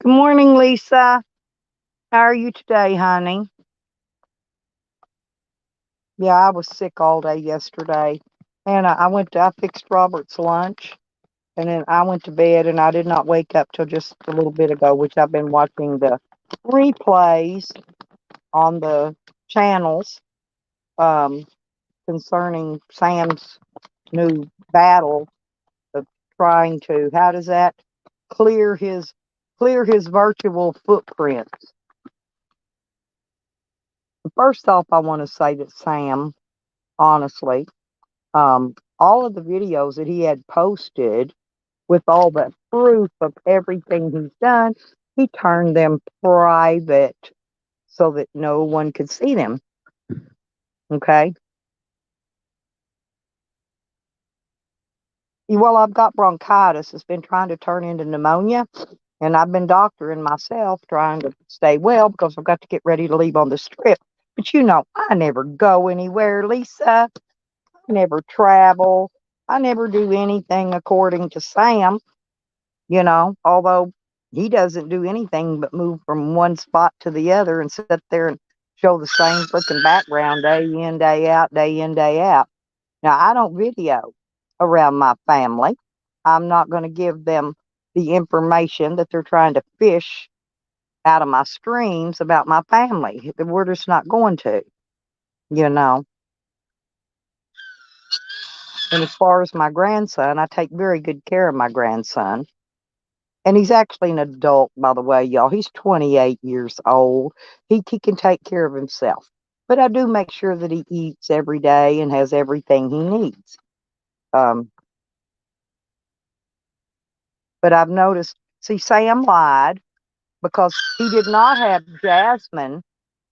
Good morning, Lisa. How are you today, honey? Yeah, I was sick all day yesterday. And I fixed Robert's lunch and then I went to bed and I did not wake up till just a little bit ago, which I've been watching the replays on the channels um, concerning Sam's new battle of trying to, how does that clear his clear his virtual footprints. First off, I want to say that Sam, honestly, all of the videos that he had posted with all the proof of everything he's done, he turned them private so that no one could see them. Okay. Well, I've got bronchitis. It's been trying to turn into pneumonia, and I've been doctoring myself trying to stay well because I've got to get ready to leave on the trip. But I never go anywhere, Lisa. I never travel. I never do anything according to Sam. Although he doesn't do anything but move from one spot to the other and sit there and show the same freaking background day in, day out, day in, day out. Now, I don't video around my family. I'm not going to give them the information that they're trying to fish out of my streams about my family. We're just not going to, you know. And as far as my grandson, I take very good care of my grandson. And he's actually an adult, by the way, y'all. He's 28 years old. He can take care of himself. But I do make sure that he eats every day and has everything he needs. Um, but I've noticed, see, Sam lied because he did not have Jasmine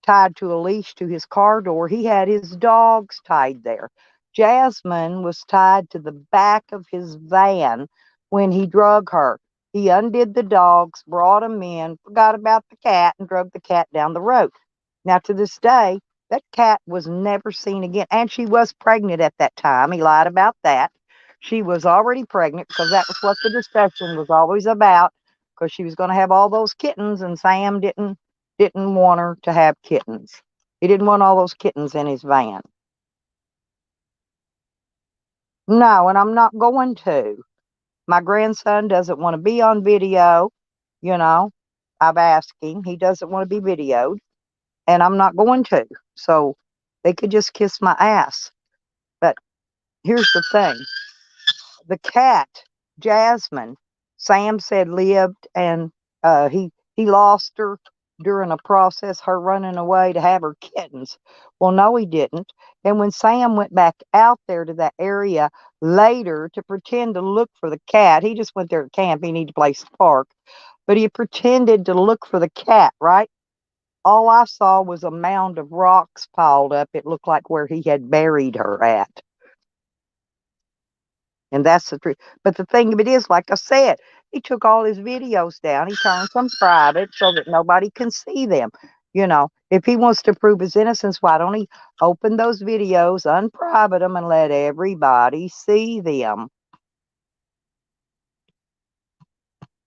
tied to a leash to his car door. He had his dogs tied there. Jasmine was tied to the back of his van when he drug her. He undid the dogs, brought them in, forgot about the cat, and drug the cat down the road. Now, to this day, that cat was never seen again. And she was pregnant at that time. He lied about that. She was already pregnant because that was what the discussion was always about, because she was going to have all those kittens, and Sam didn't want her to have kittens. He didn't want all those kittens in his van. No, and I'm not going to. My grandson doesn't want to be on video. You know, I've asked him. He doesn't want to be videoed, and I'm not going to. So they could just kiss my ass. But here's the thing, the cat, Jasmine, Sam said lived, and he lost her during a process, her running away to have her kittens. Well, no, he didn't. And when Sam went back out there to that area later to pretend to look for the cat, he just went there to camp. He needed a place to park, but he pretended to look for the cat, right? All I saw was a mound of rocks piled up. It looked like where he had buried her at. And that's the truth. But the thing of it is, like I said, he took all his videos down. He turned them private so that nobody can see them. If he wants to prove his innocence, why don't he open those videos, unprivate them, and let everybody see them?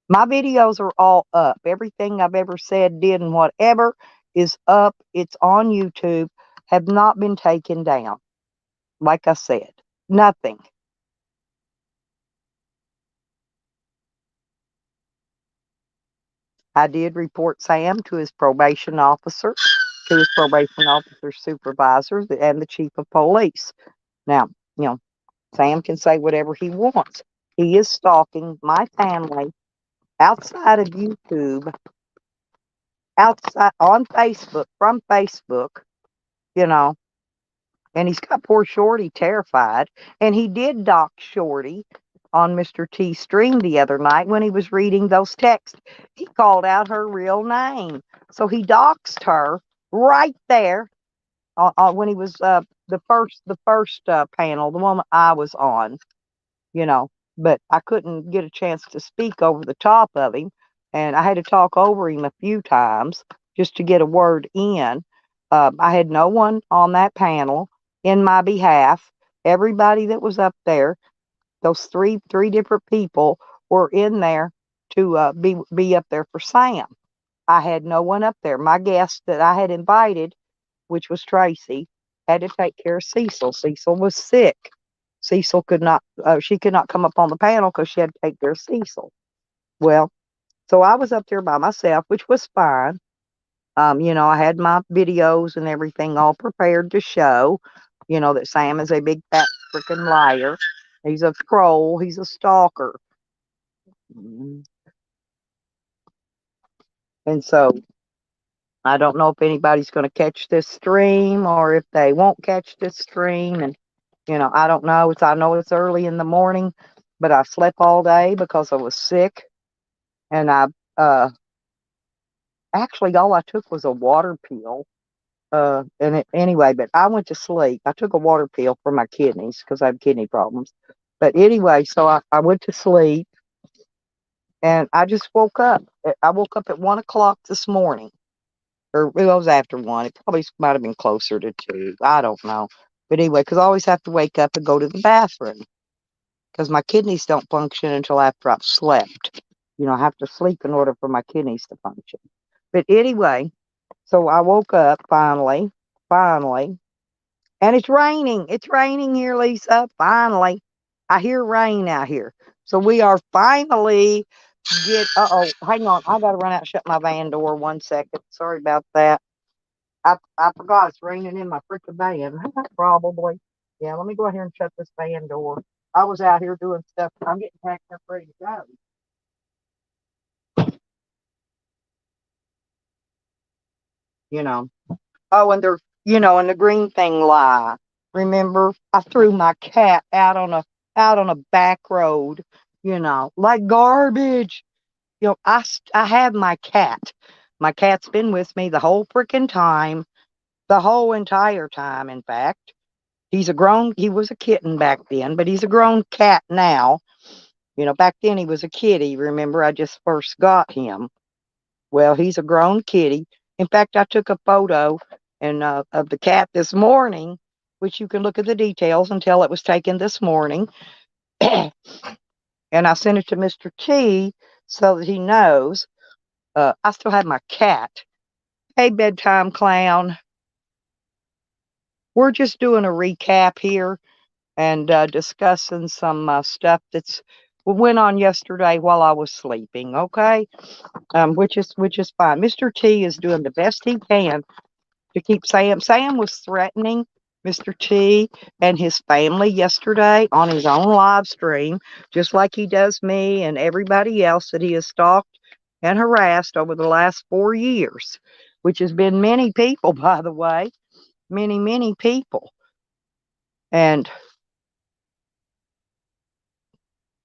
My videos are all up. Everything I've ever said, did, and whatever is up. It's on YouTube, have not been taken down. Like I said, nothing. I did report Sam to his probation officer, to his probation officer supervisor, and the chief of police. Now, Sam can say whatever he wants. He is stalking my family outside of YouTube, outside on Facebook, from Facebook, you know, and he's got poor Shorty terrified. And he did dock Shorty on Mr. T stream the other night when he was reading those texts. He called out her real name. So he doxed her right there when he was the first panel, the one I was on, you know, but I couldn't get a chance to speak over the top of him, and I had to talk over him a few times just to get a word in. I had no one on that panel in my behalf. Everybody that was up there, those three different people, were in there to be up there for Sam. I had no one up there. My guest that I had invited, which was Tracy, had to take care of Cecil. Cecil was sick. Cecil could not, she could not come up on the panel because she had to take care of Cecil. Well, so I was up there by myself, which was fine. I had my videos and everything all prepared to show, that Sam is a big fat freaking liar. He's a troll. He's a stalker. And so I don't know if anybody's going to catch this stream or if they won't catch this stream. And, I don't know. I know it's early in the morning, but I slept all day because I was sick. And uh, actually, all I took was a water pill. Anyway, but I went to sleep. I took a water pill for my kidneys because I have kidney problems. But anyway, so I went to sleep and I just woke up. I woke up at 1 o'clock this morning, or it was after 1. It probably might have been closer to 2. I don't know. But anyway, because I always have to wake up and go to the bathroom because my kidneys don't function until after I've slept. I have to sleep in order for my kidneys to function. But anyway, so I woke up finally, and it's raining. It's raining here, Lisa. Finally, I hear rain out here. So we are finally hang on. I got to run out and shut my van door 1 second. Sorry about that. I forgot it's raining in my freaking van. Probably. Yeah, let me go ahead and shut this van door. I was out here doing stuff. I'm getting packed up ready to go. You know. Oh, and the green thing lie. Remember, I threw my cat out on a back road. Like garbage. I have my cat. My cat's been with me the whole freaking time, the whole entire time. In fact, he was a kitten back then, but he's a grown cat now. Back then he was a kitty. Remember, I just first got him. Well, he's a grown kitty. In fact, I took a photo of the cat this morning, which you can look at the details and tell it was taken this morning. And I sent it to Mr. T so that he knows. I still have my cat. Hey, bedtime clown. We're just doing a recap here and discussing some stuff that's went on yesterday while I was sleeping. Okay, which is fine. Mr. T is doing the best he can to keep Sam. Sam was threatening Mr. T and his family yesterday on his own live stream, just like he does me and everybody else that he has stalked and harassed over the last 4 years, which has been many people, by the way, many people. And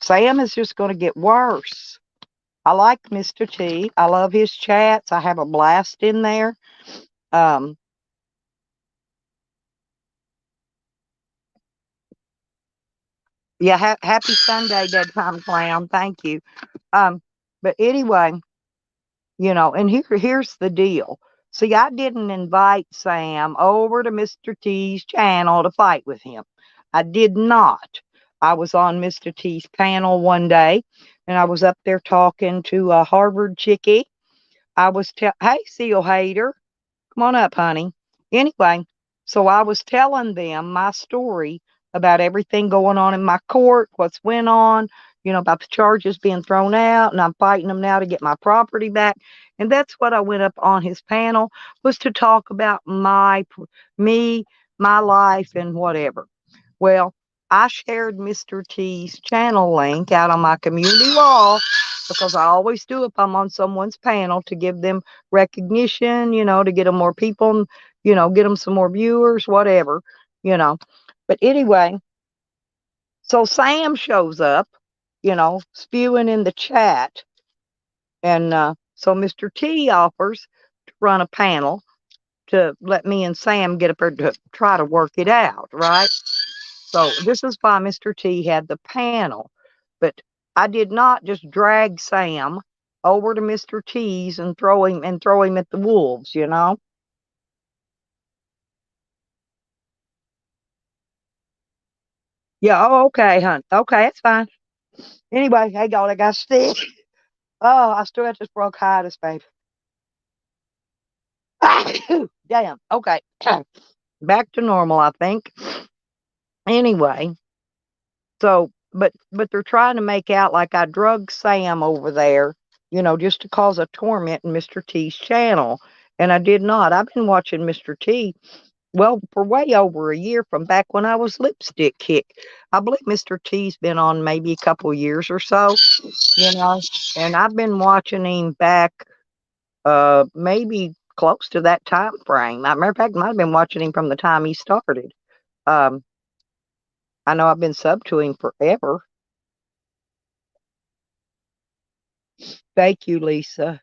Sam is just going to get worse. I like Mr. T. I love his chats. I have a blast in there. Um, yeah, happy Sunday, Bedtime Clown. Thank you. But anyway, and here's the deal. See, I didn't invite Sam over to Mr. T's channel to fight with him. I did not. I was on Mr. T's panel one day, and I was up there talking to a Harvard chickie. Hey, Seal Hater, come on up, honey. Anyway, so I was telling them my story about everything going on in my court, what's went on, about the charges being thrown out, and I'm fighting them now to get my property back. And that's what I went up on his panel, was to talk about me, my life, and whatever. Well, I shared Mr. T's channel link out on my community wall because I always do if I'm on someone's panel, to give them recognition, to get them more people, get them some more viewers, whatever, you know. But anyway, so Sam shows up, spewing in the chat. And so Mr. T offers to run a panel to let me and Sam get up there to try to work it out, right? So this is why Mr. T had the panel. But I did not just drag Sam over to Mr. T's and throw him at the wolves, you know? Yeah, oh, okay, hon. Okay, that's fine. Anyway, hey, God, I got sick. Oh, I still got this bronchitis, babe. Damn. Okay. Back to normal, I think. Anyway, so but they're trying to make out like I drug Sam over there, just to cause a torment in Mr. T's channel. And I did not. I've been watching Mr. T, well, for way over a year from back when I was Lipstick Kick. I believe Mr. T's been on maybe a couple years or so, you know, and I've been watching him back maybe close to that time frame. Matter of fact, I might have been watching him from the time he started. Um, I know I've been sub to him forever. Thank you, Lisa.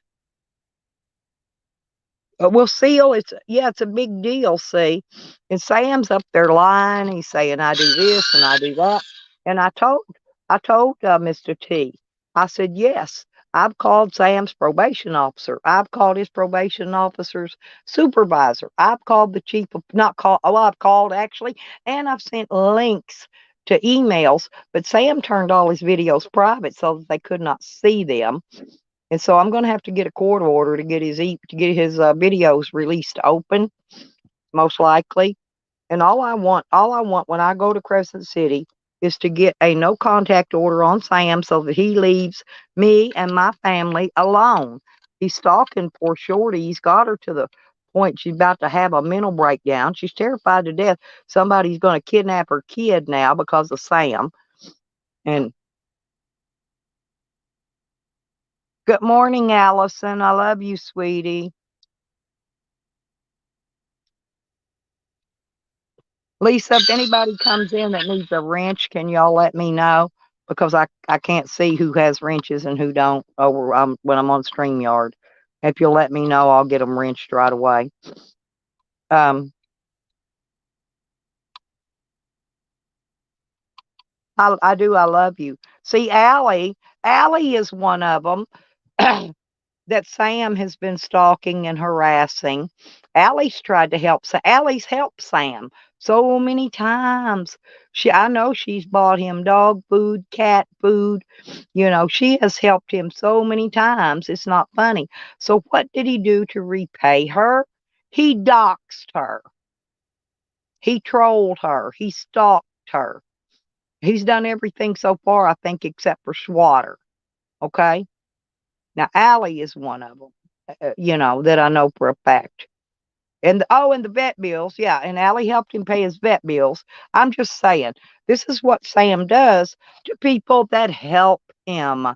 Well, Seal, it's a big deal, see. And Sam's up there lying. He's saying I do this and I do that. And I told Mr. T, I said, yes, I've called Sam's probation officer. I've called his probation officer's supervisor. I've called the chief of, not called, oh, I've called actually, and I've sent links to emails, but Sam turned all his videos private so that they could not see them. And so I'm going to have to get a court order to get his videos released open, most likely. And all I want when I go to Crescent City is to get a no contact order on Sam so that he leaves me and my family alone. He's stalking poor Shorty. He's got her to the point she's about to have a mental breakdown. She's terrified to death somebody's going to kidnap her kid now because of Sam. And good morning, Allison. I love you, sweetie. Lisa, if anybody comes in that needs a wrench, can y'all let me know? Because I can't see who has wrenches and who don't over when I'm on StreamYard. If you'll let me know, I'll get them wrenched right away. Um, I do. I love you. See, Allie is one of them. That Sam has been stalking and harassing. Allie's tried to help. Allie's helped Sam so many times. I know she's bought him dog food, cat food. She has helped him so many times. It's not funny. So what did he do to repay her? He doxed her. He trolled her. He stalked her. He's done everything so far, I think, except for Swatter. Okay. Now, Allie is one of them, that I know for a fact. And the vet bills, yeah, and Allie helped him pay his vet bills. I'm just saying, this is what Sam does to people that help him.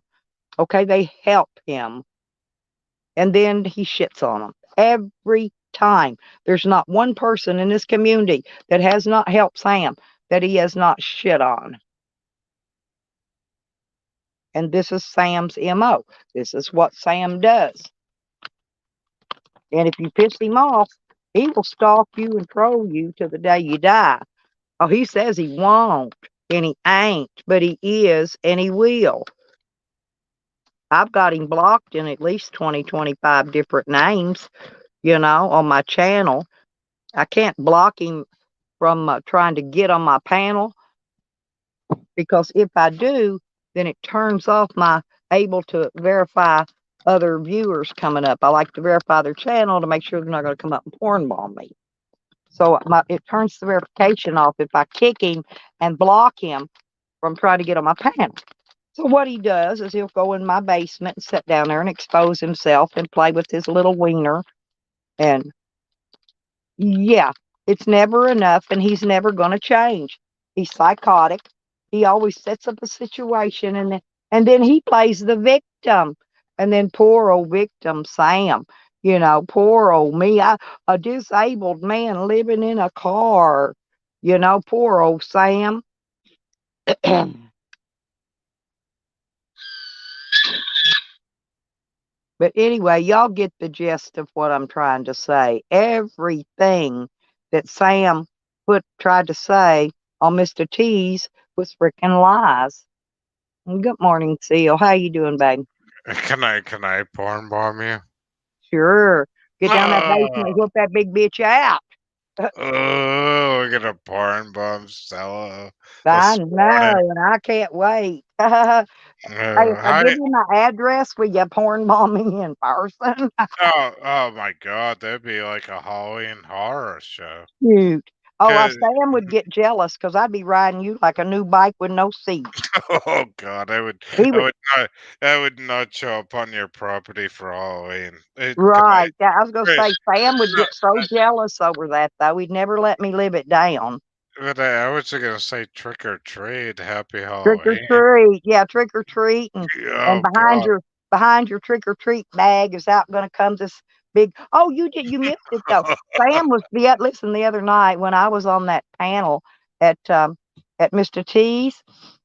Okay, they help him, and then he shits on them every time. There's not one person in this community that has not helped Sam that he has not shit on. And this is Sam's MO. This is what Sam does. And if you piss him off, he will stalk you and troll you till the day you die. Oh, he says he won't, and he ain't, but he is, and he will. I've got him blocked in at least 20, 25 different names, on my channel. I can't block him from trying to get on my panel, because if I do, then it turns off my able to verify other viewers coming up. I like to verify their channel to make sure they're not going to come up and porn bomb me. So it turns the verification off if I kick him and block him from trying to get on my panel. So what he does is he'll go in my basement and sit down there and expose himself and play with his little wiener. And yeah, it's never enough, and he's never going to change. He's psychotic. He always sets up a situation, and then he plays the victim. And then poor old victim Sam, poor old me, a disabled man living in a car, poor old Sam. But anyway, y'all get the gist of what I'm trying to say. Everything that Sam tried to say on Mr. T's was freaking lies. Good morning, Seal. How you doing, babe? Can I porn bomb you? Sure. Get down that basement and Oh, whoop that big bitch out. oh, we're gonna porn bomb Stella I this morning. know, and I can't wait. Hey, if I How give do, you my address, will you porn bomb me in person? oh my God, that'd be like a Halloween horror show. Shoot. Oh, Cause Sam would get jealous because I'd be riding you like a new bike with no seat. oh God, He I would, would not, I would not show up on your property for Halloween. Can I? right. Yeah, I was going to Wait, say, Sam would no, get so jealous over that, though. He'd never let me live it down. but I was gonna say trick or treat, happy Trick or Halloween. treat. Yeah, trick or treat. And Oh God. behind your trick or treat bag is out going to come this big, oh, you missed it, though. Sam was, listen, the other night when I was on that panel at Mr. T's,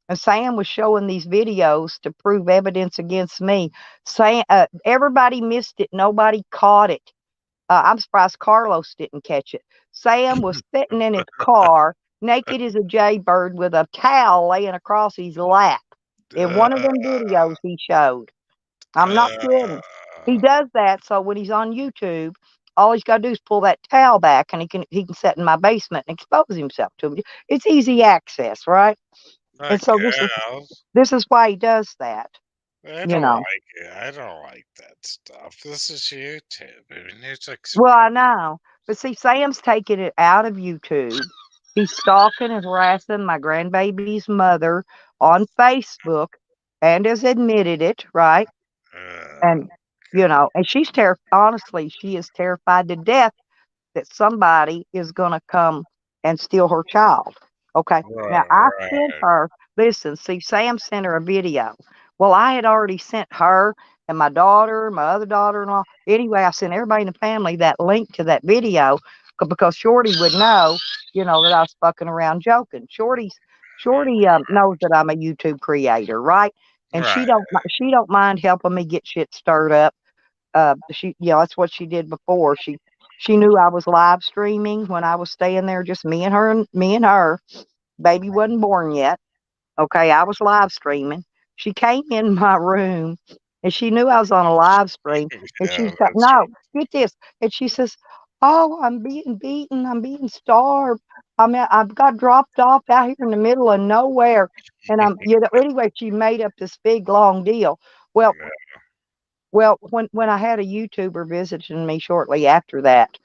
and Sam was showing these videos to prove evidence against me. Saying everybody missed it, nobody caught it. I'm surprised Carlos didn't catch it. Sam was sitting in his car, naked as a jaybird, with a towel laying across his lap. In one of Uh, them videos he showed. I'm not uh, kidding. He does that so when he's on YouTube, all he's got to do is pull that towel back, and he can sit in my basement and expose himself to me. It's easy access, right? I And so guess. this is why he does that. I You don't know. like it. I don't like that stuff. This is YouTube. I mean, it's Well, I expensive. know. But see, Sam's taking it out of YouTube. He's stalking and harassing my grandbaby's mother on Facebook and has admitted it, right? Uh, And, and she's terrified. Honestly, she is terrified to death that somebody is going to come and steal her child. Okay. Now, I sent right. her, listen, see, Sam sent her a video. Well, I had already sent her and my daughter, my other daughter in law. Anyway, I sent everybody in the family that link to that video because Shorty would know, that I was fucking around joking. Shorty knows that I'm a YouTube creator, right? And Right. she don't mind helping me get shit stirred up. That's what she did before. She knew I was live streaming when I was staying there, just me and her. Baby wasn't born yet. Okay, I was live streaming. She came in my room and she knew I was on a live stream. And she Yeah, said, that's no, get this. And she says, oh, I'm being beaten. I'm being starved. I mean, I've got dropped off out here in the middle of nowhere. And anyway, she made up this big long deal. Well, right. when I had a YouTuber visiting me shortly after that,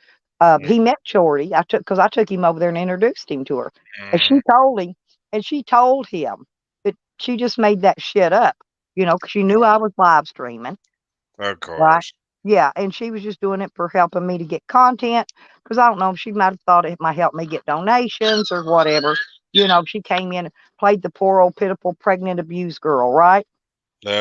Yeah. he met Shorty. I took him over there and introduced him to her, and Mhm. she told him that she just made that shit up, 'cause she knew I was live streaming, Of right? course. Yeah, and she was just doing it for helping me to get content, because I don't know, she might have thought it might help me get donations or whatever. She came in and played the poor old pitiful pregnant abused girl, right?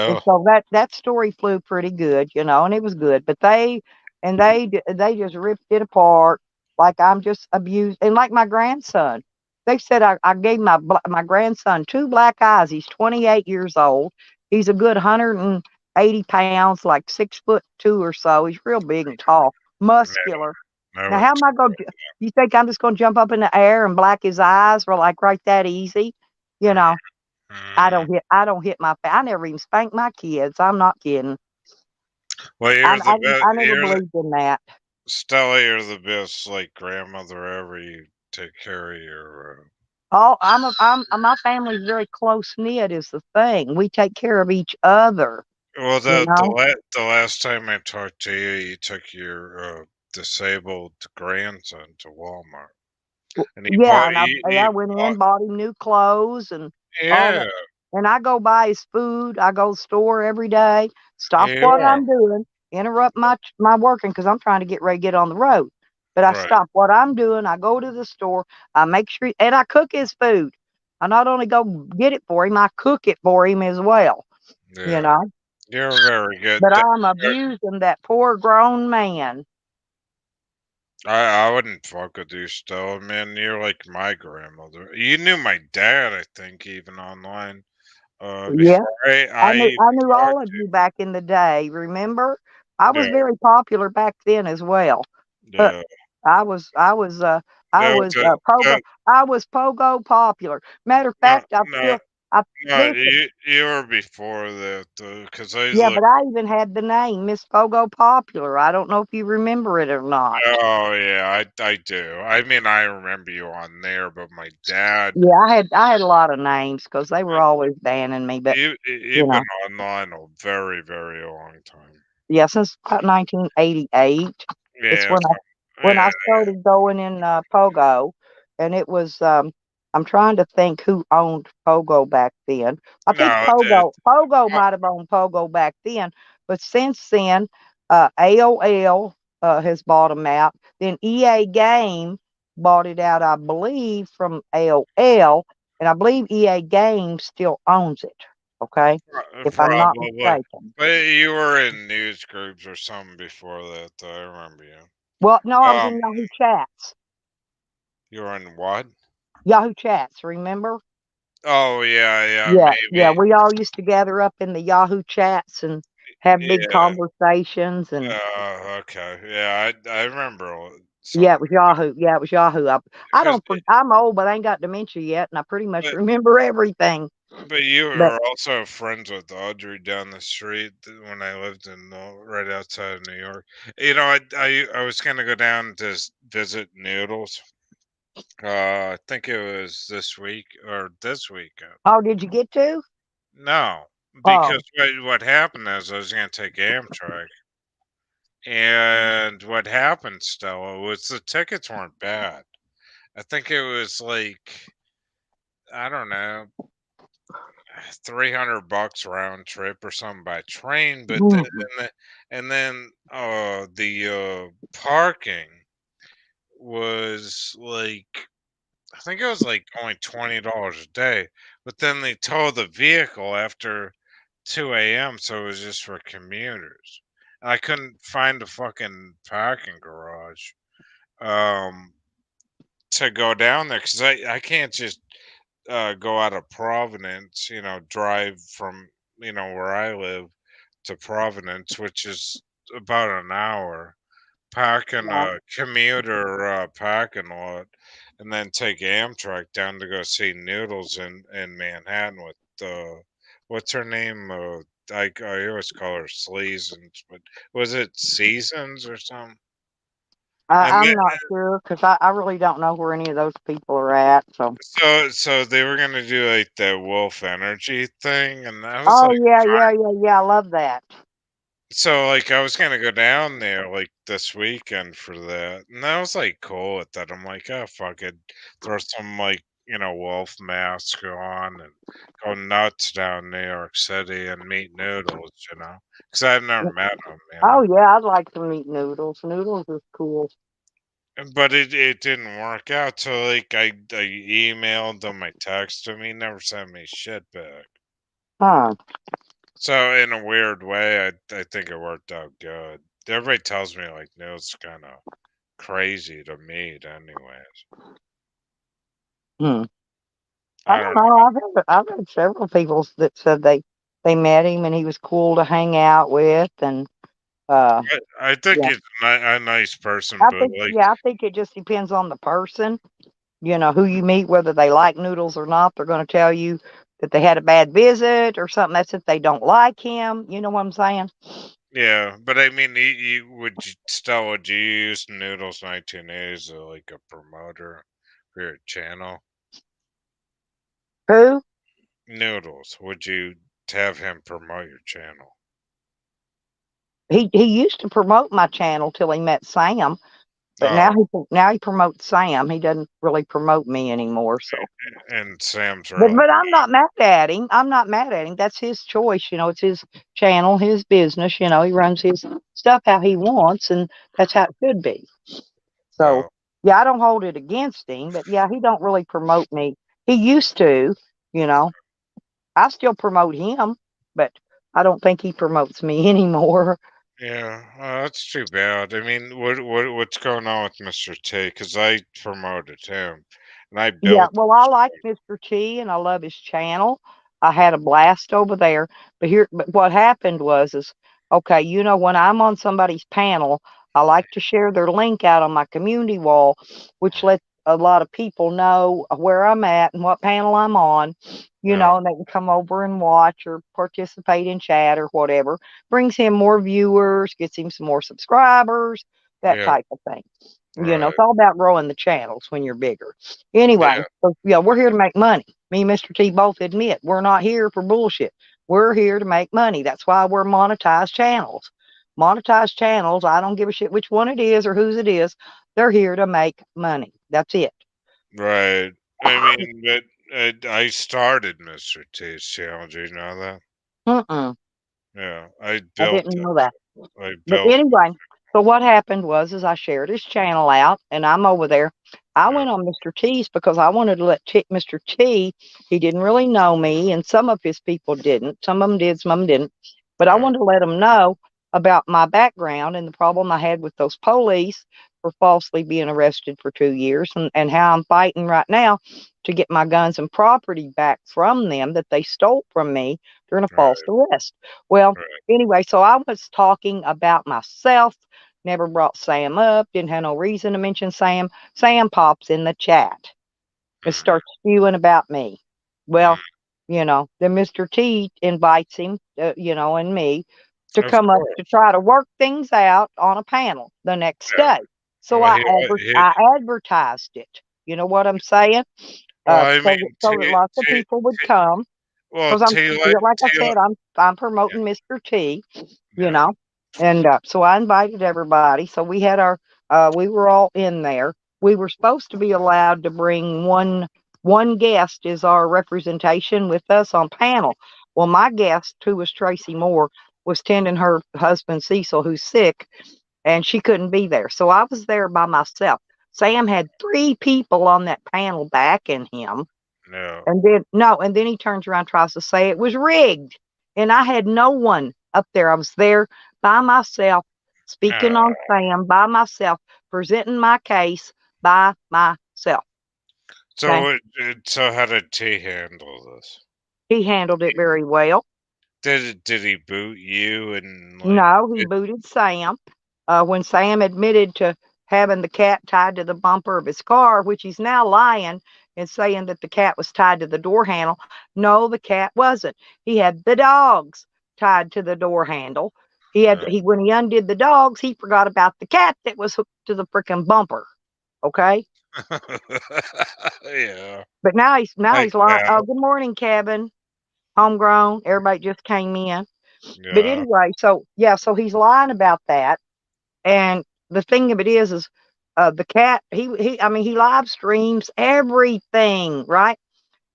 And No. so that story flew pretty good, and it was good. But they just ripped it apart like I'm just abused, and like my grandson. They said I gave my grandson two black eyes. He's 28 years old. He's a good 180 pounds, like 6'2" or so. He's real big and tall, No. muscular. No Now, how am one's. I going to? You think I'm just going to jump up in the air and black his eyes, or like right that easy? You know, Mm. I don't hit I never even spank my kids. I'm not kidding. Well, I you're the I, best. I never believed in that. Stella. You're the best, like grandmother ever. You take care of your. My family's very close knit is the thing. We take care of each other, Well, you know. the last time I talked to you, you took your disabled grandson to Walmart, and Yeah, and I he went bought. in, bought him new clothes and all that. Yeah. And I go buy his food. I go to the store every day. Stop what Yeah. I'm doing. Interrupt my working because I'm trying to get ready to get on the road. But I Right. stop what I'm doing. I go to the store. I make sure and I cook his food. I not only go get it for him, I cook it for him as well. You Yeah. know. You're very good. But I'm abusing that poor grown man. I wouldn't fuck with you still, man. You're like my grandmother. You knew my dad, I think, even online. Yeah. Before I I even knew all talked of to you back in the day. Remember? I Yeah, was very popular back then as well. yeah. I was I was I No, was pogo I was pogo popular. Matter of no, fact, I no, still I no. listen. You were before that though, because I was Yeah, like, but I even had the name Miss Pogo Popular. I don't know if you remember it or not. oh yeah, I do. I mean, I remember you on there, but my dad, Yeah, I had a lot of names because they were always banning me. But you've you been know, online a very, very long time. yeah, since about 1988, it's Yeah, when I so, when I yeah, started going in Pogo, and it was I'm trying to think who owned Pogo back then. I think no, Pogo might have owned Pogo back then, but since then, AOL has bought them out. Then EA Game bought it out, I believe, from AOL, and I believe EA Games still owns it. Okay, if I'm not probably. mistaken. But you were in news groups or something before that, though. I remember you. Well, no, I was Um, in Yahoo Chats. you were in what? Yahoo Chats, remember? Oh yeah, yeah, Yeah, yeah, maybe. we all used to gather up in the Yahoo Chats and have big Yeah. conversations, and Okay. Yeah, I remember yeah, some it was Yahoo. Yeah, it was Yahoo. I because don't I'm old, but I ain't got dementia yet, and I pretty much remember everything. but you But were also friends with Audrey down the street when I lived in right outside of New York. You know, I was gonna go down to visit Noodles. I think it was this week or this weekend. oh, did you get to? No, Oh, because what happened is I was gonna take Amtrak, and what happened, Stella, was the tickets weren't bad. I think it was like I don't know, $300 round trip or something by train, but mm, and then the parking was like I think it was like only $20 a day, but then they towed the vehicle after 2 a.m., so it was just for commuters. And I couldn't find a fucking parking garage um to go down there because I can't just go out of Providence, drive from, where I live to Providence, which is about an hour, park in yeah. a commuter parking lot, and then take Amtrak down to go see Noodles in Manhattan with, what's her name? I always call her Sleasons, but was it Seasons or something? And I'm not sure because I really don't know where any of those people are at. So, so they were gonna do like the Wolf Energy thing, and I was oh like, yeah, yeah, yeah, yeah, I love that. so like I was gonna go down there like this weekend for that, and that was like cool with that. I'm like, oh fuck it, throw some like wolf mask on and go nuts down New York City and meet Noodles, because I've never met him. Oh yeah, I'd like to meet Noodles. Noodles is cool. But it didn't work out. So like I emailed him, I texted him, he never sent me shit back. Huh. So in a weird way, I think it worked out good. Everybody tells me like Neil's kind of crazy to meet, anyways. Hmm. I I don't don't know. I've had several people that said they met him and he was cool to hang out with, and uh know. I think yeah. he's a nice person, but like I think it just depends on the person, who you meet, whether they like Noodles or not. They're going to tell you that they had a bad visit or something. That's if they don't like him. You know what I'm saying? yeah. But I mean, Stella, would you use Noodles 1980 as like a promoter for your channel? Who? Noodles, would you have him promote your channel? He used to promote my channel till he met Sam, but Oh, now he promotes Sam. He doesn't really promote me anymore. So, and Sam's but real. I'm not mad at him. I'm not mad at him. That's his choice. It's his channel, his business. He runs his stuff how he wants, and that's how it should be. So, Oh, yeah, I don't hold it against him, but yeah, he don't really promote me. He used to, you know. I still promote him, but I don't think he promotes me anymore. yeah. That's too bad. I mean, what's going on with Mr. T? Because I promoted him, and I Yeah, built. well, I like Mr. T and I love his channel. I had a blast over there. But what happened was is Okay, you know, when I'm on somebody's panel, I like to share their link out on my community wall, which lets a lot of people know where I'm at and what panel I'm on, you Yeah. know, and they can come over and watch or participate in chat or whatever. Brings him more viewers, gets him some more subscribers, that Yeah. type of thing. You know, Right. it's all about growing the channels when you're bigger. Anyway, Yeah. so, yeah, we're here to make money. Me and Mr. T both admit we're not here for bullshit. We're here to make money. That's why we're monetized channels. Monetized channels, I don't give a shit which one it is or whose it is. They're here to make money. That's it. Right. I mean, but I started Mr. T's channel. Do you know that? Mm-mm, Yeah, I I built didn't it. know that. I But built. anyway, so what happened was is I shared his channel out and I'm over there. I Yeah. went on Mr. T's because I wanted to let Mr. T, he didn't really know me and some of his people didn't. Some of them did, some of them didn't. But I Yeah. wanted to let him know about my background and the problem I had with those police for falsely being arrested for 2 years and how I'm fighting right now to get my guns and property back from them that they stole from me during a false Right. arrest. Well, Right. anyway, so I was talking about myself, never brought Sam up, didn't have no reason to mention Sam. Sam pops in the chat and Mm, starts spewing about me. Well, mm. you know, then Mr. T invites him, you know, and me to Of come up to course. try to work things out on a panel the next Yeah. day. So Well, he. I advertised it. You know what I'm saying? Well, I So, mean, so that lots of people would T, come well, because I'm, like I T, said, I'm promoting Mr. T, you yeah. know, and so I invited everybody. So we had we were all in there. We were supposed to be allowed to bring one guest as our representation with us on panel. Well, my guest, who was Tracy Moore, was tending her husband Cecil, who's sick, and she couldn't be there. So I was there by myself. Sam had 3 people on that panel backing him. No. And then no, and then he turns around, tries to say it was rigged. And I had no one up there. I was there by myself, speaking Uh, on Sam by myself, presenting my case by myself. Okay. so how did T handle this? He handled it very well. Did he boot you and like? No, he booted Sam. When Sam admitted to having the cat tied to the bumper of his car, which he's now lying and saying that the cat was tied to the door handle. No, the cat wasn't. He had the dogs tied to the door handle. Uh, When he undid the dogs, he forgot about the cat that was hooked to the freaking bumper. Okay. yeah. But now Like he's lying. that. Oh, good morning, Kevin. Homegrown. Everybody just came in. But Yeah. anyway, so yeah, so he's lying about that. And the thing of it is the cat. I mean, he live streams everything, right?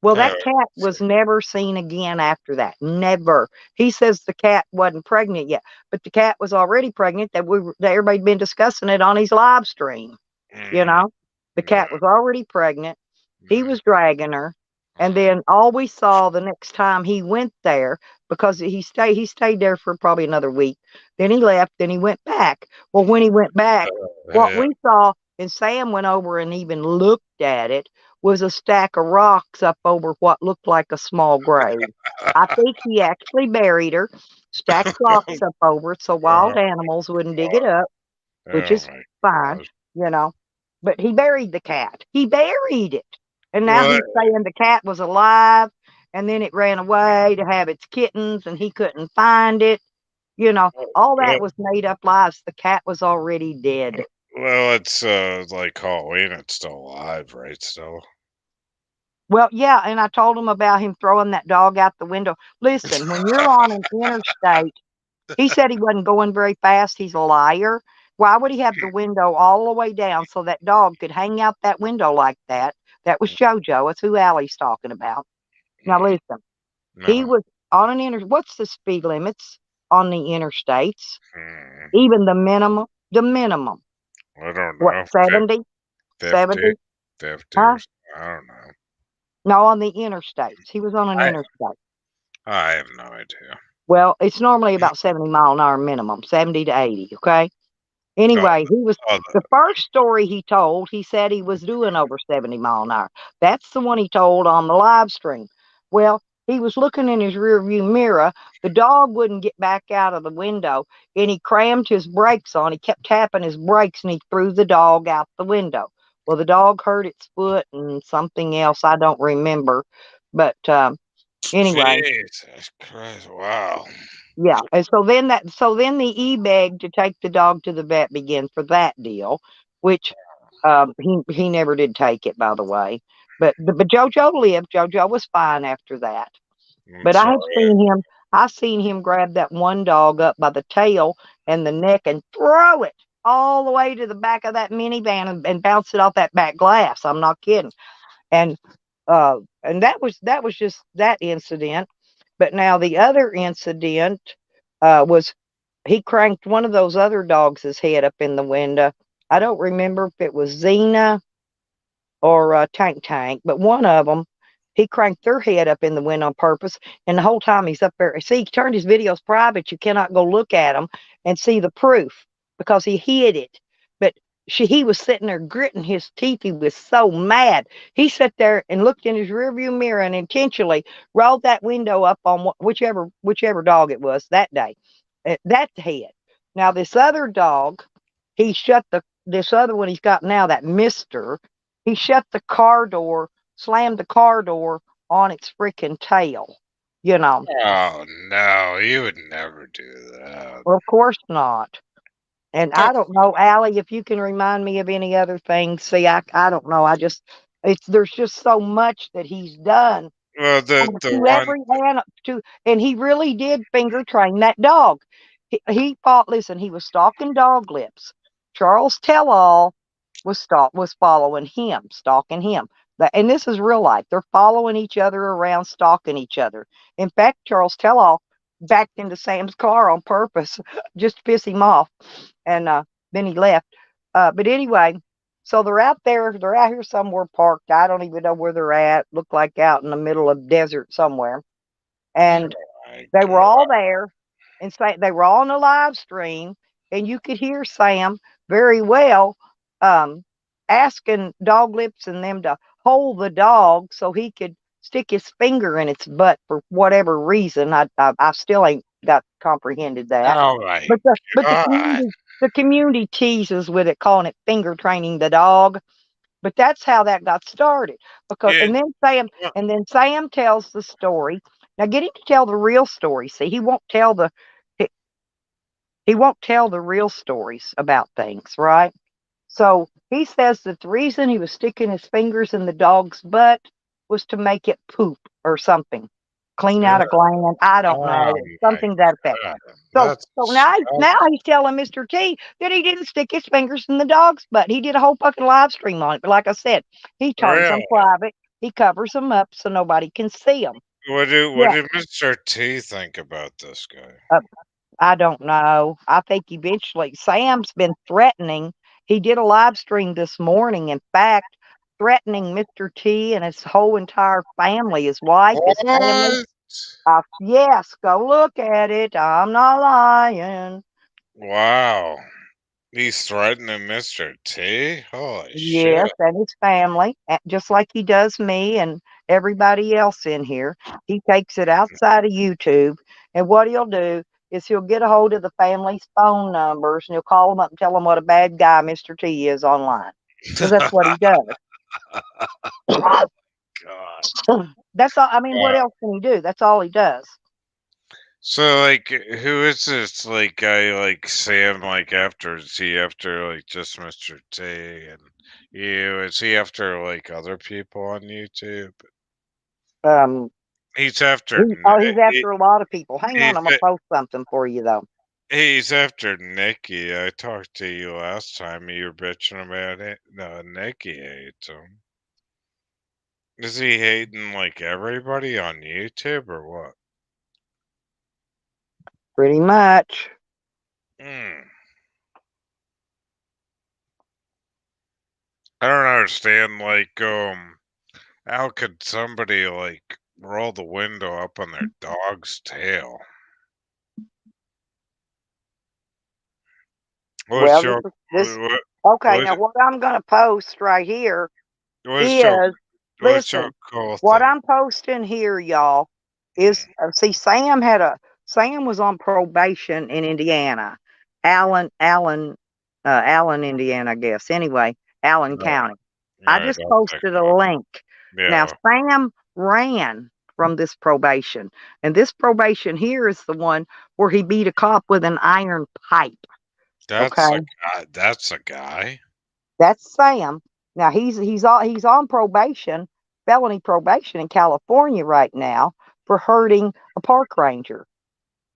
Well, Oh, that cat was never seen again after that. Never. He says the cat wasn't pregnant yet, but the cat was already pregnant. That everybody'd been discussing it on his live stream. You mm, know, the yeah. cat was already pregnant. He Mm, was dragging her. And then all we saw the next time he went there, because he stayed there for probably another week. Then he left, then he went back. Well, when he went back, what yeah. we saw, and Sam went over and even looked at it, was a stack of rocks up over what looked like a small grave. I think he actually buried her, stacked rocks up over it so Oh, wild animals wouldn't dig God. it up, which Oh is my fine, gosh. you know. But he buried the cat. He buried it. And now Well, he's saying the cat was alive and then it ran away to have its kittens and he couldn't find it. You know, all that well, was made up lies. The cat was already dead. it's like Halloween. It's still alive, right? Still. Well, yeah, and I told him about him throwing that dog out the window. Listen, when you're on an interstate, he said he wasn't going very fast. He's a liar. Why would he have the window all the way down so that dog could hang out that window like that? That was JoJo. That's who Allie's talking about. Now Mm, listen, he no. was on an what's the speed limits on the interstates? Mm, Even the minimum. I don't What, know. 70? 50, 70? 50 Huh? or I don't know. No, on the interstates. He was on an I interstate. I have no idea. Well, it's normally about 70-mile-an-hour minimum, 70 to 80, okay? Oh, Anyway, he was oh, the first story he told, he said he was doing over 70 mile an hour. That's the one he told on the live stream. Well, he was looking in his rearview mirror. The dog wouldn't get back out of the window, and he crammed his brakes on. He kept tapping his brakes, and he threw the dog out the window. Well, the dog hurt its foot and something else I don't remember, but anyway, Jesus Christ! Wow. yeah. And so then the e-beg to take the dog to the vet began for that deal, which he never did take it, by the way. But JoJo lived. JoJo was fine after that. I'm But sorry. I seen him grab that one dog up by the tail and the neck and throw it all the way to the back of that minivan and bounce it off that back glass. I'm not kidding. And that was just that incident. But now the other incident was he cranked one of those other dogs' head up in the window. I don't remember if it was Xena or Tank Tank, but one of them, he cranked their head up in the wind on purpose. And the whole time he's up there, see, he turned his videos private. You cannot go look at them and see the proof because he hid it. But he was sitting there gritting his teeth. He was so mad. He sat there and looked in his rearview mirror and intentionally rolled that window up on whichever dog it was that day. That head. Now this other dog, he shut this other one he's got now, that Mister. He shut the car door, slammed the car door on its freaking tail. You know, Oh no, you would never do that. well, of course not. And Oh, I don't know, Allie, if you can remind me of any other things. See, I don't know. There's just so much that he's done well, the to one. every animal. And he really did finger train that dog. He fought. Listen, he was stalking Dog Lips. Charles Tellall was following him, stalking him. And this is real life. They're following each other around, stalking each other. In fact, Charles Tellall backed into Sam's car on purpose just to piss him off, and then he left. But anyway, so they're out there. They're out here somewhere parked. I don't even know where they're at. Look like out in the middle of desert somewhere. And My they were God. all there, and they were all on the live stream, and you could hear Sam very well um, asking Dog Lips and them to hold the dog so he could stick his finger in its butt for whatever reason. I still ain't got comprehended that. Oh my But God. the community teases with it, calling it finger training the dog. But that's how that got started. Because Yeah. and then Sam tells the story. Now get him to tell the real story. See, he, he won't tell the real stories about things, right? So he says that the reason he was sticking his fingers in the dog's butt was to make it poop or something, clean Yeah. out a gland. I don't Oh know, my something to that effect. God. So That's now he's telling Mr. T that he didn't stick his fingers in the dog's butt. He did a whole fucking live stream on it. But like I said, he turns them really. private. He covers them up so nobody can see them. What Yeah, did Mr. T think about this guy? uh, I don't know. I think eventually Sam's been threatening. He did a live stream this morning, in fact, threatening Mr. T and his whole entire family, his wife, his family. What? Yes, go look at it. I'm not lying. Wow. He's threatening Mr. T? Holy Yes, shit. and his family, just like he does me and everybody else in here. He takes it outside of YouTube, and what he'll do is he'll get a hold of the family's phone numbers and he'll call them up and tell them what a bad guy Mr. T is online, because that's what he does. God. That's all. I mean, what Wow. else can he do? That's all he does. So, like, who is this, like, guy, like, Sam, like, after? Is he after, like, just Mr. T and you? Is he after, like, other people on YouTube? Um, He's after, he's after a lot of people. Hang on, he's, I'm gonna post something for you though. he's after Nikki. I talked to you last time. You were bitching about it. No, Nikki hates him. Is he hating, like, everybody on YouTube or what? Pretty much. Hmm. I don't understand, like, how could somebody, like, roll the window up on their dog's tail? What's Well, your this what okay. what Now, what I'm gonna post right here what's your is what's your listen. cool What thing? I'm posting here, y'all, is see Sam was on probation in Indiana, Allen, Indiana, I guess. Anyway, Allen Right, County. I right, just I'll take posted a that. link. Now Yeah, Sam ran from this probation, and this probation here is the one where he beat a cop with an iron pipe. that's a Okay, guy. That's a guy. that's Sam. Now he's on probation, felony probation in California right now for hurting a park ranger.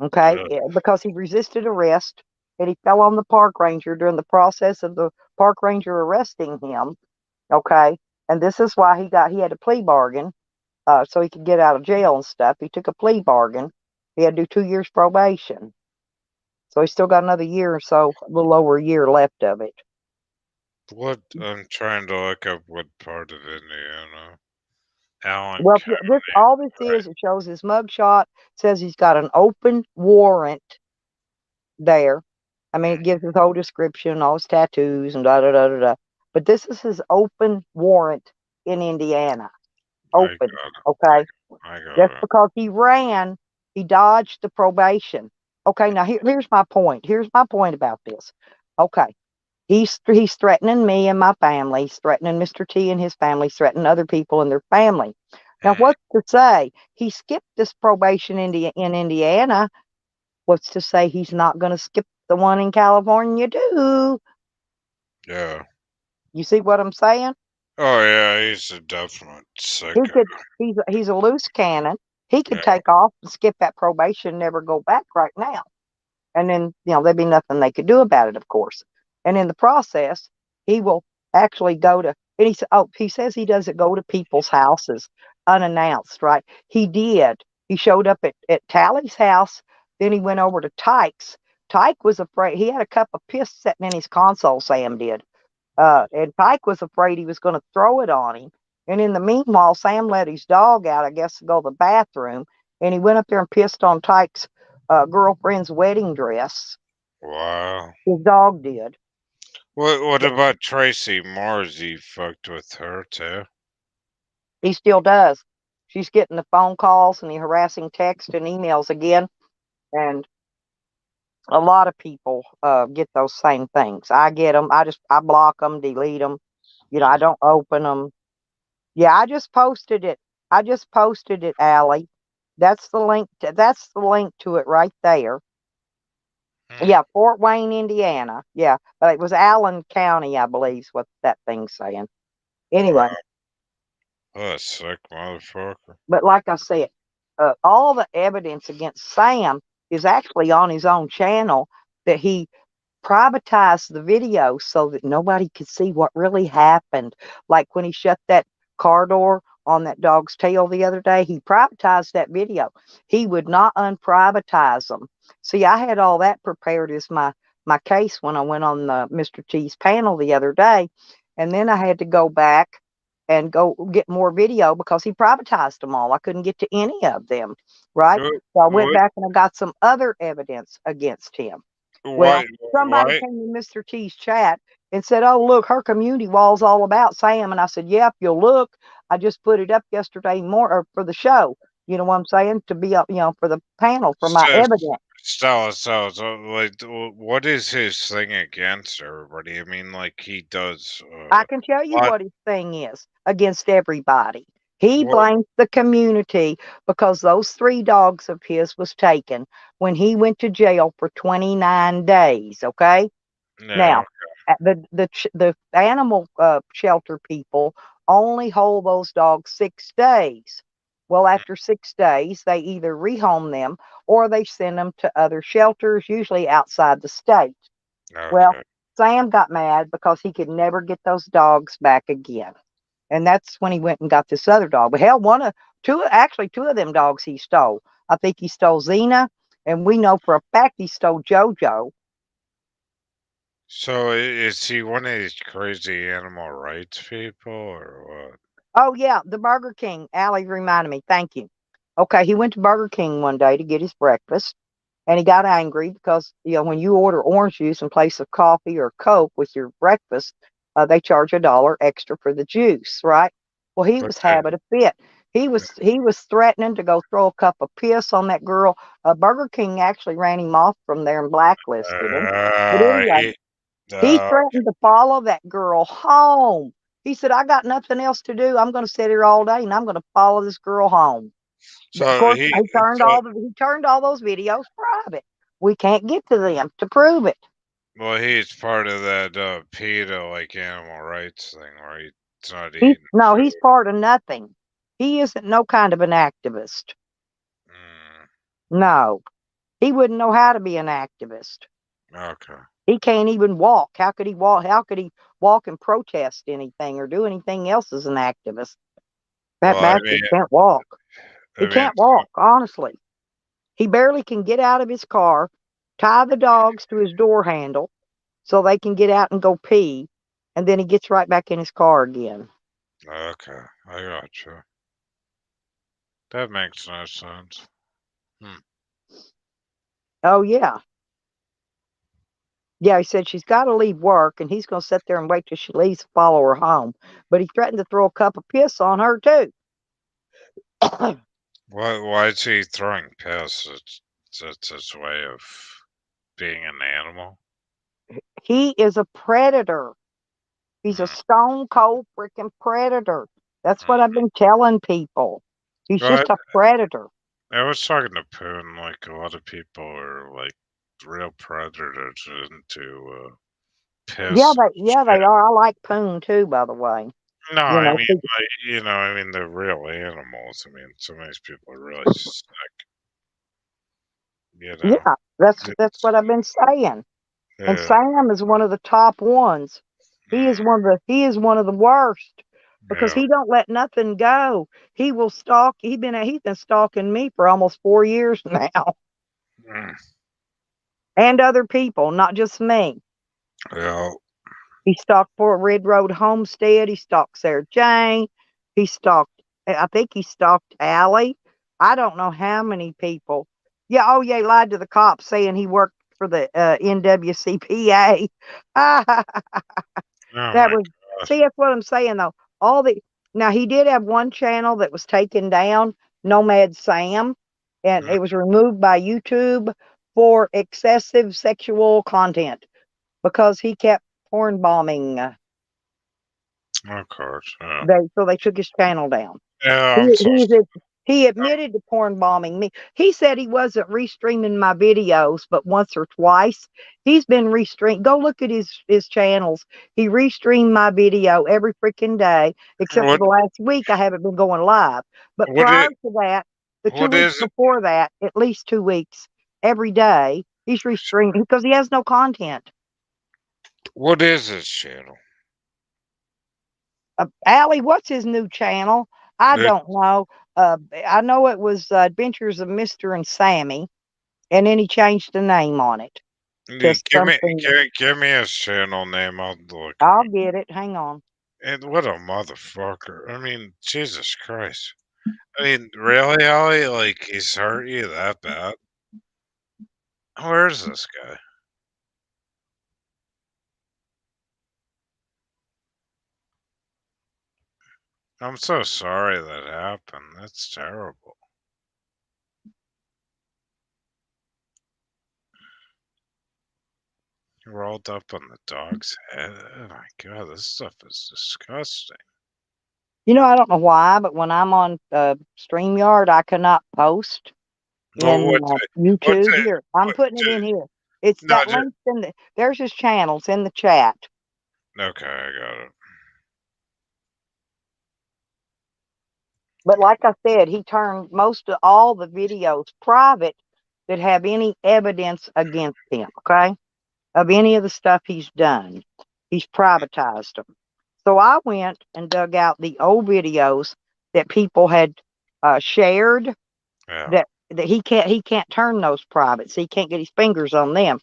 Okay, Ugh, because he resisted arrest and he fell on the park ranger during the process of the park ranger arresting him. Okay, and this is why he had a plea bargain, so he could get out of jail and stuff. He took a plea bargain. He had to do 2 years probation, so he's still got another year or so, a little over a year left of it. what? I'm trying to look up what part of Indiana. Allen Well, County. all this is, it shows his mugshot, says he's got an open warrant there. I mean, it gives his whole description, all his tattoos and da da da da da. But this is his open warrant in Indiana. I Open, got it. okay? I got Just it. because he ran, he dodged the probation. Okay, now here's my point. Here's my point about this. Okay, he's threatening me and my family. He's threatening Mr. T and his family. He's threatening other people and their family. Now, Mm, what's to say he skipped this probation in Indiana? What's to say he's not going to skip the one in California too? yeah. You see what I'm saying? Oh yeah, he's a definite He sicko. could. He's a loose cannon. He could Yeah. take off and skip that probation, never go back right now, and then there'd be nothing they could do about it, of course. And in the process, he will actually go to. And he says he doesn't go to people's houses unannounced, right? He did. He showed up at Tally's house. Then he went over to Tyke's. Tyke was afraid. He had a cup of piss sitting in his console. Sam did. And Tyke was afraid he was going to throw it on him. And in the meanwhile, Sam let his dog out, I guess, to go to the bathroom. And he went up there and pissed on Tyke's girlfriend's wedding dress. Wow. His dog did. What about Tracy Mars? He fucked with her too. He still does. She's getting the phone calls and the harassing texts and emails again. And a lot of people get those same things. I get them. I block them, delete them. I don't open them. Yeah, I just posted it. I just posted it, Allie. That's the link to it right there. Hmm. Yeah, Fort Wayne, Indiana. Yeah, but it was Allen County, I believe, is what that thing's saying. Anyway, Wow. What a sick motherfucker. but like I said, all the evidence against Sam is actually on his own channel that he privatized the video so that nobody could see what really happened. Like when he shut that car door on that dog's tail the other day, he privatized that video. He would not unprivatize them. See, I had all that prepared as my case when I went on the Mr. T's panel the other day, and then I had to go back and go get more video because he privatized them all. I couldn't get to any of them, right? What? So I went What? back and I got some other evidence against him. Well, Why? somebody Why? came in Mr. T's chat and said, "Oh, look, her community wall's all about Sam." And I said, "Yeah, if you'll look, I just put it up yesterday or for the show. You know what I'm saying? To be up, for the panel for my So, evidence." so, like, what is his thing against everybody? I mean, like, he does, I can tell you lot, what his thing is against everybody. He what, blames the community because those 3 dogs of his was taken when he went to jail for 29 days. Okay. no, Now, the animal shelter people only hold those dogs 6 days. Well, after 6 days, they either rehome them or they send them to other shelters, usually outside the state. Well, okay. Sam got mad because he could never get those dogs back again, and that's when he went and got this other dog. But hell, actually, 2 of them dogs he stole. I think he stole Xena, and we know for a fact he stole JoJo. So, is he one of these crazy animal rights people or what? Oh yeah, the Burger King. Allie reminded me. Thank you. Okay, he went to Burger King one day to get his breakfast, and he got angry because when you order orange juice in place of coffee or Coke with your breakfast, they charge $1 extra for the juice, right? Well, he But was having a fit. He was threatening to go throw a cup of piss on that girl. Burger King actually ran him off from there and blacklisted him. But anyway, He, he uh, threatened to follow that girl home. He said, "I got nothing else to do. I'm going to sit here all day and I'm going to follow this girl home." Of so course, he, so, he turned all those videos private. We can't get to them to prove it. well, he's part of that PETA like animal rights thing where he's not eating He's food. part of nothing. He isn't no kind of an activist. Mm, No, he wouldn't know how to be an activist. okay. He can't even walk. How could he walk? How could he walk and protest anything or do anything else as an activist? That Well, bastard can't walk. He I mean, can't walk, honestly. He barely can get out of his car, tie the dogs to his door handle so they can get out and go pee, and then he gets right back in his car again. okay, I gotcha. That makes no sense. Hmm. Oh, yeah. Yeah, he said she's got to leave work, and he's going to sit there and wait till she leaves to follow her home. But he threatened to throw a cup of piss on her, too. Why is he throwing piss? It's his way of being an animal. He is a predator. He's a Mm, stone cold freaking predator. That's what I've mm. been telling people. He's Well, just a predator. I was talking to Poon, like a lot of people are like real predators into piss and Yeah, they shit. are. I like Poon too, by the way. No, You I know, mean, people- like, I mean, they're real animals. I mean, some of these people are really sick, you know. yeah, that's It's, what I've been saying. And yeah, Sam is one of the top ones. mm, He is one of the worst because yeah, he don't let nothing go. He will stalk. He's been stalking me for almost 4 years now, mm, and other people, not just me. yeah. He stalked Fort Red Road Homestead. He stalked Sarah Jane. He stalked. I think he stalked Allie. I don't know how many people. Yeah. Oh yeah. He lied to the cops saying he worked for the NWCPA. Oh That my was, gosh. see, that's what I'm saying though. All the Now he did have one channel that was taken down, Nomad Sam, and Mm, it was removed by YouTube for excessive sexual content because he kept porn bombing. of course. Yeah. They took his channel down. Yeah, He I'm so he he admitted to porn bombing me. He said he wasn't restreaming my videos, but once or twice he's been restream. Go look at his channels. He restreamed my video every freaking day, except for what the last week I haven't been going live. But what prior is to that, the two what weeks is before that, at least 2 weeks, every day he's restreaming because he has no content. what is this channel? Allie, what's his new channel? I It, don't know. I know it was Adventures of Mister and Sammy, and then he changed the name on it to something. give me his channel name. I'll look him I'll up. get it. Hang on. And what a motherfucker! I mean, Jesus Christ! I mean, really, Ollie? Like he's hurt you that bad? Where is this guy? I'm so sorry that happened. That's terrible. He rolled up on the dog's head. Oh my god, this stuff is disgusting. I don't know why, but when I'm on StreamYard, I cannot post Well, in what's YouTube. it? Here, I'm What? putting it in here. It's No, that link in the. There's his channels in the chat. okay, I got it. But like I said, he turned most of all the videos private that have any evidence against him. Okay. Of any of the stuff he's done. He's privatized them. So I went and dug out the old videos that people had shared Yeah. that he can't turn those private, so he can't get his fingers on them.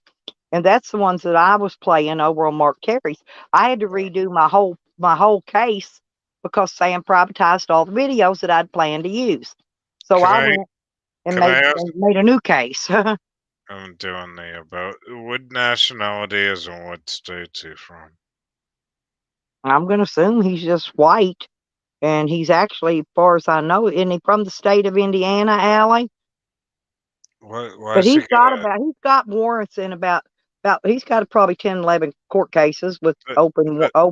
And that's the ones that I was playing over on Mark Terry's. I had to redo my whole case because Sam privatized all the videos that I'd planned to use. So Can I I went and can I ask? made a new case. I'm doing the about what nationality is and what state's he from? I'm gonna assume he's just white. And he's actually, as far as I know, isn't he from the state of Indiana, Allie? Why But is he he's got warrants in about he's got probably 10, 11 court cases with uh, open uh,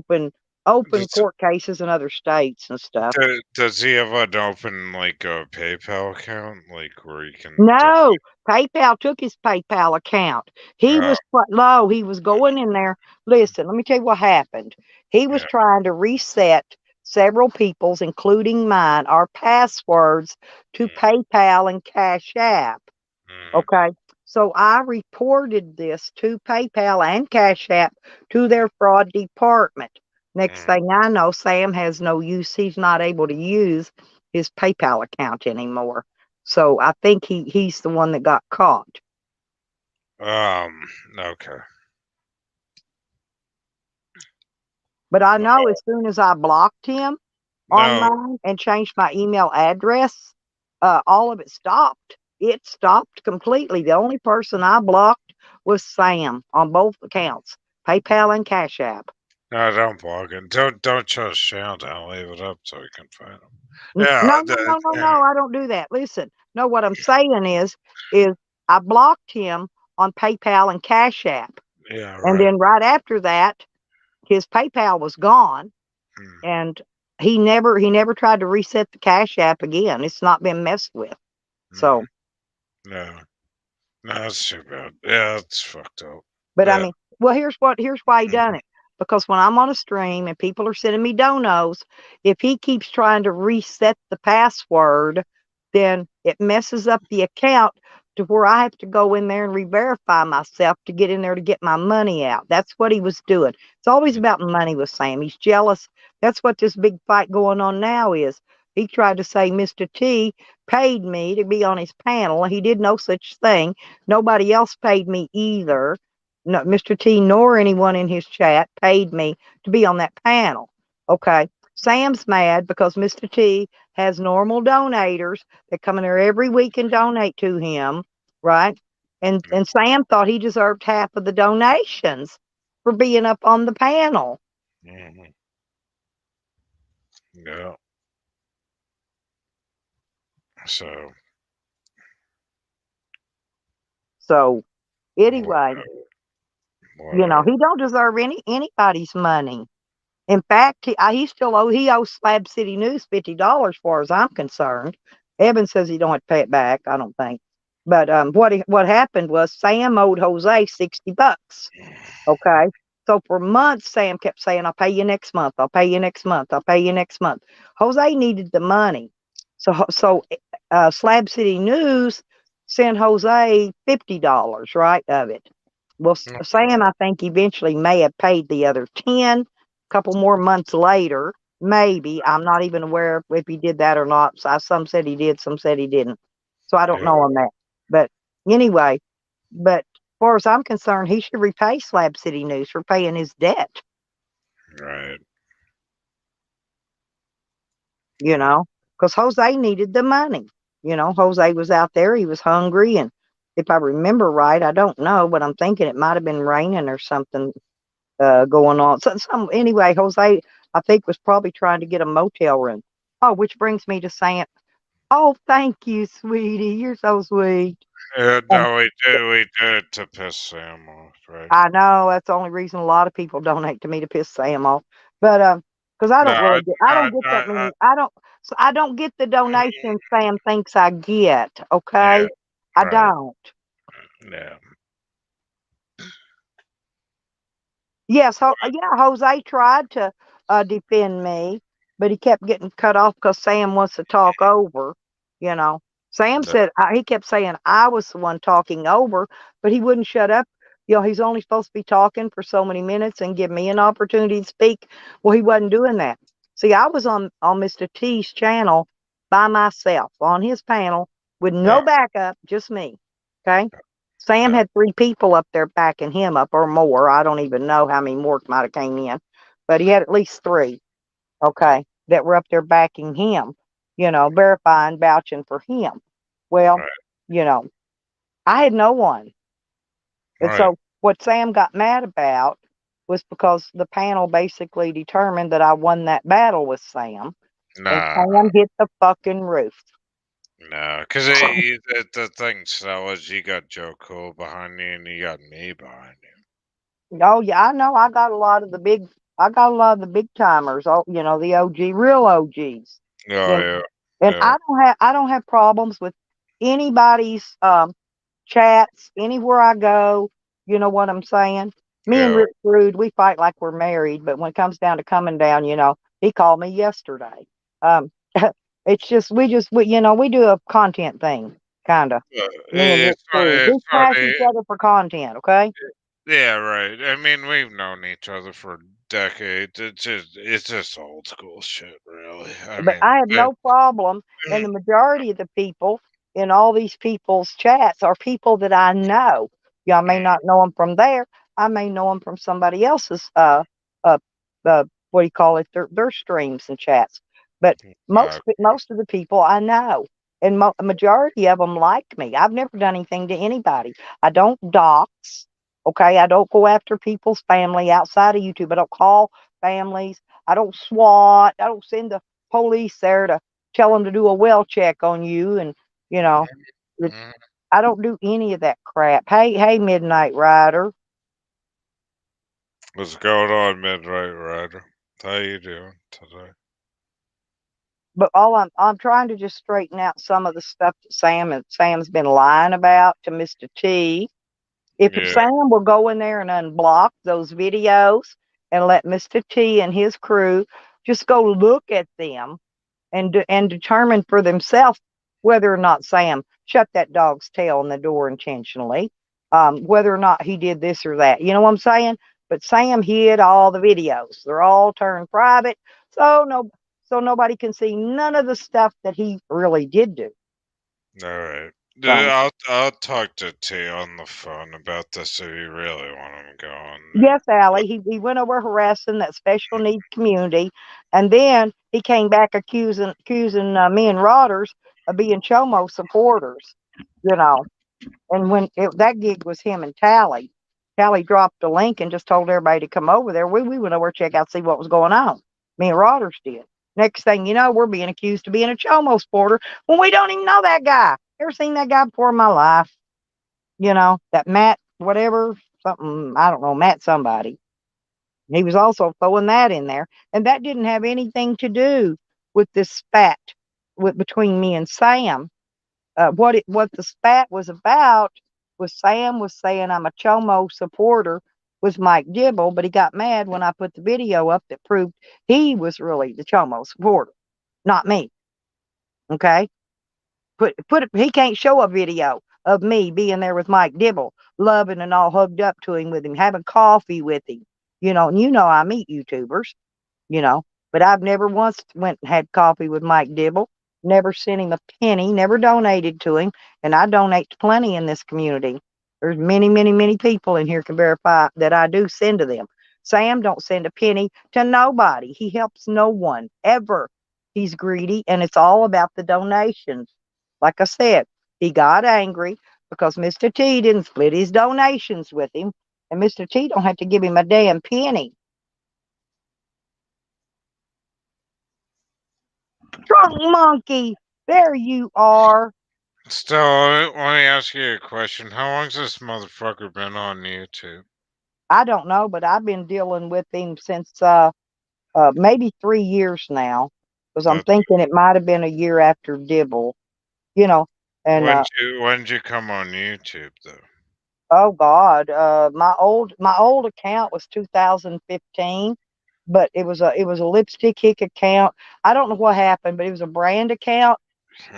open does, court cases in other states and stuff. does he have an open like a PayPal account, like where you can No, PayPal took his PayPal account. He oh, was no, he was going in there. Listen, let me tell you what happened. He was yeah, trying to reset several people's, including mine, our passwords to mm, PayPal and Cash App. mm, Okay. So I reported this to PayPal and Cash App to their fraud department. Next mm. thing I know, Sam has no use. He's not able to use his PayPal account anymore. So I think he's the one that got caught. Okay. But I Well, know as soon as I blocked him on no, mine and changed my email address, all of it stopped. It stopped completely. The only person I blocked was Sam on both accounts, PayPal and Cash App. no, don't block it. Don't just shout. I'll leave it up so we can find him. No, Yeah, no, no, no, and no. I don't do that. Listen, no. What I'm saying is I blocked him on PayPal and Cash App, yeah, and right. then right after that, his PayPal was gone, Mm, and he never tried to reset the Cash App again. It's not been messed with. mm, So, no, no, that's too bad. Yeah, it's fucked up. but I Yeah. mean, well, here's why he done Mhm. it. Because when I'm on a stream and people are sending me donos, if he keeps trying to reset the password, then it messes up the account to where I have to go in there and re-verify myself to get in there to get my money out. That's what he was doing. It's always about money with Sam. He's jealous. That's what this big fight going on now is. He tried to say Mr. T paid me to be on his panel. He did no such thing. Nobody else paid me either. No, Mr. T nor anyone in his chat paid me to be on that panel. Okay. Sam's mad because Mr. T has normal donators that come in there every week and donate to him, right? And Sam thought he deserved half of the donations for being up on the panel. Mhm. Yeah. So So what- anyway, whatever. he don't deserve anybody's money. In fact, he owes Slab City News $50 as far as I'm concerned. Evan says he don't have to pay it back. I don't think. But what happened was Sam owed Jose $60. Okay. So for months, Sam kept saying, "I'll pay you next month. I'll pay you next month. I'll pay you next month." Jose needed the money, so Slab City News sent Jose $50, right, of it. Well, Sam, I think eventually may have paid the other 10. A couple more months later, maybe. I'm not even aware if he did that or not. So some said he did, some said he didn't. So I don't Yeah, know on that. But anyway, but as far as I'm concerned, he should repay Slab City News for paying his debt, right. you know, because Jose needed the money. Jose was out there, he was hungry. And if I remember right, I don't know, but I'm thinking it might have been raining or something going on. So, anyway, Jose, I think, was probably trying to get a motel room. Oh, which brings me to saying, oh, thank you, sweetie. You're so sweet. Yeah, And no, we did it to piss Sam off, right? I know that's the only reason a lot of people donate to me to piss Sam off. But because No, I no, don't get that no, many. I don't get the mm, donations Sam thinks I get. yeah, Okay, I right. don't. Yeah, Yes, yeah, Jose tried to defend me, but he kept getting cut off because Sam wants to talk over. You know, Sam no, said he kept saying I was the one talking over, but he wouldn't shut up. He's only supposed to be talking for so many minutes and give me an opportunity to speak. Well, he wasn't doing that. See, I was on Mr. T's channel by myself on his panel with yeah, no backup, just me. Okay. Sam yeah, had 3 people up there backing him up or more. I don't even know how many more might have came in, but he had at least 3, okay, that were up there backing him, verifying, vouching for him. Well, right, you know, I had no one. And right. so what Sam got mad about was because the panel basically determined that I won that battle with Sam. and Nah, Sam hit the fucking roof. no, because the thing, Sellers, you got Joe Cool behind you, and you got me behind you. Oh yeah, I know. I got a lot of the big timers. Oh, you know, the OG, real OGs. Oh You know, yeah, and yeah, I don't have problems with anybody's chats anywhere I go. You know what I'm saying? Me and yeah. Rick Rude, we fight like we're married, but when it comes down to coming down, you know, he called me yesterday. Um, it's just you know, we do a content thing, kind of. Me and Rick It's Rude, we it's pass funny. each other for content, okay? Yeah, right. I mean, we've known each other for decades. It's just old school shit, really. I But mean, I have no problem, and the majority of the people in all these people's chats are people that I know. Yeah, I may not know them from there. I may know them from somebody else's uh, what do you call it? Their streams and chats. But uh, most of the people I know, and a majority of them like me. I've never done anything to anybody. I don't dox. Okay, I don't go after people's family outside of YouTube. I don't call families. I don't SWAT. I don't send the police there to tell them to do a well check on you. And, you know, it, mhm. I don't do any of that crap. Hey, Midnight Rider. What's going on, Midnight Rider? How you doing today? But I'm trying to just straighten out some of the stuff that Sam's been lying about to Mr. T. If Yeah, Sam will go in there and unblock those videos and let Mr. T and his crew just go look at them and determine for themselves whether or not Sam shut that dog's tail in the door intentionally, whether or not he did this or that. You know what I'm saying? But Sam hid all the videos. They're all turned private, so nobody can see none of the stuff that he really did do. all right. So I'll talk to T on the phone about this if you really want him going there. yes, Allie, he went over harassing that special needs community, and then he came back accusing me and Rodders of being Chomo supporters. You know, and that gig was him and Tally. Tally dropped a link and just told everybody to come over there. We went over to check out, see what was going on. Me and Rodders did. Next thing you know, we're being accused of being a Chomo supporter when we don't even know that guy. Ever seen that guy before in my life? You know, that Matt, whatever, something, I don't know, Matt somebody. He was also throwing that in there. And that didn't have anything to do with this spat between me and Sam. What the spat was about was Sam was saying I'm a Chomo supporter was Mike Dibble, but he got mad when I put the video up that proved he was really the Chomo supporter, not me. Okay, he can't show a video of me being there with Mike Dibble, loving and all hugged up to him with him, having coffee with him. And I meet YouTubers, you know. But I've never once went and had coffee with Mike Dibble, never sent him a penny, never donated to him, and I donate to plenty in this community. There's many, many, many people in here can verify that I do send to them. Sam don't send a penny to nobody. He helps no one ever. He's greedy, and it's all about the donations. Like I said, he got angry because Mr. T didn't split his donations with him, and Mr. T don't have to give him a damn penny. Drunk monkey, there you are. Still, let me ask you a question. How long's this motherfucker been on YouTube? I don't know, but I've been dealing with him since maybe 3 years now, because I'm That thinking it might have been a year after Dibble, you know. And when did you come on YouTube though? oh God, my old account was 2015, but it was a lipstick hick account. I don't know what happened, but it was a brand account.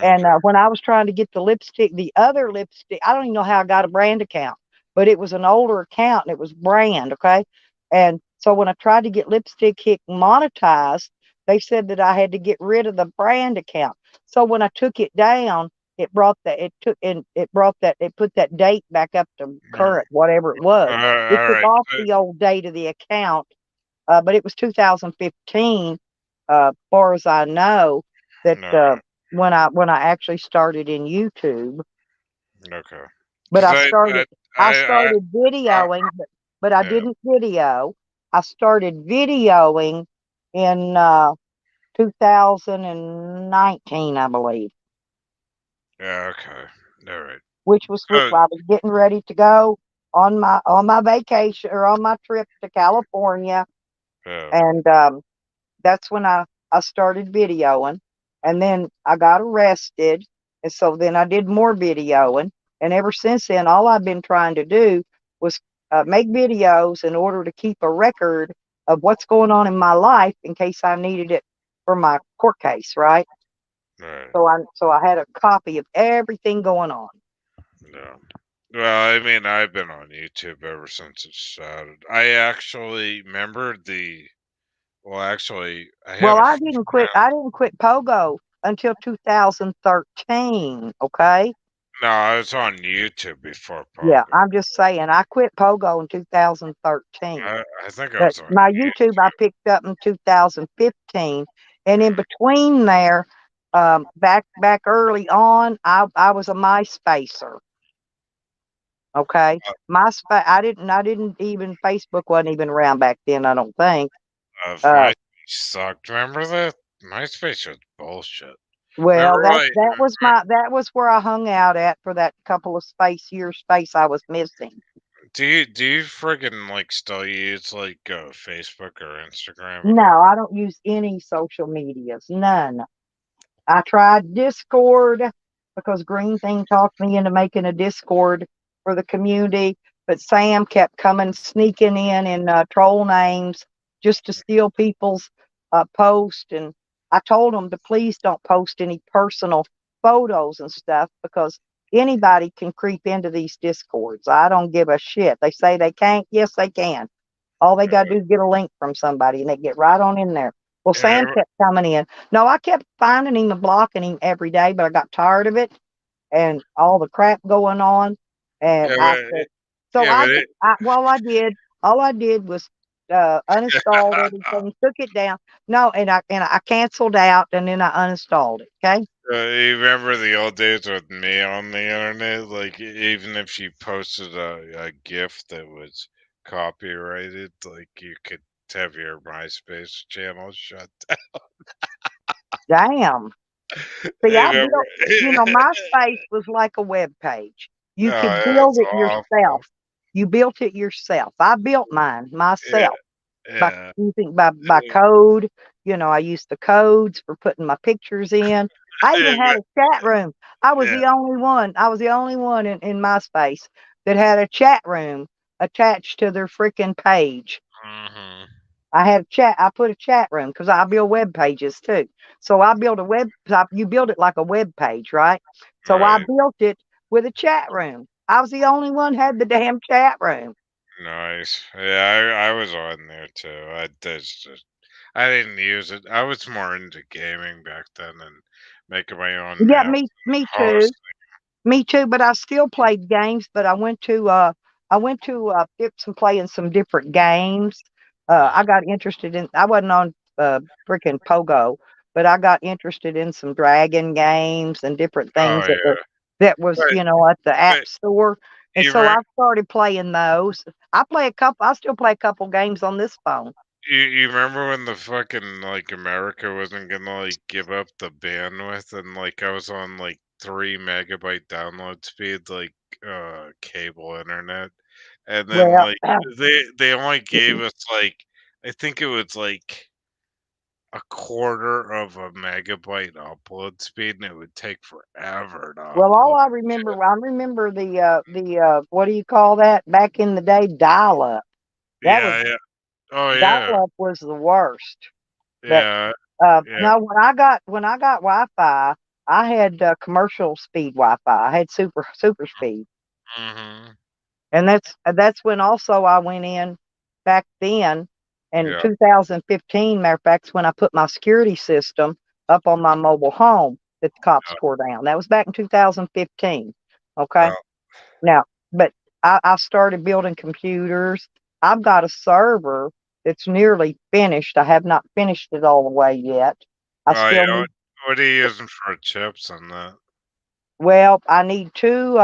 And Okay. when I was trying to get the other lipstick, I don't even know how I got a brand account, but it was an older account and it was brand, okay? And so when I tried to get Lipstick Hick monetized, they said that I had to get rid of the brand account. So when I took it down, it put that date back up to Mm, current, whatever it was. It all took right. off the old date of the account, but it was 2015, far as I know, that No. when I actually started in YouTube. Okay. But Because I I, started I, I I, started I, videoing, but I yeah. didn't video. I started videoing in 2019, I believe, Yeah, okay. All right. which was Oh, I was getting ready to go on my vacation or on my trip to California, yeah. and that's when I started videoing, and then I got arrested, and so then I did more videoing, and ever since then, all I've been trying to do was make videos in order to keep a record of what's going on in my life in case I needed it for my court case, right? Right. So I had a copy of everything going on. Yeah. Well, I mean, I've been on YouTube ever since it started. I actually remember the. Well, actually, I Well, had a friend. I didn't quit Pogo until 2013. Okay. No, I was on YouTube before Yeah, Pogo. I'm just saying, I quit Pogo in 2013, I think I but was on my you. YouTube I picked up in 2015, and in between there, back early on, I was a MySpacer. Okay, MySpace. I didn't even Facebook wasn't even around back then. I don't think. Uh, MySpace sucked. Remember that? MySpace was bullshit. Remember, well, like, that was where I hung out at for that couple of space I was missing. do you friggin' like still use like Facebook or Instagram at No, all? I don't use any social medias, none. I tried Discord because Green Thing talked me into making a Discord for the community, but Sam kept coming, sneaking in troll names just to steal people's posts. And I told him to please don't post any personal photos and stuff because anybody can creep into these Discords. I don't give a shit. They say they can't. Yes, they can. All they got to do is get a link from somebody and they get right on in there. Well, Sam Yeah, kept coming in. No, I kept finding him and blocking him every day, but I got tired of it and all the crap going on. And yeah, I said, so yeah, but it, all I did was uninstalled everything, took it down. No, and I canceled out and then I uninstalled it. Okay. you remember the old days with me on the internet? Like, even if you posted a GIF that was copyrighted, like you could have your MySpace channel shut down. Damn. See, You I remember? built, MySpace was like a web page. You could Oh, build that's it awful. yourself. You built it yourself. I built mine Yeah, myself by yeah. using by code. I used the codes for putting my pictures in. I even Yeah, had a chat room. I was yeah. the only one. I was the only one in MySpace that had a chat room attached to their freaking page. Mhm. I had a chat. I put a chat room because I build web pages too. So I build a web. You build it like a web page, right? So I Right. built it with a chat room. I was the only one had the damn chat room. Nice. Yeah, I was on there too. I didn't use it. I was more into gaming back then and making my own Yeah, maps and me too. hosting. Me too, but I still played games, but I went to Pips and playing some different games. I Mhm. got interested in I wasn't on freaking Pogo, but I got interested in some dragon games and different things Oh yeah. that was, But at the app but store. And you so remember I started playing those. I still play a couple games on this phone. you remember when the fucking like America wasn't gonna like give up the bandwidth and like I was on like 3 megabyte download speed like cable internet and then Well, like they only gave us like I think it was like a quarter of a megabyte upload speed, and it would take forever to well, all upload shit. I remember the what do you call that? Back in the day, dial up. That was Yeah, yeah. Oh, yeah. dial up was the worst. But Yeah, yeah. no, when I got Wi-Fi, I had commercial speed Wi-Fi. I had super speed, Mhm. and that's when also I went in back then in Yeah. 2015. Matter of fact, when I put my security system up on my mobile home that the cops tore down. That was back in 2015. Okay. Well, Now, but I started building computers. I've got a server that's nearly finished. I have not finished it all the way yet. I still yeah, need, what are you using for chips on that? well, I need two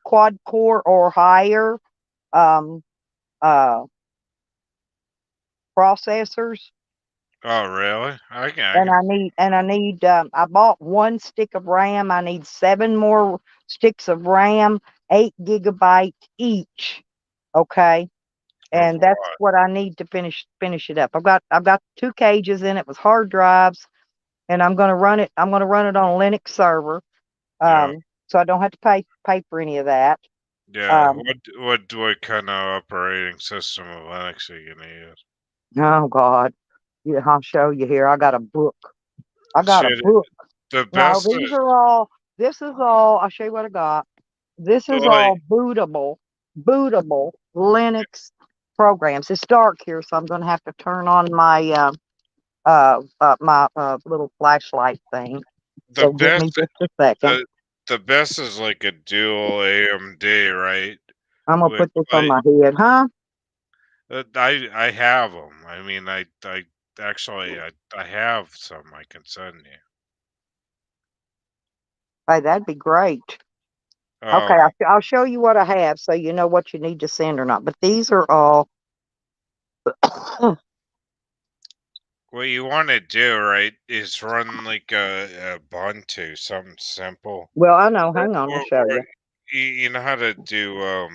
quad core or higher um, uh, processors, Oh, really? I And can. I bought 1 stick of RAM. I need 7 more sticks of RAM, 8 GB each. Okay. Of And that's what? what I need to finish it up. I've got 2 cages in it with hard drives, and I'm gonna run it on a Linux server. Yeah. So I don't have to pay for any of that. Yeah. Um, What kind of operating system of Linux are you gonna use? oh God. Yeah, I'll show you here. I got a book. I got a Shit, book. the No, best is this is all, I'll show you what I got. This is like all bootable Linux programs. It's dark here, so I'm going to have to turn on my little flashlight thing. the So give me best. just a second. The best is like a dual AMD, right? I'm going to With put this on like my head, huh? I have them. I mean, I actually I have some I can send you. Hey, that'd be great. Okay, Um, I'll show you what I have so you know what you need to send or not. But these are all, what you want to do, right, is run like a Ubuntu, something simple, well, I know. or Hang on, I'll or, show or you. you know how to do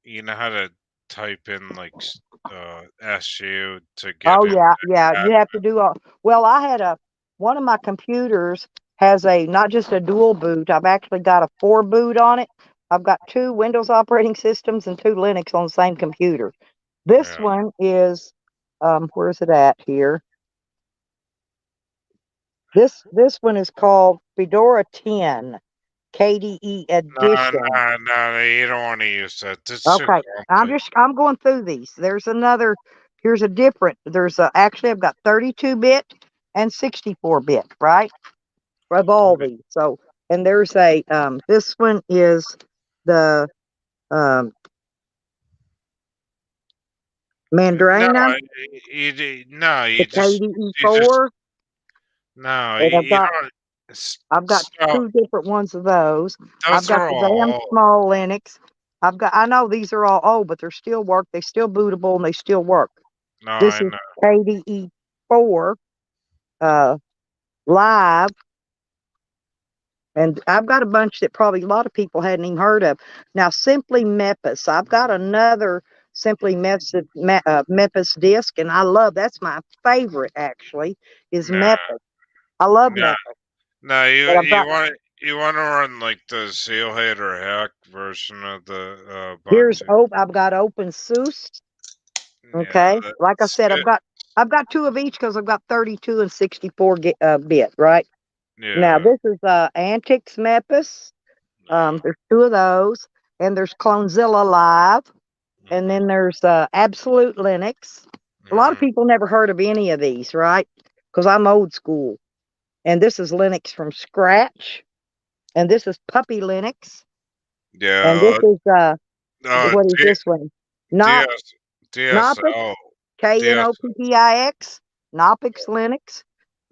you know how to type in like SU to get Oh in yeah, yeah. that. You have to do all. Well, one of my computers has a not just a dual boot. I've actually got a 4 boot on it. I've got 2 Windows operating systems and 2 Linux on the same computer. This Yeah. one is, where's it at here? This one is called Fedora 10 KDE No, Edition. no, no, you don't want to use that. It's too Okay, costly. I'm going through these. Here's a different. Actually I've got 32-bit and 64-bit, right? Of all these. So, and there's this one is the um No, Mandrana, no, the you just KDE4, no, and you don't. I've got Stop. 2 different ones of those. I've Those got are the damn all. small Linux. I know these are all old, but they're still work. They still bootable and they still work. No, This I is know. KDE4 uh live, and I've got a bunch that probably a lot of people hadn't even heard of. Now, Simply Memphis. I've got another Memphis disc, and I love that's my favorite actually is No, Memphis. I love no, Memphis, no. but I've got You want to run like the Sealhead or Hack version of the Ubuntu. I've got OpenSUSE. Yeah, Okay, like I that's said, it. I've got 2 of each because I've got 32 and 64 bit. Right now, Yeah. this is Antics Memphis. Yeah. There's 2 of those, and there's Clonezilla Live. And Mhm. then there's Absolute Linux. A lot of Mhm. people never heard of any of these, right? Because I'm old school. And this is Linux from scratch. And this is Puppy Linux. And this Yeah. is Uh, what is D, this one? Nop DS, Knoppix, DSL, DS. Knoppix, Knoppix Linux,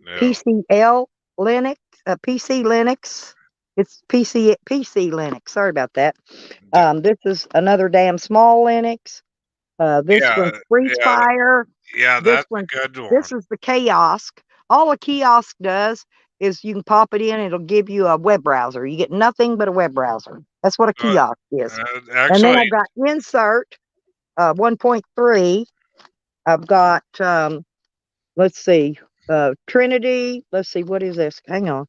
Yeah. PCL Linux, PC Linux. It's PC Linux. Sorry about that. D- This is another damn small Linux. This yeah. one's Freeze Yeah. Fire. Yeah. This That's a one, good this one. is the kiosk. All a kiosk does is you can pop it in, it'll give you a web browser. You get nothing but a web browser. That's what a Uh, kiosk is. And then Actually, I've got insert 1.3. I've got let's see, Trinity. Let's see, what is this? Hang on.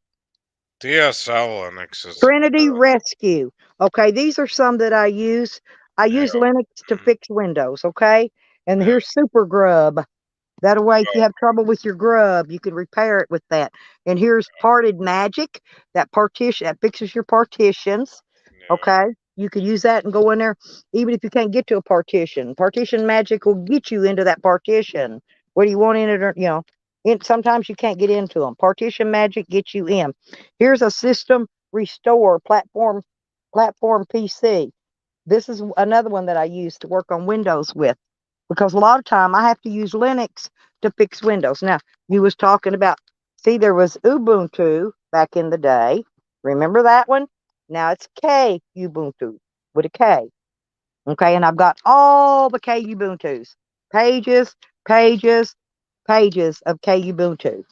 DSL Linux is Trinity Rescue. Okay, these are some that I use. I yeah. use Linux to fix Windows. Okay, and Yeah. here's Super Grub. That way, if you have trouble with your grub, you can repair it with that. And here's Parted Magic, that fixes your partitions. Yeah. Okay, you can use that and go in there, even if you can't get to a partition. Partition Magic will get you into that partition. What do you want in it? Or, sometimes you can't get into them. Partition Magic gets you in. Here's a System Restore platform PC. This is another one that I use to work on Windows with, because a lot of time I have to use Linux to fix Windows. Now, you was talking about, see, there was Ubuntu back in the day. Remember that one? Now it's K Ubuntu with a K. Okay, and I've got all the K Ubuntus. Pages, pages, pages of Kubuntu.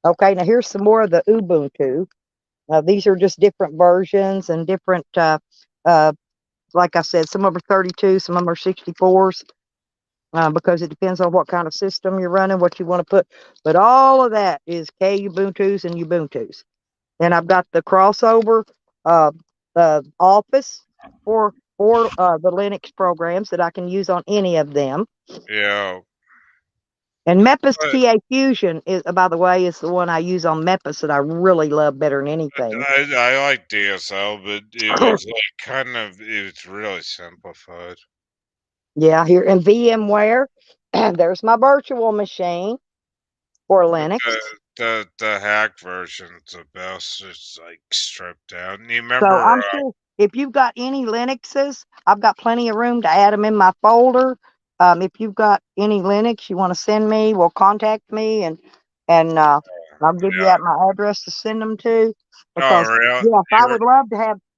Okay, now here's some more of the Ubuntu. These are just different versions and different, like I said, some of them are 32, some of them are 64s, because it depends on what kind of system you're running, what you want to put. But all of that is Kubuntus and Ubuntus. And I've got the crossover Office for the Linux programs that I can use on any of them. Yeah. And Mepis But TA Fusion is, by the way, is the one I use on Mepis that I really love better than anything. I like DSL, but it was like kind of it was really simplified. Yeah, here in VMware, there's my virtual machine for But Linux. the hack version's the best. It's like stripped down. You So remember? I'm sure if you've got any Linuxes, I've got plenty of room to add them in my folder. If you've got any Linux you want to send me, well, contact me and I'll give you Yeah. out my address to send them to. Oh, Because really? yes, You were,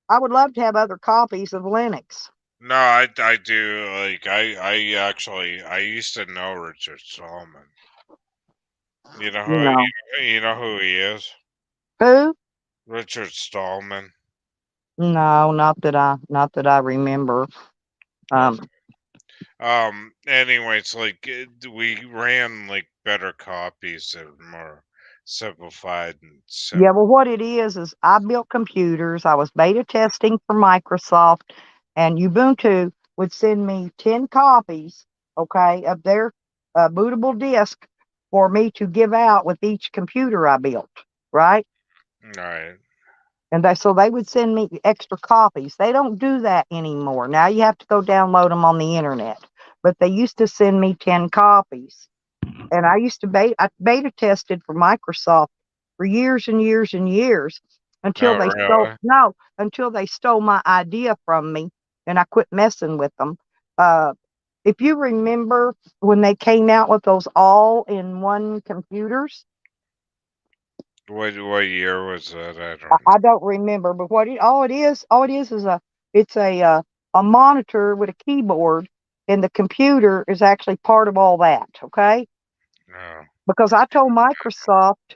I would love to have other copies of Linux. no, I do. Like I used to know Richard Stallman. You know You know who he is? who? Richard Stallman. No, not that I remember. Okay. Um, Anyway, it's like we ran like better copies that were more simplified and Yeah, simple. well, what it is I built computers. I was beta testing for Microsoft, and Ubuntu would send me 10 copies, okay, of their bootable disk for me to give out with each computer I built, right? Right. And so they would send me extra copies. They don't do that anymore. Now you have to go download them on the internet, but they used to send me 10 copies. And I used to beta tested for Microsoft for years and years and years Oh, really? until they stole my idea from me and I quit messing with them. Uh, if you remember when they came out with those all-in-one computers, What year was that? I don't. I don't remember, but all it is it's a monitor with a keyboard, and the computer is actually part of all that. Okay, No. because I told Microsoft.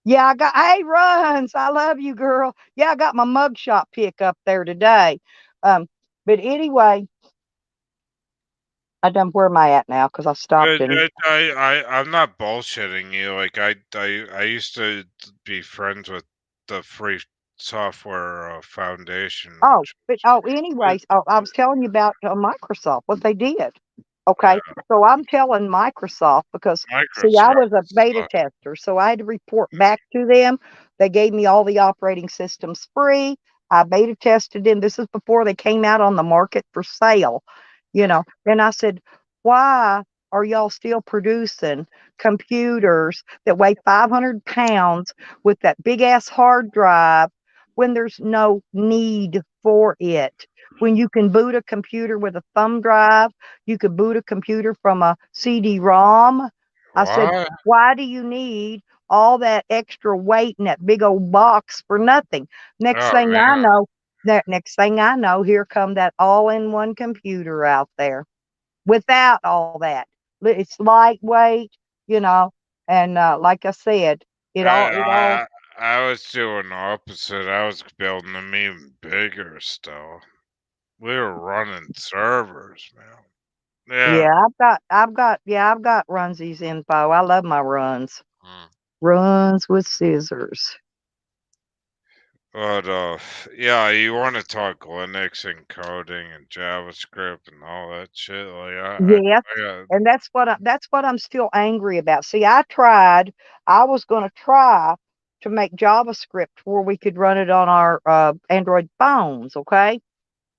Yeah, hey, Runs, I love you, girl. Yeah, I got my mugshot pic up there today. Um, but anyway, I done where am I at now? Because I stopped and I'm not bullshitting you. Like I used to be friends with the Free Software Foundation, oh, which but it, anyways, I was telling you about Microsoft, what they did. yeah, Okay, so I'm telling Microsoft because see, I Microsoft was a beta sucks. tester, so I had to report back to them. They gave me all the operating systems free. I beta tested them. This is before they came out on the market for sale, you know. And I said, why are y'all still producing computers that weigh 500 pounds with that big ass hard drive when there's no need for it? When you can boot a computer with a thumb drive, you could boot a computer from a CD-ROM. I said, What? why do you need all that extra weight in that big old box for nothing? Next Oh thing I man. know, here come that all-in-one computer out there without all that. It's lightweight, you know, and like I said, it I all I I was doing the opposite. I was building them even bigger still. We were running servers, man. Yeah. yeah, I've got Runsies info. I love my runs. Mm. Runs with scissors. But yeah, you want to talk Linux and coding and JavaScript and all that shit? Like Yes, I got and that's what I'm still angry about. See, I was going to try to make JavaScript where we could run it on our Android phones, okay?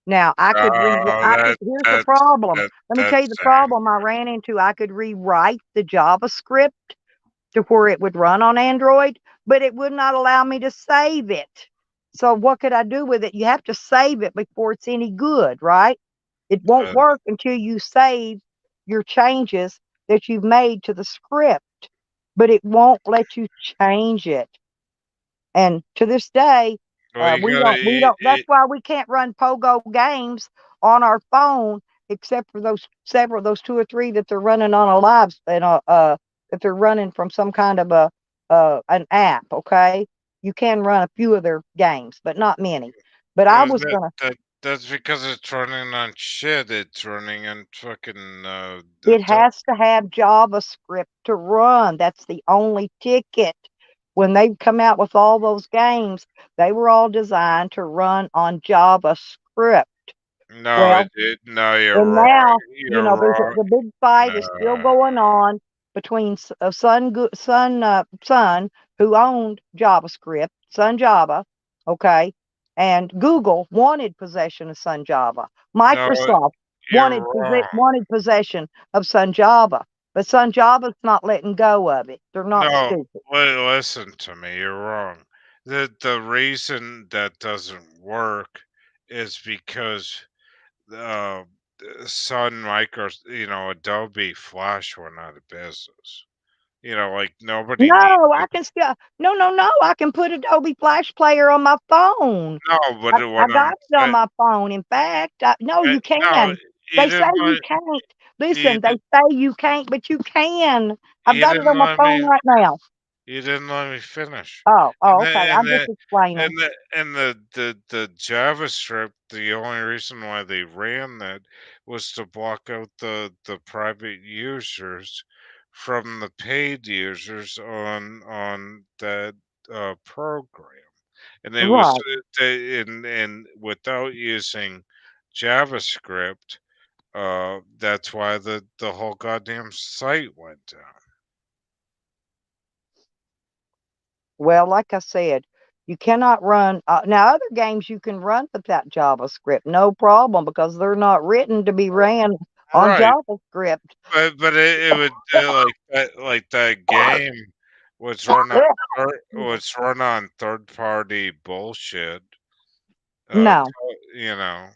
Now, that here's the that's problem. that Let me tell you that's the sad. problem I ran into. I could rewrite the JavaScript to where it would run on Android, but it would not allow me to save it. So what could I do with it? You have to save it before it's any good, right? It won't Uh, work until you save your changes that you've made to the script, but it won't let you change it. And to this day, well, you we gotta don't. That's why we can't run Pogo games on our phone except for those 2 or 3 that they're running on a live and that they're running from some kind of an app. Okay, you can run a few of their games, but not many. But I Well, was gonna. that's because it's running on shit. It's running on fucking It Adobe. has to have JavaScript to run. That's the only ticket. When they come out with all those games, they were all designed to run on JavaScript. No, Well, no, you're and wrong. now, You're there's wrong. the big fight is still No, going on between Sun, who owned JavaScript, Sun Java, okay, and Google wanted possession of Sun Java. no, Microsoft you're wrong. wanted possession of Sun Java, but Sun Java's not letting go of it. They're not No, stupid. listen to me. You're wrong. The reason that doesn't work is because uh, Sun Micro, Adobe Flash went out of business. Like nobody No, I needed. can still no. I can put Adobe Flash Player on my phone. No, but I what got I'm it on saying, my phone. In fact, no, you no, can. you They say didn't you let can't. you Listen, they did say you can't, but you can. I've you got it didn't on my let phone me right now. you didn't let me finish. And Oh, then okay. and I'm just the explaining. and the JavaScript, the only reason why they ran that was to block out the private users from the paid users on that program. And it was Right. and without using JavaScript, that's why the whole goddamn site went down. Well, like I said, you cannot run now. Other games you can run without JavaScript, no problem, because they're not written to be ran on Right, JavaScript. but it would like that game was run on third party bullshit. No. You know,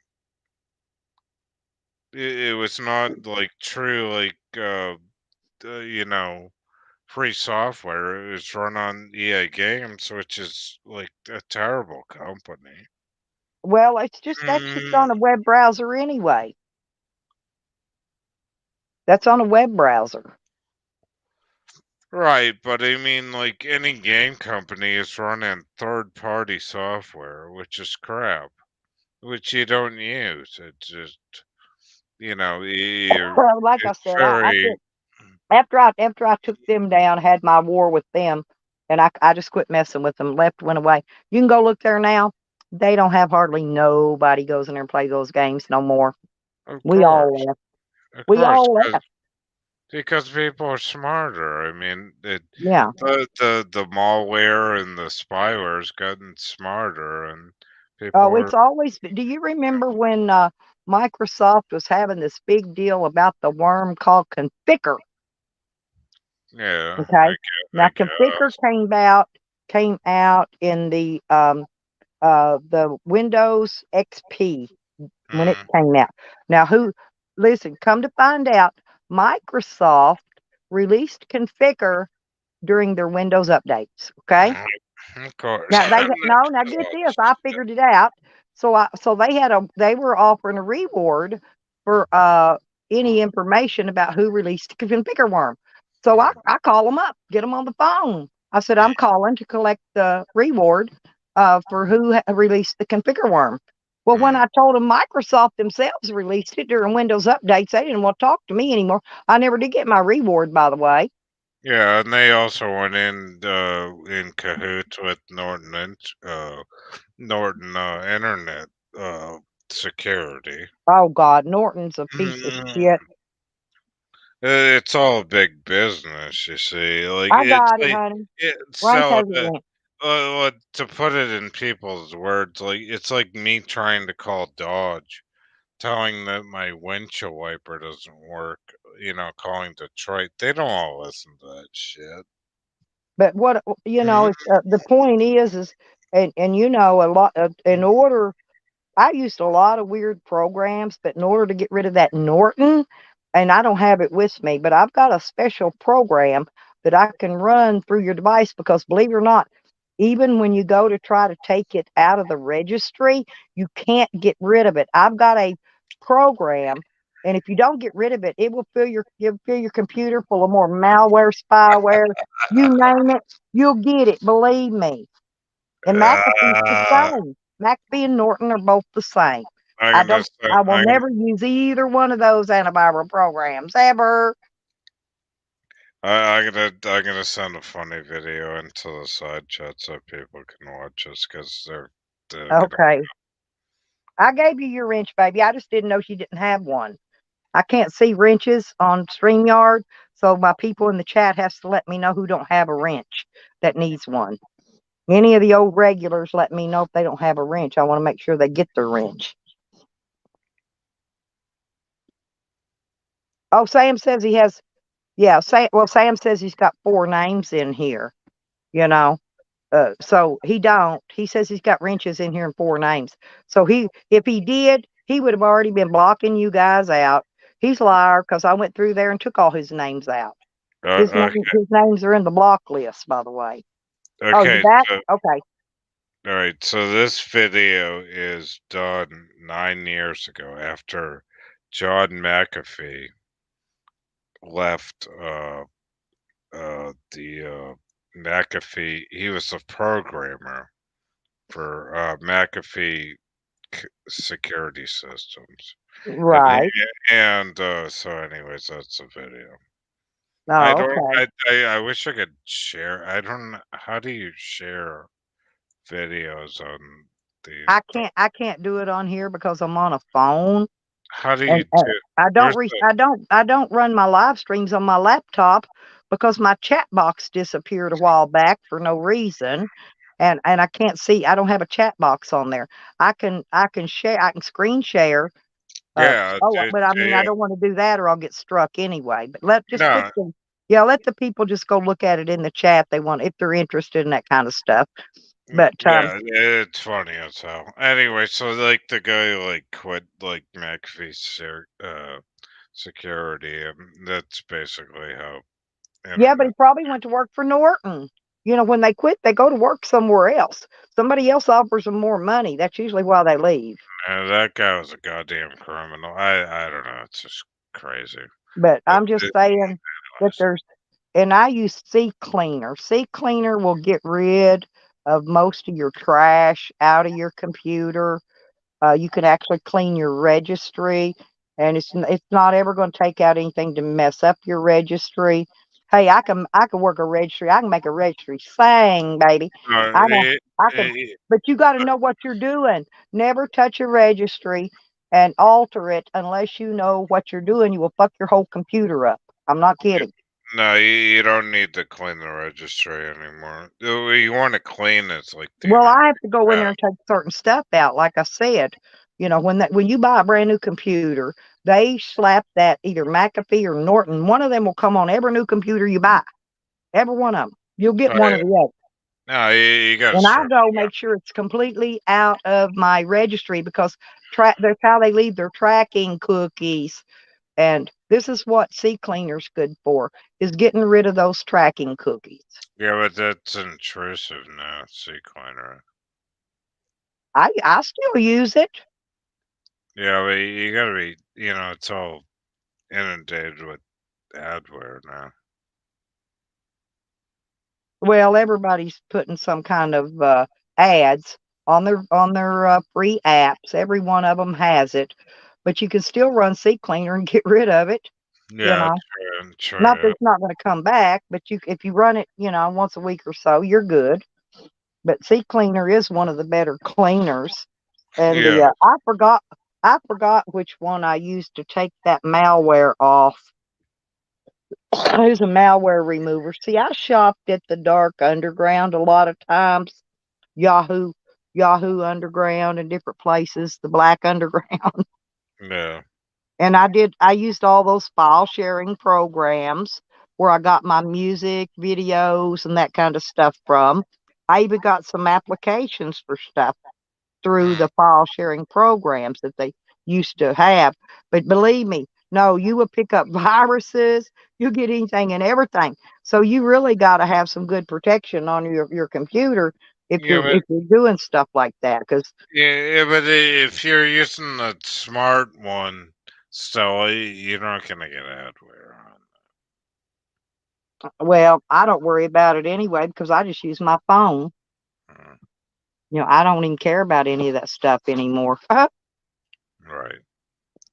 it was not like true like free software. It was run on EA Games, which is like a terrible company. Well, that's just Mm, on a web browser anyway. That's on a web browser. right, but I mean, like any game company is running third-party software, which is crap, which you don't use. It's just, Well, like I it's said, I very, quit after I took them down, had my war with them, and I just quit messing with them. Went away. You can go look there now. They don't have hardly nobody goes in there and play those games no more. of We all course, left. of We course, all left. because people are smarter. I mean, Yeah. the malware and the spyware has gotten smarter, and people Oh, are, it's always. Do you remember when Microsoft was having this big deal about the worm called Conficker? yeah, Okay. I Now Conficker guess. came out in the Windows XP when it Mm, came out. Now listen, come to find out, Microsoft released Conficker during their Windows updates. Okay. of course. Now now get this, I figured it out. So they were offering a reward for any information about who released Configure Worm. So I call them up, get them on the phone. I said, I'm calling to collect the reward for who released the Configure Worm. Well, when Mm. I told them Microsoft themselves released it during Windows updates, they didn't want to talk to me anymore. I never did get my reward, by the way. Yeah, and they also went in cahoots with Norton Internet Security. Oh God, Norton's a piece of Mm. shit. It's all big business, you see. Like I it's got it, like honey. Rank so has it went. to put it in people's words, like it's like me trying to call Dodge, telling that my windshield wiper doesn't work. Calling Detroit, they don't all listen to that shit. But what Mhm. it's, the point is, and a lot of, in order. I used a lot of weird programs, but in order to get rid of that Norton, and I don't have it with me, but I've got a special program that I can run through your device because believe it or not, even when you go to try to take it out of the registry, you can't get rid of it. I've got a program And if you don't get rid of it, it will you'll fill your computer full of more malware, spyware, you name it, you'll get it. Believe me. And McAfee's the Uh, same. McAfee and Norton are both the same. I'm gonna say, I will never use either one of those antiviral programs ever. I'm gonna send a funny video into the side chat so people can watch this because they're gonna. Okay. I gave you your wrench, baby. I just didn't know she didn't have one. I can't see wrenches on StreamYard, so my people in the chat has to let me know who don't have a wrench that needs one. Any of the old regulars let me know if they don't have a wrench. I want to make sure they get their wrench. Oh, Sam says he has, yeah, Sam says he's got 4 names in here, you know. So he don't. He says he's got wrenches in here and 4 names. So if he did, he would have already been blocking you guys out. He's a liar because I went through there and took all his names out. His Okay, names are in the block list, by the way. Oh, you okay, back? so Okay. all right, so this video is done 9 years ago after John McAfee left the McAfee. He was a programmer for McAfee security systems, Right. so anyways, that's the video. I Oh, don't. okay. I wish I could share. I don't. How do you share videos on these? I can't do it on here because I'm on a phone. How do you And do? Where's the? I don't run my live streams on my laptop because my chat box disappeared a while back for no reason. And I can't see. I don't have a chat box on there. I can share. I can screen share. Yeah, But I mean, I yeah. don't want to do that or I'll get struck anyway. But No, let the people just go look at it in the chat. They want if they're interested in that kind of stuff. But yeah, it's funny as hell. Anyway, so like the guy like quit like McAfee security, and that's basically how yeah, but he internet. probably went to work for Norton. You know, when they quit, they go to work somewhere else. Somebody else offers them more money. That's usually why they leave. That guy was a goddamn criminal. I don't know. It's just crazy. But But I'm just saying that and I use Sea Cleaner. Sea Cleaner will get rid of most of your trash out of your computer. You can actually clean your registry, and it's not ever going to take out anything to mess up your registry. Hey, I can work a registry. I can make a registry sing, baby. uh, I know it, I can, it, but you got to know what you're doing. Never touch a registry and alter it unless you know what you're doing. You will fuck your whole computer up. I'm not kidding. no, you don't need to clean the registry anymore. You want to clean it's like the Well, internet. I have to go in there and take certain stuff out. Like I said, you know, when you buy a brand new computer, they slap that either McAfee or Norton. One of them will come on every new computer you buy. Every one of them. You'll get one or the other. No, you got to And I start. go make sure it's completely out of my registry because that's how they leave their tracking cookies. And this is what Sea Cleaner's good for, is getting rid of those tracking cookies. Yeah, but that's intrusive now, sea cleaner. I still use it. Yeah, but you gotta be, it's all inundated with adware now. Well, everybody's putting some kind of ads on their free apps. Every one of them has it, but you can still run Sea Cleaner and get rid of it. You Yeah, know, true, not that true. it's not going to come back, but if you run it, you know, once a week or so, you're good. But Sea Cleaner is one of the better cleaners. And Yeah, I forgot which one I used to take that malware off. Who's a malware remover? See, I shopped at the dark underground a lot of times. Yahoo, Yahoo Underground and different places, the Black Underground. yeah, And I used all those file sharing programs where I got my music, videos, and that kind of stuff from. I even got some applications for stuff through mm, the file sharing programs that they used to have. But believe me, no, you will pick up viruses, you'll get anything and everything. So you really got to have some good protection on your computer yeah, but if you're doing stuff like that. Because yeah, but if you're using the smart one, Still, you're not gonna get adware Well, I don't worry about it anyway because I just use my phone. on. I don't even care about any of that stuff anymore. Right.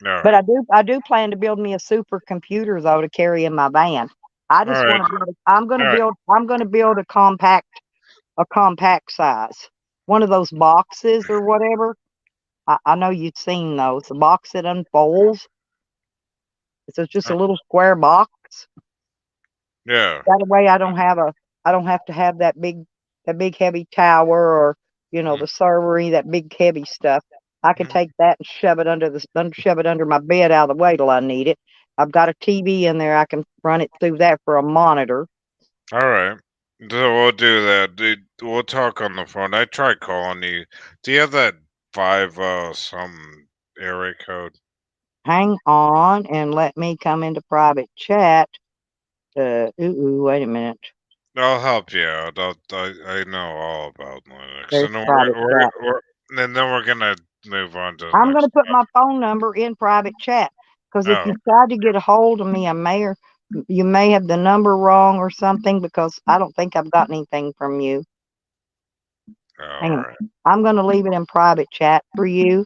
All But right. I do plan to build me a supercomputer though to carry in my van. I All just right. want to build. I'm going to All right. build. I'm going to build a compact size, one of those boxes or whatever. I know you've seen those. The box that unfolds. It's just a little square box. Yeah. That way, I don't have to have that big heavy tower or the servery, that big heavy stuff. I can Mhm. take that and shove it under my bed out of the way till I need it. I've got a TV in there. I can run it through that for a monitor. All right. So we'll do that. We'll talk on the phone. I tried calling you. Do you have that five some area code? Hang on and let me come into private chat. Wait a minute. I'll help you out. I know all about Linux, There's and then private chat. and then we're gonna move on to the I'm going next to put my topic. phone number in private chat because if Oh, you try to get a hold of me, you may have the number wrong or something because I don't think I've got anything from you. all Hang on. right. I'm going to leave it in private chat for you.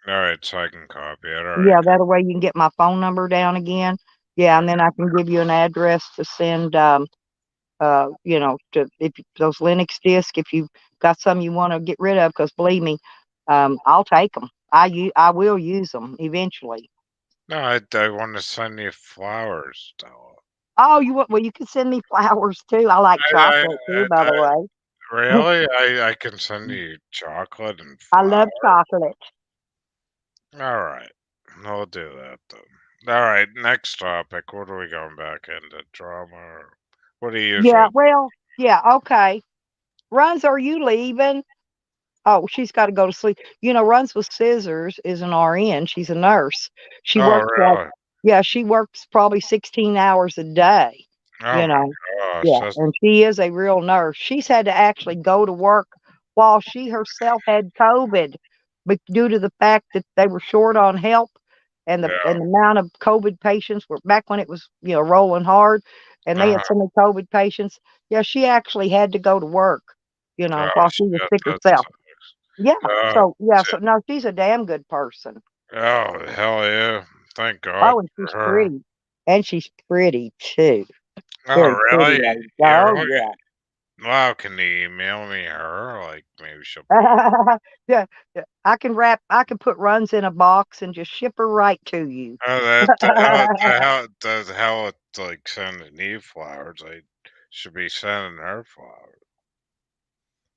All right, so I can copy it. All right. Yeah, that way you can get my phone number down again. Yeah, and then I can give you an address to send to if those Linux disks, if you've got some you want to get rid of, because believe me, I'll take them. I will use them eventually. No, I want to send you flowers, Stella. Oh, you can send me flowers too. I like I, chocolate too, by the way. really? I can send you chocolate and I flowers. love chocolate. All right, we'll do that then. All right, next topic. What are we going back into? Drama? Or what do you Yeah, usually? well, yeah, okay. Runs, are you leaving? Oh, she's got to go to sleep. Runs with Scissors is an RN. She's a nurse. She Oh, works like, really? yeah, she works probably 16 hours a day, Oh you my know. gosh, Yeah, that's and she is a real nurse. She's had to actually go to work while she herself had COVID, but due to the fact that they were short on help, and yeah. the amount of COVID patients were back when it was rolling hard, and they had Uh-huh. so many COVID patients. Yeah, she actually had to go to work, while she was Yeah, sick that's herself. Yeah, uh, so yeah, so no, she's a damn good person. oh hell yeah! Thank God Oh, and for she's her. pretty, and she's pretty too. Oh Very pretty really? lady. You Oh really? yeah. Wow, can you email me her? Like maybe she'll. Yeah, yeah. I can put runs in a box and just ship her right to you. Oh, the hell it's like sending me flowers. I should be sending her flowers.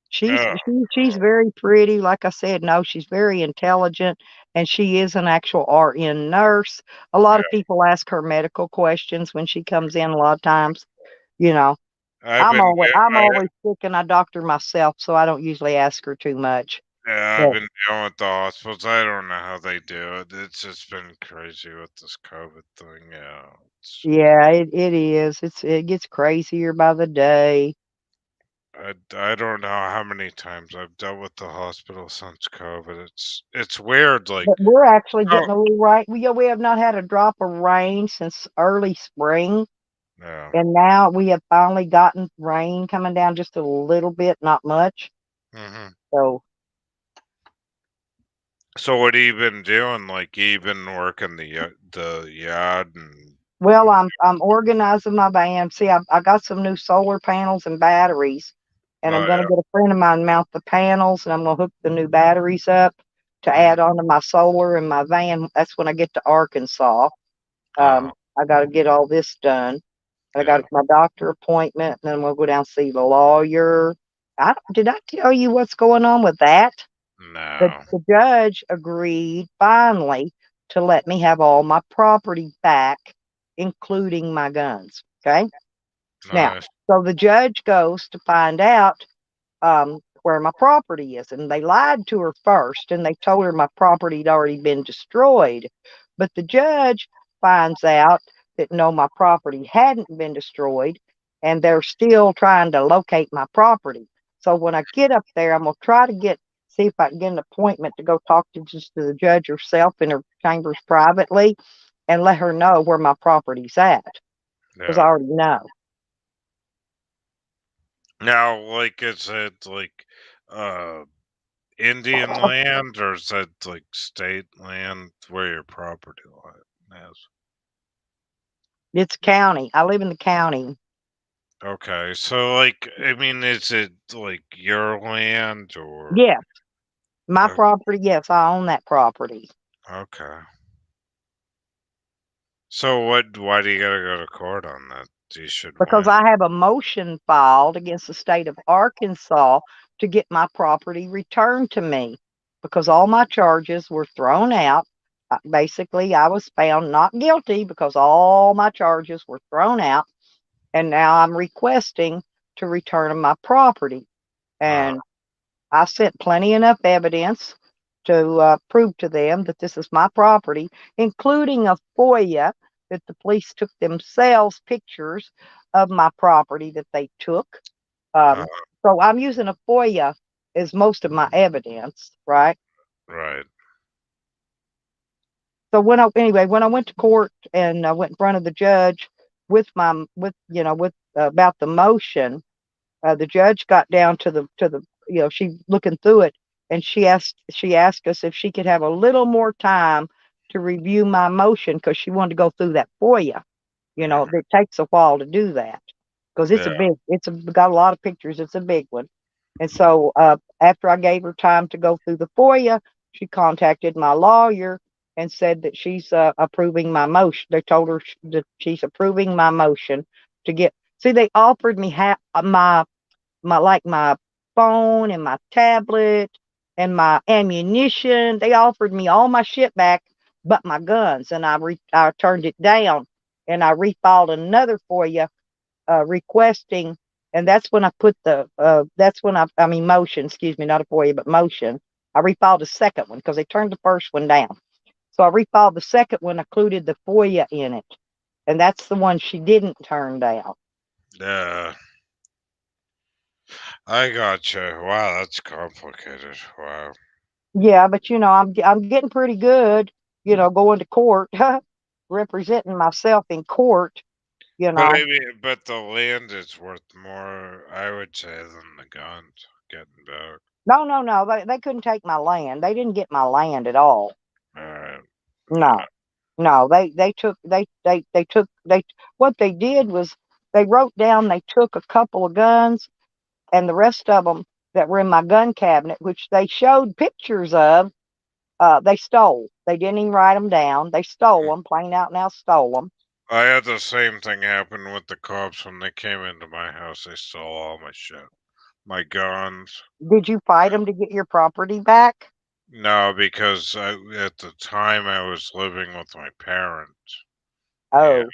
She's Oh, she's very pretty. Like I said, no, she's very intelligent, and she is an actual RN nurse. A lot of yeah. people ask her medical questions when she comes in. A lot of times, you know, I've been I'm always sick, and I doctor myself, so I don't usually ask her too much. yeah, I've But been dealing with the hospitals. I don't know how they do it. It's just been crazy with this COVID thing. Yeah, yeah, it is. It gets crazier by the day. I don't know how many times I've dealt with the hospital since COVID. It's weird. Like But we're actually oh getting a little right. We have not had a drop of rain since early spring. yeah. And now we have finally gotten rain coming down just a little bit, not much. Hmm. So, So what have you been doing? Like you been working the yard and well, I'm organizing my van. See, I got some new solar panels and batteries, and I'm oh going to yeah. get a friend of mine mount the panels, and I'm going to hook the new batteries up to Mhm. add on to my solar in my van. That's when I get to Arkansas. Oh I got to get all this done. I got yeah. my doctor appointment, and then we'll go down and see the lawyer. Did I tell you what's going on with that? No. The judge agreed finally to let me have all my property back, including my guns. Okay. Now, Nice. so the judge goes to find out where my property is. And they lied to her first and they told her my property had already been destroyed. But the judge finds out that no, my property hadn't been destroyed and they're still trying to locate my property. So when I get up there, I'm going to try to get see if I can get an appointment to go talk to just to the judge herself in her chambers privately and let her know where my property's at, because I Yeah. already know. Now, like, is it like uh Indian land or is it like state land where your property line is? It's county. I live in the county. Okay, so like, I mean, is it like your land or? Yes, my o- property. Yes, I own that property. Okay. So what? Why do you gotta go to court on that? You should Because win. I have a motion filed against the state of Arkansas to get my property returned to me because all my charges were thrown out. Basically, I was found not guilty because all my charges were thrown out, and now I'm requesting to return my property. Uh, And I sent plenty enough evidence to prove to them that this is my property, including a FOIA that the police took themselves pictures of my property that they took. uh, So I'm using a FOIA as most of my evidence, right? right. So when I went to court and I went in front of the judge with about the motion, the judge got down to the she looking through it, and she asked us if she could have a little more time to review my motion because she wanted to go through that FOIA. Mm, It takes a while to do that because yeah. it's got a lot of pictures. It's a big one. And so after I gave her time to go through the FOIA, she contacted my lawyer and said that she's approving my motion. They told her that she's approving my motion to get. See, they offered me my phone and my tablet and my ammunition. They offered me all my shit back, but my guns, and I turned it down, and I refiled another FOIA requesting, and that's when I put the that's when I mean motion, excuse me, not a FOIA, but motion. I refiled a second one because they turned the first one down. So I refiled the second one, included the FOIA in it, and that's the one she didn't turn down. Yeah. I gotcha. Wow, that's complicated. Wow. Yeah, but I'm getting pretty good, going to court, representing myself in court, you But know. I mean, but the land is worth more, I would say, than the guns getting back. No, no, no, they couldn't take my land. They didn't get my land at all. All right. No. No, they took they what they did was they wrote down they took a couple of guns, and the rest of them that were in my gun cabinet, which they showed pictures of, they stole. They didn't even write them down. They stole them, plain out now stole them. I had the same thing happen with the cops when they came into my house. They stole all my shit, my guns. Did you fight them to get your property back? No, because at the time I was living with my parents, and Oh,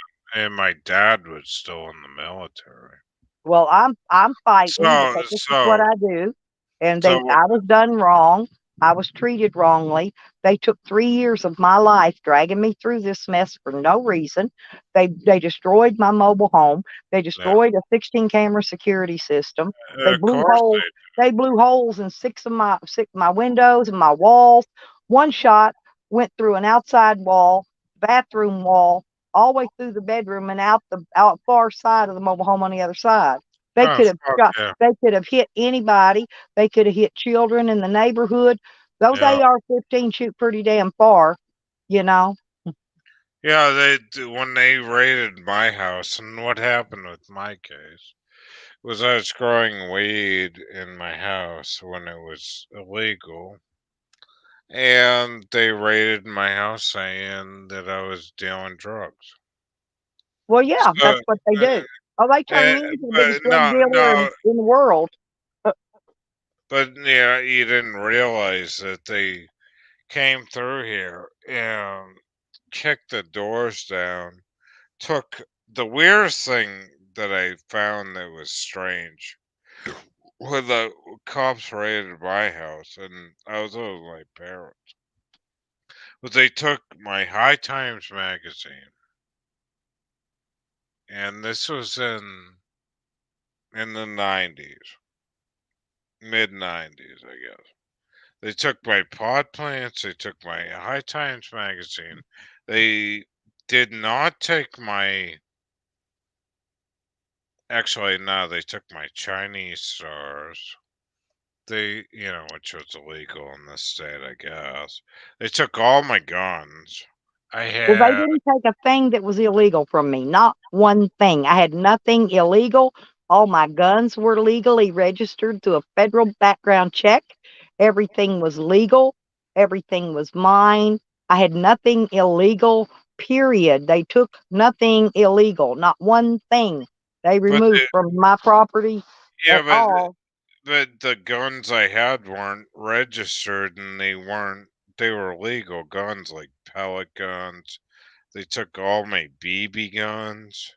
my dad was still in the military. well, I'm fighting So because this is what so I do, and so I was done wrong. I was treated wrongly. They took 3 years of my life, dragging me through this mess for no reason. They destroyed my mobile home. They yeah, destroyed a 16 camera security system. They of blew course holes. They blew holes in six of my windows and my walls. One shot went through an outside wall, bathroom wall, all the way through the bedroom and out the out far side of the mobile home on the other side. They Oh, could have fuck shot, yeah, they could have hit anybody. They could have hit children in the neighborhood. Those yeah, AR-15 shoot pretty damn far, you know. yeah. When they raided my house, and what happened with my case was I was growing weed in my house when it was illegal, and they raided my house saying that I was dealing drugs. Well, yeah, So, that's what they uh, do. Oh, they turned me into the but biggest drug dealer in the world. Uh, yeah, you didn't realize that they came through here and kicked the doors down. Took the weirdest thing that I found that was strange when the cops raided my house, and I was with my parents. But they took my High Times magazine, and this was in the '90s, mid '90s, I guess. They took my pod plants. They took my High Times magazine. They did not take my. Actually, no, they took my Chinese stars. Which was illegal in this state, I guess. They took all my guns. I Well, they had. didn't take a thing that was illegal from me, not one thing. I had nothing illegal. All my guns were legally registered through a federal background check. Everything was legal. Everything was mine. I had nothing illegal, period. They took nothing illegal, not one thing they But removed from my property yeah, at all. but the guns I had weren't registered, and they were legal guns, like pellet guns. They took all my BB guns.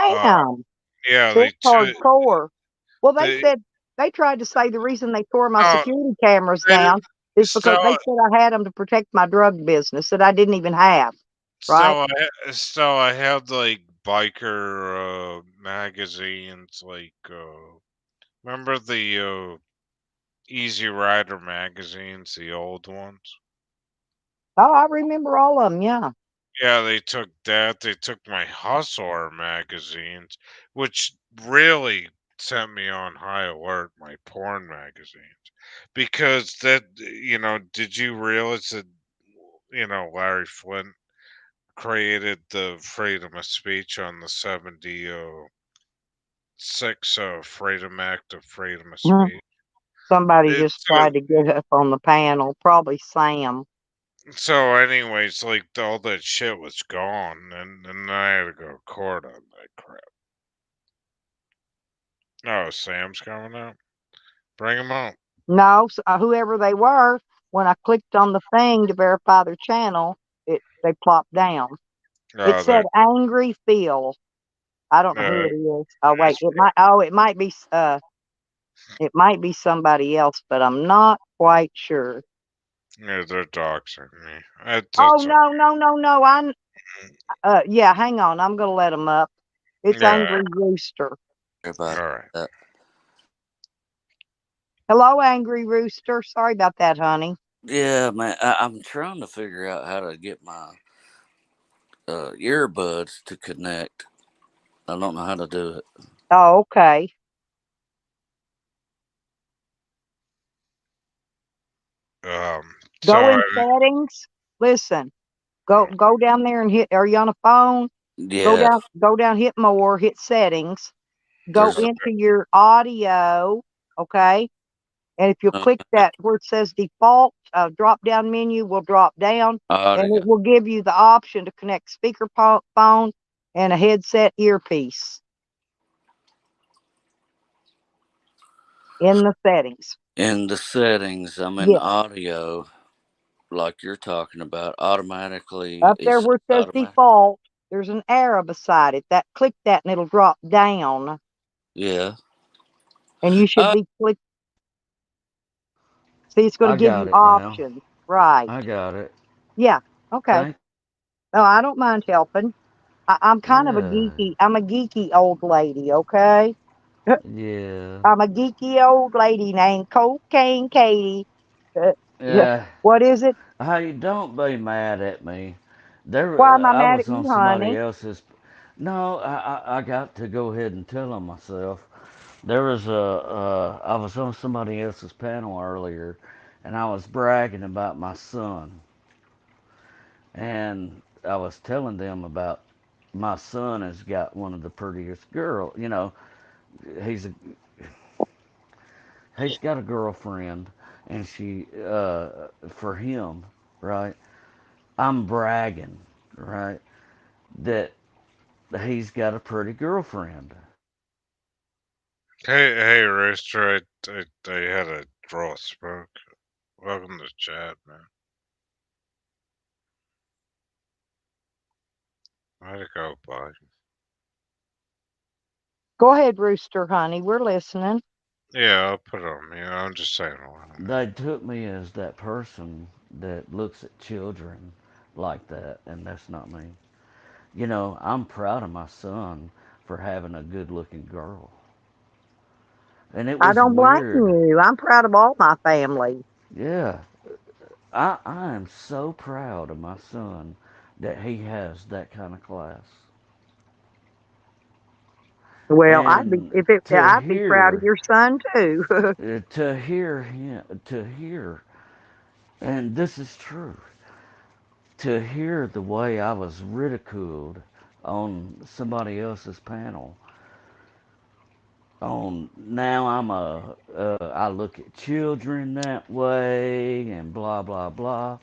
Uh, Damn, yeah, that's hardcore. Well, they they said they tried to say the reason they tore my no, security cameras they didn't. down is because they Still, said I had them to protect my drug business that I didn't even have, right? still, I had like biker magazines, like remember the Easy Rider magazines, the old ones. Oh, I remember all of them. Yeah. Yeah, they took that. They took my Hustler magazines, which really sent me on high alert, my porn magazines. Because did you realize that, Larry Flint created the freedom of speech on the 76 Freedom Act of Freedom of Mhm. Speech? Somebody just It's tried to get up on the panel, probably Sam. so anyways, like all that shit was gone, and I had to go to court on that crap. Oh, Sam's coming up. Bring him up. No, whoever they were, when I clicked on the thing to verify their channel, they plopped down. It Oh, said there. Angry Phil. I don't know who Uh, it is. Oh wait, it's, it might be somebody else, but I'm not quite sure. yeah, they're doxing me. Oh That's no, no, no, no. Yeah, hang on. I'm gonna let him up. It's yeah. Angry Rooster. About All right. that. Hello, Angry Rooster. Sorry about that, honey. Yeah, man. I'm trying to figure out how to get my earbuds to connect. I don't know how to do it. Oh, okay. Um. Go So in settings. Listen. Go down there and hit. Are you on a phone? Yeah, Go down, hit more, hit settings. Go there's into your audio. Okay. And if you uh, click that where it says default, drop down menu will drop down and audio it will give you the option to connect phone and a headset earpiece in the settings. in the settings. I'm in Yeah. audio, like you're talking about. Automatically, Up there it's where it says automatic. default, there's an arrow beside it. Click that and it'll drop down Yeah. and you should Uh, be click. See, it's going I to give got you it now. options. Right. I got it. Yeah. Okay. Thank. No, I don't mind helping. I'm kind of Yeah. I'm a geeky old lady. Okay. Yeah. I'm a geeky old lady named Cocaine Katie. Uh, yeah, Yeah. what is it? Hey, don't be mad at me. Why am I I mad was at on you, somebody honey? else's. No, I got to go ahead and tell on myself. There was I was on somebody else's panel earlier, and I was bragging about my son, and I was telling them about my son has got one of the prettiest girl. He's a he's got a girlfriend, and she for him, right? I'm bragging, right, that he's got a pretty girlfriend. hey, Rooster. I had a draw spoke. Welcome to chat, man. How'd it go, bud? Go ahead, Rooster, honey. We're listening. Yeah, I'll put it on me. I'm just saying aloud. They took me as that person that looks at children like that, and that's not me. I'm proud of my son for having a good-looking girl, and it I was don't blame weird. you. I'm proud of all my family. Yeah, I am so proud of my son that he has that kind of class. Well, And I'd be proud of your son too. to hear him, to hear, and this is true, to hear the way I was ridiculed on somebody else's panel. On now I look at children that way and blah blah blah.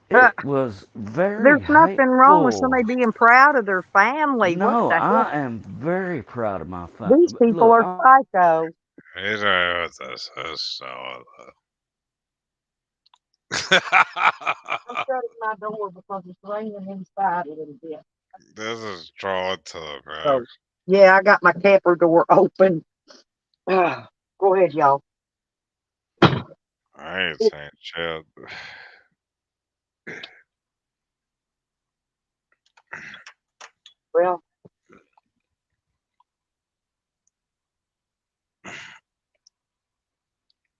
It was very There's nothing wrong with somebody hateful. being proud of their family. What No, the heck? I am very proud of my family. These people Look, are psycho. He's right with this. So. I'm shutting my door because it's raining inside a little bit. This is drawing to the max. So, yeah, I got my camper door open. Go ahead, y'all. I ain't saying shit. Well,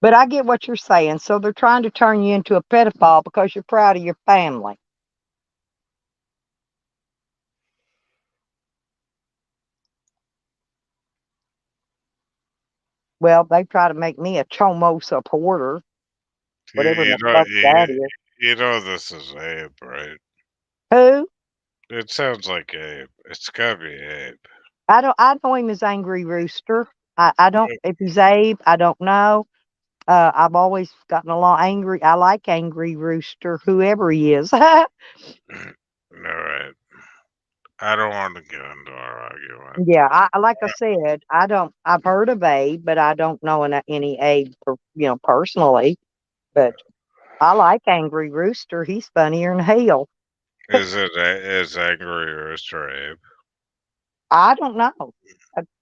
but I get what you're saying. So they're trying to turn you into a pedophile because you're proud of your family. Well, they try to make me a Chomo supporter, whatever the fuck that is. You know this is Abe, right? Who? It sounds like Abe. It's gotta be Abe. I know him as Angry Rooster. I don't, if he's Abe, I don't know. I've always gotten along angry. I like Angry Rooster, whoever he is. Alright. I don't want to get into our argument. Yeah, like I said, I've heard of Abe, but I don't know any Abe, personally. But I like Angry Rooster. He's funnier than hell. Is Angry Rooster Abe? I don't know.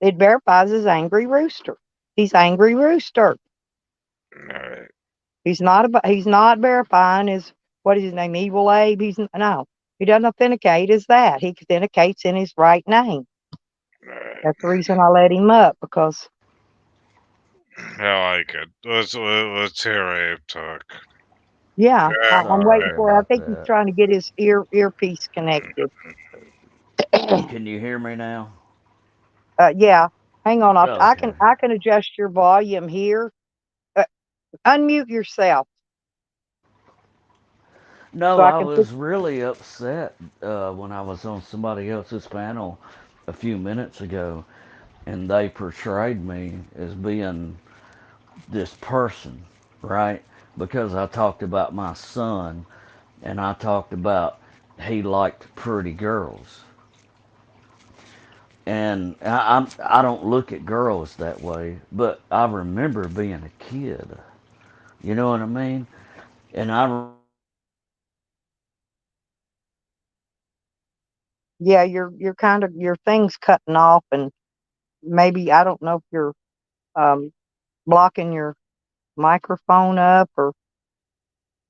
It verifies as Angry Rooster. He's Angry Rooster. Alright. He's not verifying as what is his name, Evil Abe. No. He doesn't authenticate as that. He authenticates in his right name. Alright. That's the reason I let him up because I like it. Let's hear Abe talk. yeah, I'm waiting sorry for it. I about think he's that. trying to get his earpiece connected. Can you hear me now? Yeah. Hang on. I Okay. can adjust your volume here. Unmute yourself No, so I I can fix. was really upset when I was on somebody else's panel a few minutes ago, and they portrayed me as being this person, right? Because I talked about my son, and I talked about he liked pretty girls. And I don't look at girls that way, but I remember being a kid. You know what I mean? And Yeah, you're kind of your thing's cutting off, and maybe I don't know if you're um blocking your microphone up or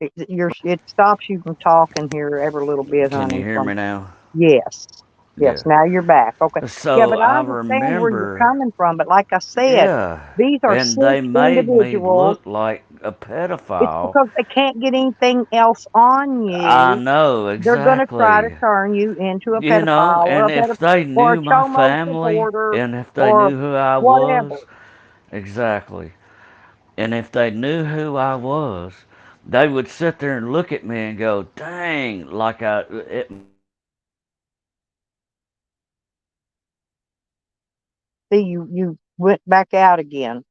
it stops you from talking here every little bit, can you honey. hear me now? Yes. Yes, Yeah. now you're back. Okay. Yeah, So but I I understand where you're remember, coming from. But like I said, yeah, these are and sick they made me individuals. look like a It's pedophile. because they can't get anything else on I you. know They're going to try to exactly. turn you into a You know, pedophile and if they or a knew my chomo family, supporter and if they or knew who I whatever. was, exactly. And if they knew who I was, they would sit there and look at me and go, "Dang!" Like it, See, you went back out again.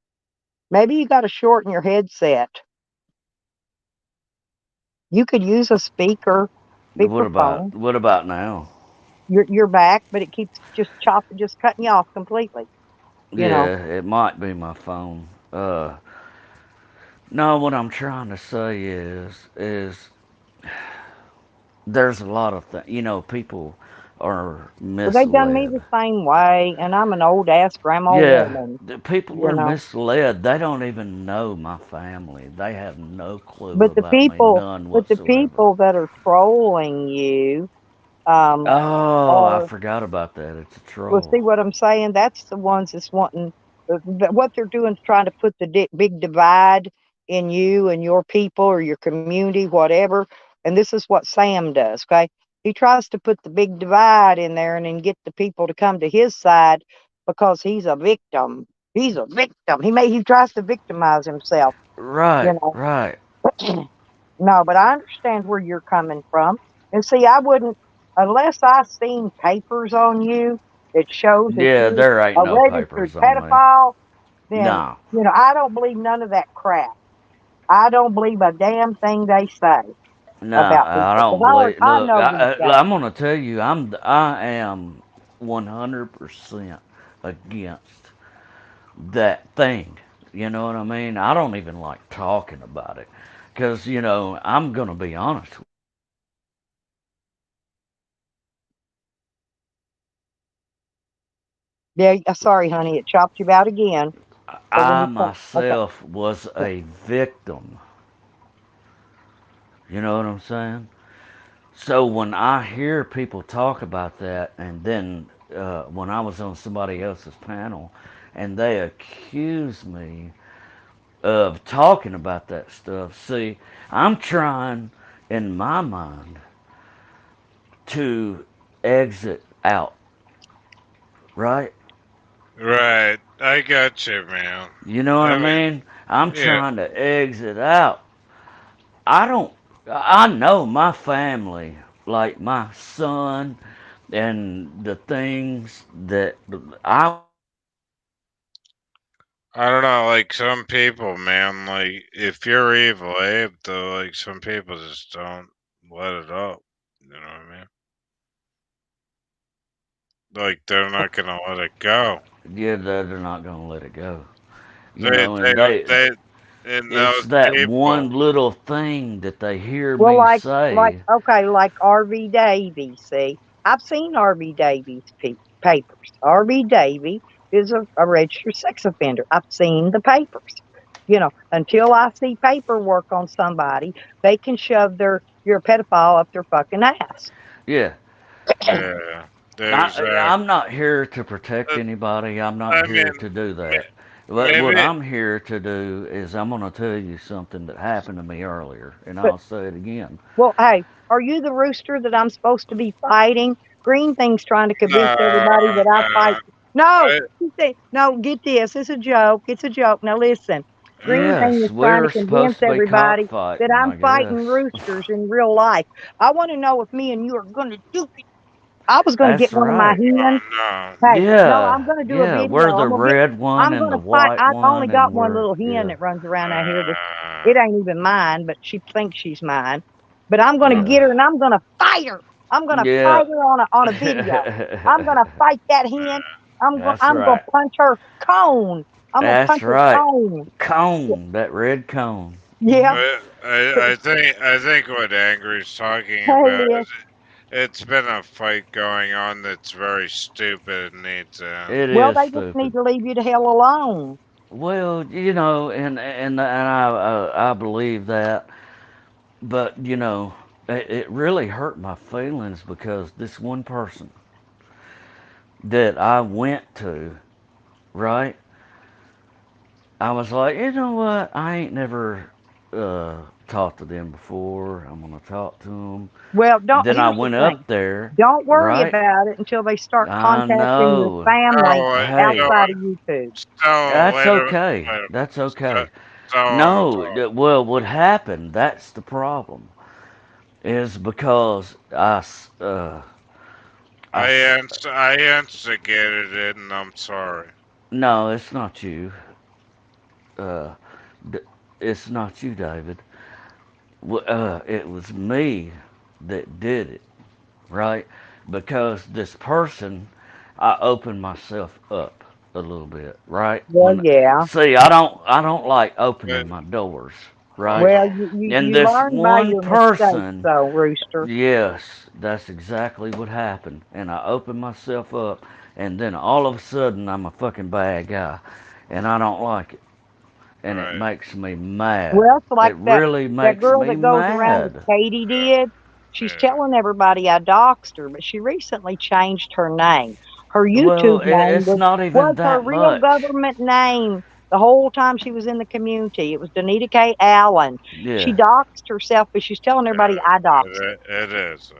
Maybe you got to shorten your headset. You could use a speakerphone. what about now? You're back, but it keeps just cutting you off completely. You know. Yeah, it might be my phone. No, what I'm trying to say is there's a lot of things. You know, people are Well, they done me misled. the same way, and I'm an old ass grandma Yeah, woman. the people You are know. misled. They don't even know my family. They have no clue But the about me, people, none but the whatsoever. people that are trolling you, um, Oh, I are forgot about that. It's a well. troll. See what I'm saying? That's the ones that's wanting. What they're doing is trying to put the big divide in you and your people or your community, whatever. And this is what Sam does, okay? He tries to put the big divide in there and then get the people to come to his side because he's a victim. He's a victim. He tries to victimize himself, Right, you know. right. No, but I understand where you're coming from. And see, I wouldn't, unless I seen papers on you that shows that Yeah, you're there ain't a no registered papers on me. pedophile, then, No, I don't believe none of that crap. I don't believe a damn thing they say no, about I people don't because believe. I Look, know these guys. I'm gonna tell you, I am 100% against that thing. You know what I mean? I don't even like talking about it, cause I'm gonna be honest. Yeah, sorry, honey, it chopped you out again. But when I you okay, myself was yeah. a victim. You know what I'm saying? So when I hear people talk about that, and then when I was on somebody else's panel, and they accuse me of talking about that stuff, see, I'm trying in my mind to exit out, right? Right. I got you, man. You know what I I mean, mean? I'm yeah. trying to exit out. I don't, I know my family, like my son, and the things that I I don't know, like some people, man, like if you're evil, Abe, though, like some people just don't let it up. You know what I mean? Like they're not gonna let it go. yeah, they're not gonna let it go. They, And they, they, and it's those that people. one little thing that they hear Well, me like say. okay, like RV Davy. See, I've seen RV Davies papers. RV Davy is a registered sex offender. I've seen the papers. Until I see paperwork on somebody, they can shove you're a pedophile up their fucking ass. Yeah, Yeah, there's I'm not here to protect uh, anybody. I'm not I here mean, to do that. What maybe I'm here to do is I'm gonna tell you something that happened to me earlier, and But I'll say it again. well, hey, are you the rooster that I'm supposed to be fighting? Green Thing's trying to convince everybody that I fight. nah, No, I, he said, no, get this. It's a joke. It's a joke. Now listen. Green Thing Yes, is trying to we're convince supposed to be everybody that cockfighting, I'm I fighting guess. roosters in real life. I want to know if me and you are going to do it. I was going to get That's one of my right. hens. no. Hey, no, Yeah, I'm going to do a yeah. video. We're the red one I'm and going the to fight. white I've only one, got and one we're little hen yeah. that runs around out here. Uh, It ain't even mine, but she thinks she's mine. But I'm going to Yeah, get her and I'm going to fight her. I'm going to yeah. fight her on a video. I'm going to fight that hen. That's I'm going right. to punch her cone. I'm going to That's punch her right. cone. Cone, that red cone. Yeah. I think what Angry's talking Hey, about yeah. is it's been a fight going on that's very stupid and needs to end. It Well, is they just need stupid. to leave you the hell alone. Well, and I believe that, but it really hurt my feelings because this one person that I went to, right? I was like, you know what? I ain't never talked to them before. I'm gonna talk to them. Well, don't. Then I Here's the went thing. up there, Don't worry right? about it until they start I contacting your know. family Hey, outside of YouTube. that's Wait okay. a That's so, okay. so I'm No, talking. well, what happened? That's the problem. Is because I I instigated it, and I'm sorry. no, it's not you. Uh, it's not you, David. It was me that did it, right? Because this person, I opened myself up a little bit, right? Well, yeah. See, I don't like But opening my doors, hold right? Well, on. And you this learn by one your mistakes, person, though, Rooster. yes, that's exactly what happened. And I opened myself up, and then all of a sudden I'm a fucking bad guy, and I don't like it, and it Right. makes me mad. Well, it's like It really that makes girl me that goes around that mad. Katie did. She's Yeah. telling everybody I doxed her, but she recently changed her name. Her Well, YouTube name it's not even was her that real much. government name. the whole time she was in the community. It was Danita K. Allen. She Yeah. doxed herself, but she's telling everybody I doxed her. It is.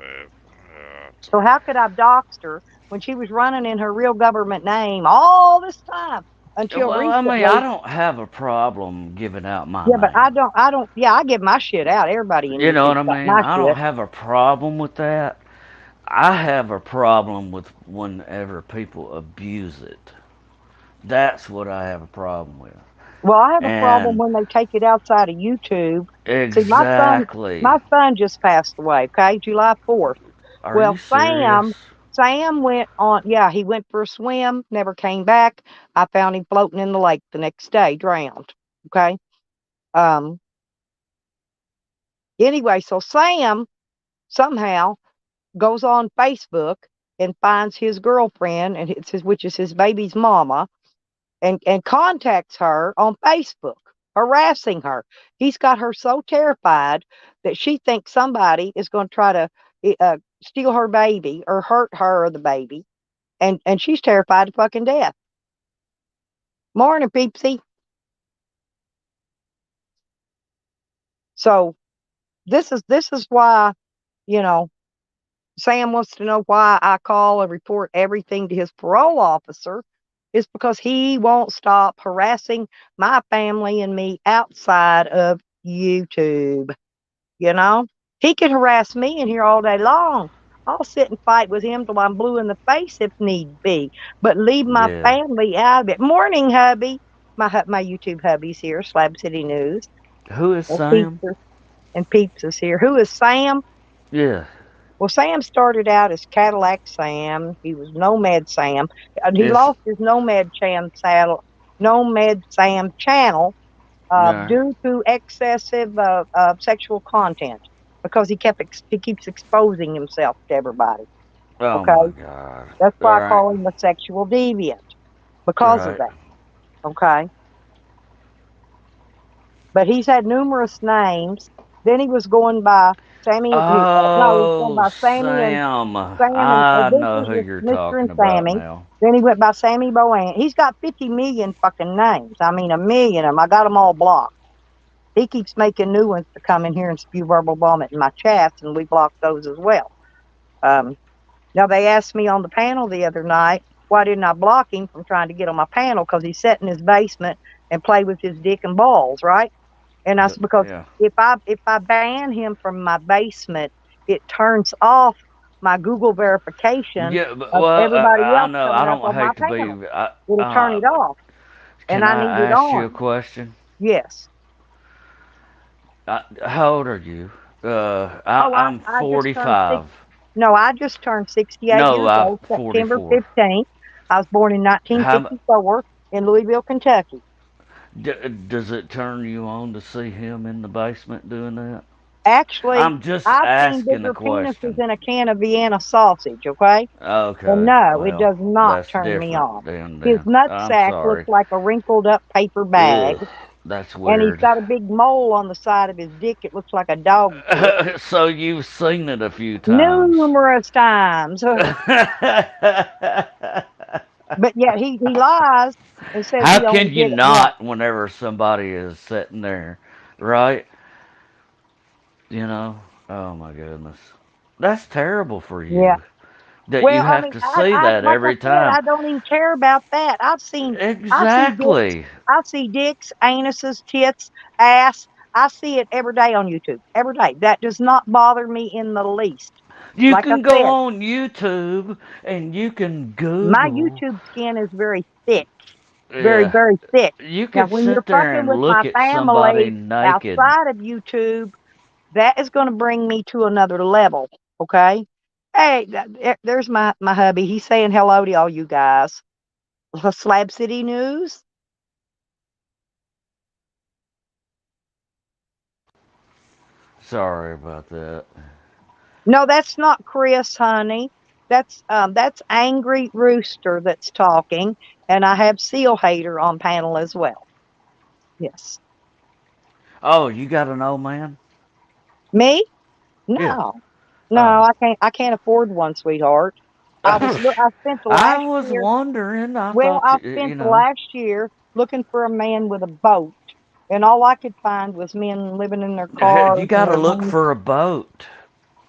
So how could I have doxed her when she was running in her real government name all this time until Well, I mean, I recently? don't have a problem giving out my Yeah, but I name. don't, yeah, I give my shit out. Everybody in You know YouTube's what I got mean? my I don't shit. have a problem with that. I have a problem with whenever people abuse it. That's what I have a problem with. Well, I have a problem And when they take it outside of YouTube. See, my exactly. son just passed away, okay, July 4th. Are you Well, serious? Sam went on, yeah, he went for a swim, never came back. I found him floating in the lake the next day, drowned. Okay. Um, anyway, so Sam somehow goes on Facebook and finds his girlfriend, and which is his baby's mama, and contacts her on Facebook, harassing her. He's got her so terrified that she thinks somebody is going to try to steal her baby or hurt her or the baby, and she's terrified to fucking death. Morning, Peepsy. So this is why, you know, Sam wants to know why I call and report everything to his parole officer. Is because he won't stop harassing my family and me outside of YouTube. You know, he can harass me in here all day long. I'll sit and fight with him till I'm blue in the face if need be, but leave my Yeah. family out of it. Morning, hubby. My YouTube hubby's here, Slab City News. Who is And Peeps Sam? and Peeps is here. Who is Sam? Yeah. Well, Sam started out as Cadillac Sam. He was Nomad Sam. And he Is lost his Nomad Sam channel yeah. due to excessive sexual content because he keeps exposing himself to everybody. Oh my Okay, God. that's All why I right. call him a sexual deviant because of Right. that. Okay, but he's had numerous names. Then he was going by Sammy. No, he was going Oh, by Sammy and Sam. Sam and I know Adventures who with you're Mr. and talking about Sammy. now. Then he went by Sammy Bowen. He's got 50 million fucking names. I mean, a million of them. I got them all blocked. He keeps making new ones to come in here and spew verbal vomit in my chats, and we block those as well. Um, now, they asked me on the panel the other night, why didn't I block him from trying to get on my panel? Because he sat in his basement and played with his dick and balls, right? And I said, because Yeah. if I ban him from my basement, it turns off my Google verification Yeah, but, of well, everybody I else know. I coming up don't on my hate to panel. be. It'll turn it off, and Can I need I it ask you a on. question? Yes. How old are you? Oh, I'm I just turned 45. No, I just turned 68 No, years I'm old, September 44. 15th. I was born in How 1954 in Louisville, Kentucky. does it turn you on to see him in the basement doing that? Actually, I'm just I've seen asking a bigger penises question. in a can of Vienna sausage, okay? And Okay, no, it well, does not that's turn me different on. then. His Then I'm nutsack looks sorry. like a wrinkled up paper bag, Ugh, that's and he's weird. got a big mole on the side of his dick. It looks like a dog shit. So you've seen it a few times. Numerous times. But yet he lies and says How he only can you did it once. not whenever somebody is sitting there, right? You know? Oh my goodness. That's terrible for Yeah. you. That you Well, I have mean, to see I that like I every said, time. I don't even care about that. Exactly. I see dicks, anuses, tits, ass. I see it every day on YouTube. Every day. That does not bother me in the least. You Like I can go said, on YouTube and you can my Google. YouTube skin is very thick. Very, Yeah. very thick. You Now, could when you're sit there fucking and with my look at somebody family naked. outside of YouTube, that is going to bring me to another level. Okay. Hey, there's my hubby. He's saying hello to all you guys. The Slab City News. Sorry about that. No, that's not Chris, honey. That's Angry Rooster that's talking, and I have Seal Hater on panel as well. Yes. Oh, you got an old man? Me? Yeah. No. No, Oh. I can't afford one, sweetheart. I spent the I last was year wondering. I Well, thought I you spent the know. last year looking for a man with a boat, and all I could find was men living in their cars You and got to their look homes. for a boat.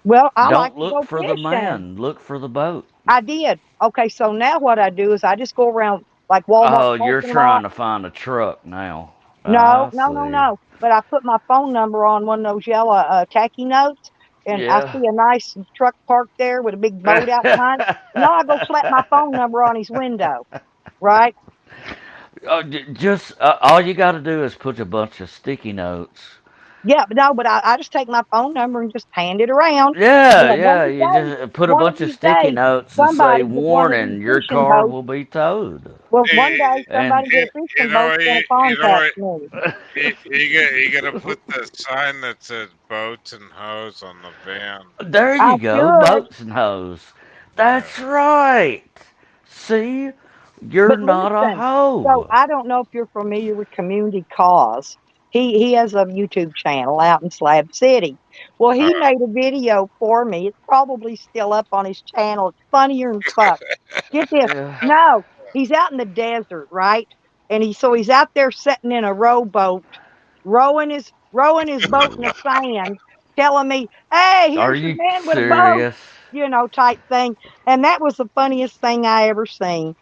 Well, I like Don't to look go for the fishing. man. Look for the boat. I did. Okay, so now what I do is I just go around like Walmart Oh, you're parking lot. trying to find a truck now. No, I no, no, see. no. But I put my phone number on one of those yellow tacky notes, and I Yeah. see a nice truck parked there with a big boat out behind. No, I go slap my phone number on his window, right? Oh, just all you got to do is put a bunch of sticky notes. Yeah, but no, but I just take my phone number and just hand it around. Yeah, Well, yeah. You just put a one of bunch of these sticky days, notes and say, somebody with one of these "Warning: your fishing car boats. will be towed." Well, You, one day And somebody with a you fishing know, boat's gonna you know contact what? me. You gotta put the sign that says boats and hose on the van. there I you go, should, boats and hose. Yeah. That's right. See, you're but not a listen. So hoe. I don't know if you're familiar with Community Cause. He has a YouTube channel out in Slab City. Well, he Uh, made a video for me. It's probably still up on his channel. It's funnier than fuck. Get this. Yeah. No, he's out in the desert, right? And he's out there sitting in a rowboat, rowing his boat in the sand, telling me, "Hey, Are here's your you man with a boat," serious? type thing. And that was the funniest thing I ever seen.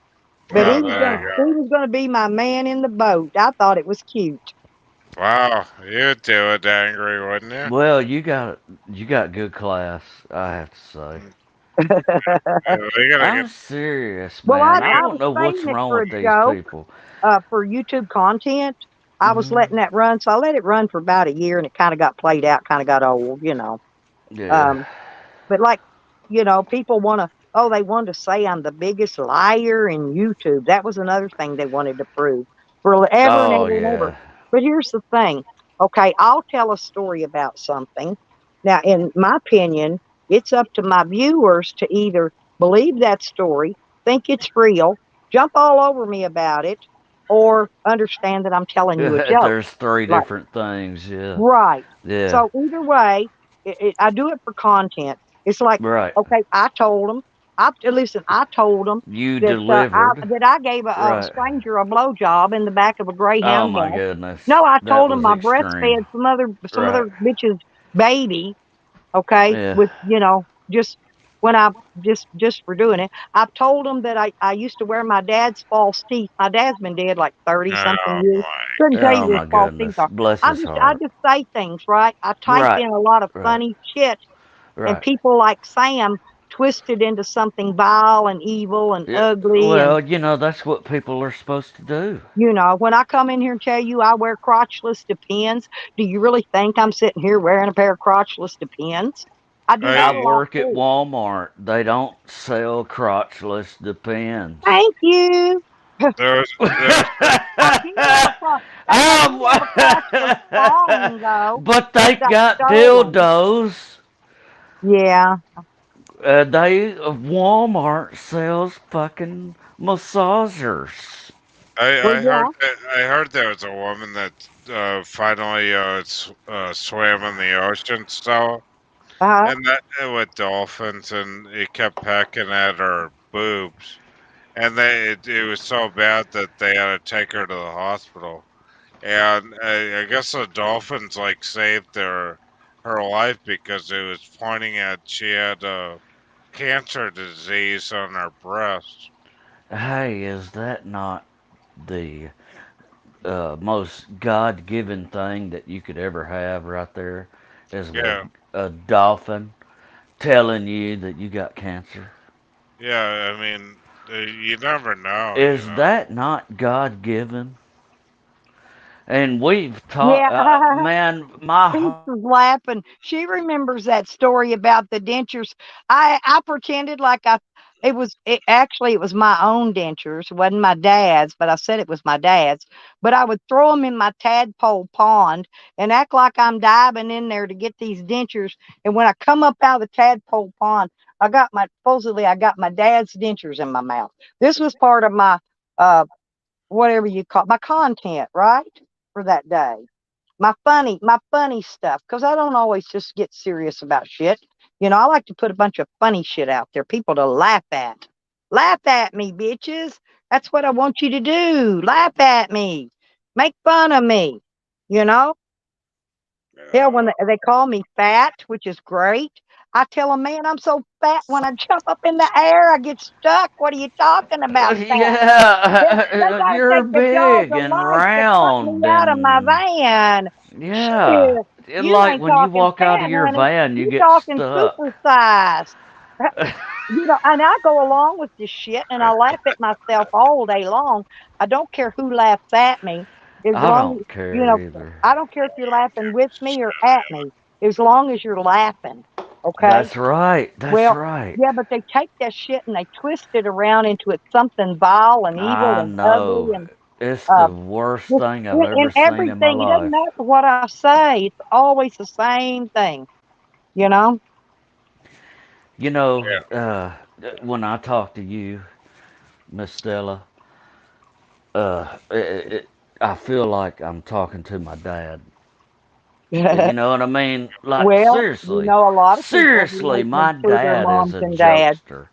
But well, there you he was gonna be my man in the boat. I thought it was cute. go. Wow, you'd do it angry, wouldn't you? Well, you got good class, I have to say. Mm, we gotta get. I'm serious, Well, man. I I don't was know what's saying it wrong for a with these joke, people. for YouTube content. I was Hmm. letting that run, so I let it run for about a year, and it kind of got played out, kind of got old. Yeah. Um, but like, people want to. Oh, they wanted to say I'm the biggest liar in YouTube. That was another thing they wanted to prove forever and Oh ever and ever. yeah. But here's the thing. Okay, I'll tell a story about something. Now, in my opinion, it's up to my viewers to either believe that story, think it's real, jump all over me about it, or understand that I'm telling you a joke. There's three Like, different things. Yeah. right. Yeah. So either way, I do it for content. It's like, Right. okay, I told them. I told them You that I delivered. that I gave a Right. stranger a blowjob in the back of a Oh Greyhound my bus. goodness. No, I That told them was I extreme. breastfed some other Right. bitch's baby. Okay, Yeah. with just when I just for doing it. I've told them that I used to wear my dad's false teeth. My dad's been dead like 30 something Oh years. my Couldn't tell you Oh where his my false teeth goodness. are. Bless I his just I heart. just say things, right? I type Right. in a lot of Right. funny shit, and Right. people like Sam twist it into something vile and evil and Yeah. ugly. And Well, that's what people are supposed to do. when I come in here and tell you I wear crotchless Depends, do you really think I'm sitting here wearing a pair of crotchless Depends? I do I that a I lot work at too. Walmart. They don't sell crotchless Depends. Thank you. there's I did have a hey, I did have a crotchless thong though But they that got got stolen. dildos. Yeah. Walmart sells fucking massagers. Well, I heard yeah. that there was a woman that finally swam in the ocean so Uh-huh. and that with dolphins and it kept pecking at her boobs and it was so bad that they had to take her to the hospital and I guess the dolphins like saved her life because it was pointing at she had a cancer disease on her breast. Hey, is that not the most God-given thing that you could ever have right there? Is Yeah, a dolphin telling you that you got cancer? yeah. I mean, you never know, you Is know. that not God-given? And we've taught, Yeah. man, my Peace is laughing. She remembers that story about the dentures. I pretended like it was my own dentures. It wasn't my dad's, but I said it was my dad's. But I would throw them in my tadpole pond and act like I'm diving in there to get these dentures. And when I come up out of the tadpole pond, supposedly I got my dad's dentures in my mouth. This was part of my uh whatever you call my content, right? For that day, my funny stuff, because I don't always just get serious about shit. I like to put a bunch of funny shit out there, people to laugh at me, bitches. That's what I want you to do. Laugh at me. Make fun of me. You know? Hell, when they call me fat, which is great, I tell them, man, I'm so fat when I jump up in the air, I get stuck. What are you talking about, fat? They Yeah, gotta you're take the jaws big of and life to put me round out of my and van. yeah. Shit, It, you like ain't when you talking walk out of fat, your honey. van, you You get talking stuck. super size. You know, and I go along with this shit and I laugh at myself all day long. I don't care who laughs at me, as I long as, don't you care know, either. I don't care if you're laughing with me or at me, as long as you're laughing. Okay? That's right. That's Well, right. yeah, but they take that shit and they twist it around into it's something vile and evil I and ugly know. and It's the uh, worst just thing I've in ever seen in my everything. It doesn't life. matter what I say; it's always the same thing. You know? You know, Yeah. when I talk to you, Miss Stella, I feel like I'm talking to my dad. You know what I mean? Like, Well, you seriously. know, a lot of people Seriously, relate my me to their dad is moms a and dads. jokester.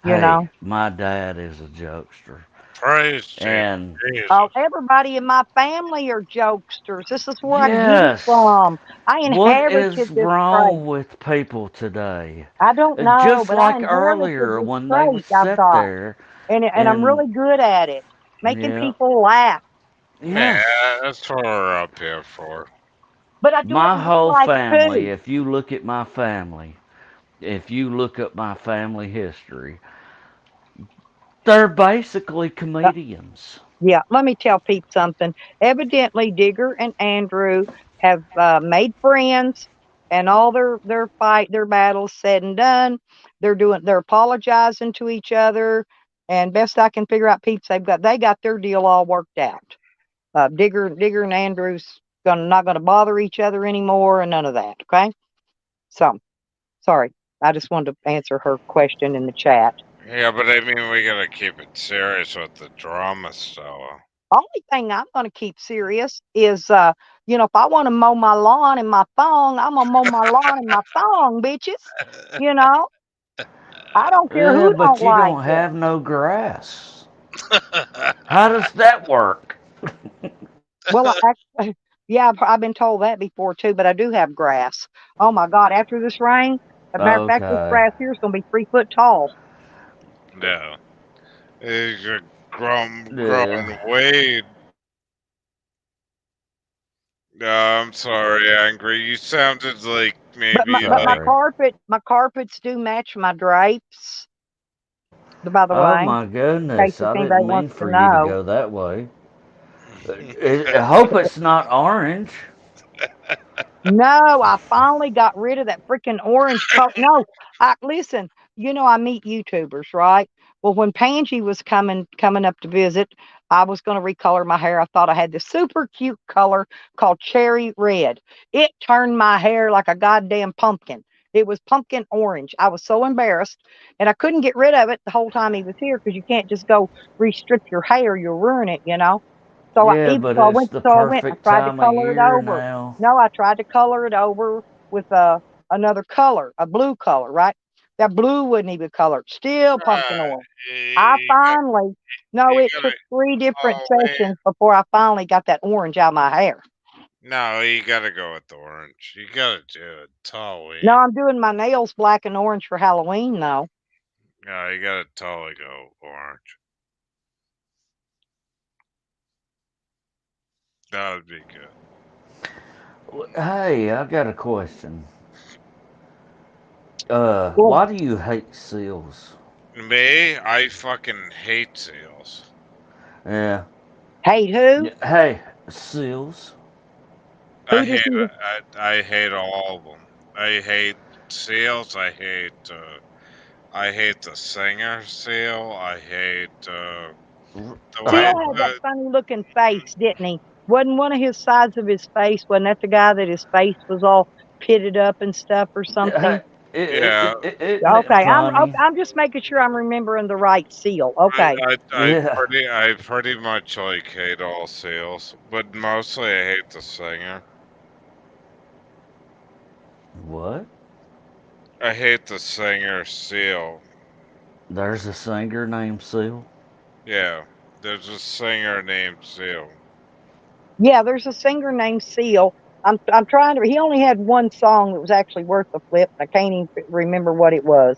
You Hey, know? my dad is a jokester. Praise And Oh, Jesus. everybody in my family are jokesters. This is where I get it yes, from. I what is inherited this trait. wrong with people today? I don't know, Just but I like inherited earlier this when they would trait I've sit got, there and I'm and, really good at it, making yeah, people laugh. Yeah, yes. that's what we're up here for. But I do it My in real whole life family, too. if you look at my family, if you look up my family history, they're basically Uh, comedians. yeah, let me tell Pete something. Evidently, Digger and Andrew have made friends, and all their battles said and done. They're apologizing to each other, and best I can figure out, Pete's they got their deal all worked out. Digger and Andrew's not gonna bother each other anymore, and none of that. Okay, so sorry, I just wanted to answer her question in the chat. Yeah, but I mean, we gotta keep it serious with the drama, Stella. Only thing I'm gonna keep serious is, if I want to mow my lawn in my thong, I'm gonna mow my lawn in my thong, bitches. You know, I don't care Yeah, who but don't you like don't it. have no grass. How does that work? Well, yeah, I've been told that before too, but I do have grass. Oh my God! After this rain, as a matter of fact, this Okay. grass here is gonna be 3 foot tall. No, it's a Yeah. growing weed. No, I'm sorry, Angry. You sounded like But maybe like Sorry. my carpets do match my drapes. By the Oh way, my in case goodness, if I anybody didn't mean wants to for you to know. go that way. I hope it's not orange. No, I finally got rid of that freaking orange color. No, I listen. I meet YouTubers, right? Well, when Pangie was coming up to visit, I was going to recolor my hair. I thought I had this super cute color called cherry red. It turned my hair like a goddamn pumpkin. It was pumpkin orange. I was so embarrassed, and I couldn't get rid of it the whole time he was here because you can't just go restrip your hair; you'll ruin it. So I Yeah, even but so I it's went the so I went I perfect tried to time of color it year over. now. No, I tried to color it over with another color, a blue color, right? That blue wouldn't even color. Still pumpkin uh, orange. I you got finally no, you it gotta took 3 different Halloween. sessions before I finally got that orange out of my hair. No, you gotta go with the orange. You gotta do it. It's No, Halloween. I'm doing my nails black and orange for Halloween though. No, you gotta totally go orange. That would be good. Hey, I got a question. Well, Why do you hate seals? Me, I fucking hate seals. Yeah. hate who? Hey, seals. I Who does hate he I hate all of them. I hate seals. I hate the singer seal. I hate the Seal way had that funny looking face, didn't he? Wasn't one of his sides of his face, wasn't that the guy that his face was all pitted up and stuff or something? Hey, yeah. isn't it Okay, funny? I'm just making sure I'm remembering the right seal. Okay. Yeah. I pretty much like hate all seals, but mostly I hate the singer. What? I hate the singer seal. There's a singer named Seal? Yeah, there's a singer named Seal. Yeah, there's a singer named Seal. I'm trying to. He only had one song that was actually worth the flip. I can't even remember what it was.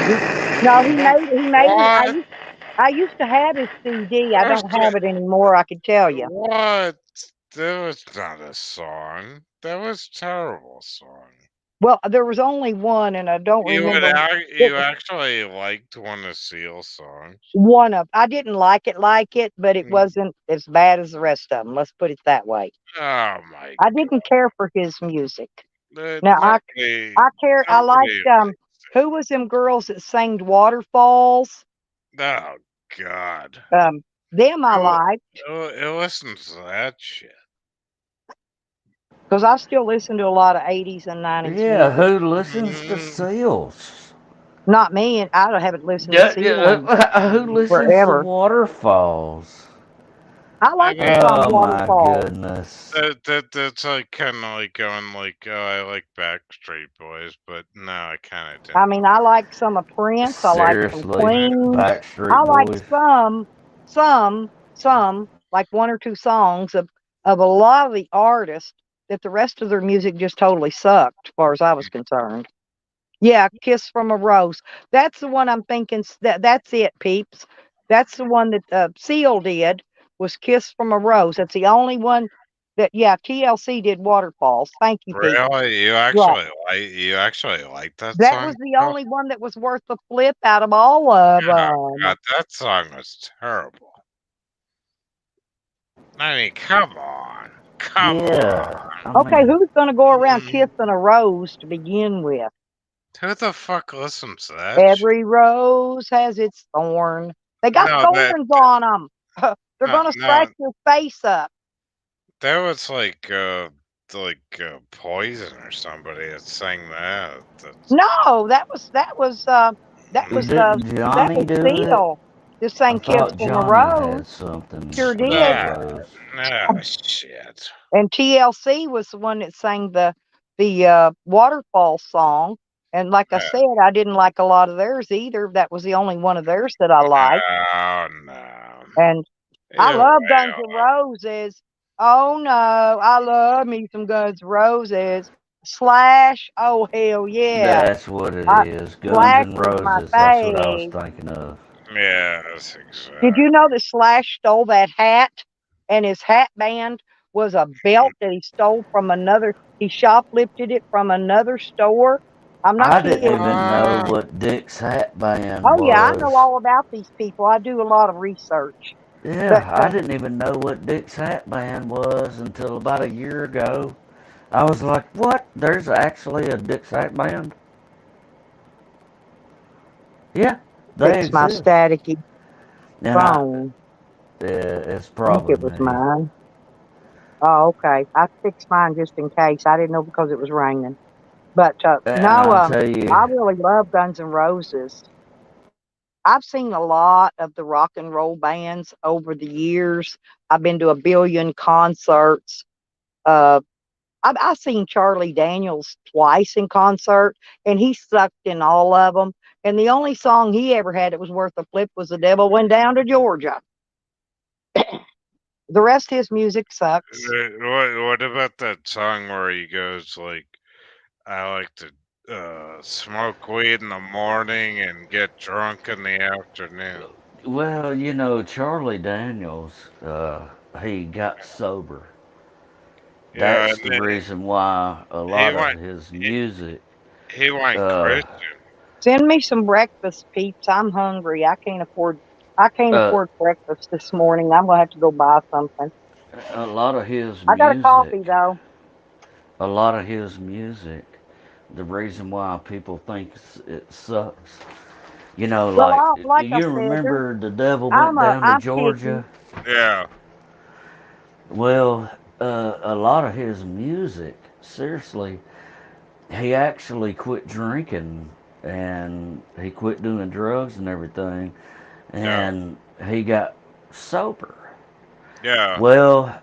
He, no, he made it. What? I used to have his CD. I There's don't have it anymore. I could tell you. what? That was not a song. That was a terrible song. Well, there was only one, and I don't remember. It You actually liked one of Seal's songs. one of. I didn't like it, but it Mm. wasn't as bad as the rest of them. Let's put it that way. Oh my I didn't care for his music. god. Now Nobody I care. I liked likes who was them girls that sang Waterfalls? it. Oh god. Them I liked It wasn't that shit. because I still listen to a lot of 80s and 90s Yeah, music. who listens to Mm, Seals? Not me, and I haven't listened to Seal in Who listens to forever. Waterfalls? I I like the mean, song Oh my Waterfalls. goodness. that's like kind of like going like, oh, I like Backstreet Boys, but no, I kind of I didn't. mean, I like some of Prince. I like some Seriously, Queen. I Backstreet like Boys. some, like one or two songs of a lot of the artists that the rest of their music just totally sucked, as far as I was concerned. Yeah, Kiss from a Rose. That's the one I'm thinking. That's it, peeps. That's the one that Seal did was Kiss from a Rose. That's the only one that yeah, TLC did Waterfalls. Thank you, peeps. Really, Yeah, you actually like that that song? was the Oh, only one that was worth the flip out of all of them. God, that song was terrible. I mean, come on, come Yeah, on. I Okay, mean, who's gonna go around Mm, kissing a rose to begin with? Who the fuck listens to that shit? Every rose has its thorn. They got No, thorns on them. They're no, gonna no, scratch your face up. that was like Poison or somebody that sang that. That's No, that was didn't that Johnny was do it? Seal. Just I sang "Kiss thought from a Johnny Rose." had something Sure about did. nah, Rose. nah, shit. And TLC was the one that sang the waterfall song. And like I Nah, said, I didn't like a lot of theirs either. That was the only one of theirs that I liked. no, no. And I Ew, love Guns N' Roses. Oh no, I love me some Guns N' Roses. Slash, oh hell yeah. That's what it I, is. Guns Slash N' was my Roses. That's what I was fave. thinking of. yes, Did exactly. you know that Slash stole that hat? And his hat band was a belt that he stole from another. He shoplifted it from another store. I'm not I didn't kidding. even know What? what Dick's Hat Band Oh yeah, I know was. all about these people. I do a lot of research. But Yeah, I didn't even know what Dick's Hat Band was until about a year ago. I was like, what? There's actually a Dick's Hat Band? Yeah, they fix my exist. staticky And phone. it's I think probably it was me. mine. Oh, okay. I fixed mine just in case. I didn't know because it was raining. But And no, I'll tell you, I really love Guns N' Roses. I've seen a lot of the rock and roll bands over the years. I've been to a billion concerts. Uh, I've seen Charlie Daniels twice in concert, and he sucked in all of them. And the only song he ever had that was worth a flip was "The Devil Went Down to Georgia." The rest of his music sucks. What about that song where he goes like, I like to smoke weed in the morning and get drunk in the afternoon. well, Charlie Daniels, he got sober. Yeah, That's and the then reason why a he lot of went his he, music, he went uh, Christian. Send me some breakfast, peeps. I'm hungry. I can't uh, afford breakfast this morning. I'm gonna have to go buy something. a lot of his I got a music, coffee though. a lot of his music, the reason why people think it sucks. Well, Like like I you said, remember The Devil Went Down to I'm picky. Georgia? Yeah, Well, a lot of his music, seriously, he actually quit drinking and he quit doing drugs and everything, yeah, and he got sober. yeah. Well,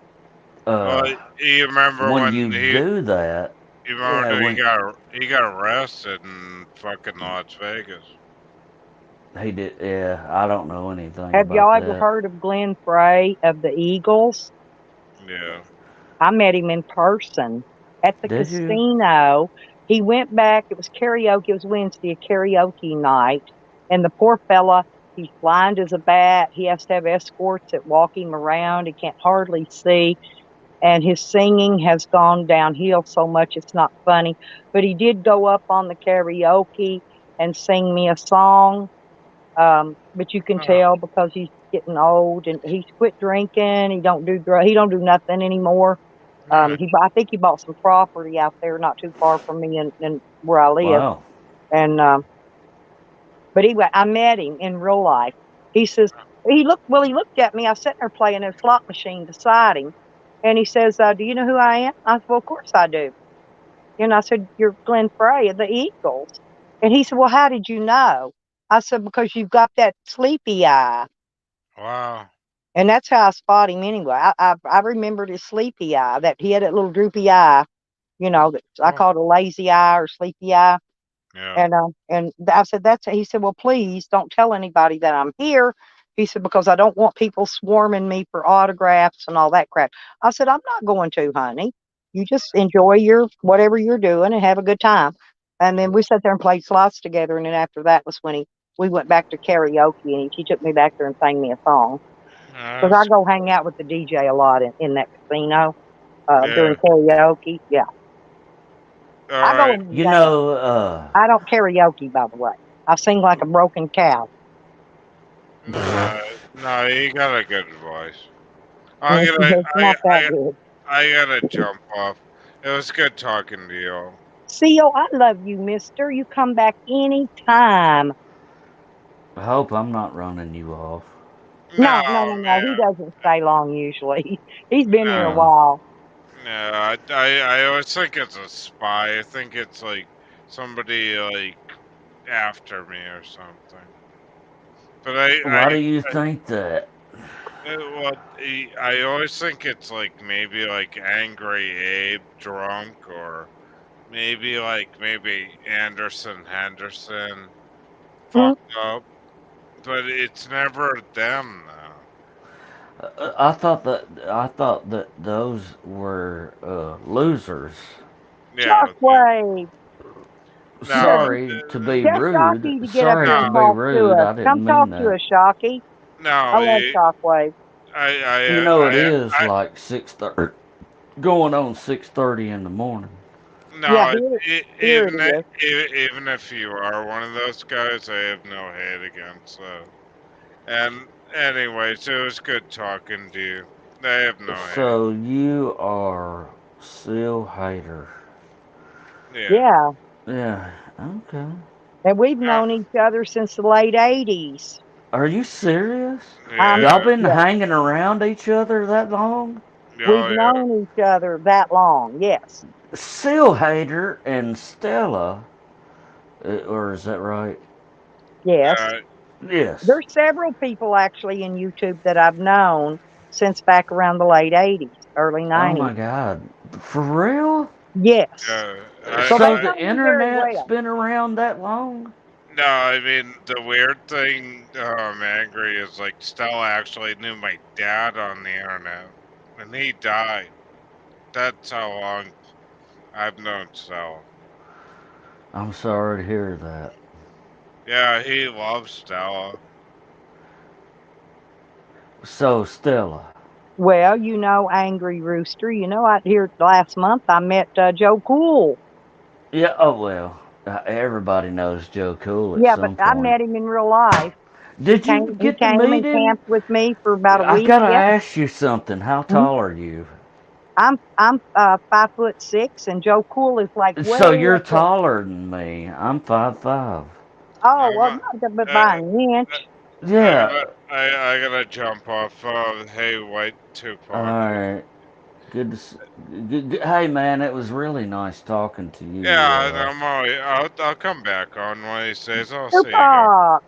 Well, you remember when when you do that, you yeah, remember he got arrested in fucking Las Vegas. He did. Yeah, I don't know anything Have y'all about ever that. heard of Glenn Frey of the Eagles? Yeah. I met him in person at the Did you? casino. He went back. It was karaoke. It was Wednesday, a karaoke night. And the poor fella, he's blind as a bat. He has to have escorts that walk him around. He can't hardly see. And his singing has gone downhill so much it's not funny. But he did go up on the karaoke and sing me a song. But you can Oh, tell because he's getting old and he's quit drinking. He don't do he don't do nothing anymore. yeah. I think he bought some property out there, not too far from me, and where I live. Wow. And but anyway, I met him in real life. He says he looked well. He looked at me. I was sitting there playing a slot machine beside him, and he says, "Do you know who I am?" I said, "Well, of course I do." And I said, "You're Glenn Frey of the Eagles." And he said, "Well, how did you know?" I said, "Because you've got that sleepy eye." Wow. And that's how I spot him anyway. I remembered his sleepy eye, that he had that little droopy eye, that I Cool. called a lazy eye or sleepy eye. Yeah. And I said, he said, "Well, please don't tell anybody that I'm here." He said, "Because I don't want people swarming me for autographs and all that crap." I said, "I'm not going to, honey. You just enjoy your whatever you're doing and have a good time." And then we sat there and played slots together. And then after that was when we went back to karaoke and he took me back there and sang me a song. Because I That's go hang out with the DJ a lot in that casino yeah. during karaoke. Yeah, All I go right. and You dance. know, I don't karaoke, by the way. I sing like a broken cow. No, no, you got a good voice. I'm gonna, It's not that good. I gotta jump off. It was good talking to you. CO, I love you, mister. You come back anytime. I hope I'm not running you off. No, No, no, no, no. He man. doesn't stay long usually. He's been here a No, No. while. no. I always think it's a spy. I think it's like somebody like after me or something. But Why do you think that? well, I always think it's like maybe like Angry Abe drunk or maybe Anderson Henderson Hmm? fucked up. But it's never them though. I thought that those were losers. Yeah. Shockwave. No. Sorry to be Tell rude. Shocky to get up Sorry here No. and to be talk to rude. us. I Come didn't talk mean to that. us, Shocky. No. I love Shockwave. You know it is like 6:30, going on 6:30 in the morning. Yeah, No. here it is. Even if you are one of those guys, I have no hate against. And anyways, it was good talking to you. I have no hate. So you are Seal Hater. Yeah. Yeah. Yeah. Okay. And we've Uh, known each other since the late 80s. Are you serious? Y'all yeah. been Yeah. hanging around each other that long? We've Oh yeah. known each other that long. Yes. Seal Hater and Stella, or is that right? Yes. Uh, Yes. There's several people actually in YouTube that I've known since back around the late 80s, early Oh 90s. my God. For real? Yes. So So they I the know me very internet's well. been around that long? no, I mean the weird thing, Angry, is like Stella actually knew my dad on the internet, and he died. That's how long I've known Stella. I'm sorry to hear that. Yeah, he loves Stella. So, Stella. Well, Angry Rooster. Out here last month I met Joe Cool. Yeah, oh well. Everybody knows Joe Cool at Yeah, but some I point. met him in real life. He Did you came. He get to came meet and him? camped with me for about a I week. gotta Yeah. ask you something. How Mhm. tall are you? I'm 5'6", and Joe Cool is like way So you're up there. taller than me. I'm 5'5". Oh I'm, well, uh, not but by uh, an inch. Yeah. I gotta jump off. Hey, White All Tupac. right. Good to s Hey man, it was really nice talking to you. Yeah, I'm always, I'll come back on one of these days. I'll see you guys. Tupac.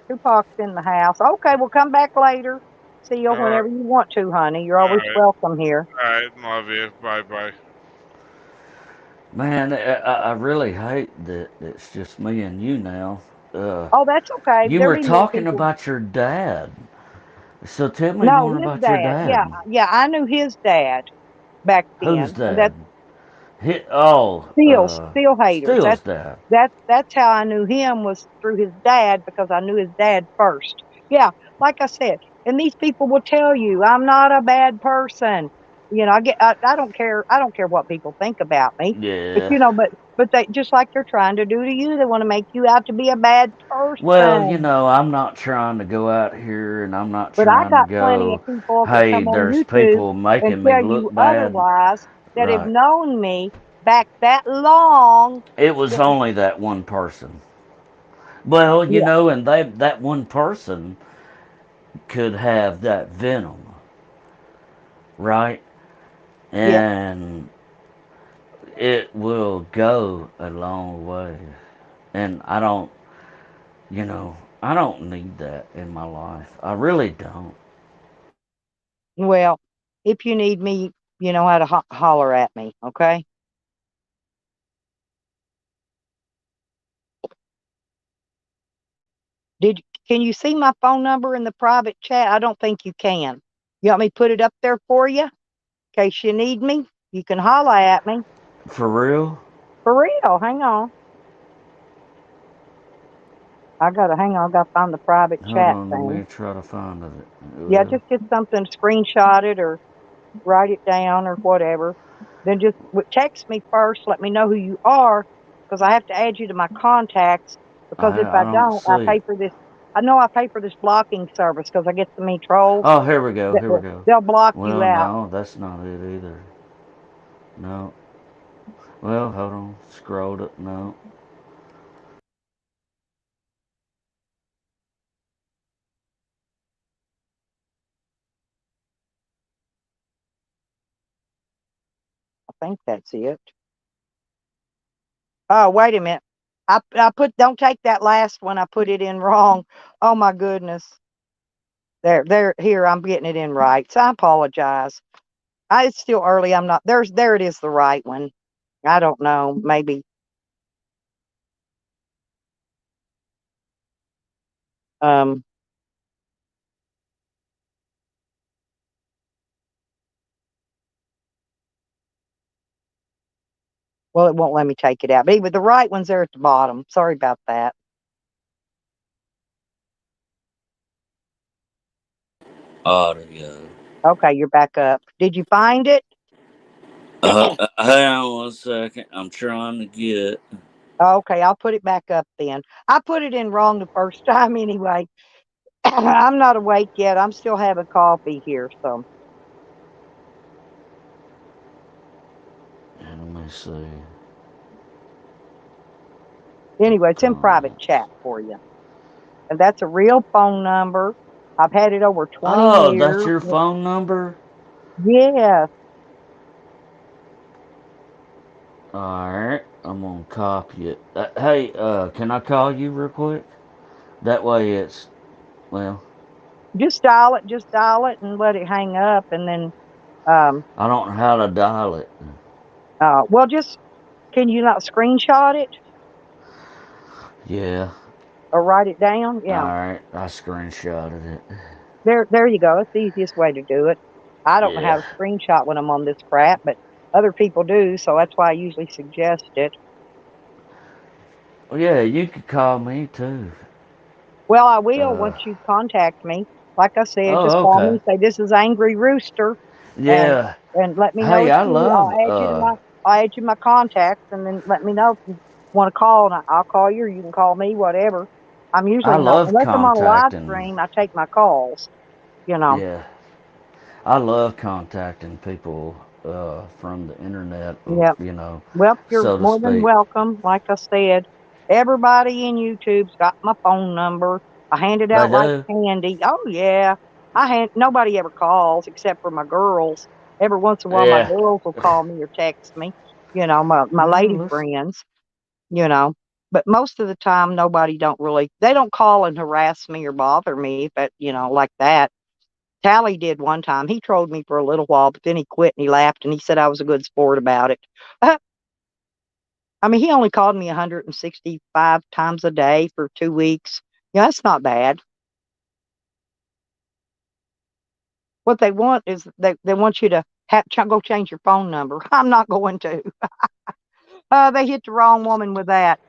Tupac's in the house. Okay, we'll come back later. See you All right, whenever you want to, honey. You're all always right, welcome here. all right. Love you. Bye, bye. Man, I really hate that it's just me and you now. Oh, that's okay. You There were be more talking people. about your dad. So tell me No, more his about your dad. Yeah, dad. yeah. I knew his dad back Who's then, and that's dad? Oh, Steel Haters. Steele's dad. That's how I knew him, was through his dad, because I knew his dad first. Yeah, like I said, and these people will tell you I'm not a bad person. I don't care. I don't care what people think about me, but Yeah. but they, just like they're trying to do to you, they want to make you out to be a bad Well, person. I'm not trying to go out here and I'm not But I trying to got plenty of go, people that hey, come on there's YouTube people and making me tell look you bad. otherwise, that have Right. known me back that long. It was That, only that one person. Well, yeah, and that one person could have that venom, right? yeah. And it will go a long way. And I don't need that in my life. I really don't. Well, if you need me, you know how to holler at me, okay? Can you see my phone number in the private chat? I don't think you can. You want me to put it up there for you in case you need me? You can holler at me. For real? For real. Hang on. Hang on. I gotta find the private Hold chat on, let thing. me try to find it. Yeah, Well, just get something, screenshot it or write it down or whatever. Then just text me first. Let me know who you are, because I have to add you to my contacts. Because if I I don't don't, I see pay it. for this. I know I pay for this blocking service because I get so many trolls Oh, here we go. that Here we go. they'll block you Well, out. no, that's not it either. No. Well, hold on. Scrolled it. No. I think that's it. Oh, wait a minute. Don't take that last one. I put it in wrong. Oh my goodness. Here, I'm getting it in right. So I apologize. It's still early. I'm not, there it is, the right one. I don't know. Maybe, um, well, it won't let me take it out. But anyway, the right one's there at the bottom. Sorry about that. Audio. Okay, you're back up. Did you find it? Hang on 1 second. I'm trying to get it. Okay, I'll put it back up then. I put it in wrong the first time anyway. I'm not awake yet. I'm still having coffee here. So Let me see. anyway, it's in private Comments. chat for you. And that's a real phone number. I've had it over 20 Oh, that's years. your phone number? Yes. Alright. I'm going to copy it. Hey, can I call you real quick? That way it's, well, Just dial it and let it hang up. And then, um, I don't know how to dial it. well, can you not screenshot it Yeah. or write it down? Yeah. Alright. I screenshotted it. There you go. It's the easiest way to do it. I don't know how Yeah. to screenshot when I'm on this crap, but other people do. So that's why I usually suggest it. Well, yeah, you could call me too. Well, I will Uh, once you contact me. Like I said, just oh, call me okay. and say this is Angry Rooster, and Yeah. let me know Hey, it's I you. love, I'll add you to my contacts, and then let me know if you want to call, and I'll call you, or you can call me, whatever. I'm I usually not, love unless I'm on a live contacting, stream. I take my calls. You know. yeah, I love contacting people, from the internet, Yeah. you know, Well, you're so to more than speak. welcome. Like I said, everybody in YouTube's got my phone number. I hand it They out like do. candy. Oh yeah. Nobody ever calls except for my girls. Every once in a while my Yeah. girls will call me or text me, my Well, lady let's, friends, you know. But most of the time nobody don't really, they don't call and harass me or bother me, but like that. Tally did one time. He trolled me for a little while, but then he quit and he laughed and he said I was a good sport about it. I mean, he only called me 165 times a day for 2 weeks. Yeah, that's not bad. What they want is they want you to go change your phone number. I'm not going to. They hit the wrong woman with that.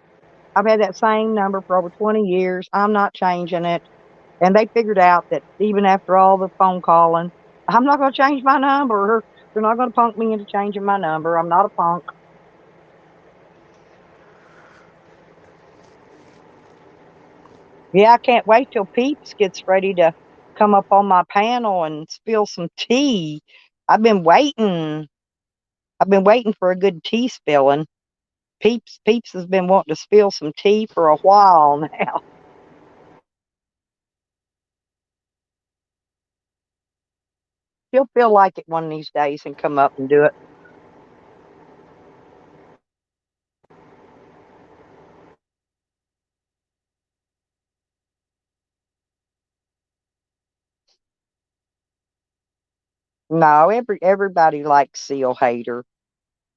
I've had that same number for over 20 years. I'm not changing it. And they figured out that even after all the phone calling, I'm not going to change my number. They're not going to punk me into changing my number. I'm not a punk. Yeah, I can't wait till Peeps gets ready to come up on my panel and spill some tea. I've been waiting. I've been waiting for a good tea spilling. Peeps has been wanting to spill some tea for a while now. He'll feel like it one of these days and come up and do it. No, everybody likes Seal Hater,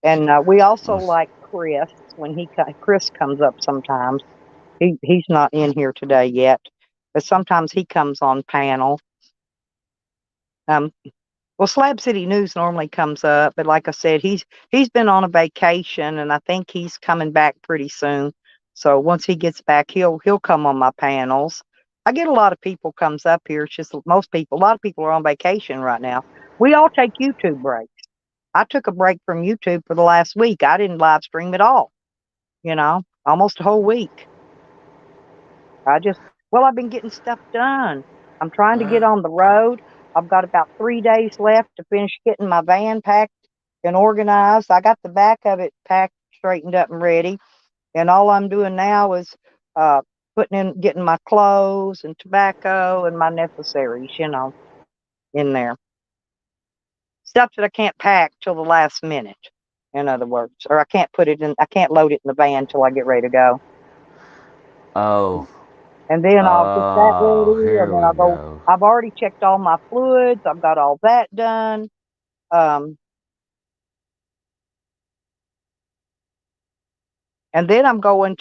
and we also like Chris when Chris comes up sometimes. He's not in here today yet, but sometimes he comes on panel. Well, Slab City News normally comes up, but like I said, he's been on a vacation, and I think he's coming back pretty soon. So once he gets back, he'll come on my panels. I get a lot of people comes up here. It's just a lot of people are on vacation right now. We all take YouTube breaks. I took a break from YouTube for the last week. I didn't live stream at all. Almost a whole week. I've been getting stuff done. I'm trying to get on the road. I've got about 3 days left to finish getting my van packed and organized. I got the back of it packed, straightened up, and ready. And all I'm doing now is getting my clothes and tobacco and my necessaries, in there. Stuff that I can't pack till the last minute, in other words. Or I can't load it in the van till I get ready to go. Oh. And then I'll get that ready, Here and then we I'll go. go. I've already checked all my fluids. I've got all that done. And then I'm going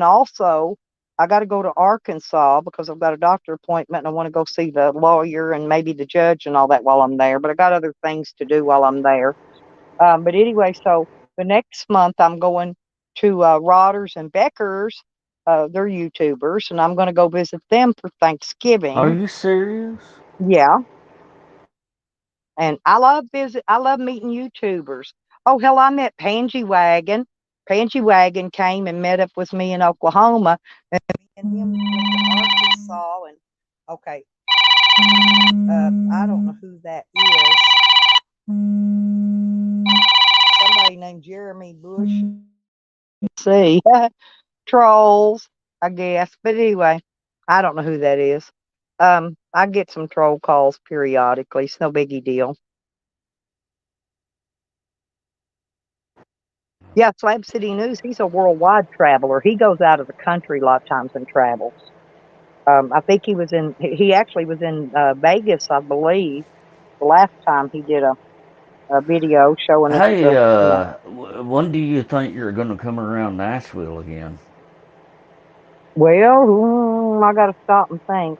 also. I got to go to Arkansas because I've got a doctor appointment, and I want to go see the lawyer and maybe the judge and all that while I'm there. But I got other things to do while I'm there. But anyway, so the next month I'm going to Rodders and Beckers. They're YouTubers, and I'm going to go visit them for Thanksgiving. Are you serious? Yeah. And I love meeting YouTubers. Oh, hell, I met Pansy Wagon. Pansy Wagon came and met up with me in Oklahoma, and me and him went to Arkansas. And okay, I don't know who that is. Somebody named Jeremy Bush. Let's see, trolls, I guess. But anyway, I don't know who that is. I get some troll calls periodically. It's no biggie deal. Yeah, Slab City News, he's a worldwide traveler. He goes out of the country a lot of times and travels. I think he actually was in Vegas, I believe, the last time he did a video showing us. Hey, when do you think you're going to come around Nashville again? Well, I got to stop and think.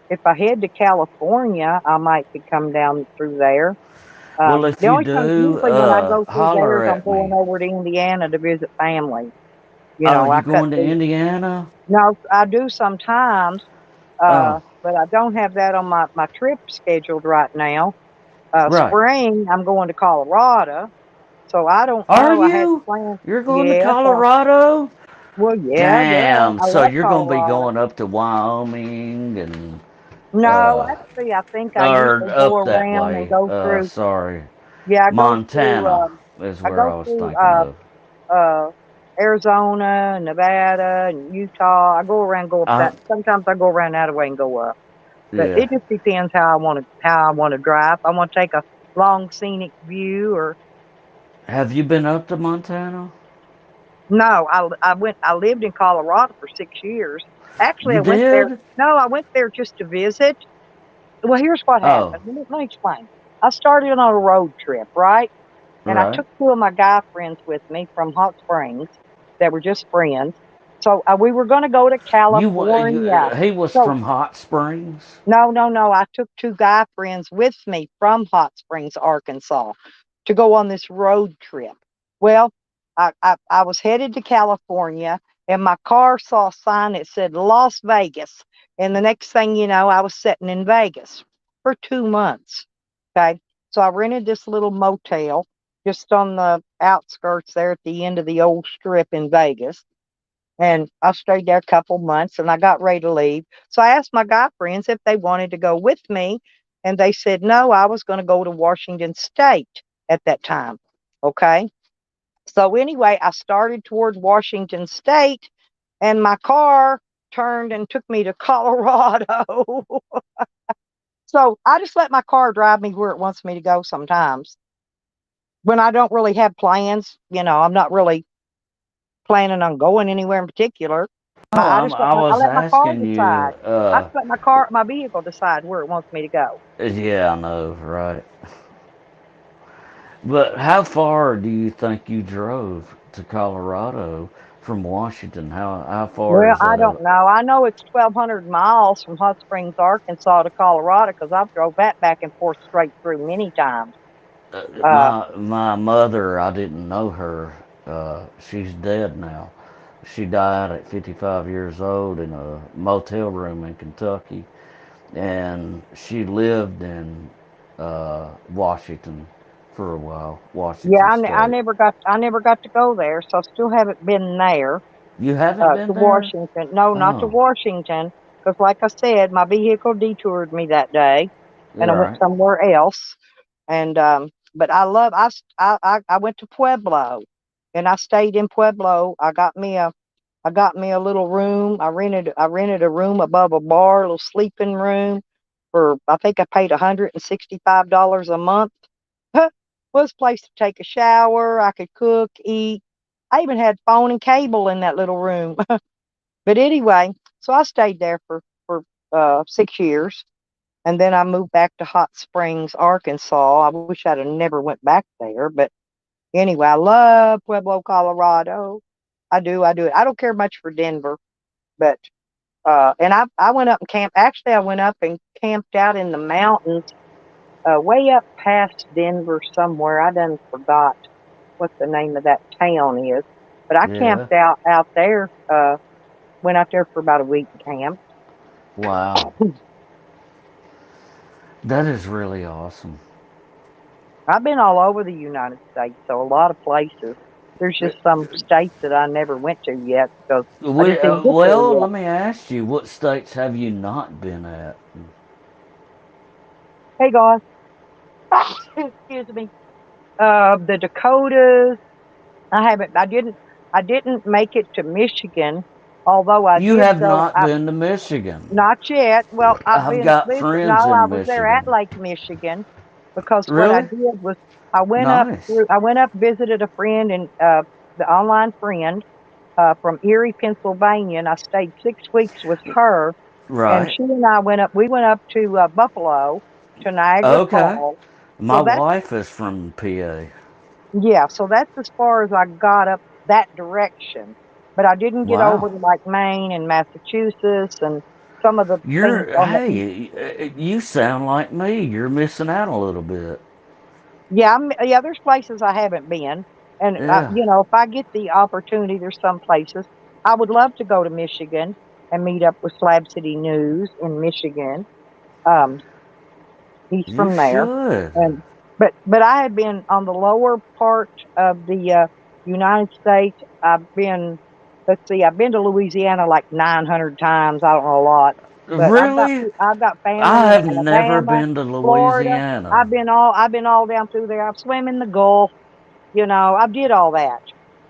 If I head to California, I might could come down through there. Well, if The you only time do, usually when I go through holler there is I'm at going me. over to Indiana to visit family. Oh, I you cut going to through. Indiana? No, I do sometimes, Oh, but I don't have that on my trip scheduled right now. right. Spring, I'm going to Colorado, so I don't Are know. I had you? plans. You're going to Yeah, so Colorado? well, yeah, Damn. I So love you're going to be Colorado. going up to Wyoming and No, actually, I think I or usually go up that around and way. go through. Sorry. Yeah, Montana is I where go I was through thinking of. uh Arizona, Nevada, and Utah. I go around, go up I that. Sometimes I go around that way and go up. But Yeah. it just depends how I want to drive. I want to take a long scenic view, or Have you been up to Montana? no. I lived in Colorado for 6 years. Actually, You I went there. did? No, I went there just to visit. Well, here's what Oh, happened. Let me explain. I started on a road trip, right? and I Right. took two of my guy friends with me from Hot Springs that were just friends. So we were going to go to California. He was So from Hot Springs. no, no, no. I took two guy friends with me from Hot Springs, Arkansas, to go on this road trip. Well, I was headed to California, and my car saw a sign that said Las Vegas. And the next thing you know, I was sitting in Vegas for 2 months. Okay. So I rented this little motel just on the outskirts there at the end of the old strip in Vegas. And I stayed there a couple months and I got ready to leave. So I asked my guy friends if they wanted to go with me. And they said no, I was going to go to Washington State at that time. Okay. So anyway, I started toward Washington State and my car turned and took me to Colorado. So I just let my car drive me where it wants me to go sometimes. When I don't really have plans, I'm not really planning on going anywhere in particular. Oh, I I was let my car asking you. decide. I just let my vehicle decide where it wants me to go. Yeah, I know, right? But how far do you think you drove to Colorado from Washington? How far Well, is I that don't out? know. I know it's 1,200 miles from Hot Springs, Arkansas to Colorado because I've drove that back and forth straight through many times. Uh, My mother, I didn't know her. She's dead now. She died at 55 years old in a motel room in Kentucky, and she lived in Washington for a while, yeah, Washington State. I never got to go there, so I still haven't been there. You haven't To been there? Washington. No, not to Oh, Washington, because like I said, my vehicle detoured me that day, and I went right. somewhere else. And but I love I went to Pueblo, and I stayed in Pueblo. I got me a little room. I rented a room above a bar, a little sleeping room for I think I paid $165 a month. Was a place to take a shower. I could cook, eat. I even had phone and cable in that little room. But anyway, so I stayed there for 6 years, and then I moved back to Hot Springs, Arkansas. I wish I'd have never went back there, but anyway, I love Pueblo, Colorado. I do, I do. I don't care much for Denver, but and I went up and camped. Actually, I went up and camped out in the mountains, way up past Denver somewhere. I done forgot what the name of that town is, but I Yeah. camped out there. Went out there for about a week and camped. Wow. That is really awesome. I've been all over the United States, so a lot of places. There's just some states that I never went to yet because I just didn't get there Well, yet. let me ask you, what states have you not been at? Hey guys, excuse me. The Dakotas. I didn't make it to Michigan, although I You did have go. not been to Michigan. Not yet. Well, I've I've been got visit. No, friends I in was there at Michigan. Lake Michigan because what I Really? did was Nice. I went up visited a friend and the online friend from Erie, Pennsylvania, and I stayed 6 weeks with her. And Right. she and I went up. We went up to Buffalo, to Niagara Okay. Falls. My So that's wife is from PA. yeah. So that's as far as I got up that direction. But I didn't get Wow. over to like Maine and Massachusetts and some of the things on the east. You sound like me. You're missing out a little bit. Yeah, yeah. There's places I haven't been, and Yeah. if I get the opportunity, there's some places I would love to go to Michigan and meet up with Slab City News in Michigan. Um, he's You from there, should. and but I had been on the lower part of the United States. Let's see, I've been to Louisiana like 900 times. I don't know a lot, but Really? I've got family I in have never Alabama, been to Florida. Louisiana. I've been all down through there. I've swam in the Gulf. I did all that.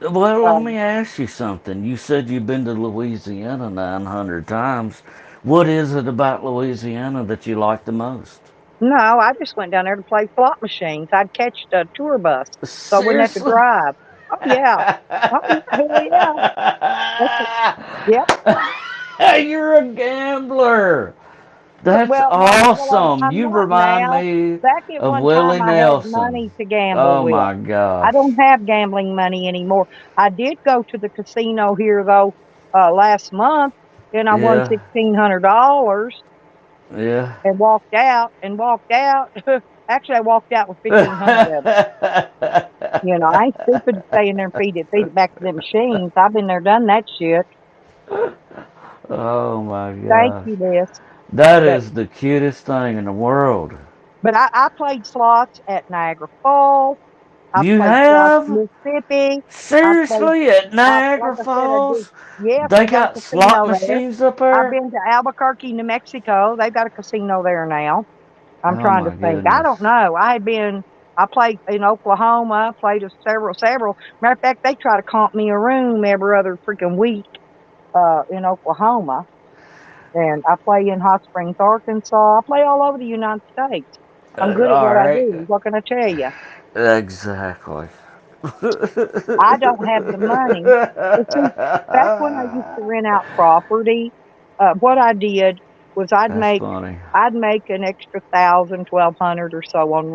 Well, let me Um, ask you something. You said you've been to Louisiana 900 times. What is it about Louisiana that you like the most? no, I just went down there to play slot machines. I'd catch the tour bus, so I wouldn't have to Seriously? drive. Oh yeah, oh yeah, hell yeah. That's it. Yep. You're a gambler. That's well, awesome. I'm You not remind now. me Back at of one Willie time, I had money Nelson. to gamble Oh with. my I gosh. don't have gambling money anymore. I did go to the casino here though last month, and I won Yeah, $1,600 yeah. and walked out and walked out. Actually, I walked out with 1,500 of it. I ain't stupid to stay in there and feed it back to the machines. I've been there, done that shit. Oh my Thank gosh. you, this. That But is the cutest thing in the world. I played slots at Niagara Falls. I You played slots in have? Mississippi. I played, Seriously, at like Niagara I said, I did. Falls? Yes, They they got a got slot casino there. machines up I've there? been to Albuquerque, New Mexico. They've got a casino there now. I'm Oh trying to my think. I goodness. don't know. I played in Oklahoma, played a several. Matter of fact, they try to comp me a room every other freaking week, in Oklahoma. And I play in Hot Springs, Arkansas. I play all over the United States. I'm good at All what I right. do. What can I tell you? Exactly. I don't have the money. But see, back when I used to rent out property, what I did was That's funny. I'd make an extra 1,000, 1,200 or so on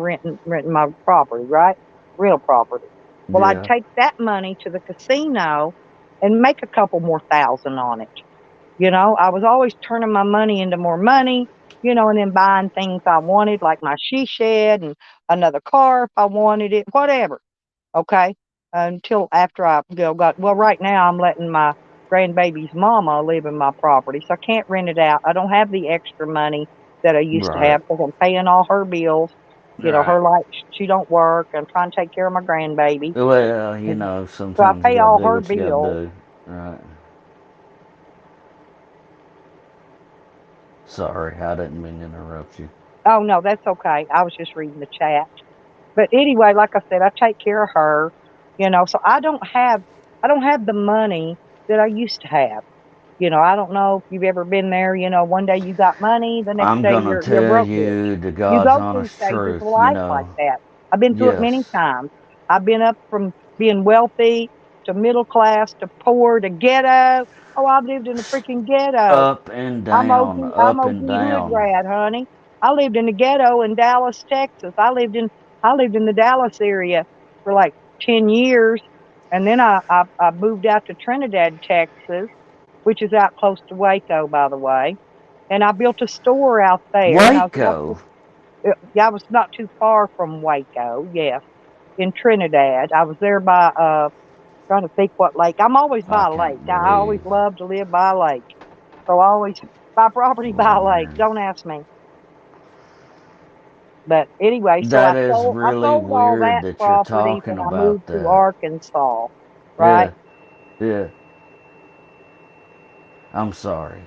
renting my property, right? Real property. Well, I'd Yeah. take that money to the casino and make a couple more thousand on it. I was always turning my money into more money, and then buying things I wanted, like my she shed and another car if I wanted it, whatever. Okay. Until after I got, well, right now I'm letting my grandbaby's mama live in my property. So I can't rent it out. I don't have the extra money that I used to Right. have because I'm paying all her bills. Right. Her life, she don't work. I'm trying to take care of my grandbaby. Well, And so I sometimes you pay gotta all do her what you gotta bills. do. Right. Sorry, I didn't mean to interrupt you. Oh no, that's okay. I was just reading the chat. But anyway, like I said, I take care of her, so I don't have the money that I used to have. I don't know if you've ever been there, one day you got money, the next I'm day gonna you're tell broke bitch. you the You God's go through honest stages of truth, life like that. I've been through it many Yes. times. I've been up from being wealthy to middle class to poor to ghetto. Oh, I've lived in the freaking ghetto. Up and down, I'm up and OG hood down. rat, honey. I lived in the ghetto in Dallas, Texas. I lived in the Dallas area for like 10 years, and then I moved out to Trinidad, Texas, which is out close to Waco, by the way. And I built a store out there, and I was out Waco. yeah, I was not too far from Waco. Yes, in Trinidad. I was there by trying to think what lake. I'm always I by a lake. can't I always believe. love to live by a lake. So I always buy property by Oh a lake. man. Don't ask me. But anyway, so That is I really sold all weird that that you're property talking when I about moved to that. Arkansas. Right? Yeah, yeah. I'm sorry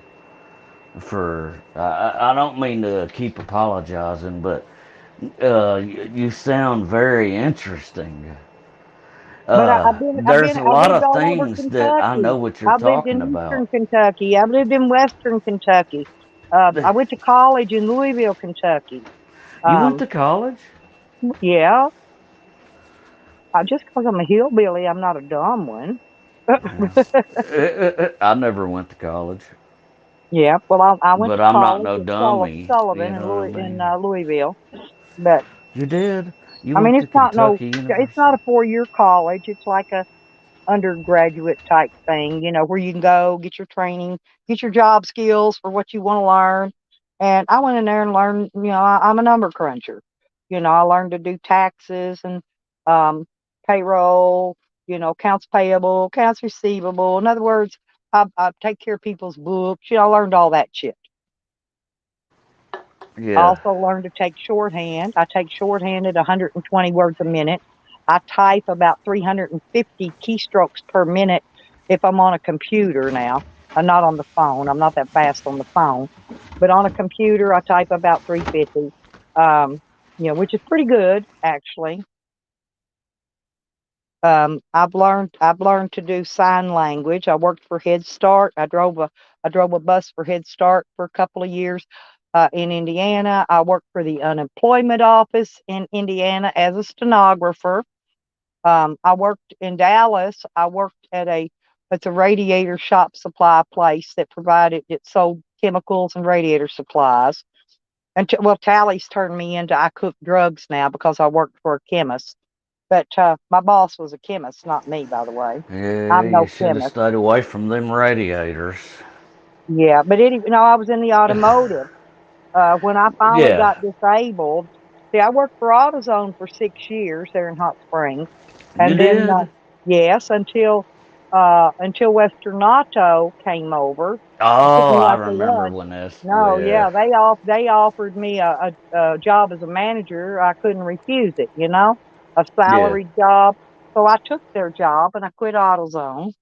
for. I don't mean to keep apologizing, but you sound very interesting. There's a I've lot lived of all over things that I Kentucky. know what you're I've lived talking in about. Eastern Kentucky. I've lived in Western Kentucky. I went to college in Louisville, Kentucky. You went Um, to college? yeah, just because I'm a hillbilly, I'm not a dumb one. I never went to college, Yeah, well, I went but to I'm not college no at dummy. You Sullivan know what I In mean? Louisville, but You did? You I mean, went to Kentucky it's not University? a 4 year college. It's like a undergraduate type thing, where you can go get your training, get your job skills for what you want to learn. And I went in there and learned, I'm a number cruncher. I learned to do taxes and um, payroll, accounts payable, accounts receivable. In other words, I take care of people's books. I learned all that shit. I Yeah. also learned to take shorthand. I take shorthand at 120 words a minute. I type about 350 keystrokes per minute if I'm on a computer now. I'm not on the phone. I'm not that fast on the phone. But on a computer, I type about 350, which is pretty good, actually. I've learned to do sign language. I worked for Head Start. I drove a bus for Head Start for a couple of years in Indiana. I worked for the unemployment office in Indiana as a stenographer. I worked in Dallas. I worked at it's a radiator shop supply place that sold chemicals and radiator supplies. Until, well, Tally's turned me into I cook drugs now because I worked for a chemist. But my boss was a chemist, not me, by the way. Yeah, I'm you no should have chemist. stayed away from them radiators. Yeah, but I was in the automotive. When I finally Yeah, got disabled, see, I worked for AutoZone for 6 years there in Hot Springs, you and then did. yes, until Western Auto came over and took Oh, me I out to remember lunch. when this. No, Yeah, yeah, they offered me a job as a manager. I couldn't refuse it, a yeah. salaried job. So I took their job and I quit AutoZone,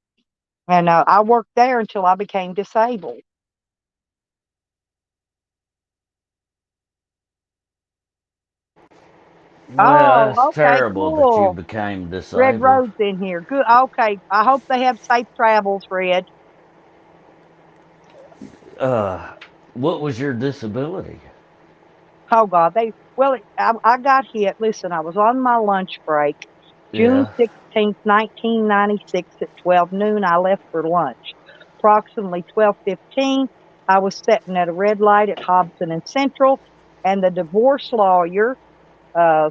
and I worked there until I became disabled. Well, that's Oh, okay, terrible that you cool. became Red disabled. Road's in here. Good. Okay. I hope they have safe travels, Red. Uh, what was your disability? Oh God, I got hit. Listen, I was on my lunch break, Yeah. June 16th, 1996 at 12 noon. I left for lunch. Approximately 12:15, I was sitting at a red light at Hobson and Central, and the divorce lawyer,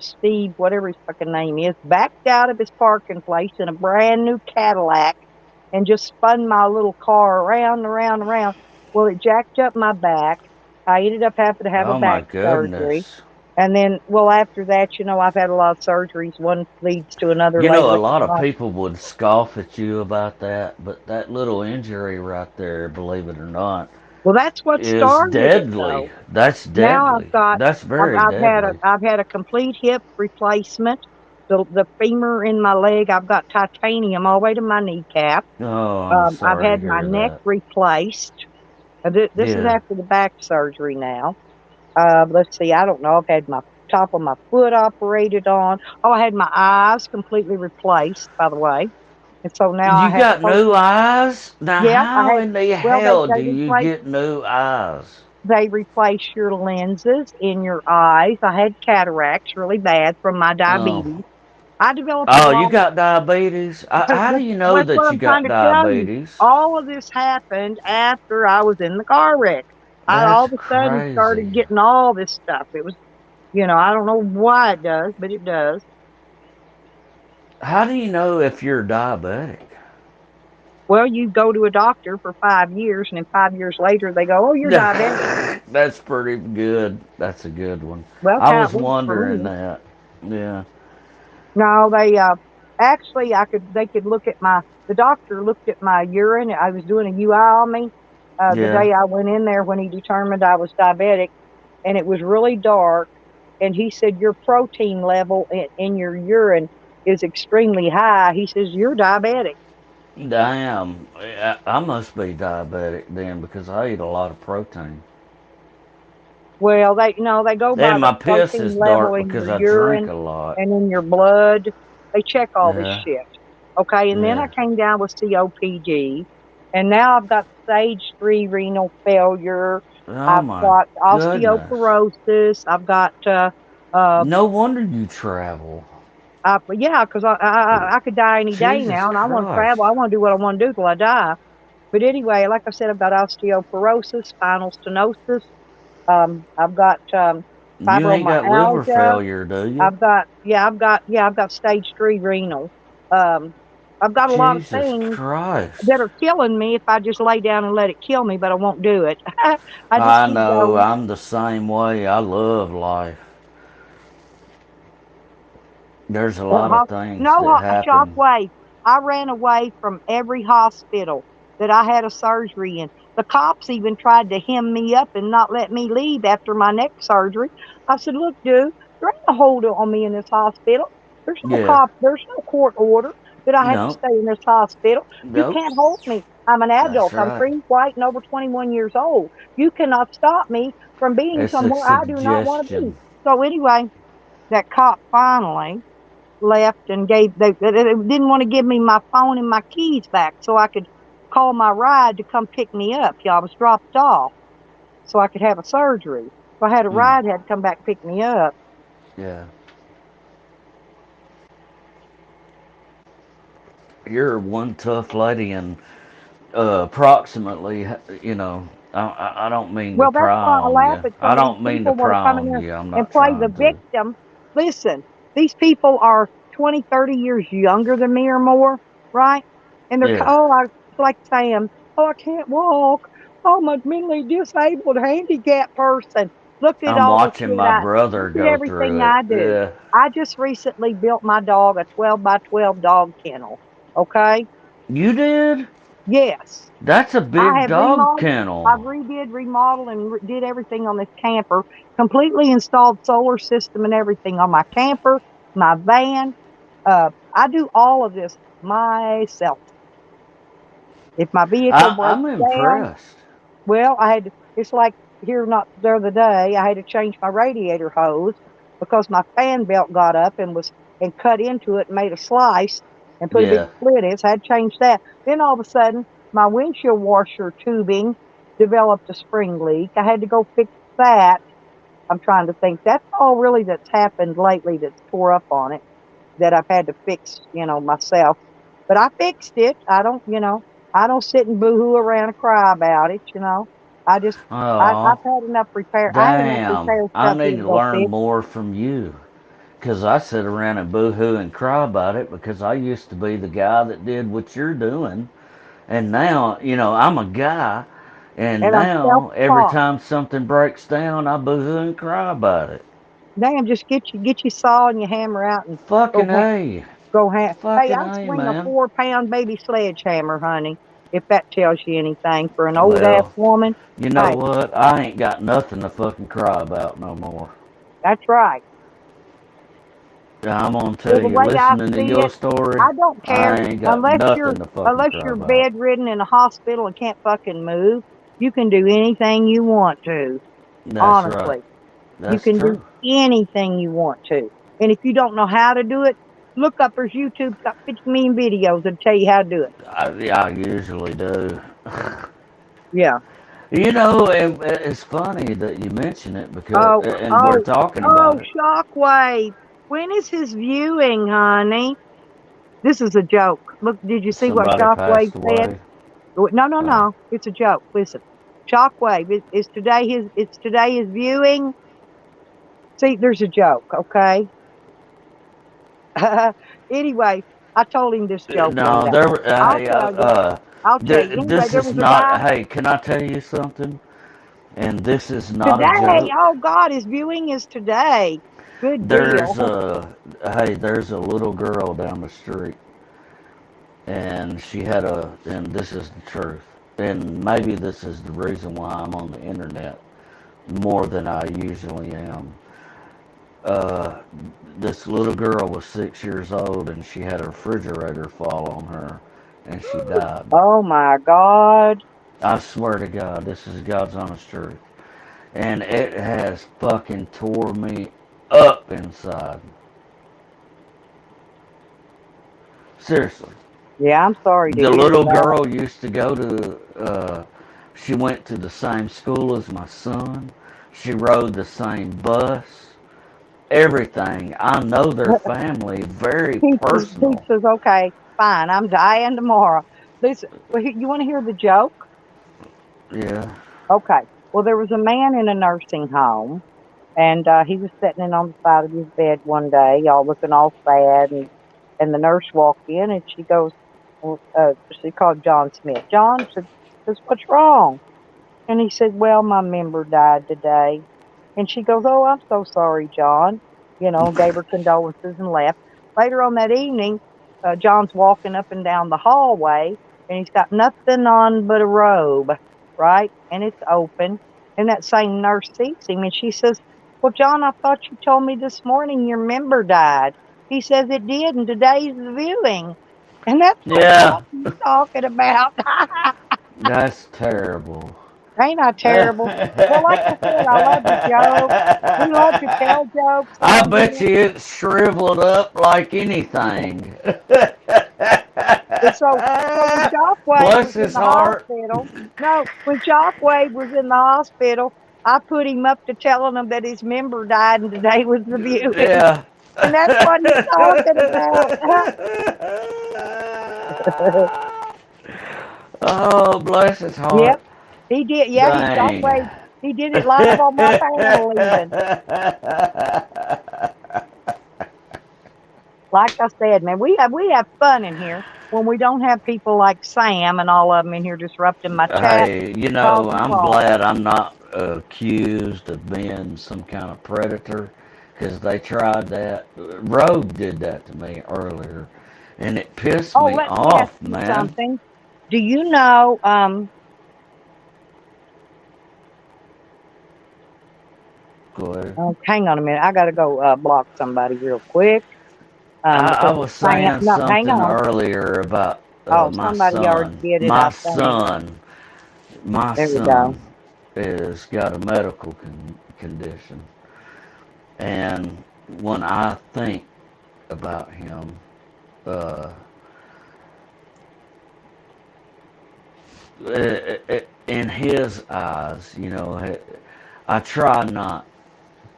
Steve, whatever his fucking name is, backed out of his parking place in a brand new Cadillac and just spun my little car around and around and around. Well, it jacked up my back. I ended up having to have a Oh my back surgery. goodness. And then, well, after that, I've had a lot of surgeries. One leads to another You know, later a in lot of life. people would scoff at you about that, but that little injury right there, believe it or not, Well, that's what is started it, deadly. though. That's Now deadly. That's very I've deadly. had a complete hip replacement. The femur in my leg, I've got titanium all the way to my kneecap. Oh, I'm I've sorry to had my hear neck that. replaced. This is Yeah. after the back surgery now. Let's see, I don't know. I've had my top of my foot operated on. Oh, I had my eyes completely replaced, by the way. And so now I You have got new focus. eyes? Now, Yeah, how in the well, hell do you get new eyes? they replace your lenses in your eyes. I had cataracts really bad from my Oh, diabetes. I developed a oh, you long, got diabetes? How do you know that's what that you I'm trying got to tell you. diabetes? All of this happened after I was in the car wreck. I all That's of a sudden started crazy. getting all this stuff. It was, I don't know why it does, but it does. How do you know if you're diabetic? Well, you go to a doctor for 5 years, and then 5 years later, they go, "Oh, you're diabetic." That's pretty good. That's a good one. Well, that's I how it was works for wondering me. that. Yeah. No, they actually, they could look at the doctor looked at my urine. I was doing a UI on me the Yeah. day I went in there when he determined I was diabetic, and it was really dark. And he said, "Your protein level in your urine is extremely high." He says, "You're diabetic." Damn. I must be diabetic then because I eat a lot of protein. Well, they go by And the my piss is protein level dark in because your I drink urine a lot. and in your blood. They check all this Yeah. shit. Okay, and then I Yeah. came down with COPD, and now I've got stage 3 renal failure. Oh I've my got goodness. osteoporosis. I've got uh, No wonder you travel. yeah, because I could die any day Jesus now, and I want to travel. Christ. I want to do what I want to do till I die. But anyway, like I said, I've got osteoporosis, spinal stenosis. I've got You ain't got liver fibromyalgia. failure, do you? I've got stage 3 renal. Um, I've got a lot of Jesus things that Christ. are killing me if I just lay down and let it kill me, but I won't do it. I just I keep know, going. I'm the same way. I love life. There's a lot of things No that happen. shockwave. I ran away from every hospital that I had a surgery in. The cops even tried to hem me up and not let me leave after my neck surgery. I said, "Look, dude, there ain't a hold on me in this hospital. Yeah. There's no court order that I have to No. stay in this hospital. You Nope. can't hold me. I'm an That's adult. I'm right. free, white, and over 21 years old. You cannot stop me from being It's a somewhere I do not want to be." suggestion. So anyway, that cop finally left and they didn't want to give me my phone and my keys back so I could call my ride to come pick me up. I was dropped off so I could have a surgery. So I had a Mm. ride, had to come back and pick me up. Yeah. You're one tough lady, and approximately, you know, I don't mean Well, to that's pry why I on laugh you. at I some of don't these mean to people want to pry come in on there you. I'm and not play the trying to. victim. Listen, these people are 20, 30 years younger than me or more, right? And they're, Yeah. oh, it's like Sam, oh, I can't walk. Oh, I'm a mentally disabled, handicapped person. Look at I'm all the watching shit my brother look at go everything through it. I do. Yeah. I just recently built my dog a 12 by 12 dog kennel. Okay? You did? Yes. That's a I big have dog remodeled, I've kennel. remodeled, and did everything on this camper. Completely installed solar system and everything on my camper, my van. I do all of this myself. If my vehicle breaks I'm down, impressed. well, it's like here not the other day, I had to change my radiator hose because my fan belt got up and cut into it and made a slice and put a big Yeah. split in it. So I had to change that. Then all of a sudden, my windshield washer tubing developed a spring leak. I had to go fix that. I'm trying to think. That's all really that's happened lately that's tore up on it that I've had to fix, myself. But I fixed it. I don't sit and boohoo around and cry about it. I just, I've Oh, had enough repair. I had enough damn. repair I stuff here need to to go learn fix. more from you. Because I sit around and boohoo and cry about it because I used to be the guy that did what you're doing. And now, I'm a guy. And And I'm now, every self-taught. time something breaks down, I boohoo and cry about it. Damn, just get your saw and your hammer out and go Fucking A. Hey, Fucking I A, swing a man. 4-pound baby sledgehammer, honey. If that tells you anything for an old ass Well, woman. you know Hey, what? I ain't got nothing to fucking cry about no more. that's right. I'm gonna Well, tell the you, way I listening to see your it, story, I don't care I ain't got nothing to fucking unless cry you're about. bedridden in a hospital and can't fucking move. You can do anything you want to. That's right. Honestly, you That's can do true. anything you want to. And if you don't know how to do it, look up. There's YouTube's got 50 million videos that tell you how to do it. I usually do. Yeah. It's funny that you mention it because, Oh, and we're oh, talking oh, about it. Shockwave. When is his viewing, honey? This is a joke. Look, did you see what Somebody Shockwave passed said? away. No, no, Oh, no. It's a joke. Listen, Shockwave is today his. It's today his viewing. See, there's a joke. Okay. Anyway, I told him this joke one no, day. there. I'll tell you. I'll tell you. Anyway, This there is was a not. guy Hey, can I tell you something? And this is not a today. joke. Oh God, his viewing is today. Good There's deal. a there's a little girl down the street, and and this is the truth, and maybe this is the reason why I'm on the internet more than I usually am. Uh, this little girl was 6 years old, and she had a refrigerator fall on her, and she died. Oh my God. I swear to God, this is God's honest truth, and it has fucking tore me up inside. Seriously. Yeah, I'm sorry to The hear little that. girl used to go to, she went to the same school as my son. She rode the same bus. Everything. I know their family very He personal. says, okay, fine. I'm dying tomorrow. Listen, well, you want to hear the joke? Yeah. Okay. Well, there was a man in a nursing home, and he was sitting in on the side of his bed one day, all looking all sad, and the nurse walked in, and she goes, she called John Smith. John says, what's wrong? And he said, well, my member died today. And she goes, oh, I'm so sorry, John. Gave her condolences and left. Later on that evening, John's walking up and down the hallway, and he's got nothing on but a robe, right? And it's open. And that same nurse sees him, and she says, well, John, I thought you told me this morning your member died. He says it did, and today's the viewing. And that's what Yeah. John's talking about. That's terrible. Ain't I terrible? Well, like I said, I love to joke. We love to tell jokes I on bet here. you it's shriveled up like anything. And so when Shockwave Bless was in his the heart. hospital, no, when Shockwave was in the hospital, I put him up to telling him that his member died and today was the viewing. Yeah. And that's what he's talking about. Oh, bless his heart. Yep. He did. Yeah, he Dang. always he did it live on my channel even. Like I said, man, we have fun in here when we don't have people like Sam and all of them in here disrupting my chat, Hey, causing I'm problems. glad I'm not accused of being some kind of predator, because they tried that. Rogue did that to me earlier, and it pissed Oh, me let me ask off, you man. something. Do you know? Go ahead. Oh, hang on a minute. I got to go block somebody real quick. I Because was Sam. saying No, hang something on. earlier about Oh, my somebody already son. did it. I think. My There we go. son is got a medical condition, and when I think about him, uh, in his eyes, I try not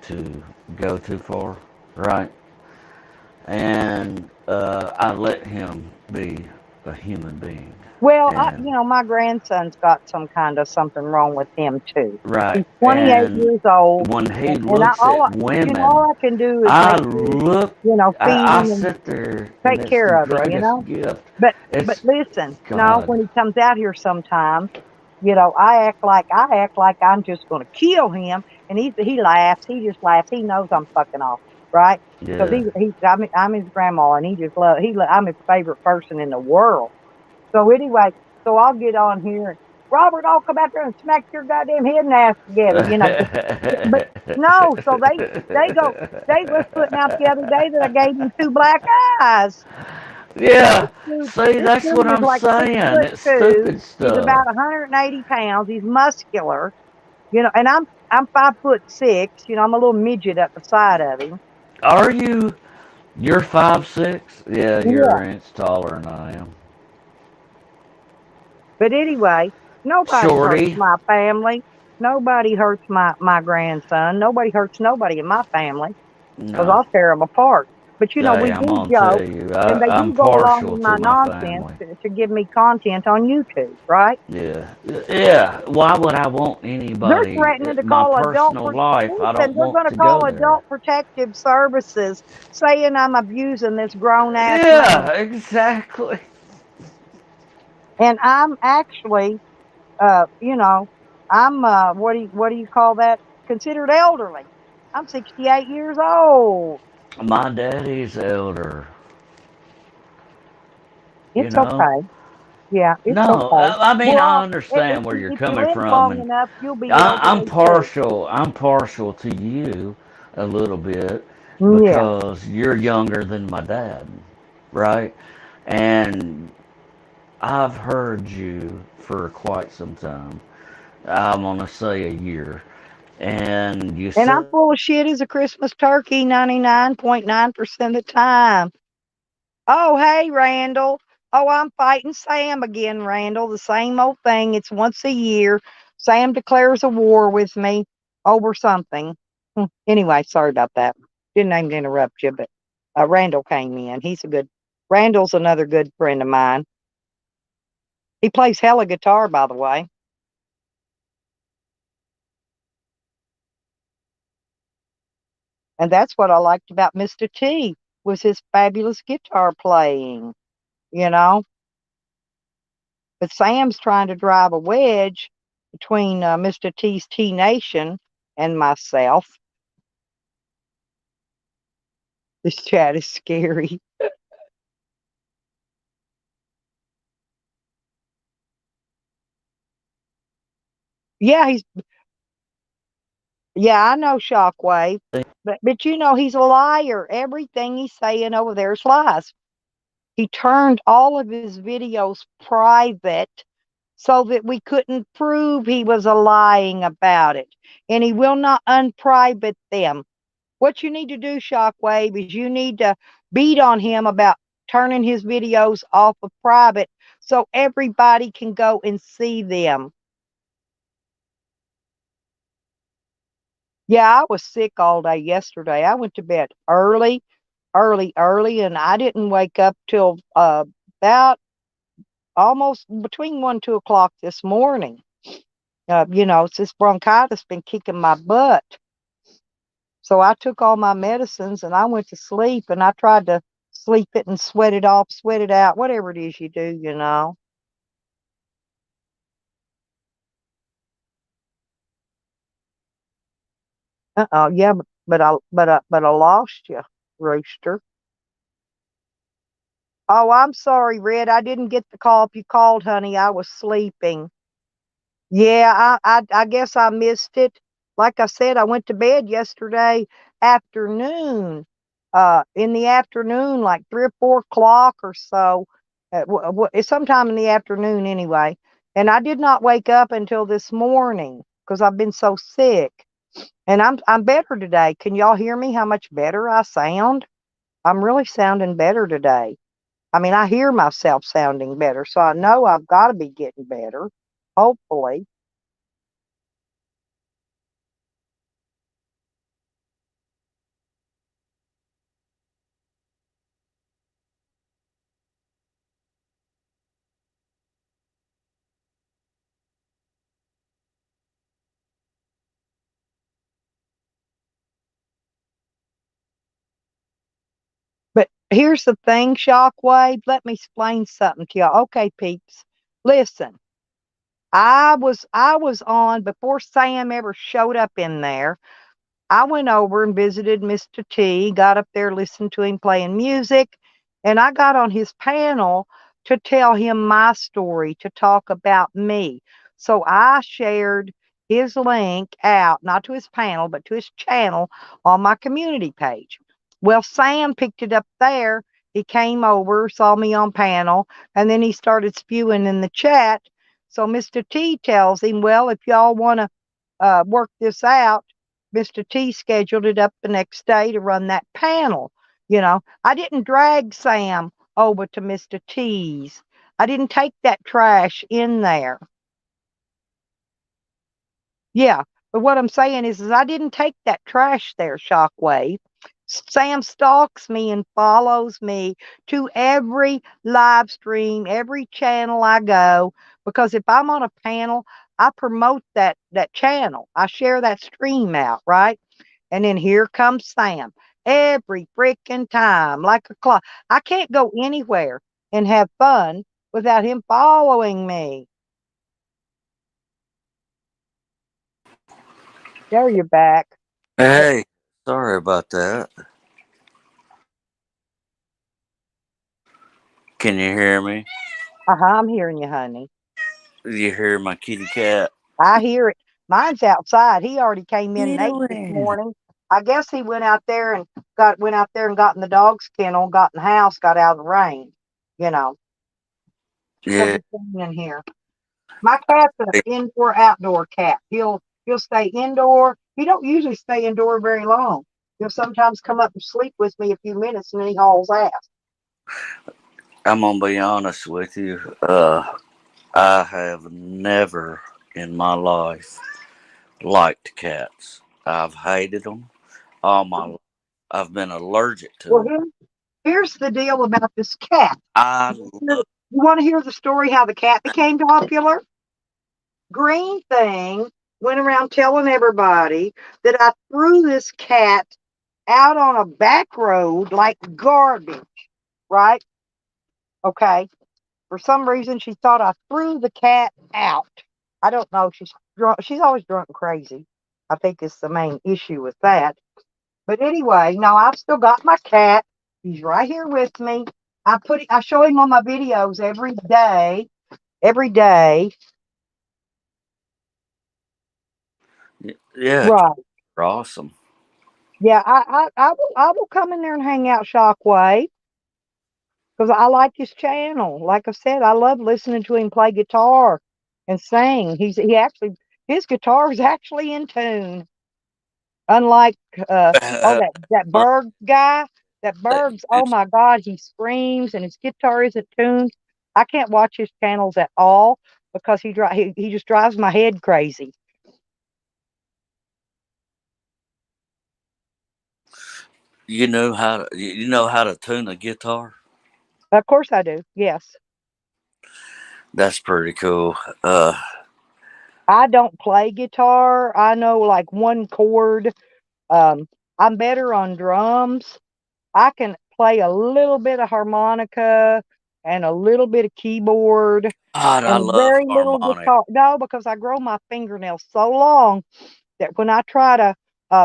to go too far, right? And I let him be a human being, Well, and my grandson's got some kind of something wrong with him too. right, He's 28 and years old, when he and looks at women, all I can do is I make sure, look, feed I him and sit there, and take it's the care of him. greatest gift. But It's listen, no, God, when he comes out here sometime, I act like I'm just going to kill him, and he laughs. He just laughs. He knows I'm fucking off, right? Because yeah. I'm his grandma, and he just I'm his favorite person in the world. So anyway, so I'll get on here and Robert, I'll come out there and smack your goddamn head and ass together, but no, so they was putting out the other day that I gave him two black eyes. Yeah, see, This that's what dude is I'm like six saying. foot It's two. stupid He's stuff. about 180 pounds. He's muscular, and I'm 5'6". I'm a little midget up the side of him. Are you? You're 5'6"? Yeah, you're Yeah. an inch taller than I am. But anyway, nobody hurts Shorty? my family. Nobody hurts my grandson. Nobody hurts nobody in my family because No. I'll tear them apart. But Hey, we I'm do gonna tell joke, you, and they I'm do go along partial with to my my nonsense family. to give me content on YouTube, right? Yeah. Yeah. Why would I want They're anybody, threatening to my call personal life? I listen, don't they're want going to to go call there. Adult Protective Services saying I'm abusing this grown ass Yeah, man. exactly. And I'm actually, you know, I'm, what do you call that? Considered elderly. I'm 68 years old. My daddy's elder, you It's know? okay. Yeah, it's No, okay. I mean, I Well, understand where you're if you coming live from, long and enough, you'll be elderly too. I'm partial to you a little bit Yeah. because you're younger than my dad, right? And I've heard you for quite some time. I'm gonna say a year, and you And I'm said full of shit as a Christmas turkey 99.9% of the time. Oh, hey, Randall. Oh, I'm fighting Sam again, Randall. The same old thing. It's once a year. Sam declares a war with me over something. Anyway, sorry about that. Didn't aim to interrupt you, but Randall came in. Randall's another good friend of mine. He plays hella guitar, by the way. And that's what I liked about Mr. T was his fabulous guitar playing, you know. But Sam's trying to drive a wedge between Mr. T's T Nation and myself. This chat is scary. Yeah, I know Shockwave, but he's a liar. Everything he's saying over there is lies. He turned all of his videos private so that we couldn't prove he was lying about it, and he will not unprivate them. What you need to do, Shockwave, is you need to beat on him about turning his videos off of private so everybody can go and see them. Yeah, I was sick all day yesterday. I went to bed early, early, and I didn't wake up till about almost between 1 and 2 o'clock this morning. It's this bronchitis been kicking my butt. So I took all my medicines and I went to sleep and I tried to sleep it and sweat it off, sweat it out, whatever it is you do. Yeah, but I lost you, Rooster. Oh, I'm sorry, Red. I didn't get the call if you called, honey. I was sleeping. Yeah, I guess I missed it. Like I said, I went to bed yesterday afternoon. In the afternoon, like 3 or 4 o'clock or so. It's sometime in the afternoon anyway. And I did not wake up until this morning because I've been so sick. And I'm better today. Can y'all hear me? How much better I sound? I'm really sounding better today. I mean, I hear myself sounding better, so I know I've got to be getting better. Hopefully. But here's the thing, Shockwave. Let me explain something to y'all. Okay, peeps. Listen, I was on before Sam ever showed up in there. I went over and visited Mr. T, got up there, listened to him playing music, and I got on his panel to tell him my story, to talk about me. So I shared his link out, not to his panel, but to his channel on my community page. Well, Sam picked it up there. He came over, saw me on panel, and then he started spewing in the chat. So Mr. T tells him, well, if y'all want to work this out, Mr. T scheduled it up the next day to run that panel. I didn't drag Sam over to Mr. T's. I didn't take that trash in there. Yeah, but what I'm saying is I didn't take that trash there, Shockwave. Sam stalks me and follows me to every live stream, every channel I go, because if I'm on a panel, I promote that channel. I share that stream out, right? And then here comes Sam every freaking time, like a clock. I can't go anywhere and have fun without him following me. There you're back. Hey, sorry about that. Can you hear me? I'm hearing you, honey. You hear my kitty cat? I hear it. Mine's outside. He already came in and ate this Ewan. morning. I guess he went out there and got in the dog's kennel, got in the house, got out of the rain. You know, Yeah. he'll be staying in here. My cat's an indoor outdoor cat. He'll stay indoor. He don't usually stay indoor very long. He'll sometimes come up and sleep with me a few minutes and then he hauls ass. I'm gonna be honest with you. I have never in my life liked cats. I've hated them all my life. I've been allergic to Well, them. here's the deal about this cat. I You want to hear the story how the cat became popular? Green Thing went around telling everybody that I threw this cat out on a back road like garbage, right? Okay. For some reason, she thought I threw the cat out. I don't know. She's drunk. She's always drunk and crazy. I think it's the main issue with that. But anyway, no, I've still got my cat. He's right here with me. I show him on my videos every day. Every day. yeah, cats Right. are awesome. Yeah, I will come in there and hang out, Shockwave, because I like his channel. Like I said, I love listening to him play guitar and sing. His guitar is actually in tune. Unlike that Berg guy, that Berg's, oh my God, he screams and his guitar isn't tuned. I can't watch his channels at all because he just drives my head crazy. You know how to tune a guitar? Of course I do. Yes. That's pretty cool. Uh, I don't play guitar. I know like one chord. Um, I'm better on drums. I can play a little bit of harmonica and a little bit of keyboard God, I and love very little harmonic. guitar. No, because I grow my fingernails so long that when I try to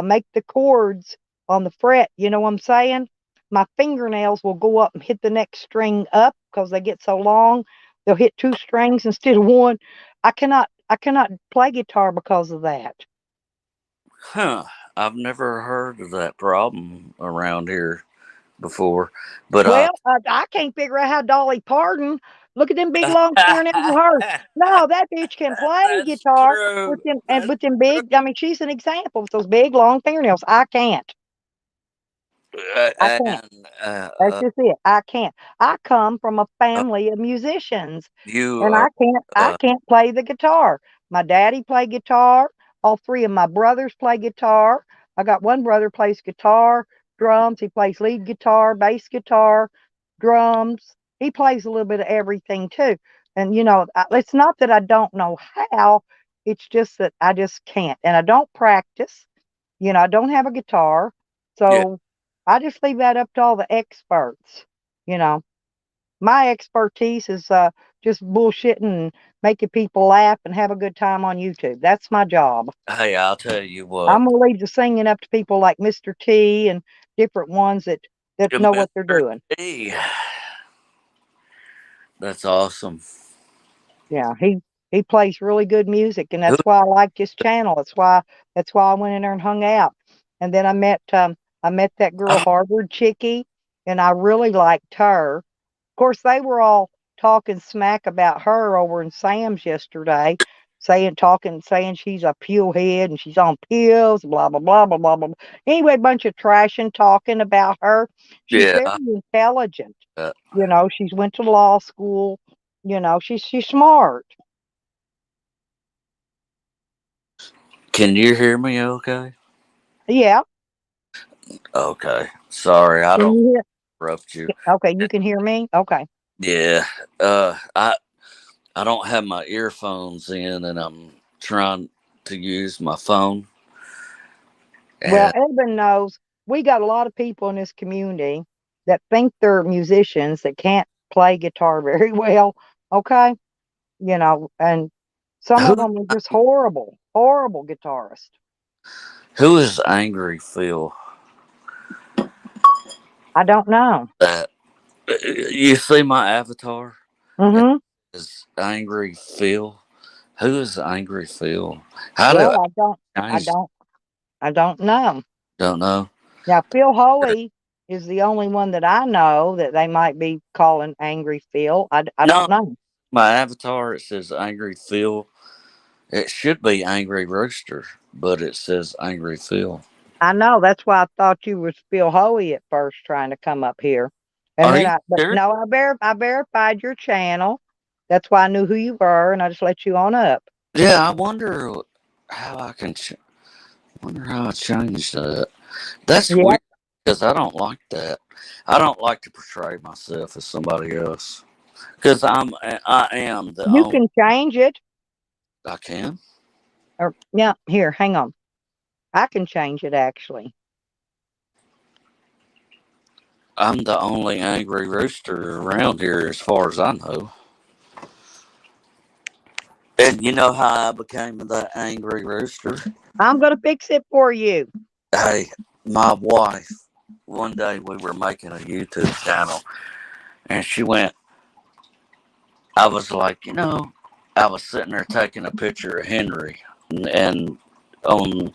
make the chords on the fret, you know what I'm saying? My fingernails will go up and hit the next string up because they get so long. They'll hit two strings instead of one. I cannot play guitar because of that. Huh. I've never heard of that problem around here before. But Well, I can't figure out how Dolly Parton. Look at them big long fingernails of hers. No, that bitch can play that's guitar with true. them and That's with them true. big. I mean, she's an example with those big long fingernails. I can't. I can't. And That's just it. I can't. I come from a family of musicians, you and are I uh, can't play the guitar. My daddy played guitar. All three of my brothers play guitar. I got one brother plays guitar, drums. He plays lead guitar, bass guitar, drums. He plays a little bit of everything too. And it's not that I don't know how. It's just that I just can't, and I don't practice. I don't have a guitar, yeah. so I just leave that up to all the experts. You know, my expertise is just bullshitting and making people laugh and have a good time on YouTube. That's my job. Hey, I'll tell you what. I'm gonna leave the singing up to people like Mr. T and different ones that know what they're Mr. doing. T. That's awesome. Yeah, he plays really good music, and Who? that's why I liked his channel. That's why I went in there and hung out. And then I met that girl Oh, Harvard chickie, and I really liked her. Of course, they were all talking smack about her over in Sam's yesterday, saying she's a pill head and she's on pills, blah blah blah blah blah blah. Anyway, a bunch of trash and talking about her. She's yeah. very intelligent. Uh, She's went to law school. She's smart. can you hear me okay? Yeah. Okay. Sorry, I Can don't you interrupt you. hear? Okay, you can hear me. Okay. Yeah. I don't have my earphones in and I'm trying to use my phone. Well, And everyone knows we got a lot of people in this community that think they're musicians that can't play guitar very well. Okay. And some of who them are just horrible, horrible guitarists. who is Angry Phil? I don't know. That you see my avatar? It Hmm. is Angry Phil. Who is Angry Phil? How do Well, I I change? don't, I don't know. Don't know. Now, Phil Hoey is the only one that I know that they might be calling Angry Phil. I No, don't know. my avatar it says Angry Phil. It should be Angry Rooster, but it says Angry Phil. I know. That's why I thought you was Phil Hoey at first trying to come up here. And Are then you but sure? no, I verified your channel. That's why I knew who you were, and I just let you on up. Yeah, I wonder how I can. Wonder how I change that. That's weird Yep. because I don't like that. I don't like to portray myself as somebody else because I am the You only. can change it. I can. Or yeah, here, hang on. I can change it actually. I'm the only angry rooster around here, as far as I know. And you know how I became the angry rooster? I'm gonna fix it for you. Hey, my wife. One day we were making a YouTube channel, and she went. I was like, I was sitting there taking a picture of Henry, and on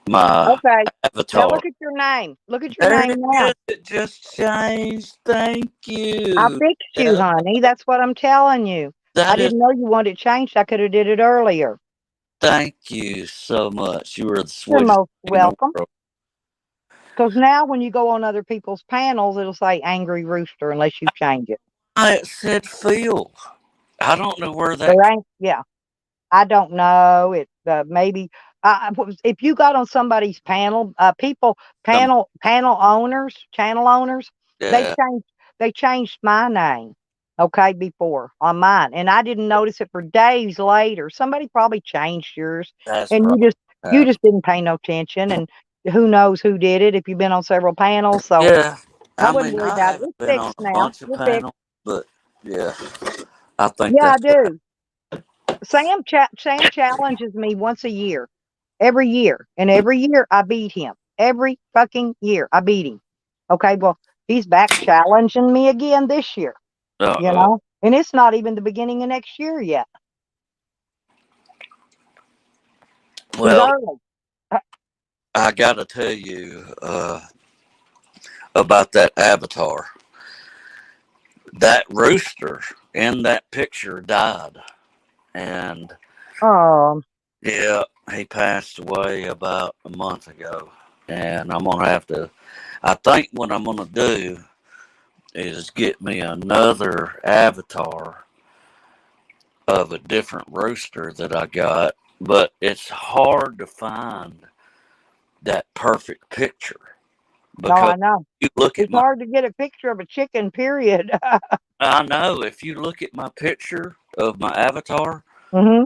my Okay. Now avatar. look at your name. Look at your There name it now. is. It just changed. Thank I you. fixed you, Yeah, honey. That's what I'm telling you. I that is. didn't know you wanted it changed. I could have did it earlier. Thank you so much. You were the You're sweetest most thing in the welcome. world. Because now when you go on other people's panels, it'll say Angry Rooster unless you change it. It said Phil. I don't know where that. There ain't, yeah. I don't know. It maybe if you got on somebody's panel, Come. panel owners, channel owners, they Yeah. changed they changed my name. Okay, before on mine, and I didn't notice it for days later. Somebody probably changed yours, That's and right. you just didn't pay no attention. And who knows who did it if you've been on several panels. So Yeah. I I wouldn't mean, worry I about it. haven't It's been on fixed a now. bunch of We're fixed. panels, but yeah, I think Yeah, I that's right. do. Sam challenges me once a year, and every year I beat him. Every fucking year I beat him. Okay, well he's back challenging me again this year. Uh, And it's not even the beginning of next year yet. He's well, early. Uh, I got to tell you about that avatar. That rooster in that picture died. And Oh, yeah, he passed away about a month ago. And I'm going to have to, I think what I'm going to do is get me another avatar of a different rooster that I got. But it's hard to find that perfect picture no, because I know. you look at It's my, hard to get a picture of a chicken, period. I know if you look at my picture of my avatar, Hmm.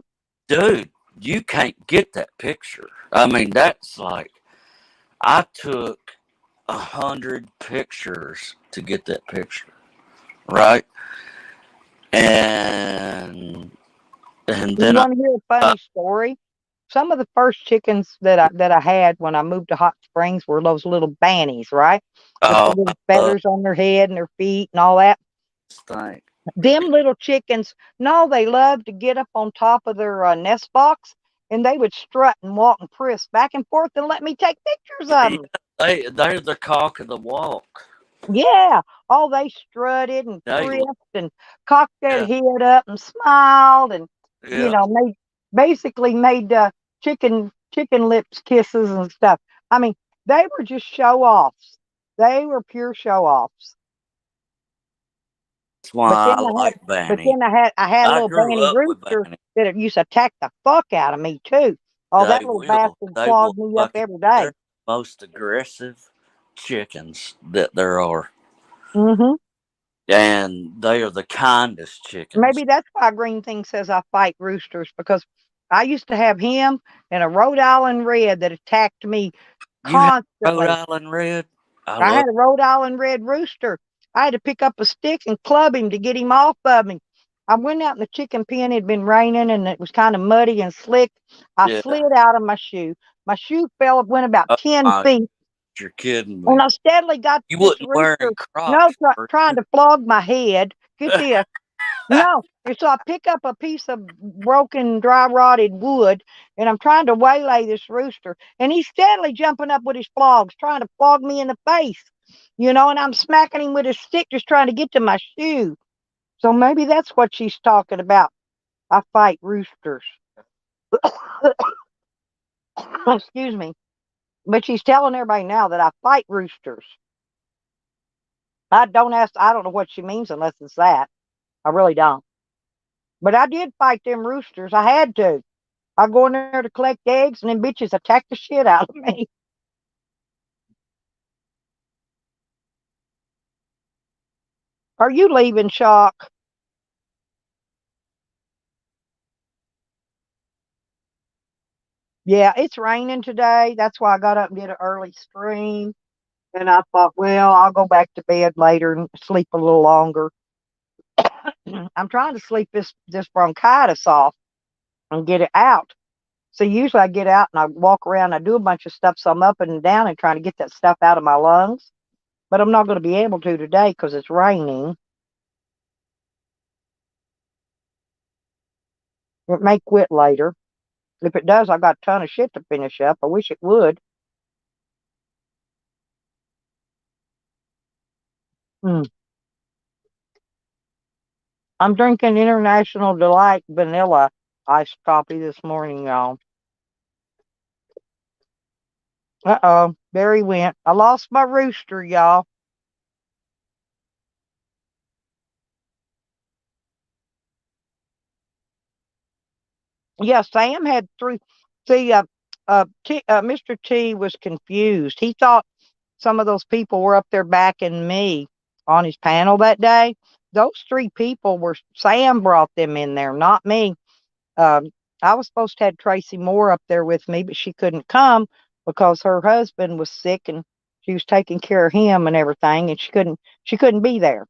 dude, you can't get that picture. I mean, that's like I took 100 pictures to get that picture, right? And and You then want to hear a funny story? Some of the first chickens that I had when I moved to Hot Springs were those little bannies, right? With the oh, little I love feathers on their head and their feet and all that. this thing. Them little chickens, no, they love to get up on top of their nest box, and they would strut and walk and frisk back and forth and let me take pictures of Yeah, them. they're the cock of the walk. Yeah. Oh, they strutted and They frisked and cocked their yeah head up and smiled and, yeah. made basically made chicken lips kisses and stuff. I mean, they were just show offs. They were pure show offs. That's But why then I I had, like but Banny. then I had a I little grew Banny up with rooster Banny. that used to attack the fuck out of me too. Oh, that They little will. bastard They will clawed me up fucking. every They're day. the most aggressive chickens that there are, Hmm. and they are the kindest chickens. Maybe that's why Green Thing says I fight roosters, because I used to have him and a Rhode Island Red that attacked me You have Rhode constantly. Island Red. I I love. had a Rhode Island Red rooster. I had to pick up a stick and club him to get him off of me. I went out in the chicken pen. It had been raining and it was kind of muddy and slick. I Yeah. slid out of my shoe. My shoe fell, went about Oh 10 my! feet, You're kidding and me. I steadily got You this wasn't rooster, wearing Crocs, were trying you? to flog my head. Get this. No. And so I pick up a piece of broken, dry rotted wood, and I'm trying to waylay this rooster. And he's steadily jumping up with his flogs, trying to flog me in the face, and I'm smacking him with his stick, just trying to get to my shoe. So maybe that's what she's talking about. I fight roosters. Excuse me. But she's telling everybody now that I fight roosters. I don't know what she means unless it's that. I really don't. But I did fight them roosters. I had to. I go in there to collect eggs, and then bitches attack the shit out of me. Are you leaving, Shock? Yeah, it's raining today. That's why I got up and did an early stream. And I thought, well, I'll go back to bed later and sleep a little longer. I'm trying to sleep this bronchitis off and get it out. So usually I get out and I walk around. I do a bunch of stuff, so I'm up and down and trying to get that stuff out of my lungs. But I'm not going to be able to today because it's raining. It may quit later. If it does, I got a ton of shit to finish up. I wish it would. Hmm. I'm drinking International Delight Vanilla iced coffee this morning, y'all. Uh-oh. Barry went. I lost my rooster, y'all. Yeah, Sam had three. See, Mr. T was confused. He thought some of those people were up there backing me on his panel that day. those three people were Sam brought them in there, not me. Um, I was supposed to have Tracy Moore up there with me, but she couldn't come because her husband was sick and she was taking care of him and everything, and she couldn't be there.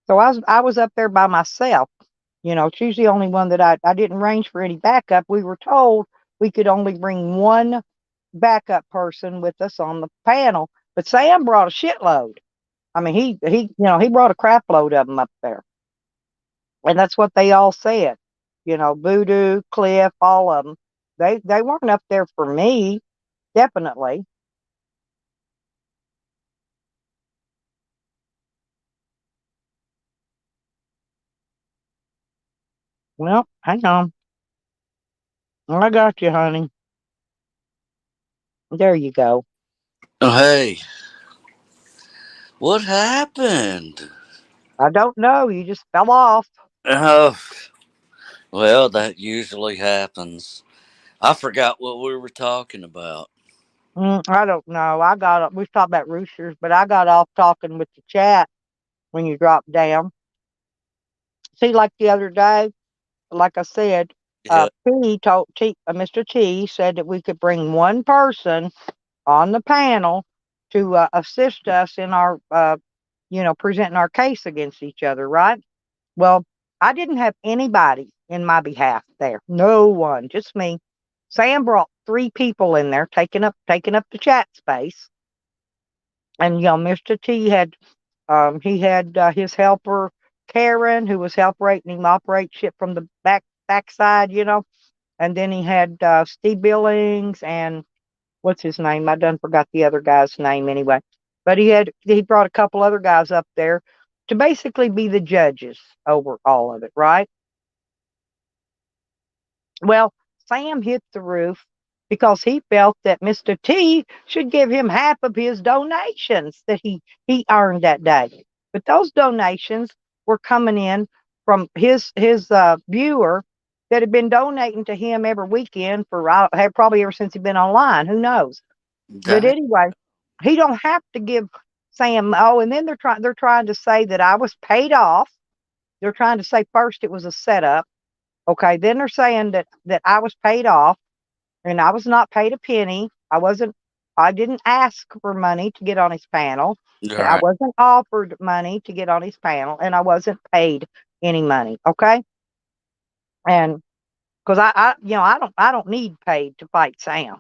So I was up there by myself. She's the only one that I didn't arrange for any backup. We were told we could only bring one backup person with us on the panel, but Sam brought a shitload. I mean, he brought a crap load of them up there, and that's what they all said. Voodoo, Cliff, all of them. They weren't up there for me, definitely. Well, hang on. I got you, honey. There you go. Hey, what happened? I don't know. You just fell off. Oh, well, that usually happens. I forgot what we were talking about. I don't know. We talked about roosters, but I got off talking with the chat when you dropped down. See, like the other day, like I said, Yeah, Mr. T said that we could bring one person on the panel to assist us in our, presenting our case against each other, right? Well, I didn't have anybody in my behalf there. No one, just me. Sam brought three people in there, taking up the chat space, and Mr. T had his helper Karen, who was helping him operate shit from the backside, and then he had Steve Billings and what's his name? I done forgot the other guy's name anyway. But he brought a couple other guys up there to basically be the judges over all of it, right? Well, Sam hit the roof because he felt that Mr. T should give him half of his donations that he earned that day. But those donations were coming in from his viewer that had been donating to him every weekend for probably ever since he'd been online. Who knows? But that, anyway, he don't have to give Sam. Oh, and then they're trying to say that I was paid off. They're trying to say first it was a setup. Okay, then they're saying that I was paid off, and I was not paid a penny. I didn't ask for money to get on his panel. I right. wasn't offered money to get on his panel, and I wasn't paid any money. Okay, and because I don't need paid to fight Sam.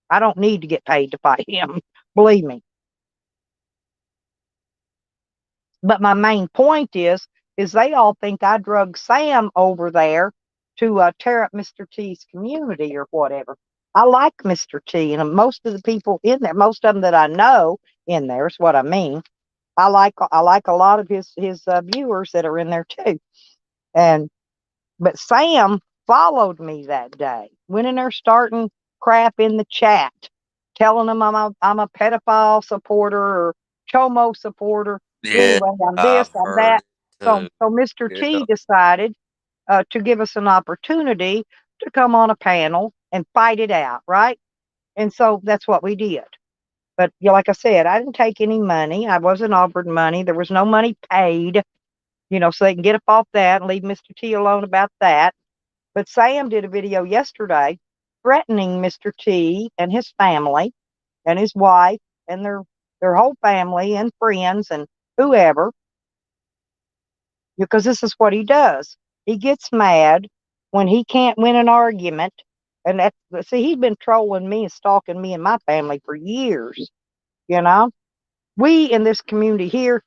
I don't need to get paid to fight him. Believe me. But my main point is they all think I drug Sam over there to tear up Mr. T's community or whatever. I like Mr. T, and most of the people in there, most of them that I know in there is what I mean. I like a lot of his viewers that are in there too. And but Sam followed me that day. Went in there starting crap in the chat, telling them I'm a pedophile supporter or chomo supporter. Yeah, Anyway, I'm this, I've I'm heard that. it So too. so Mr. Yeah. T decided to give us an opportunity to come on a panel and fight it out, right? And so that's what we did. But like I said, I didn't take any money. I wasn't offered money. There was no money paid, so they can get up off that and leave Mr. T alone about that. But Sam did a video yesterday threatening Mr. T and his family and his wife and their whole family and friends and whoever, because this is what he does. He gets mad when he can't win an argument. And he's been trolling me and stalking me and my family for years. You know, we in this community here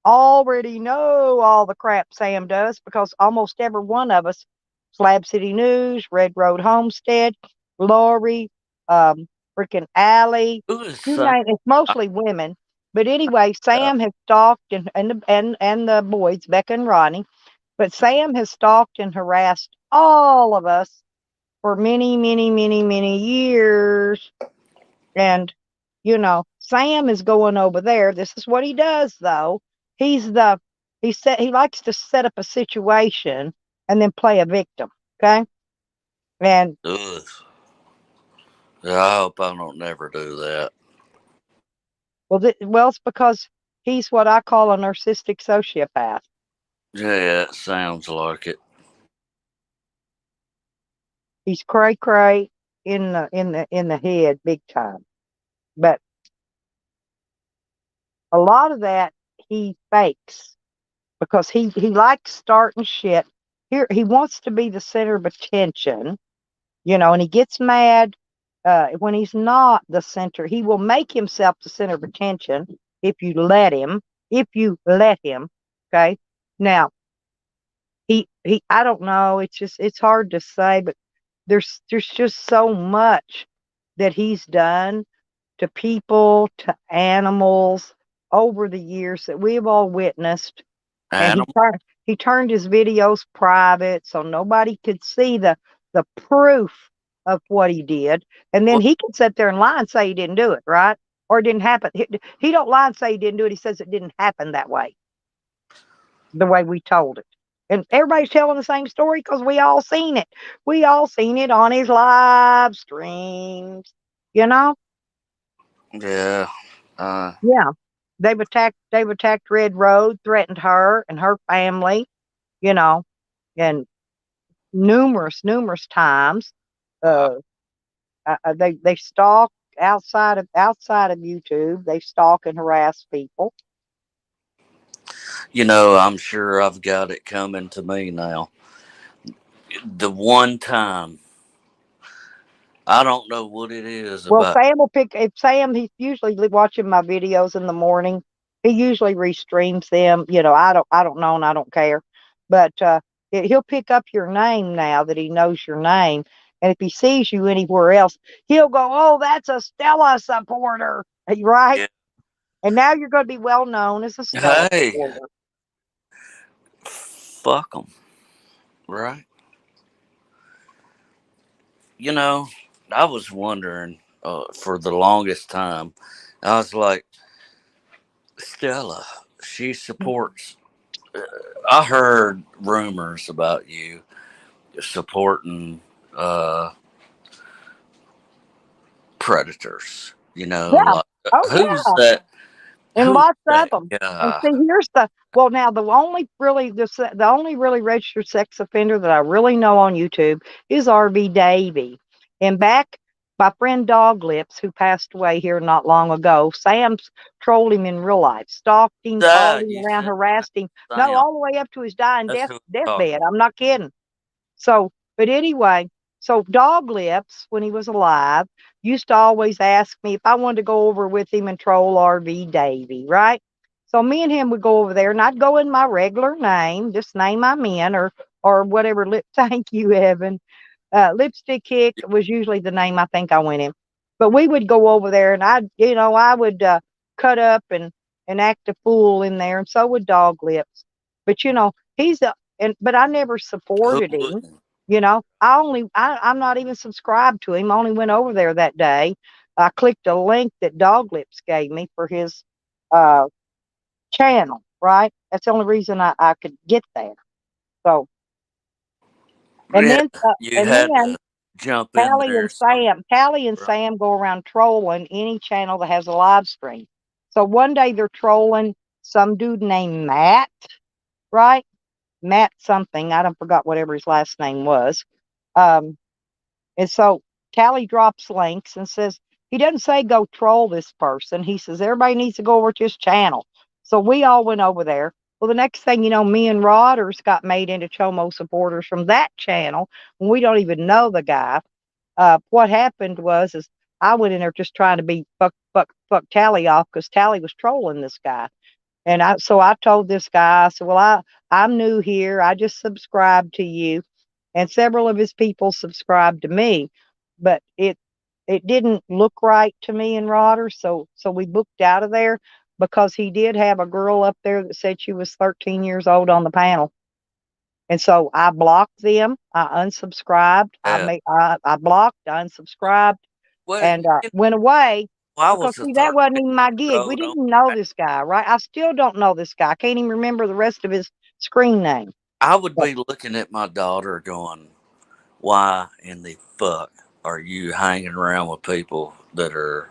already know all the crap Sam does because almost every one of us, Slab City News, Red Road Homestead, Lori, freaking Allie, Who is you Sam? name it's mostly women. But anyway, Sam has stalked and the boys, Becca and Ronnie. But Sam has stalked and harassed all of us for many, many, many, many years. And, Sam is going over there. This is what he does, though. He's the he likes to set up a situation and then play a victim. Okay. And Ugh. I hope I don't never do that. well, it's because he's what I call a narcissistic sociopath. Yeah, it sounds like it. He's cray cray in the head, big time. But a lot of that he fakes because he likes starting shit. Here he wants to be the center of attention, and he gets mad when he's not the center. He will make himself the center of attention if you let him. If you let him, okay. Now he I don't know. It's hard to say, but there's just so much that he's done to people, to animals over the years that we have all witnessed. And Animal. he turned his videos private so nobody could see the proof of what he did. And then What? he could sit there and lie and say he didn't do it, right? Or it didn't happen. He don't lie and say he didn't do it. He says it didn't happen that way, the way we told it. And everybody's telling the same story because we all seen it. We all seen it on his live streams, you know? Yeah. Uh, Yeah. They've attacked Red Road, threatened her and her family, you know, and numerous times. uh, Uh, they stalk outside of YouTube. They stalk and harass people. I'm sure I've got it coming to me now. The one time, I don't know what it is Well, about. Sam will pick. If Sam, he's usually watching my videos in the morning. He usually restreams them. I don't know, and I don't care. But he'll pick up your name now that he knows your name. And if he sees you anywhere else, he'll go, "Oh, that's a Stella supporter," right? Yeah. And now you're going to be well known as a Stella Hey, supporter. fuck them, right? You know, I was wondering for the longest time. I was like, Stella, she supports. I heard rumors about you supporting uh, predators. Yeah. Like Oh, who's yeah. that? And Who's lots of that them. And guy? see, now the only really registered sex offender that I really know on YouTube is RV Davy. And back, my friend Dog Lips, who passed away here not long ago, Sam's trolled him in real life, stalked him, followed him You around, said harassed him. No, Sam. all the way up to his dying That's who I'm talking deathbed. about. I'm not kidding. So, but anyway, so Dog Lips, when he was alive, used to always ask me if I wanted to go over with him and troll RV Davy, right? So me and him would go over there, and I'd go in my regular name, just name I'm in, or whatever. Thank you, Evan. Lipstick Hick was usually the name I think I went in. But we would go over there, and I would cut up and act a fool in there, and so would Dog Lips. But but I never Who supported him. wouldn't? I'm not even subscribed to him. I only went over there that day. I clicked a link that Dog Lips gave me for his uh, channel. Right, that's the only reason I could get there. So, and Yeah, then you had to jump in there. Some Callie and right. Sam go around trolling any channel that has a live stream. So one day they're trolling some dude named Matt, right? Matt something. I don't forgot whatever his last name was. Um, and so Callie drops links and says, he doesn't say go troll this person. He says everybody needs to go over to his channel. So we all went over there. Well, the next thing you know, me and Rodders got made into Chomo supporters from that channel when we don't even know the guy. What happened is I went in there just trying to be fuck Tally off because Tally was trolling this guy. And I told this guy, I said, well, I'm new here. I just subscribed to you. And several of his people subscribed to me, but it didn't look right to me and Rodder. So we booked out of there because he did have a girl up there that said she was 13 years old on the panel. And so I blocked them. I unsubscribed. Yeah. I blocked, I unsubscribed, Well, and went away I because was a see that wasn't 13 even my year gig. We old on didn't know that. this guy, right? I still don't know this guy. I can't even remember the rest of his screen name. I would But, be looking at my daughter going, why in the fuck are you hanging around with people that are,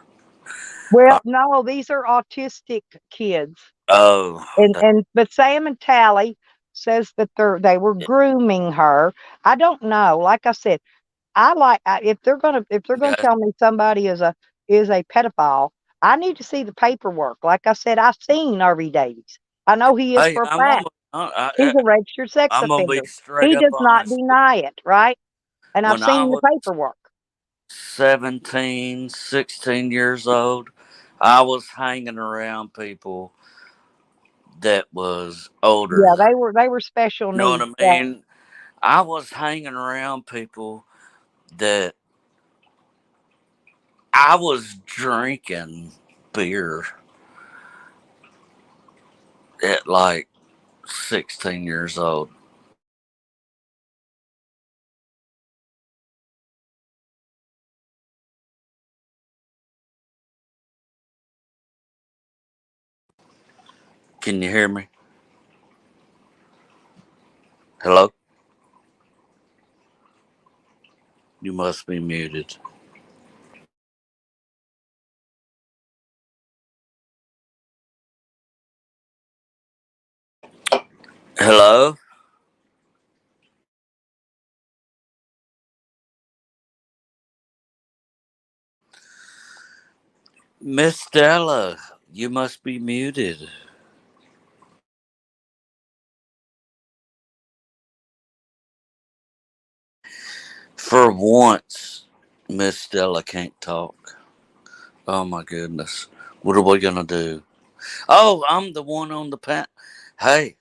well, uh, no, these are autistic kids. oh, But Sam and Tally says that they were grooming her. I don't know. Like I said, if they're gonna Okay. tell me somebody is a pedophile, I need to see the paperwork. Like I said, I've seen Harvey Davies. I know he is Hey, for a fact. He's a registered sex I'm gonna be offender. straight He up does not honest. deny it, right? And I've When I seen the was paperwork. 17, 16 years old, I was hanging around people that was older Yeah, than. they were special You know what needs. I Yeah. mean? I was hanging around people that I was drinking beer at like 16 years old. Can you hear me? Hello? You must be muted. Hello? Miss Stella, you must be muted. For once, Miss Stella can't talk. Oh my goodness. What are we gonna do? Oh, I'm the one on the Hey,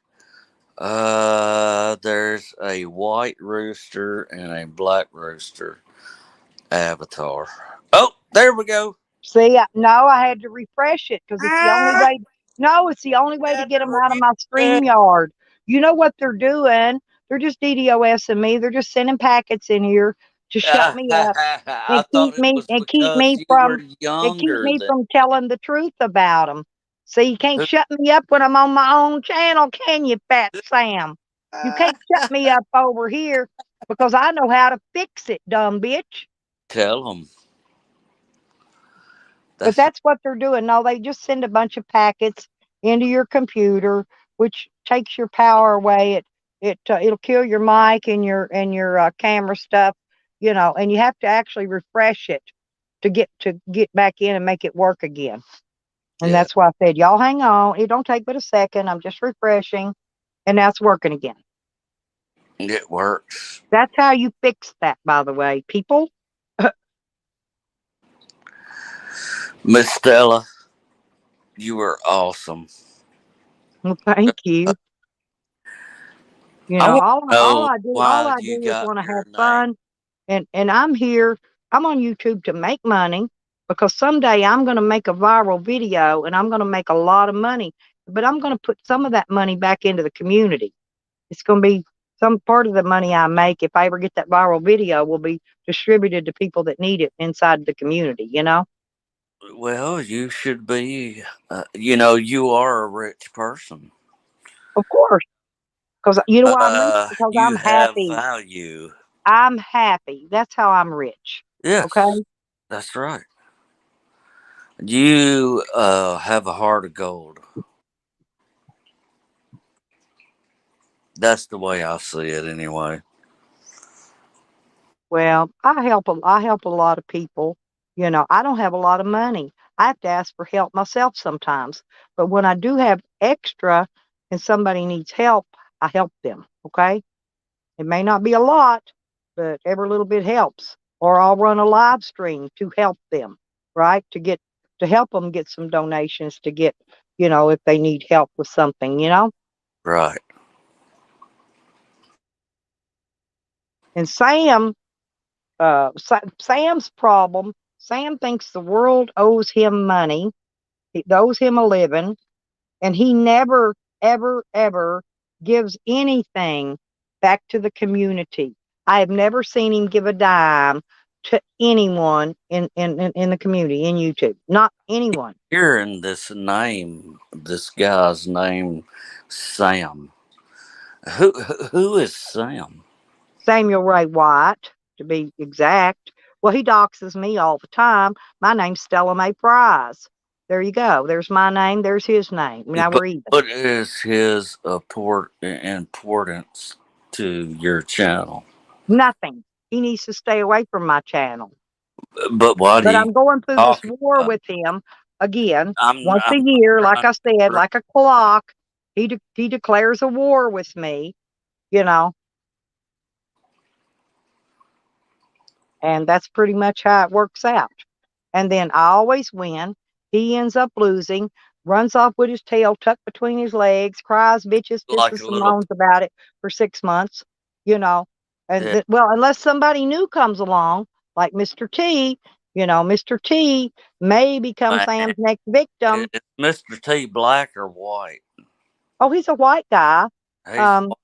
there's a white rooster and a black rooster avatar. Oh, there we go. See, no, I had to refresh it because it's the only Ah, way. No, it's the only way to had get to them out of read my it. StreamYard. You know what they're doing? They're just DDoSing me. They're just sending packets in here to shut me up I thought it was and because you were keep younger me than from telling the truth about them. See, you can't who. shut me up when I'm on my own channel, can you, Fat Sam? You can't shut me up over here because I know how to fix it, dumb bitch. Tell them. But That's that's what they're doing. No, they just send a bunch of packets into your computer, which takes your power away. It'll kill your mic and your camera stuff, and you have to actually refresh it to get back in and make it work again. And yeah. that's why I said, y'all hang on. It don't take but a second. I'm just refreshing, and that's working again. It works. That's how you fix that, by the way, people. Miss Stella, you were awesome. Well, thank you. I want to All know all why I you do is got want to your have name. fun, and I'm here. I'm on YouTube to make money because someday I'm going to make a viral video and I'm going to make a lot of money. But I'm going to put some of that money back into the community. It's going to be some part of the money I make if I ever get that viral video will be distributed to people that need it inside the community. Well, you should be. You are a rich person. Of course, because you know why I'm rich because I'm You have happy. value. I'm happy. That's how I'm rich. Okay. Yes, that's right. You have a heart of gold. That's the way I see it, anyway. Well, I help a lot of people. I don't have a lot of money. I have to ask for help myself sometimes. But when I do have extra and somebody needs help, I help them. Okay. It may not be a lot, but every little bit helps. Or I'll run a live stream to help them, right? To help them get some donations to get, if they need help with something. Right. And Sam's problem, Sam thinks the world owes him money. It owes him a living, and he never, ever, ever gives anything back to the community. I have never seen him give a dime to anyone in the community in YouTube. Not anyone. Hearing this guy's name, Sam. Who is Sam? Samuel Ray White, to be exact. Well, he doxes me all the time. My name's Stella Mae Prize. There you go. There's my name. There's his name. Now But we're even. what is his importance to your channel? Nothing. He needs to stay away from my channel. But why do But you I'm going through this talk war about? with him again I'm once a year. Like trying I said, to. like a clock. He declares a war with me, you know, and that's pretty much how it works out. And then I always win. He ends up losing, runs off with his tail tucked between his legs, cries, bitches, Like pisses, a and little. moans about it for 6 months, you know. And Yeah, well, unless somebody new comes along, like Mr. T, Mr. T may become man. Sam's next victim. Is Mr. T black or white? Oh, he's a white guy. He's Um, white.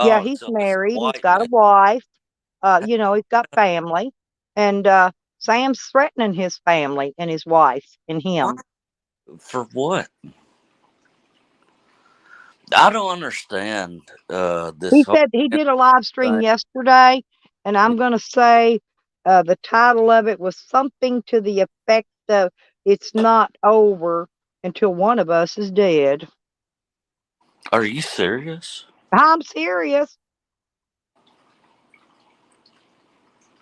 yeah, Oh, he's so it's a married. He's white got a man. wife. He's got family. And Sam's threatening his family and his wife and What? him. For what? I don't understand this He whole said he did a live stream thing. yesterday, and I'm going to say the title of it was something to the effect of "It's not over until one of us is dead." Are you serious? I'm serious.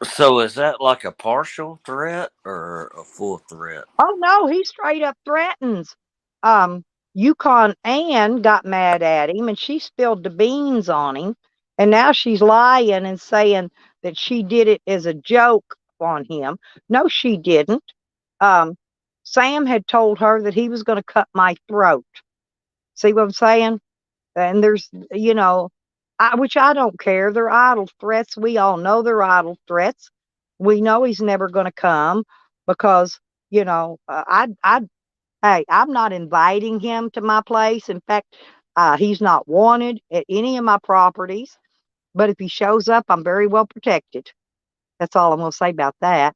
So is that like a partial threat or a full threat? Oh no, he straight up threatens. Um, Yukon Ann got mad at him, and she spilled the beans on him, and now she's lying and saying that she did it as a joke on him. No, she didn't. um, Sam had told her that he was going to cut my throat. See what I'm saying? And there's, which I don't care. They're idle threats. We all know they're idle threats. We know he's never going to come because, hey, I'm not inviting him to my place. In fact, he's not wanted at any of my properties. But if he shows up, I'm very well protected. That's all I'm going to say about that.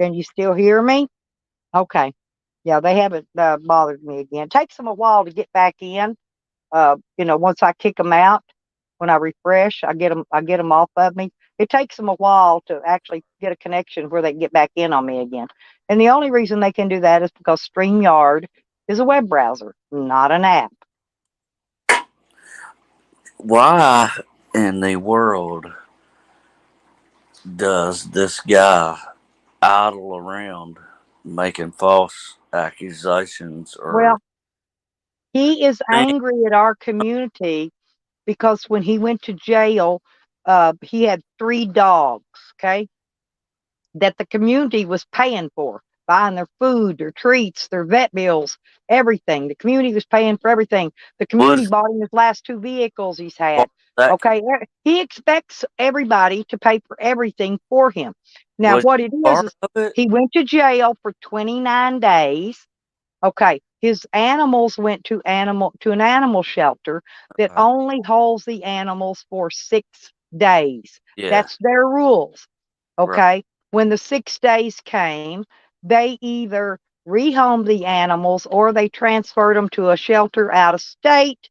Can you still hear me? Okay. Yeah, they haven't bothered me again. It takes them a while to get back in. Once I kick them out, when I refresh, I get them off of me. It takes them a while to actually get a connection where they can get back in on me again. And the only reason they can do that is because StreamYard is a web browser, not an app. Why in the world does this guy idle around making false accusations or Well, he is things? angry at our community because when he went to jail, he had 3 dogs. Okay, that the community was paying for, buying their food, their treats, their vet bills, everything. The community was paying for everything. The community Was bought him his last 2 vehicles he's had. that Okay, he expects everybody to pay for everything for him. Now, was what it part is of it? he went to jail for 29 days. Okay, his animals went to an animal shelter that only holds the animals for 6 days. Yeah, That's their rules. right. Okay, when the 6 days came, they either rehomed the animals or they transferred them to a shelter out of state.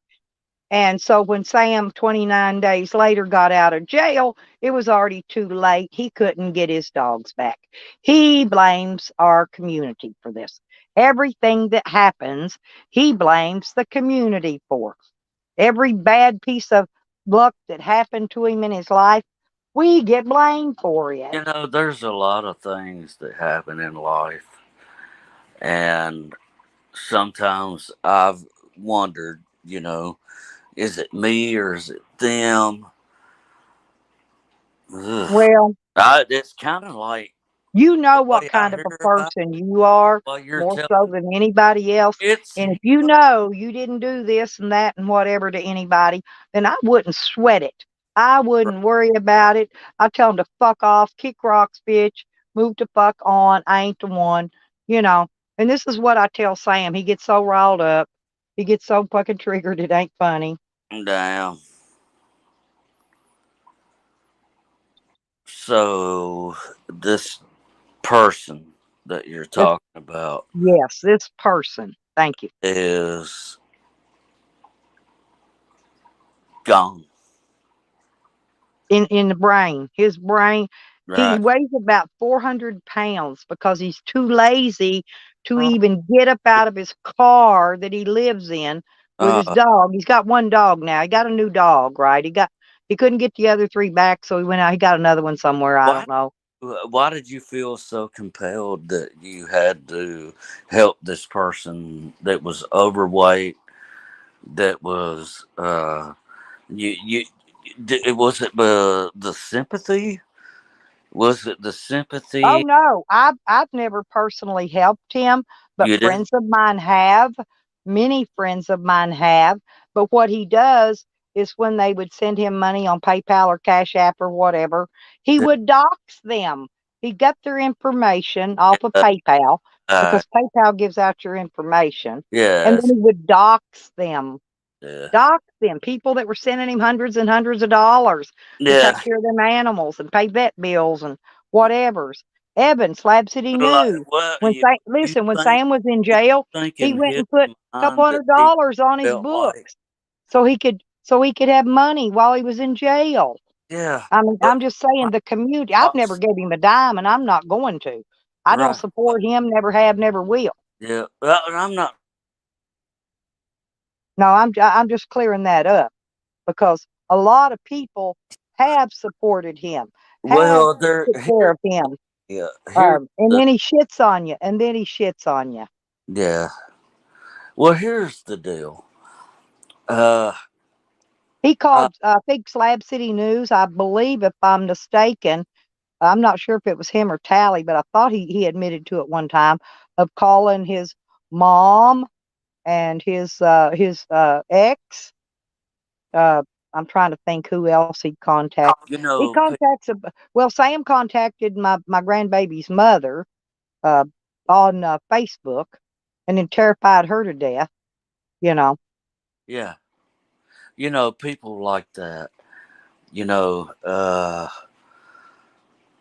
And so when Sam 29 days later got out of jail, it was already too late. He couldn't get his dogs back. He blames our community for this. Everything that happens, he blames the community for. Every bad piece of luck that happened to him in his life, we get blamed for it. There's a lot of things that happen in life, and sometimes I've wondered, is it me or is it them? Ugh. Well, It's kind of like you know the what way I kind of a hear about person you are while you're more so telling. than anybody else. It's And if you know you didn't do this and that and whatever to anybody, then I wouldn't sweat it. I wouldn't worry about it. I tell them to fuck off, kick rocks, bitch, move the fuck on. I ain't the one, you know. And this is what I tell Sam. He gets so riled up. He gets so fucking triggered. It ain't funny. down. So this person that you're This, talking about yes, this person. Thank you. is gone. in the brain. His brain, he Right. weighs about 400 pounds because he's too lazy to Uh, even get up out of his car that he lives in with his uh, dog. He's got one dog now. He got a new dog, right? He couldn't get the other three back, so he went out. He got another one somewhere. I why don't know. why did you feel so compelled that you had to help this person that was overweight, that was you was it the sympathy? Was it the Oh sympathy? no, I've never personally helped him, but You didn't. friends of mine have. Many friends of mine have. But what he does is when they would send him money on PayPal or Cash App or whatever, he would dox them. He got their information off of Uh, PayPal uh, because PayPal gives out your information, and yes. then he would dox them. Yeah. Dox them. People that were sending him hundreds and hundreds of dollars to take Yeah. care of them animals and pay vet bills and whatevers. Evan, Slab City Like, News. well, When you listen, when think Sam was in you jail, think he in went his and put a couple mind that he $100 on his felt like, books so he could have money while he was in jail. yeah, I mean, but I'm just saying the community. I've never gave him a dime, and I'm not going to. I don't right, support him. Never have. Never will. yeah. Well, and I'm not. No, I'm just clearing that up because a lot of people have supported him, have Well, there took care here, of him, yeah, here's and the then he shits on you, and then he shits on you. yeah. Well, here's the deal. Uh, He I, called, I think, Slab City News, I believe, if I'm mistaken. I'm not sure if it was him or Tally, but I thought he admitted to it one time of calling his mom and his ex. I'm trying to think who else he contacted. you He know, contacts well, Sam contacted my grandbaby's mother uh, on Facebook, and then terrified her to death. You know, yeah, people like that. You know,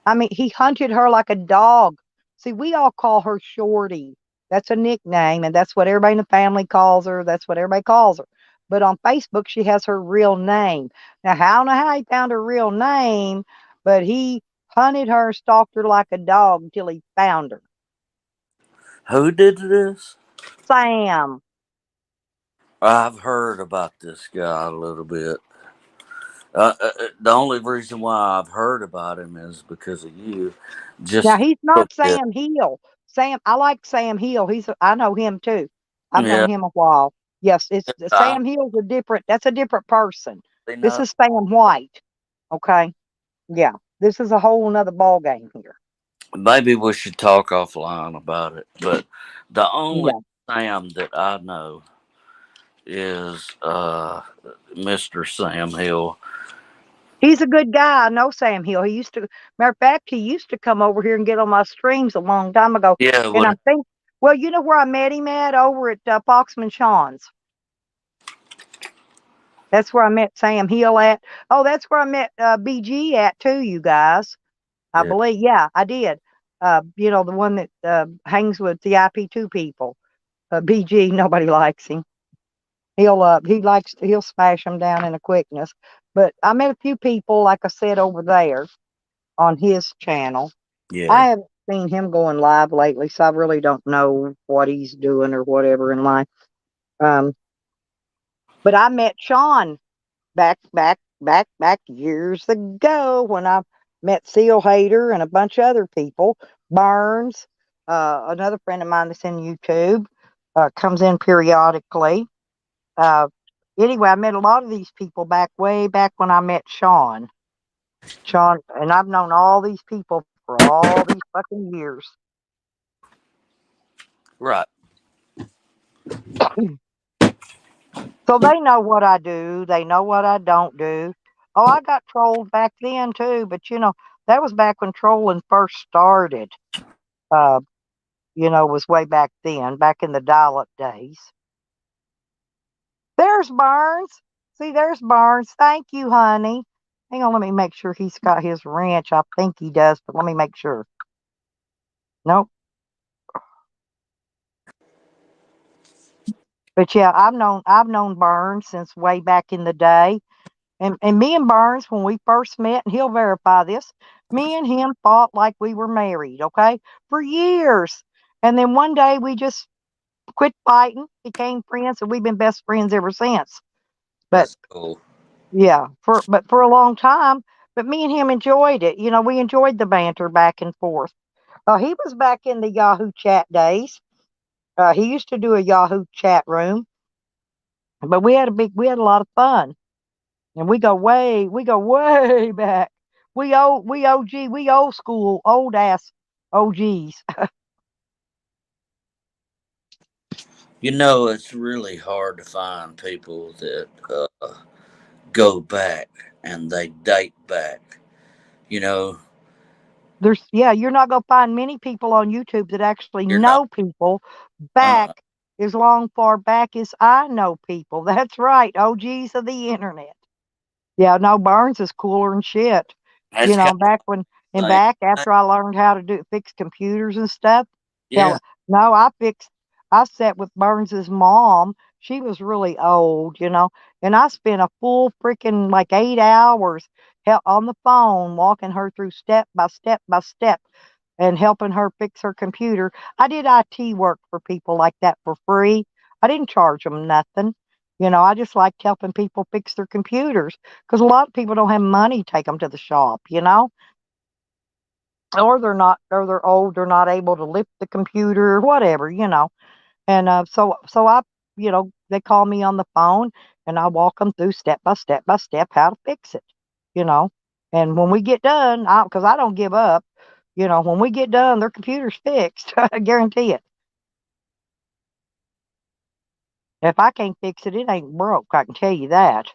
I mean, he hunted her like a dog. See, we all call her Shorty. That's a nickname, and that's what everybody in the family calls her. That's what everybody calls her. But on Facebook, she has her real name. Now, I don't know how he found her real name, but he hunted her, stalked her like a dog until he found her. who did this? Sam. I've heard about this guy a little bit. The only reason why I've heard about him is because of you. Now, Just he's a little not bit. Sam Hill. I like Sam Hill. I know him too. I've known Yeah, him a while. Yes, it's I Sam Hill's that's a different person. really This know. is Sam White. Okay. Yeah. This is a whole nother ball game here. Maybe we should talk offline about it. But the only Yeah. Sam that I know is Mr. Sam Hill. He's a good guy. I know Sam Hill. Matter of fact, he used to come over here and get on my streams a long time ago. Yeah, And I what? think, well, you know where I met him at? Over at Foxman Sean's. That's where I met Sam Hill at. Oh, that's where I met BG at too, you guys. I Yeah, believe. Yeah, I did. The one that hangs with the IP2 people. BG, nobody likes him. He'll smash them down in a quickness. But I met a few people, like I said, over there on his channel. I yeah, haven't seen him going live lately, so I really don't know what he's doing or whatever in life. Um, but I met Sean back years ago when I met Seal Hater and a bunch of other people. Burns, another friend of mine that's in YouTube, comes in periodically. Uh, anyway, I met a lot of these people way back when I met Sean. Sean, and I've known all these people for all these fucking years. right. So they know what I do. They know what I don't do. Oh, I got trolled back then too, but that was back when trolling first started. Uh, was way back then, back in the dial-up days. There's Barnes. See, there's Barnes. Thank you, honey. Hang on, let me make sure he's got his wrench. I think he does, but let me make sure. Nope. But yeah, I've known Barnes since way back in the day. And me and Burns, when we first met, and he'll verify this, me and him fought like we were married, okay, for years. And then one day we just quit fighting, became friends, and we've been best friends ever since. But That's cool. yeah, for a long time. But me and him enjoyed it. We enjoyed the banter back and forth. He was back in the Yahoo chat days. He used to do a Yahoo chat room, but we had a lot of fun, and we go way back. We OG, we old school, old ass OGs. It's really hard to find people that go back and they date back. You know, You're not gonna find many people on YouTube that actually you're not. know people back Uh, as long far back as I know people. That's right, OGs of the internet. Yeah, no, Burns is cooler than shit. that's kind Back when of and the back same. after I learned how to fix computers and stuff. Yeah. Hell, no, I sat with Burns's mom. She was really old, and I spent a full freaking like 8 hours on the phone walking her through step by step by step and helping her fix her computer. I did IT work for people like that for free. I didn't charge them nothing. I just liked helping people fix their computers because a lot of people don't have money to take them to the shop, or they're old, they're not able to lift the computer, whatever. And so they call me on the phone and I walk them through step by step by step how to fix it, you know. And when we get done, because I don't give up, when we get done, their computer's fixed. I guarantee it. If I can't fix it, it ain't broke. I can tell you that.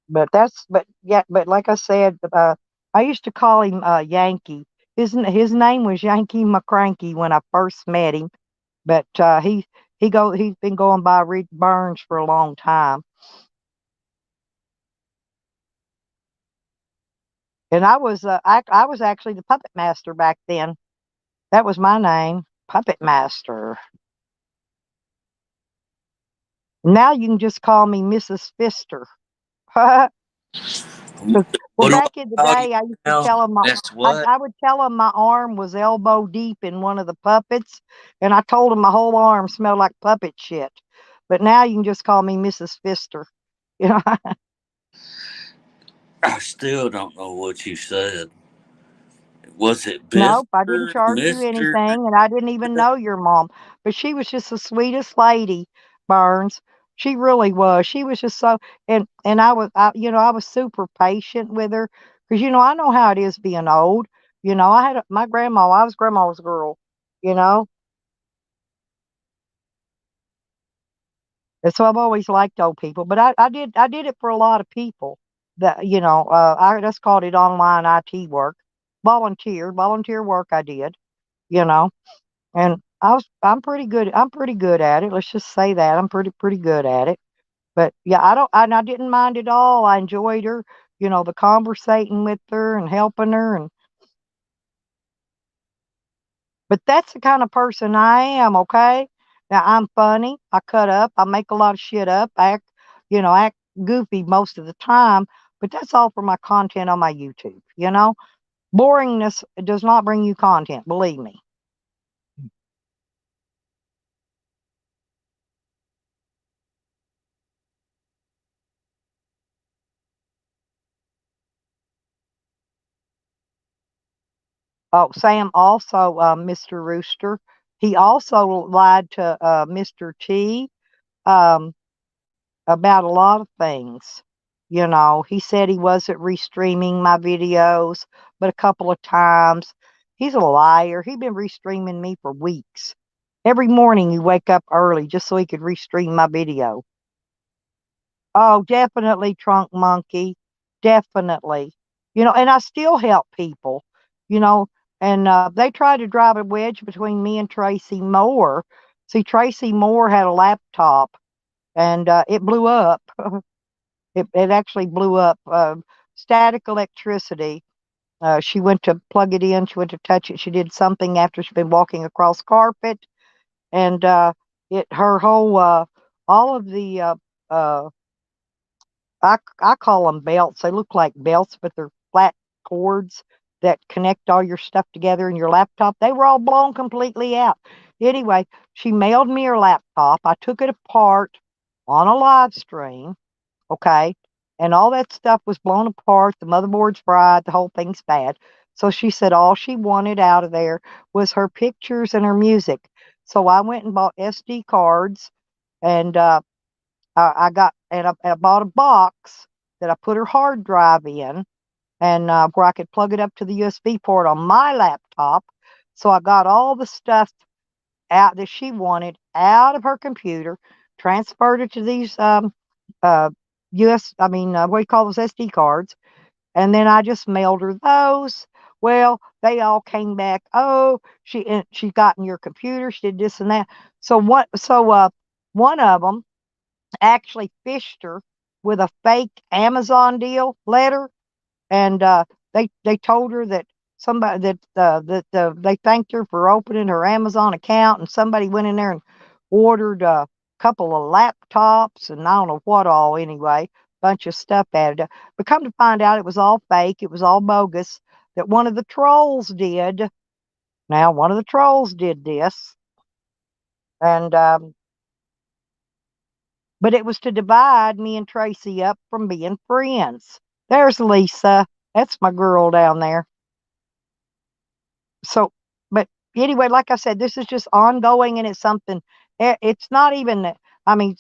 But like I said, I used to call him Yankee. His name was Yankee McCranky when I first met him. But he's been going by Reed Burns for a long time. And I was actually the puppet master back then. That was my name, Puppet Master. Now you can just call me Mrs. Fister. Well, What do back in the I call you day, I used to now? tell him That's what? I would tell him my arm was elbow deep in one of the puppets, and I told him my whole arm smelled like puppet shit. But now you can just call me Mrs. Fister. You know, I still don't know what you said. Was it nope, I didn't Mister, charge you Mister? anything, and I didn't even know your mom, but she was just the sweetest lady, Burns. She really was. She was just so, and I was super patient with her because I know how it is being old. I had my grandma. I was grandma's girl. You know, and so I've always liked old people. But I did it for a lot of people. That I just called it online IT work, volunteer work. I did. You know. And I'm pretty good. I'm pretty good at it. Let's just say that I'm pretty good at it. But yeah, and I didn't mind at all. I enjoyed her, the conversating with her and helping her. But that's the kind of person I am. Okay. Now I'm funny. I cut up. I make a lot of shit up. Act goofy most of the time. But that's all for my content on my YouTube. Boringness does not bring you content. Believe me. Oh, Sam also, Mr. Rooster. He also lied to Mr. T um, about a lot of things. He said he wasn't restreaming my videos, but a couple of times. He's a liar. He'd been restreaming me for weeks. Every morning he wake up early just so he could restream my video. Oh, definitely Trunk Monkey. Definitely. And I still help people, you know, and they tried to drive a wedge between me and Tracy Moore. See, Tracy Moore had a laptop and it blew up. It actually blew up. Static electricity. She went to plug it in. She went to touch it. She did something after she'd been walking across carpet. And her whole all of the uh I call them belts. They look like belts, but they're flat cords that connect all your stuff together in your laptop. They were all blown completely out. Anyway, she mailed me her laptop. I took it apart on a live stream, okay? And all that stuff was blown apart. The motherboard's fried. The whole thing's bad. So she said all she wanted out of there was her pictures and her music. So I went and bought SD cards, and I got and I bought a box that I put her hard drive in, and where I could plug it up to the USB port on my laptop. So I got all the stuff out that she wanted out of her computer, transferred it to these what do you call those SD cards, and then I just mailed her those. Well, they all came back. Oh, she got in your computer. She did this and that. So what? So one of them actually fished her with a fake Amazon deal letter, and they told her that somebody they thanked her for opening her Amazon account, and somebody went in there and ordered a couple of laptops and I don't know what all. Anyway, bunch of stuff added up. But come to find out, it was all fake. It was all bogus. That one of the trolls did. Now, one of the trolls did this, and but it was to divide me and Tracy up from being friends. There's Lisa. That's my girl down there. So, but anyway, like I said, this is just ongoing, and it's something. It's not even. I mean,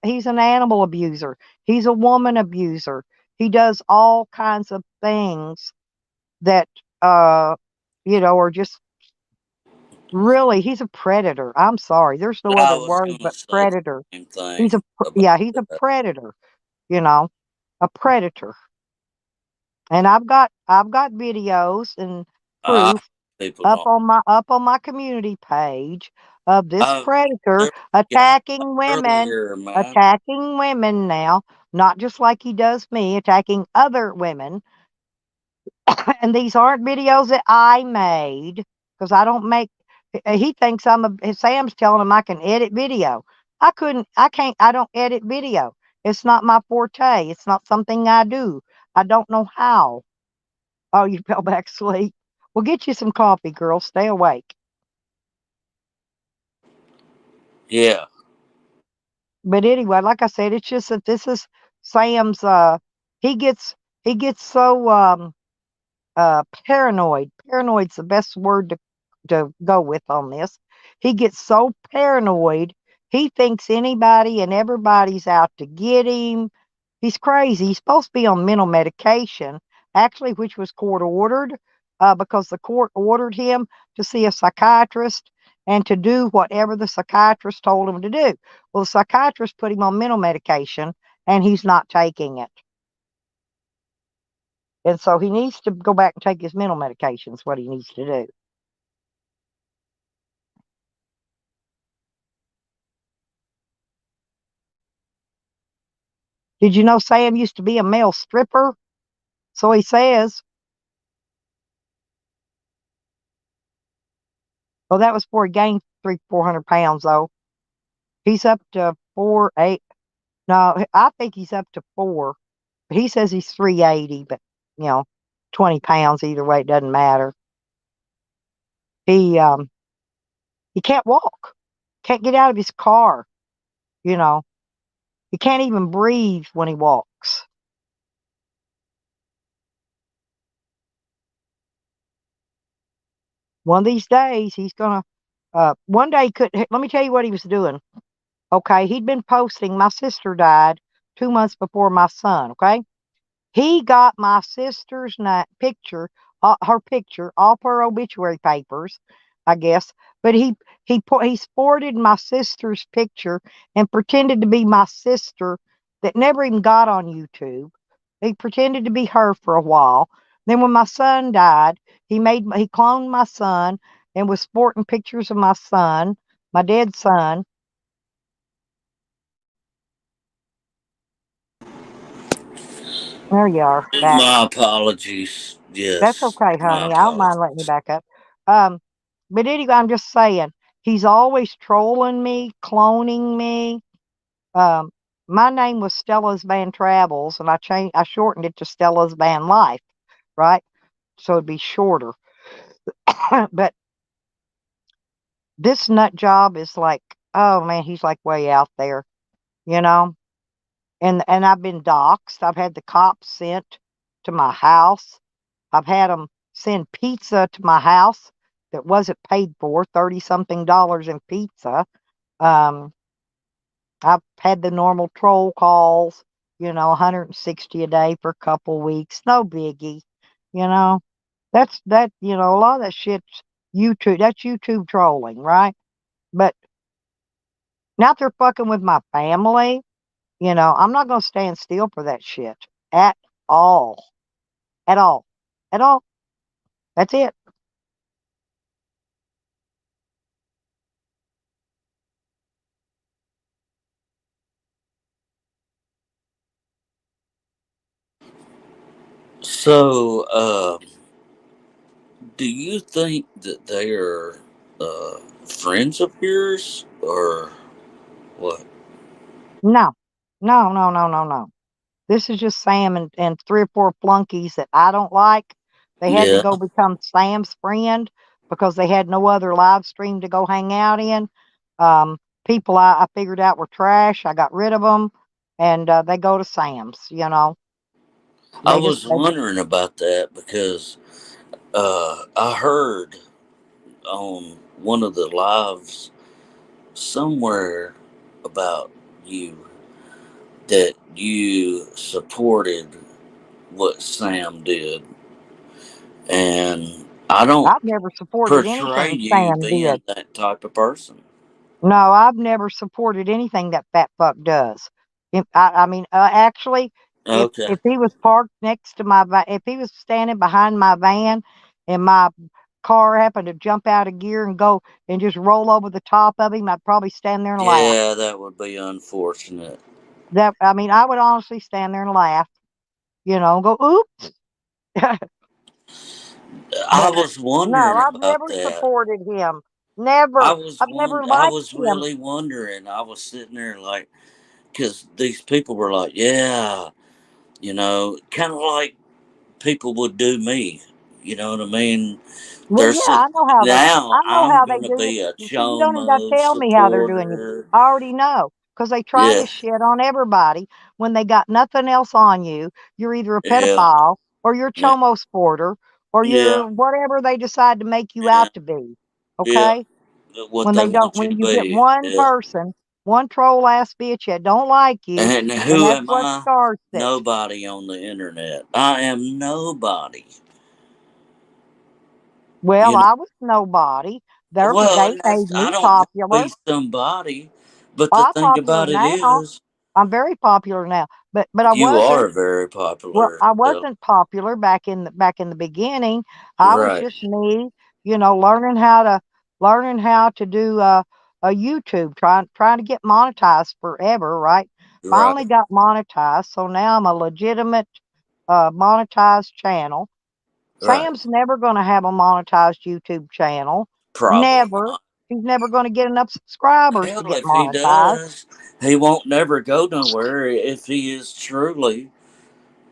he's an animal abuser. He's a woman abuser. He does all kinds of things that are just really. He's a predator. I'm sorry. There's no I other was word going to but say the predator. same thing He's about he's a that. predator. You know, a predator. And I've got videos and proof People don't. up on my community page of this I predator remember y'all earlier, man. attacking women now, not just like he does me, attacking other women. And these aren't videos that I made, because I don't make. He thinks Sam's telling him I can edit video. I don't edit video. It's not my forte. It's not something I do. I don't know how. Oh, you fell back asleep. Well, get you some coffee, girl. Stay awake. Yeah. But anyway, like I said, it's just that this is Sam's. He gets he gets so paranoid. Paranoid's the best word to go with on this. He gets so paranoid. He thinks anybody and everybody's out to get him. He's crazy. He's supposed to be on mental medication, actually, which was court ordered, because the court ordered him to see a psychiatrist and to do whatever the psychiatrist told him to do. Well, the psychiatrist put him on mental medication, and he's not taking it. And so he needs to go back and take his mental medications, what he needs to do. Did you know Sam used to be a male stripper? So he says. Well, that was before he gained 400 pounds, though. He's up to 4'8". No, I think he's up to 4. He says he's 380, but, 20 pounds either way, it doesn't matter. He can't walk, can't get out of his car, you know. He can't even breathe when he walks. One of these days, he's gonna. One day, let me tell you what he was doing. Okay, he'd been posting. My sister died 2 months before my son. Okay, he got my sister's picture, her picture, off her obituary papers, I guess. But he sported my sister's picture and pretended to be my sister that never even got on YouTube. He pretended to be her for a while. Then when my son died, he cloned my son and was sporting pictures of my son, my dead son. There you are, back. My apologies. That's Yes. okay, My honey. I don't mind letting you apologies. back up. But anyway, I'm just saying, He's always trolling me, cloning me. My name was Stella's Van Travels, and I shortened it to Stella's Van Life, right? So it'd be shorter. But this nut job is like, oh man, he's like way out there, you know. And I've been doxxed. I've had the cops sent to my house. I've had them send pizza to my house that wasn't paid for, 30 something dollars in pizza. Um, I've had the normal troll calls, 160 a day for a couple weeks. No biggie, you know. A lot of that shit's YouTube. That's YouTube trolling, right? But now they're fucking with my family. I'm not going to stand still for that shit at all. At all. At all. That's it. So, do you think that they are friends of yours or what? No. No, no, no, no, no. This is just Sam and three or four flunkies that I don't like. They had to Yeah. go become Sam's friend because they had no other live stream to go hang out in. People I figured out were trash. I got rid of them, and they go to Sam's. I They just was wondering about that because I heard on one of the lives somewhere about you that you supported what Sam did, and I don't I've never supported portray anything you Sam being did. that type of person. No, I've never supported anything that fat fuck does. I mean, actually, if Okay. if he was parked next to if he was standing behind my van, and my car happened to jump out of gear and go and just roll over the top of him, I'd probably stand there and laugh. Yeah, that would be unfortunate. I would honestly stand there and laugh. Go oops. I But was no, wondering I've about never that. supported him. Never. I've never I liked was him. really wondering. I was sitting there like, because these people were like, yeah, kind of like people would do me. You know what I mean? Well, There's yeah, I know how they. now I know I'm how they gonna do you. be a You see, you don't even got to Chomo tell me how they're doing you. supporter. I already know because they try Yeah, this shit on everybody. When they got nothing else on you, you're either a yeah, pedophile or you're a yeah, chomo sporter or yeah, you're whatever they decide to make you yeah, out to be. yeah. Okay? What they want you to When you get be. one Yeah. person, one troll ass bitch that don't like you, And and who that's am what I? starts it. Nobody on the internet. I am nobody. Well, You know. I was nobody. Well, They and made I me don't want to popular. be somebody, but the I'm thing popular about it now. is, I'm very popular now, but you are very popular. I So, wasn't popular back in the beginning. I was right, just me, learning how to do a YouTube, trying to get monetized forever, right? Finally right, got monetized, so now I'm a legitimate monetized channel. right. Sam's never going to have a monetized YouTube channel. Probably Never. not. He's never going to get enough subscribers to Hell, get if he monetized. does, he won't never go nowhere if he is truly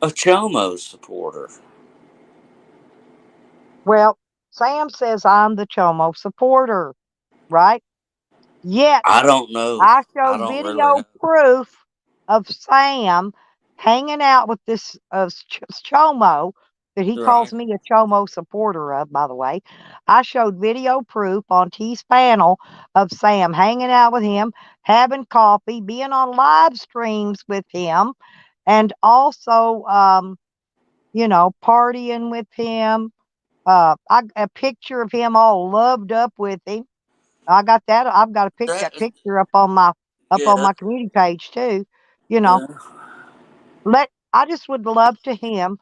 a Chomo supporter. Well, Sam says I'm the Chomo supporter, right? Yet I don't know. I I showed don't really video know. proof of Sam hanging out with this Chomo that he Right, calls me a Chomo supporter of, by the way. I showed video proof on T's panel of Sam hanging out with him, having coffee, being on live streams with him, and also, partying with him. A picture of him all loved up with him. I got that. I've got that, that picture up on yeah, my community page too. You know, yeah. I just would love to him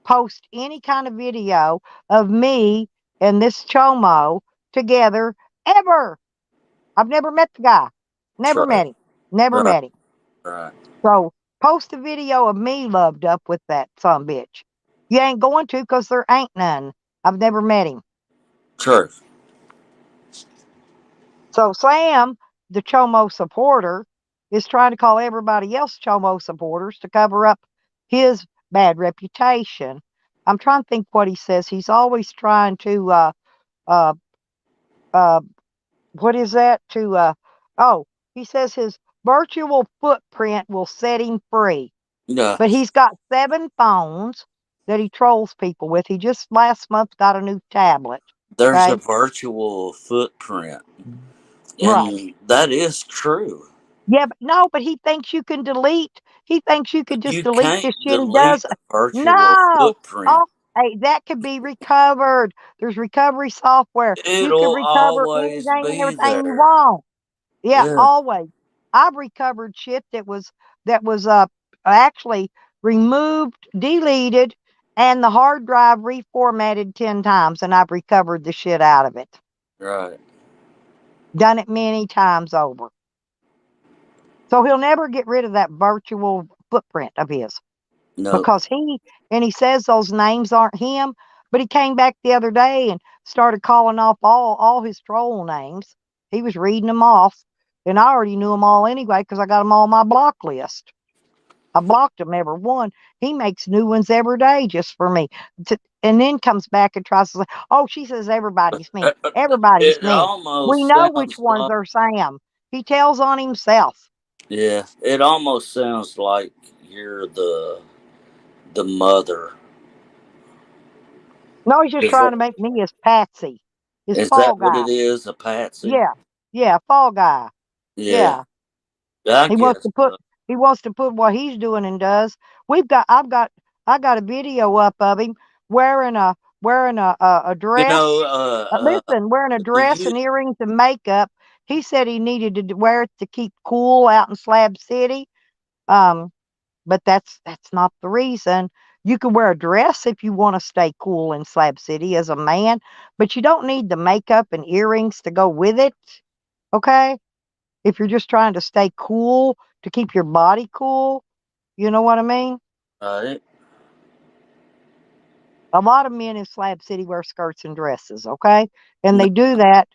post any kind of video of me and this chomo together ever. I've never met the guy. Never True. met him. Never Right, met him. right. So post a video of me loved up with that son bitch. You ain't going to because there ain't none. I've never met him. True. So Sam, the Chomo supporter, is trying to call everybody else Chomo supporters to cover up his bad reputation. I'm trying to think what he says. He's always trying to uh uh what is that? Oh, he says his virtual footprint will set him free. Yeah, But he's got 7 phones that he trolls people with. He just last month got a new tablet. there's a Okay. virtual footprint, Right. and that is true. Yeah, but no, but he thinks you can delete. He thinks you could just You delete can't this shit. He delete does. a virtual No. footprint. Oh, hey, that could be recovered. There's recovery software. You can It'll recover always anything and be everything you there. want. Yeah, Yeah, always. I've recovered shit that was actually removed, deleted, and the hard drive reformatted 10 times, and I've recovered the shit out of it. right. Done it many times over. So he'll never get rid of that virtual footprint of his No, because he says those names aren't him, but he came back the other day and started calling off all his troll names. He was reading them off, and I already knew them all anyway because I got them all on my block list. I blocked them every one. He makes new ones every day just for me. And then comes back and tries to say, oh, she says everybody's me. Everybody's it me. We almost know which sounds ones like, are Sam. He tells on himself. yeah, it almost sounds like you're the mother. No, he's just Is trying that to make me his patsy, his is fall that what guy. it is? A patsy? Yeah, yeah, fall guy. Yeah, Yeah, I he wants guess to put so. he wants to put what he's doing and does. I got a video up of him wearing a You know, dress. Listen, wearing a do dress you? and earrings and makeup. He said he needed to wear it to keep cool out in Slab City. Um, but that's not the reason. You can wear a dress if you want to stay cool in Slab City as a man, but you don't need the makeup and earrings to go with it. Okay? If you're just trying to stay cool to keep your body cool, you know what I mean? Right? A lot of men in Slab City wear skirts and dresses, okay? And No, they do that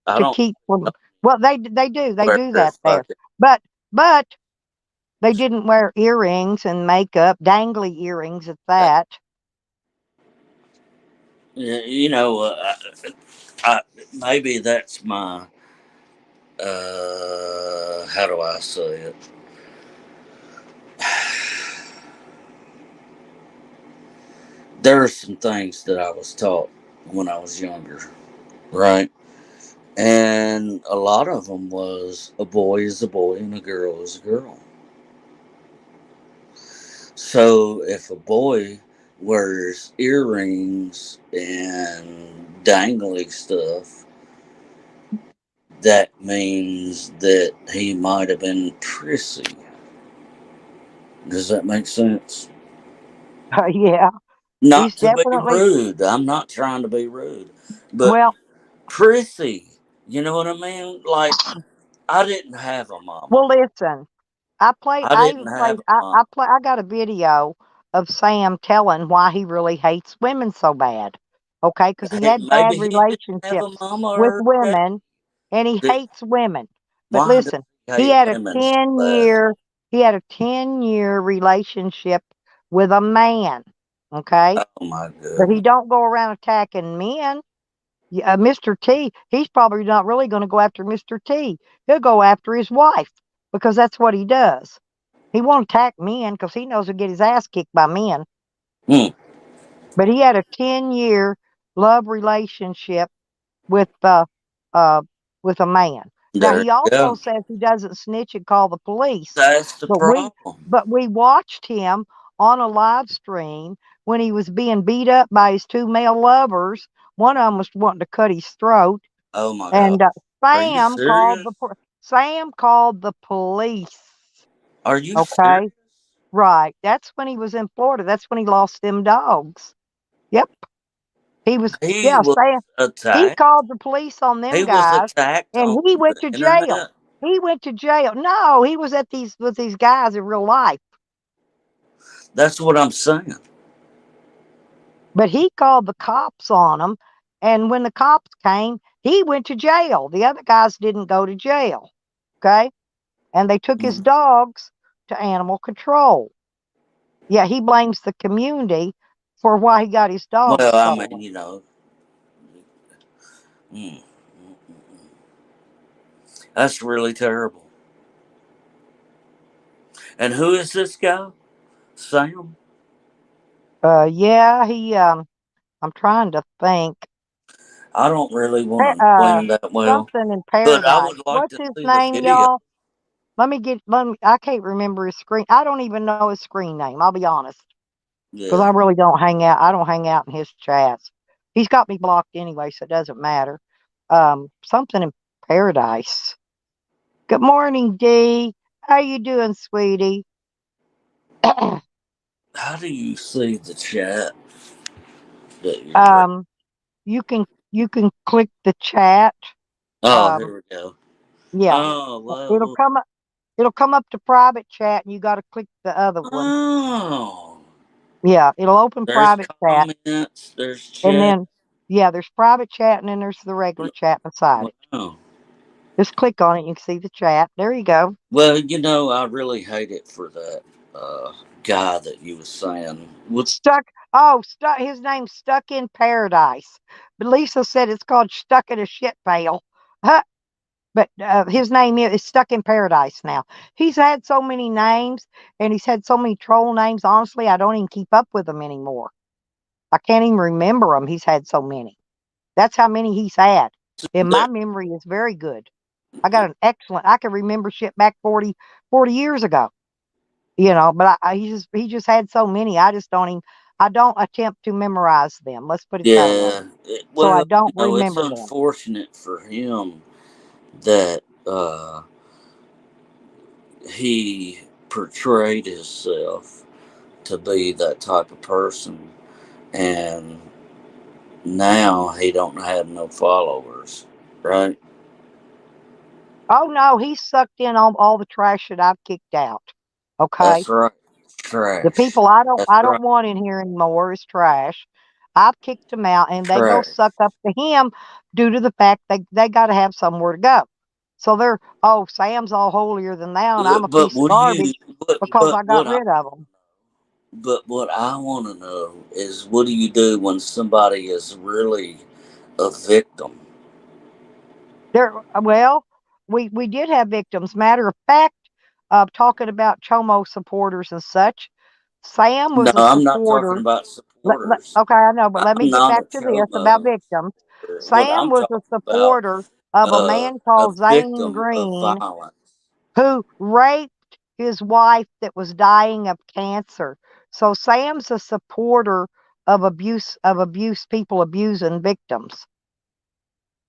I to don't keep from well, they wear do that dress there. like it. But but they didn't wear earrings and makeup, dangly earrings at that. You know, I, maybe that's my. How do I say it? There are some things that I was taught when I was younger, right? And a lot of them was a boy is a boy and a girl is a girl. So if a boy wears earrings and dangly stuff, that means that he might have been prissy. Does that make sense? Yeah, Not he's to be definitely rude. I'm not trying to be rude, but well. prissy. You know what I mean? Like I didn't have a mama. Well, listen. I didn't have a mama. I got a video of Sam telling why he really hates women so bad. Okay, because he Hey, had bad maybe he didn't have a relationships mama with or a dad. women and he Did- hates women. But Why does listen, he he hate had a women so 10 bad? year he had a 10-year relationship with a man. Okay? Oh my But he goodness. don't go around attacking men. Mr. T, he's probably not really going to go after Mr. T. He'll go after his wife because that's what he does. He won't attack men because he knows he'll get his ass kicked by men. Hmm. But he had a 10-year love relationship with uh with a man. Now There he you also go. says he doesn't snitch and call the police. That's the But we problem. but we watched him on a live stream when he was being beat up by his 2 male lovers. One of them was wanting to cut his throat, Oh my god. and Are you serious? Sam called the police. Are you serious? Okay. Right. That's when he was in Florida. That's when he lost them dogs. Yep. He was, He yeah, was saying he attacked. called the police on He them was guys attacked and on he the went to jail. internet. He went to jail. No, he was at these with these guys in real life. That's what I'm saying. But he called the cops on them. And when the cops came, He went to jail. The other guys didn't go to jail. Okay. And they took his dogs to animal control. Yeah, he blames the community for why he got his dogs Well, I stolen. mean, you know, mm, that's really terrible. And who is this guy? Sam? Yeah, I'm trying to think. I don't really want to know Uh, him that well, something in but I paradise. would like What's to his see the name, video. y'all? I can't remember his screen. I don't even know his screen name. I'll be honest. Because I Yeah. really don't hang out. I don't hang out in his chats. He's got me blocked anyway, so it doesn't matter. Something in paradise. Good morning, Dee. How you doing, sweetie? How do you see the chat that you're reading? um, you can click the chat. Oh, Um, here we go. yeah, Oh, it'll well. come up. It'll come up to private chat, and you got to click the other one. Oh. Yeah, it'll open There's private chat, comments. There's and chat. then there's private chat, and then there's the regular chat beside it. Wow. Just click on it, you can see the chat. There you go. Well, you know, I really hate it for that guy that you was saying. Stuck. Stuck. His name's Stuck in Paradise. But Lisa said it's called Stuck in a Shit Pail. Huh. But his name is Stuck in Paradise now. He's had so many names, and he's had so many troll names. Honestly, I don't even keep up with them anymore. I can't even remember them. He's had so many. That's how many he's had. And my There, memory is very good. I got an excellent. I can remember shit back 40 years ago. But he just had so many. I don't attempt to memorize them. Let's put it that way. yeah. So I Well, you don't know, it's remember them. unfortunate for him that he portrayed himself to be that type of person, and now he don't have no followers, right? Oh no, he sucked in all the trash that I've kicked out. Okay. That's right. The Trash. people That's I right. don't want in here anymore is trash. I've kicked them out, and they go Trash. suck up to him due to the fact they got to have somewhere to go. So Sam's all holier than thou, and I'm a But piece of what do you? garbage because I got What I? rid of them. But what I want to know is, what do you do when somebody is really a victim? Well, we did have victims. Matter of fact, talking about Chomo supporters and such, Sam No, was a I'm not talking supporter. about supporters. Okay, I know, but let me I'm get not a back to this about chomo. victims. What Sam I'm was a talking about, supporter of a man a called Zane victim of Green violence. who raped his wife that was dying of cancer. So Sam's a supporter of abuse, people abusing victims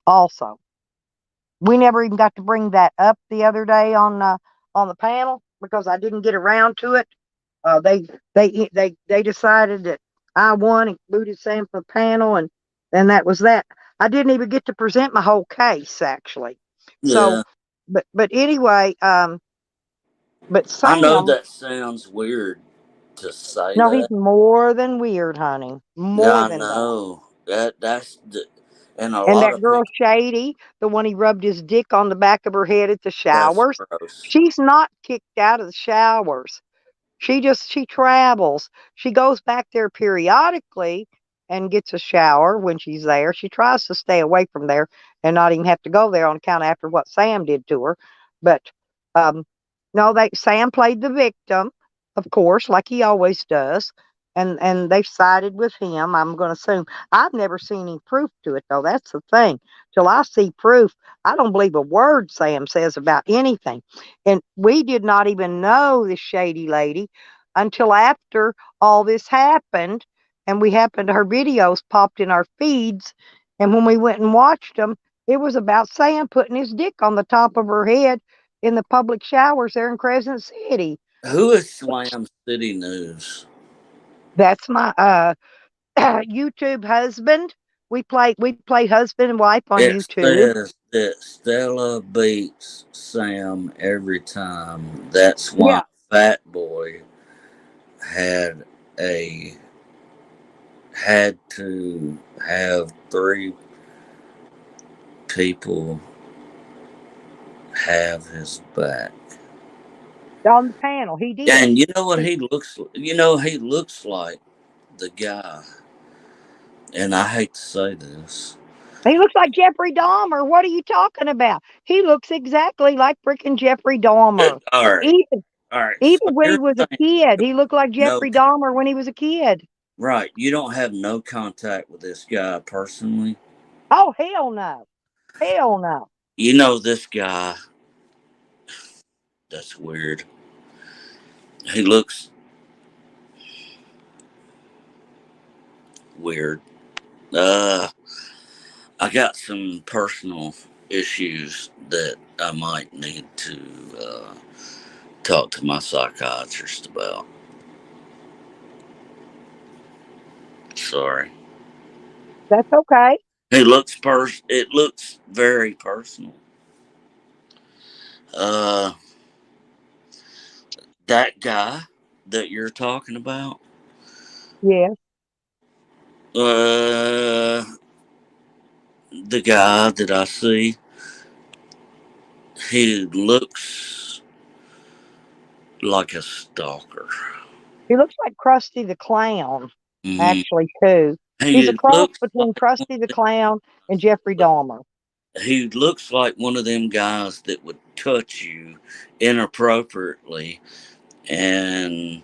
also. We never even got to bring that up the other day on the panel because I didn't get around to it. They decided that I won and booted Sam from the panel, and that was that. I didn't even get to present my whole case actually. So, Yeah, but anyway, but I know Sam, that sounds weird to say no, he's that. more than weird, honey, Yeah, more I than that. know that's the, and a And lot that of girl people. Shady, the one he rubbed his dick on the back of her head at the That's showers, gross. she's not kicked out of the showers. She travels. She goes back there periodically and gets a shower when she's there. She tries to stay away from there and not even have to go there on account after what Sam did to her. But um no, they Sam played the victim, of course, like he always does. And they've sided with him, I'm gonna assume. I've never seen any proof to it though. That's the thing. Till I see proof, I don't believe a word Sam says about anything. And we did not even know this shady lady until after all this happened. And her videos popped in our feeds. And when we went and watched them, it was about Sam putting his dick on the top of her head in the public showers there in Crescent City. Who is Slam City News? That's my YouTube husband. We play husband and wife on It YouTube. says that Stella beats Sam every time. That's why Yeah. Fat Boy had a had to have three people have his back. On the panel, he did. And you know what he looks? You know he looks like the guy. And I hate to say this. He looks like Jeffrey Dahmer. What are you talking about? He looks exactly like freaking Jeffrey Dahmer. All right, Even all right. even So when he you're was a saying kid, he looked like no, Jeffrey Dahmer when he was a kid. right? You don't have no contact with this guy personally. Oh, hell no. Hell no. You know this guy. That's weird. He looks weird. I got some personal issues that I might need to talk to my psychiatrist about. Sorry. That's okay. It looks very personal. Uh, that guy that you're talking about, Yes. uh, the guy that I see, he looks like a stalker. He looks like Krusty the Clown, Mhm. actually, too. He's a He cross looks between like one Krusty the Clown and Jeffrey Dahmer. he looks like one of them guys that would touch you inappropriately, and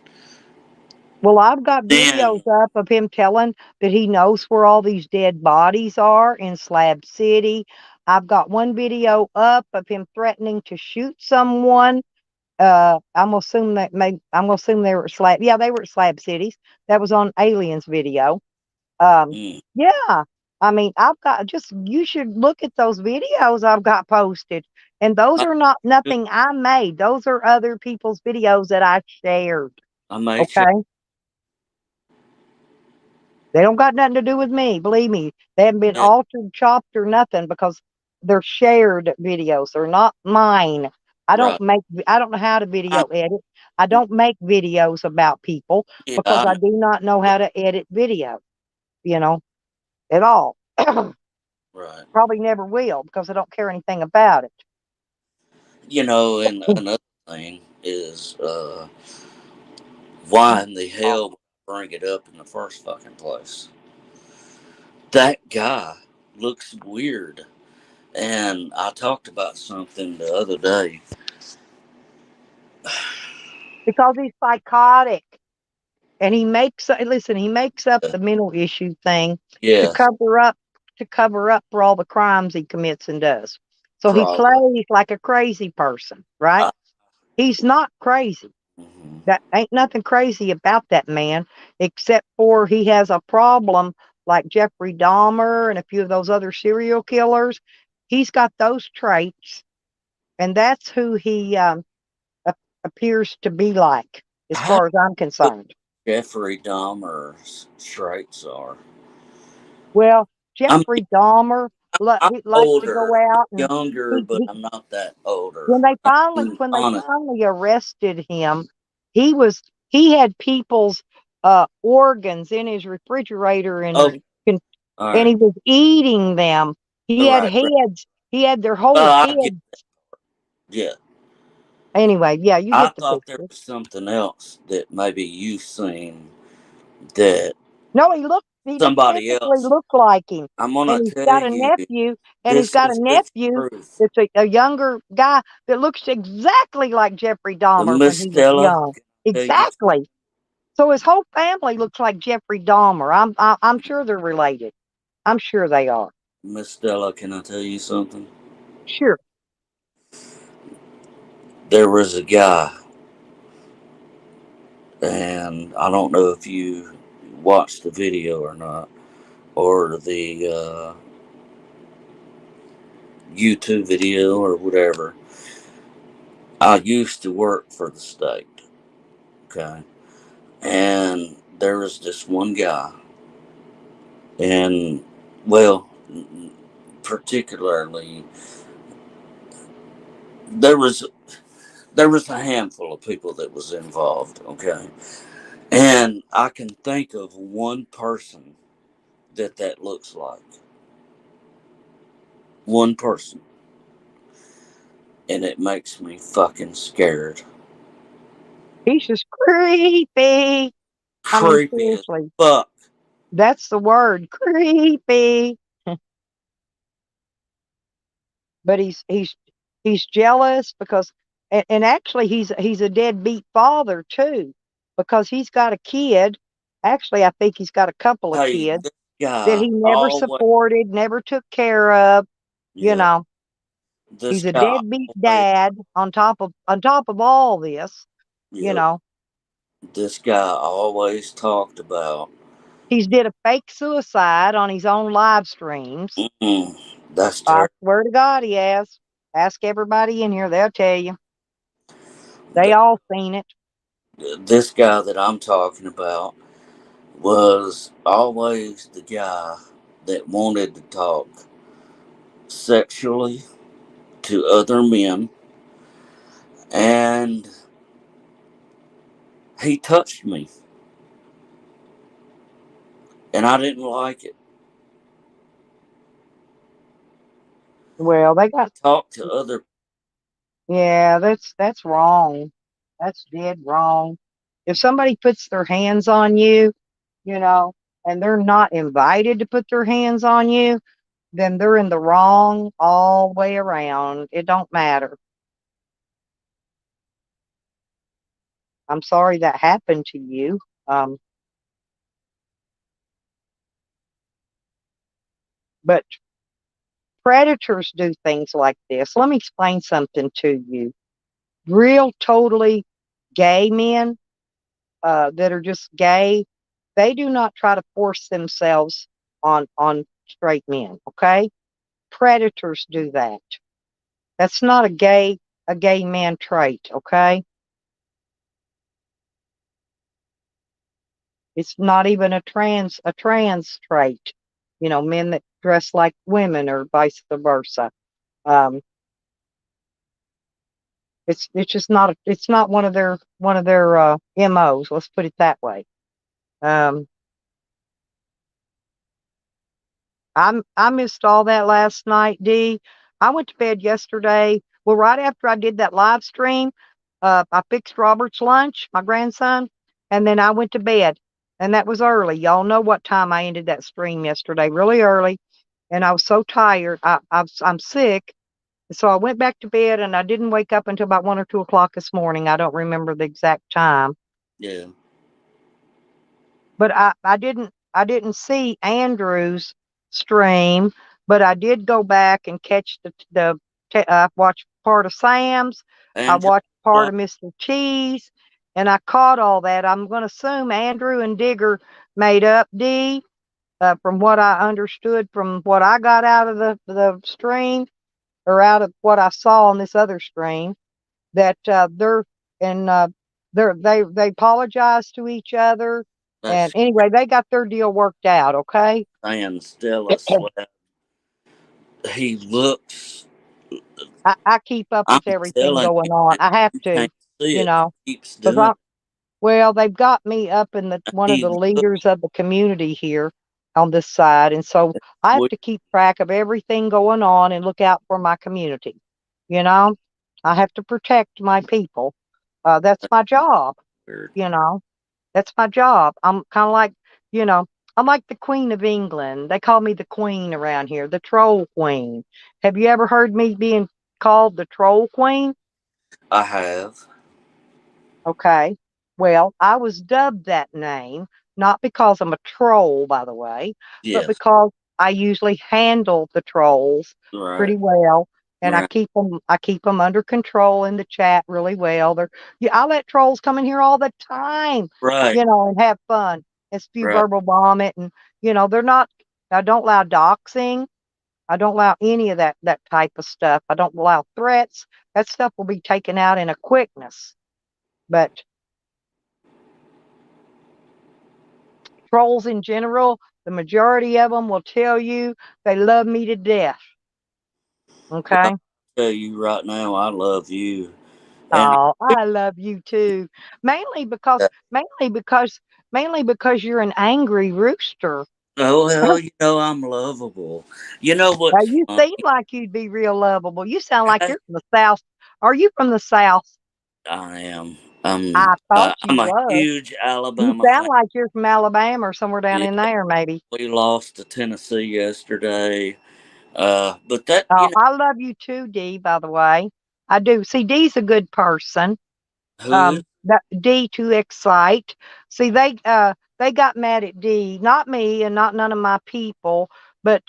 Well, I've got then videos up of him telling that he knows where all these dead bodies are in Slab City. I've got one video up of him threatening to shoot someone. I'm gonna assume I'm gonna assume they were at Slab. Yeah, they were at Slab Cities. That was on Aliens video. mm, Yeah. I mean, I've got just you should look at those videos I've got posted. And those I, are not nothing I made. Those are other people's videos that I shared. I may check. Okay. They don't got nothing to do with me. Believe me. They haven't been That, altered, chopped, or nothing because they're shared videos. They're not mine. right. I don't know how to I, video edit. I don't make videos about people yeah, because I I know. do not know how to edit video, you know, at all. Right. Probably never will because I don't care anything about it. You know, and another thing is, why in the hell would I bring it up in the first fucking place? That guy looks weird. And I talked about something the other day. Because he's psychotic. And he makes listen, he makes up the mental issue thing to Yes, cover up for all the crimes he commits and does. So he probably. plays like a crazy person, right? I, He's not crazy. mhm. That ain't nothing crazy about that man, except for he has a problem like Jeffrey Dahmer and a few of those other serial killers. He's got those traits, and that's who he appears to be like, as How far as I'm what concerned. Jeffrey Dahmer's traits are? Well, I mean, Jeffrey Dahmer, I'm he likes to go older, out and younger, but he I'm not that older. when they I finally mean, honest. arrested him, he had people's organs in his refrigerator Okay, and all and right, he was eating them. He all had right, right. heads. He had their whole Well, I get, head. yeah. Anyway, yeah, you I get the thought there picture. was something else that maybe you've seen that No, he somebody physically else. looked like him. I'm gonna And he's tell got a you, nephew, and he's this got a is just nephew the truth. that's a younger guy that looks exactly like Jeffrey Dahmer when Miss he was Stella, young. can I tell you, Exactly. So his whole family looks like Jeffrey Dahmer. I'm sure they're related. I'm sure they are. Miss Stella, can I tell you something? Sure. There was a guy, and I don't know if you watched the video or not, or the YouTube video or whatever. I used to work for the state, okay? And there was this one guy, and well, particularly, there was there was a handful of people that was involved, okay? And I can think of one person that looks like. One person. And it makes me fucking scared. He's just creepy. I mean, Creepy as seriously, fuck. that's the word, creepy. But he's jealous because, and actually he's a deadbeat father too, because he's got a kid. Actually, I think he's got a couple of Hey, kids this that guy he never always, supported, never took care of. You yeah, know, this he's a guy deadbeat always, dad on top of all this. You yeah, know, this guy always talked about, he's did a fake suicide on his own live streams. mm, that's I terrible. swear to God, he has. Ask everybody in here; they'll tell you. They all seen it. This guy that I'm talking about was always the guy that wanted to talk sexually to other men, and he touched me, and I didn't like it. Well, they got. Talk to other, Yeah, that's wrong. That's dead wrong. If somebody puts their hands on you, you know, and they're not invited to put their hands on you, then they're in the wrong all the way around. It don't matter. I'm sorry that happened to you. Um, but predators do things like this. Let me explain something to you. Real, totally gay men that are just gay, they do not try to force themselves on straight men. Okay, predators do that. That's not a gay man trait. Okay, it's not even a trans trait. You know, men that dress like women or vice versa. Um, it's just not it's not one of their MOs. Let's put it that way. Um, I missed all that last night, D. I went to bed yesterday. Well, right after I did that live stream, I fixed Robert's lunch, my grandson, and then I went to bed. And that was early. Y'all know what time I ended that stream yesterday, really early. And I was so tired. I'm sick. So I went back to bed and I didn't wake up until about 1 or 2 o'clock this morning. I don't remember the exact time. yeah, But I didn't see Andrew's stream, but I did go back and catch I watched part of Sam's, I Andrew. watched part What? of Mr. Cheese, and I caught all that. I'm going to assume Andrew and Digger made up D. From what I understood, from what I got out of the stream, or out of what I saw on this other stream, that and they apologize to each other, and That's anyway, they got their deal worked out. Okay. saying Stella Sweat. He looks. I keep up I'm with everything telling going you, on. man, I have you to, can't see you it. know, He keeps because doing. well, they've got me up in the one of He the looks. leaders of the community here on this side, and so I have to keep track of everything going on and look out for my community. You know, I have to protect my people. That's my job. Weird. You know, that's my job. I'm kind of like, you know, I'm like the Queen of England. They call me the Queen around here, the Troll Queen. Have you ever heard me being called the Troll Queen? I have. Okay. Well, I was dubbed that name, not because I'm a troll, by the way, but Yes. because I usually handle the trolls Right. pretty well. And I Right. keep them under control in the chat really well. Yeah, I let trolls come in here all the time, Right. and have fun and spew Right. verbal vomit. And, they're not, I don't allow doxing. I don't allow any of that type of stuff. I don't allow threats. That stuff will be taken out in a quickness. But trolls in general, the majority of them will tell you they love me to death. Well, I Okay. tell you right now, I love you, and Oh, I love you too. Mainly because, mainly because, mainly because you're an angry rooster. Oh well, I'm lovable. You know Now what's you fun? seem like you'd be real lovable. You sound like you're from the South. Are you from the South? I am. I'm. I thought you I'm a was. huge You Alabama fan. sound like you're from Alabama or somewhere down Yeah, in there, maybe. we lost to Tennessee yesterday. But that, Oh, I love you too, Dee, by the way. I do. See, Dee's a good person. who is? That D to Excite. See, they got mad at D, not me and not none of my people, but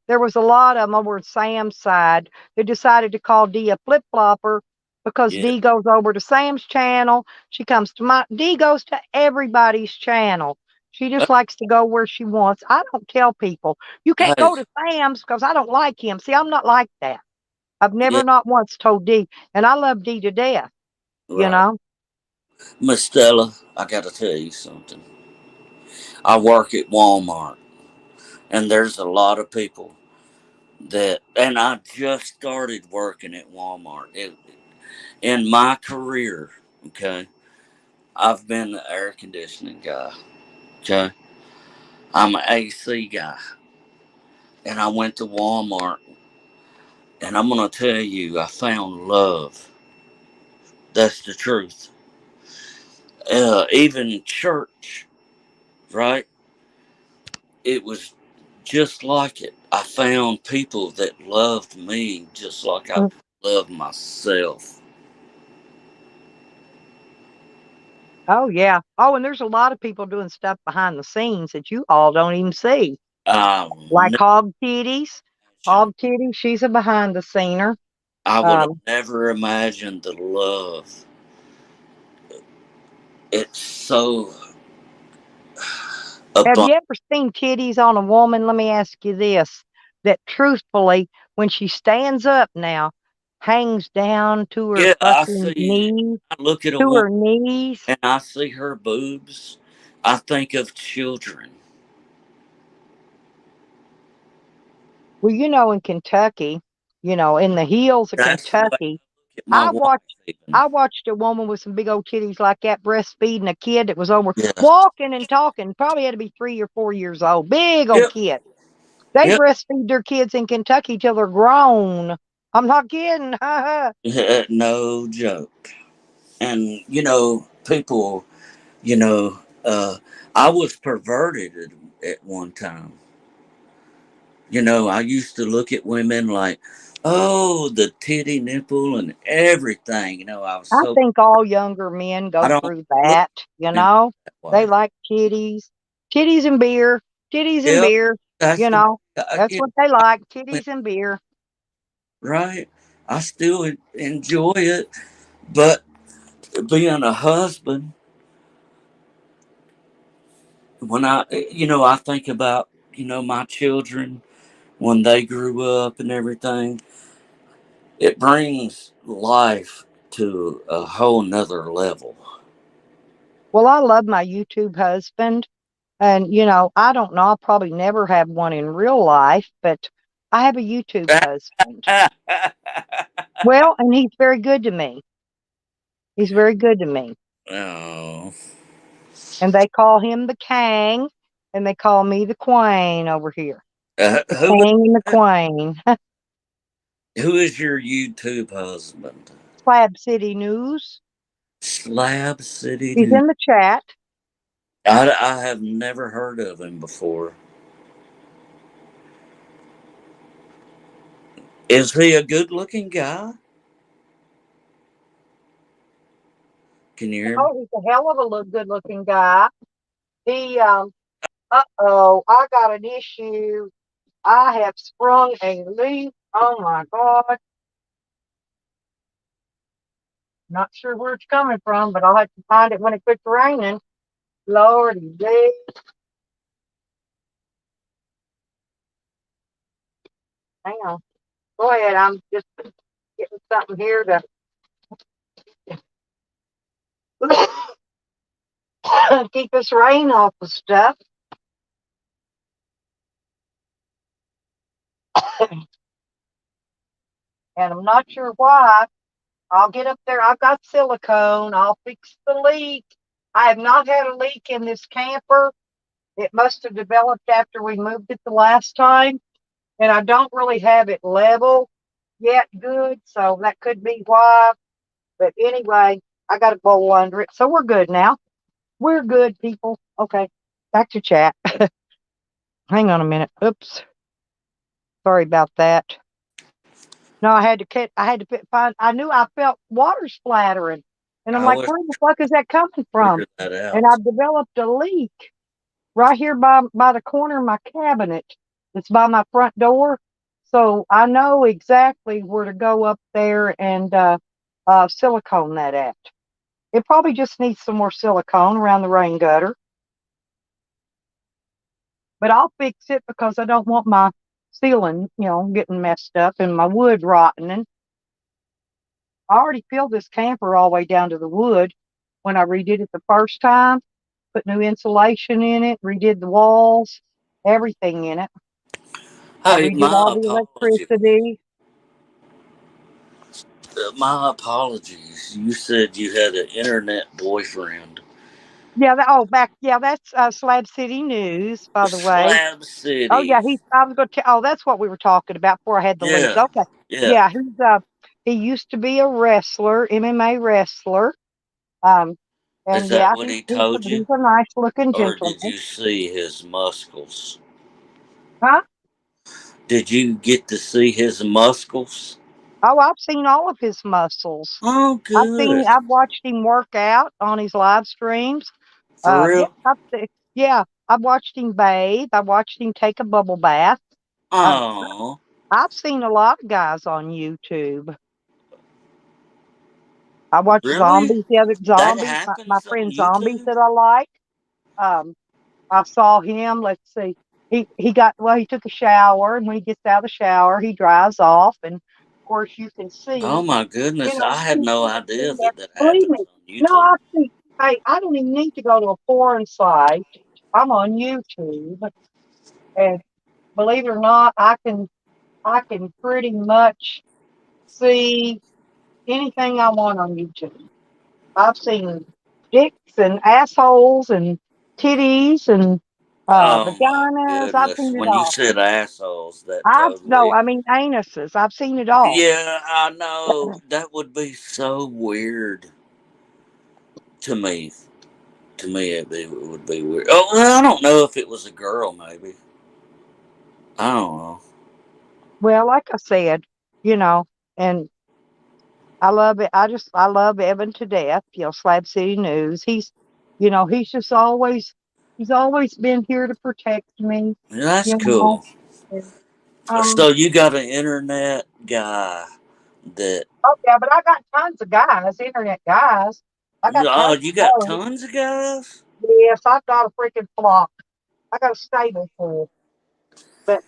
there was a lot of them over at Sam's side who decided to call D a flip flopper because Yeah. D goes over to Sam's channel. She comes to my D goes to everybody's channel. She Uh, just likes to go where she wants. I don't tell people you can't Hey, go to Sam's because I don't like him. See, I'm not like that. I've yeah, never not once told D, and I love D to death. You right. know. Miss Stella, I got to tell you something. I work at Walmart, and there's a lot of people and I just started working at Walmart. In my career, okay, I've been the air conditioning guy, okay? I'm an AC guy, and I went to Walmart, and I'm going to tell you, I found love. That's the truth. Even church, right? It was just like it. I found people that loved me just like I love myself. Oh, yeah. Oh, and there's a lot of people doing stuff behind the scenes that you all don't even see. I Like never Hog Titties. imagined. Hog Titties, she's a behind the scener. I would have Um, never imagined the love. It's so have abundant. you ever seen titties on a woman? Let me ask you this. That truthfully, when she stands up now, hangs down to her Yeah, I fucking see. knees, I look at a to woman her knees. and I see her boobs. I think of children. Well, in Kentucky, in the hills of That's the way I Kentucky, look at my I wife. watched Even. I watched a woman with some big old titties like that breastfeeding a kid that was over Yes. walking and talking, probably had to be 3 or 4 years old. Big old Yep. kid. They Yep. breastfeed their kids in Kentucky till they're grown. I'm not kidding. No joke. And people. You know, I was perverted at one time. I used to look at women like, oh, the titty nipple and everything. I was I so, think all younger men I go don't through look that, at women that They way. like titties. Titties and beer. Titties and Yep, beer. that's You the, know. That's what they I like. went, Titties and beer. right. I still enjoy it, but being a husband, when I think about, my children when they grew up and everything, it brings life to a whole nother level. Well, I love my YouTube husband. And, I don't know, I'll probably never have one in real life, but I have a YouTube husband. Well, and he's very good to me. He's very good to me. Oh, And they call him the Kang, and they call me the Queen over here. The who King and the Queen. who is your YouTube husband? Slab City News. Slab City He's Dude. in the chat. I have never heard of him before. Is he a good-looking guy? Can you hear me? Oh, he's a hell of a good looking guy. He, uh-oh, I got an issue. I have sprung a leak. Oh my God. Not sure where it's coming from, but I'll have to find it when it quits raining. Lordy gee. Hang on. Go ahead. I'm just getting something here to keep this rain off the stuff. And I'm not sure why. I'll get up there. I've got silicone. I'll fix the leak. I have not had a leak in this camper It must have developed after we moved it the last time, and I don't really have it level yet good, so that could be why. But anyway, I got a bowl under it, so we're good now. We're good, people. Okay, back to chat. Hang on a minute. Oops, sorry about that. No, I had to find. I knew I felt water splattering, and I'm I like, was where the fuck is that coming from? figure that And out. I've developed a leak right here by the corner of my cabinet. It's by my front door, so I know exactly where to go up there and silicone that at. It probably just needs some more silicone around the rain gutter, but I'll fix it because I don't want my ceiling, getting messed up and my wood rotting. I already filled this camper all the way down to the wood when I redid it the first time, put new insulation in it, redid the walls, everything in it. I Hey, redid all the electricity. my apologies. You said you had an internet boyfriend. Yeah, that's Slab City News, by the way. Slab Oh yeah, City. I was going to. Oh, that's what we were talking about before I had the leak. Yeah, Okay, yeah. yeah, he used to be a wrestler, MMA wrestler. Um, Is and that yeah, what he he's told you? a nice looking Or did gentleman. you see his muscles? Huh? Did you get to see his muscles? Oh, I've seen all of his muscles. Oh, good. I've watched him work out on his live streams. For Yeah, real? yeah, I've watched him bathe. I watched him take a bubble bath. Um, Oh, I've seen a lot of guys on YouTube. I watched really? Zombies, the other That Zombies, my happens on friend Zombies YouTube? that I like. Um, I saw him. Let's see. He took a shower, and when he gets out of the shower, he dries off, and of course you can Oh see, my goodness, I had you no can idea see that. that Believe happens me, on no, YouTube. hey, I don't even need to go to a foreign site. I'm on YouTube, and believe it or not, I can pretty much see anything I want on YouTube. I've seen dicks and assholes and titties and Oh my vaginas. I've goodness. seen it When you all. said assholes, that I've no, totally. I mean anuses. I've seen it all. Yeah, I know. That would be so weird to me. To me, it would be weird. Oh, well, I don't know if it was a girl, maybe. I don't know. Well, like I said, and I love it. I love Evan to death. Slab City News. He's just he's always been here to protect me. That's You know. cool. And, So you got an internet guy that. oh yeah, but I got tons of guys, internet guys. I got Oh, tons you of got those. tons of guys? Yes, I've got a freaking flock. I got a stable full. But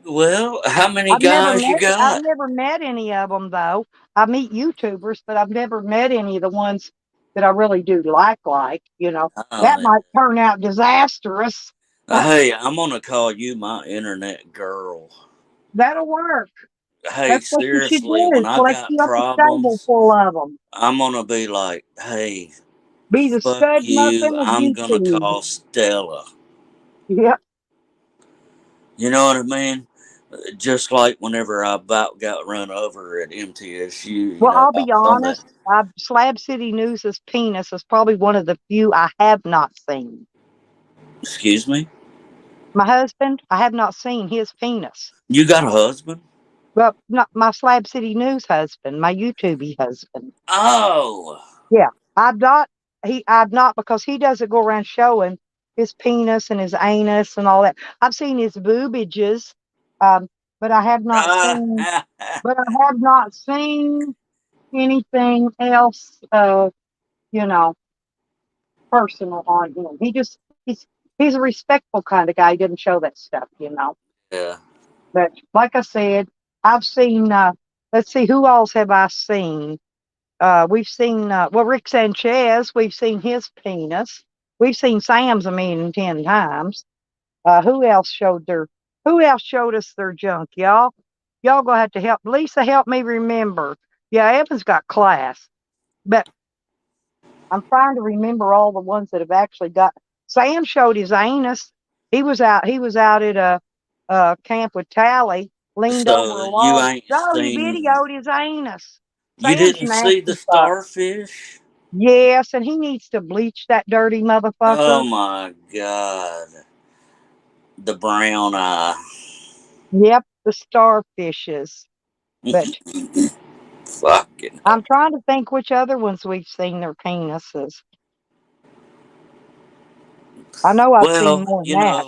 Well, how many guys you I've got? never met any of them though. I meet YouTubers, but I've never met any of the ones that I really do like. That Oh, might turn out disastrous. hey, I'm gonna call you my internet girl. That'll work. Hey, That's what you should seriously, when do. I Collect got you up a stable problems, full of them. I'm gonna be like, hey, Be the fuck stud you. muffin of I'm gonna YouTube. call Stella. Yep. You know what I mean? Just like whenever I about got run over at MTSU, Well, I'll I be was on that. honest. Slab City News' penis is probably one of the few I have not seen. Excuse me? My husband, I have not seen his penis. You got a husband? Well, not my Slab City News husband, my YouTube husband. Oh, Yeah, I've not. I've not because he doesn't go around showing his penis and his anus and all that. I've seen his boobages, but I have not seen. But I have not seen anything else. You know, personal on him. He's a respectful kind of guy. He doesn't show that stuff. yeah. But like I said, I've seen. Let's see, who else have I seen? We've seen Rick Sanchez. We've seen his penis. We've seen Sam's 1,010 times. Who else showed their? Who else showed us their junk, y'all? Y'all gonna have to help. Lisa, help me remember. Yeah, Evan's got class, but I'm trying to remember all the ones that have actually got Sam showed his anus. He was out at a camp with Tally, leaned over So a you log. ain't No, he seen, videoed his anus. you Sam's didn't see the nasty fuck. starfish? Yes, and he needs to bleach that dirty Oh motherfucker. my God. The brown eye. Yep, the starfishes. But Fucking. I'm trying to think which other ones we've seen their penises. I know I've seen Well, more than that.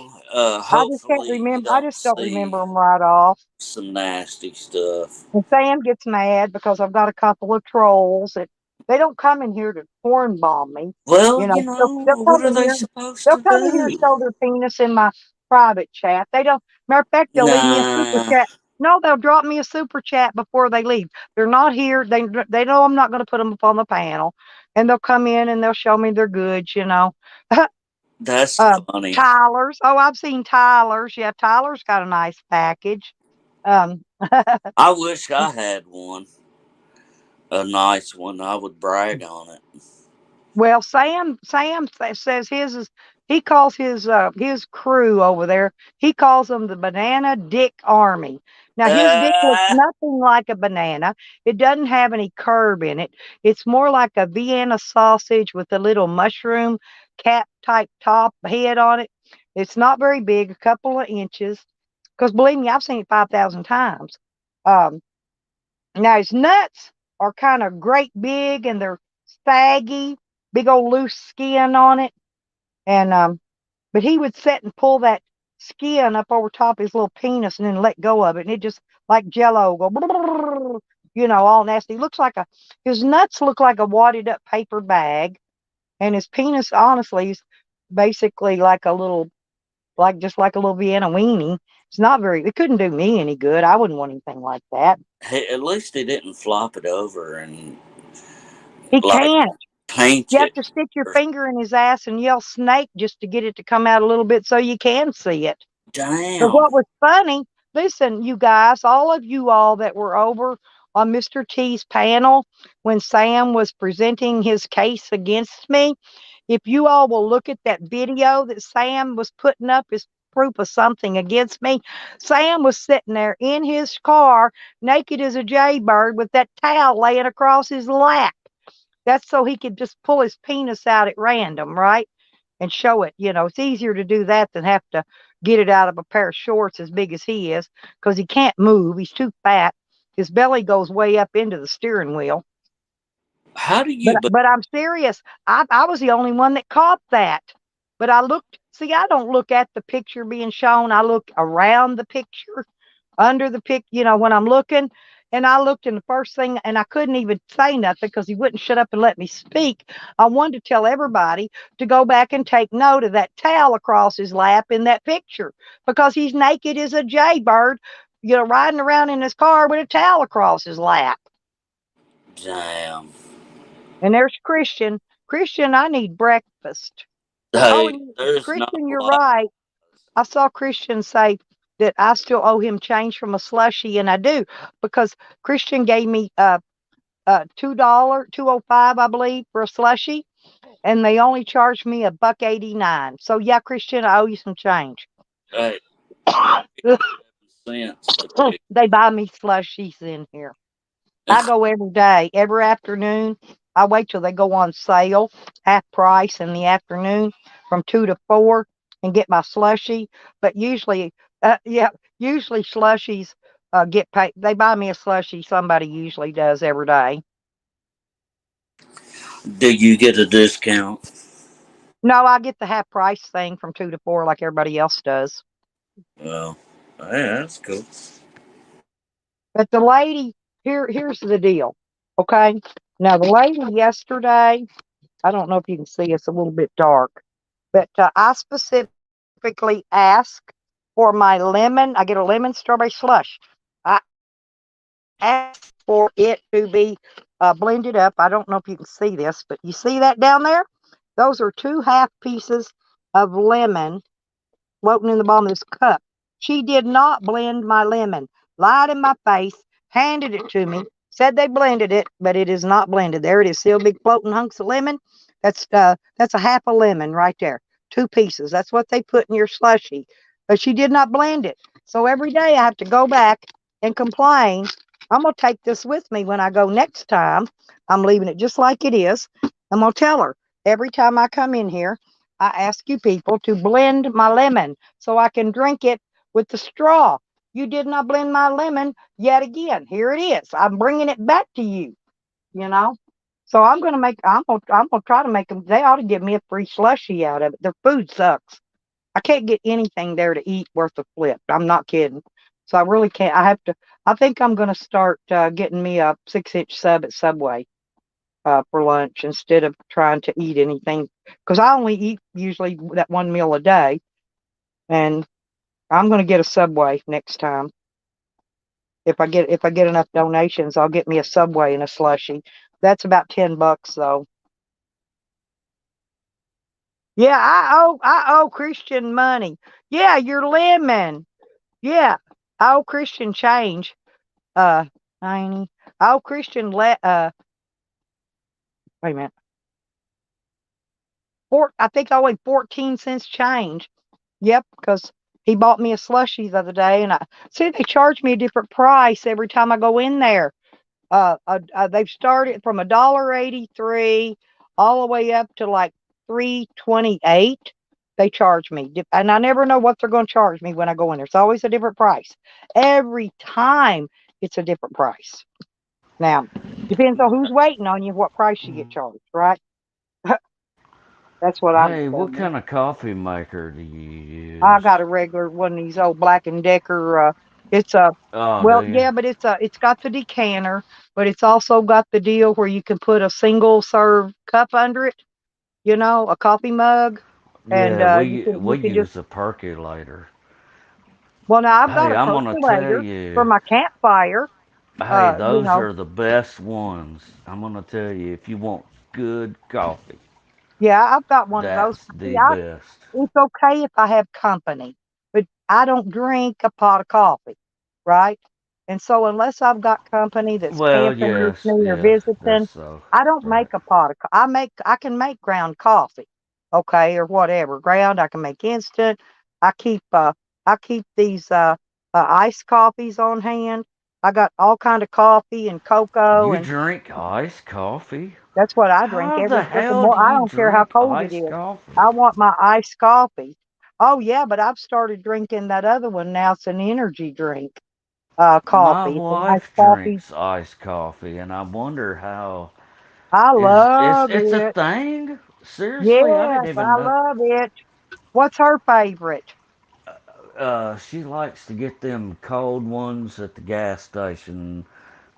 I just can't hopefully you remember. I don't just don't remember see them right off. some nasty stuff. And Sam gets mad because I've got a couple of trolls that they don't come in here to porn bomb me. Well, You know, they'll what come are in they here. supposed They'll to come in here and do? show their penis in my private chat. They don't. Matter of fact, they'll leave me a super Nah, chat. No, they'll drop me a super chat before they leave. They're not here. They know I'm not going to put them up on the panel, and they'll come in and they'll show me their goods. that's uh, funny. Tyler's. Oh, I've seen Tyler's. Yeah, Tyler's got a nice package. Um, I wish I had one. A nice one. I would brag on it. Well, says his is he calls his crew over there. He calls them the Banana Dick Army. Now his dick looks Uh, nothing like a banana. It doesn't have any curve in it. It's more like a Vienna sausage with a little mushroom cap type top head on it. It's not very big, a couple of inches. Because believe me, I've seen it 5,000 times. Um, Now his nuts are kind of great big and they're saggy, big old loose skin on it. And but he would sit and pull that skin up over top of his little penis and then let go of it. And it just like jello go all nasty. Looks like his nuts look like a wadded up paper bag. And his penis honestly is basically like a little just like a little Vienna weenie. It's not very it couldn't do me any good. I wouldn't want anything like that. hey, at least he didn't flop it over and He like can't. paint You have it. to stick your finger in his ass and yell snake just to get it to come out a little bit so you can see it. But Damn. what was funny, listen, you guys, all of you all that were over on Mr. T's panel when Sam was presenting his case against me, if you all will look at that video that Sam was putting up as proof of something against me, Sam was sitting there in his car, naked as a jaybird, with that towel laying across his lap. That's so he could just pull his penis out at random, right? And show it. It's easier to do that than have to get it out of a pair of shorts as big as he is because he can't move. He's too fat. His belly goes way up into the steering wheel. How do But you? but I'm serious. I was the only one that caught that. But I looked. See, I don't look at the picture being shown. I look around the picture, under the pic. When I'm looking, and I looked, and the first thing, and I couldn't even say nothing because he wouldn't shut up and let me speak. I wanted to tell everybody to go back and take note of that towel across his lap in that picture because he's naked as a jaybird, riding around in his car with a towel across his lap. Damn. And there's Christian. Christian, I need breakfast. Oh, Hey, and there's not Christian, a you're lot. right. I saw Christian say that I still owe him change from a slushie, and I do because Christian gave me $2.05, I believe, for a slushie, and they only charged me $1.89. So yeah, Christian, I owe you some change. Hey, 7 cents. They buy me slushies in here. I go every day, every afternoon. I wait till they go on sale, half price in the afternoon from 2 to 4 and get my slushie. But usually slushies get paid. They buy me a slushie. Somebody usually does every day. Do you get a discount? No, I get the half price thing from 2 to 4 like everybody else does. Well, yeah, that's cool. But the lady, here's the deal. Okay. Now, the lady yesterday, I don't know if you can see, it's a little bit dark, but I specifically asked for my lemon. I get a lemon strawberry slush. I asked for it to be blended up. I don't know if you can see this, but you see that down there? Those are 2 half pieces of lemon floating in the bottom of this cup. She did not blend my lemon, lied in my face, handed it to me, said they blended it, but it is not blended. There it is, still big floating hunks of lemon. That's a half a lemon right there. 2 pieces. That's what they put in your slushy. But she did not blend it. So every day I have to go back and complain. I'm going to take this with me when I go next time. I'm leaving it just like it is. I'm going to tell her every time I come in here, I ask you people to blend my lemon so I can drink it with the straw. You did not blend my lemon yet again. Here it is. I'm bringing it back to you, you know. So I'm gonna try to make them. They ought to give me a free slushy out of it. Their food sucks. I can't get anything there to eat worth a flip. I'm not kidding. So I really can't. I have to. I think I'm gonna start getting me a 6-inch sub at Subway for lunch instead of trying to eat anything because I only eat usually that one meal a day, and I'm gonna get a Subway next time. If I get enough donations, I'll get me a Subway and a slushy. That's about $10 though. Yeah, I owe Christian money. Yeah, your lemon. Yeah, I owe Christian change. 90. I owe Christian wait a minute. I think I owe him 14 cents change. Yep, because he bought me a slushy the other day, and I see they charge me a different price every time I go in there. They've started from $1.83 all the way up to like 3.28. They charge me, and I never know what they're going to charge me when I go in there. It's always a different price. Every time it's a different price. Now, depends on who's waiting on you, what price you get charged, right? That's what I'm Hey, what saying. kind of coffee maker do you I use? got a regular one of these old Black and Decker. It's a Oh, do well, you? yeah, but it's got the decanter, but it's also got the deal where you can put a single serve cup under it. A coffee mug, and Yeah, you we can just. use a percolator. Well, now I've got Hey, a I'm gonna tell percolator for you. my campfire. Hey, You those know, are the best ones. I'm gonna tell you, if you want good coffee, yeah, I've got one of those. that's See, the best. it's okay if I have company, but I don't drink a pot of coffee, right? And so unless I've got company that's Well, camping with yes, me or yeah, that's visiting, so I don't right. make a pot of I can make ground coffee, okay, or whatever. Ground, I can make instant. I keep uh I keep these iced coffees on hand. I got all kind of coffee and cocoa, You and drink iced coffee? that's what I drink How every the freaking hell do morning. I you don't care how drink cold it iced is. coffee? I want my iced coffee. Oh yeah, but I've started drinking that other one now. It's an energy drink, My coffee. It's a nice wife coffee. drinks iced coffee, and I wonder how I is love it's a it. thing? Seriously, I Yes, didn't even I know. love it. What's her favorite? She likes to get them cold ones at the gas station.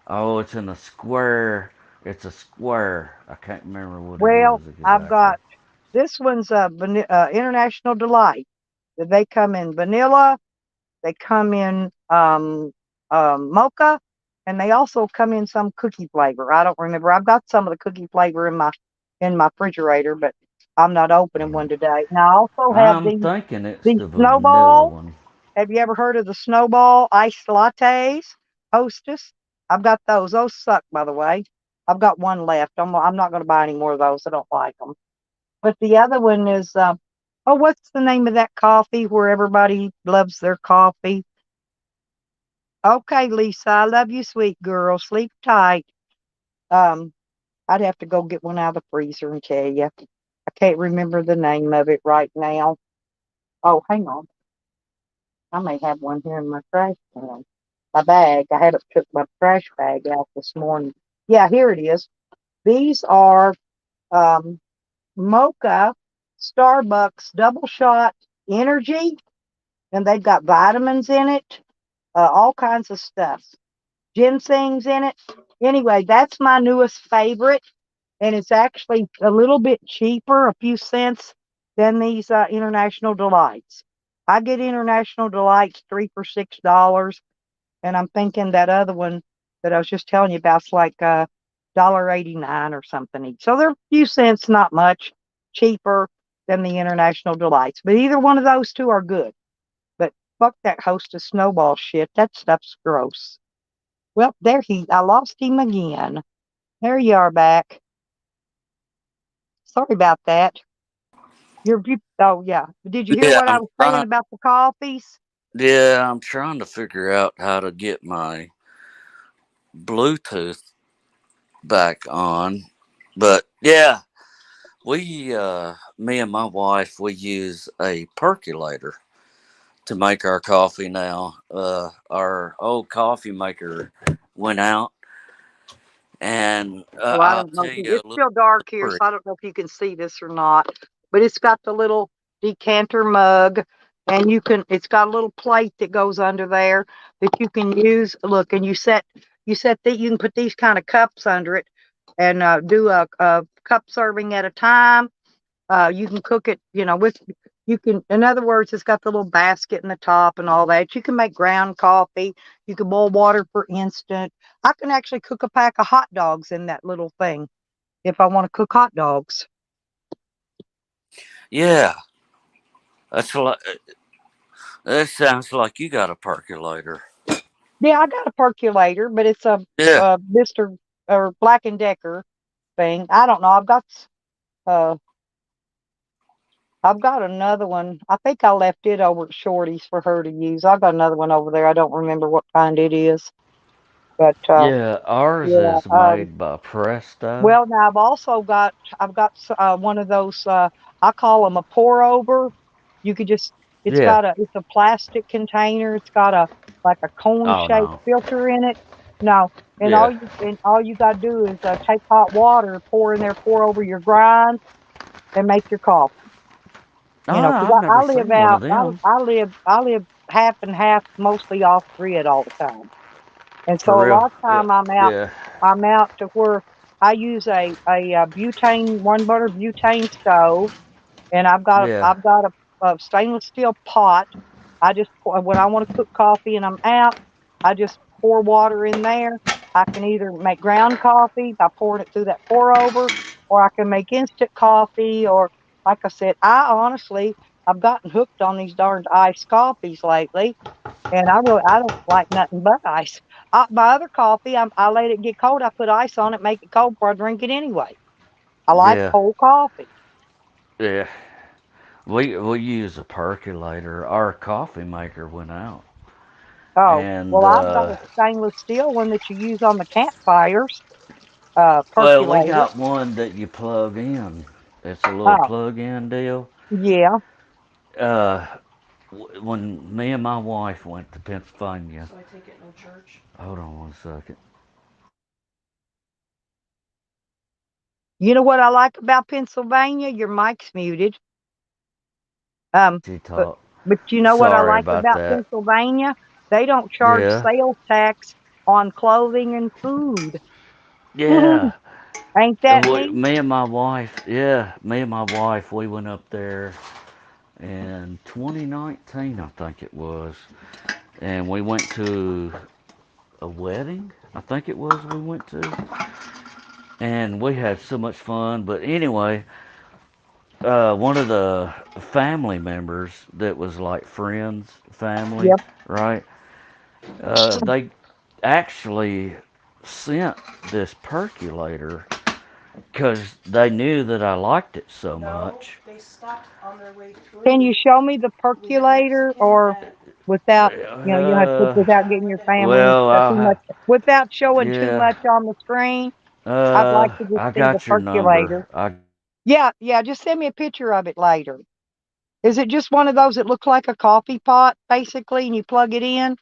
Oh, it's in a square. It's a square. I can't remember what it Well, is I've exactly. got this one's International Delight. They come in vanilla. They come in mocha, and they also come in some cookie flavor. I don't remember. I've got some of the cookie flavor in my refrigerator, but I'm not opening one today. Now I also have I'm the thinking it's the the vanilla snowball. one. Have you ever heard of the snowball iced lattes, Hostess? I've got those. Those suck, by the way. I've got one left. I'm not going to buy any more of those. I don't like them. But the other one is, oh, what's the name of that coffee where everybody loves their coffee? Okay, Lisa, I love you, sweet girl. Sleep tight. Um, I'd have to go get one out of the freezer and tell you. I can't remember the name of it right now. Oh, hang on. I may have one here in my trash can. My bag. I haven't took my trash bag out this morning. Yeah, here it is. These are um, Mocha Starbucks double shot energy, and they've got vitamins in it, all kinds of stuff. Ginseng's in it. Anyway, that's my newest favorite, and it's actually a little bit cheaper, a few cents, than these International Delights. I get International Delights 3 for $6, and I'm thinking that other one that I was just telling you about is like $1.89 or something each. So they're a few cents, not much, cheaper than the International Delights. But either one of those two are good. But fuck that Hostess Snowball shit. That stuff's gross. Well, I lost him again. There you are back. Sorry about that. Oh yeah. Did you hear Yeah, what I was saying about the coffees? I'm trying to figure out how to get my Bluetooth back on. But yeah, me and my wife, we use a percolator to make our coffee now. Our old coffee maker went out, and Well, I I'll don't know. tell you a It's little still dark here, so story. I don't know if you can see this or not. But it's got the little decanter mug, and it's got a little plate that goes under there that you can use. Look, and you can put these kind of cups under it, and do a cup serving at a time. You can cook it, in other words, it's got the little basket in the top and all that. You can make ground coffee. You can boil water for instant. I can actually cook a pack of hot dogs in that little thing if I want to cook hot dogs. Yeah, that's like that sounds like you got a percolator. Yeah, I got a percolator, but it's Yeah, a Mr. or Black and Decker thing. I don't know. Uh, I've got another one. I think I left it over at Shorty's for her to use. I've got another one over there. I don't remember what kind it is, but Yeah, ours yeah. is made by Presto. Well, now I've got one of those. I call them a pour over. You could just Yeah. it's a plastic container. It's got a like a cone Oh shaped no. filter in it. No, Yeah. and all you got to do is take hot water, pour in there, pour over your grind, and make your coffee. Oh, Because I've never seen one of them. I live half and half, mostly off grid all the time, and For so a real. lot of Yeah. time Yeah. I'm out to where I use a butane one burner butane stove, and Yeah. I've got a stainless steel pot. When I want to cook coffee and I'm out, I just pour water in there. I can either make ground coffee by pouring it through that pour over, or I can make instant coffee. Or like I said, I've gotten hooked on these darned iced coffees lately, and I don't like nothing but ice. My other coffee, I let it get cold. I put ice on it, make it cold before I drink it anyway. I like Yeah. cold coffee. Yeah. We use a percolator. Our coffee maker went out, Oh, and well, I've got a stainless steel one that you use on the campfires, well, we percolator. got one that you plug in. It's a little Oh, plug-in deal. yeah. Uh, when me and my wife went to Pennsylvania. So I take it no church. Hold on one second. You know what I like about Pennsylvania? Your mic's muted. She But talked. you know what I Sorry like about about that. Pennsylvania? They don't charge Yeah. sales tax on clothing and food. Yeah. Ain't that neat? Me and my wife, yeah, me and my wife, we went up there in 2019, I think it was, and we went to a wedding, I think it was we went to, and we had so much fun. But anyway, one of the family members that was like friends, family, Yep. right? They actually sent this percolator because they knew that I liked it so much. They stopped on their way Can you through show me the with a percolator, Mexican or that without, you have to, Uh, without getting your family and well, too much, without showing too yeah. much on the screen? I'd like to just I see the got your percolator. number. I Yeah, yeah, just send me a picture of it later. Is it just one of those that look like a coffee pot, basically, and you plug it in?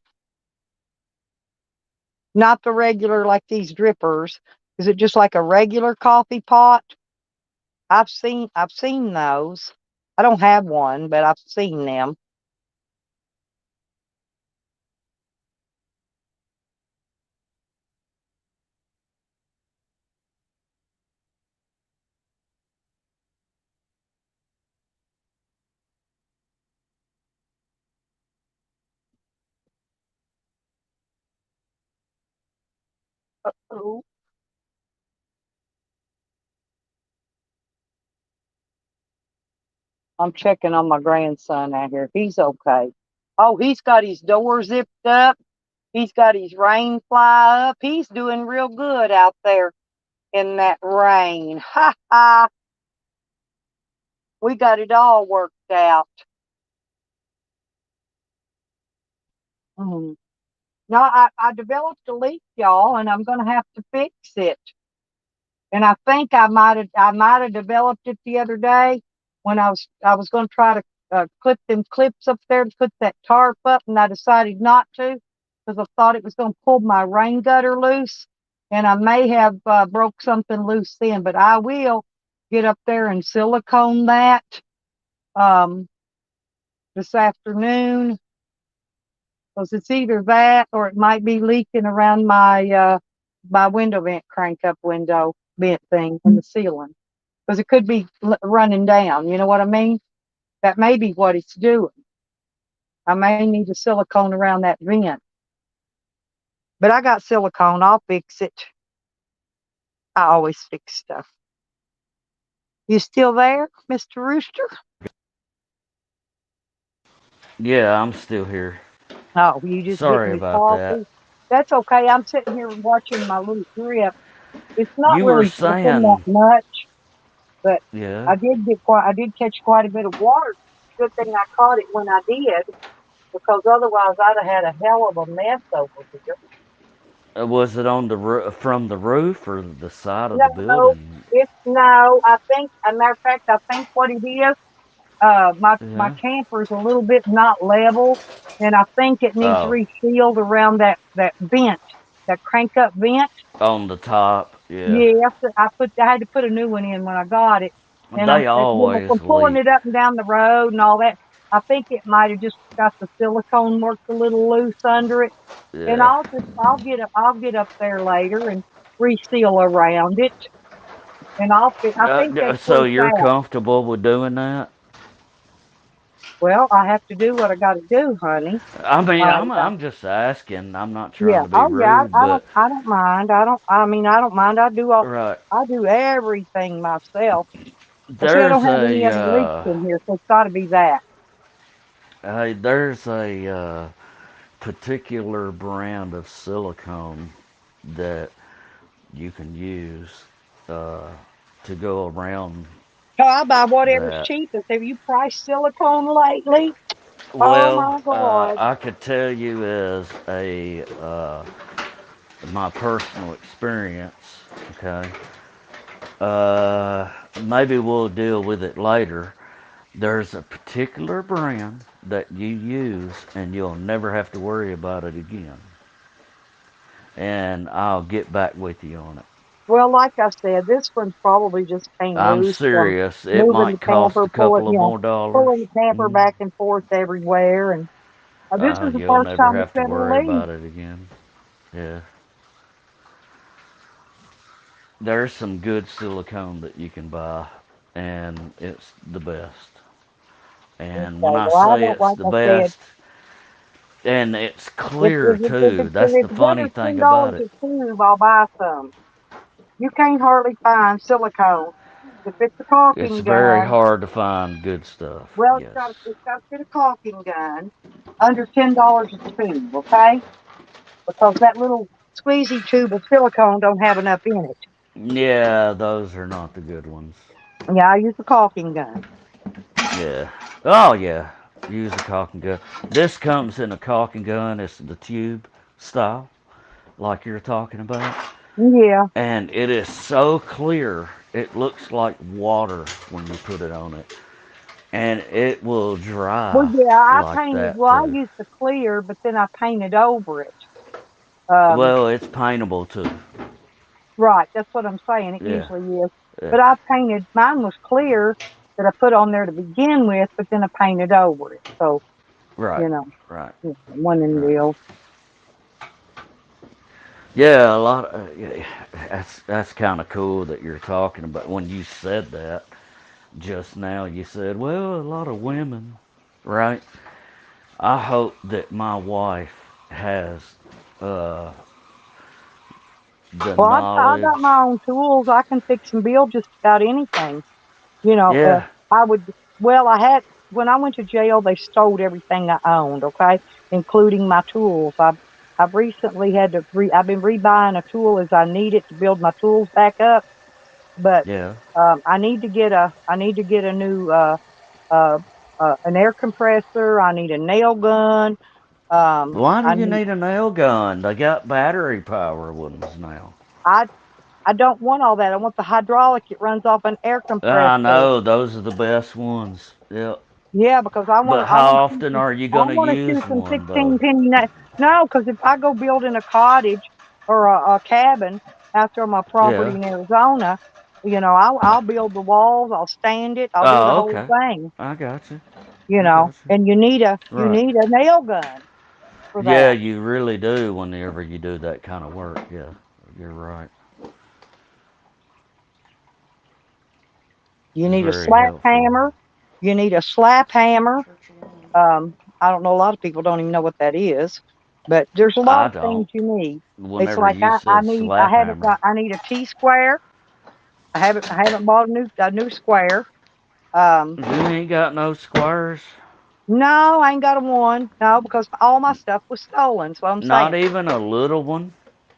Not the regular, like these drippers. Is it just like a regular coffee pot? I've seen those. I don't have one, but I've seen them. Oh, I'm checking on my grandson out here. He's okay. Oh, he's got his door zipped up. He's got his rain fly up. He's doing real good out there in that rain. Ha ha. We got it all worked out. Mm. No, I developed a leak, y'all, and I'm going to have to fix it. And I think I might have developed it the other day when I was going to try to clip them clips up there to put that tarp up, and I decided not to because I thought it was going to pull my rain gutter loose, and I may have broke something loose then. But I will get up there and silicone that um, this afternoon, because it's either that or it might be leaking around my window vent, crank up window vent thing in the ceiling, because it could be running down. You know what I mean? That may be what it's doing. I may need to silicone around that vent, but I got silicone. I'll fix it. I always fix stuff. You still there, Mr. Rooster? Yeah, I'm still here. Oh, you just Sorry getting your about that. coffee? That's okay. I'm sitting here watching my little drip. It's not You were really dripping that saying, much, but yeah. I did catch quite a bit of water. Good thing I caught it when I did, because otherwise I'd have had a hell of a mess over here. Was it on the from the roof or the side of the No, building? no. I think, as a matter of fact, I think what it is, my Yeah. camper's a little bit not level, and I think it needs Oh, resealed around that vent, that crank up vent. on the top. Yeah. Yes, I had to put a new one in when I got it, and They from always pulling leak. it up and down the road and all that, I think it might have just got the silicone worked a little loose under it. And Yeah. I'll get up there later and reseal around it, and I think that's So pretty you're fast. comfortable with doing that? Well, I have to do what I got to do, honey. I mean, Uh, yeah, I'm just asking. I'm not yeah. trying to be Oh yeah. rude, but I don't mind. I don't mind. right. I do everything myself. But see, I don't There's have any a other leaks in here, so it's got to be that. there's a particular brand of silicone that you can use uh, to go around So I buy whatever's that. cheapest. Have you priced silicone lately? Oh Well, my God. I could tell you as a my personal experience. Okay, maybe we'll deal with it later. There's a particular brand that you use, and you'll never have to worry about it again. And I'll get back with you on it. Well, like I said, this one probably just came I'm loose from serious. It moving the might cost camper, a couple of more dollars. pulling the camper Mm. back and forth everywhere. And this is the You'll first never time it's have to ever worry leaked. about it again. Yeah. There's some good silicone that you can buy, and it's the best. Okay, And when I well, I say don't, it's like the I said, best, and it's clear too, if that's the it's funny under thing about $10 it. a tube, I'll buy some. You can't hardly find silicone. If it's a It's caulking very gun, hard to find good stuff. well, Yes. it's got to be a caulking gun under $10 a tube, okay? Because that little squeezy tube of silicone don't have enough in it. Yeah, those are not the good ones. Yeah, I use a caulking gun. Yeah. Oh yeah. Use a caulking gun. This comes in a caulking gun. It's the tube style, like you're talking about. Yeah. And it is so clear. It looks like water when you put it on it. And it will Well, dry yeah, like that I too. used the clear, but then I painted over it. Um, Well, it's paintable too. right, that's what I'm saying. It Yeah. usually is. Yeah. But mine was clear that I put on there to begin with, but then I painted over it. So, Right. you know, Right. one in Right. deal. Yeah, a lot of yeah, that's kind of cool that you're talking about. When you said that just now, you said, "Well, a lot of women," right? I hope that my wife has uh, the Well, I got knowledge. my own tools. I can fix and build just about anything. You know, Yeah, I would, well, I had, when I went to jail, they stole everything I owned, okay, including my tools. I've recently I've been rebuying a tool as I need it to build my tools back up. but Yeah. I need to get a new an air compressor. I need a nail gun. Why do I you need need a nail gun? They got battery power ones now. I I don't want all that. I want the hydraulic. It runs off an air I compressor. know those are the best ones. Yep. Yeah, because But I how want often are you gonna to shoot use some one though? 16 penny nails. No, because if I go build in a cottage or a cabin out there on my property Yeah. in Arizona, I'll build the walls, I'll stand it, I'll do the Oh, whole okay. thing, I got you. I got you. and you Right. need a nail gun for Yeah, that. you really do whenever you do that kind of work. Yeah, you're right. You need a Very slap helpful. hammer. You need a slap hammer. I don't know. A lot of people don't even know what that is, but there's a lot I of things don't. you need. It's Whenever like you said slap hammer. I need a T square. I haven't bought a new square. Um, You ain't got no squares? no, I ain't got a one. No, because all my stuff was stolen. So I'm Not saying even a little one?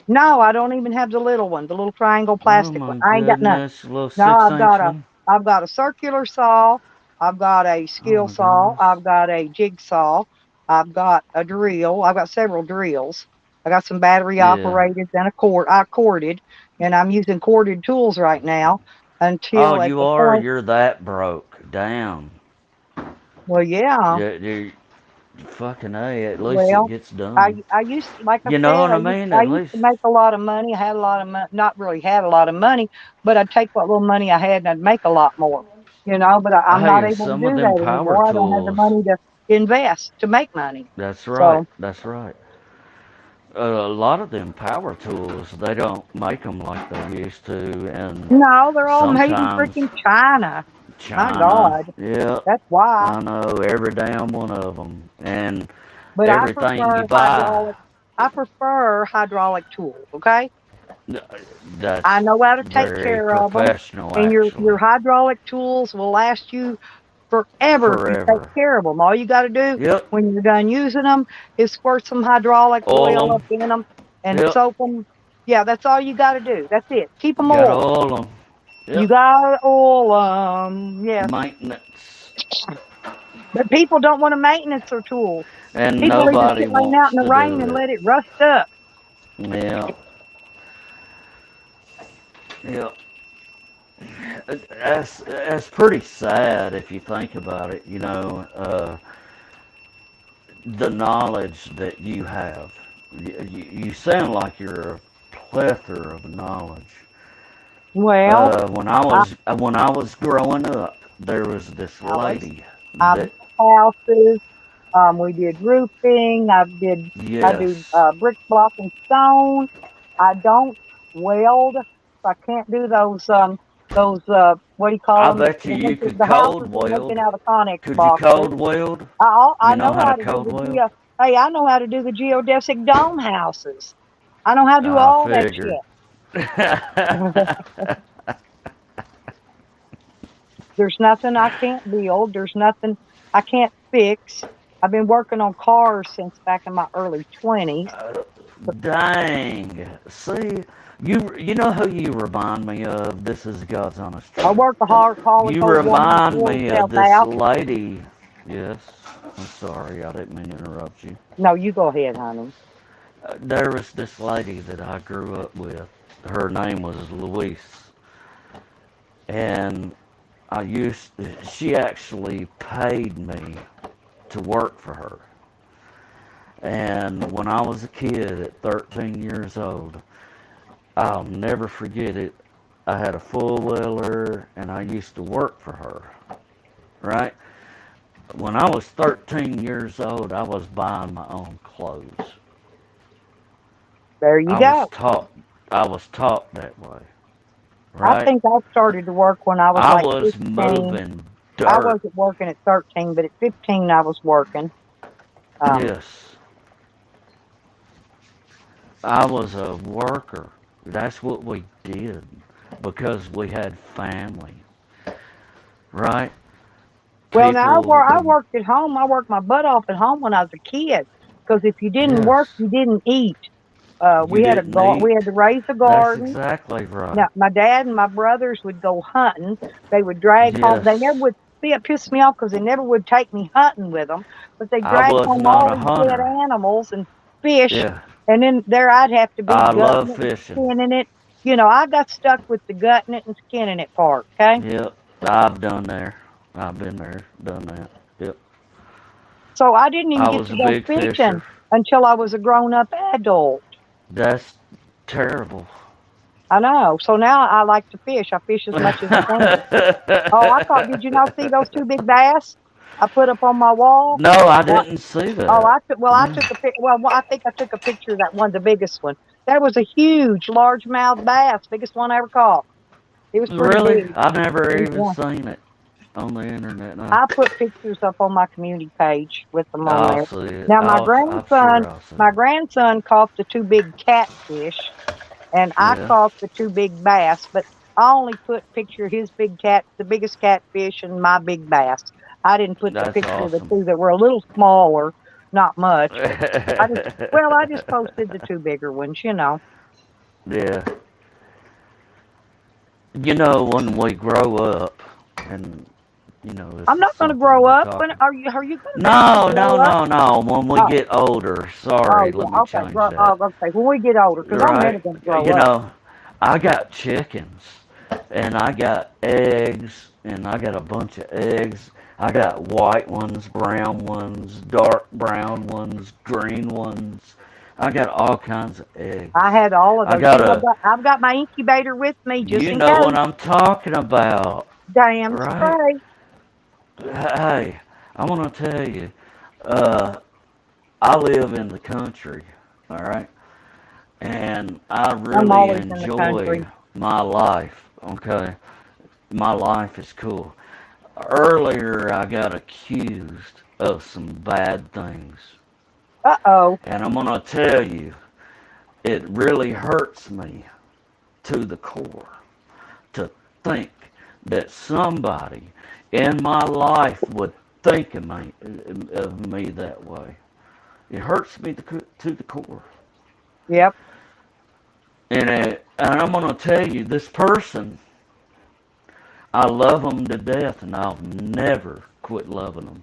no. I don't even have the little one, the little triangle Oh plastic one. my I ain't got none. goodness, little No, 6-inch one? I've got a circular saw. I've got a Oh skill my saw. goodness. I've got a jigsaw. I've got a drill. I've got several drills. I got some battery Yeah. operated and a cord. I corded, and I'm using corded tools right now Oh, until at you the are? point. You're that broke down. Well, yeah. You fucking A, at least it Well, gets done. I used to, like I You know said, what I mean? I At used least, to make a lot of money. I had a lot of money, not really had a lot of money, but I'd take what little money I had and I'd make a lot more. But I'm not hey, able to some of do them that power anymore. I don't have the tools. money to invest to make money. That's right. So That's right. A lot of them power tools, they don't make them like they used to, and no, they're all made in sometimes freaking China. My China. God, Yeah, that's why. I know every damn one of them, and But everything you buy. I prefer hydraulic tools. Okay, That's I know how to take very care of them, professional, and actually. your hydraulic tools will last you forever if you take Forever. care of them. All you got to do Yep. when you're done using them is squirt some hydraulic Oil oil up them. in them and Yep. soak them. Yeah, that's all you got to do. That's it. Keep them Got oiled. oil them. You Yep. got to oil them. Yes, Maintenance. but people don't want to maintenance their tools. And People leave it nobody laying out wants in the to do rain and it. let it rust up. Yeah. Yep. That's pretty sad if you think about it. The knowledge that you have. You sound like you're a plethora of knowledge. Well, I, When I was growing up, there was this Alex, lady I that built houses. We did roofing. I do yes, brick, block, and stone. I don't weld. So I can't do those what do you call I them? bet you could The cold houses they're making weld. out of Conex Could you boxes. cold weld? I You know know how to how to do cold the weld? Hey, I know how to do the geodesic dome houses. I know how to do I all that figured. shit. There's nothing I can't build. There's nothing I can't fix. I've been working on cars since back in my early 20s. Dang. See, you know who you remind me of? This is God's honest I truth. work a hard You old woman that remind wore me of herself this out. lady. Yes. I'm sorry, I didn't mean to interrupt you. No, you go ahead, honey. There was this lady that I grew up with. Her name was Louise. And she actually paid me to work for her. And when I was a kid at 13 years old, I'll never forget it. I had a four-wheeler and I used to work for her, right? When I was 13 years old, I was buying my own clothes. There you I was go. taught I was taught that way, I right? think I started to work when I was I like was 15. moving I dirt. wasn't working at 13, but at 15 I was working. Um, Yes. I was a worker. That's what we did because we had family, right? well, now People I would, worked at home. I worked my butt off at home when I was a kid. Because if you didn't work, yes, you didn't eat. You Mm. didn't We had eat. to raise a That's garden. exactly right. Now, my dad and my brothers would go hunting. They would drag home. They never Yes. would. See, it pissed me off because they never would take me hunting with them. But they I drag home was not all a these dead hunter. animals and fish, Yeah. and then there I'd have to be I love gutting it and fishing. skinning it. You know, I got stuck with the gutting it and skinning it part. Okay, Yep. I've done there. I've been there, done that. Yep. so I didn't even I get was to a go big fishing fisher. until I was a grown-up adult. That's terrible. I know. So now I like to fish. I fish as much as I can. Oh, I thought, did you not see those two big bass I put up on my wall? No, I didn't see Oh, that. I No. took a pic. Well, I think I took a picture of that one, the biggest one. That was a huge largemouth bass, biggest one I ever caught. It was pretty Really? big. I never even Yeah. seen it on the internet. No. I put pictures up on my community page with them on I'll there. see it. Now I'm sure I'll see my it. grandson caught the two big catfish, and I Yeah, caught the two big bass. But I only put picture of his big cat, the biggest catfish, and my big bass. I didn't put the that's picture of the awesome. two that were a little smaller, not much, but I just posted the two bigger ones, you know. Yeah. You know, when we grow up, and this I'm is not going to something grow we're up. When talking. are you going to make me No, grow no, up? no, no. When we Oh, get older, oh sorry, let yeah, me okay, change that. okay. When we get older, because I'm never Right? going to grow You up. know, I got chickens, and I got eggs, and I got a bunch of eggs. I got white ones, brown ones, dark brown ones, green ones. I got all kinds of eggs. I had all of I those. got See, a, I've got my incubator with me just you in know what case. I'm talking about, Damn right? straight. Hey, I want to tell you, uh, I live in the country, all right, and I I'm really always in the enjoy country. my life. Okay, my life is cool. Earlier, I got accused of some bad things, Uh-oh. and I'm gonna tell you, it really hurts me to the core to think that somebody in my life would think of me that way. It hurts me to the core. Yep. And I'm going to tell you, this person, I love them to death, and I'll never quit loving them.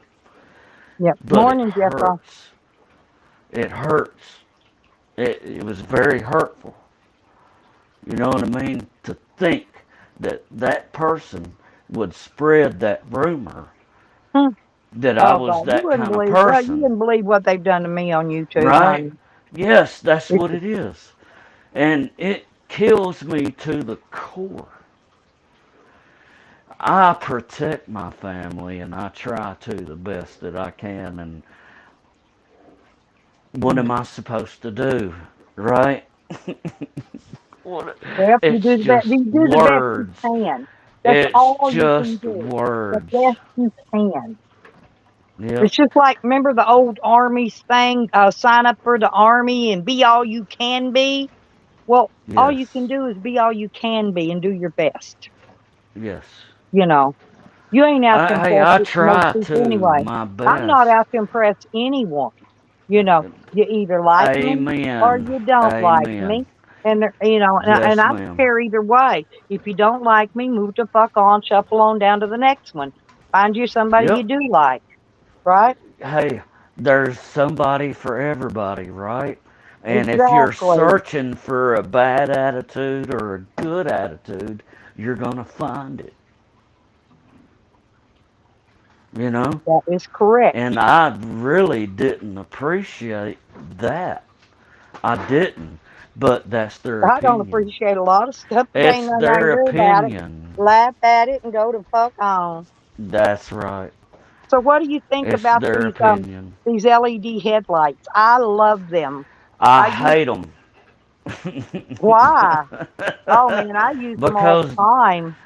Yep. But it Morning, Jethro. hurts. It hurts. It was very hurtful. You know what I mean? To think that that person would spread that rumor Hmm. that I Oh was God, you that wouldn't kind of believe. Well, you person. wouldn't believe what they've done to me on YouTube, Right? honey. Yes, that's It's, what it is. And it kills me to the core. I protect my family and I try to the best that I can. And what am I supposed to do? Right? yep. You It's do the best. just You do the best you words. can. That's It's all you can just do. The words. best you can. Yep. It's just like, remember the old armies thing, sign up for the army and be all you can be. Well, all Yes. you can do is be all you can be and do your best. Yes. You know, you ain't out to Hey, impress I most try people to anyway. my I'm not best. out to impress anyone. You know, you either like me or Amen. you don't like me. Amen. And and Yes, I don't ma'am. care either way. If you don't like me, move the fuck on, shuffle on down to the next one. Find you somebody you Yep. do like, right? Hey, there's somebody for everybody, right? And if you're Exactly. searching for a bad attitude or a good attitude, you're going to find it, you know? That is correct. And I really didn't appreciate that. I didn't. But that's their I don't opinion. appreciate a lot of stuff, but ain't It's nothing I can their do about it. opinion. Laugh at it and go to fuck on. That's right. So what do you think It's about their opinion. these LED headlights? I love them. I I use hate them. Why? Oh man, I use them all the Because time.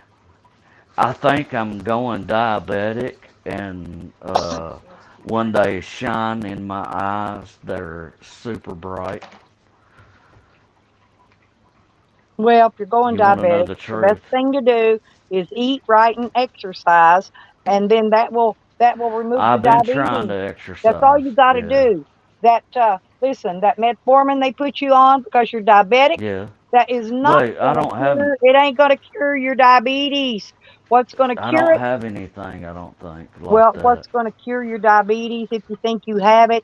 I think I'm going diabetic, and when they shine in my eyes, they're super bright. Well, if you're going You want to know diabetic, the the best truth? thing to do is eat right and exercise, and then that will remove the I've been trying diabetes. to That's all exercise. you got to Yeah. do. That listen, that metformin they put you on because you're diabetic, Yeah. that is not Wait, I going to don't have cure, it ain't going to cure your diabetes. What's going to I cure don't it? have anything. I don't think like Well, that. what's going to cure your diabetes if you think you have it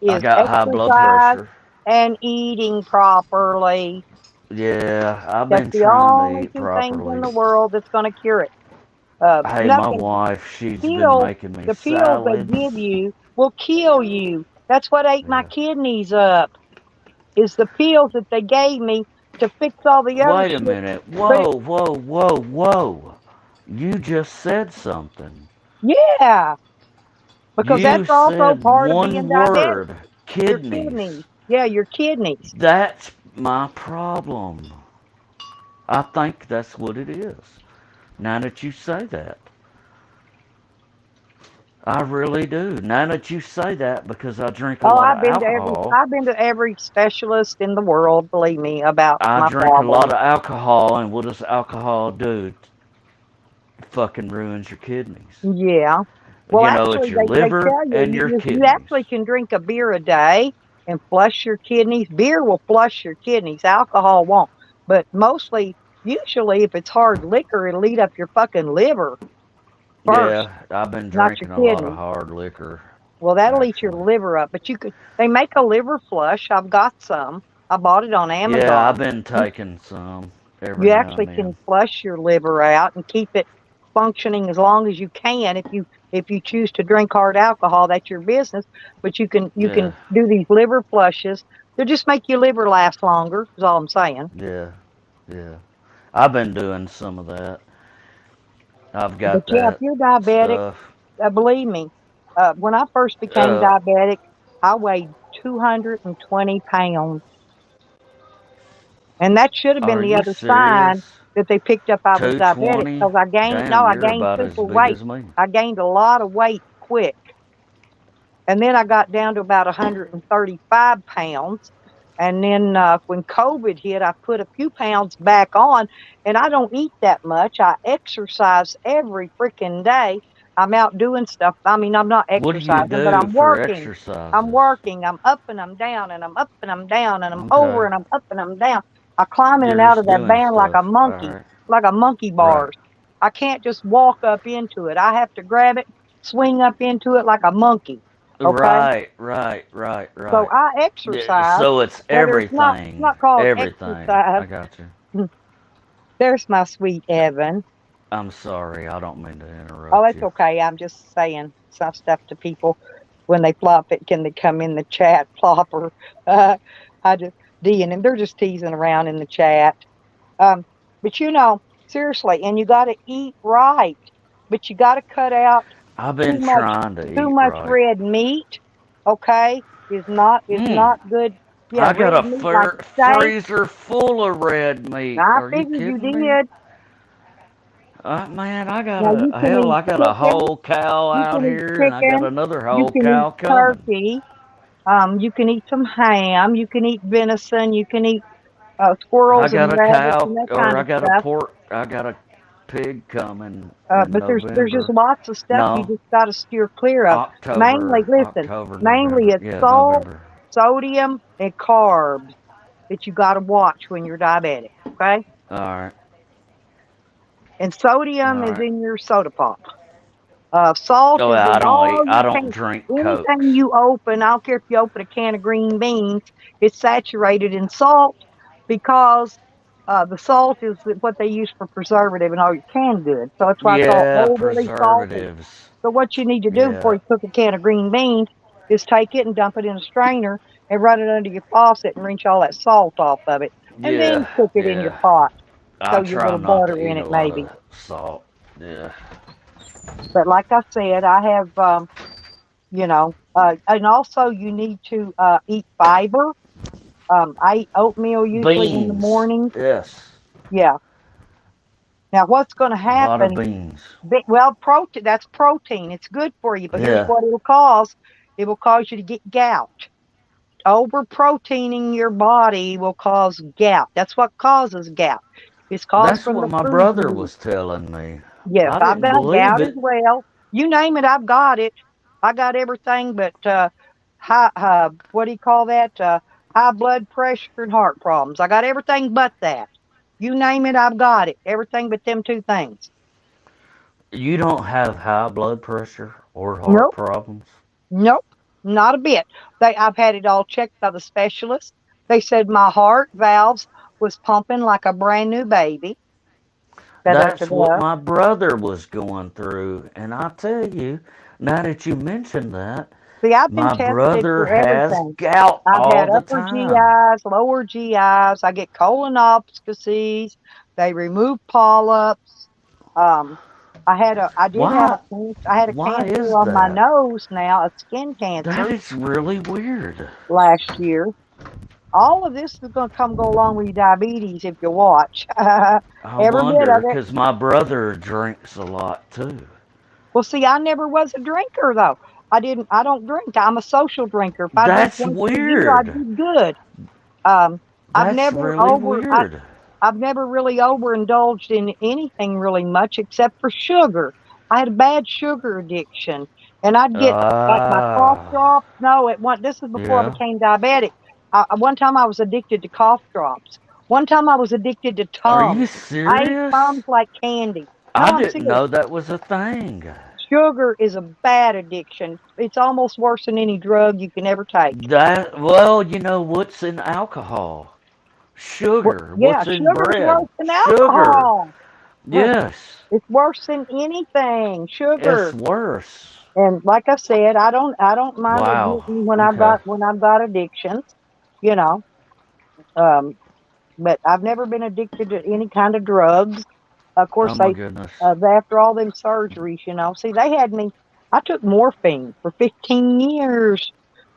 I is got high blood exercise pressure. and eating properly. Yeah, I've That's been the trying to only eat two things in properly. the world that's going to cure it. Hey, my Nothing. wife, she's been Pills, making me the pills they salads. give you will kill you. That's what ate my Yeah. kidneys up. Is the pills that they gave me to fix all the other Wait a shit. minute. But Whoa, whoa, whoa, whoa. You just said something. yeah, because You that's also said part of being one diabetic. word. Your Kidneys. kidneys. Yeah, your kidneys. That's my problem. I think that's what it is. Now that you say that. I really do. Now that you say that, because I drink a Oh, lot of alcohol. I've been to every specialist in the world, believe me, about I my drink a lot problems. of alcohol, and what does alcohol do? It fucking ruins your kidneys. Yeah. Well, You know, actually, it's your they liver tell you, and your you kidneys. actually can drink a beer a day and flush your kidneys. Beer will flush your kidneys. Alcohol won't. But mostly, usually, if it's hard liquor, it'll eat up your fucking liver first, Yeah, I've been not your drinking a lot of kidneys. hard liquor, Well, that'll eat your actually. liver up. But they make a liver flush. I've got some. I bought it on Yeah, I've Amazon. been taking some every You now actually and can then. flush your liver out and keep it functioning as long as you can. If you choose to drink hard alcohol, that's your business. But you Yeah, can do these liver flushes. They'll just make your liver last longer. Is all I'm saying. yeah, yeah. I've been doing some of that. I've But got yeah, if that you're diabetic, stuff. believe me, when I first became Uh, diabetic, I weighed 220 pounds, and that should have been are the you other sign serious? that they picked up I was diabetic 220? because I gained no, Damn, I you're gained about as super big weight. as me. I gained a lot of weight quick. And then I got down to about 135 pounds. And then when COVID hit, I put a few pounds back on. And I don't eat that much. I exercise every freaking day. I'm out doing stuff. I mean, I'm not What do you exercising, but do I'm for working. I'm exercises? working. I'm up and I'm down and I'm up and I'm down and I'm over Okay. and I'm up and I'm down. I climb in and You're out of just that doing van stuff. Alright. like a monkey Right. bars. I can't just walk up into it. I have to grab it, swing up into it like a monkey. Okay. Right, right, right, So right. I Yeah, exercise, so it's whether it's everything. not called Everything. exercise. I got you. There's my sweet Evan. I'm sorry. I don't mean to Oh, interrupt that's you. okay. I'm just saying some stuff to people when they flop it. Can they come in the chat, plopper? Uh, I just and they're just teasing around in the chat. Um, but seriously, and you got to eat right. But you got to cut out I've too been much trying to too eat much right. red meat. Okay, is Hmm. not good. Yeah, I got red a meat like a steak. freezer full of red meat. I Are you figured you kidding me? did. Man, Now you can eat I got a chicken. whole cow You out can eat here, and I got chicken. another You whole can eat cow coming. turkey. You can eat some ham. You can eat venison. You can eat I squirrels and got a rabbits cow, and that or kind I of got a stuff. pork. I got a pig coming in But there's just November. lots of stuff you No, just got to steer clear of. Mainly, listen, mainly November. it's Yeah, salt, November. sodium, and carbs that you got to watch when you're diabetic. Okay, All right, and all sodium is right. in your soda pop. Salt Oh, is yeah, in all I your don't can. drink Anything cokes. you open, I don't care if you open a can of green beans, it's saturated in salt because the salt is what they use for preservative and all your canned goods. So that's why it's all Yeah, overly salty. preservatives. So what you need to do before Yeah, you cook a can of green beans is take it and dump it in a strainer and run it under your faucet and rinse all that salt off of it, and then yeah, cook it in your yeah. pot. I Throw your try little not to butter in eat a it, lot maybe. of salt. Yeah. But like I said, I have and also you need to eat fiber. I eat oatmeal usually in the Beans. morning. Yes. Yeah. Now what's going to A lot of happen? beans. Well, protein, that's protein. It's good for you, but here's Yeah. what it'll cause. It will cause you to get gout. Over proteining your body will cause gout. That's what causes gout. It's caused That's from what the my food brother you eat. was telling me. Yes, I I've didn't got believe gout as it. well. You name it, I've got it. I got everything but what do you call that? High blood pressure and heart problems. I got everything but that. You name it, I've got it. Everything but them two things. You don't have high blood pressure or heart Nope, problems? nope, not a bit. I've had it all checked by the specialist. They said my heart valves was pumping like a brand new baby. That's what Da-da-da-da. my brother was going through. And I tell you, now that you mentioned that, See, I've been my tested brother for has everything. gout I've all had the upper time. GIs, lower GIs. I get colonoscopies. They remove polyps. Um, Why I had a why cancer is on my that? nose now, a skin That cancer is really weird. last year. All of this is going to go along with your diabetes if you watch. I Every bit wonder, of it. because my brother drinks a lot too. Well, see, I never was a drinker though. I don't drink. I'm a social drinker. If I drink That's once a year, I weird. do good. Um, I've That's never really over, I, weird. I've never really overindulged in anything really much except for sugar. I had a bad sugar addiction, and I'd get like my cough Ah, drops. No, this is before I yeah. became diabetic. One time I was addicted to cough drops. One time I was addicted to Are you Tums. I ate serious? Tums like candy. No, I I'm didn't serious. know that was a thing. Sugar is a bad addiction. It's almost worse than any drug you can ever take. Well, you know what's in alcohol? Sugar. Yeah, What's in sugar's worse bread? than Sugar. alcohol. Right. Yes, It's worse than anything. it's Sugar. worse. And like I said, I don't mind Wow. admitting Okay. when I've got addictions, you know. Um, but I've never been addicted to any kind of drugs. Of Oh course, my goodness. after all them surgeries, see, they had me. I took morphine for 15 years.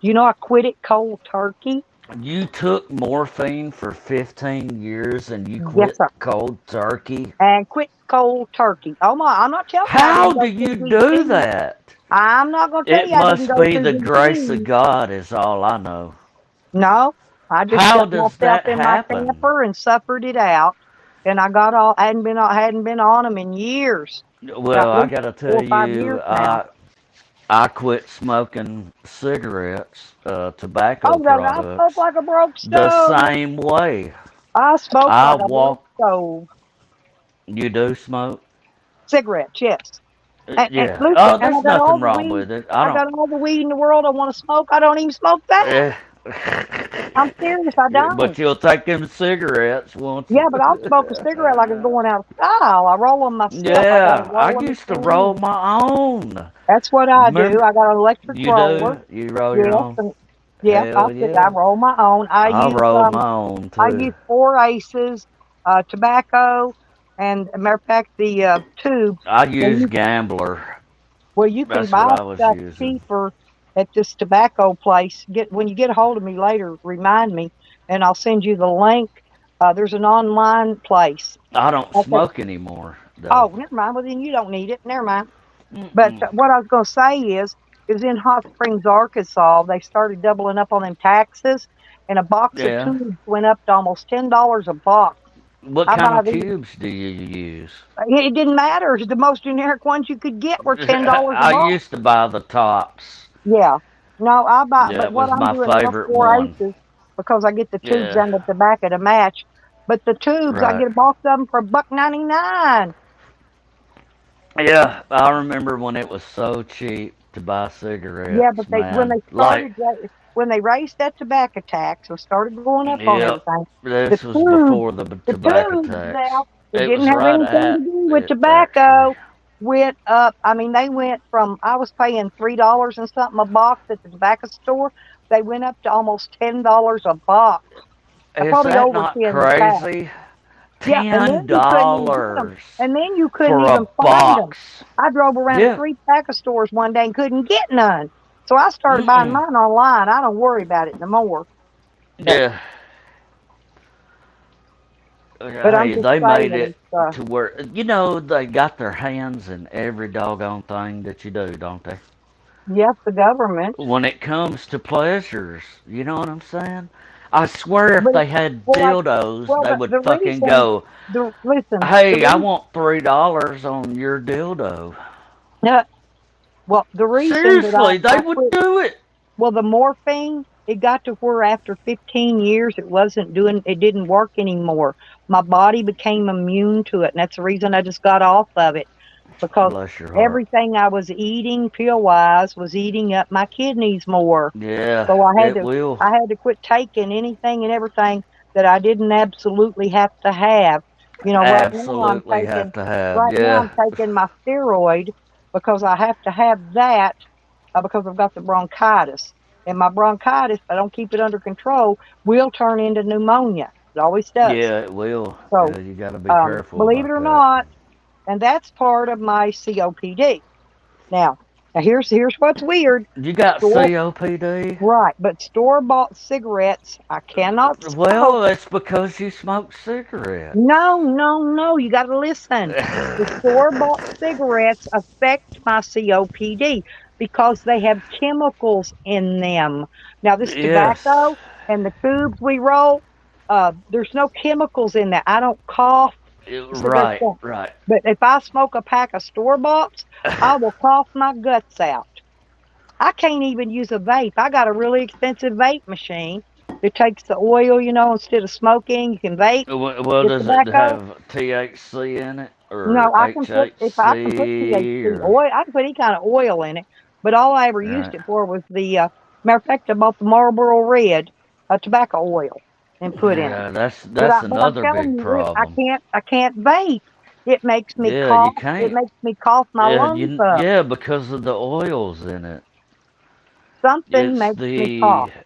I quit it cold turkey. You took morphine for 15 years and you Yes, quit sir. cold turkey? And quit cold turkey. Oh my! I'm not telling you I How didn't do go you through do VC. that? I'm not going to tell It you I didn't must go be through the grace of VC. God, is all I know. No, I just How shut does myself that in my happen? camper and suffered it out. And I hadn't been on them in years, at Well, I least gotta four tell or 5 you, years now. I quit smoking cigarettes, tobacco Oh, that I smoke products, like a broke the stove. same way. I smoke I like a broke walk. stove. You do smoke? Cigarettes, yes. And Yeah. listen, Oh, and I there's got all nothing the wrong weed. with it. I I don't. got all the weed in the world I want to smoke. I don't even smoke that. Eh. I'm serious. I But don't. you'll take them cigarettes, won't you? Yeah, but I'll smoke a cigarette like it's going out of style. I roll them myself. I got a Yeah, I roller used to roll machine. my own. That's what I do. Remember? I got an electric You roller. do? You roll your Yes, own? and yes, Hell I yeah. roll my own. I roll my own I too. use 4 Aces, tobacco, and a matter of fact, the tubes. I Well, use Gambler. you can That's what buy I was stuff using. cheaper at this tobacco place. When you get a hold of me later, remind me, and I'll send you the link. There's an online place. I don't Okay. smoke anymore, though. Oh, never mind. Well, then you don't need it. Never mind. But Mm-mm. what I was going to say is in Hot Springs, Arkansas, they started doubling up on them taxes, and a box of Yeah. tubes went up to almost $10 a box. What I kind buy of these. tubes do you use? It didn't matter. The most generic ones you could get were $10 a I box. used to buy the tops. Yeah. No, I buy. But That what was I'm my doing now, favorite four one. aces, because I get the tubes Yeah, and the tobacco to match. But the tubes, I right. get a box of them for $1.99. Yeah, I remember when it was so cheap to buy Yeah, cigarettes, but when man. they Like, when they raised that tobacco tax and started going up on yep, everything, the this was tubes, before the the tobacco tubes tax. now, it It didn't was have right anything to at do with it, actually. tobacco, went up. I mean, they went from, I was paying $3 and something a box at the tobacco store. They went up to almost $10 a box. I Is probably that over not 10 the tax. crazy? Yeah, and then ten you couldn't even get them. dollars And then you couldn't for a even find them. box. I drove around Yeah. 3 tobacco stores one day and couldn't get none. So I started buying Mm-mm. mine online. I don't worry about it no more. But Yeah. I'm Hey, just they made saying, it to where they got their hands in every doggone thing that you do, don't they? yes, the government. When it comes to pleasures, you know what I'm saying? I swear if But they had well, like, dildos, well, they would the fucking reason, go, the "Hey, I reason, want $3 on your dildo." the reason that Seriously, they I would quit, do it. Well, the morphine, it got to where after 15 years it didn't work anymore. My body became immune to it, and that's the reason I just got off of it, because Bless your heart. everything I was eating pill wise was eating up my kidneys more. Yeah, So it will. I had to quit taking anything and everything that I didn't absolutely have to have. Absolutely have to have. Right now Yeah. I'm taking my steroid because I have to have that because I've got the bronchitis. And my bronchitis, if I don't keep it under control, will turn into pneumonia. It always does. Yeah, it will. So, Yeah, you got to be careful believe it about or that. not, and that's part of my COPD. Now, here's what's weird. You got Store COPD? Right, but store-bought cigarettes I cannot smoke. Well, it's because you smoke cigarettes. No, no, no, you got to listen. The store-bought cigarettes affect my COPD because they have chemicals in them. Now, this Yes. tobacco and the tubes we roll, there's no chemicals in that. I don't cough. So Right, right. but if I smoke a pack of store-boughts, I will cough my guts out. I can't even use a vape. I got a really expensive vape machine that takes the oil, instead of smoking, you can vape Well, the does it tobacco. have THC in it No, or if I can put HHC THC or oil, I can put any kind of oil in it. But all I ever used right? it for was matter of fact, I bought the Marlboro Red tobacco oil and put in it. Yeah, that's But I'm another telling big you, problem. I can't vape. It makes me Yeah, you cough. It can't. makes me cough my lungs up. Yeah, because of the oils in it. Something It's makes me cough. the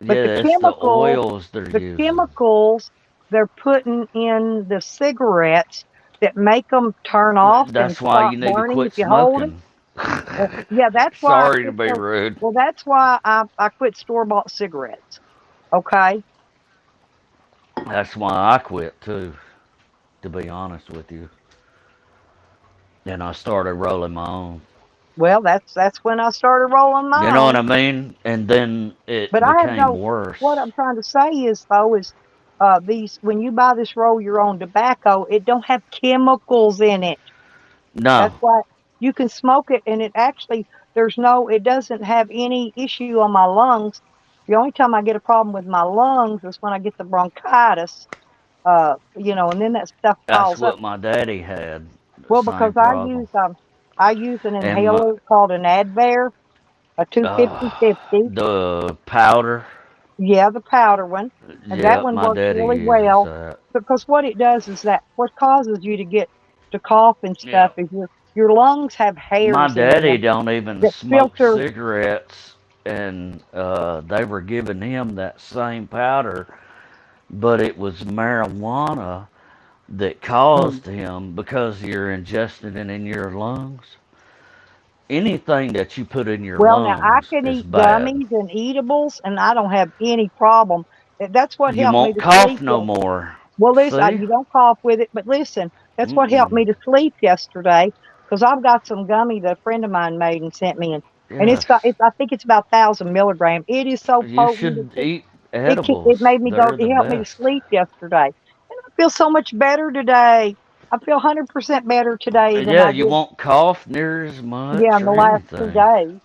But yeah, it's the oils they're the using. chemicals they're putting in the cigarettes that make them turn off and That's why stop you need to burning if quit you hold it. smoking. Yeah, that's why I Sorry to quit be rude. well, that's why I quit store-bought cigarettes. Okay? That's why I quit too, to be honest with you. And I started rolling my own. Well, that's when I started rolling You my know what own. I mean? And then But it I have became no what worse. I'm trying to say is though is these when you buy this roll your own tobacco, it don't have chemicals in it. That's No, why you can smoke it and it doesn't have any issue on my lungs. The only time I get a problem with my lungs is when I get the bronchitis, and then that stuff that's piles up. what my daddy had. The Well, because same problem. I use an And my inhaler called an Advair, a uh, 250/50. the powder. Yeah, the powder one, and that Yeah, one my works daddy really uses well that. because what it does is that what causes you to get to cough and Yeah, stuff is your lungs have my hairs in daddy them don't even that smoke filter. cigarettes, and they were giving him that same powder, but it was marijuana that caused him because you're ingesting it in your lungs. Anything that you put in your Well, now I lungs can is eat bad. gummies and eatables, and I don't have any problem. That's what You helped me won't to cough sleep. no more. Well, listen, See? you don't cough with it, but listen, that's what helped Mm-mm. me to sleep yesterday because I've got some gummy that a friend of mine made and sent me, and Yes. I think it's about 1,000 milligram. It is so You potent. should eat It edibles. made me They're the it helped me to best. sleep yesterday, and I feel so much better today. I feel 100% better today than Yeah, I you did, won't cough near as yeah, much in the or last two anything. days.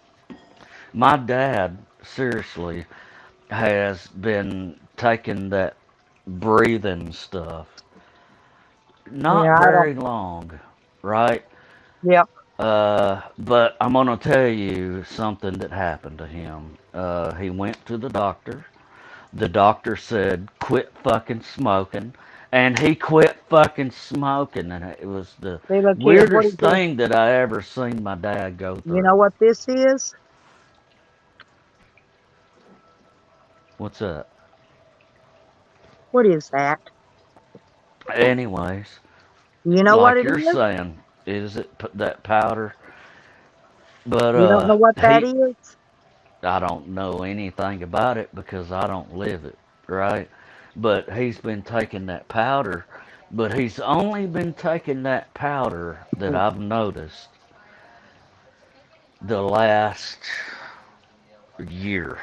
My dad, seriously, has been taking that breathing stuff. Not Yeah, I don't. very long, right? Yep. But I'm gonna tell you something that happened to him. He went to the doctor. The doctor said, "Quit fucking smoking," and he quit fucking smoking, and it was the See, look here. What is weirdest this? thing that I ever seen my dad go You know through. what this is? What's that? What is that? Anyways, You know what like it you're is? saying, is it that powder? But You don't know what that he, is? I don't know anything about it because I don't live it, right? But he's been taking that powder, but he's only been taking that powder that Mm. I've noticed the last year,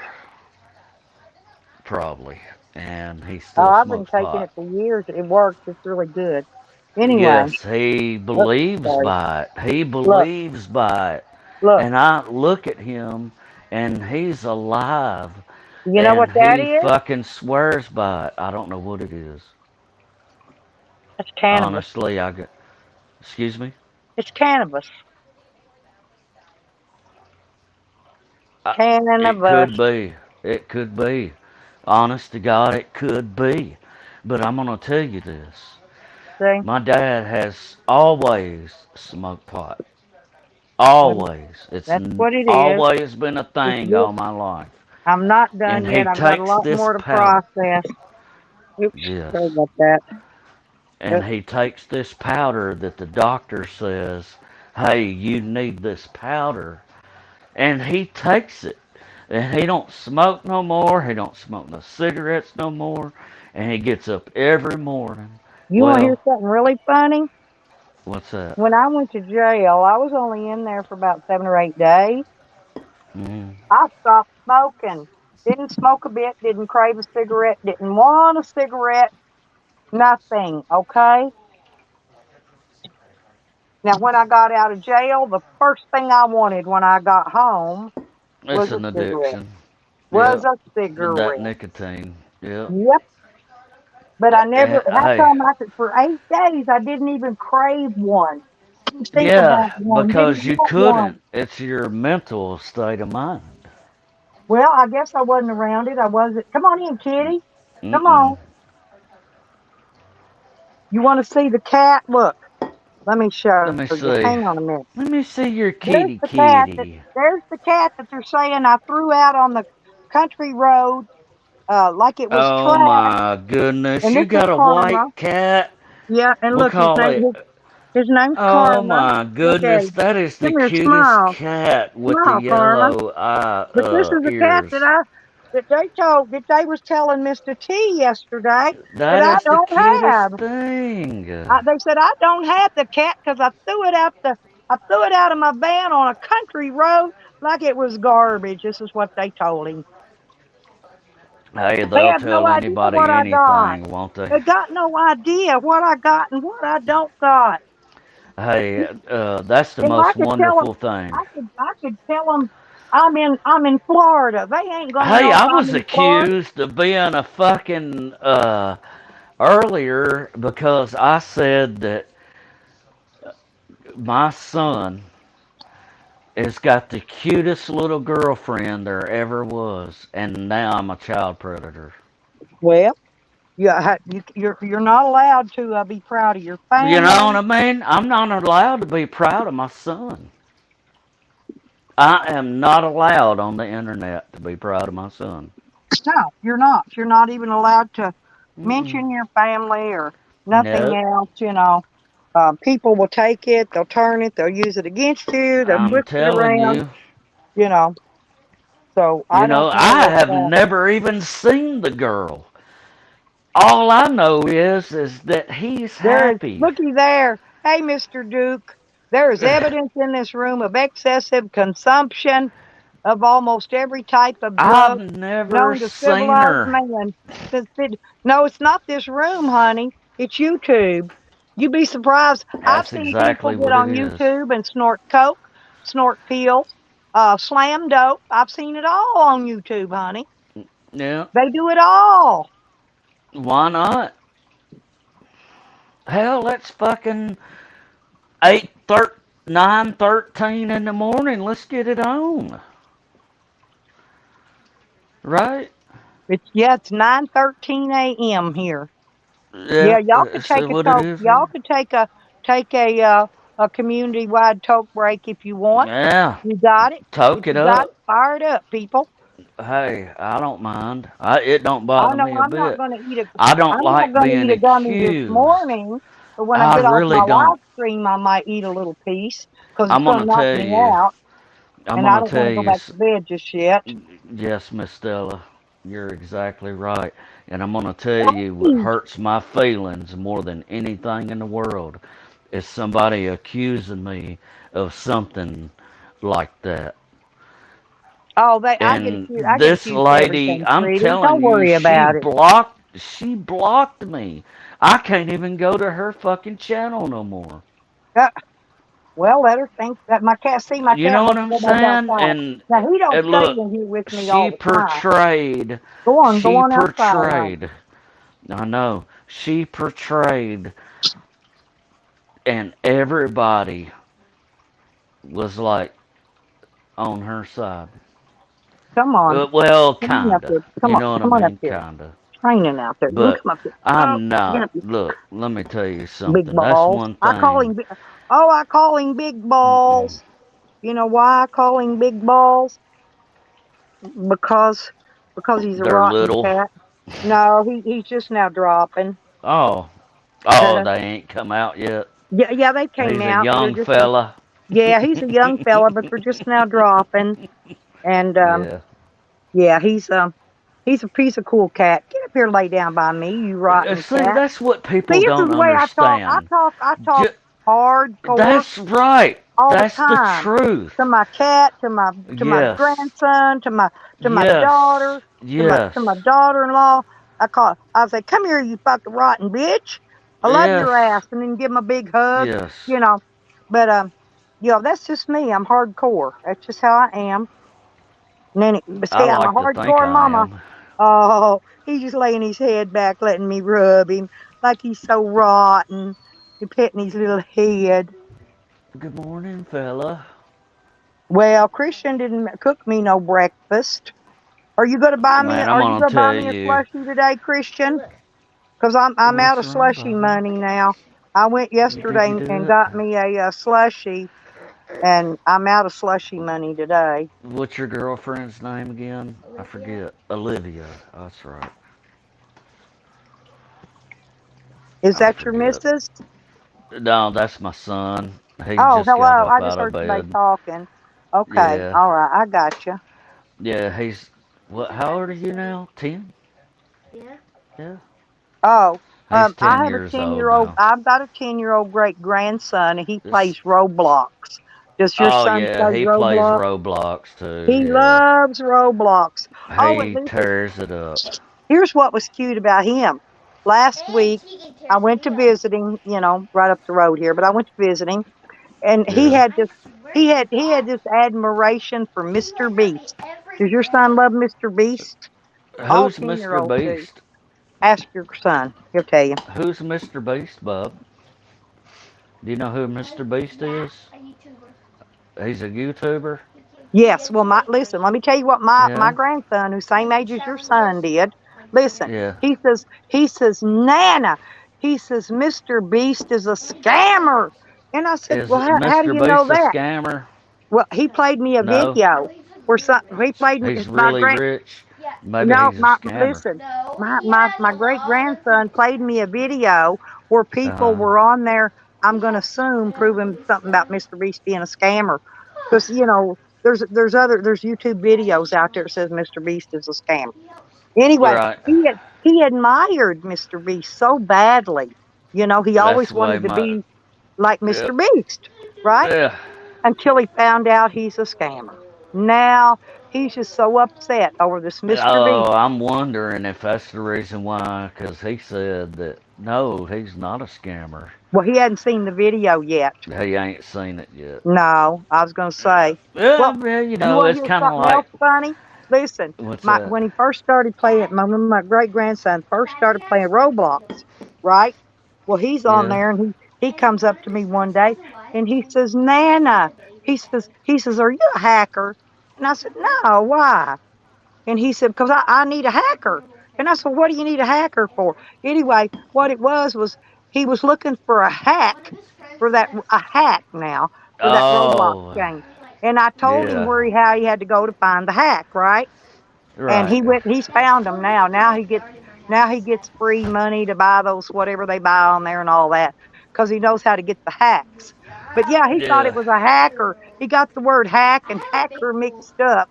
probably. And he Oh, still I've been smokes taking pot. it for years. It works. It's really good. Anyway, Yes, he look, believes sorry. by it. He Look, believes by it. look. And I look at him and he's alive, You know and what that he is? fucking swears by it. I don't know what it is. It's cannabis. Honestly, I got. Excuse me. It's cannabis. It Cannabis. could be. It could be. Honest to God, it could be. But I'm gonna tell you this. See? My dad has always smoked pot. Well, Always. that's what it is. Always been a It's thing good. all my life. I'm not And done he yet. I've got a takes lot this more to powder. process. Oops, Yes. sorry about that. And he takes this powder that the doctor says, hey, you need this powder. And he takes it. And he don't smoke no more. He don't smoke no cigarettes no more. And he gets up every morning. You want to hear Well, something really funny? what's that? When I went to jail, I was only in there for about 7 or 8 days. Mm, I stopped smoking. Didn't smoke a bit, didn't crave a cigarette, didn't want a cigarette, nothing, okay? Now, when I got out of jail, the first thing I wanted when I got home was it's a an cigarette. addiction. Was Yep. a That cigarette. nicotine. Yep. Yep. But I never, how Hey, come for 8 days I didn't even crave one? Didn't think yeah, about one, didn't because you want one. couldn't. It's your mental state of mind. Well, I guess I wasn't around it. I wasn't. Come on in, kitty. Come Mm-mm. on. You want to see the cat? Look, let me show Let me you. see. Hang on a minute. Let me see your There's kitty the cat kitty. there's the cat that they're saying I threw out on the country road, like it was Oh trash. my goodness, And you this is got a Karma. white cat? Yeah, and We'll look, call it. his name's Oh Karma. my Look at goodness, him. that is the Come here, cutest smile, cat with the smile, Karma. yellow But this is a cat ears. that they was telling Mr. T yesterday that That I is the don't cutest have. thing. They said I don't have the cat because I threw it out of my van on a country road like it was garbage. This is what they told him. Hey, They they'll have no tell idea what anybody I got. anything, won't they? They got no idea what I got and what I don't got. Hey, that's the If I most could tell them, wonderful thing. I could tell them I'm in Florida. They ain't gonna Hey, know if I I'm was in Florida. accused of being a fucking earlier because I said that my son has got the cutest little girlfriend there ever was, and now I'm a child predator. Well, you're not allowed to be proud of your You know what family. I mean? I'm not allowed to be proud of my son. I am not allowed on the internet to be proud of my son. No, you're not. You're not even allowed to Mm-mm. mention your family or nothing Nope. else. People will take it, they'll turn it, they'll use it against you, they'll I'm twist it telling around. you. You know. So I You don't know, know I what's have that. never even seen the girl. All I know is that he's There is, happy. looky there. Hey, Mr. Duke, there is evidence in this room of excessive consumption of almost every type of drug I've never known to seen civilized her. man. No, it's not this room, honey. It's YouTube. You'd be surprised. I've That's seen people exactly get what it on is. YouTube and snort coke, snort pills, slam dope. I've seen it all on YouTube, honey. Yeah, They do it all. why not? Hell, it's fucking 8, 9:13 in the morning. Let's get it on. Right? It's 9:13 a.m. here. Yeah, Yeah, y'all could see take what it is y'all here? could take a community wide toke break if you want. Yeah, You got it. If toke it you got it, up. fire it up, people. Hey, I don't mind. It don't I bother know me a bit. I don't I'm not like gonna being eat a gummy this accused. morning, but when I I get off really my live don't. stream, I might eat a little piece because it's I'm gonna gonna knock tell me you. out, I'm and I gonna don't want tell to go you. back to bed just yet. Yes, Miss Stella, you're exactly right. And I'm gonna tell you what hurts my feelings more than anything in the world is somebody accusing me of something like that. Oh, And I get this accused of lady, everything, I'm sweetie. telling Don't you, worry about it. she blocked me. I can't even go to her fucking channel no more. Uh, Well, let her think that my cat. See, my You cat know what wants I'm to go back saying? outside. Now he don't And stay look, in here with me she all the time. portrayed, Go she on outside now. portrayed, I know, she portrayed, and everybody was like on her side. Come on, Well, come on up kinda. here. You know what I Come on up mean? here. Kinda. Training out there. You But come up here. Oh, I'm get not. up here. Look, let me tell you Big something. That's balls. one I call thing. him. Oh, I call him big Mm-mm. balls. You know why I call him big balls? Because he's a They're rotten little. cat. No, he's just now dropping. Oh, oh, they ain't come out yet. Yeah, they came He's a out. They're young just fella. yeah, he's a young fella, but they're just now dropping. And Yeah. yeah, he's a piece of cool cat. Get up here, lay down by me, you rotten See, cat. that's what See, people this is don't the way I talk. understand. I talk Ju- hardcore That's right. all the That's the time truth. to my cat, to my Yes. grandson, to my daughter, Yes. to my Yes. daughter-in-law. I say, come here, you fucking rotten bitch. I love your Yes. ass, and then give him a big hug, Yes. you know. But that's just me. I'm hardcore. That's just how I am. And then, but I see, I'm a like to think hardcore I mama. am. Oh, he's just laying his head back, letting me rub him like he's so rotten. He petting his little head. Good morning, fella. Well, Christian didn't cook me no breakfast. Are you gonna buy me? Man, I'm Are you gonna gonna buy tell me a you. slushie today, Christian? Because I'm out What's of wrong, slushy Bubba? money now. I went Did yesterday you do and it? got me a slushie, and I'm out of slushy money today. What's your girlfriend's name again? I forget. Olivia. That's right. Is I that your forget. missus? No, that's my son. He Oh, just got hello. up I just out of heard somebody bed. talking. Okay, Yeah. all right, I got you. Yeah, he's. What? How old are you now? 10? Yeah. Oh, He's I 10 have a years old 10-year-old. now. I've got a 10-year-old great grandson, and he This, plays Roblox. Does your oh, son yeah, play he plays Roblox? Roblox too. He Yeah. loves Roblox. Oh, and He listen, tears it up. here's what was cute about him. Last week, I went to visit him, right up the road here, but I went to visit him, and Yeah. he had this admiration for Mr. Beast. Does your son love Mr. Beast? All Who's 10 year Mr. olds do. Beast? Ask your son; he'll tell you. Who's Mr. Beast, Bub? Do you know who Mr. Beast is? He's a YouTuber. Yes. Well, my listen. Let me tell you what my Yeah. grandson, who's same age as your son, did. Listen. Yeah. He says Nana. He says Mr. Beast is a scammer. And I said, Is well, how do Mr. you know Beast a that? scammer? Well, he played me a No. video where he played He's my really rich. Maybe no, he's a my scammer. listen, my great grandson played me a video where people Uh, were on there. I'm going to assume proving something about Mr. Beast being a scammer, because there's YouTube videos out there that says Mr. Beast is a scammer. Anyway, right. he admired Mr. Beast so badly. He That's always the way wanted to my. be like Yeah. Mr. Beast, right? Yeah. Until he found out he's a scammer. Now he's just so upset over this Mr. Oh, Beast. I'm wondering if that's the reason why, because he said that no, he's not a scammer. Well, he hadn't seen the video yet. He ain't seen it yet. No, I was going to say. Yeah, Well, yeah, you want to it's hear kind of something like else funny? Listen, what's that? when he first started playing, my great grandson first started playing Roblox, right? Well, he's on Yeah. there, and he comes up to me one day, and he says, "Nana," he says, "Are you a hacker?" And I said, "No, why?" And he said, "Because I need a hacker." And I said, "What do you need a hacker for?" Anyway, what it was he was looking for a hack a hack now for that Roblox Oh, game. And I told him yeah. how he had to go to find the hack, right? And Right. he's found them now. Now he gets free money to buy those whatever they buy on there and all that because he knows how to get the hacks. But yeah, he thought it Yeah. was a hacker. He got the word hack and hacker mixed up.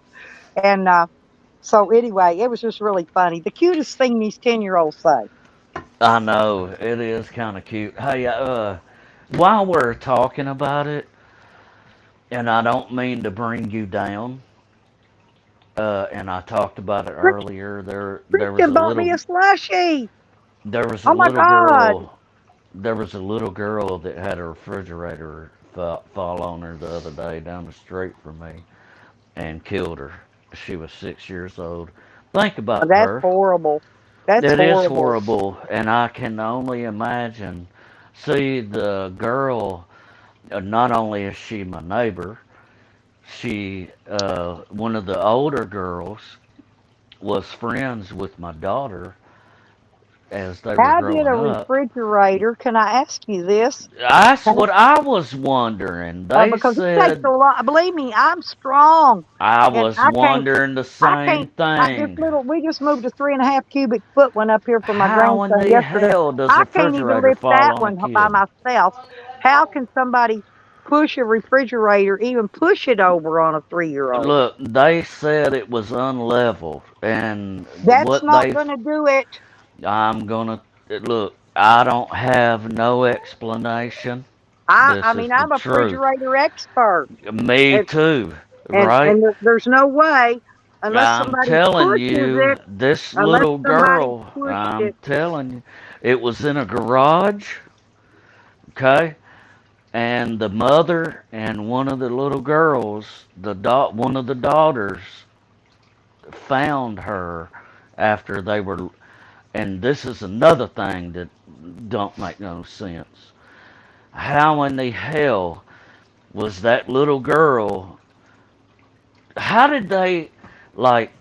And so anyway, it was just really funny. The cutest thing these 10-year-olds say. I know it is kind of cute. Hey, while we're talking about it, and I don't mean to bring you down, and I talked about it earlier. There was Christian a bought me little a slushie. there was a Oh my little God. girl. There was a little girl that had a refrigerator fall on her the other day down the street from me and killed her. She was 6 years old. Think about That's her. horrible. That's It is horrible. horrible, and I can only imagine. See, the girl, not only is she my neighbor, she, one of the older girls, was friends with my daughter as they were How did a growing up. refrigerator, can I ask you this? That's what I was wondering. They Because it takes said a lot. Believe me, I'm strong, I and was wondering the I same can't. This thing. little, we just moved a 3.5 cubic foot one up here for my How in grandson the yesterday. hell does a I can't even refrigerator lift fall that on a one by kid? myself. How can somebody push a refrigerator, even push it over on a 3-year-old? Look, they said it was unleveled, and That's what not they going to do it. I'm gonna look. I don't have no explanation. I This is mean, the I'm a truth. refrigerator expert, Me and too, right? there's no way unless I'm somebody telling pushes you, it. this Unless little somebody girl, pushed I'm it. telling you, it was in a garage, okay? And the mother and one of the little girls, one of the daughters, found her after they were. And this is another thing that don't make no sense. How in the hell was that little girl? How did they, like?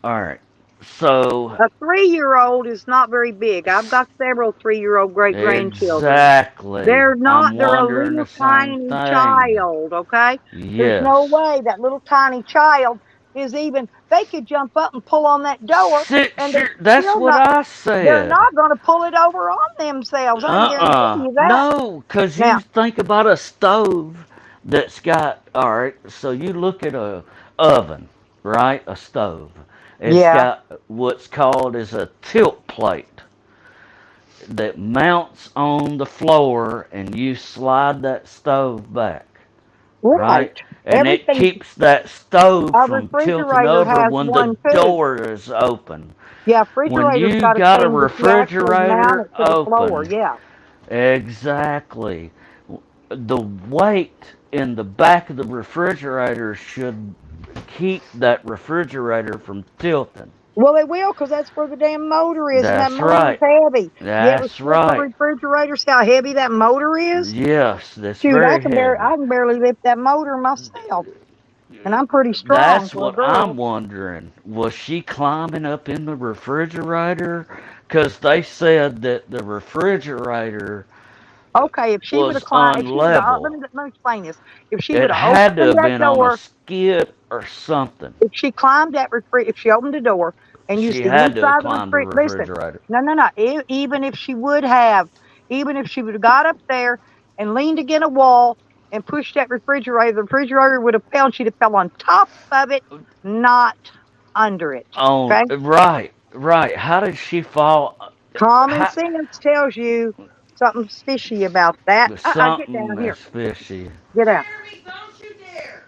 All right, so A 3-year-old is not very big. I've got several 3-year-old great grandchildren. exactly, They're not, I'm they're a wondering little the same tiny thing. child, okay? There's no Yes. way that little tiny child is even, they could jump up and pull on that door, and they're That's still what not, I they're said. not going to pull it over on themselves. I can guarantee you that. No, because you Now, think about a stove that's got, all right, so you look at a oven, right? A stove. It's yeah, got what's called is a tilt plate that mounts on the floor and you slide that stove back, right. right? And it Everything, keeps that stove a from tilting refrigerator over has when the one too. door is open. Yeah, When refrigerator's you got a got a thing that you actually mount refrigerator it to the floor. open, Yeah. exactly, the weight in the back of the refrigerator should keep that refrigerator from tilting. Well, they will, because that's where the damn motor is, and that That's motor's right. heavy. You ever That's sit the right. refrigerator, see how heavy that motor is? Yes, that's Shoot, very heavy. I can barely lift that motor myself, and I'm pretty strong That's for a what I'm girl. wondering. Was she climbing up in the refrigerator? Because they said that the refrigerator Okay, if she would have was climbed, if she would have, unlevel. let me explain this. If she would It have had to opened have that been on a door, skid or something. if she climbed that if she opened the door and used She the had to have inside of the climbed the listen, refrigerator. no. Even if she would have, even if she would have got up there and leaned against a wall and pushed that refrigerator, the refrigerator would have fell. She'd have fell on top of it, not under it. Oh, Okay. right, right. How did she fall? Common How, sense tells you something's fishy about that. Get something down here. is fishy. Get out.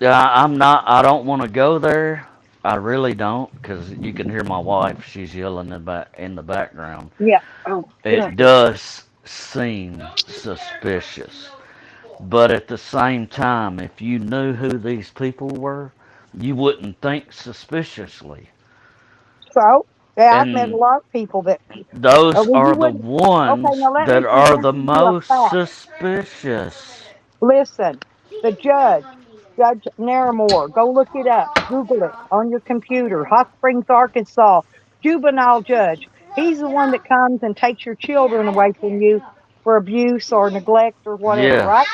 I'm not. I don't want to go there. I really don't, because you can hear my wife. She's yelling in the background. Yeah. Oh, get out. It does seem suspicious, but at the same time, if you knew who these people were, you wouldn't think suspiciously. So, yeah, I've met a And lot of people that. those Well, you are the wouldn't. Okay, ones now let me that are present the to you a most fact. suspicious. Listen, the judge, Judge Naramore, go look it up. Google it on your computer. Hot Springs, Arkansas, juvenile judge. He's the one that comes and takes your children away from you for abuse or neglect or whatever, Yes, right?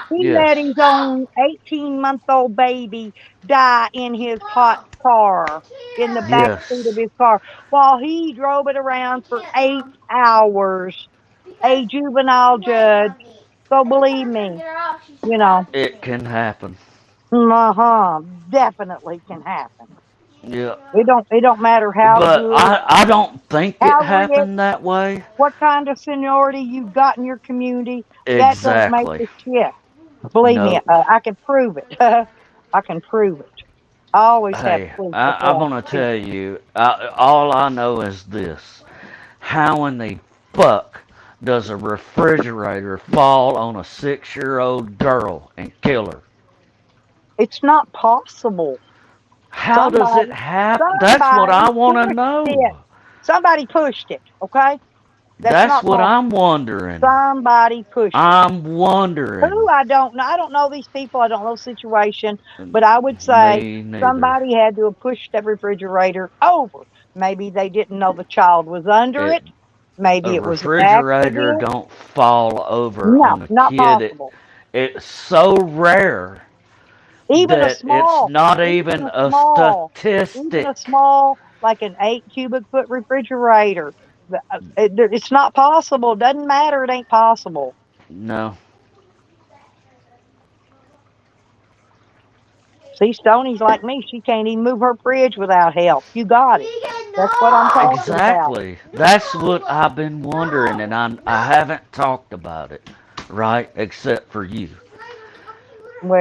He yes, let his own 18-month-old baby die in his hot car, in the back seat of yes. his car, while he drove it around for 8 hours. A juvenile judge. So believe me, you know, It can happen. uh-huh, definitely can happen. Yeah. It don't matter how But good, I don't think it how rich, happened that way. what kind of seniority you've got in your community. That don't make Exactly. the shift. Believe me, No. I can prove it. I can prove it. I always have Hey, proof I'm before I gonna speak. tell you. All I know is this: how in the fuck does a refrigerator fall on a 6-year-old girl and kill her? It's not possible. How does it Somebody, happen? That's what I want to pushed it. know. Somebody pushed it. Okay, that's That's not what possible. I'm wondering. Somebody pushed it. I'm wondering. Who, I don't know. I don't know these people. I don't know the situation. But I would say Me neither. somebody had to have pushed that refrigerator over. Maybe they didn't know the child was under it. Maybe A it was an refrigerator accident. don't fall over No, on a not kid. possible. It's so rare Even a that it's small, not even even a a small, statistic. like an 8 cubic foot refrigerator. It's not possible. It doesn't matter. It ain't possible. No. See, Stoney's like me. She can't even move her fridge without help. You got it. That's what I'm talking about. Exactly. That's what I've been wondering, and I haven't talked about it, right? Except for you.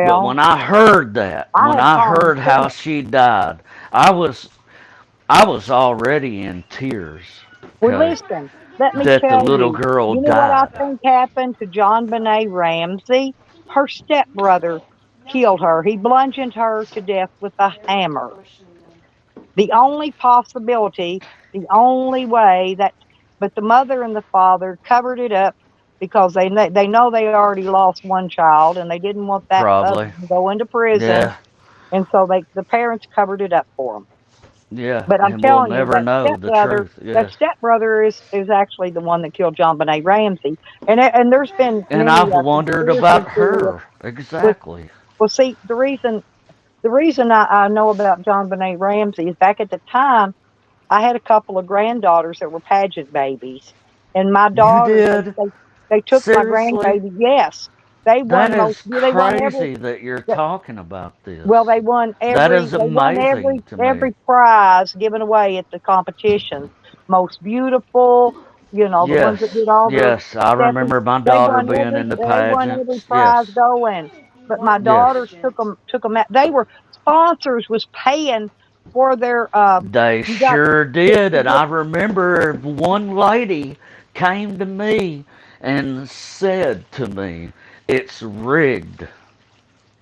But Well, when I heard that, I when had I common heard how sense. she died, I was already in tears. Well, Okay, listen, let me that the tell little you. girl You know what I died. think happened to John Benet Ramsey? Her stepbrother killed her. He bludgeoned her to death with a hammer. The only possibility, the only way that, but the mother and the father covered it up because they know they already lost one child and they didn't want that other Probably. to go into prison, Yeah, and so the parents covered it up for them. yeah, But I'm and we'll telling you, never know the truth. that Yes. stepbrother is actually the one that killed John Benet Ramsey, and there's been And many I've wondered conspiracy about theories. her. With Exactly. well, see, the reason I know about John Benet Ramsey is back at the time I had a couple of granddaughters that were pageant babies, and my You daughters did? they took my Seriously? grandbaby. Yes, they That won is they won every crazy that you're talking about this. well That is they won amazing to me. every prize given away at the competitions. Most beautiful, the ones Yes, that did all the yes. I stepping. remember my daughter being in the They won every pageants. Yes, prize going. But my yes. daughters took them out. They were sponsors was paying for their They you got sure did. And I remember one lady came to me and said to me, "It's rigged."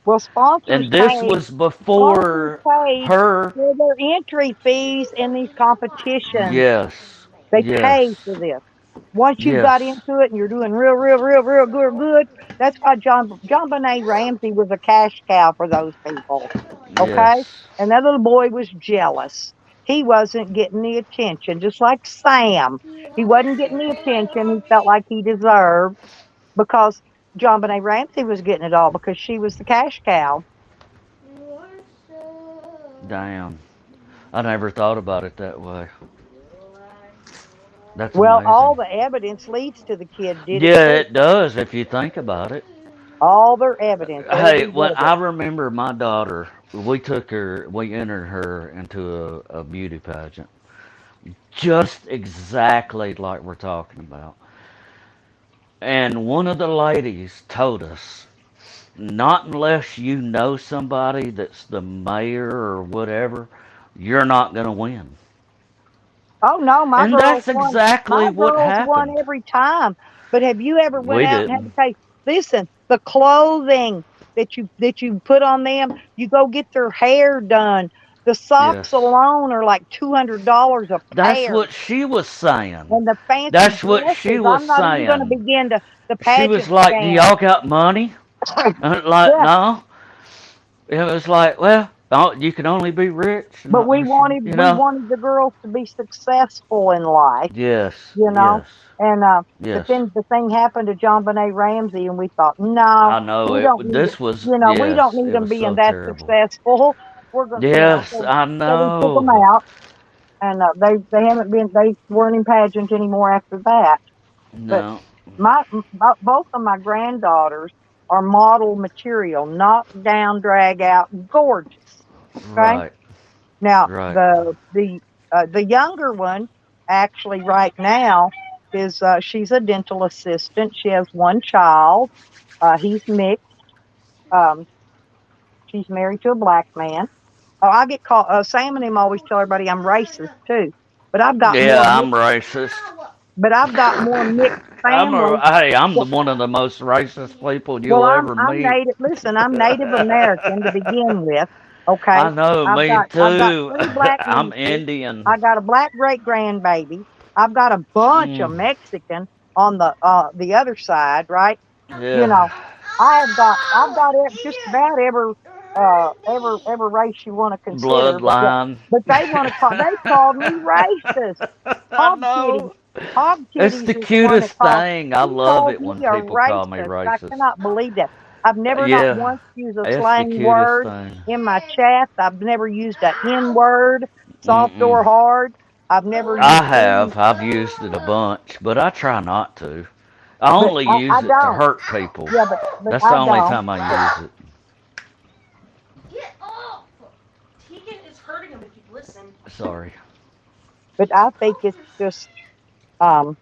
well And this was sponsors before paid her. for their entry fees in these competitions. Yes, They yes, pay for this. Once you've got yes, into it and you're doing real good, that's why John Benet Ramsey was a cash cow for those people. Okay? yes. And that little boy was jealous. He wasn't getting the attention, just like Sam. He wasn't getting the attention he felt like he deserved because John Benet Ramsey was getting it all because she was the cash cow. Damn. I never thought about it that way. That's Well, all amazing. the evidence leads to the kid did it Yeah, too. it does if you think about it. All their evidence, Hey, every bit when of I it. remember my daughter, we entered her into a beauty pageant. Just exactly like we're talking about. And one of the ladies told us, not unless you know somebody that's the mayor or whatever, you're not going to win. Oh no, And that's exactly My what girls won happened. every time. But have you ever went We out and had to didn't. pay? Listen, the clothing that you put on them, you go get their hair done. The Yes. socks alone are like $200 a That's pair, what she was saying. and the fancy That's what she dresses. was I'm not even going to saying. begin to the She was pageant like, "Do scam. y'all got money?" Like, Yeah, no. It was like, well, you can only be rich. but we She, wanted we wanted the girls to be successful in life. Yes, you know. yes, And but yes. then the thing happened to John Benet Ramsey, and we thought, no, I know we it. don't need, This was, we yes, don't need it him was being so that terrible. successful. We're going, Yes, I so we took them know. out, and they weren't in pageant anymore after that. But No, both of my granddaughters are model material, knock down, drag out, gorgeous. Okay. right, Now right, the younger one, actually, right now, is she's a dental assistant. She has one child. He's mixed. Um, she's married to a black man. Oh, I get called. Sam and him always tell everybody I'm racist too, but I've got yeah, more I'm mixed. racist. But I've got more mixed. family. I'm the Well, one of the most racist people well, you'll ever I'm meet. Native. Listen, I'm Native American to begin with. Okay, I know, me I've got too. 3 black I'm nieces. Indian. I got a black great grandbaby. I've got a bunch of Mm, Mexican on the other side, right? You yeah. know, I've got just about every race you want to consider, Bloodline. but they called me racist. I Hog Kitty, know. Hog It's Kitties the is the one that cutest thing. I he love called it me when a people call me racist. I racist. cannot believe that. I've never not Yeah, once used a it's the slang cutest word thing. in my chat. I've never used a N word, soft Mm-mm. or hard. I've never I used any, have. I've used it a bunch, but I try not to. I but only I use it to don't. hurt people. Yeah, but That's the I only don't. time I But use it. Get off! Tegan is hurting him if you listen. Sorry. I think it's just um.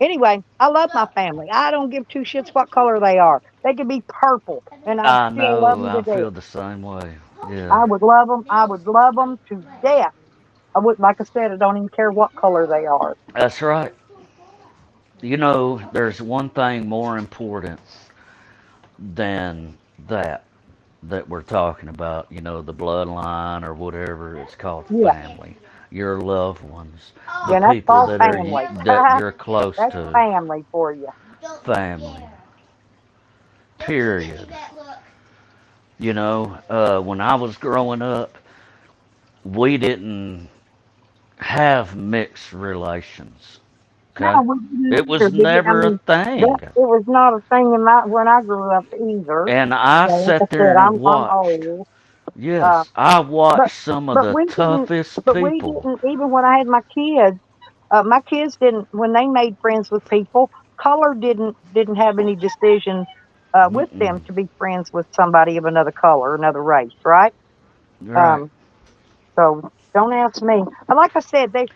Anyway, I love my family. I don't give two shits what color they are. They could be purple, and I'd I still love know. them to I death. feel the same way. Yeah, I would love them. I would love them to death. I wouldn't, like I said, I don't even care what color they are. that's right. You know, there's one thing more important than that we're talking about, the bloodline or whatever it's called, Yeah, family, your loved ones, the yeah, that's people called that family. that you're close That's to, family for you. family. Period. When I was growing up, we didn't have mixed relations. No, Okay, we didn't it either. was Did you? I never a mean, thing. it was not a thing when I grew up either. And I Well, like I sat said, there and I'm watched. old. Uh, Yes, I but watched some of but the we didn't. toughest But we people. didn't even when I had my kids. My kids didn't when they made friends with people. Color didn't have any decision with Mm-mm. them to be friends with somebody of another color, another race, right? Right. Um, so don't ask me. And like I said, they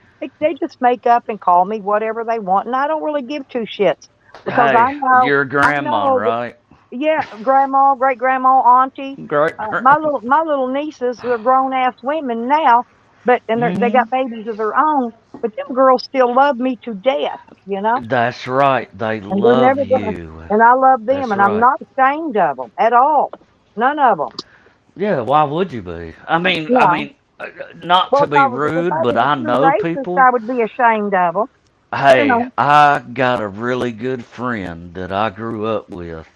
just make up and call me whatever they want, and I don't really give two shits because Hey, you're a I grandma, know that. right? Yeah, grandma, great grandma, auntie, Great my grandma. little nieces are grown ass women now, but they Hmm. got babies of their own. But them girls still love me to death, you know, That's right. They and they're love never gonna. you. And I love them, That's and I'm right. not ashamed of them at all. None of them. Yeah, why would you be? Yeah. Not Well, to be if rude, I but was a I true know racist, I people. would be ashamed of them. You Hey, know. I got a really good friend that I grew up with.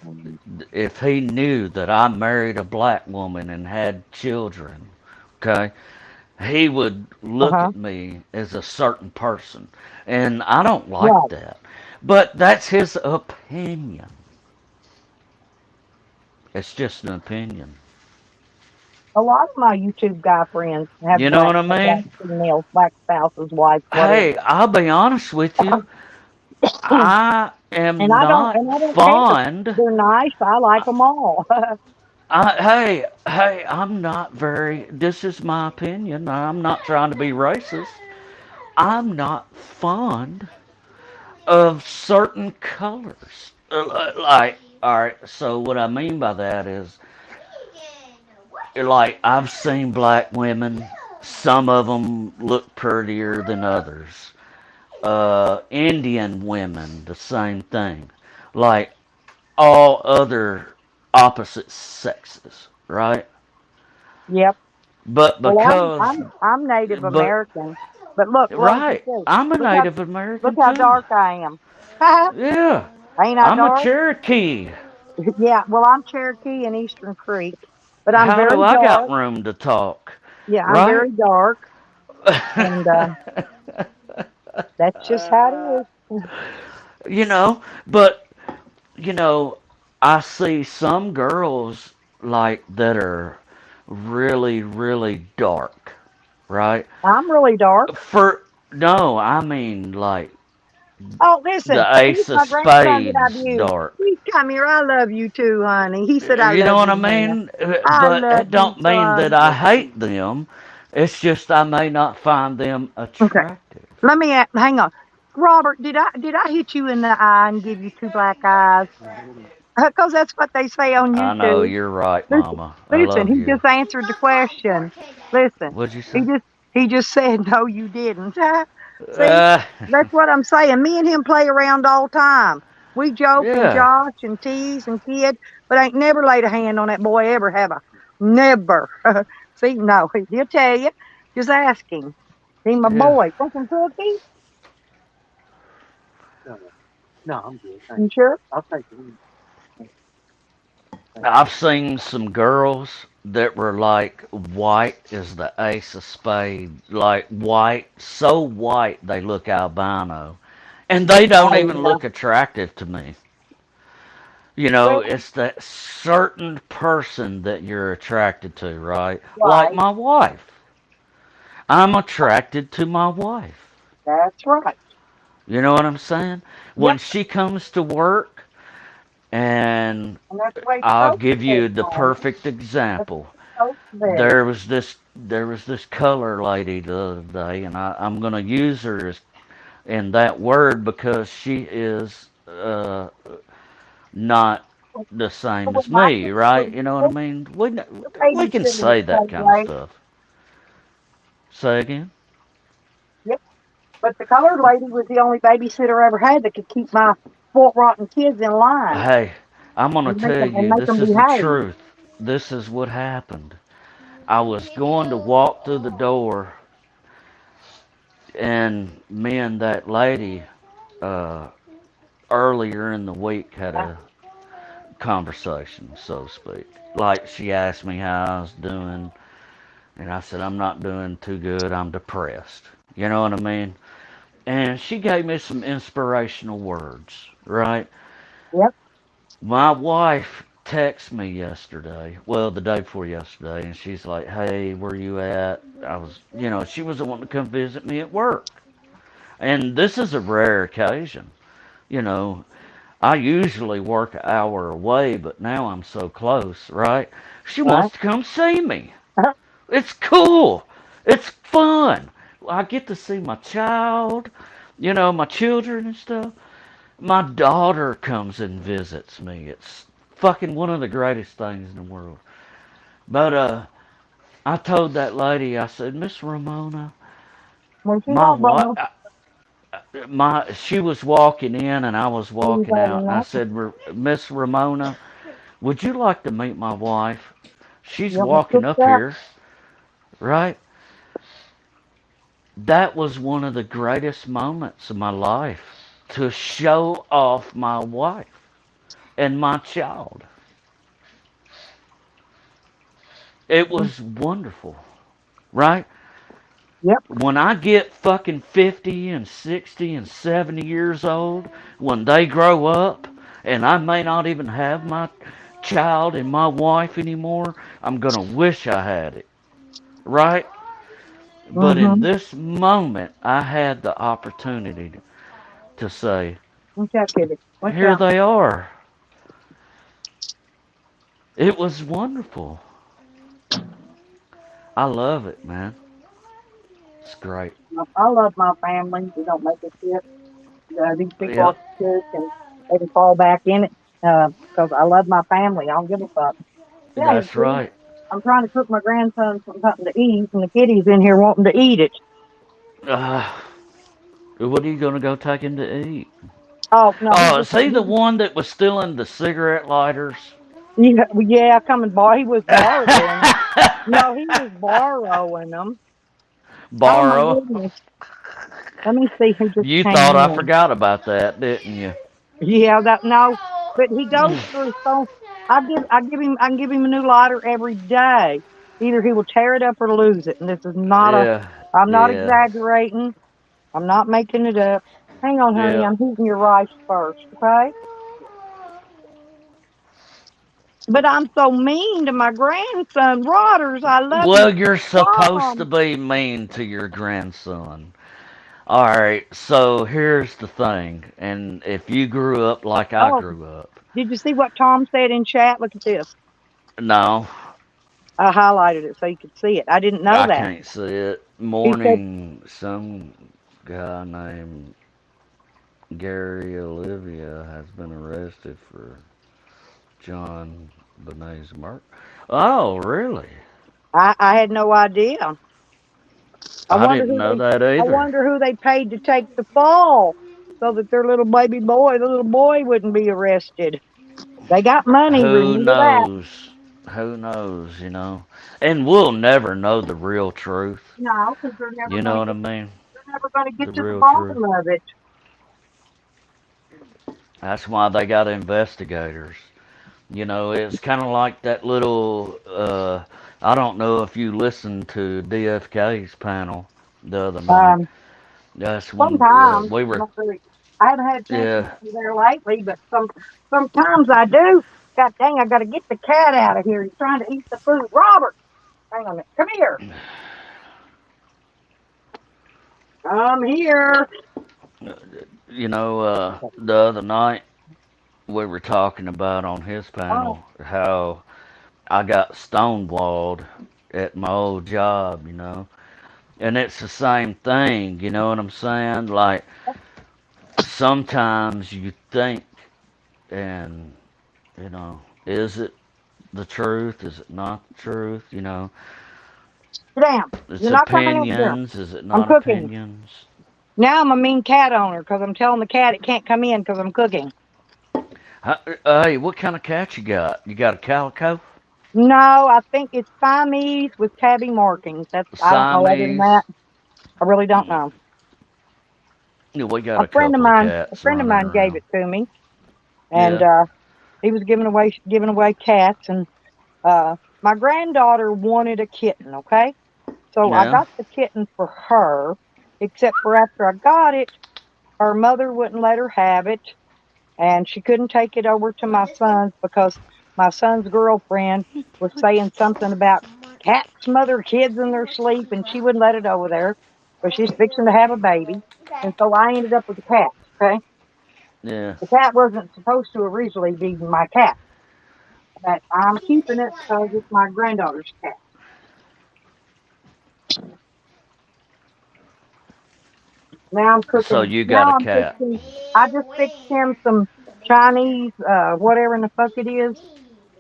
If he knew that I married a black woman and had children, okay, he would Uh look huh. at me as a certain person. And I don't like Right. that. But that's his opinion. It's just an opinion. A lot of my YouTube guy friends have You know what I black mean? females, black spouses, wives, whatever. Hey, I'll be honest with you. I And am not I don't care. fond. They're nice. I like them all. Hey, I'm not very. This is my opinion. I'm not trying to be racist. I'm not fond of certain colors. Like, all right. So what I mean by that is, like, I've seen black women. Some of them look prettier than others. Indian women, the same thing. Like all other opposite sexes, right? Yep. But Well, because, I'm Native but American, but look, like you right, said, I'm a look how Native look American how too. dark I am. Yeah, Ain't I I'm a dark? Cherokee. Yeah. Well, I'm Cherokee and Eastern Creek, but I'm How do very I got dark. room to talk? Yeah, I'm Right? very dark, and that's just how it is. you know, but you know, I see some girls like that are really, really dark, right? I'm really dark. For no, I mean like Oh, listen, the here's Ace of my grandson that I've Spades used. dark. He's come here. I love you too, honey. He said, I You know love what I you, man. mean? I But love it you, don't mean that son. I hate them. It's just I may not find them Okay, attractive. hang on. Robert, did I hit you in the eye and give you two black eyes? Because that's what they say on I know YouTube. you're right, Listen, Mama. I listen. love He you. just answered the question. Listen, What'd you he say? just he just said no, you didn't. See, that's what I'm saying. Me and him play around all the time. We joke and yeah, josh and tease and kid, but I ain't never laid a hand on that boy ever, have I? Never. See, no, he'll tell you. Just ask him. He my yeah. boy. Want some cookies? No, I'm good. You sure? I'll take it. I've seen some girls that were like white as the ace of spades, like white, so white they look albino, and they don't Oh, even yeah. look attractive to me. Well, It's that certain person that you're attracted to, right? Like right. my wife. I'm attracted to my wife. That's right. You know what I'm saying? When Yep. she comes to work, and And that's the way it's I'll supposed to give be, you the Tony. perfect That's example. supposed to be. There was this color lady the other day, and I'm gonna use her in that word because she is not the same Well, as my me, kids right? were You know what I mean? We can babysitting the say that same kind of way. stuff. Say again? Yep. But the colored lady was the only babysitter I ever had that could keep my spoiled rotten kids in line Hey, I'm gonna and make tell them and you, make this them is the behave. truth. This is what happened. I was going to walk through the door, and me and that lady uh, earlier in the week had a conversation, so to speak. Like she asked me how I was doing, and I said I'm not doing too good. I'm depressed. You know what I mean? And she gave me some inspirational words, right? Yep. My wife texted me yesterday, well, the day before yesterday, and she's like, "Hey, where you at?" She was the one to come visit me at work. And this is a rare occasion. You know, I usually work an hour away, but now I'm so close, right? She Right. wants to come see me. It's cool. It's fun. I get to see my child, my children and stuff. My daughter comes and visits me. It's fucking one of the greatest things in the world. But I told that lady, I said, Miss Ramona, When she my won't, wife, Brother, she was walking in and I was please walking let out, her and I know. said, Miss Ramona, would you like to meet my wife? She's You want me walking cooked up up? here, right? That was one of the greatest moments of my life to show off my wife and my child. It was wonderful, right? Yep. When I get fucking 50 and 60 and 70 years old, when they grow up and I may not even have my child and my wife anymore, I'm going to wish I had it, right? But in Mm-hmm. this moment, I had the opportunity to say, What's that, kitty? What's here that? they are. It was wonderful. I love it, man. It's great. I love my family. We don't make a shit. These people are Yep, sick and they can fall back in it because I love my family. I don't give a fuck. Yeah, you that's see, right. I'm trying to cook my grandson something to eat, and the kitty's in here wanting to eat it. Uh, what are you going to go take him to eat? Oh no, Oh, is he the one that was stealing the cigarette lighters? yeah, come and borrow. He was borrowing. No, he was borrowing them. Oh my Borrow. goodness. Let me see who just You came thought I in. forgot about that, didn't you? Yeah, that no, but he goes through his phone. I can give him a new lighter every day. Either he will tear it up or lose it, and this is not a. Yeah, I'm not yeah, exaggerating. I'm not making it up. Hang on, honey. yeah. I'm heating your rice first, okay? But I'm so mean to my grandson, Rodders. I love him. Well, you're supposed to Mom, be mean to your grandson. All right, so here's the thing. And if you grew up like I oh, grew up, did you see what Tom said in chat? Look at this. no, I highlighted it so you could see it. I didn't know I that. can't see it. He said, Morning, some guy named Gary Olivia has been arrested for John Benet's murder. Oh, really? I had no idea. I I wonder didn't who know they. that I either. wonder who they paid to take the fall, so that their little baby boy, the little boy, wouldn't be arrested. They got money. Who Remember that? knows? Who knows, you know? And we'll never know the real truth. No, because they're never You know going to what I get. mean? They're never going to The get to the real truth. bottom of it. That's why they got investigators. You know, it's kind of like that little. I don't know if you listened to DFK's panel the other night. Um, That's when sometimes we I'm were. not really. I haven't had a chance to Yeah. be there lately, but sometimes I do. God dang, I got to get the cat out of here. He's trying to eat the food. Robert, hang on a minute. Come here. Come here. You know, the other night we were talking about on his Oh, panel how I got stonewalled at my old job, you know. And it's the same thing, you know what I'm saying? Like, sometimes you think, and, you know, is it the truth? Is it not the truth? You know, sit down. it's You're not coming in here. opinions. Is it I'm not cooking. opinions? Now I'm a mean cat owner because I'm telling the cat it can't come in because I'm cooking. Hey, what kind of cat you got? You got a calico? No, I think it's Siamese with tabby markings. I don't know other than Siamese? that. I really don't Mm. know. Yeah, we got a couple of A cats friend of running mine gave around. it to me, and Yeah, he was giving away cats, and my granddaughter wanted a kitten. Okay, so I yeah. got the kitten for her, except for after I got it, her mother wouldn't let her have it, and she couldn't take it over to my son's because my son's girlfriend was saying something about cats smother kids in their sleep, and she wouldn't let it over there, but she's fixing to have a baby, and so I ended up with the cat. Okay, Yeah. the cat wasn't supposed to originally be my cat, but I'm keeping it because it's my granddaughter's cat. Now I'm So cooking. you got a Now I'm cat. fixing. I just fixed him some Chinese, whatever in the fuck it is,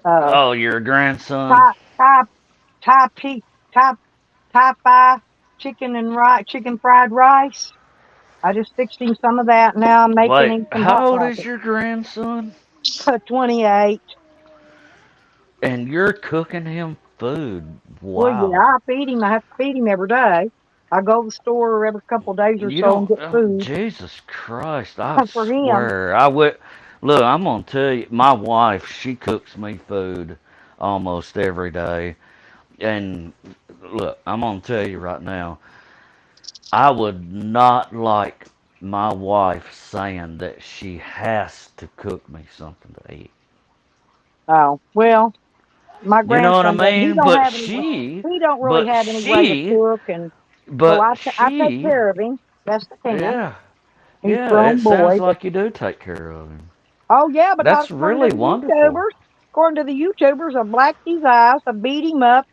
uh, Oh, your grandson? Thai, Thai, Thai, pea, Thai, Thai pie, chicken fried rice. I just fixed him some of that. Now I'm making Wait, him some hot how old is pockets. your grandson? 28. And you're cooking him food. Well, yeah, Wow. I feed him. I have to feed him every day. I go to the store every couple of days or You so and don't. get Oh, food Jesus Christ! I for him. swear, I would. Look, I'm gonna tell you. My wife, she cooks me food almost every day. And look, I'm gonna tell you right now. I would not like my wife saying that she has to cook me something to eat. Oh, well, my You know what I grandson doesn't. mean? He don't really But have any way to she, cook, and so but I take she, care of him best I can. yeah, He's a yeah. It grown sounds boy, but like you do take care of him. oh yeah, because That's really wonderful. according to the YouTubers, I blacked his eyes, I beat him up,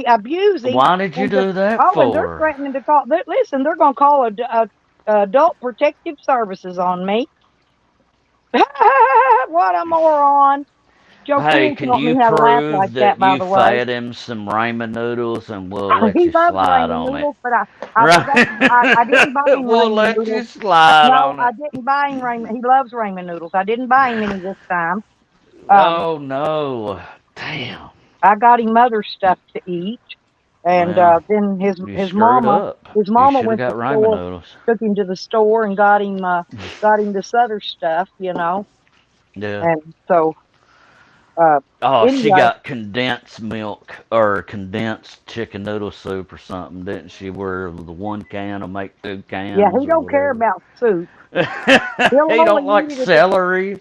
abused him, Why did you and just do that oh, and they're for? threatening to call. Listen, they're going to call adult protective services on me. What a moron! Joe Hey, King can taught me you how to laugh like prove that, that by you the way. fed him some ramen noodles and we'll let He you loves slide ramen on it? noodles, but I forgot. I didn't buy Right? him We'll ramen let you noodles. slide No, on I it. didn't buy him ramen. He loves ramen noodles. I didn't buy him any this time. Um, Oh no. Damn. I got him other stuff to eat, and Well, then you screwed up. his You mama should have went to got the ramen store, noodles. took him to the store, and got him this other stuff, Yeah. and so uh, Oh, she anyway, got condensed milk or condensed chicken noodle soup or something, didn't she? Where the one can will make two yeah, cans he or don't care whatever. about soup. He'll He only don't like eat it if celery.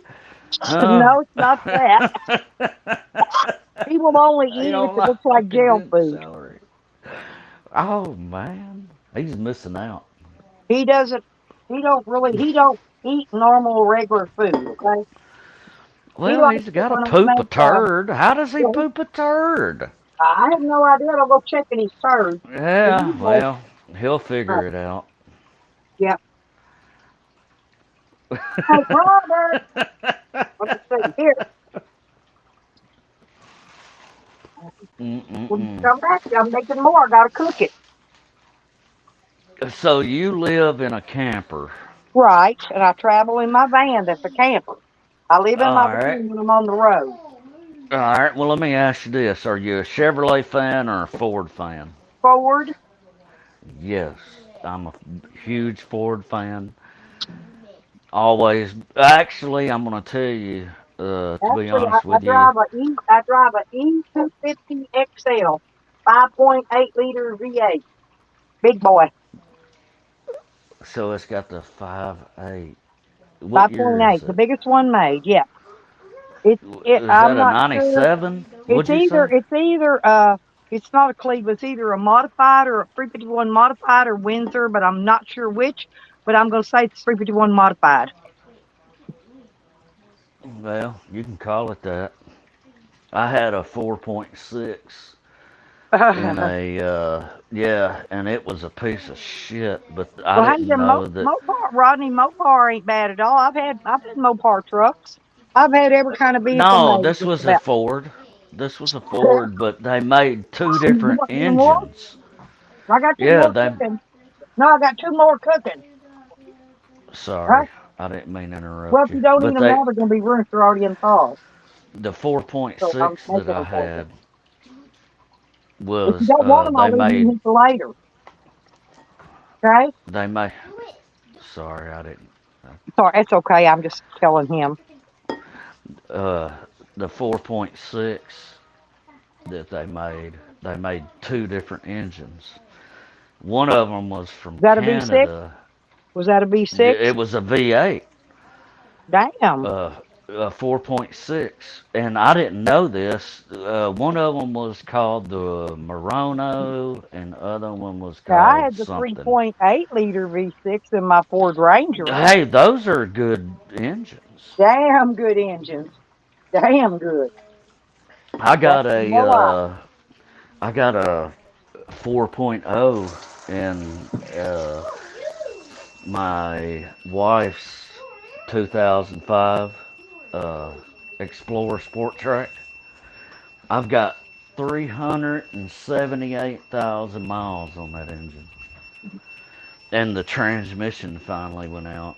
Huh? no, it's not that. He will only He eat it if don't it looks like like jail condensed food. celery. Oh man, he's missing out. He doesn't. He don't eat normal regular food. Okay. He Well, likes he's it got to when I poop a make. turd. How does he Yeah, poop a turd? I have no idea. I'll go check in his turd. But Yeah, anyway, well, he'll uh, figure it out. yeah. Hey, Robert, let me see here. When you Mm-mm-mm. come back, I'm making more. I gotta cook it. So you live in a camper. Right, and I travel in my van that's a camper. I live in my All right. van when I'm on the road. All right. Well, let me ask you this: Are you a Chevrolet fan or a Ford fan? Ford, Yes, I'm a huge Ford fan. Always. Actually, I'm gonna tell you. To be actually, honest with you, I drive a E250 XL, 5.8 liter V8, big boy, so it's got the 5.8. What year is 5.8, the it? biggest one made. Yeah, it. Is I'm that a not sure. '97? It's What'd you either say? it's either it's not a Cleveland. It's either a modified or a 351 modified or Windsor, but I'm not sure which. But I'm gonna say it's 351 modified. Well, you can call it that. I had a 4.6 in Well, a yeah, and it was a piece of shit. But I hey, didn't know that. Mopar, Rodney Mopar ain't bad at all. I've had Mopar trucks. I've had every kind of vehicle No, made, this just was a about. Ford. This was a Ford, but they made two You different want any more? engines. I got two Yeah, more they. cooking. No, I got two more cooking. Huh? Sorry, I didn't mean to Well, interrupt if you. you don't eat But them now, they're gonna be ruined. They're already in thaw. the So I'm 4.6 that making I them for you. had If you was don't want them, I'll leave them here for later. Okay? they made. Sorry, I didn't. Sorry, it's okay. I'm just telling him. Uh, the 4.6 that they made two different engines. One of them was from Is that a V6? Canada. Was that a V6? It was a V8, Damn. uh, 4.6, and I didn't know this. One of them was called the Morono, and the other one was Yeah, I called had the something. 3.8 liter V6 in my Ford Ranger. Hey, those are good engines. Damn good engines. Damn good. I That's got a no lie. I got a 4.0 in my wife's 2005 uh, Explorer Sport Track. I've got 378,000 miles on that engine. And the transmission finally went out.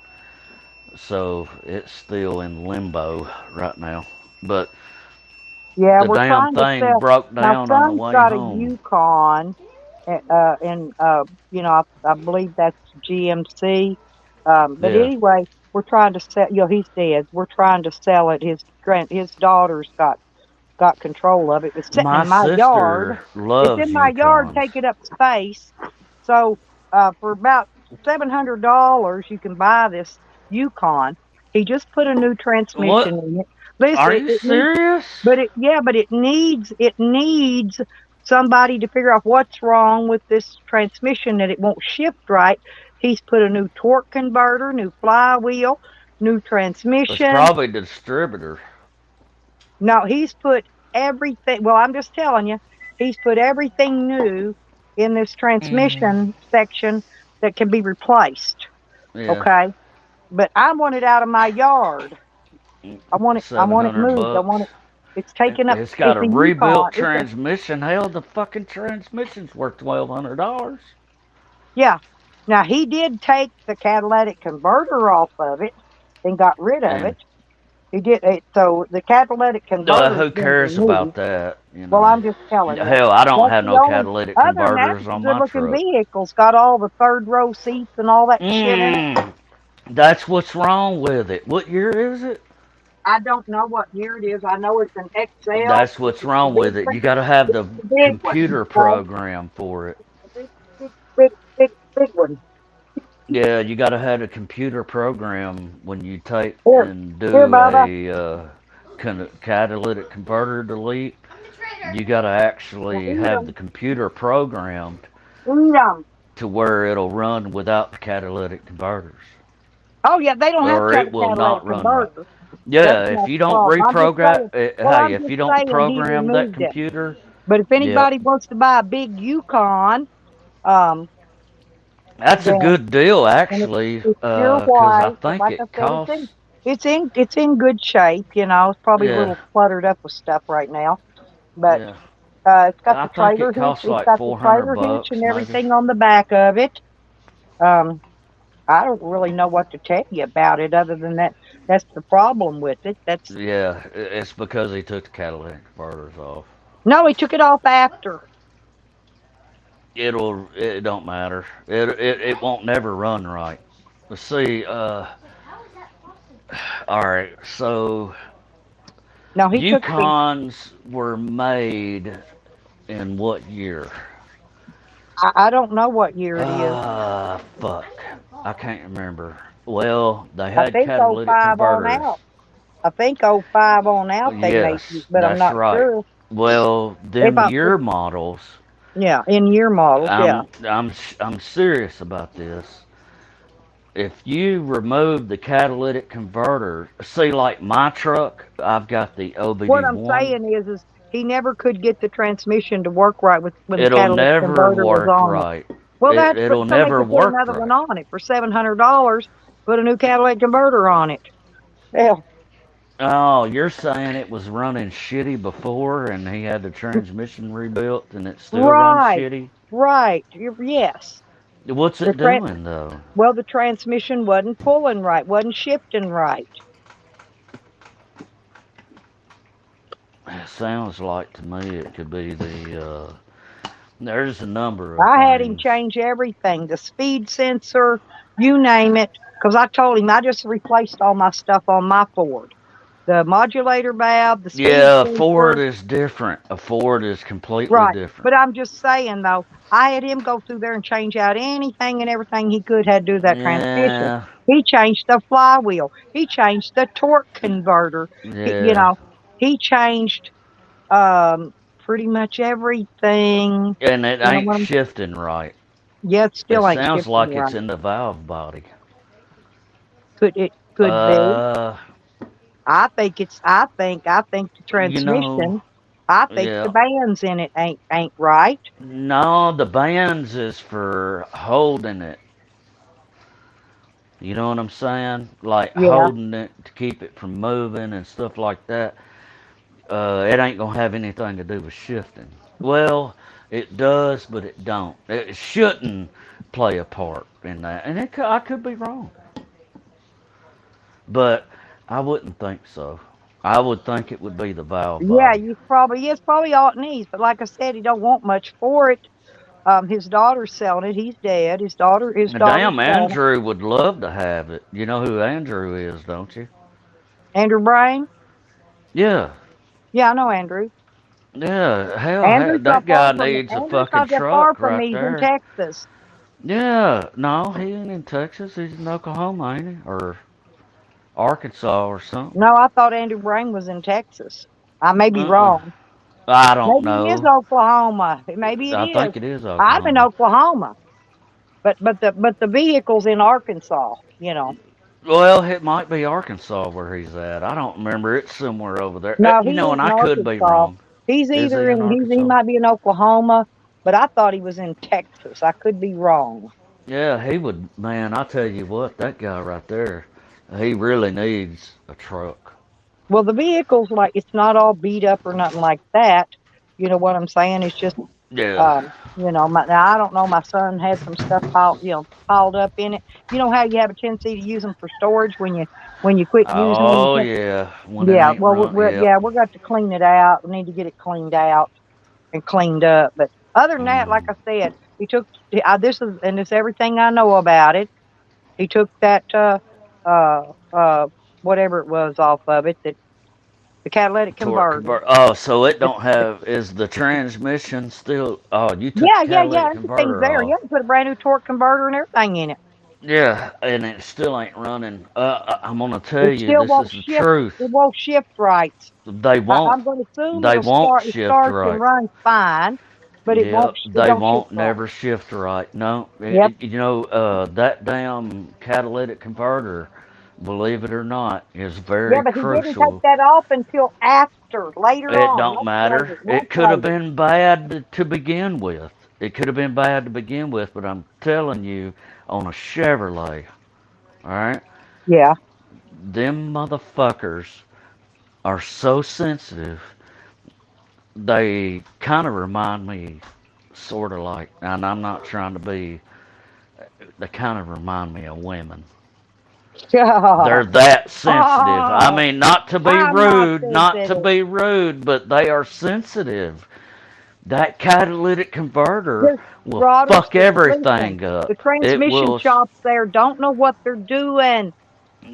So it's still in limbo right now. But Yeah, the we're damn trying to thing sell. broke My down on the son's way got a home. Yukon, and I believe that's GMC. But Yeah. anyway, we're trying to sell. He's dead. We're trying to sell it. His daughter's got control of it. It's sitting My in my yard. sister It's loves in my yard, Yukons. taking up space. So, for about $700, you can buy this Yukon. He just put a new transmission What? in it. Are Listen, you it needs, serious? but it needs somebody to figure out what's wrong with this transmission that it won't shift right. He's put a new torque converter, new flywheel, new It's transmission. probably the distributor. No, he's put everything. Well, I'm just telling you, he's put everything new in this transmission section that can be replaced. Yeah. Okay, but I want it out of my yard. I Seven want it hundred moved. I bucks. want it. It's taken up. It's got It's a a Yukon. rebuilt transmission. Hell, the fucking transmission's worth $1,200. Yeah. Now he did take the catalytic converter off of it and got rid of And it. He did it. So the catalytic converter's who been cares about removed. that? Well, I'm just telling you. Hell, I don't That's have the no only. catalytic Other than that, converters it's a on good my looking truck. vehicle. It's got all the third row seats and all that shit in it. That's what's wrong with it. What year is it? I don't know what year it is. I know it's an XL. That's what's It's the wrong big with it. one. You got to have It's the the big one. computer Okay? program for it. The big one. Yeah, you got to have a computer program when you take Here, and here, do Bubba. a catalytic converter delete. You got to Now actually eat have the 'em. computer programmed Eat 'em. to where it'll run without the catalytic converters, Oh yeah, they don't have or to have it a will not catalytic run right. converter. Yeah, That's if not you the don't problem. I'm just reprogram, saying. Well, hey, I'm if just you don't saying he program that removed it. computer, But if yep, anybody wants to buy a big Yukon, um, that's a then good deal and actually, it's pure 'cause I white. think Like I it said, costs, it's in good shape. It's probably a yeah, little cluttered up with stuff right now, but yeah, it's got I the think it trailer hitch. costs It's like got the 400 trailer hitch and bucks maybe. everything on the back of it. Um, I don't really know what to tell you about it other than that. That's the problem with it. That's Yeah, it's because he took the catalytic converters off. no, he took it off after. It don't matter. It won't never run right. Let's see. All right. So No, he took the. Yukons were made in what year? I don't know what year it is. Fuck. I can't remember. Well, they I had think catalytic '05 on converters. out. I think '05 on out they made Yes, it, but I'm that's not right. sure. Well, If them I, year models. yeah, in year models, yeah. I'm serious about this. If you remove the catalytic converter, see, like my truck, I've got the What I'm OBD1. saying is he never could get the transmission to work right with when the It'll catalytic never converter was work on it. right. Well, It'll so they never could put work another one right. on it for $700. Put a new catalytic converter on it. Hell, Oh, you're saying it was running shitty before and he had the transmission rebuilt and it still runs right, shitty? right. Yes. What's The it doing though? well, the transmission wasn't pulling right, wasn't shifting right. It sounds like to me it could be the there's a number of I had him things. change everything, the speed sensor, you name it, because I told him I just replaced all my stuff on my Ford. The modulator valve, the speed Yeah, a Ford sensor, is different. A Ford is completely right. different. But I'm just saying though, I had him go through there and change out anything and everything he could had to do that transmission. Yeah, He changed the flywheel. He changed the torque converter. You yeah. know, he changed pretty much everything. And it You know ain't what I'm shifting right. Yeah, it It still ain't sounds shifting like it's right. in the valve body. Could be. Uh, I think the you know, transmission. I think the yeah. bands in it ain't right. No, the bands is for holding it. You know what I'm saying? Like Yeah. holding it to keep it from moving and stuff like that. It ain't gonna have anything to do with shifting. Well, it does, but it don't. It shouldn't play a part in that, and I could be wrong, but I wouldn't think so. I would think it would be the valve Yeah, body. you probably it's probably all it needs, but like I said, he don't want much for it. His daughter's selling it. He's dead. His Now, daughter's damn, selling it. Andrew would love to have it. You know who Andrew is, don't you? Andrew Brain? Yeah, Yeah, I know Andrew. yeah. Hell, that guy needs a Andrew's fucking not that far truck from right me. He's in there. Texas. Yeah, no, he ain't in Texas. He's in Oklahoma, ain't he? Or Arkansas or something. No, I thought Andrew Brain was in Texas. I may be Uh-uh. wrong. I don't Maybe it is know. Oklahoma. Maybe it I is. think it is I'm in Oklahoma. Oklahoma, but the vehicle's in Arkansas. Well, it might be Arkansas where he's at. I don't remember. It's somewhere over there. No, he You know, is and in I could be Arkansas. wrong. He's Is he either in in he Arkansas? might be in Oklahoma, but I thought he was in Texas. I could be wrong. Yeah, he would. Man, I tell you what, that guy right there, he really needs a truck. Well, the vehicle's like it's not all beat up or nothing like that. You know what I'm saying? It's just Yeah. now I don't know. My son had some stuff piled up in it. You know how you have a tendency to use them for storage when you quit using them. Oh yeah, when it Yeah, ain't well, run. Yep. we're got to clean it out. We need to get it cleaned out and cleaned up. But other than that, like Mm. I said, he took this everything I know about it. He took that uh whatever it was off of it, that the catalytic Torque converter. convert. Oh, so it It, don't have. Is the transmission still? Oh, you took the yeah, catalytic everything's converter there. off. Yeah, you put a brand new torque converter and everything in it. Yeah, and it still ain't running. I'm gonna tell It you, still this won't is the shift. truth. It won't shift right. They won't. I'm going to assume They it'll won't start. It shift starts and right. runs fine, but it won't. Yep, It they don't shift won't right. never shift right. No, Yep. that damn catalytic converter, believe it or not, is Yeah, very but he didn't take crucial. that off until later It on, don't matter. It months could have later. been bad to begin with. It could have been bad to begin with, but I'm telling you, on a Chevrolet, all right, Yeah. them motherfuckers are so sensitive. They kind of remind me, sort of like, and I'm not trying to be they kind of remind me of women. God. They're that sensitive. I Oh, mean, not to be I'm not rude, not to sensitive. be rude, but they are sensitive. That catalytic converter There's will throttles. fuck Listen, everything the up. It transmission will. shops there don't know what they're doing.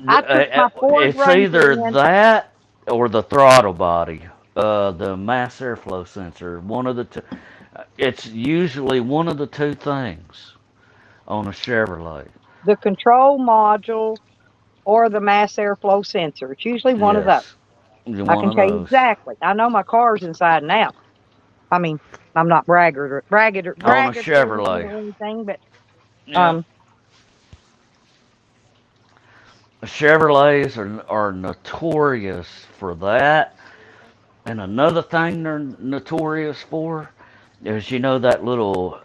I took my Ford It's Ranger either in. that or the throttle body, the mass airflow sensor. One of the two. It's usually one of the two things on a Chevrolet. The control module or the mass airflow sensor. It's usually one of those. Yes, I one can of tell you those. exactly. I know my car's inside and out. I mean, I'm not On a bragging Chevrolet. or anything, but Yep. um, Chevrolets are notorious for that. And another thing they're notorious for is, you know, that little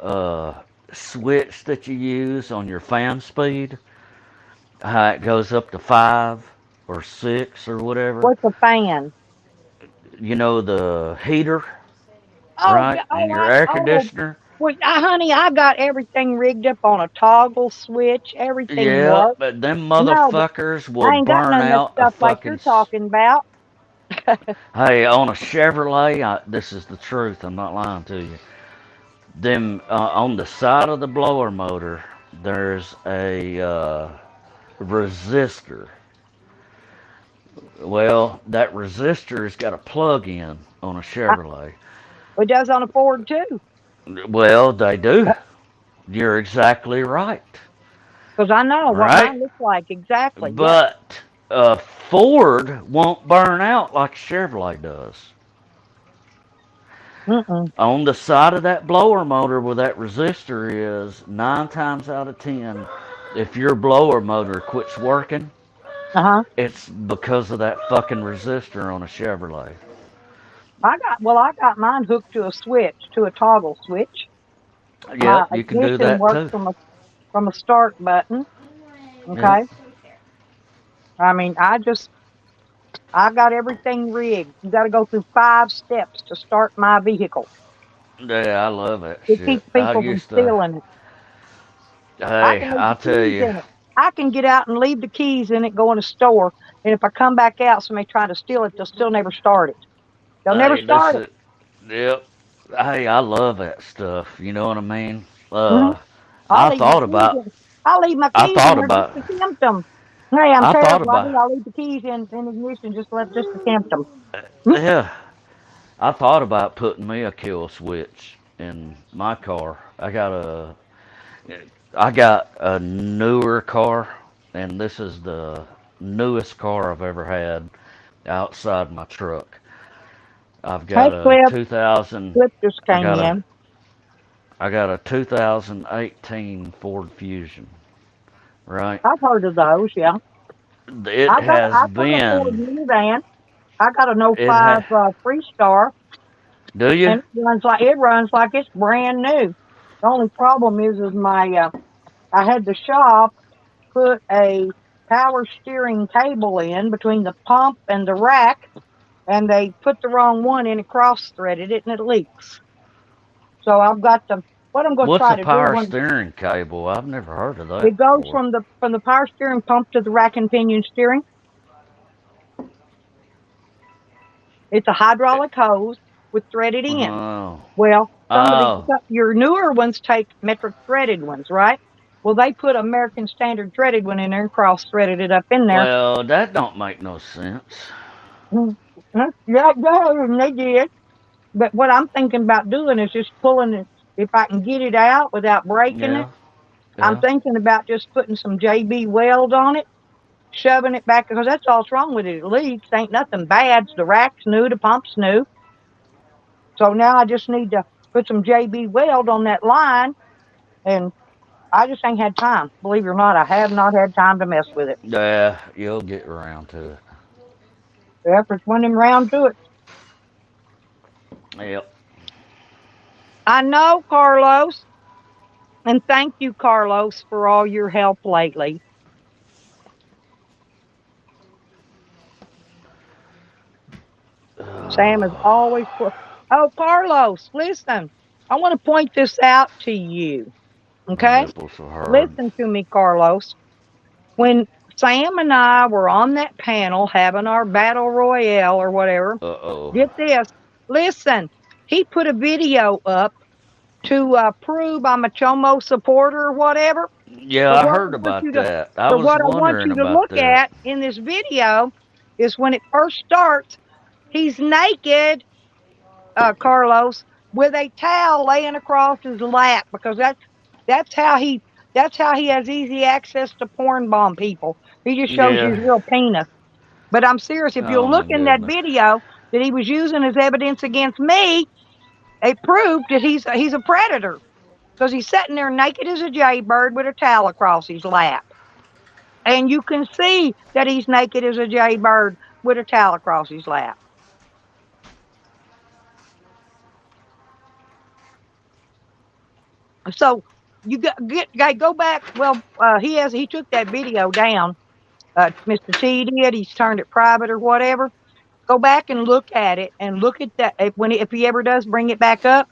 switch that you use on your fan speed, how it goes up to 5 or 6 or whatever. what's a fan? You know, the heater, Oh right? yeah. And your air conditioner. Well, honey, I got everything rigged up on a toggle switch. Everything Yeah, works. but them No, but motherfuckers will I ain't got burn none of that out a stuff like you're fucking. talking about. Hey, on a Chevrolet, this is the truth. I'm not lying to you. Them on the side of the blower motor, there's a resistor. Well, that resistor's got a plug-in on a Chevrolet. It does on a Ford too, Well, they do. You're exactly right. because I know what Right? mine looks like exactly. Yep. But Ford won't burn out like Chevrolet does. Mm-mm. On the side of that blower motor where that resistor is, 9 times out of 10, if your blower motor quits working, Uh-huh. it's because of that fucking resistor on a Chevrolet. I got mine hooked to a switch, to a toggle switch. My Yep, you can do ignition that works too. from a start button. Yep. Okay. I mean, I got everything rigged. You got to go through 5 steps to start my vehicle. Yeah, I love that It shit. keeps I people from used to. stealing it. I Hey, can leave I'll the tell keys you. in it. I can get out and leave the keys in it, go in a store, and if I come back out, somebody trying to steal it, they'll still never start it. They'll never Hey, this start it. is. Yep. Hey, I love that stuff. You know what I mean? Hmm. I'll I leave my thought keys about. in. I'll leave my I keys in thought there just about. to tempt them. Hey, I'm I thought terrible. I think about. I'll leave the keys in ignition just to tempt them. Yeah, I thought about putting me a kill switch in my car. I got a newer car, and this is the newest car I've ever had outside my truck. I've Hey, got a Clip. 2000. Clip just I came got a in. I got a 2018 Ford Fusion. Right. I've heard of those. Yeah, It has I've got a Ford been. minivan. I got an It ha. '05 Freestar, Do you? and it runs like it's brand new. The only problem is my I had the shop put a power steering cable in between the pump and the rack, and they put the wrong one in and cross threaded it, and it leaks. So I've got the what I'm going to What's try a to do power when steering cable? I've never heard of that it goes before. from the power steering pump to the rack and pinion steering. It's a hydraulic hose with threaded ends. Oh. Well, Oh. your newer ones take metric threaded ones, right? Well, they put American Standard threaded one in there and cross threaded it up in there. Well, that don't make no sense. Mm, yeah, and they did. But what I'm thinking about doing is just pulling it. If I can get it out without breaking it, Yeah. I'm Yeah. thinking about just putting some JB weld on it, shoving it back because that's all that's wrong with it. It leaks. Ain't nothing bad. The rack's new, the pump's new. So now I just need to put some JB weld on that line, and I just ain't had time. Believe it or not, I have not had time to mess with it. Yeah. You'll get around to it. The effort's winning round to it. Yep. I know, Carlos, and thank you, Carlos, for all your help lately. Sam is always. Oh, Carlos, listen. I want to point this out to you. My Okay? nipples are hard. Listen to me, Carlos. When Sam and I were on that panel having our battle royale or whatever, Uh-oh. get this. Listen, he put a video up to prove I'm a Chomo supporter or whatever. Yeah, But I what heard I want about you to, that. I but was what I want wondering you to about look that. at in this video is when it first starts, he's naked, Carlos, with a towel laying across his lap because that's how he that's how he has easy access to porn bomb people. He just shows you his Yeah. real penis. But I'm serious. If Oh you'll my look in that goodness. video that he was using as evidence against me, it proved that he's a predator because he's sitting there naked as a jaybird with a towel across his lap, and you can see that he's naked as a jaybird with a towel across his lap. So you go back. Well, he took that video down. Mr. T did. He's turned it private or whatever. Go back and look at it and look at that if he ever does bring it back up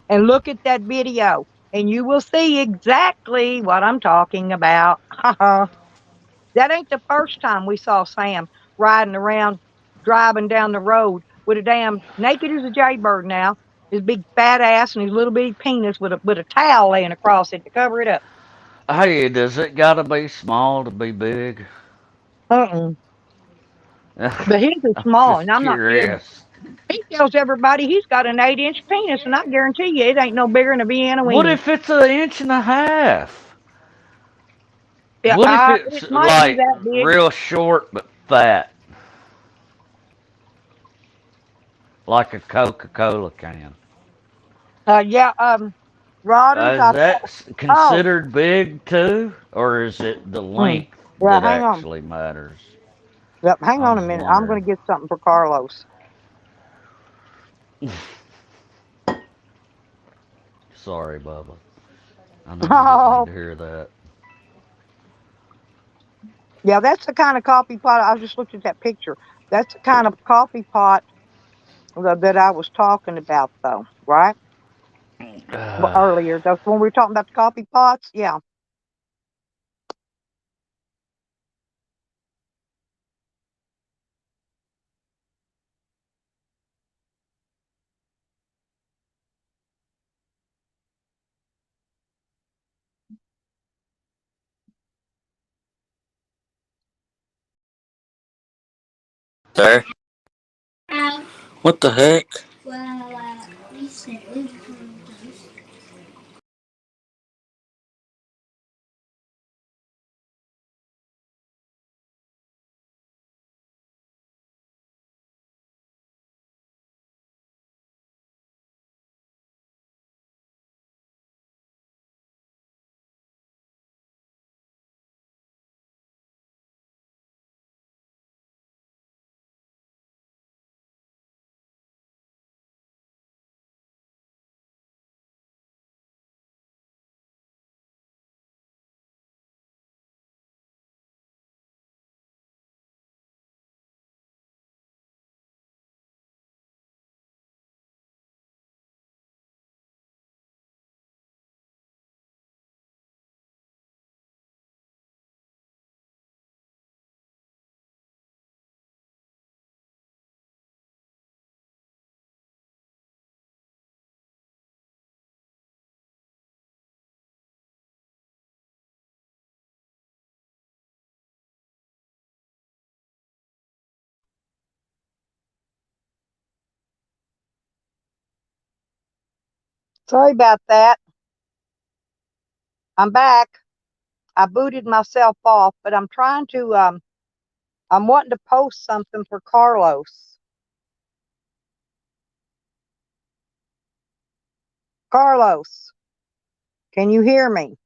and look at that video and you will see exactly what I'm talking about. That ain't the first time we saw Sam riding around, driving down the road with a damn naked as a jaybird now, his big fat ass and his little bitty penis with a towel laying across it to cover it up. Hey, does it gotta be small to be big? Uh-uh. But his is I'm small, just and I'm not kidding. curious. He tells everybody he's got an 8-inch penis, and I guarantee you it ain't no bigger than a Vienna What weenie. if it's an inch and a half? Yeah, What if it's it might be like that big. real short but fat, like a Coca-Cola can? Yeah, Rodders, Is that oh, considered big too, or is it the mm, length yeah, that hang on. actually matters? Yep, hang I on a was minute. I'm going wondering. to get something for Carlos. Sorry, Bubba. I know you didn't need Oh, to hear that. yeah, that's the kind of coffee pot. I just looked at that picture. That's the kind of coffee pot that I was talking about, though, right? Earlier, that's when we were talking about the coffee pots. Yeah. There. What the heck? Sorry about that. I'm back. I booted myself off, but I'm trying to. I'm wanting to post something for Carlos. Carlos, can you hear me?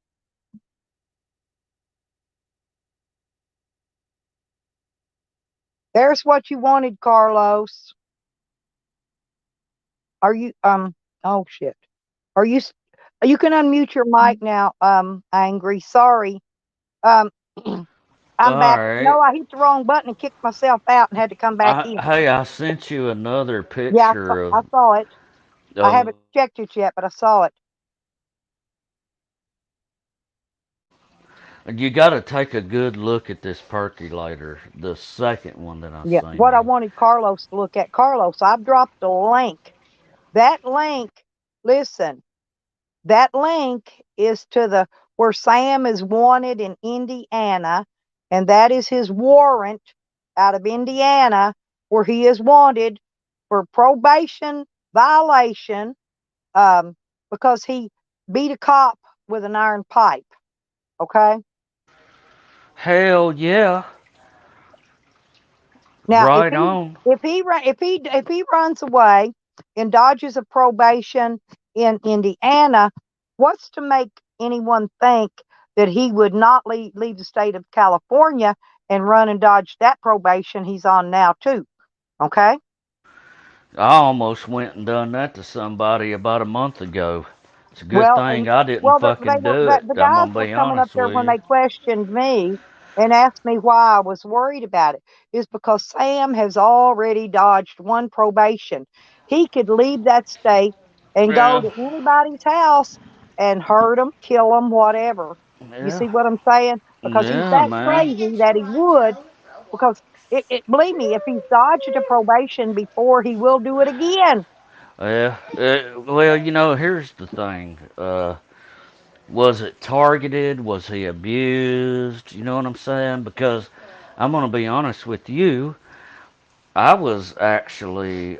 There's what you wanted, Carlos. Are you oh shit. Are you you can unmute your mic now, Angry. Sorry. Um I'm All back. right. No, I hit the wrong button and kicked myself out and had to come back in. Hey, I sent you another Yeah, picture I saw it. I of haven't checked it yet, but I saw it. You got to take a good look at this percolator, the second one that I Yeah. seen What I you. wanted Carlos to look at, Carlos, I've dropped a link. That link, listen, that link is to the where Sam is wanted in Indiana, and that is his warrant out of Indiana where he is wanted for probation violation, um, because he beat a cop with an iron pipe. Okay. Hell yeah. Now, Right on. if he runs away and dodges a probation in Indiana, what's to make anyone think that he would not leave the state of California and run and dodge that probation he's on now too? Okay. I almost went and done that to somebody about a month ago. It's a good Well, thing and I didn't well, fucking do it. the I'm guys gonna were be coming up honest there with when you. they questioned me and asked me why I was worried about it. Is because Sam has already dodged one probation. He could leave that state and go Yeah. to anybody's house and hurt them, kill them, whatever. You Yeah. see what I'm saying? Because he's Yeah, that man. crazy that he would. Because believe me, if he's dodged a probation before, he will do it again. Yeah. Well, here's the thing. Was it targeted? Was he abused? You know what I'm saying? Because I'm gonna be honest with you. I was actually,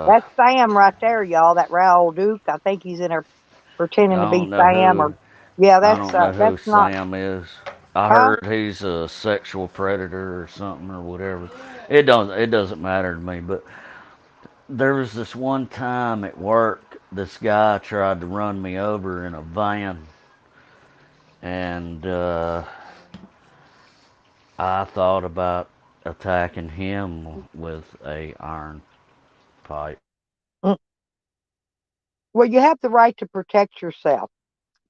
That's Sam right there, y'all. That Raoul Duke. I think he's in there I pretending to be don't know Sam. Or who. yeah, I don't know who that's not. Sam is. I Huh? heard he's a sexual predator or something or whatever. It doesn't matter to me. But there was this one time at work, this guy tried to run me over in a van, and I thought about attacking him with a iron pipe. Mm. Well, you have the right to protect yourself,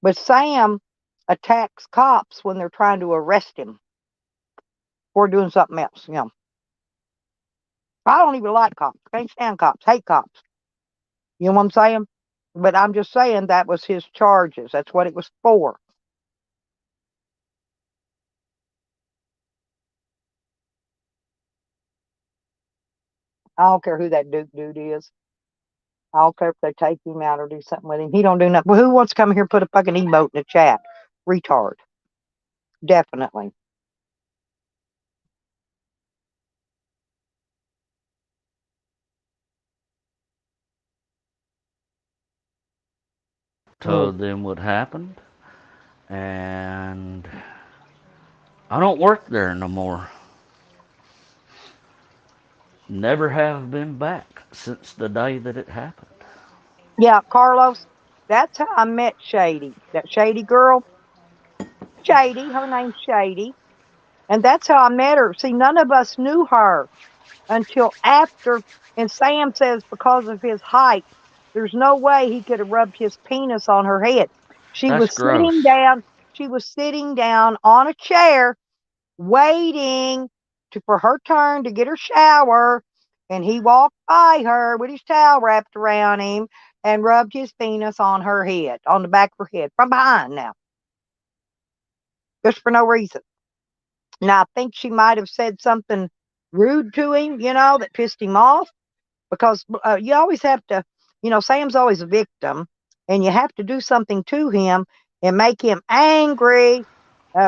but Sam attacks cops when they're trying to arrest him for doing something else. I don't even like cops. Can't stand cops. Hate cops. You know what I'm saying? But I'm just saying that was his charges. That's what it was for. I don't care who that Duke dude is. I don't care if they take him out or do something with him. He don't do nothing. Well, who wants to come here and put a fucking emote in the chat? Retard. Definitely. Mm. Told them what happened, and I don't work there no more. Never have been back since the day that it happened. Yeah, Carlos, that's how I met Shady. That Shady girl, Shady, her name's Shady. And that's how I met her. See, none of us knew her until after. And Sam says because of his height, there's no way he could have rubbed his penis on her head. She That's was sitting gross. down. She was sitting down on a chair waiting for her turn to get her shower. And he walked by her with his towel wrapped around him and rubbed his penis on her head, on the back of her head, from behind now, just for no reason. Now, I think she might have said something rude to him, that pissed him off because you always have to, Sam's always a victim, and you have to do something to him and make him angry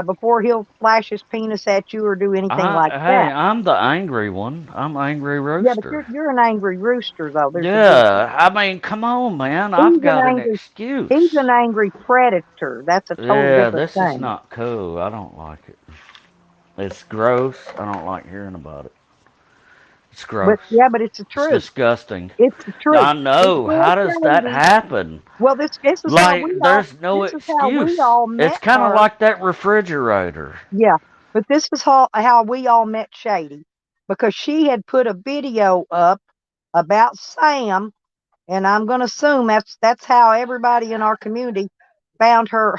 before he'll flash his penis at you or do anything like Hey, that. I'm the angry one. I'm Angry Yeah, but Rooster. you're an angry rooster, though. There's a difference. Yeah, I mean, come on, man. I've He's an got an angry. He's excuse. an angry predator. That's a total Yeah, different this is thing. not cool. I don't like it. It's gross. I don't like hearing about it. It's But gross. yeah, but it's the It's truth. disgusting. It's the truth. I This know. girl How does that Shady. happen? Well, this is how Like, there's no this is how we excuse. all It's met kind of her. like that refrigerator. Yeah, but this is how we all met Shady, because she had put a video up about Sam, and I'm going to assume that's how everybody in our community found her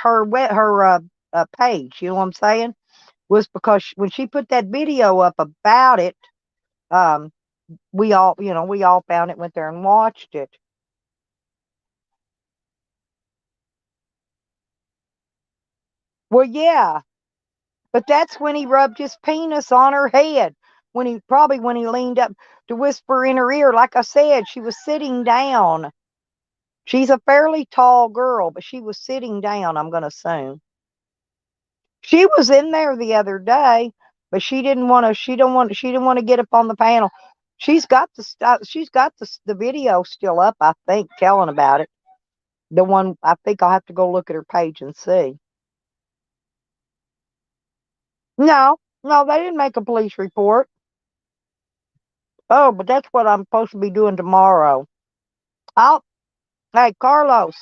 page. You know what I'm saying? Was because when she put that video up about it, um, we all found it, went there and watched it. Well, yeah, But that's when he rubbed his penis on her head. When he leaned up to whisper in her ear. Like I said, she was sitting down. She's a fairly tall girl, but she was sitting down, I'm gonna assume. She was in there the other day, but she didn't want to get up on the panel. She's got the video still up, I think, telling about it. The one, I think I'll have to go look at her page and see. No, they didn't make a police report. Oh, but that's what I'm supposed to be doing tomorrow. Hey, Carlos,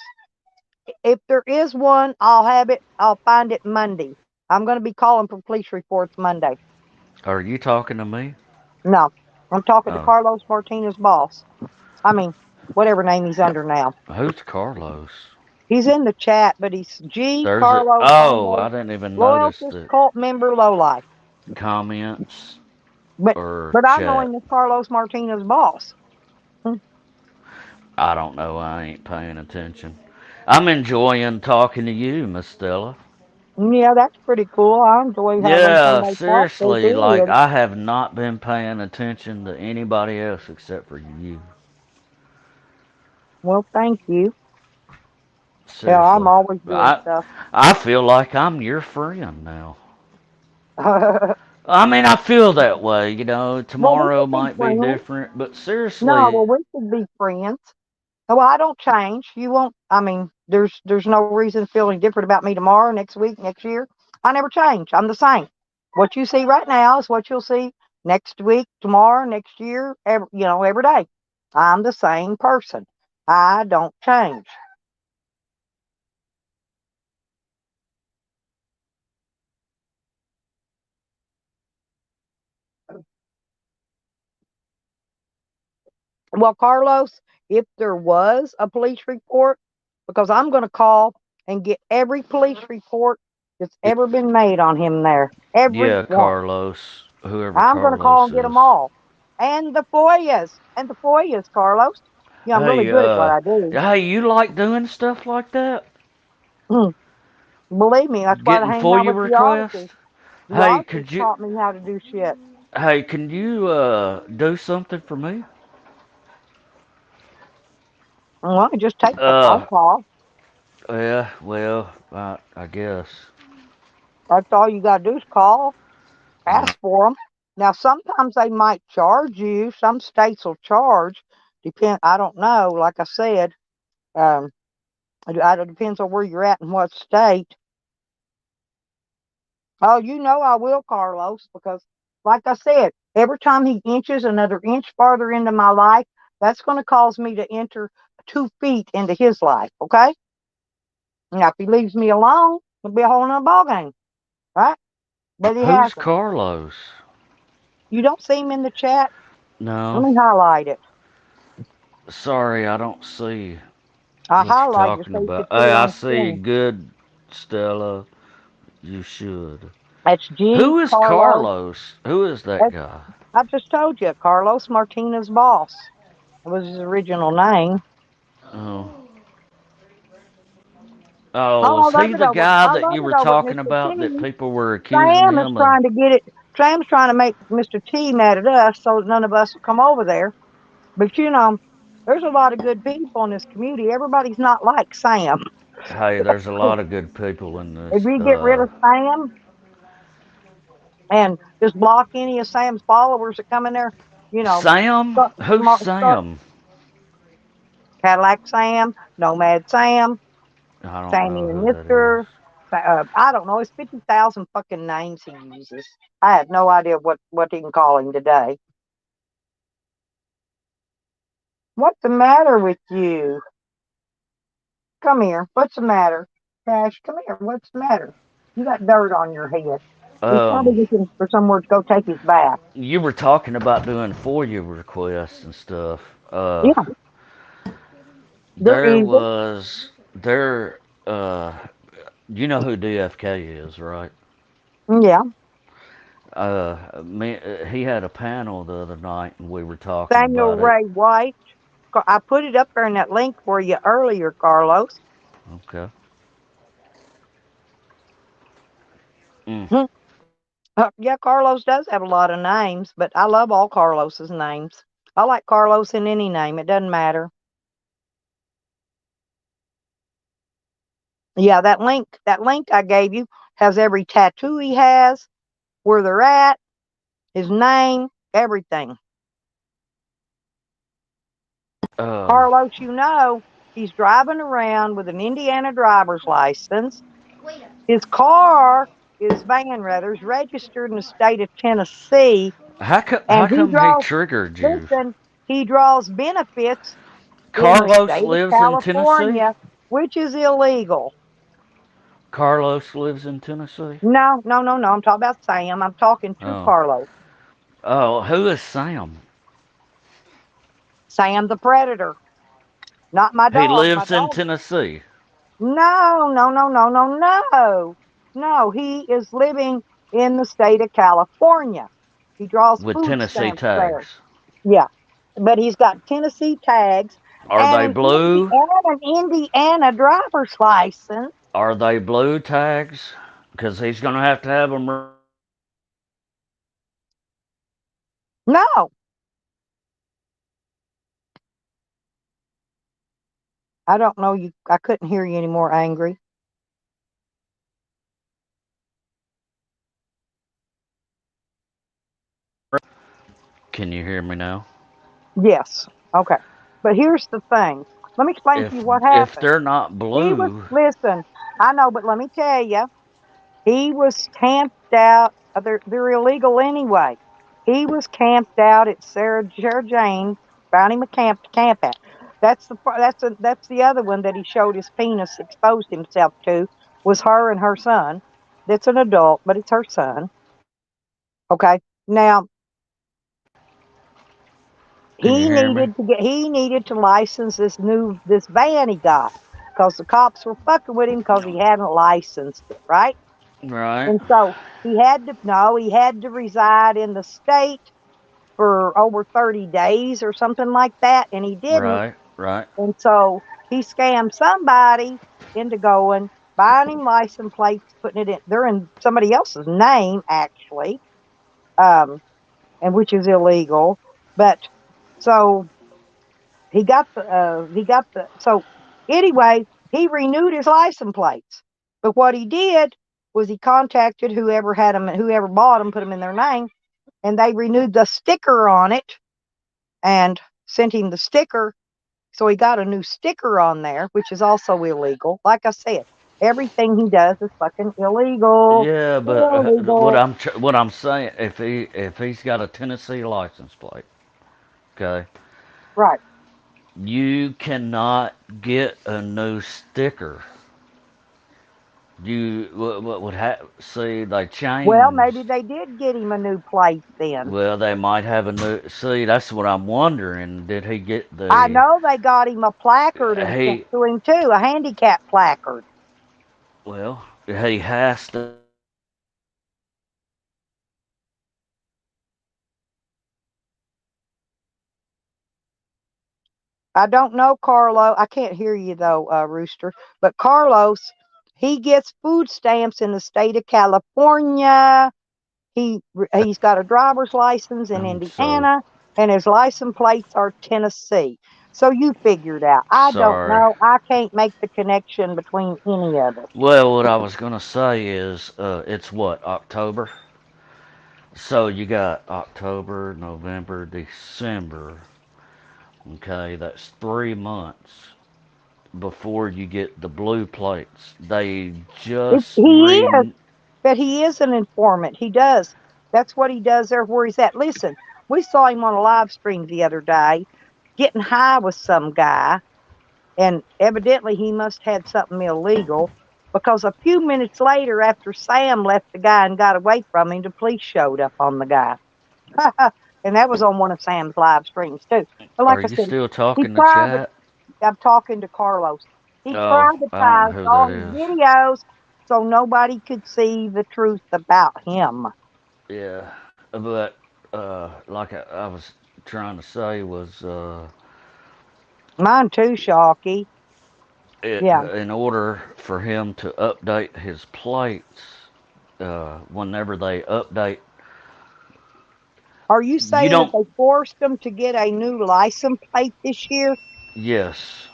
if there is one, I'll find it Monday. I'm going to be calling for police reports Monday. Are you talking to me? No, I'm talking to Oh. Carlos Martinez' boss. I mean, whatever name he's under now. Who's Carlos? He's in the chat, but he's Oh, Carlos, I didn't even notice loyalist the cult member, lowlife. comments But or I know chat. him as Carlos Martinez' boss. I don't know. I ain't paying attention. I'm enjoying talking to you, Miss Stella. Yeah, that's pretty cool. I enjoy having Yeah, somebody talk to. seriously, like Period. I have not been paying attention to anybody else except for you. Well, thank you. Yeah, I'm Seriously. always doing I stuff. I feel like I'm your friend now. I mean, I feel that way, you know. Well, we Tomorrow could be might be friends. different, but No, seriously, well, we could be friends. Well, I don't change. You won't. I mean, there's no reason to feel any different about me tomorrow, next week, next year. I never change. I'm the same. What you see right now is what you'll see next week, tomorrow, next year, every day. I'm the same person. I don't change. Well, Carlos, if there was a police report, because I'm going to call and get every police report that's ever been made on him there. Every yeah, one. Carlos, whoever I'm going to call Carlos and get them is. all. And the FOIAs. Carlos. Yeah, I'm really Hey, good at what I do. hey, you like doing stuff like that? Hmm. Believe me, that's why I Getting hang out FOIA with the requests? auditors. The Hey, auditors could you? taught me how to do shit. Hey, can you do something for me? Well, it just takes a phone Uh, call. yeah, well, I guess. That's all you got to do is call, Yeah. ask for them. Now, sometimes they might charge you. Some states will charge. I don't know. Like I said, um, it depends on where you're at and what state. Oh, I will, Carlos, because like I said, every time he inches another inch farther into my life, that's going to cause me to enter 2 feet into his life. Okay. Now, if he leaves me alone, it'll be a whole nother ballgame, right? But he Who's hasn't. Carlos? You don't see him in the chat? Let No, me highlight it. sorry, I don't see I what you're highlighted it talking so you about. could see Hey, it I on see. screen. Good, Stella. You should. That's G. Who is Carlos. Carlos? Who is that That's, guy? I just told you, Carlos Martinez Boss. That was his original name. Oh. Oh, Oh, is he the guy I that love you it were over at talking Mr. about that T. people were accusing Sam is him of? trying to get it. Sam's trying to make Mr. T mad at us so none of us will come over there. But there's a lot of good people in this community. Everybody's not like Sam. Hey, there's a lot of good people in If this. you get rid of Sam and just block any of Sam's followers that come in there, Sam? Who's start Sam? Cadillac Sam, Nomad Sam, I don't Sammy know and who that is. Mister. I don't know. It's 50,000 fucking names he uses. I have no idea what he can call him today. What's the matter with you? Come here. What's the matter? Cash, come here. What's the matter? You got dirt on your head. He's probably Um, looking for somewhere to go take his bath. you were talking about doing FOIA requests and stuff. Yeah, they're There easy. was there. You know who DFK is, right? Yeah. He had a panel the other night, and we were talking Samuel about it. Ray White. I put it up there in that link for you earlier, Carlos. Okay. Mm. Hmm. Yeah, Carlos does have a lot of names, but I love all Carlos's names. I like Carlos in any name. It doesn't matter. Yeah, that link I gave you has every tattoo he has, where they're at, his name, everything. Um, Carlos, he's driving around with an Indiana driver's license. His car, his van rather, is registered in the state of Tennessee, how and he come he draws. triggered you? Listen, he draws benefits in the Carlos state of lives in Tennessee. California, which is illegal. Carlos lives in Tennessee. No, no, no, no. I'm talking about Sam. I'm talking to Oh, Carlos. oh, who is Sam? Sam the Predator, not my He dog. My lives in dog. Tennessee. No, no, no, no, no, no. No, he is living in the state of California. He draws With food Tennessee stamps there. tags. Yeah. But he's got Tennessee tags Are and they an blue? Indiana driver's license. Are they blue tags? Because he's gonna have to have them. No, I don't know you. I couldn't hear you any more angry. Can you hear me now? Yes. Okay. But here's the thing. Let me explain to If you what if happened. they're not blue, Listen, I know, but let me tell you, he was camped out. They're illegal anyway. He was camped out at Sarah Jane. Found him a camp to camp at. That's the other one that he showed his penis, exposed himself to, was her and her son. That's an adult, but it's her son. Okay. Now can you hear me? he needed to license this van he got because the cops were fucking with him because he hadn't licensed it, right? Right, And so he had to reside in the state for over 30 days or something like that, and he didn't. right, right, And so he scammed somebody into going, buying him license plates, putting it in, they're in somebody else's name, actually, um, and which is illegal. But so so anyway, he renewed his license plates. But what he did was he contacted whoever bought them, put them in their name, and they renewed the sticker on it and sent him the sticker. So he got a new sticker on there, which is also illegal. Like I said, everything he does is fucking illegal. yeah, but Illegal. what I'm saying, if he's got a Tennessee license plate, okay, Right. you cannot get a new sticker. What would have see they Well, changed. maybe they did get him a new plate then. Well, they might have a new. See, that's what I'm wondering. Did he get I the? know they got him a placard and sent He to him too, a handicap placard. well, he has to. I don't know, Carlo. I can't hear you though, Rooster. But Carlos, he gets food stamps in the state of California. He's got a driver's license in I'm so Indiana, and his license plates are Tennessee. So you figured out. I don't sorry. know. I can't make the connection between any of it. Well, what I was gonna say is, it's what October. So you got October, November, December. Okay, that's 3 months before you get the blue plates. They just He is, re. but he is an informant. He does. That's what he does there where he's at. Listen, we saw him on a live stream the other day getting high with some guy, and evidently he must have had something illegal because a few minutes later, after Sam left the guy and got away from him, the police showed up on the guy. And that was on one of Sam's live streams too. But like Are I you said, still he talking to private. chat? I'm talking to Carlos. He Oh, I don't know privatized who that all his is. videos so nobody could see the truth about him. Yeah, but like I was trying to say was, Mine too, Shocky. it Yeah. in order for him to update his plates, whenever they update. Are you You saying that don't. they forced them to get a new license plate this year? Yes,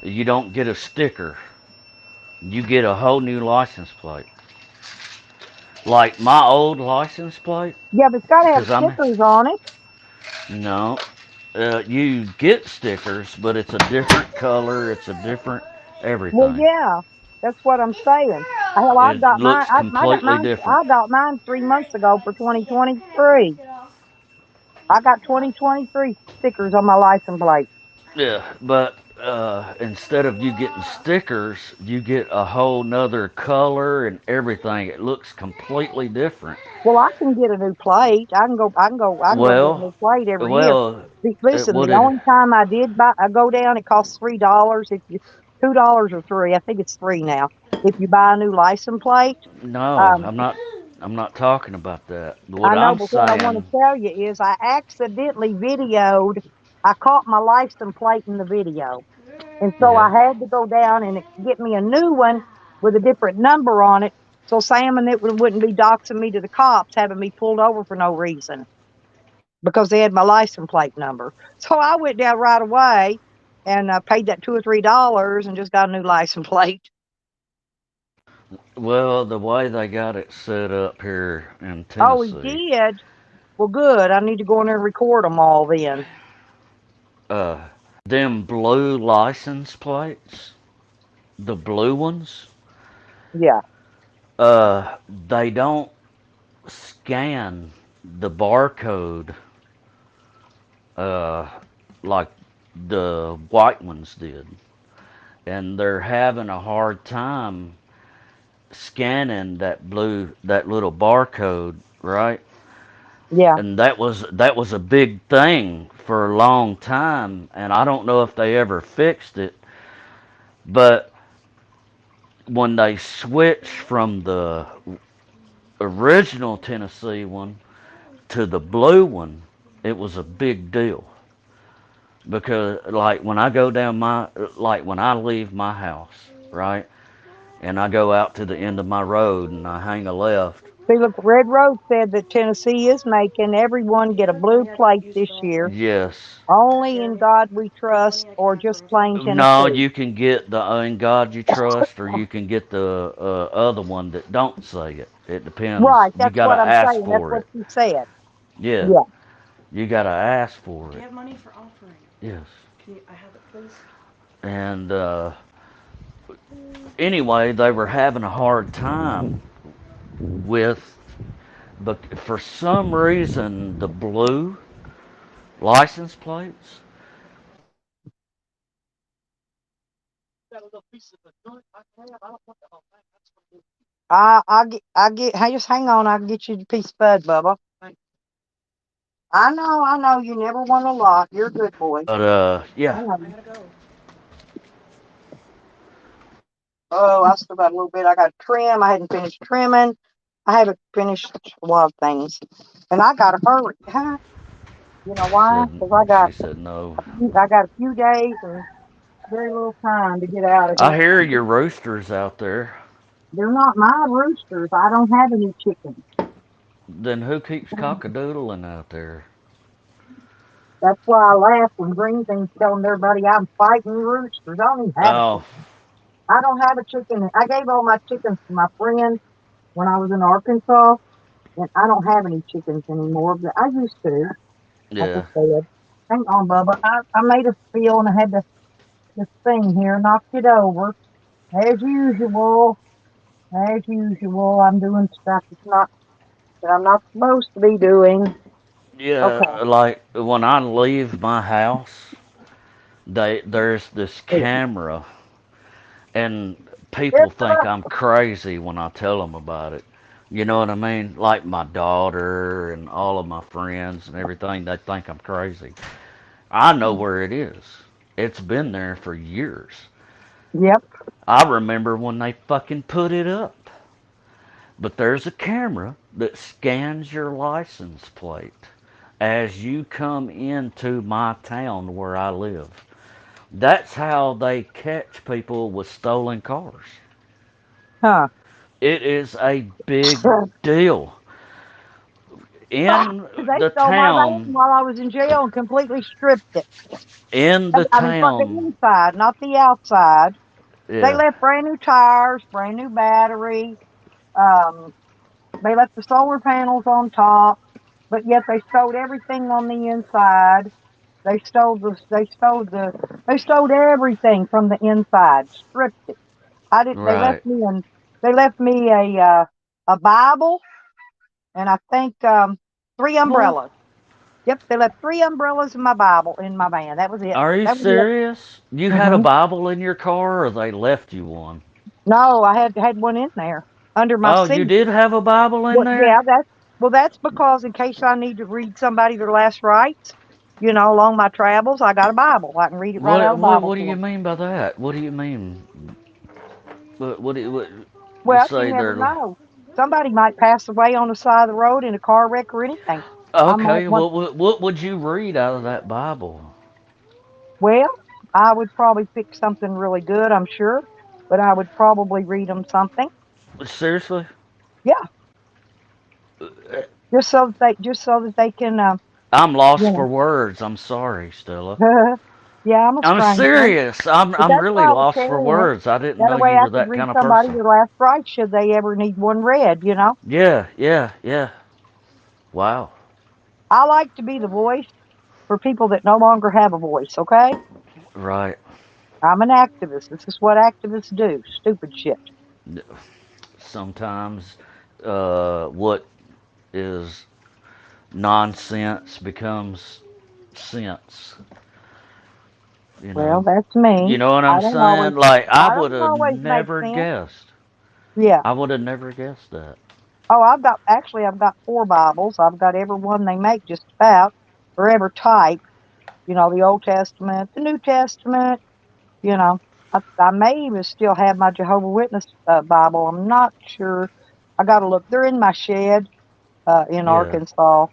you don't get a sticker. You get a whole new license plate. Like my old license plate, Yeah, but it's got to have because I'm stickers on it. no. You get stickers, but it's a different color. It's a different Well, everything. yeah, that's what I'm saying. Hell, I It got mine. looks I got completely mine. different. I got mine 3 months ago for 2023. I got 2023 stickers on my license plate. Yeah, but instead of you getting stickers, you get a whole nother color and everything. It looks completely different. Well, I can get a new plate. I can go. I can go. I can go get a Well, new plate every year. well, it Listen, would the it? only time I did buy, I go down. It costs $3. If you $2 or three, I think it's three now. If you buy a new license plate, No, um, I'm not. I'm not talking about that. What I know. I'm But what I want saying, to tell you is, I accidentally videoed. I caught my license plate in the video. And so yeah. I had to go down and get me a new one with a different number on it. So Sam and it wouldn't be doxing me to the cops, having me pulled over for no reason because they had my license plate number. So I went down right away and paid that $2 or $3 and just got a new license plate. Well, the way they got it set up here in Oh, he Tennessee, did? Well, good. I need to go in there and record them all then. uh, them blue license plates, the blue ones, Yeah. uh, they don't scan the barcode uh, like the white ones did, and they're having a hard time scanning that little barcode, right? Yeah. And that was a big thing for a long time, and I don't know if they ever fixed it, but when they switched from the original Tennessee one to the blue one, it was a big deal because like when I go down my like when I leave my house, right, and I go out to the end of my road and I hang a left. See, look, Red Road said that Tennessee is making everyone get a blue plate this year. Yes. Only in God we trust, or just plain No, Tennessee. you can get the In God You Trust, or you can get the other one that don't say it. It depends. Right, You that's gotta what I'm ask saying. That's for what it. she said. Yeah, Yeah. you gotta ask for Do you it. have money for offering? Yes. Can you, I have it, please? And anyway, they were having a hard time with, but for some reason, the blue license plates. Hey, just hang on. I'll get you a piece of bud, Bubba. I know. You never want a lot. You're a good boy. But yeah, Hang I on. gotta go. Oh, I still got a little bit. I got to trim. I hadn't finished trimming. I haven't finished a lot of things, and I got to hurry. Huh? You know why? said Because I got she said no. I got a few days and very little time to get out of I hear here. your roosters out there. They're not my roosters. I don't have any chickens. Then who keeps cockadoodling out there? That's why I laugh when Green Thing's telling everybody I'm fighting roosters. I don't even have a Oh, chicken. I don't have a chicken. I gave all my chickens to my friend when I was in Arkansas, and I don't have any chickens anymore, but I used to, like I yeah. said. Hang on, Bubba. I made a spill and I had this thing here, knocked it over. As usual, as usual, I'm doing stuff that I'm not supposed to be doing. Okay. Yeah, like when I leave my house, there's this camera, and people think I'm crazy when I tell them about it. You know what I mean? Like my daughter and all of my friends and everything, they think I'm crazy. I know where it is. It's been there for years. Yep. I remember when they fucking put it up. But there's a camera that scans your license plate as you come into my town where I live. That's how they catch people with stolen cars. Huh. It is a big deal. In They the stole my van town, while I was in jail and completely stripped it. in the I mean, from the town, inside, not the outside. They yeah, left brand new tires, brand new battery. Um, they left the solar panels on top, but yet they stole everything on the inside. They stole everything from the inside, stripped it. I did. right. They left me a Bible and I think three What? umbrellas. Yep, they left three umbrellas and my Bible in my van. That was it. Are you That was it. serious? You had a hmm Bible in your car, or they left you one? No, I had one in there under my Oh, you seat. did have a Bible in Well, there? yeah, that's because in case I need to read somebody their last rites, along my travels, I got a Bible. I can read it right out What of the what Bible what do to you them. mean by that? What do you mean? What you Well, you say never they're know. Somebody might pass away on the side of the road in a car wreck or anything. I might okay? want. What would you read out of that Bible? Well, I would probably pick something really good, I'm sure, but I would probably read them something. Seriously? Yeah, just so that they can, I'm lost you for words. I'm sorry, Stella. know. Yeah, I'm a I'm strange one, serious. I'm but I'm that's really why I was lost for carrying it. words. I didn't know That way you I were could that read kind of somebody person. their last rites should they ever need one read. Yeah, yeah, yeah. Wow. I like to be the voice for people that no longer have a voice, okay? Right. I'm an activist. This is what activists do. Stupid shit. Sometimes what is nonsense becomes sense. You Well, know. that's me. You know what I I'm don't always saying? Like I I would don't have always make never sense. guessed. Yeah. I would have never guessed that. Oh, I've got four Bibles. I've got every one they make just about, or every type. The Old Testament, the New Testament. You know, I may even still have my Jehovah Witness Bible. I'm not sure. I got to look. They're in my shed in Yeah. Arkansas.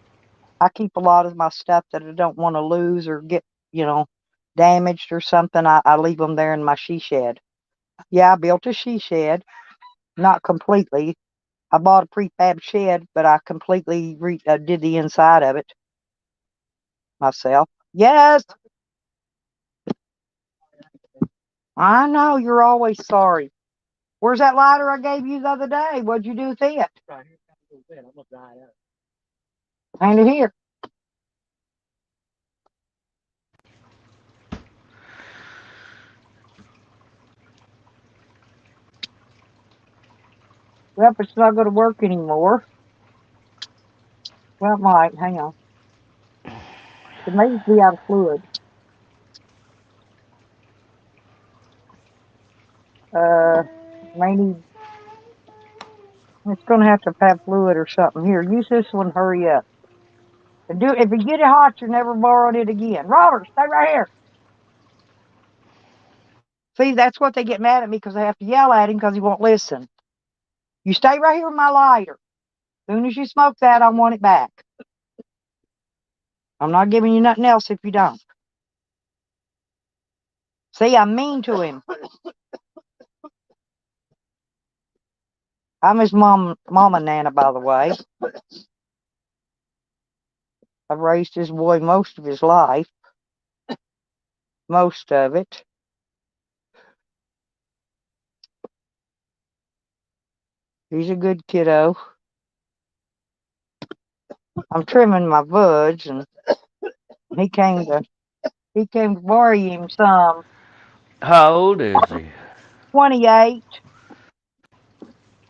I keep a lot of my stuff that I don't want to lose or get, you know, damaged or something. I leave them there in my she shed. Yeah, I built a she shed, not completely. I bought a prefab shed, but I completely did the inside of it myself. Yes, I know you're always sorry. Where's that lighter I gave you the other day? What'd you do with it? Ain't it here? Well, it's not going to work anymore. Well, it might. Hang on. It may just be out of fluid. Uh, may need. It's going to have fluid or something. Here, use this one. Hurry up. And do if you get it hot, you're never borrowing it again. Robert, stay right here. See, that's what they get mad at me because I have to yell at him because he won't listen. You stay right here with my lighter. As soon as you smoke that, I want it back. I'm not giving you nothing else if you don't. See, I'm mean to him. I'm his mama nana, by the way. I've raised his boy most of his life. Most of it. He's a good kiddo. I'm trimming my buds, and he came to borrow him some. How old is he? 28.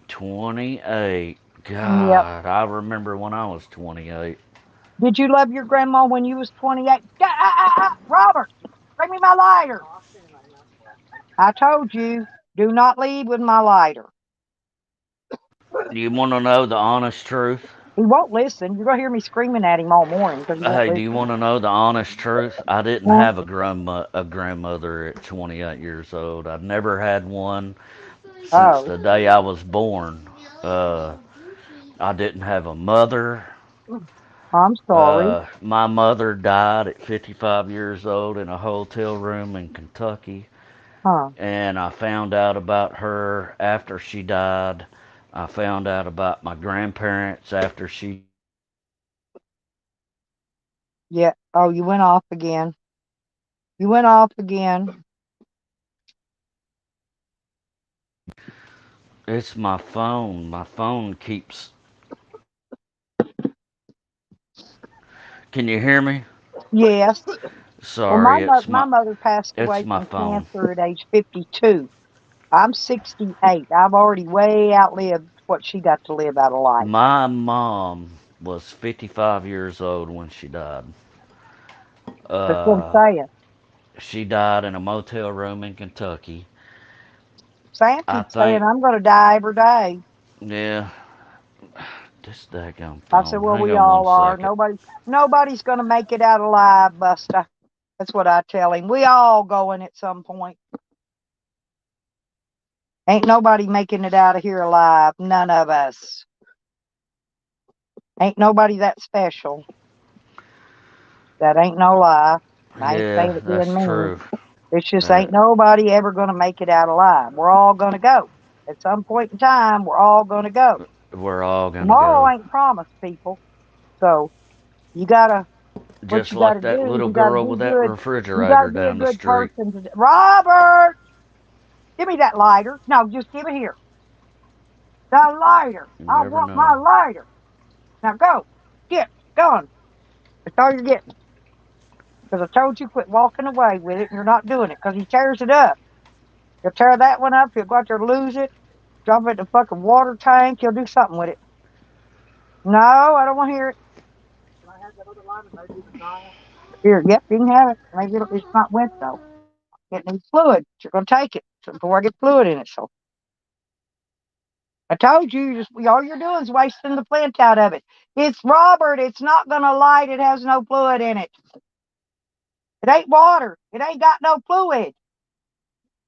28. Yep. God, I remember when I was 28. Did you love your grandma when you was 28? Robert, bring me my lighter. I told you, do not leave with my lighter. Do you want to know the honest truth? He won't listen. You're gonna hear me screaming at him all morning because he won't Hey, do you listen. want to know the honest truth? I didn't Huh? have a grandmother at 28 years old. I've never had one since Oh, the day I was born. Uh, I didn't have a mother. I'm sorry. My mother died at 55 years old in a hotel room in Kentucky, Huh? and I found out about her after she died I found out about my grandparents after she. Yeah. Oh, you went off again. You went off again. It's my phone. My phone keeps. Can you hear me? Yes. Well, Sorry, my mother passed it's away my from phone. cancer at age 52. I'm 68. I've already way outlived what she got to live out of life. My mom was 55 years old when she died. That's what I'm Uh, saying. she died in a motel room in Kentucky. Sam I keeps saying think, I'm going to die every day. yeah, this daggone I said, phone. well, Hang we on one all are. second. Nobody's going to make it out alive, Busta. That's what I tell him. We all going at some point. Ain't nobody making it out of here alive. None of us. Ain't nobody that special. That ain't no lie. I ain't saying Yeah, it being that's mean. true. It's just Uh, ain't nobody ever going to make it out alive. We're all going to go. At some point in time, we're all going to go. we're all gonna Tomorrow go. ain't promised, people. So you gotta, what Just you gotta like that do, little you gotta girl be with that good. You gotta refrigerator be a down the good street. person. Robert, give me that lighter. No, just give it here. The lighter. You I never want know. my lighter. Now go. Get going. That's all you're getting. Because I told you quit walking away with it and you're not doing it because he tears it up. He'll tear that one up. He'll go out there and lose it. Drop it in the fucking water tank. He'll do something with it. No, I don't want to hear it. Here, yep, you can have it. Maybe it's not wet though. It needs fluid. You're gonna take it before I get fluid in it. So I told you, all you're doing is wasting the plant out of it. It's Robert. It's not gonna light. It has no fluid in it. It ain't water. It ain't got no fluid.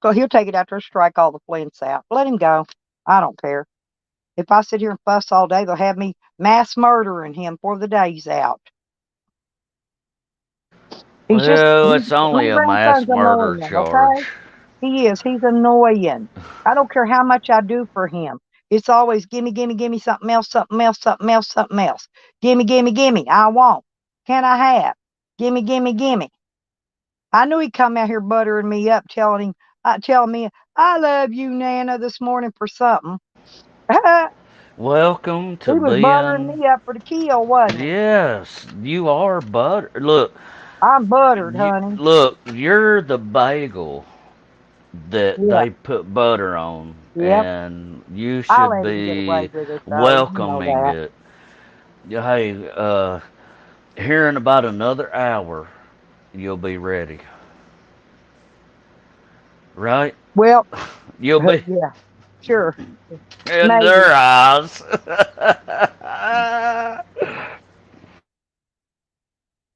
So he'll take it out there, strike all the plants out. Let him go. I don't care. If I sit here and fuss all day, they'll have me mass murdering him before the day's out. Well, it's My only a mass grandson's murder annoying, okay? charge. He is. He's annoying. I don't care how much I do for him. It's always gimme, gimme, gimme something else, something else, something else, something else. Gimme, gimme, gimme. I won't. Can I have? Gimme, gimme, gimme. I knew he'd come out here buttering me up, telling me, I love you, Nana, this morning for something. He Welcome to was buttering being. me up for the kill, wasn't he? Yes, you are butter. Look, I'm buttered, honey. you're the bagel that Yeah, they put butter on, yep. and you I should let him get away be with it, though. You know welcoming that. it. Hey, here in about another hour, you'll be ready, right? Well, You'll be yeah, sure. in Maybe. their eyes.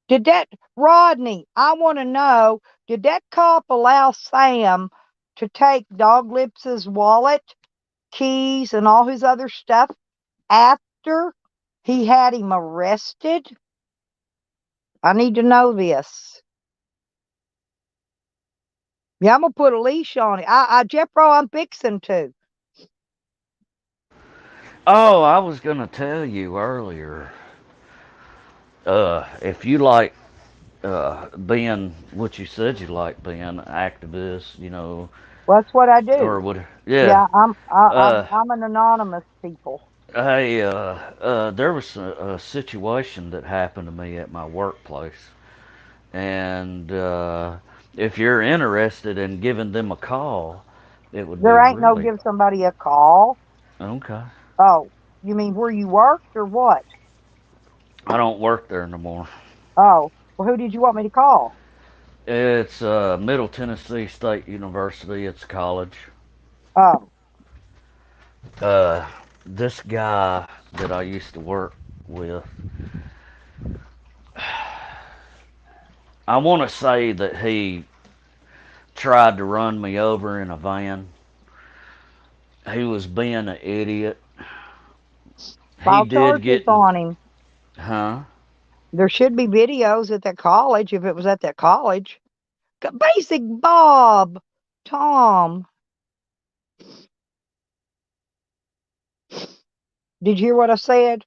Did that, Rodney, I want to know, did that cop allow Sam to take Dog Lips's wallet, keys, and all his other stuff after he had him arrested? I need to know this. Yeah, I'm going to put a leash on it. Jeffro, I'm fixing to. Oh, I was gonna tell you earlier. If you like being what you said you like being an activist, Well, that's what I do. or what? Yeah. Yeah, Uh, I'm an anonymous people. hey, there was a situation that happened to me at my workplace, and if you're interested in giving them a call, it would be There ain't no really give somebody a call. okay. Oh, you mean where you worked or what? I don't work there no more. Oh, well, who did you want me to call? It's Middle Tennessee State University. It's a college. Oh, Uh, this guy that I used to work with, I want to say that he tried to run me over in a van. He was being an idiot. He file did charges get, on him. huh? There should be videos at that college if it was at that college. Basic Bob, Tom. Did you hear what I said?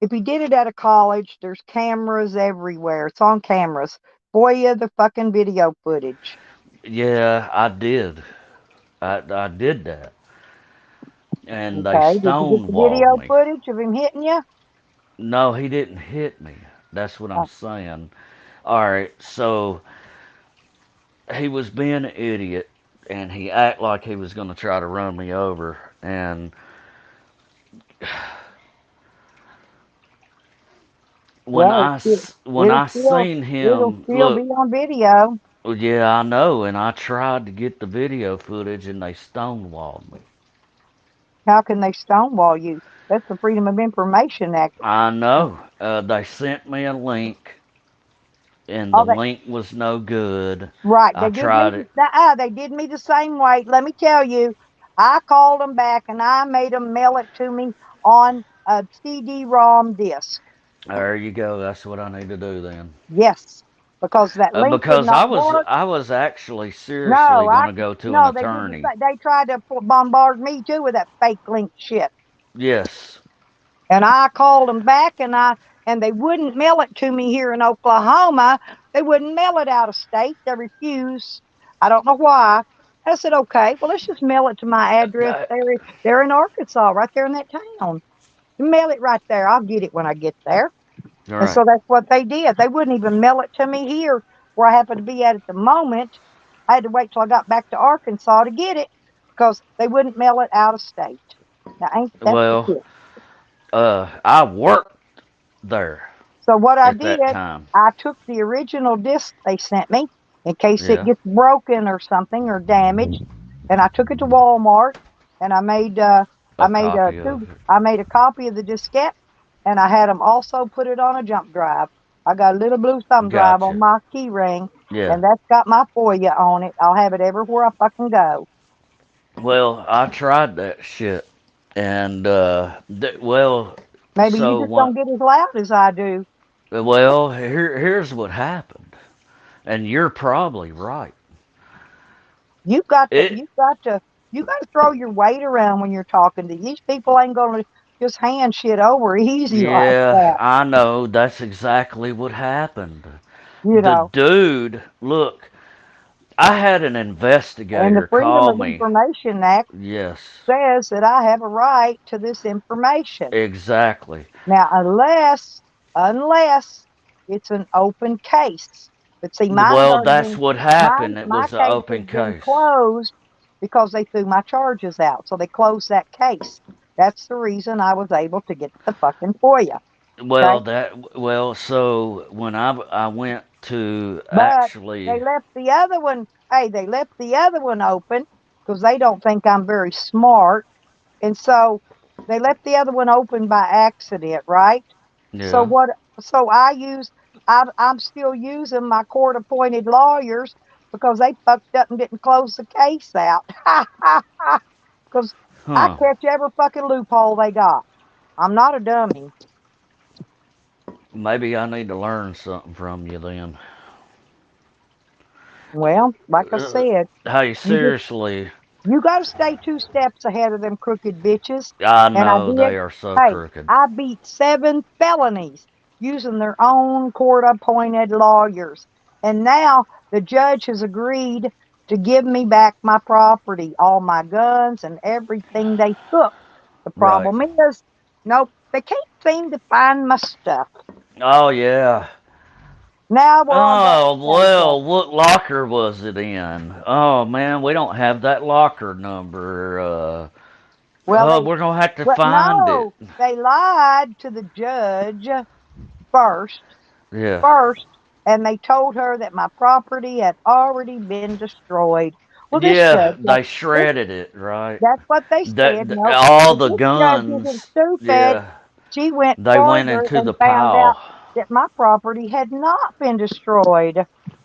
If he did it at a college, there's cameras everywhere. It's on cameras. FOIA the fucking video footage. Yeah, I did. I did that, and they Okay. Did you get the stonewalled video me. footage of him hitting you? No, he didn't hit me. That's what I'm Oh, saying. All right, so he was being an idiot, and he act like he was gonna try to run me over, and well, when I seen it'll him still be look, on video. well, yeah, I know, and I tried to get the video footage, and they stonewalled me. How can they stonewall you? That's the Freedom of Information Act. I know. They sent me a link, and the Oh, they link was no good. right. I tried it. They did me the same way. Let me tell you, I called them back and I made them mail it to me on a CD-ROM disc. There you go. That's what I need to do then. Yes, because that link did Because not work. I was actually seriously No, gonna go to an no, they did the attorney. same. They tried to bombard me too with that fake link shit. Yes. And I called them back and they wouldn't mail it to me here in Oklahoma. They wouldn't mail it out of state. They refused. I don't know why. I said, okay, well, let's just mail it to my address Uh, there in Arkansas, right there in that town. Mail it right there. I'll get it when I get there. all And right. so that's what they did. They wouldn't even mail it to me here where I happen to be at the moment. I had to wait till I got back to Arkansas to get it because they wouldn't mail it out of state. Now, ain't that the Well, truth? I worked there So what I at did, that time. I took the original disc they sent me in case it Yeah. gets broken or something or damaged, and I took it to Walmart and A copy of it. I made a copy of the diskette and I had them also put it on a jump drive. I got a little blue thumb drive on Gotcha. my key ring, Yeah. and that's got my FOIA on it. I'll have it everywhere I fucking go. Well, I tried that shit, and well, Maybe you so just don't what? get as loud as I do. Well, here's what happened, and you're probably right. It You got to throw your weight around when you're talking to these people. Ain't gonna just hand shit over easy like Yeah, that, I know. That's exactly what happened. you The know. dude, look, I had an And the investigator Freedom call of me. Information Act Yes, says that I have a right to this information. exactly. Now, unless it's an open case. But see, Well, that's what happened. It my was an case has open been case. closed because they threw my charges out. So they closed that case. That's the reason I was able to get the fucking FOIA. Okay. So when I went to But actually, they left the other one, hey, they left the other one open because they don't think I'm very smart. And so they left the other one open by accident, right? So yeah, what so I'm still using my court appointed lawyers because they fucked up and didn't close the case out. Because I huh? catch every fucking loophole they got. I'm not a dummy. Maybe I need to learn something from you then. Well, like I Uh, said, hey, you just seriously, you got to stay 2 steps ahead of them crooked bitches. I And I know did. they are so Hey, crooked. I beat 7 felonies using their own court appointed lawyers. And now the judge has agreed to give me back my property, all my guns and everything they took. The Right. problem is, nope, they can't seem to find my stuff. Oh yeah. Now we're on that Oh subject. well, what locker was it in? Oh man, we don't have that locker number. Well, We're gonna have to well, find it. no, they lied to the judge first Yeah. first, and they told her that my property had already been destroyed. Well, Yeah, they this, shredded it, right? that's what they said. No, All but the this judge isn't guns, stupid. yeah, She went they went further into the and found out pile. that my property had not been destroyed.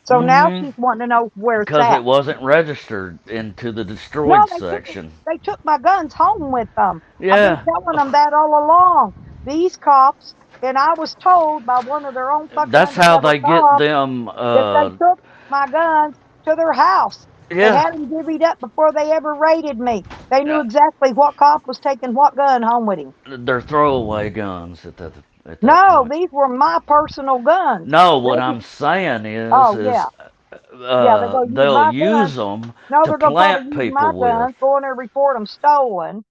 So now Mm-hmm. she's wanting to know where it's Because at. it wasn't registered into the No, destroyed section. they took my guns home with them. I've been Yeah, telling them that all along. These cops, and I was told by one of their own fucking that's how undercover they get cops them. that they took my guns to their house. They Yeah, had them divvied up before they ever raided me. They knew yeah, exactly what cop was taking what gun home with him. they're throwaway guns at that No, point. these were my personal guns. No, what They I'm just, saying oh is yeah, yeah, they're gonna use they'll my guns. use them No, to they're gonna probably plant use my people with. guns, go in there, report them stolen,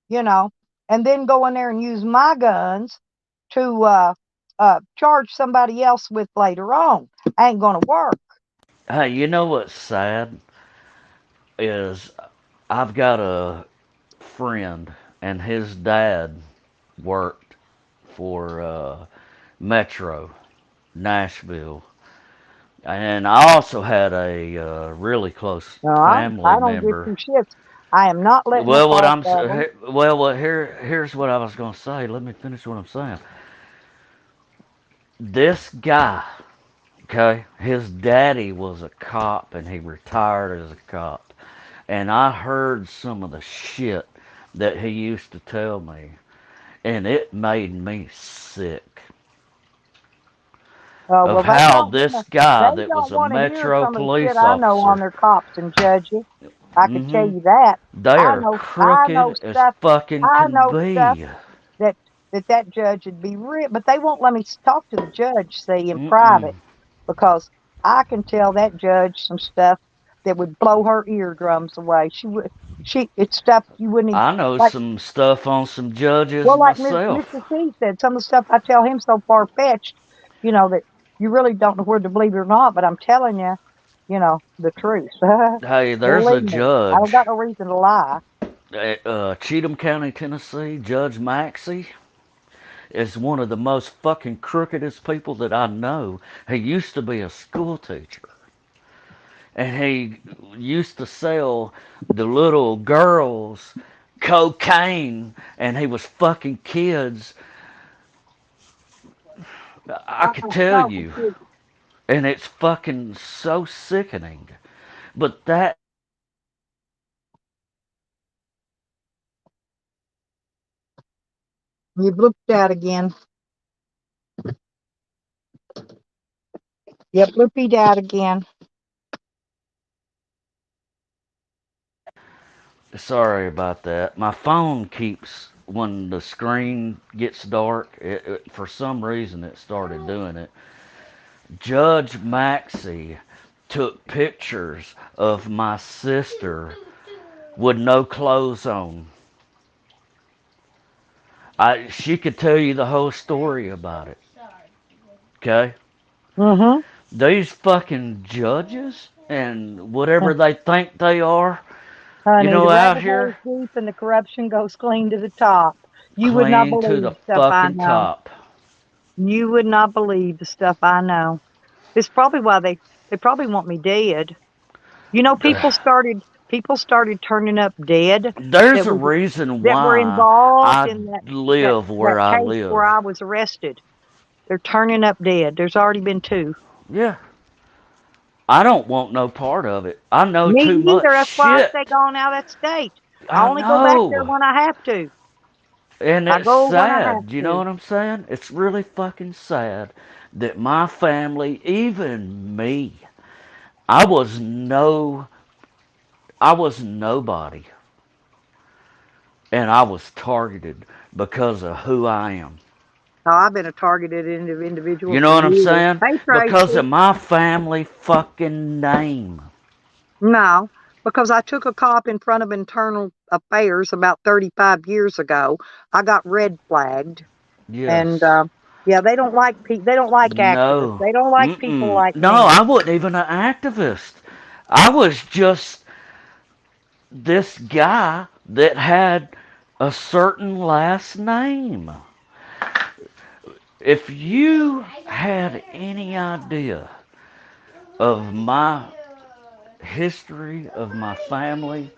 you know, and then go in there and use my guns to charge somebody else with later on. Ain't gonna work. Hey, you know what's sad is I've got a friend and his dad worked for Metro Nashville, and I also had a really close No, family I don't give member. two shits. I am not letting us Well, off of them. here's what I was going to say. Let me finish what I'm saying. This guy, okay, his daddy was a cop and he retired as a cop. And I heard some of the shit that he used to tell me, and it made me sick of Well, they how don't this wanna. guy They that was don't a want to hear Metro some of the shit police I know on officer. their cops and judges. I can tell Hmm. you that. They I are know. I know crooked as stuff. fucking I can know stuff be. that that judge would be real, but they won't let me talk to the judge, see, in Mm-mm. private, because I can tell that judge some stuff that would blow her eardrums away. She would. It's stuff you wouldn't even I know like. some stuff on some judges Well, like myself. Mr. T said, some of the stuff I tell him so far fetched, that you really don't know whether to believe it or not. But I'm telling you, the truth. Hey, there's a Believe me, I don't judge, got no reason to lie. Cheatham County, Tennessee, Judge Maxey is one of the most fucking crookedest people that I know. He used to be a school teacher, and he used to sell the little girls cocaine, and he was fucking kids. I could tell No, you, and it's fucking so sickening. But that you blooped out again. Yep, blooped out again. Sorry about that. My phone keeps, when the screen gets dark, for some reason it started doing it. Judge Maxey took pictures of my sister with no clothes on. She could tell you the whole story about it. Okay? Mm-hmm. These fucking judges and whatever they think they are, Honey, the out rabbit hole's here, deep and the corruption goes clean to the top. You would not cling to believe the the stuff I fucking know. top. You would not believe the stuff I know. It's probably why they probably want me dead. People started turning up dead There's that a was reason that were why involved I in that live that where I case where live. I was arrested. They're turning up dead. There's already been two. Yeah, I don't want no part of it. I know Me too much neither. That's why I stay shit. gone out of that state. I I only go back there know. when I have to. And I it's go when I have sad. You know to. what I'm saying? It's really fucking sad that my family, even me, I was no, I was nobody, and I was targeted because of who I am. Oh, I've been a targeted individual You know for what I'm years. saying? Hey, Because of Tracy. my family fucking name. No, because I took a cop in front of internal affairs about 35 years ago. I got red flagged, and Yes. yeah, they don't like they don't like activists. No. They don't like people Mm-mm. like No, me. I wasn't even an activist. I was just this guy that had a certain last name. If you had any idea of my history, of my family,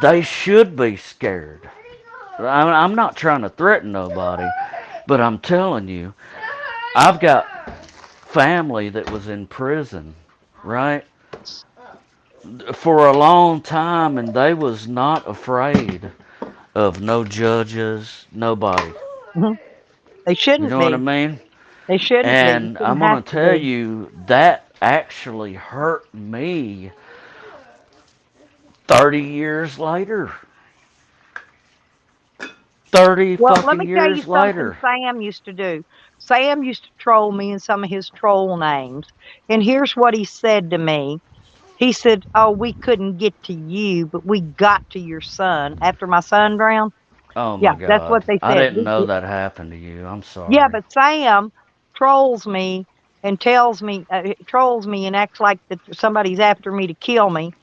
they should be scared. I'm not trying to threaten nobody, but I'm telling you, I've got family that was in prison, right? For a long time, and they was not afraid of no judges, nobody. Mhm. They You shouldn't know what I be. mean? They shouldn't be. You And I'm shouldn't have gonna to tell be. you that actually hurt me 30 years later. 30 Well, let fucking me tell you years something later. Sam used to do. Sam used to troll me in some of his troll names. And here's what he said to me. He said, "Oh, we couldn't get to you, but we got to your son after my son drowned." Oh Yeah, my that's what God. they I said. didn't know that happened to you. I'm Yeah, sorry. but Sam trolls me and trolls me and acts like that somebody's after me to kill me.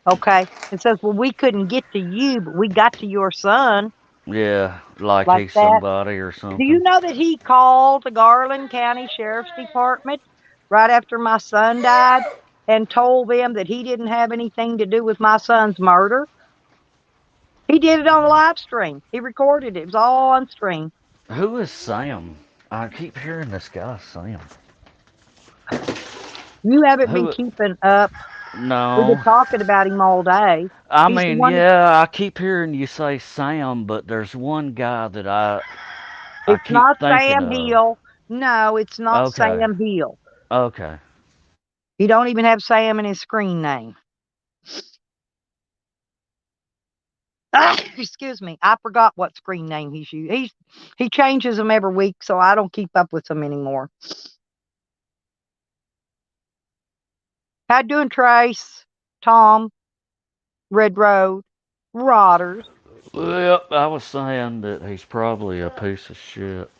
Okay. And says, "Well, we couldn't get to you, but we got to your son," Yeah, like like he's that. somebody or Do you something. know that he called the Garland County Sheriff's Department right after my son died and told them that he didn't have anything to do with my son's murder? He did it on a live stream. He recorded it. It was all on stream. Who is Sam? I keep hearing this guy, Sam. You haven't been Who? keeping up. We've been No. talking about him all day. I He's the mean, one. yeah, I keep hearing you say Sam, but there's one guy that I It's keep not thinking Sam of. Hill. No, it's not Okay. Sam Hill. Okay. He don't even have Sam in his screen name. Excuse me. I forgot what screen name he's using. He changes them every week, so I don't keep up with them anymore. How you doing, Trace? Tom? Red Road? Rotters? Yep, I was saying that he's probably a piece of shit.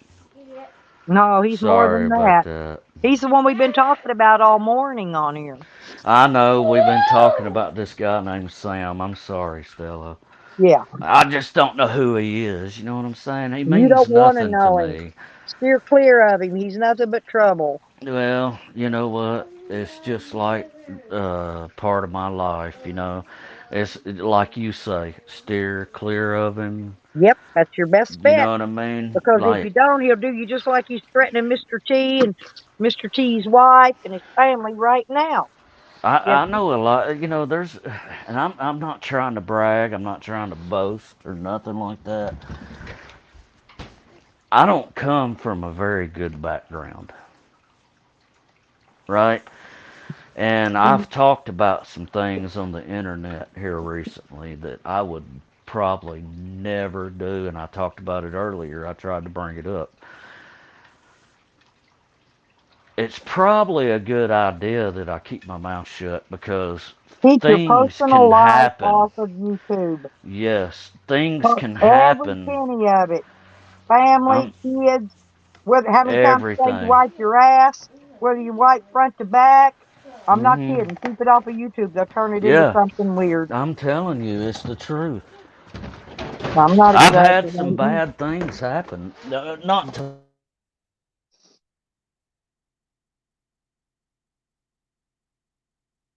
No, he's more Sorry than about that. that. He's the one we've been talking about all morning on here. I know we've been talking about this guy named Sam. I'm sorry, Stella. Yeah. I just don't know who he is. You know what I'm saying? He You means don't want to nothing to know him. me. Steer clear of him. He's nothing but trouble. Well, you know what? It's just like part of my life, you know. It's like you say, steer clear of him. Yep, that's your best You bet. know what I mean? Because if you Like, don't, he'll do you just like he's threatening Mr. T and Mr. T's wife and his family right now. Yeah. I know a lot. You know, there's, and I'm not trying to brag. I'm not trying to boast or nothing like that. I don't come from a very good background, right? And I've talked about some things on the internet here recently that I would probably never do, and I talked about it earlier. I tried to bring it up. It's probably a good idea that I keep my mouth shut because Keep your things personal can life happen. off of YouTube. Yes, things can Every happen. penny of it. Family, Um, kids, whether how many times a day you everything. wipe your ass, whether you wipe front to back. I'm not Hmm. kidding. Keep it off of YouTube. They'll turn it into Yeah, something weird. I'm telling you, it's the truth. I'm not I've had some exaggerating. bad things happen. Not to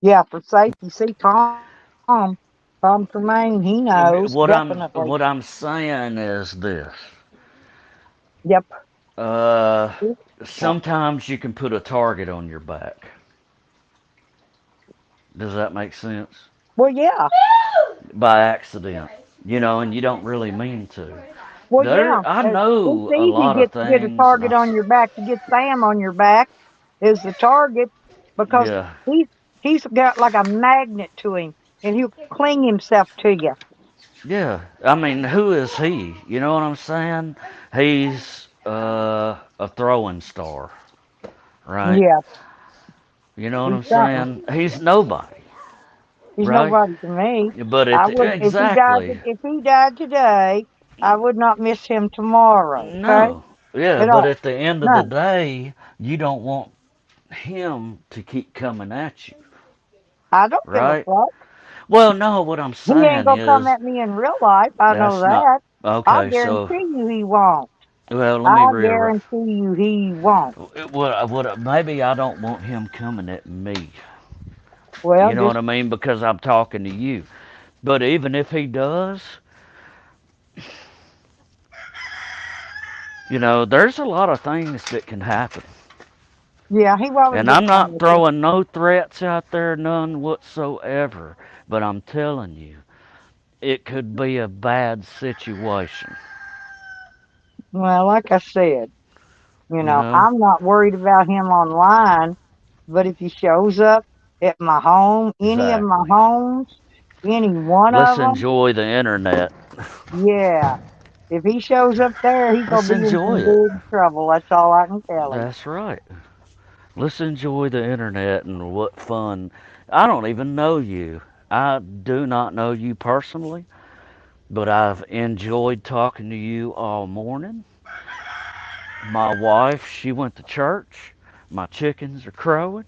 Yeah, for safety. See, Tom Tremaine, he knows definitely. what I'm saying is this. Yep. Uh, sometimes you can put a target on your back. Does that make sense? Well, yeah. By accident, you know, and you don't really mean to. Well, yeah. I It's know a easy lot of to get a things, and target on your back. To get Sam on your back is the target because yeah, he's he's got like a magnet to him, and he'll cling himself to you. yeah. I mean, who is he? You know what I'm saying? He's a throwing star, right? Yeah, You know what he's I'm something. saying? He's nobody, He's right? nobody to me. But I it would exactly. if he died today, I would not miss him tomorrow. Okay, No. Yeah, at but all. at the end of the No, day, you don't want him to keep coming at you, I don't give a right? fuck. Well, no, what I'm He ain't saying gonna come is at me in real life. I know that's not that. I okay. So, guarantee you he won't. well, let me I rearrange. guarantee you he won't. Maybe I don't want him coming at me. Well, You know just what I mean? Because I'm talking to you. But even if he does, you know, there's a lot of things that can happen. yeah, he wasn't And gonna I'm come not at you. throwing no threats out there, none whatsoever. But I'm telling you, it could be a bad situation. Well, like I said, You know? I'm not worried about him online, but if he shows up at my home, any of my Exactly. homes, any one of Let's them, enjoy the internet. yeah. If he shows up there, he's gonna Let's be in enjoy some it. big trouble. That's all I can tell him. That's right. Let's enjoy the internet and what fun. I don't even know you. I do not know you personally, but I've enjoyed talking to you all morning. My wife, she went to church. My chickens are crowing.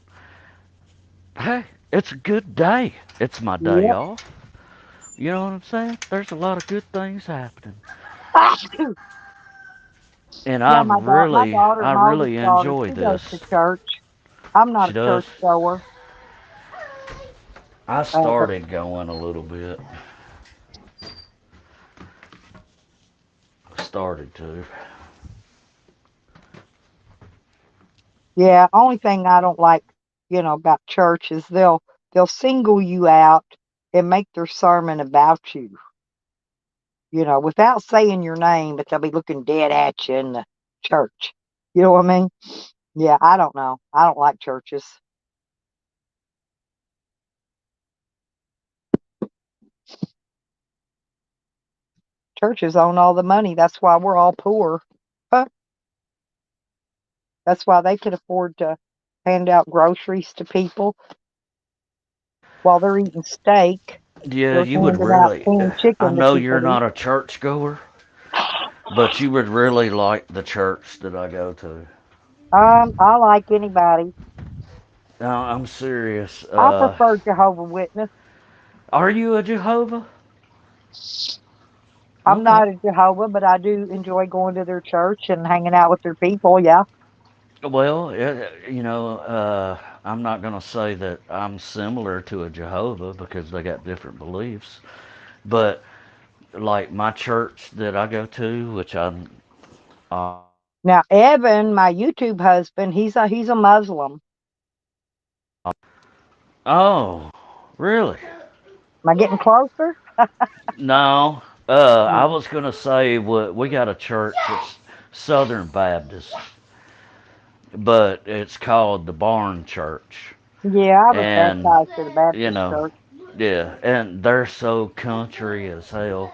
Hey, it's a good day. It's my day Yep. off. You know what I'm saying? There's a lot of good things happening. And Yeah, my daughter, I my oldest really daughter, enjoy she goes this. to church. I'm not She a church does. goer. I But started going a little bit. I started to. yeah, only thing I don't like, about church is they'll single you out and make their sermon about you, without saying your name, but they'll be looking dead at you in the church. You know what I mean? Yeah, I don't know. I don't like churches. Churches own all the money. That's why we're all poor. Huh. That's why they can afford to hand out groceries to people while they're eating steak. Yeah, They're you would handing out really. canned I chicken to know you're people not a church goer, but you would really like the church that I go to. I like anybody. No, I'm serious. I prefer Jehovah Witness. Are you a Jehovah? I'm Okay. not a Jehovah, but I do enjoy going to their church and hanging out with their people. Yeah. Well, I'm not going to say that I'm similar to a Jehovah because they got different beliefs. But like my church that I go to, which uh, Now, Evan, my YouTube husband, he's a Muslim. oh, really? Am I getting closer? No. I No. was going to say what we got a church that's Southern Baptist, but it's called the Barn Church. Yeah, I was And, baptized at a you Baptist know, church. yeah, and they're so country as hell.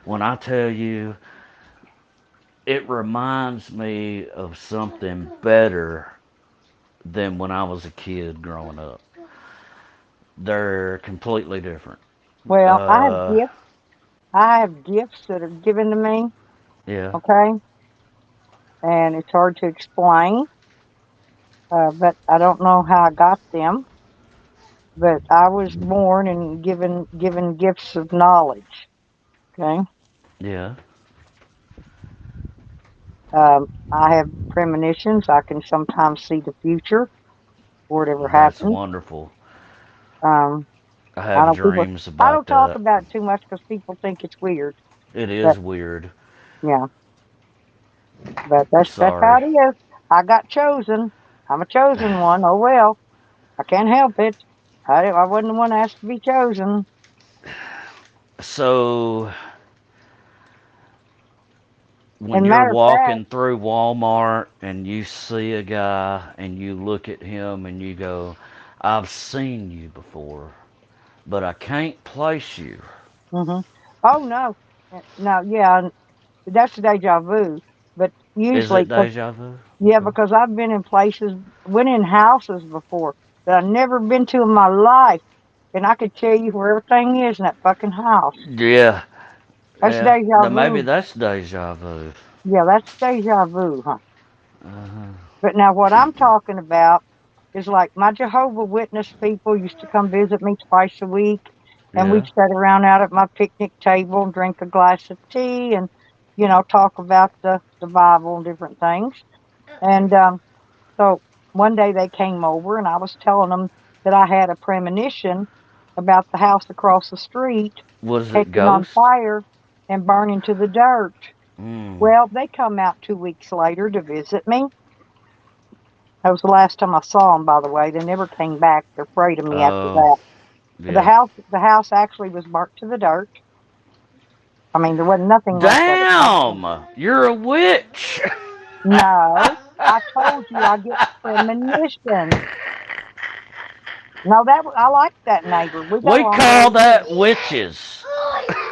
When I tell you, it reminds me of something better than when I was a kid growing up. They're completely different. Well, I have Uh, gifts. I have gifts that are given to me. yeah, Okay, and it's hard to explain, but I don't know how I got them. But I was born and given gifts of knowledge. Okay, yeah, I have premonitions. I can sometimes see the future, whatever that's happens. wonderful. Um, I I have don't people. dreams I about don't talk that. about it too much because people think it's weird. It But is weird. yeah, but I'm that's how sorry. it is. I got chosen. I'm a chosen one. Oh well, I can't help it. I wasn't the one asked to be chosen. So, when And you're matter of fact, walking through Walmart and you see a guy and you look at him and you go, I've seen you before, but I can't place you. hmm oh no, no, yeah, that's deja vu. But Is usually, it deja vu? yeah, Okay. because I've been in places, went in houses before that I've never been to in my life, and I could tell you where everything is in that fucking house. Yeah, That's yeah. deja Then maybe vu. that's deja vu. Yeah, that's deja vu, huh? Uh-huh. But now what I'm talking about is like my Jehovah Witness people used to come visit me twice a week, and we'd Yeah, sit around out at my picnic table and drink a glass of tea and, talk about the Bible and different things. And so one day they came over and I was telling them that I had a premonition about the house across the street was it catching on ghost? fire and burning to the dirt. Mm. Well, they come out 2 weeks later to visit me. That was the last time I saw them, by the way. They never came back. They're afraid of me after Oh, that. The yeah. house, the house actually was burnt to the dirt. I mean, there wasn't nothing left of it. Damn! You're a witch! No, I told you I get premonitions. No, I like that neighbor. We got We along call really that good. witches.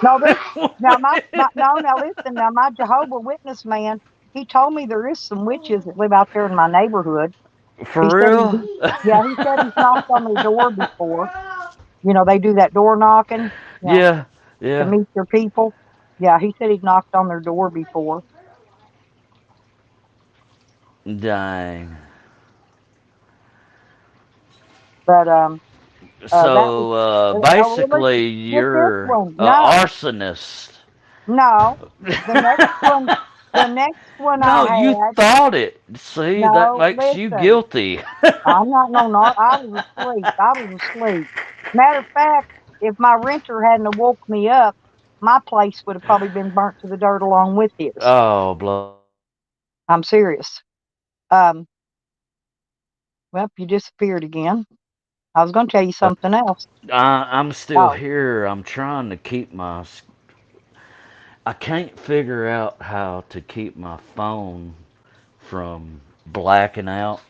No, this now my no now listen now my Jehovah Witness man. He told me there is some witches that live out there in my neighborhood. He For said real? yeah, he said he's knocked on their door before. You know, they do that door knocking, you know, Yeah, to yeah. meet their people. Yeah, he said he's knocked on their door before. Dang. But that was So well, listen, basically, get this you're one. a No, arsonist. no, the next one, the next one I No, you had. thought it. See, that No, makes you listen, guilty. I'm not no nar. I was asleep. I was asleep. Matter of fact, if my renter hadn't have woke me up, my place would have probably been burnt to the dirt along with his. Oh, blood. I'm serious. Um, well, you disappeared again. I was going to tell you something else. I'm still Oh, here. I'm trying to keep my. I can't figure out how to keep my phone from blacking out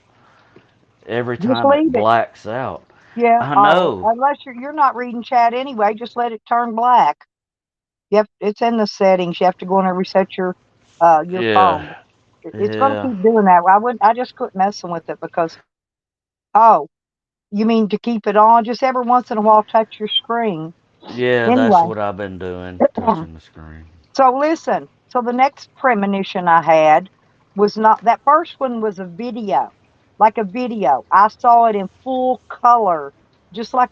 every just time it leave it. blacks out. Yeah. I Oh, know. unless you're not reading chat anyway, just let it turn black. Yep, it's in the settings. You have to go in and reset your Yeah, phone. It's going to yeah, keep doing that. I just quit messing with it because oh, you mean to keep it on just every once in a while touch your screen. yeah. That's Anyway, what I've been doing, touching the screen. so listen. So the next premonition I had was not that first one was a video. Like a video. I saw it in full color. Just like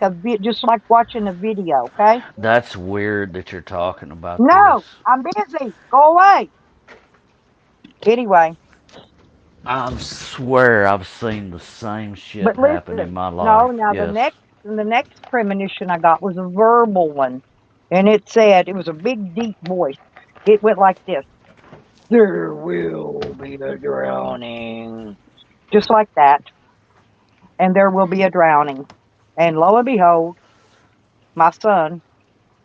watching a video, okay? That's weird that you're talking about this. No, I'm busy. Go away. Anyway, I swear I've seen the same shit but happen listen. in my No, life. now Yes. the next premonition I got was a verbal one. And it was a big deep voice. It went like this. There will be a drowning. Just like that. And there will be a drowning. And lo and behold, my son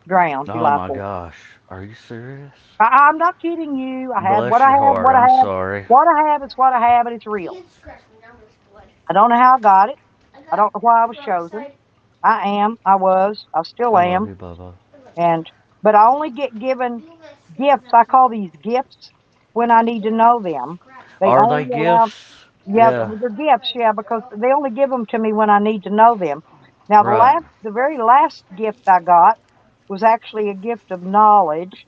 drowned Oh July my 4th. gosh. Are you serious? I'm not kidding you. I had what Bless I your have, heart. what I I'm have. sorry. What I have is what I have, and it's real. I don't know how I got it. I don't know why I was chosen. I was, I still I love am. you, Bubba. And, but I only get given gifts. I call these gifts when I need to know them. They Are they only allow gifts? Yeah, Yeah. they're gifts, yeah, because they only give them to me when I need to know them. Now, Right. the very last gift I got was actually a gift of knowledge,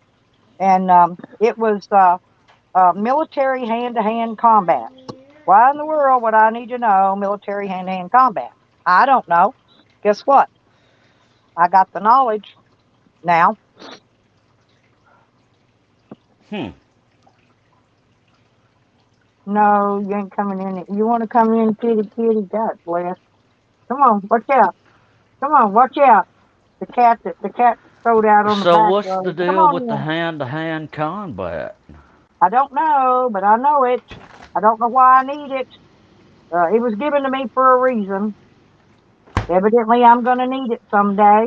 and it was military hand-to-hand combat. Why in the world would I need to know military hand-to-hand combat? I don't know. Guess what? I got the knowledge now. Hmm. No, you ain't coming in. You want to come in, kitty, kitty? God bless. Come on, watch out. Come on, watch out. The cat throwed out on the So back what's the road. Come deal on with the in. hand-to-hand combat? I don't know, but I know it. I don't know why I need it. It was given to me for a reason. Evidently, I'm going to need it someday,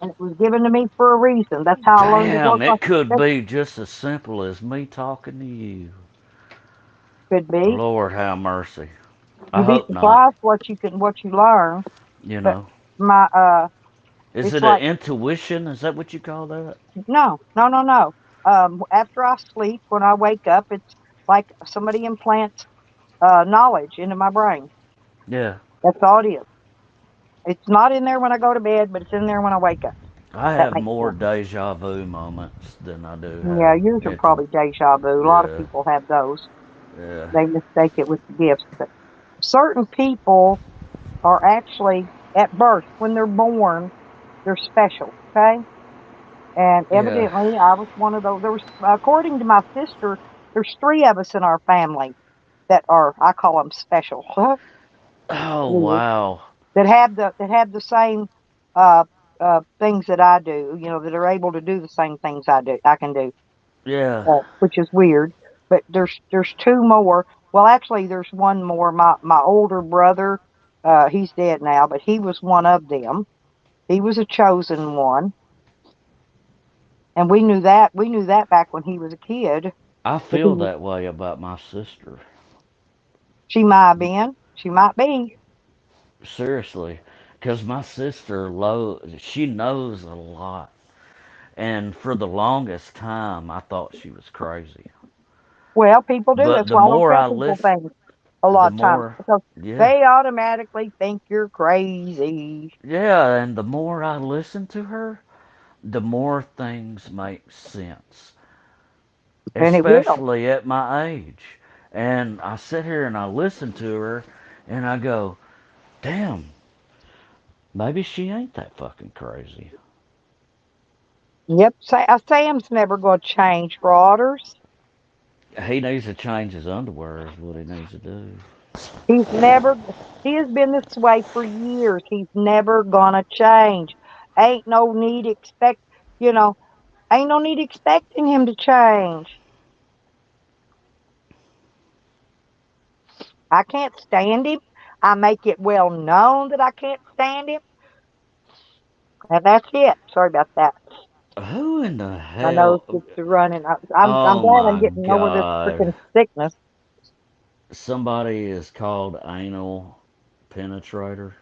and it was given to me for a reason. That's how I learned to Damn, work on. it could That be just as simple as me talking to you. could be. Lord have mercy. I You'd be hope not. surprised what you learn. You But know. my Is it's it an like intuition? Is that what you call that? no, no, no, no. After I sleep, when I wake up, it's like somebody implants knowledge into my brain. Yeah. That's all it is. It's not in there when I go to bed, but it's in there when I wake up. I That have makes more sense. deja vu moments than I do Yeah, have yours are into. probably deja vu. A lot of Yeah. people have those. Yeah. They mistake it with the gifts. But certain people are actually at birth, when they're born, they're special. Okay. And Yeah. evidently I was one of those. There was, according to my sister, there's three of us in our family that are, I call them special. Oh Weird. wow. That have the same uh things that I do, you know, that are able to do the same things I can do, Yeah. which is weird. But there's two more. Well, actually, there's one more. My older brother, he's dead now, but he was one of them. He was a chosen one, and we knew that back when he was a kid. I That he feel was, that way about my sister. she might have been, she might be. seriously, because my sister, she knows a lot. And for the longest time, I thought she was crazy. Well, people do. But That's the why I don't more tell I people listen, things a the lot of times more, because yeah, they automatically think you're crazy. yeah, and the more I listen to her, the more things make sense, And it will. especially at my age. And I sit here and I listen to her and I go, damn, maybe she ain't that fucking crazy. Yep. Sam's never going to change, Broaders. He needs to change his underwear, is what he needs to do. He's never, he has been this way for years. He's never going to change. Ain't no need expect, you know, ain't no need expecting him to change. I can't stand him. I make it well known that I can't stand him. And that's it. Sorry about that. Who in the My nose hell? gets to running. I'm Oh glad I'm my getting over this god. freaking sickness. Somebody is called anal penetrator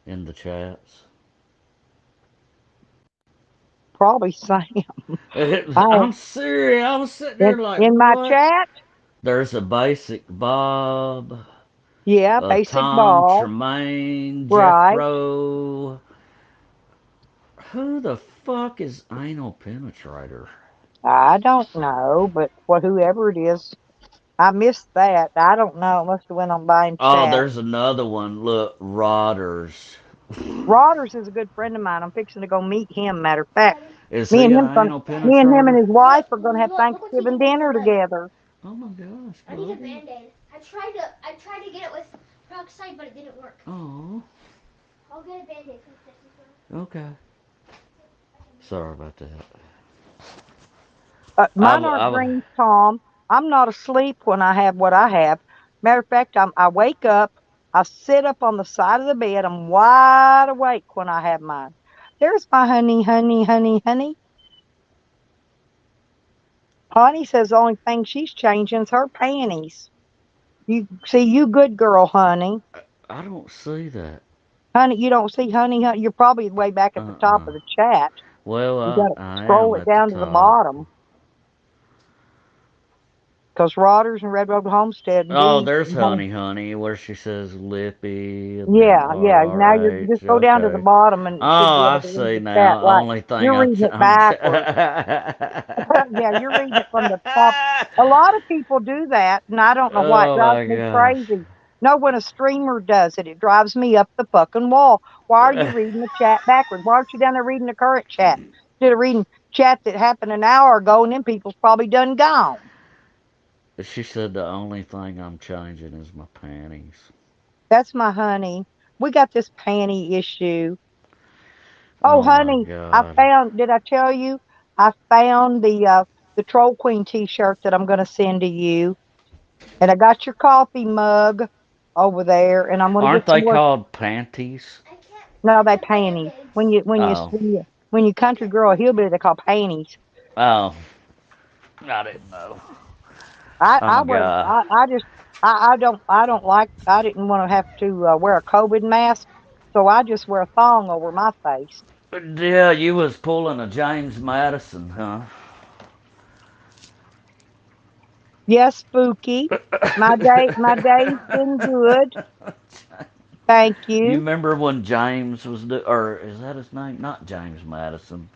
in the chats. Probably Sam. I I'm serious. I was sitting in there like, in my what? chat. There's a basic Bob, Yeah, a basic Tom ball. Tremaine, Right. Jeffro. Who the fuck is anal penetrator? I don't know, but whoever it is, I missed that. I don't know. It must have went on by in Oh, chat. there's another one. Look, Rodders. Rodgers is a good friend of mine. I'm fixing to go meet him. Matter of fact, Is me he and an him going anal me and him and penetrator? his wife Look, are gonna have look what Thanksgiving Tegan did to dinner my leg. together. Oh my gosh, I need a buddy. band-aid. I tried to get it with peroxide, but it didn't work. Oh, I'll get a band-aid since this is okay. Sorry about that. Mine aren't dreams, Tom. I'm not asleep when I have what I have. Matter of fact, I wake up, I sit up on the side of the bed, I'm wide awake when I have mine. There's my honey, honey, honey, honey. Honey says the only thing she's changing is her panties. You see, you good girl, honey. I don't see that. Honey, you don't see honey, honey. You're probably way back at the top Uh-uh. of the chat. Well, You got to I scroll am it at the down to the top. bottom. Because Rodders and Red Road Homestead and Oh, Dee. there's Honey Honey, where she says Lippy and then Yeah, yeah. Now you're RRH. just go down to the Okay. bottom and Oh, it should be I able to read see the chat. now. Right. Only thing You're I'm. reading it backwards. Yeah, you're reading it from the top. A lot of people do that, and I don't know why. It Oh drives my me gosh. crazy. No, when a streamer does it, it drives me up the fucking wall. Why are you reading the chat backwards? Why aren't you down there reading the current chat instead of reading chat that happened an hour ago and then people's probably done gone? She said the only thing I'm changing is my panties. That's my honey. We got this panty issue. Oh, Oh my honey, I god. found. Did I tell you? I found the Troll Queen T-shirt that I'm going to send to you, and I got your coffee mug over there, and I'm going to Aren't get some they more. called panties? I can't No, find they the panties. band-aids. When you country girl a hillbilly, they call panties. Oh, I didn't know. I Oh I my wear god. I just I don't like I didn't want to have to wear a COVID mask, so I just wear a thong over my face. Yeah, you was pulling a James Madison, huh? Yes, spooky. My day's been good. Thank You you. remember when James was or is that his name? Not James Madison.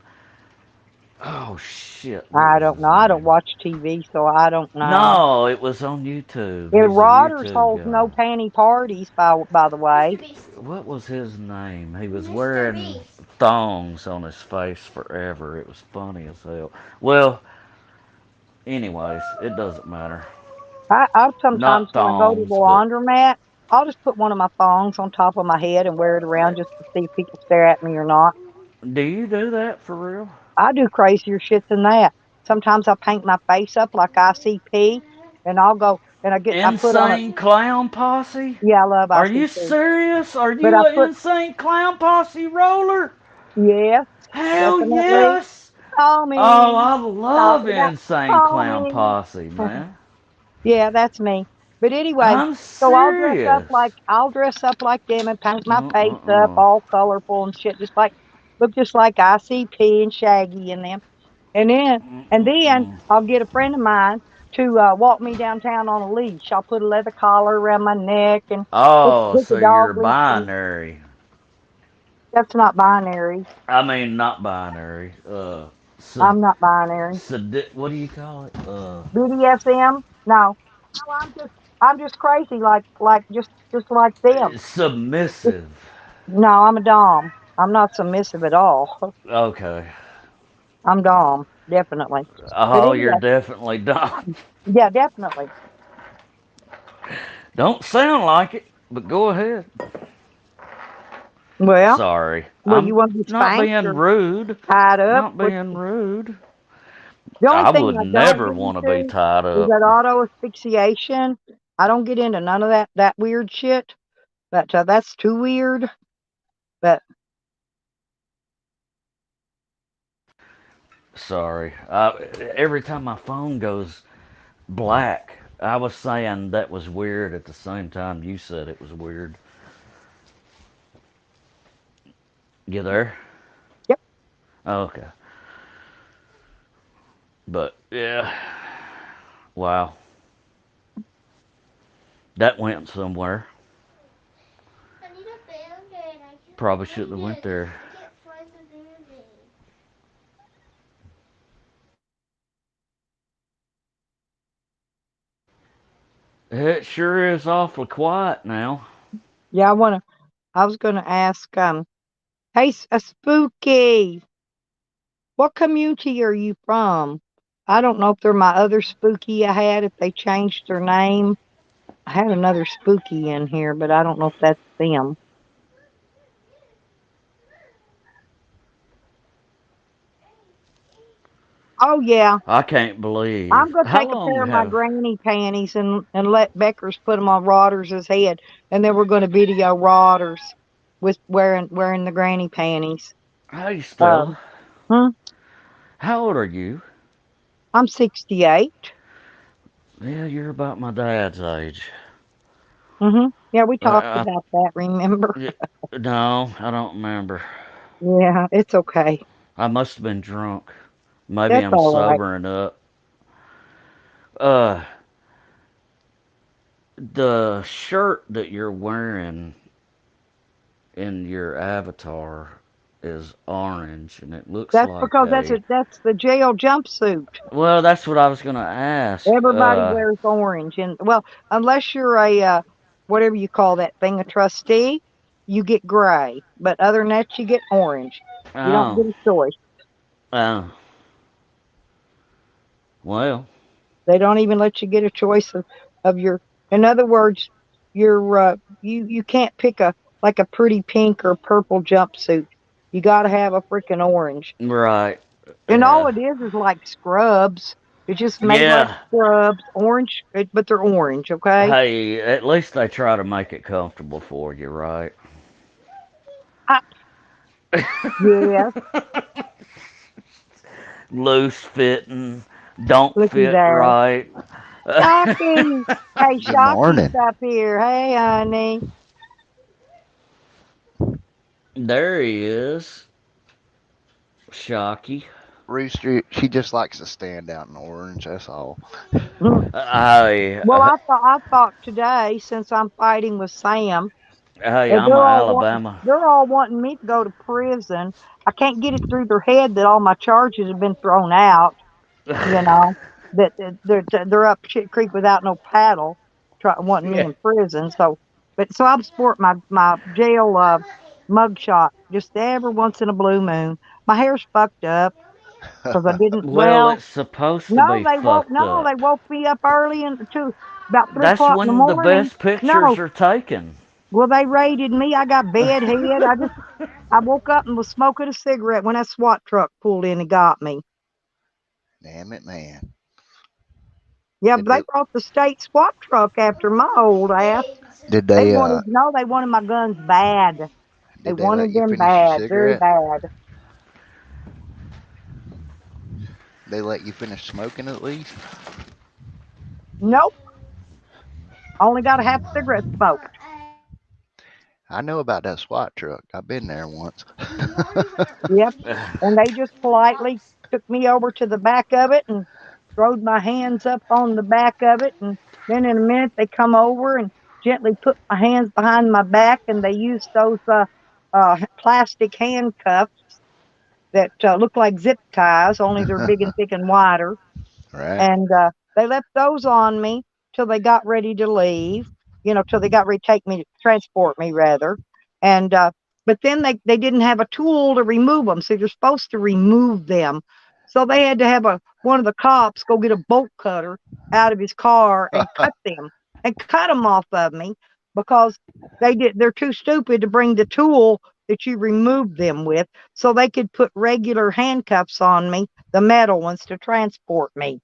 Oh shit, what I was don't his know. I don't name? watch TV, so I don't know. No, it was on YouTube. It He's a Rodders YouTube holds guy. no panty parties, by the way. Mr. Beast. What was his name? He was Mr. wearing Beast. thongs on his face forever. It was funny as hell. Well, anyways, it doesn't matter. I sometimes Not when I go to the thongs, but laundromat, I'll just put one of my thongs on top of my head and wear it around just to see if people stare at me or not. do you do that for real? I do crazier shit than that. Sometimes I paint my face up like ICP, and I'll go and I put on a Insane Clown Posse? yeah, I love Are you ICP, serious? Are but you I an put Insane Clown Posse roller? yes, Hell definitely. yes! Call Oh, me. I Talk love about Insane call Clown me. Posse, man. Yeah, that's me. But anyway, I'm so serious. I'll dress up like them and paint my face up Uh-uh. all colorful and shit, look just like ICP and Shaggy and them. And then Mm-mm. I'll get a friend of mine to walk me downtown on a leash. I'll put a leather collar around my neck and Oh, put the so dog you're leash in. binary. That's not binary. I mean, not binary. I'm not binary. What do you call it? BDSM? No. No, I'm just crazy just like them. Just, Submissive. no, I'm a dom. I'm not submissive at all. Okay. I'm dom, definitely. But Oh, you're anyway, definitely dumb. yeah, definitely. Don't sound like it, but go ahead. Well, Sorry. you I'm want to be not spanked being or rude. tied up? Not being rude. The only I thing would I don't never get want to be into tied is up. that auto asphyxiation. I don't get into none of that weird shit. That's too weird. But Sorry. Every time my phone goes black, I was saying that was weird at the same time you said it was weird. You there? yep. Okay. But yeah. Wow. That went somewhere. Probably shouldn't have went there. It sure is awfully quiet now. Yeah, I was gonna ask, hey, Spooky, what community are you from? I don't know if they're my other Spooky I had, if they changed their name. I had another Spooky in here, but I don't know if that's them. Oh yeah, I can't believe. I'm gonna How take a long pair of my have granny panties and let Beckers put them on Roders's head, and then we're gonna video Roders with wearing the granny panties. Hey Stella. Um, hmm, How old are you? I'm 68. Yeah, you're about my dad's age. Yeah, we talked I, about that. Remember? yeah, no, I don't remember. Yeah, it's okay. I must have been drunk. Maybe That's I'm all right. sobering up. Uh, the shirt that you're wearing in your avatar is orange, and it looks That's like because that's the jail jumpsuit. Well, that's what I was gonna ask. Everybody wears orange, and well, unless you're a whatever you call that thing, a trustee, you get gray. But other than that, you get orange. You don't Oh, get a choice. oh, well, They don't even let you get a choice of your. In other words, you can't pick a pretty pink or purple jumpsuit. You got to have a freaking orange. right, And all yeah, it is like scrubs. It's just made like yeah. scrubs, orange, but they're orange, okay? Hey, at least they try to make it comfortable for you, right? I, yes, Loose fitting, don't look at fit that. right. Shocky. Hey, Good Shocky's morning. up here. Hey, honey. There he is, Shocky. Rooster, she just likes to stand out in orange, that's all. Hey, Well, I thought today, since I'm fighting with Sam, hey, and I'm a Alabama. they're all wanting me to go to prison. I can't get it through their head that all my charges have been thrown out. You know that they're up shit creek without no paddle, wanting me Yeah. in prison. So I'm sport my jail mugshot just every once in a blue moon. My hair's fucked up because I didn't. Well, Well, it's supposed to no, be fucked they up. woke me up early and to about three That's o'clock in the when the morning. best pictures No, are taken. well they raided me. I got bed head. I woke up and was smoking a cigarette when that SWAT truck pulled in and got me. Damn it, man. Yeah, Did but they they brought the state SWAT truck after my old ass. did they They wanted my guns bad. They did they let wanted you them finish your bad, very cigarette? bad. They let you finish smoking at least? Nope. Only got a half cigarette smoked. I know about that SWAT truck. I've been there once. Yep. And they just politely took me over to the back of it and throwed my hands up on the back of it. And then in a minute, they come over and gently put my hands behind my back, and they used those plastic handcuffs that look like zip ties, only they're big and thick and wider. Right. And they left those on me till they got ready to leave, till they got ready to transport me rather. And but then they didn't have a tool to remove them, so you're supposed to remove them. So they had to have one of the cops go get a bolt cutter out of his car and cut them off of me, because they're too stupid to bring the tool that you removed them with, so they could put regular handcuffs on me, the metal ones, to transport me.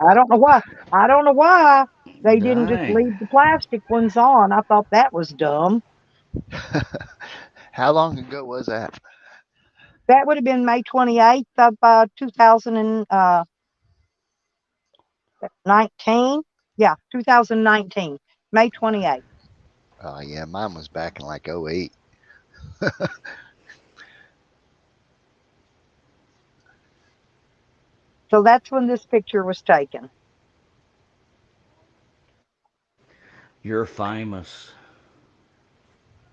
I don't know why. I don't know why they didn't just Dang. leave the plastic ones on. I thought that was dumb. How long ago was that? That would have been May 28th of 2019. Yeah, 2019, May 28th. Oh, yeah, mine was back in like '08. So that's when this picture was taken. You're famous.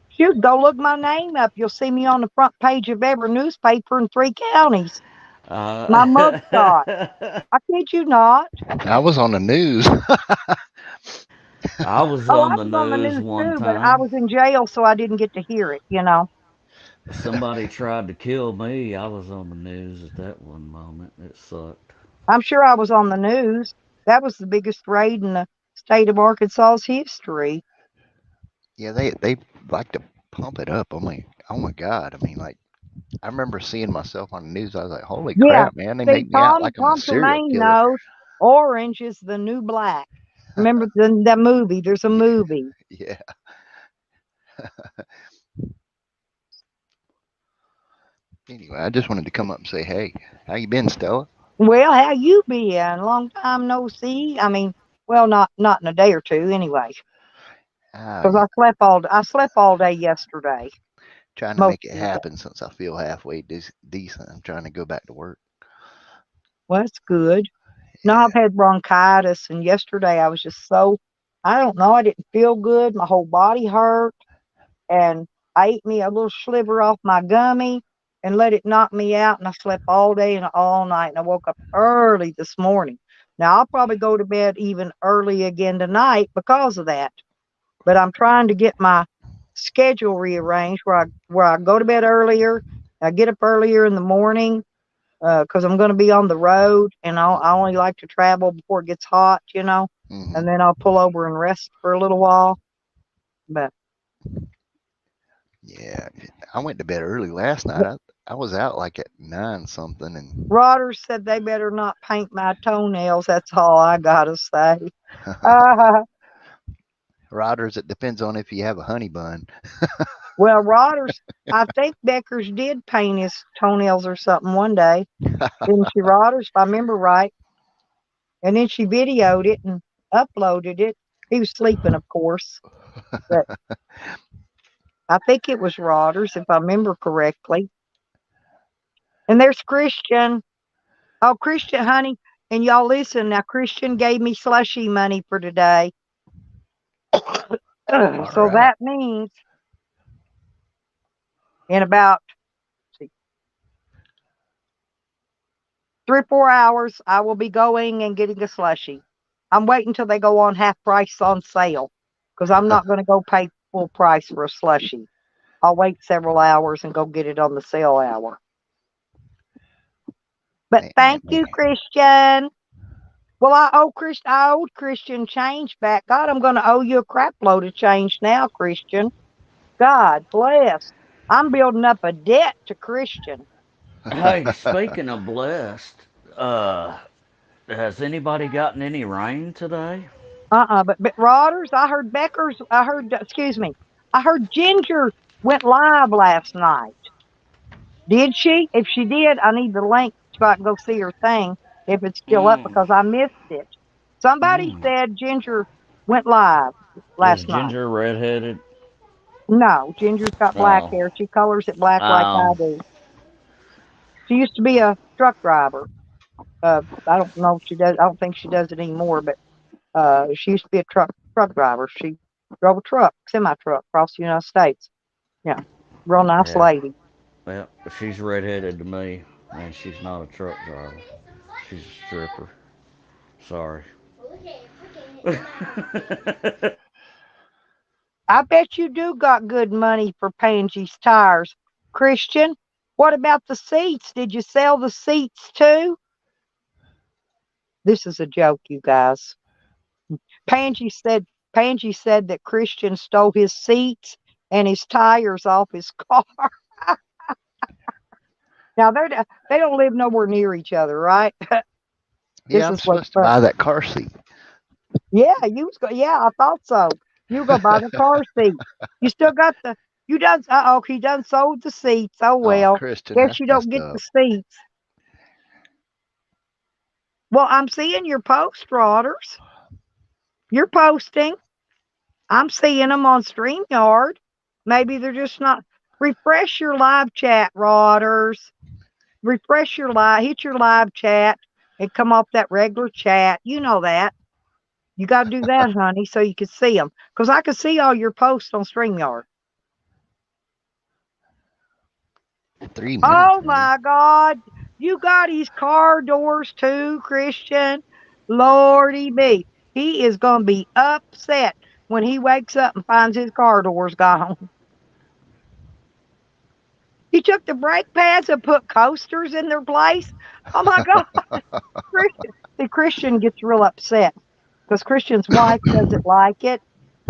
Shoot, go look my name up. You'll see me on the front page of every newspaper in 3 counties. My mugshot. Uh, I kid you not. I was on the news. I was Oh, on I the was on the news news one too, but I time. was in jail, so I didn't get to hear it. Somebody tried to kill me. I was on the news at that one moment. It sucked. I'm sure I was on the news. That was the biggest raid in the state of Arkansas's history. Yeah, they like to pump it up. Oh my God. I mean, like, I remember seeing myself on the news. I was like, holy Yeah. crap, man. They See, make me out Tom like I'm a Tom serial Tremaine killer. knows orange is the new black. Remember the movie? There's a movie. Yeah. Anyway, I just wanted to come up and say, hey, how you been, Stella? Well, how you been? Long time no see. I mean, well, not in a day or two, anyway. Because Yeah, I slept all day yesterday, trying to most make it of the day. happen since I feel halfway decent. I'm trying to go back to work. Well, that's good. No, Yeah. I've had bronchitis, and yesterday I was just I don't know, I didn't feel good. My whole body hurt, and I ate me a little sliver off my gummy and let it knock me out, and I slept all day and all night, and I woke up early this morning. Now, I'll probably go to bed even early again tonight because of that, but I'm trying to get my schedule rearranged where I go to bed earlier, I get up earlier in the morning, because I'm going to be on the road, and I only like to travel before it gets hot, Hmm. and then I'll pull over and rest for a little while. But Yeah. I went to bed early last night. I was out like at 9 something, and Rodders said they better not paint my toenails. That's all I gotta say. Uh, Riders, it depends on if you have a honey bun. well, Rodders, I think Beckers did paint his toenails or something one day, didn't she, Rodders? If I remember right. And then she videoed it and uploaded it. He was sleeping, of course, but I think it was Rodders, if I remember correctly. And there's Christian. Oh, Christian, honey. And y'all listen now, Christian gave me slushy money for today. All So right. that means in about, see, 3 or 4 hours, I will be going and getting a slushy. I'm waiting till they go on half price on sale, because I'm not going to go pay full price for a slushy. I'll wait several hours and go get it on the sale hour. But Man, thank you, man. Christian. Well, I owed Christian change back. God, I'm going to owe you a crap load of change now, Christian. God bless. I'm building up a debt to Christian. Hey, speaking of blessed, uh, has anybody gotten any rain today? But Rodders, I heard Becker's, excuse me, I heard Ginger went live last night. Did she? If she did, I need the link so I can go see her thing if it's still up, Mm, because I missed it. Somebody mm. said Ginger went live Is last night. Ginger redheaded? No, Ginger's got black Oh. hair. She colors it black like I do. She used to be a truck driver. I don't know if she does. I don't think she does it anymore. But she used to be a truck driver. She drove a truck, semi truck, across the United States. Yeah, real nice Yeah. lady. Well, she's redheaded to me, and she's not a truck driver. She's a stripper. Sorry. I bet you do got good money for Pangy's tires, Christian. What about the seats? Did you sell the seats too? This is a joke, you guys. Pangy said that Christian stole his seats and his tires off his car. Now they don't live nowhere near each other, right? Yeah, I'm Is what. supposed to buy that car seat. Yeah, yeah, I thought so. You go buy the car seat. You still got the. You done. He done sold the seats. Oh Oh, well. Christian, Guess that's you don't messed get up. the seats. Well, I'm seeing your post, Rodders. You're posting. I'm seeing them on StreamYard. Maybe they're just not. Refresh your live chat, Rodders. Refresh your live. Hit your live chat and come off that regular chat. You know that. You got to do that, honey, so you can see them. Because I can see all your posts on StreamYard. 3 minutes, Oh honey. my God. You got his car doors too, Christian. Lordy me. He is going to be upset when he wakes up and finds his car doors gone. He took the brake pads and put coasters in their place. Oh my God. Christian. See, Christian gets real upset because Christian's wife doesn't like it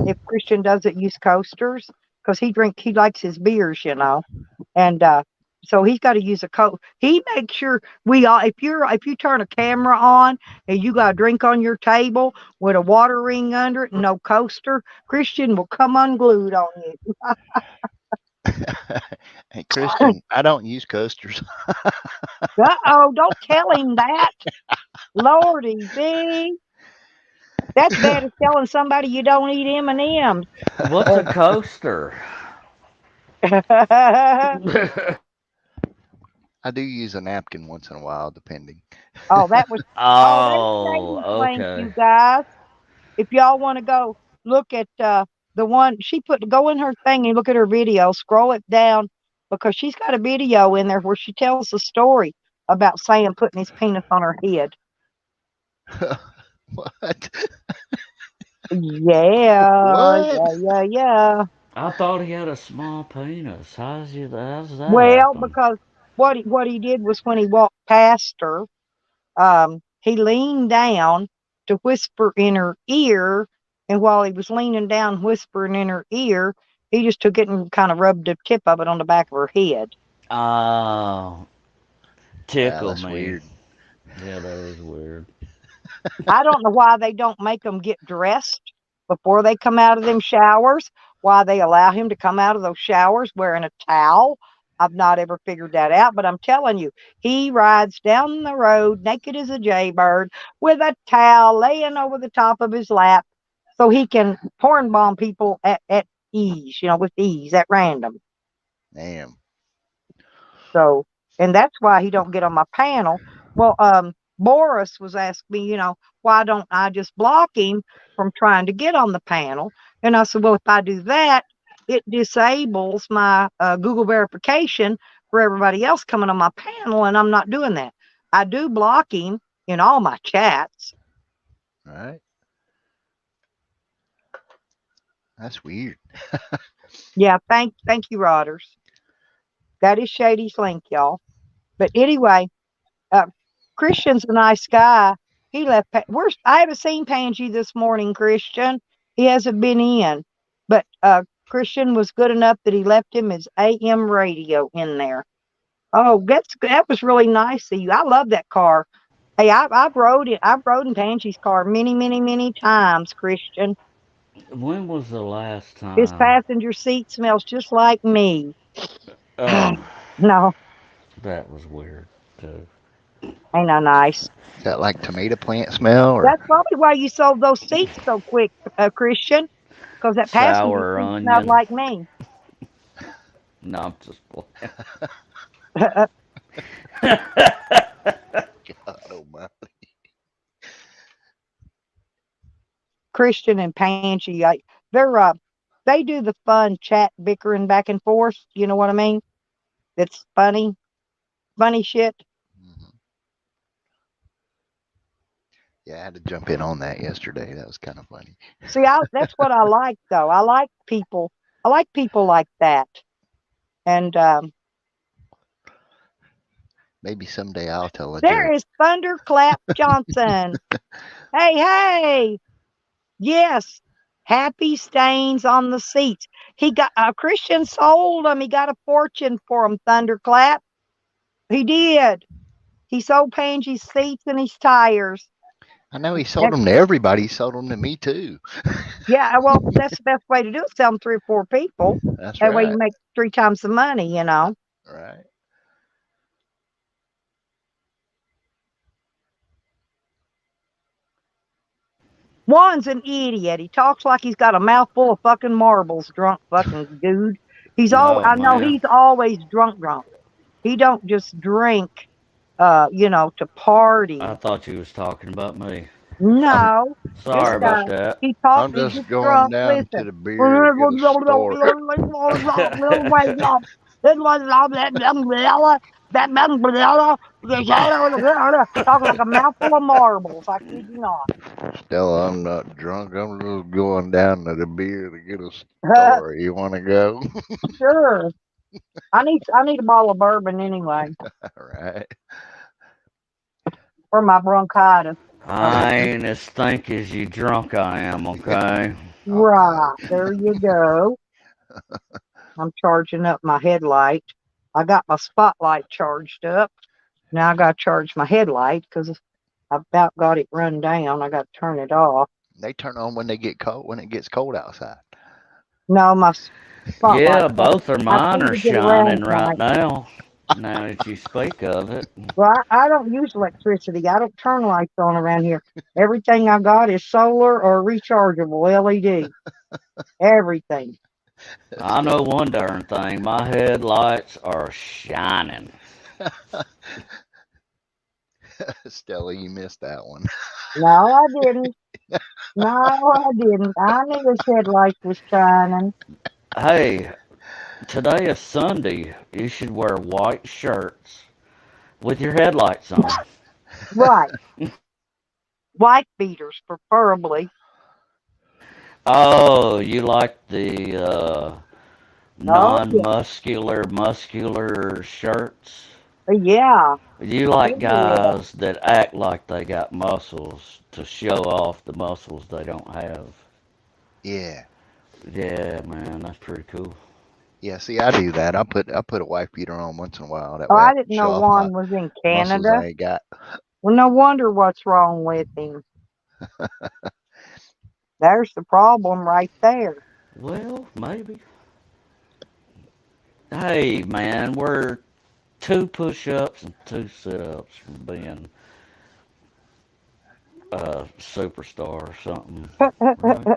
if Christian doesn't use coasters because he likes his beers, and so he's got to use a coat. He makes sure we all if you turn a camera on and you got a drink on your table with a water ring under it and no coaster, Christian will come unglued on you. Hey, Christian, I don't use coasters. Uh-oh, don't tell him that. Lordy B. That's bad as telling somebody you don't eat M&M's. What's a coaster? I do use a napkin once in a while, depending. Oh, that's Oh, Shady's link, okay. you guys. If y'all want to go look at the one she put, go in her thing and look at her video, scroll it down because she's got a video in there where she tells the story about Sam putting his penis on her head. What? Yeah, What? yeah. I thought he had a small penis. How's that Well, happen? because what he did was when he walked past her, he leaned down to whisper in her ear, and while he was leaning down whispering in her ear, he just took it and kind of rubbed the tip of it on the back of her head. Oh, Wow, tickle that's me. weird. Yeah, that is weird. I don't know why they don't make them get dressed before they come out of them showers, why they allow him to come out of those showers wearing a towel. I've not ever figured that out, but I'm telling you, he rides down the road naked as a jaybird with a towel laying over the top of his lap so he can porn bomb people at ease, with ease, at random. Damn. So, and that's why he don't get on my panel. Well, Boris was asking me, why don't I just block him from trying to get on the panel? And I said, well, if I do that, it disables my Google verification for everybody else coming on my panel, and I'm not doing that. I do block him in all my chats. All right. That's weird. Yeah, thank you, Rodders. That is Shady's link, y'all. But anyway, Christian's a nice guy. He left. I haven't seen Pangy this morning, Christian. He hasn't been in. But Christian was good enough that he left him his AM radio in there. Oh, that was really nice of you. I love that car. Hey, I've rode it. I've rode in Pangy's car many, many, many times, Christian. When was the last His time? passenger seat smells just like me. Oh, No, that was weird too. Ain't that nice? Is that like tomato plant smell or That's probably why you sold those seats so quick, Christian, because that passenger Sour seat smelled onion. like me. No, I'm just playing. God almighty? Christian and Pangy, they do the fun chat bickering back and forth. You know what I mean? It's funny shit. Mhm. Yeah, I had to jump in on that yesterday. That was kind of funny. See, that's what I like, though. I like people. I like people like that. And Maybe someday I'll tell a there joke. is Thunderclap Johnson. Hey, hey. Yes. Happy stains on the seats. He got Christian sold him. He got a fortune for him, Thunderclap. He did. He sold Pangy's seats and his tires. I know he sold And them to everybody. He sold them to me too. yeah, well, that's the best way to do it. Sell them 3 or 4 people. That's That way right. you make 3 times the money, you know. Right. Juan's an idiot. He talks like he's got a mouthful of fucking marbles, drunk fucking dude. No, I know man. he's always drunk. He don't just drink, to I party. thought you was talking about me. I'm No, this Sorry guy, about that. I'm he just gets going drunk. down to Listen. the beer to get a store. Talking like a mouthful of marbles. I kid you not. Stella, I'm not drunk. I'm just going down to the beer to get a store. You want to go? Sure. I need a bottle of bourbon anyway All right. for my bronchitis. I ain't as think as you drunk I am, okay? All right. Right. There you go. I'm charging up my headlight. I got my spotlight charged up. Now I got to charge my headlight because I about got it run down. I got to turn it off. They turn on when they get cold. When it gets cold outside. No, my spotlight. Yeah, both of I mine need are to get around shining right tonight. now. Now that you speak of it. Well, I don't use electricity. I don't turn lights on around here. Everything I got is solar or rechargeable LED. Everything. I know one darn thing. My headlights are shining. Stella, you missed that one. No, I didn't. No, I didn't. I knew his headlights was shining. Hey, today is Sunday. You should wear white shirts with your headlights on. Right. White beaters, preferably. Oh, you like the Oh, yeah. muscular shirts? Yeah. You like Yeah. guys that act like they got muscles to show off the muscles they don't have. Yeah. Yeah, man, that's pretty cool. Yeah. See, I do that. I put a wife beater on once in a while. That Oh, way I I can didn't show know off my Juan was in muscles Canada. I ain't got. Well, no wonder what's wrong with him. There's the problem right there. Well, maybe. Hey, man, we're 2 push-ups and 2 sit-ups from being a superstar or something, right?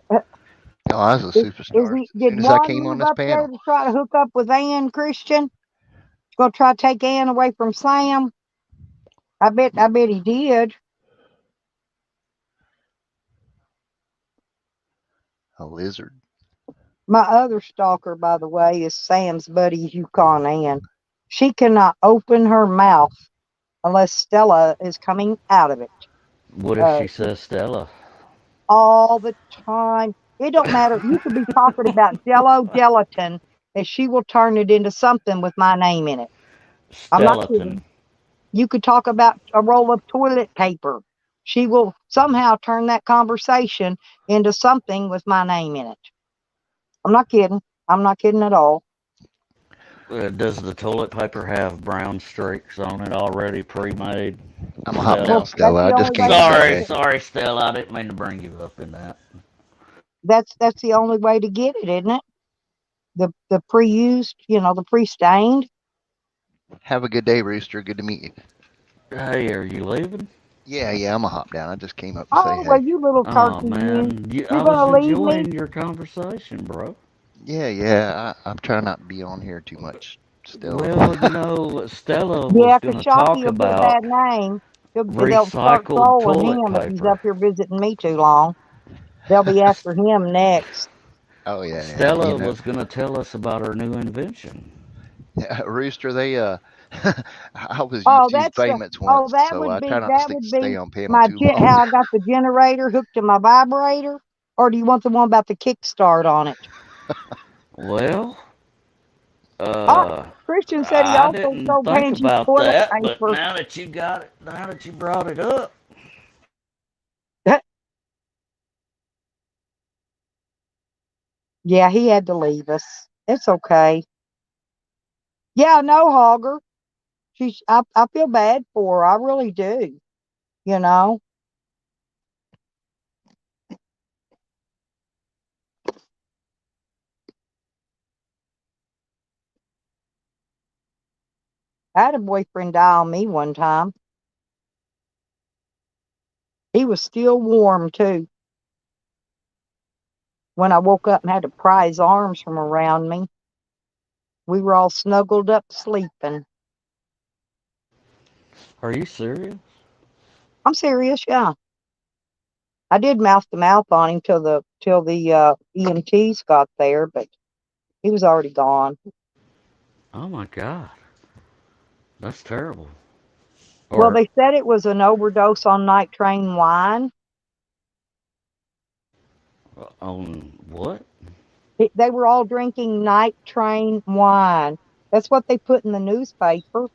Oh, I was a superstar as Did soon as I Juan came on move this up there panel. to try to hook up with Ann, Christian? Gonna try to take Ann away from Sam? I bet he did. A lizard. My other stalker, by the way, is Sam's buddy Yukon Ann. She cannot open her mouth unless Stella is coming out of it. What if Uh, she says Stella? all the time. It don't matter. You could be talking about Jello gelatin, and she will turn it into something with my name in it. I'm not Skeleton. kidding. You could talk about a roll of toilet paper. She will somehow turn that conversation into something with my name in it. I'm not kidding. I'm not kidding at all. Does the toilet paper have brown streaks on it already pre-made? I'm gonna hop Stella. down, Well, that's Stella. I the just only way came to to get Sorry, say. it. sorry, Stella. I didn't mean to bring you up in that. That's the only way to get it, isn't it? The pre-used, the pre-stained. Have a good day, Rooster. Good to meet you. Hey, are you leaving? Yeah, yeah, I'm gonna hop down. I just came up to say Oh, well, hey. you little Oh turkey, you. man, You I was gonna leave me? enjoying your conversation, bro. Yeah, yeah. I'm trying not to be on here too much, Stella. Well, Stella was Yeah, 'cause gonna Shocky talk will get a bad about name. They'll start recycled trolling toilet him if he's up paper. here visiting me too long. They'll be after him next. Oh yeah, yeah. Stella was gonna tell us about her new invention. Rooster, I was Oh, YouTube famous oh, once, so I try not to that would stay be on panel too long. how I got the generator hooked to my vibrator. Or do you want the one about the kickstart on it? Well, Oh, uh, Christian said he I also didn't sold think Angie's about toilet that, but paper. now that you brought it up, Yeah, he had to leave us. It's okay. Yeah, no, Hogger. I feel bad for her. I really do. You know. I had a boyfriend die on me one time. He was still warm too. When I woke up and had to pry his arms from around me, we were all snuggled up sleeping. are you serious? I'm serious, yeah. I did mouth to mouth on him till the EMTs got there, but he was already gone. Oh my God, that's terrible. Well, Or they said it was an overdose on night train wine. on what? They were all drinking night train wine. That's what they put in the newspaper,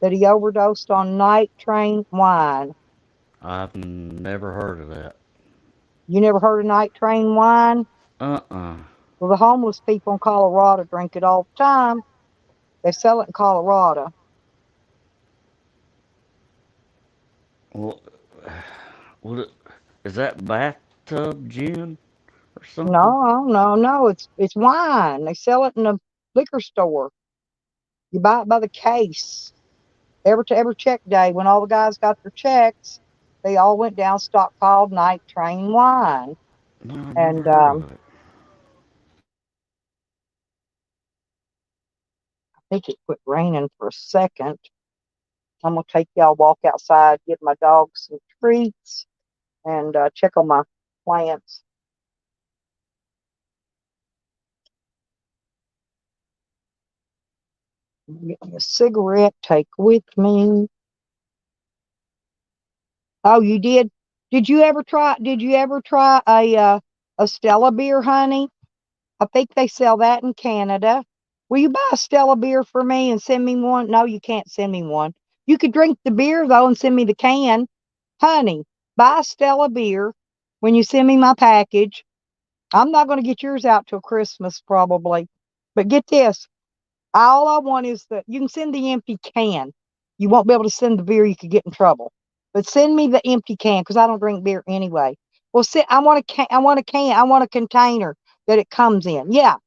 that he overdosed on night train wine. I've never heard of that. You never heard of night train wine? Uh-uh. Well, the homeless people in Colorado drink it all the time. They sell it in Colorado. Well, what is that bathtub gin or something? No, no, no. It's wine. They sell it in a liquor store. You buy it by the case. Every check day, when all the guys got their checks, they all went down stockpiled night train wine. No, I never And heard of it. I think it quit raining for a second. I'm gonna take y'all walk outside, give my dogs some treats, and check on my plants. Get me a cigarette, take with me. Oh, you did? Did you ever try a Stella beer, honey? I think they sell that in Canada. Will you buy a Stella beer for me and send me one? No, you can't send me one. You could drink the beer though and send me the can. Honey, buy a Stella beer when you send me my package. I'm not going to get yours out till Christmas probably. But get this. All I want is you can send the empty can. You won't be able to send the beer, you could get in trouble. But send me the empty can because I don't drink beer anyway. Well, I want a can. I want a container that it comes in. Yeah,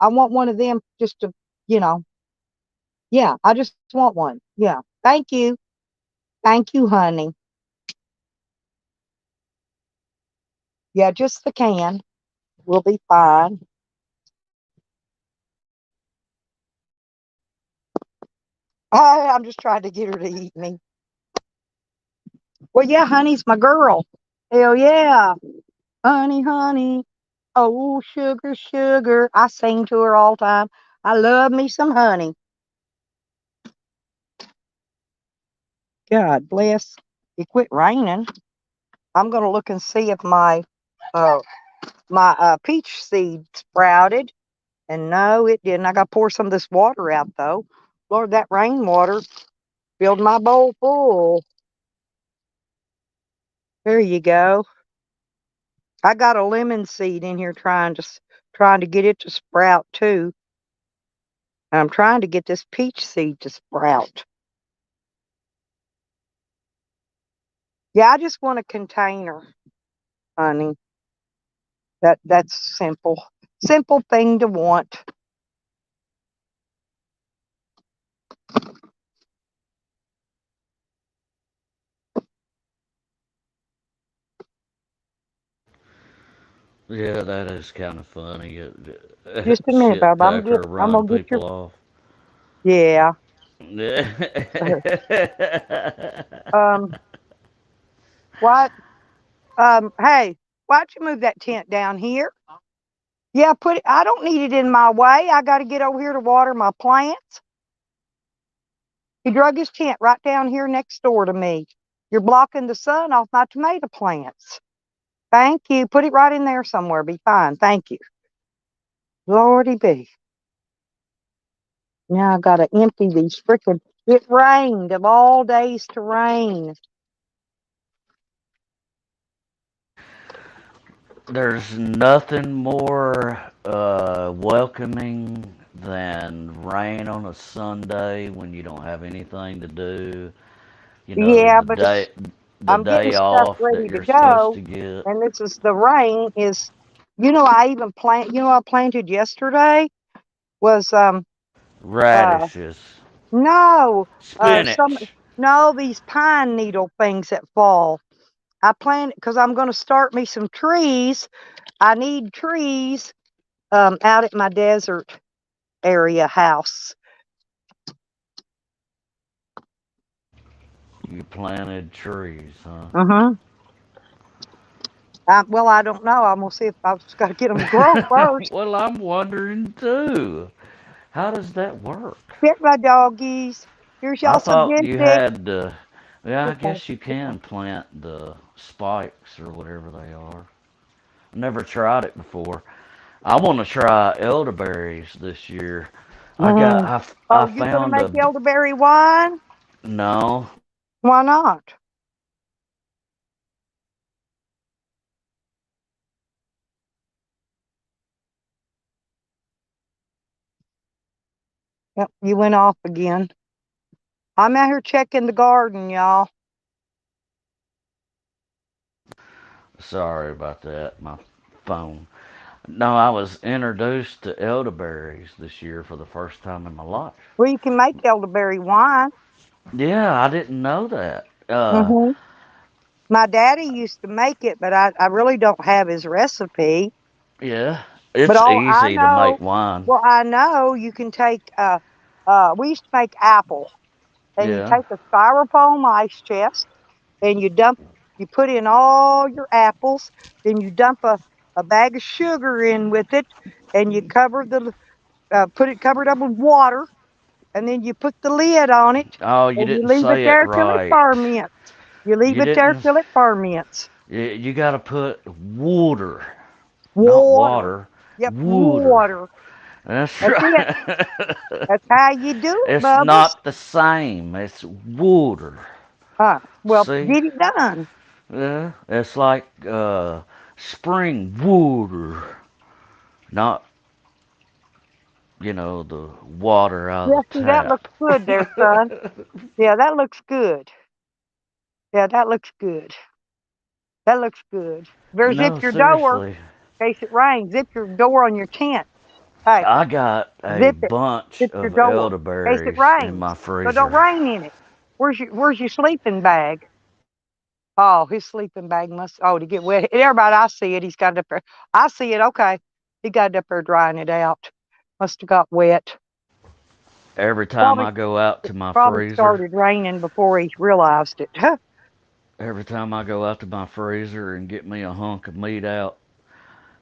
I want one of them just to, you know. Yeah, I just want one. Yeah, thank you, honey. Yeah, just the can. We'll be fine. I'm just trying to get her to eat me. Well, yeah, honey's my girl. Hell yeah. Honey, honey. Oh, sugar, sugar. I sing to her all the time. I love me some honey. God bless. It quit raining. I'm gonna look and see if uh my peach seed sprouted. And no, it didn't. I gotta pour some of this water out though. Lord, that rainwater filled my bowl full. There you go. I got a lemon seed in here trying to get it to sprout too. And I'm trying to get this peach seed to sprout. Yeah, I just want a container, honey. That's simple. Simple thing to want. Yeah, that is kind of funny. Just a minute, Shit Bob. pecker I'm run gonna get your. people off. Yeah. Yeah. Um. What? Hey, why'd you move that tent down here? Yeah, put it. I don't need it in my way. I got to get over here to water my plants. He drug his tent right down here next door to me. You're blocking the sun off my tomato plants. Thank you. Put it right in there somewhere. Be fine. Thank you. Lordy be. Now I got to empty these freaking. It rained of all days to rain. There's nothing more welcoming than rain on a Sunday when you don't have anything to do. You know, Yeah, but it's. the I'm getting day stuff off that ready to you're supposed go, to get. and this is the rain is. I even plant. I planted yesterday was uh Radishes, no some spinach. no these pine needle things that fall. I planted because I'm going to start me some trees. I need trees out at my desert area house. You planted trees, huh? Mm-hmm. Well, I don't know. I'm gonna see if I've just got to get them to grow first. Well, I'm wondering too. How does that work? Get my doggies. Here's I y'all thought you sadistic. had to. Yeah, I guess you can plant the spikes or whatever they are. Never tried it before. I want to try elderberries this year. Mm. I Oh, you gonna found make a elderberry wine? no. Why not? Yep, you went off again. I'm out here checking the garden, y'all. Sorry about that. My phone. No, I was introduced to elderberries this year for the first time in my life. Well, you can make elderberry wine. Yeah, I didn't know that. Hmm. My daddy used to make it, but I really don't have his recipe. Yeah, But it's all I easy to know, make wine. well, I know you can take, we used to make apple, and you Yeah. take a styrofoam ice chest, and you put in all your apples, then you dump a bag of sugar in with it, and you put it covered up with water, and then you put the lid on it, Oh, you and you didn't leave it say it there till it right. ferments. You leave You it there didn't. till it ferments. You got to put water, not Water. water. Yep, Water. water. That's That's it. right. That's how you do it, It's Bubbles. not the same. It's water. Well, See? get it done. Yeah. It's like spring water, not the water out Yeah, of the see, that tap. looks good there, son. Yeah, that looks good. Yeah, that looks good. That looks good. Better zip No, your door seriously. in case it rains. Zip your door on your tent. Hey, I got a zip it. bunch Zip your of door in case it elderberries in rains. my So don't freezer. rain in it. Where's your sleeping bag? Oh, his sleeping bag must. Oh, to get wet. Everybody, I see it. He's got it up there. I see it. Okay, he got it up there drying it out. Must have got wet. Every time Probably I go out to my probably freezer, started raining before he realized it. every time I go out to my freezer and get me a hunk of meat out,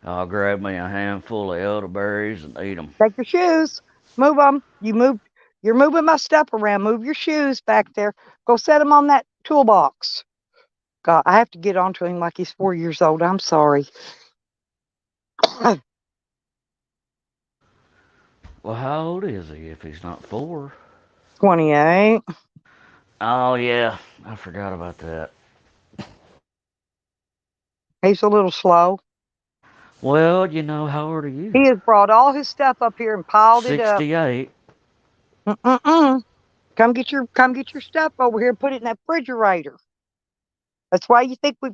I'll grab me a handful of elderberries and eat them. Take your shoes. Move them. You're moving my stuff around. Move your shoes back there. Go set them on that toolbox. God, I have to get onto him like he's 4 years old. I'm sorry. Well, how old is he if he's not 4? 28. Oh, yeah, I forgot about that. He's a little slow. Well, how old are you? He has brought all his stuff up here and piled it up. 68. Mm-mm-mm. Come get your stuff over here and put it in that refrigerator. That's why you think we.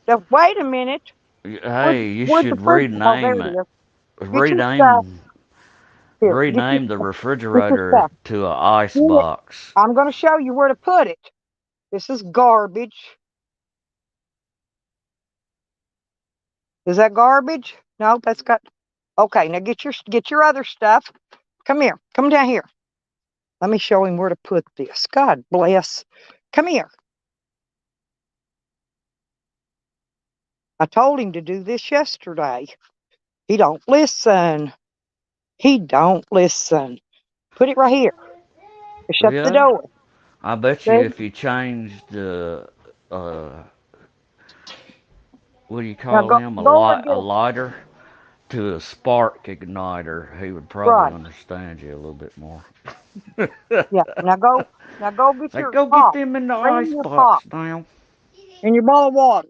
Now, wait a minute. Hey, you Where's the should fridge? Oh, there rename it it. is. Get your stuff. Rename Here, rename the get your refrigerator stuff. to a ice Get it. box. I'm going to show you where to put it. This is garbage. Is that garbage? No, that's got. Okay, now get your other stuff. Come here. Come down here. Let me show him where to put this. God bless. Come here. I told him to do this yesterday. He don't listen. He don't listen. Put it right here. Shut the Yeah, door. I bet you See? if you changed what do you Now call go him? go over A get lighter to a spark igniter, he would probably right. understand you a little bit more. Yeah. Now go get Say, your go get pop. them in the Bring him ice your box pop now. and your bottle of water.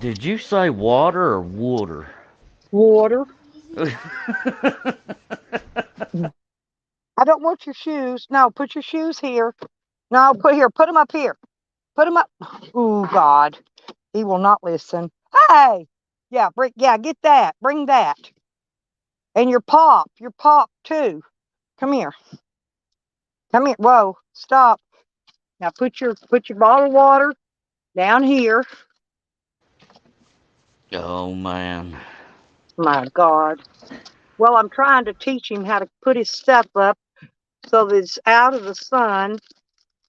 Did you say water or water? Water. I don't want your shoes. No, put your shoes here. No, put them up here. Put them up. Oh God. He will not listen. Hey. Yeah, get that. Bring that. And your pop too. Come here. Come here. Whoa, stop. Now put your bottle of water down here. Oh man. My God. Well, I'm trying to teach him how to put his stuff up so that it's out of the sun.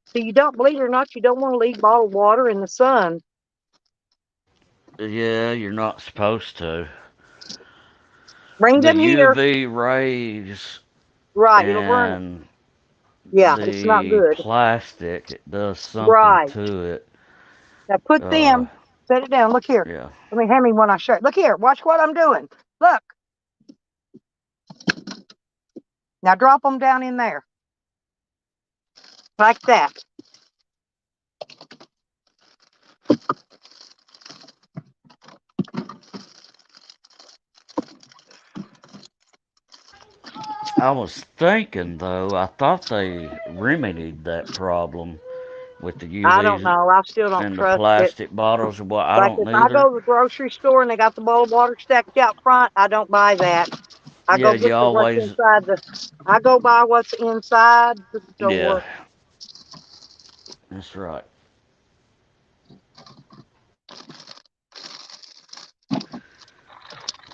So you don't, believe it or not, you don't want to leave bottled water in the sun. Yeah, you're not supposed to. Bring The them here. UV rays Right, it'll burn it. and Yeah, it's not the good. plastic, it does something Right. to it. Now put Uh, them, set it down. Look here. yeah. Hand me when I show you. Look here. Watch what I'm doing. Look. Now drop them down in there. Like that. I was thinking though, I thought they remedied that problem with the I don't UVs know. I still don't and the trust it. plastic bottles. Well, I Like don't if I neither. go to the grocery store and they got the bottled water stacked out front, I don't buy that. I Yeah, go you get the what's always. inside I go buy what's inside the Yeah, store. that's right.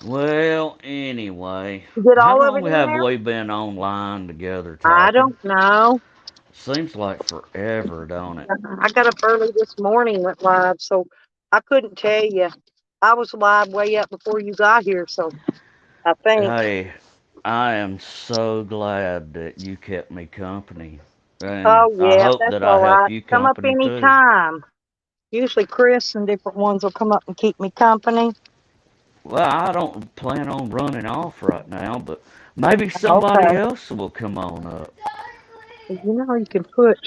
Well, anyway, You get how all of long it in have there? we been online together I talking? don't know. Seems like forever, don't it? I got up early this morning, went live, so I couldn't tell you. I was live way up before you got here, so I think. Hey, I am so glad that you kept me company. And Oh I yeah, hope that's that I all help right. you Come up company too. anytime. Usually Chris and different ones will come up and keep me company. Well, I don't plan on running off right now, but maybe somebody Okay. else will come on up, You know you can put,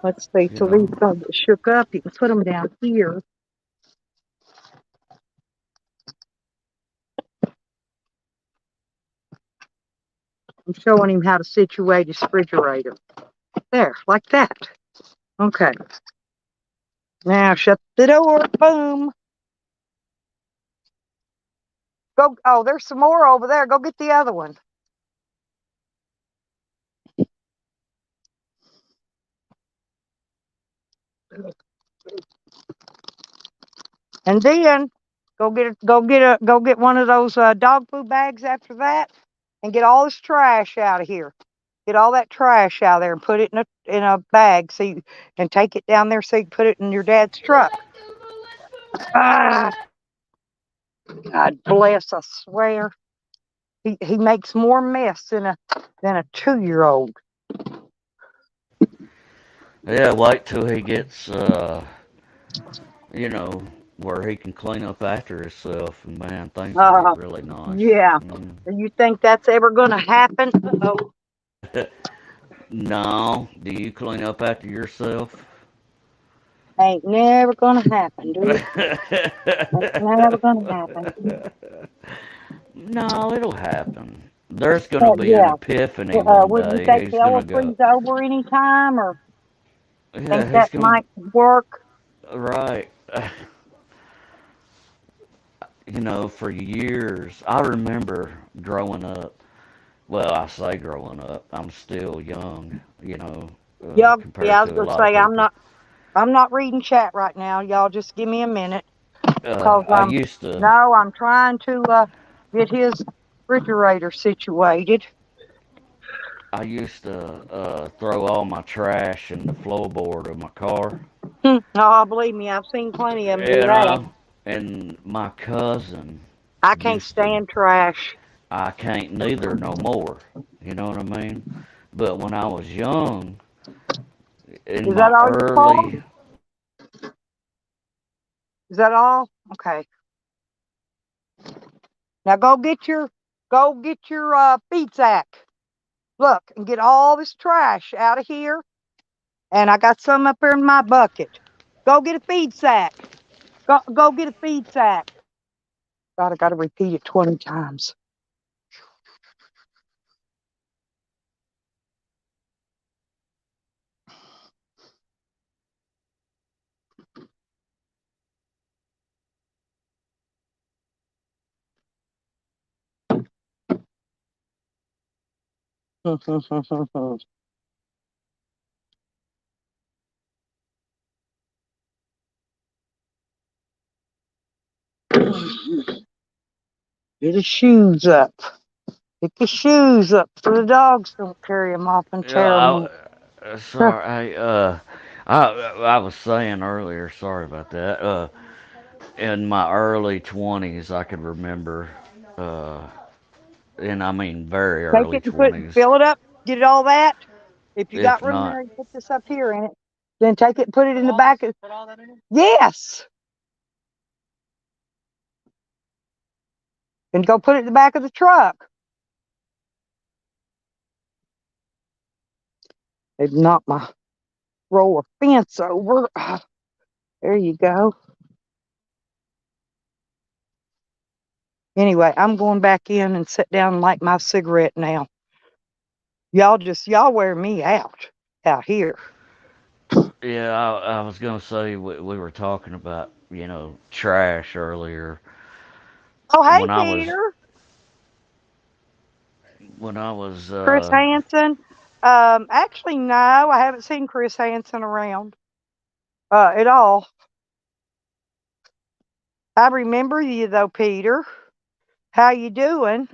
let's see, you so these know. don't get shook up. You can put them down here. I'm showing him how to situate his refrigerator. There, like that. Okay. Now shut the door. Boom. Go. Oh, there's some more over there. Go get the other one. And then go get one of those dog food bags after that, and get all this trash out of here. Get all that trash out of there and put it in a bag and take it down there so you can put it in your dad's truck. Ah, God bless, I swear. He makes more mess than a 2-year-old. Yeah, wait till he gets, you know, where he can clean up after himself, and man, things will Uh, get really nice. yeah. Mm. You think that's ever going to happen? Uh-oh. No, do you clean up after yourself? Ain't never going to happen, dude. Ain't never going to happen. No, it'll happen. There's gonna be an Yeah. epiphany one Would you day. think He's hell gonna will go. freeze over anytime, or Yeah, think he's that gonna. might work? Right. You know, for years, I remember growing up. Well, I say growing up. I'm still young. You know, Yeah, compared yeah. I was to a gonna lot of say people. I'm not reading chat right now. Y'all just give me a minute. Cause I used to no, I'm trying to get his refrigerator situated. throw all my trash in the floorboard of my car. Oh, believe me, I've seen plenty of them do You that. know, and my cousin I can't used to. stand trash. I can't neither no more. You know what I mean? But when I was young, in Is that my all you call? early, Is that all? Okay. Now go get your feed sack. Look, and get all this trash out of here. And I got some up here in my bucket. Go get a feed sack. Go get a feed sack. God, I got to repeat it 20 times. Get his shoes up. Pick your shoes up so the dogs don't carry them off and you know, tear them up. sorry, I was saying earlier, sorry about that. In my early 20s, I could remember, uh, and I mean very Take early it and 20s, fill it up. Get it all that. If you got if room not. there, you put this up here in it. Then take it and put it in the back of. Yes. And go put it in the back of the truck. They've knocked my roll of fence over. There you go. Anyway, I'm going back in and sit down and light my cigarette now. Y'all wear me out here. Yeah, I was gonna say we were talking about, trash earlier. Oh, hey, When I was Peter. when I was Chris Hansen. Actually, no, I haven't seen Chris Hansen around at all. I remember you though, Peter. How you doing?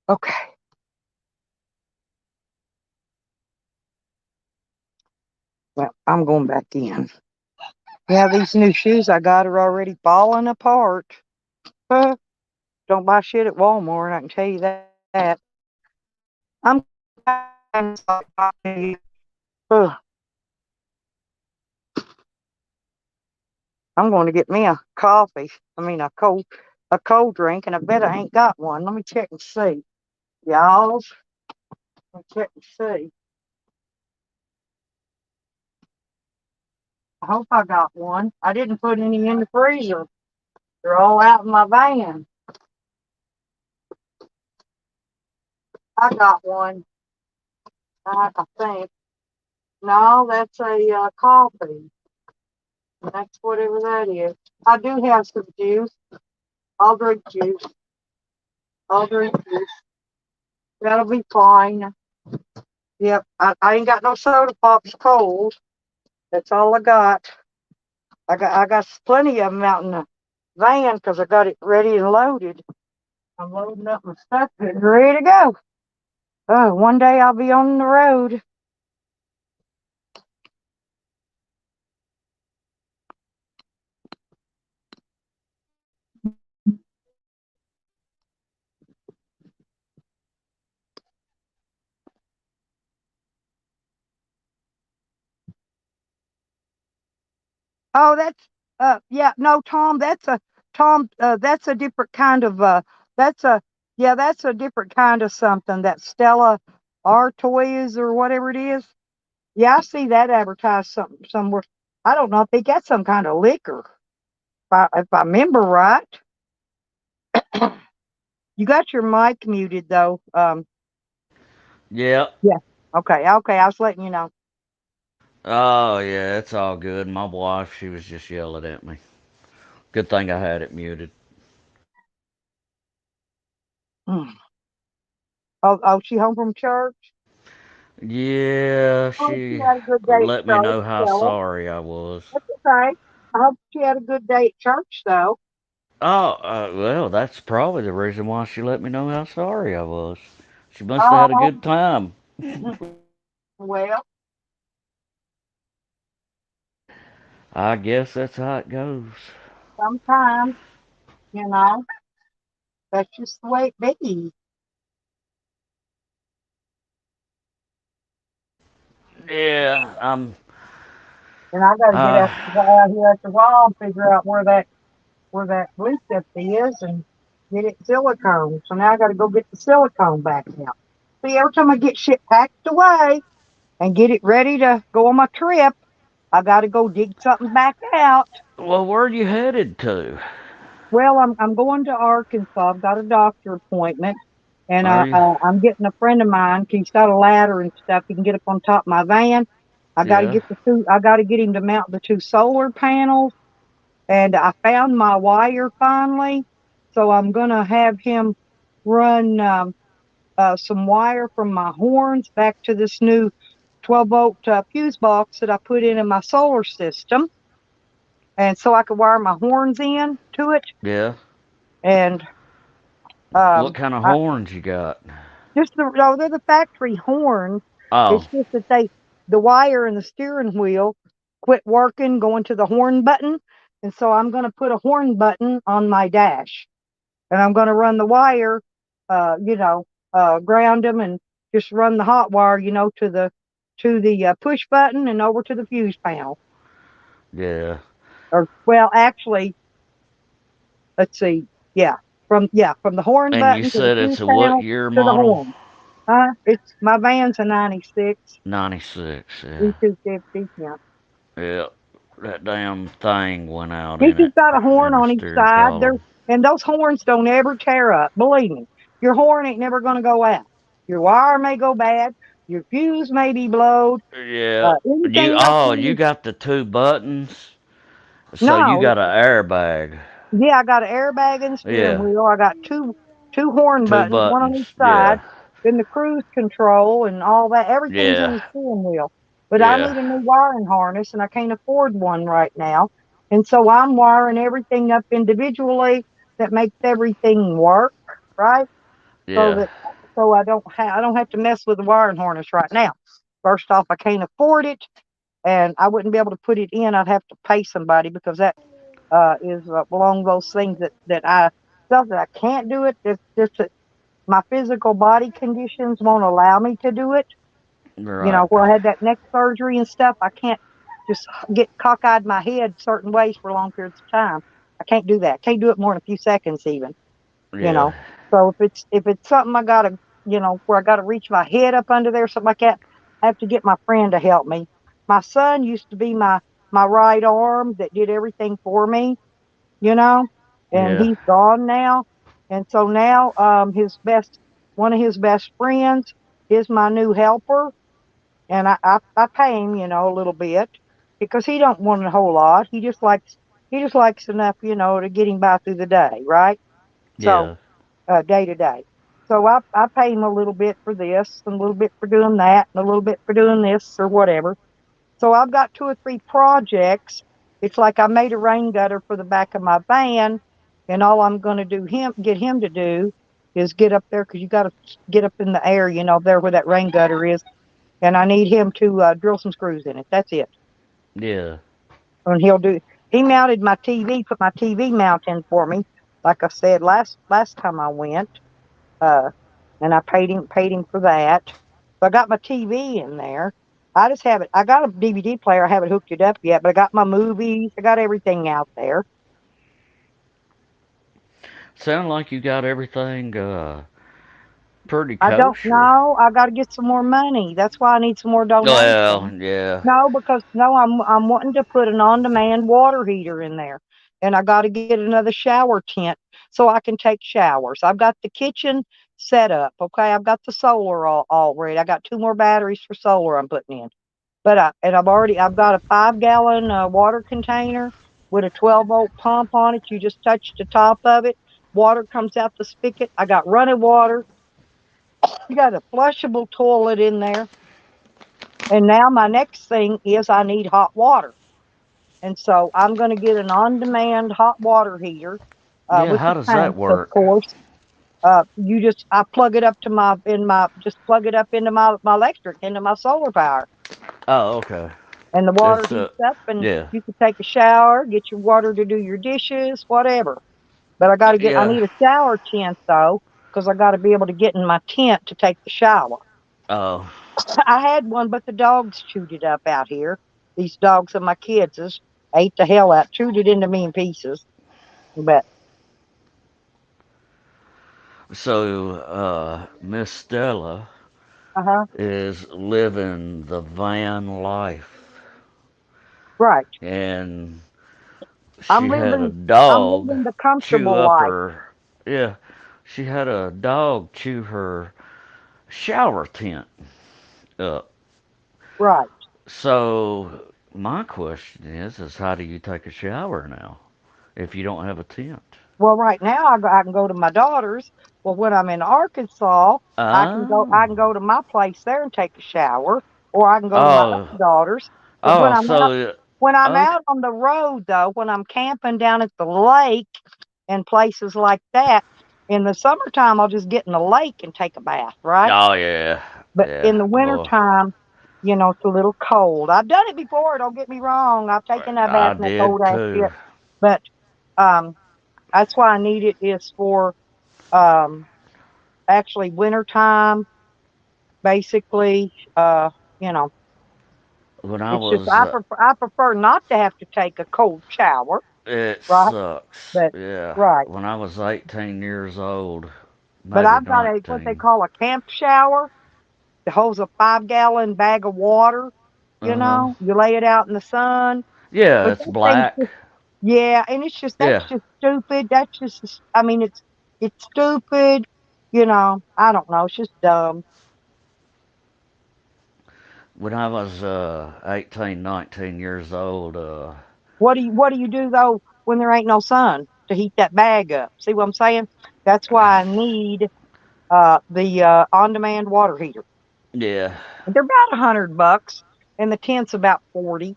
Okay. Well, I'm going back in. Yeah, these new shoes I got are already falling apart. Uh, don't buy shit at Walmart, I can tell you that. I'm uh, I'm going to get me a coffee. I mean a cold drink, and I bet I ain't got one. Let me check and see. Y'all, let me check and see. I hope I got one. I didn't put any in the freezer. They're all out in my van. I got one. I think. No, that's a coffee. That's whatever that is. I do have some juice. I'll drink juice. I'll drink juice. That'll be fine. Yep. I ain't got no soda pops cold. That's all I got. I got plenty of them out in the van because I got it ready and loaded. I'm loading up my stuff and ready to go. Oh, one day I'll be on the road. Oh, yeah, no, Tom, that's a different kind of that's a yeah, that's a different kind of something. That Stella Artois or whatever it is. Yeah, I see that advertised somewhere. I don't know if they got some kind of liquor. If I remember right. You got your mic muted though. Yep. Yeah. Okay, okay, I was letting you know. Oh yeah, it's all good. My wife, she was just yelling at me. Good thing I had it muted. Mm. Oh, she home from church? Yeah, I hope she she had a good day let at me church, know how Stella. sorry I was. That's okay. I hope she had a good day at church, though. Oh, well, that's probably the reason why she let me know how sorry I was. She must have had a Oh, good time. well, I guess that's how it goes. sometimes, you know, that's just the way it be. Yeah, And I got to get uh, out here at the wall and figure out where that blue stuff is and get it silicone. So now I got to go get the silicone back out. See, every time I get shit packed away and get it ready to go on my trip, I got to go dig something back out. well, where are you headed to? Well, I'm going to Arkansas. I've got a doctor appointment, and Are you? I'm getting a friend of mine. He's got a ladder and stuff. He can get up on top of my van. I got to Yeah, get the two. I got to get him to mount the two solar panels, and I found my wire finally. So I'm gonna have him run some wire from my horns back to this new 12-volt fuse box that I put in my solar system, and so I could wire my horns in to it. yeah. And What um, kind of I, horns you got? just no, they're the factory horns. It's Oh, just that the wire and the steering wheel quit working, going to the horn button, and so I'm going to put a horn button on my dash, and I'm going to run the wire, uh, you know, ground them and just run the hot wire, to the push button and over to the fuse panel. yeah. Or well, actually, let's see, from the horn And you button to the said fuse it's a what panel year to the model? horn. It's my van's a '96 '96. Yeah, E250. Yeah, yeah. That damn thing went out he in it, just got a horn in the on each steering side. column. And those horns don't ever tear up. Believe me, your horn ain't never gonna go out. Your wire may go bad. Your fuse may be blowed. Yeah. Anything else You you got the two buttons, so you no, got an airbag. yeah, I got an airbag in the steering Yeah, wheel. I got two horn two buttons, one on buttons. each Yeah, side, then the cruise control and all that. Everything's in yeah, the steering wheel. But I yeah, need a new wiring harness and I can't afford one right now. And so I'm wiring everything up individually that makes everything work, right? So yeah. that so I don't have to mess with the wiring harness right now. First off, I can't afford it and I wouldn't be able to put it in. I'd have to pay somebody because that is along those things that I stuff that I can't do it. It's just that my physical body conditions won't allow me to do it. Right. Where I had that neck surgery and stuff, I can't just get cockeyed my head certain ways for long periods of time. I can't do that. Can't do it more than a few seconds even. You Yeah, know. So if it's something I gotta where I gotta reach my head up under there, something like that, I have to get my friend to help me. My son used to be my right arm that did everything for me, you know, and yeah, he's gone now. And so now, one of his best friends is my new helper, and I pay him, a little bit because he don't want a whole lot. He just likes enough, to get him by through the day, right? So, yeah, day to day. So I pay him a little bit for this, and a little bit for doing that, and a little bit for doing this or whatever. So I've got two or three projects. It's like I made a rain gutter for the back of my van, and all I'm going to get him to do is get up there because you got to get up in the air, there where that rain gutter is, and I need him to drill some screws in it. That's it. yeah, And he mounted my TV, put my TV mount in for me, like I said last time I went, uh, and I paid him for that. So I got my TV in there. I just have it. I got a DVD player. I haven't hooked it up yet, but I got my movies. I got everything out there. sound like you got everything pretty I don't kosher. know. I got to get some more money. That's why I need some more Well, donations. yeah, No, because no, I'm wanting to put an on-demand water heater in there, and I got to get another shower tent so I can take showers. I've got the kitchen set up. Okay, I've got the solar all ready. I got two more batteries for solar I'm putting in. But I've got a 5-gallon water container with a 12-volt pump on it. You just touch the top of it, water comes out the spigot. I got running water. You got a flushable toilet in there. And now my next thing is I need hot water. And so I'm going to get an on-demand hot water heater Yeah, with how the does that tanks, of work? course. I plug it up to just plug it up into my electric, into my solar power. Oh, okay. And the water It's heats up and yeah, you can take a shower, get your water to do your dishes, whatever. But I yeah. need a shower tent though, because I got to be able to get in my tent to take the shower. Oh, I had one, but the dogs chewed it up out here. These dogs of my kids ate the hell out, chewed it into me in pieces. But so Miss Stella uh-huh, is living the van life, right. and I'm she had a living I'm dog living the chew comfortable up life. her. Yeah, she had a dog chew her shower tent up. Right. So my question is how do you take a shower now if you don't have a tent? Well, right now I can go to my daughter's. Well, when I'm in Arkansas, I can Oh, go to my place there and take a shower, or I can go to my oh, other daughter's. But oh. So when I'm okay. out on the road though, when I'm camping down at the lake and places like that, in the summertime I'll just get in the lake and take a bath, right? Oh yeah, But in yeah. the Boy, wintertime, it's a little cold. I've done it before, don't get me wrong. I've taken that bath I in that cold did ass too. shit. But um that's why I need it is for um actually wintertime, basically. You know, When I it's just was, I prefer not to have to take a cold shower, it right? sucks. But Yeah. right. When I was 18 years old, But maybe I've got a what they 19. call a camp shower. It holds a 5-gallon bag of water. Uh huh. You lay it out in the sun. Yeah, But it's that thing's black. just yeah, and that's Yeah. just stupid. I mean, it's stupid. I don't know. It's just dumb. When I was 18, 19 years old, What do you do though when there ain't no sun to heat that bag up? See what I'm saying? That's why I need the on-demand water heater. yeah. And they're about $100, and the tent's about 40.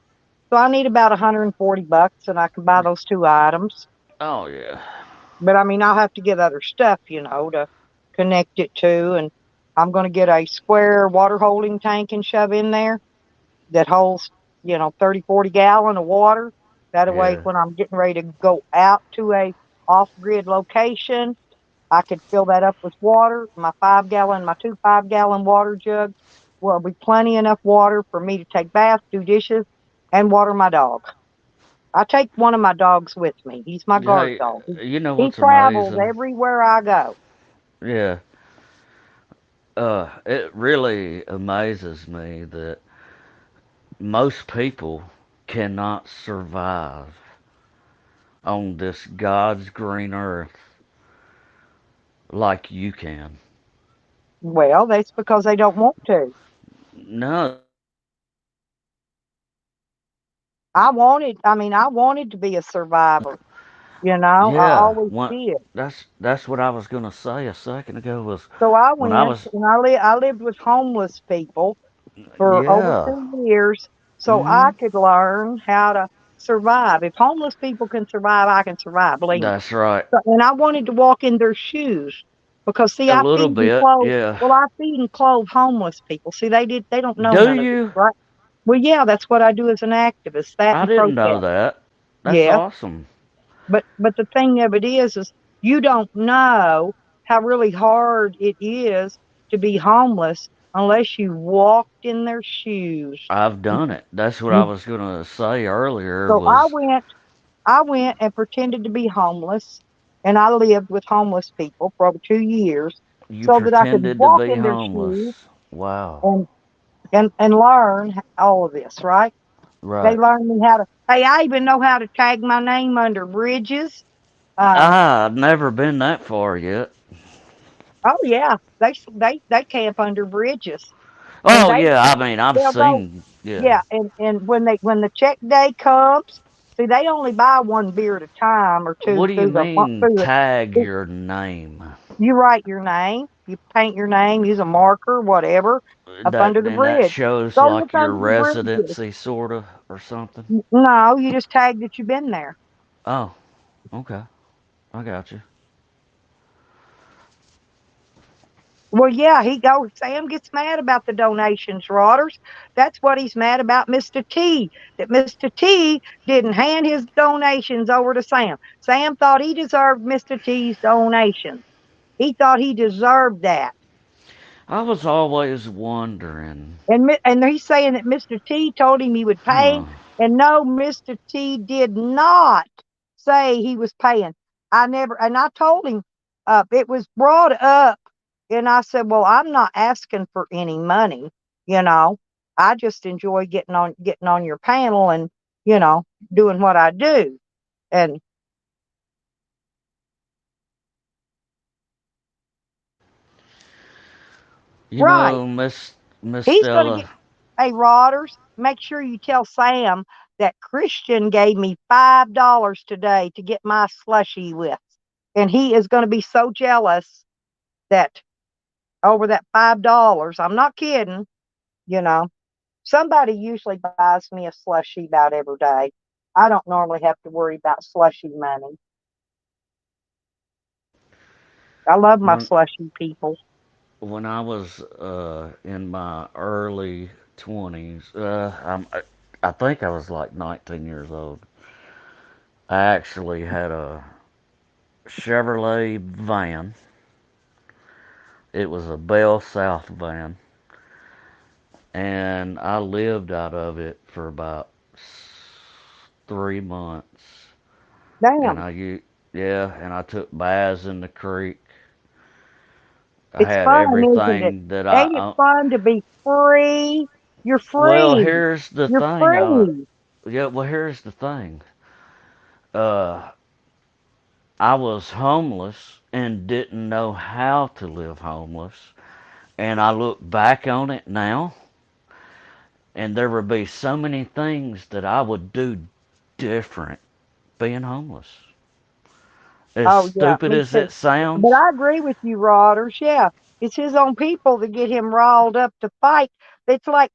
So I need about $140, and I can buy those two items. Oh yeah. But I mean, I'll have to get other stuff, to connect it to, and I'm going to get a square water holding tank and shove in there that holds, 30, 40 gallon of water. That way, Yeah. when I'm getting ready to go out to a off-grid location, I could fill that up with water. My two 5-gallon water jugs will be plenty enough water for me to take baths, do dishes, and water my dog. I take one of my dogs with me. He's my guard Hey, dog. you know He what's travels amazing? everywhere I go. Yeah. It really amazes me that most people cannot survive on this God's green earth like you can. Well, that's because they don't want to. No, I wanted to be a survivor. I yeah, always did. that's what I was gonna say a second ago was So I when I went was and I lived with homeless people for over yeah, 2 years so I hmm could learn how to survive. If homeless people can survive, I can survive, believe me. that's right. And I wanted to walk in their shoes because see, A little bit, yeah. I feed and clothe homeless people. See, they don't know Do none of this, you? right? Well, yeah, that's what I do as an activist, that I and didn't know protest. that. That's Yes. awesome. But the thing of it is you don't know how really hard it is to be homeless unless you walked in their shoes. I've done it. That's what I You, was gonna say earlier so was I went and pretended to be homeless, and I lived with homeless people for over 2 years, you so that I could pretended to walk be in their shoes homeless. Wow. and learn all of this. Right? They Right. learned me how to. Hey, I even know how to tag my name under bridges. Um, I've never been that far yet. oh yeah, they camp under bridges, and Oh yeah, I mean I've they'll go. seen yeah. Yeah, and when the check day comes, See, they only buy one beer at a time or two What do you through the mean tag your name? You write your name, you paint your name, use a marker, whatever, up under the That bridge. shows Go like look your under the bridges. residency, sorta, or something. No, you just tag that you've been there. Oh, okay, I got you. Well, yeah, Sam gets mad about the donations, Rodders. That's what he's mad about, Mr. T. That Mr. T didn't hand his donations over to Sam. Sam thought he deserved Mr. T's donations. He thought he deserved that. I was always wondering. And he's saying that Mr. T told him he would pay him. And no, Mr. T did not say he was paying. And I told him, it was brought up, and I said, well, I'm not asking for any money, you know. I just enjoy getting on your panel and, you know, doing what I do. And You know, Miss he's Stella. gonna hey, Rodders, make sure you tell Sam that Christian gave me $5 today to get my slushy with. And he is going to be so jealous that over that $5, I'm not kidding, you know. Somebody usually buys me a slushy about every day. I don't normally have to worry about slushy money. I love my slushy people. When I was in my early 20s, I think I was like 19 years old. I actually had a Chevrolet van. It was a Bell South van, and I lived out of it for about 3 months. Damn. And I took baths in the creek. It's had fun, everything isn't it? that Ain't it fun to be free? You're free. Well, here's the You're thing. free. Here's the thing. I was homeless and didn't know how to live homeless. And I look back on it now, and there would be so many things that I would do different being homeless. As stupid as it sounds. But I agree with you, Rodders. Yeah, it's his own people that get him riled up to fight. It's like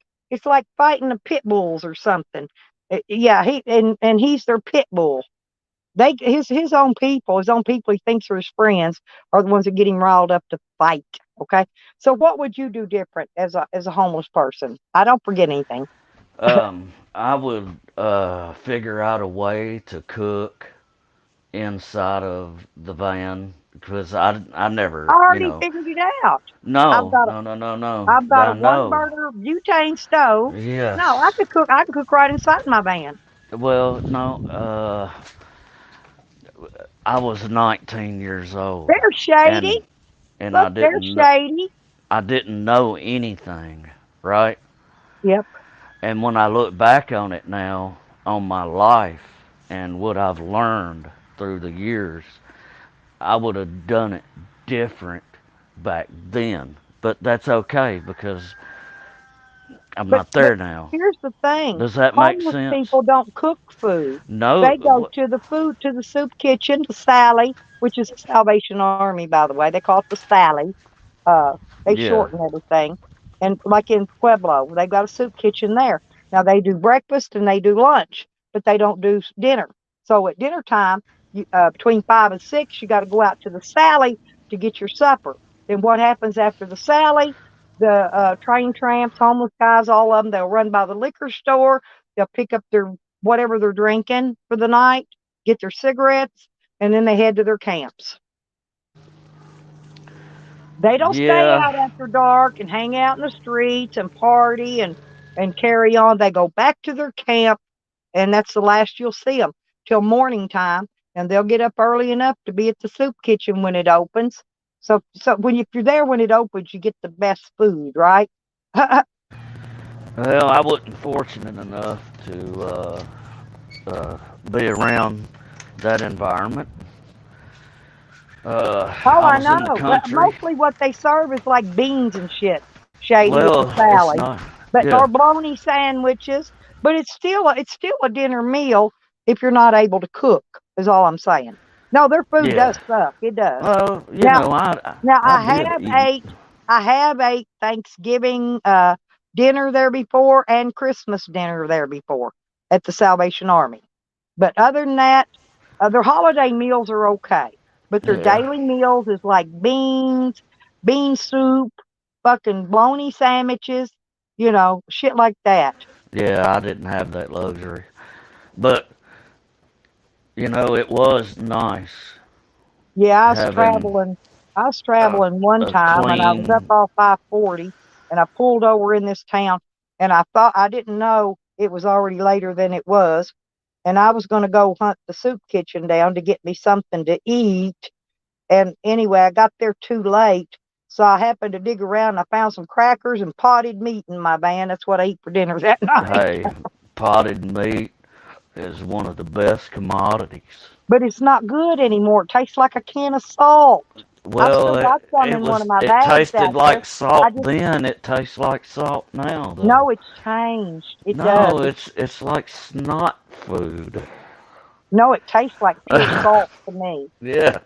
fighting the pit bulls or something. Yeah, he's their pit bull. His own people he thinks are his friends are the ones that get him riled up to fight. Okay, so what would you do different as a homeless person? I don't forget anything. I would figure out a way to cook inside of the van because I never. I already figured it out. No. I've got a one burner butane stove. Yes. No, I could cook right inside my van. Well, no. I was 19 years old. They're shady. And Look, they're shady. I didn't know anything, right? Yep. And when I look back on it now, on my life and what I've learned through the years, I would have done it different back then. But that's okay because I'm not there now. Here's the thing. Does that make sense? Homeless people don't cook food. No. They go to the soup kitchen, to Sally, which is the Salvation Army, by the way. They call it the Sally. They shorten everything. And like in Pueblo, they've got a soup kitchen there. Now they do breakfast and they do lunch, but they don't do dinner. So at dinner time, between 5 and 6, you got to go out to the Sally to get your supper. Then what happens after the Sally? The train tramps, homeless guys, all of them, they'll run by the liquor store. They'll pick up their whatever they're drinking for the night, get their cigarettes, and then they head to their camps. They don't stay out after dark and hang out in the streets and party and carry on. They go back to their camp, and that's the last you'll see them till morning time. And they'll get up early enough to be at the soup kitchen when it opens. So if you're there when it opens, you get the best food, right? Well, I wasn't fortunate enough to be around that environment. I know. But mostly what they serve is like beans and shit, shady with the salad. Or bologna sandwiches. But it's still a dinner meal if you're not able to cook, is all I'm saying. No, their food Yeah. does suck. It does. Well, Now, now I did eat. I have ate Thanksgiving dinner there before and Christmas dinner there before at the Salvation Army. But other than that, their holiday meals are okay. But their Yeah. daily meals is like beans, bean soup, fucking bologna sandwiches, shit like that. Yeah, I didn't have that luxury. But, it was nice Yeah, having I was a, traveling one a time and I was up clean. off 540 and I pulled over in this town and I thought I didn't know it was already later than it was. And I was going to go hunt the soup kitchen down to get me something to eat. And anyway, I got there too late. So I happened to dig around and I found some crackers and potted meat in my van. That's what I eat for dinner that night. Hey, potted meat is one of the best commodities. But it's not good anymore. It tastes like a can of salt. I've still Well, got some in one of my it bags tasted out there. like salt I just then. It tastes like salt now, No, though. it's changed. It does. No, it's like snot food. No, it tastes like pure salt to me. Yeah,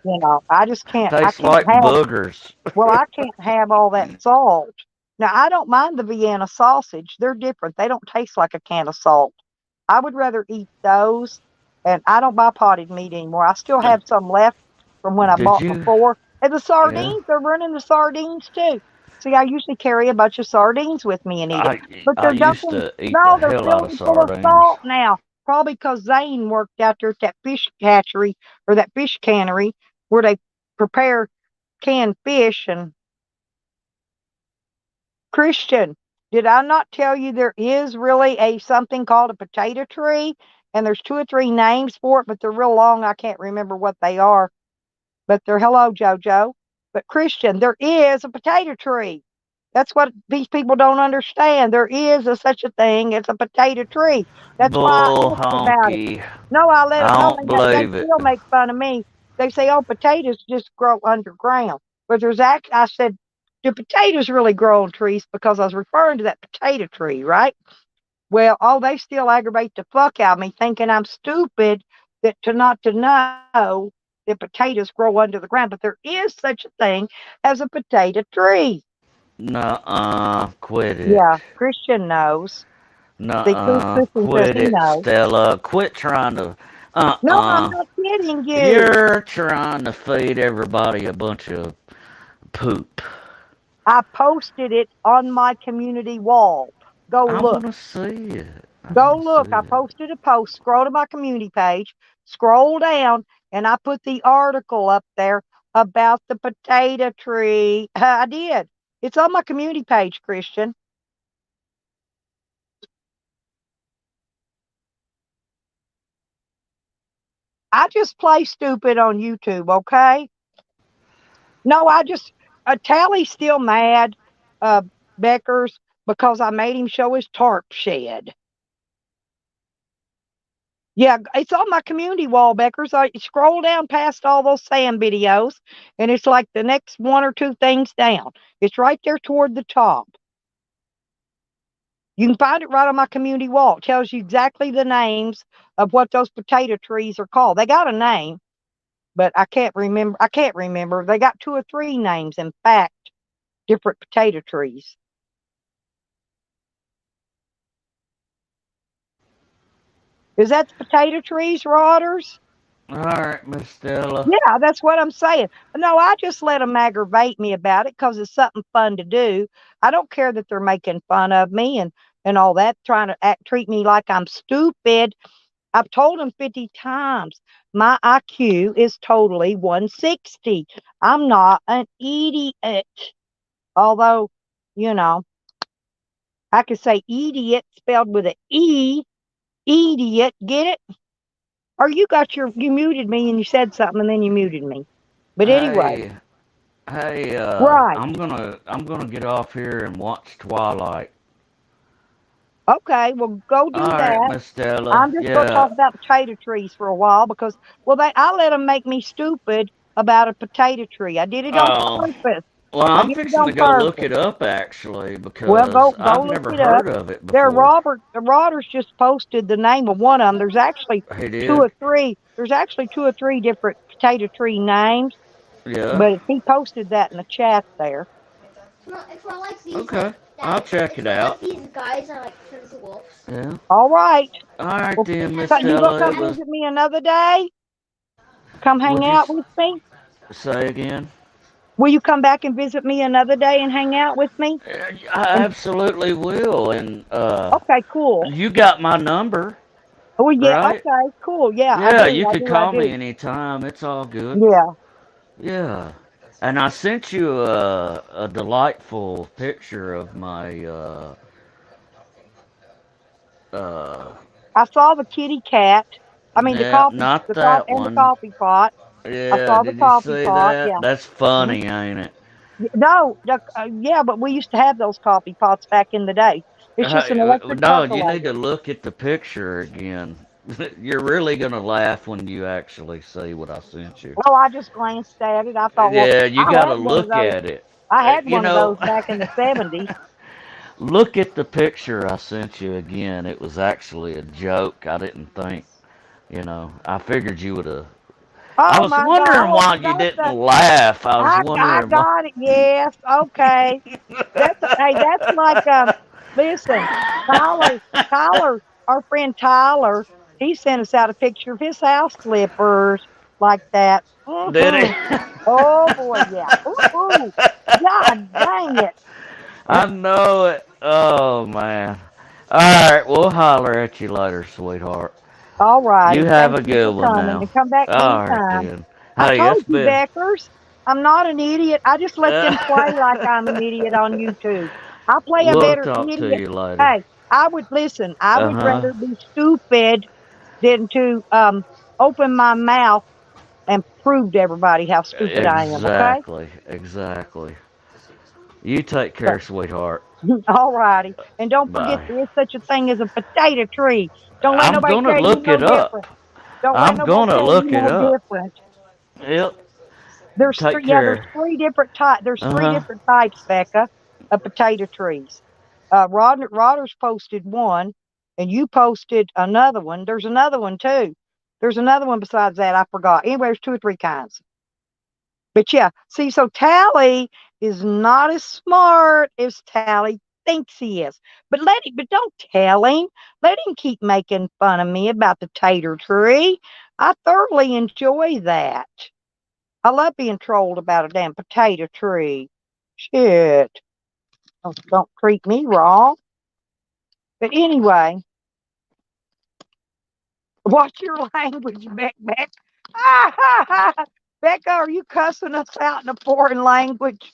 I just can't. I tastes can't like have. boogers. Well, I can't have all that salt. Now, I don't mind the Vienna sausage. They're different. They don't taste like a can of salt. I would rather eat those. And I don't buy potted meat anymore. I still have some left from when I Did bought you? before. And the Yeah. sardines, they're running the sardines too. See, I usually carry a bunch of sardines with me and eat them. But I they're used dumping, to eat the no, they're hell out of filling full of sardines. salt now. Probably because Zane worked out there at that fish hatchery or that fish cannery where they prepare canned fish. And Christian, did I not tell you there is really something called a potato tree? And there's 2 or 3 names for it, but they're real long. I can't remember what they are. But they're hello, JoJo. But Christian, there is a potato tree. That's what these people don't understand. There is such a thing as a potato tree. That's why I Bull asked about it. honky. No, I let I them know. don't They believe it. still make fun of me. They say, "Oh, potatoes just grow underground." But I said, "Do potatoes really grow on trees?" Because I was referring to that potato tree, right? Well, they still aggravate the fuck out of me, thinking I'm stupid not to know that potatoes grow under the ground. But there is such a thing as a potato tree. Nuh-uh. Quit it. Yeah, Christian knows. See, Nuh-uh. Christian says Quit he it, knows. Stella. Quit trying to. No, I'm Uh-uh. not kidding you. You're trying to feed everybody a bunch of poop. I posted it on my community wall. Go I look. want to see it. Go look. I posted a post. Scroll to my community page. Scroll down, and I put the article up there about the potato tree. I did. It's on my community page, Christian. I just play stupid on YouTube, okay? No, Tally's still mad, Beckers, because I made him show his tarp shed. Yeah, it's on my community wall, Beckers. I scroll down past all those Sam videos, and it's like the next 1 or 2 things down. It's right there toward the top. You can find it right on my community wall. It tells you exactly the names of what those potato trees are called. They got a name, but I can't remember. They got 2 or 3 names, in fact, different potato trees. Is that the potato trees, Rodders? All right, Miss Stella. Yeah, that's what I'm saying. No, I just let them aggravate me about it because it's something fun to do. I don't care that they're making fun of me and all that, trying to treat me like I'm stupid. I've told them 50 times. My IQ is totally 160. I'm not an idiot. Although, I could say idiot spelled with an E. Idiot. Get it? Or you muted me and you said something and then you muted me. But anyway. Hey, right. I'm gonna get off here and watch Twilight. Okay, well go do All that. right, Miss Stella. I'm just gonna talk about potato trees for a while because I let them make me stupid about a potato tree. I did it on purpose. Well, I I'm did it fixing to on go look purpose. it up actually Well, because go I've look never it up. heard of it There, before. Rodder's just posted the name of one of them. There's actually He two did? or three. There's actually two or three different potato tree names, Yeah. but he posted that in the chat there. It's not like these. Okay. Like, I'll check it's it not out. like these guys are like Prince Wolves. Yeah. All right. All right Well, then, Miss you gonna Tella. It come was. visit me another day? Come hang Would you out with me? say again? Will you come back and visit me another day and hang out with me? I And absolutely will. And okay, cool. you got my number, Oh yeah, right? okay, cool. Yeah, I Yeah, do. you I could do. I call me do. anytime. It's all good. Yeah. Yeah. And I sent you a delightful picture of my uh I saw the kitty cat. I mean yeah, not that and the one. coffee pot. I Yeah, saw the did you coffee see pot. that? Yeah. That's Mhm. funny, ain't it? No, yeah, but we used to have those coffee pots back in the day. It's just an electric No, you need percolator. to look at the picture again. You're really gonna laugh when you actually see what I sent you. Oh, I just glanced at it. I thought, well, Yeah, you I gotta had one of look those. at it. I had You one of know, those back in the 70s. look at the picture I sent you again. It was actually a joke. I didn't think, I figured you would have. I Oh was my God! wondering Oh, why is you that didn't the? laugh. I was I wondering why. got it. Yes. Okay. That's like listen, Tyler, Tyler, our friend Tyler, he sent us out a picture of his house slippers like that. Did Hmm. it? Oh boy, yeah. Ooh, God dang it. I know it. Oh man. All right, we'll holler at you later, sweetheart. All You righty. have Thank a you for good one coming now. and come back All right anytime. then. I Hey, it's told you, been. Beckers, I'm not an idiot. I just let them play like I'm an idiot on YouTube. I play a We'll better talk to idiot. you later. Hey, I would listen. I Uh would huh. rather be stupid than to open my mouth and prove to everybody how stupid I am. Okay. Exactly. Exactly. You take care, sweetheart. All righty. And don't forget Bye. there is such a thing as a potato tree. Don't let I'm nobody gonna tell you look no it different. up. Don't let I'm nobody gonna tell you look it no up. different. Yep. There's Take three. Yeah, there's care. three different types. There's Uh three huh. different types, Becca, of potato trees. Rodder's posted one, and you posted another one. There's another one too. There's another one besides that. I forgot. Anyway, there's two or three kinds. But yeah, see, so Tally is not as smart as Tally thinks he is. But don't tell him. Let him keep making fun of me about the tater tree. I thoroughly enjoy that. I love being trolled about a damn potato tree. Shit. Don't treat me wrong. But anyway, watch your language, Beck. Becca, are you cussing us out in a foreign language?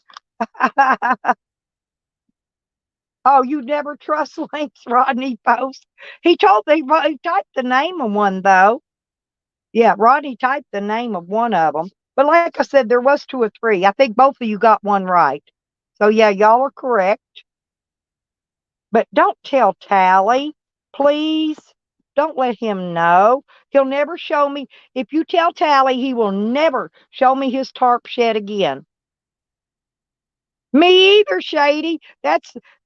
Oh, you never trust links, Rodney post. He typed the name of one though. Yeah, Rodney typed the name of one of them. But like I said, there was two or three. I think both of you got one right. So yeah, y'all are correct. But don't tell Tally, please. Don't let him know. He'll never show me. If you tell Tally, he will never show me his tarp shed again. Me either, Shady.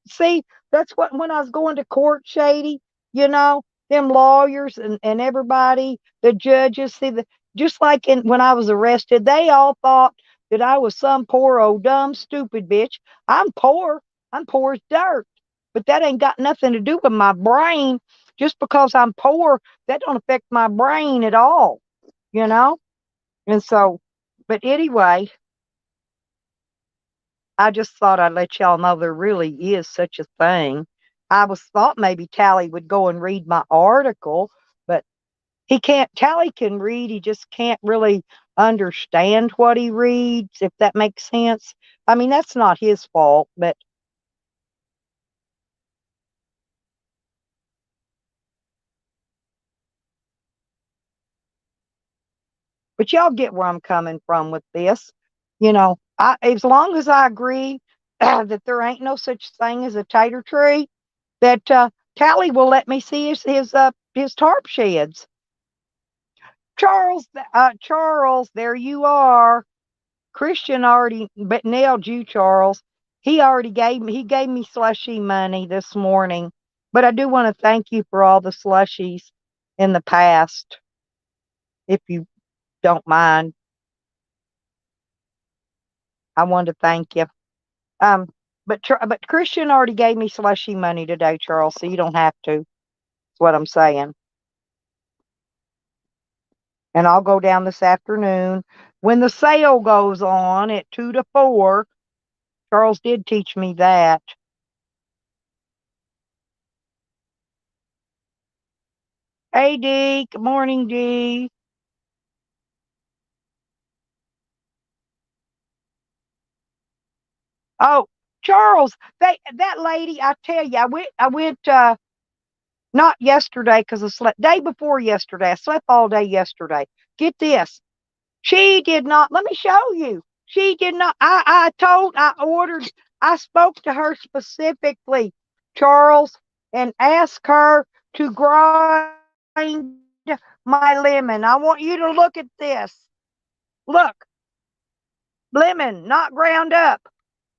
See, that's what when I was going to court, Shady, them lawyers and everybody, the judges, just like when I was arrested, they all thought that I was some poor old dumb stupid bitch. I'm poor. I'm poor as dirt. But that ain't got nothing to do with my brain. Just because I'm poor, that don't affect my brain at all, you know? And so, but anyway, I just thought I'd let y'all know there really is such a thing. I was thought maybe Tally would go and read my article, but he can't. Tally can read, he just can't really understand what he reads, if that makes sense. I mean, that's not his fault, but y'all get where I'm coming from with this. As long as I agree that there ain't no such thing as a tater tree, that Tally will let me see his tarp sheds. Charles, there you are. Christian already nailed you, Charles. He gave me slushy money this morning. But I do want to thank you for all the slushies in the past, if you don't mind. I want to thank you. Um, but Christian already gave me slushy money today, Charles, so you don't have to. That's what I'm saying. And I'll go down this afternoon when the sale goes on at 2 to 4. Charles did teach me that. Hey, Dee. Good morning, Dee. Oh, Charles, that lady, I tell you, I went not yesterday because I slept day before yesterday. I slept all day yesterday. Get this. She did not, let me show you. She did not, I spoke to her specifically, Charles, and asked her to grind my lemon. I want you to look at this. Look, lemon, not ground up.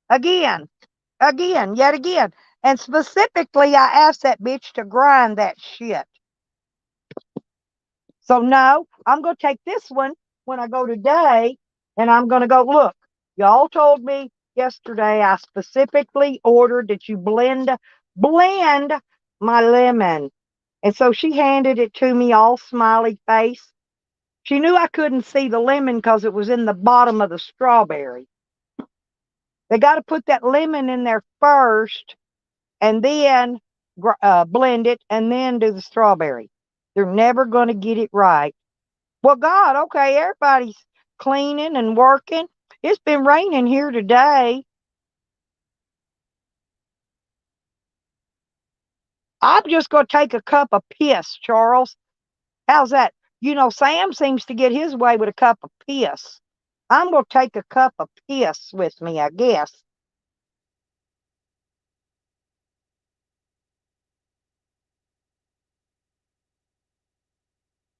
Again, yet again. And specifically, I asked that bitch to grind that shit. So no, I'm going to take this one when I go today, and I'm going to go, look, y'all told me yesterday I specifically ordered that you blend my lemon. And so she handed it to me all smiley face. She knew I couldn't see the lemon because it was in the bottom of the strawberry. They got to put that lemon in there first and then blend it and then do the strawberry. They're never going to get it right. Well, God, okay, everybody's cleaning and working. It's been raining here today. I'm just going to take a cup of piss, Charles. How's that? You know, Sam seems to get his way with a cup of piss. I'm going to take a cup of piss with me, I guess.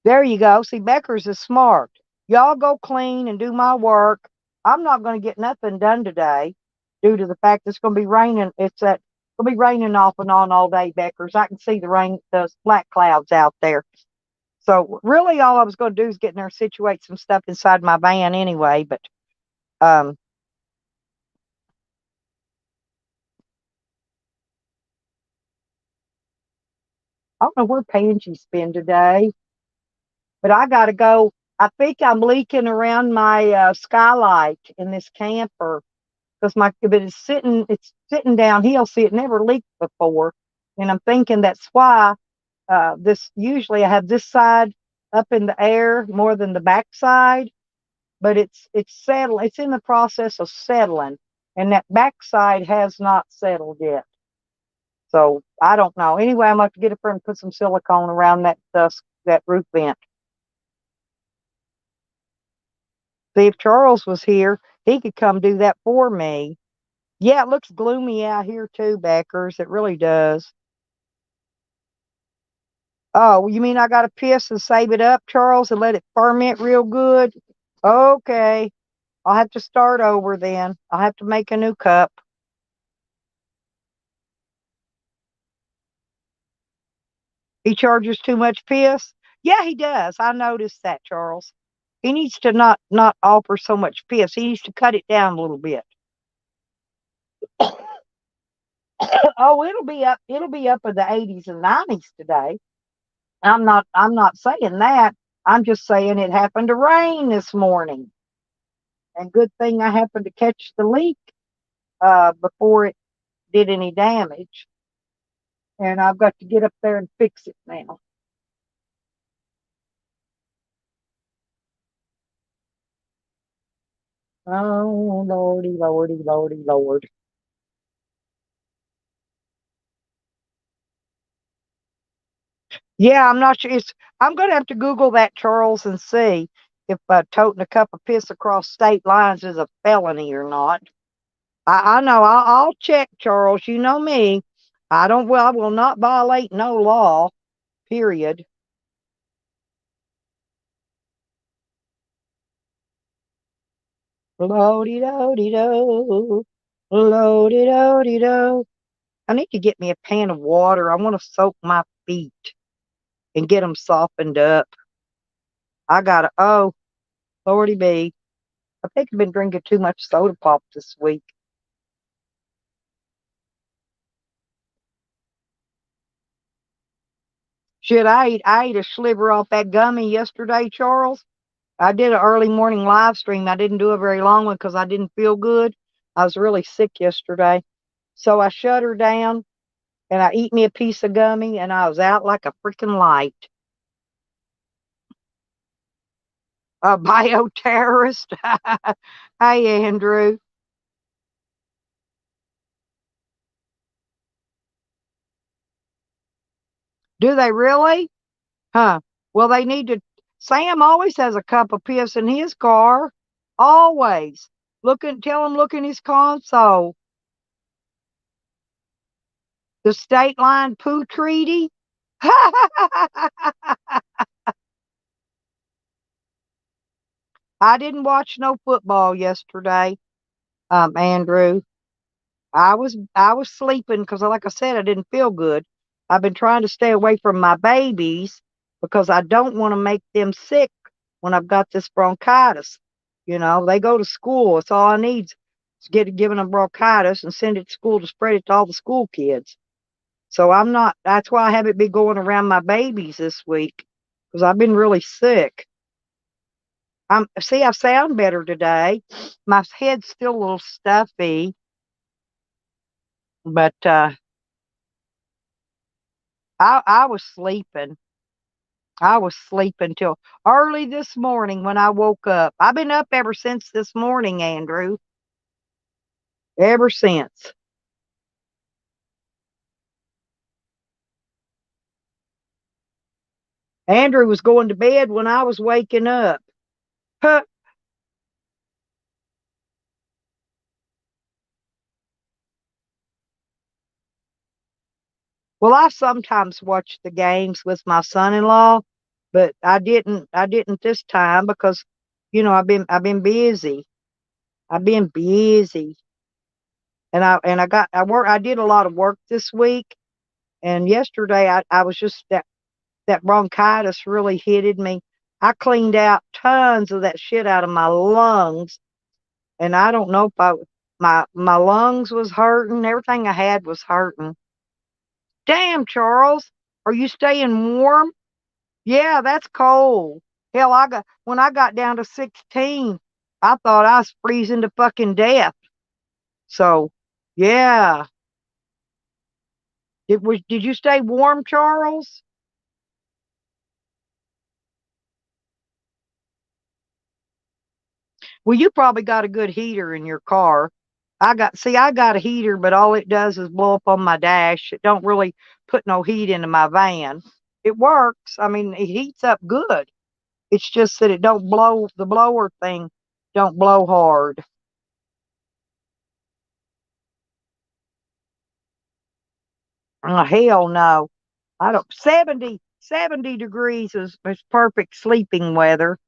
There you go. See, Becker's is smart. Y'all go clean and do my work. I'm not going to get nothing done today due to the fact it's going to be raining. It's going to be raining off and on all day, Becker's. I can see the rain, those black clouds out there. So really, all I was going to do is get in there, situate some stuff inside my van anyway. But I don't know where Angie's been today, but I got to go. I think I'm leaking around my skylight in this camper because it's sitting downhill. See, it never leaked before, and I'm thinking that's why. This usually I have this side up in the air more than the back side, but it's settled. It's in the process of settling, and that back side has not settled yet. So I don't know. Anyway, I'm going to have to get up there and put some silicone around that roof vent. See, if Charles was here, he could come do that for me. Yeah, it looks gloomy out here too, Beckers. It really does. Oh, you mean I got to piss and save it up, Charles, and let it ferment real good? Okay. I'll have to start over then. I'll have to make a new cup. He charges too much piss? Yeah, he does. I noticed that, Charles. He needs to not offer so much piss. He needs to cut it down a little bit. Oh, it'll be up in the 80s and 90s today. I'm not saying that. I'm just saying it happened to rain this morning. And good thing I happened to catch the leak before it did any damage. And I've got to get up there and fix it now. Oh, lordy, lordy, lordy, lord. Yeah, I'm not sure. I'm going to have to Google that, Charles, and see if toting a cup of piss across state lines is a felony or not. I know. I'll check, Charles. You know me. I will not violate no law, period. Lo-de-do-de-do. Lo-de-do-de-do. I need to get me a pan of water. I want to soak my feet and get them softened up. Oh, Lordy be. I think I've been drinking too much soda pop this week. I ate a sliver off that gummy yesterday, Charles. I did an early morning live stream. I didn't do a very long one because I didn't feel good. I was really sick yesterday. So I shut her down and I eat me a piece of gummy and I was out like a freaking light. A bioterrorist. Hey, Andrew. Do they really? Huh. Well, they need to. Sam always has a cup of piss in his car. Always. Tell him look in his console. The state line poo treaty. I didn't watch no football yesterday, Andrew. I was sleeping because, like I said, I didn't feel good. I've been trying to stay away from my babies because I don't want to make them sick when I've got this bronchitis. They go to school. It's all I need is giving them bronchitis and send it to school to spread it to all the school kids. So I'm not. That's why I haven't been going around my babies this week because I've been really sick. I sound better today. My head's still a little stuffy, but I was sleeping. I was sleeping till early this morning when I woke up. I've been up ever since this morning, Andrew. Ever since. Andrew was going to bed when I was waking up. Huh. Well, I sometimes watch the games with my son-in-law, but I didn't this time because I've been busy. I've been busy. And I did a lot of work this week, and yesterday I was just that bronchitis really hitted me. I cleaned out tons of that shit out of my lungs, and I don't know if my lungs was hurting. Everything I had was hurting. Damn, Charles, are you staying warm? Yeah, that's cold. Hell, when I got down to 16, I thought I was freezing to fucking death. So, yeah. Did you stay warm, Charles? Well, you probably got a good heater in your car. I got a heater, but all it does is blow up on my dash. It don't really put no heat into my van. It works. I mean, it heats up good. It's just that it don't blow, the blower thing don't blow hard. Oh, hell no. I don't 70 degrees is perfect sleeping weather.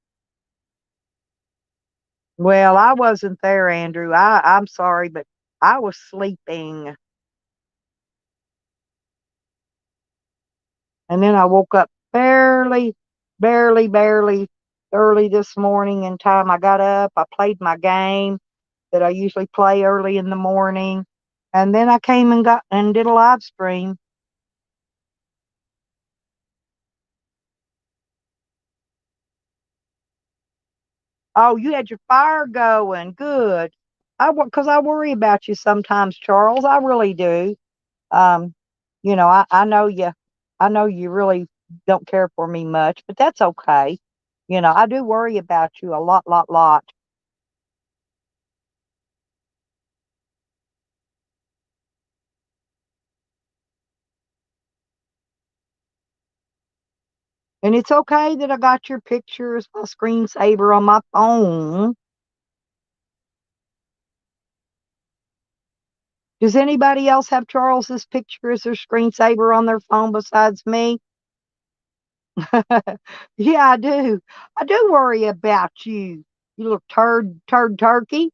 Well, I wasn't there, Andrew. I'm sorry, but I was sleeping. And then I woke up barely early this morning in time. I got up, I played my game that I usually play early in the morning. And then I came and did a live stream. Oh, you had your fire going. Good. Because I worry about you sometimes, Charles. I really do. Um, I know you really don't care for me much, but that's okay. I do worry about you a lot. And it's okay that I got your picture as my screensaver on my phone. Does anybody else have Charles's picture as their screensaver on their phone besides me? Yeah, I do. I do worry about you. You little turd turkey.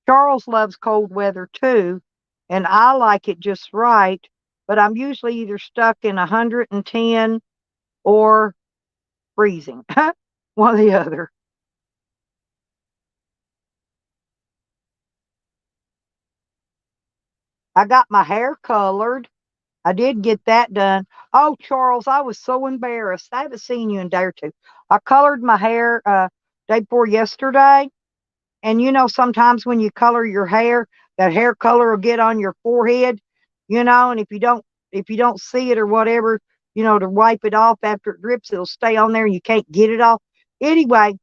Charles loves cold weather too, and I like it just right, but I'm usually either stuck in 110 or freezing. One or the other. I got my hair colored. I did get that done. Oh, Charles, I was so embarrassed. I haven't seen you in a day or two. I colored my hair day before yesterday. And you know, sometimes when you color your hair, that hair color will get on your forehead, and if you don't see it or whatever, to wipe it off after it drips, it'll stay on there and you can't get it off. Anyway,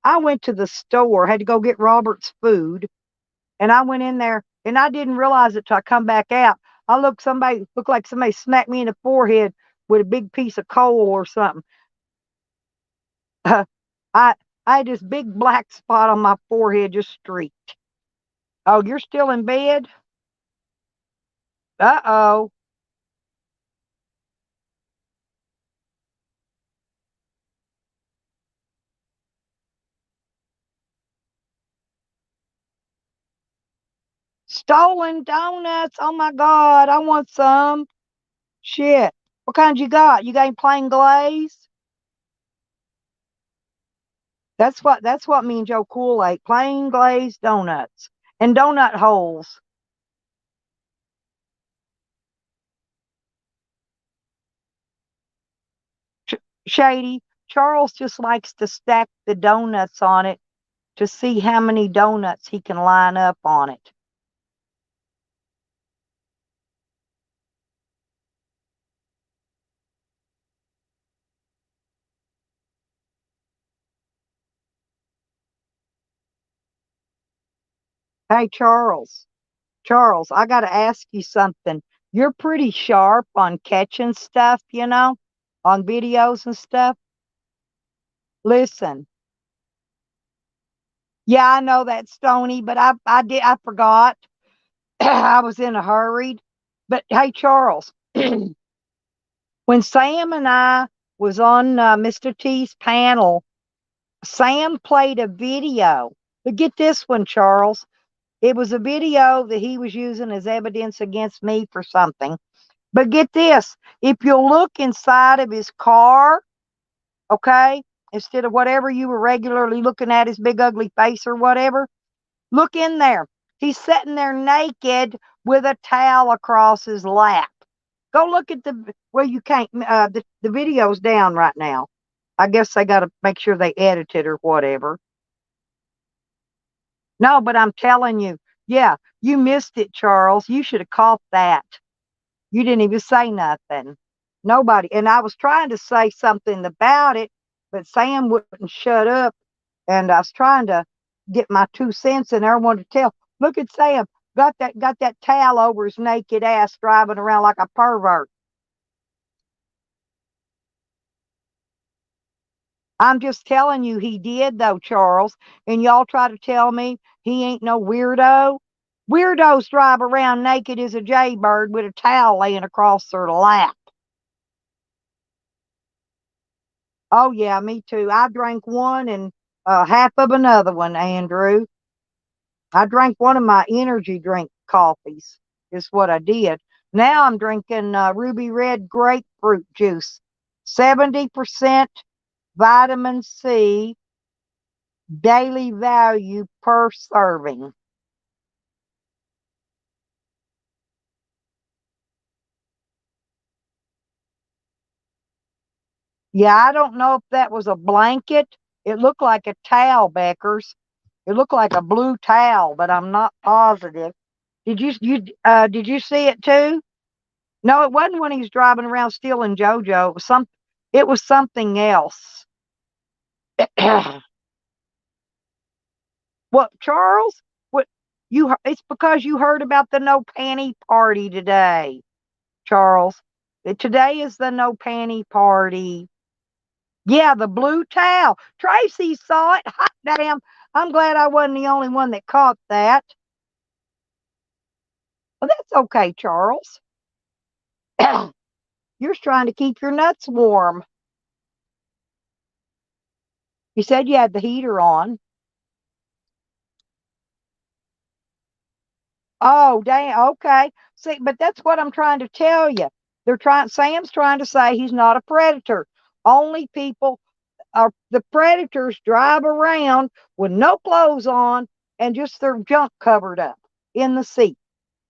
I went to the store, had to go get Robert's food, and I went in there and I didn't realize it till I come back out. I looked like somebody smacked me in the forehead with a big piece of coal or something. I I had this big black spot on my forehead just streaked. Oh, you're still in bed? Uh-oh. Stolen donuts. Oh my God, I want some. Shit. What kind you got? You got any plain glaze? That's what me and Joe Cool ate. Plain glazed donuts. And donut holes. Shady. Charles just likes to stack the donuts on it to see how many donuts he can line up on it. Hey, Charles. Charles, I got to ask you something. You're pretty sharp on catching stuff, on videos and stuff. Listen, yeah, I know that, Stony, but I forgot. I was in a hurry. But hey, Charles, when Sam and I was on Mr. T's panel, Sam played a video. But get this one, Charles. It was a video that he was using as evidence against me for something. But get this, if you look inside of his car, okay, instead of whatever you were regularly looking at, his big ugly face or whatever, look in there. He's sitting there naked with a towel across his lap. Go look at you can't, the video's down right now. I guess they got to make sure they edit it or whatever. No, but I'm telling you, yeah, you missed it, Charles. You should have caught that. You didn't even say nothing. Nobody. And I was trying to say something about it, but Sam wouldn't shut up. And I was trying to get my 2 cents in there. I wanted to tell. Look at Sam. Got that towel over his naked ass driving around like a pervert. I'm just telling you he did though, Charles. And y'all try to tell me he ain't no weirdo. Weirdos drive around naked as a jaybird with a towel laying across their lap. Oh yeah, me too. I drank one and half of another one, Andrew. I drank one of my energy drink coffees, is what I did. Now I'm drinking Ruby Red grapefruit juice, 70% vitamin C, daily value per serving. Yeah, I don't know if that was a blanket. It looked like a towel, Beckers. It looked like a blue towel, but I'm not positive. Did you see it too? No, it wasn't when he was driving around stealing JoJo. It was something else. What, Charles? What it's because you heard about the no panty party today, Charles. Today is the no panty party. Yeah, the blue towel. Tracy saw it. Hot damn. I'm glad I wasn't the only one that caught that. Well, that's okay, Charles. You're trying to keep your nuts warm. You said you had the heater on. Oh, dang. Okay. See, but that's what I'm trying to tell you. Sam's trying to say he's not a predator. Only people are the predators drive around with no clothes on and just their junk covered up in the seat.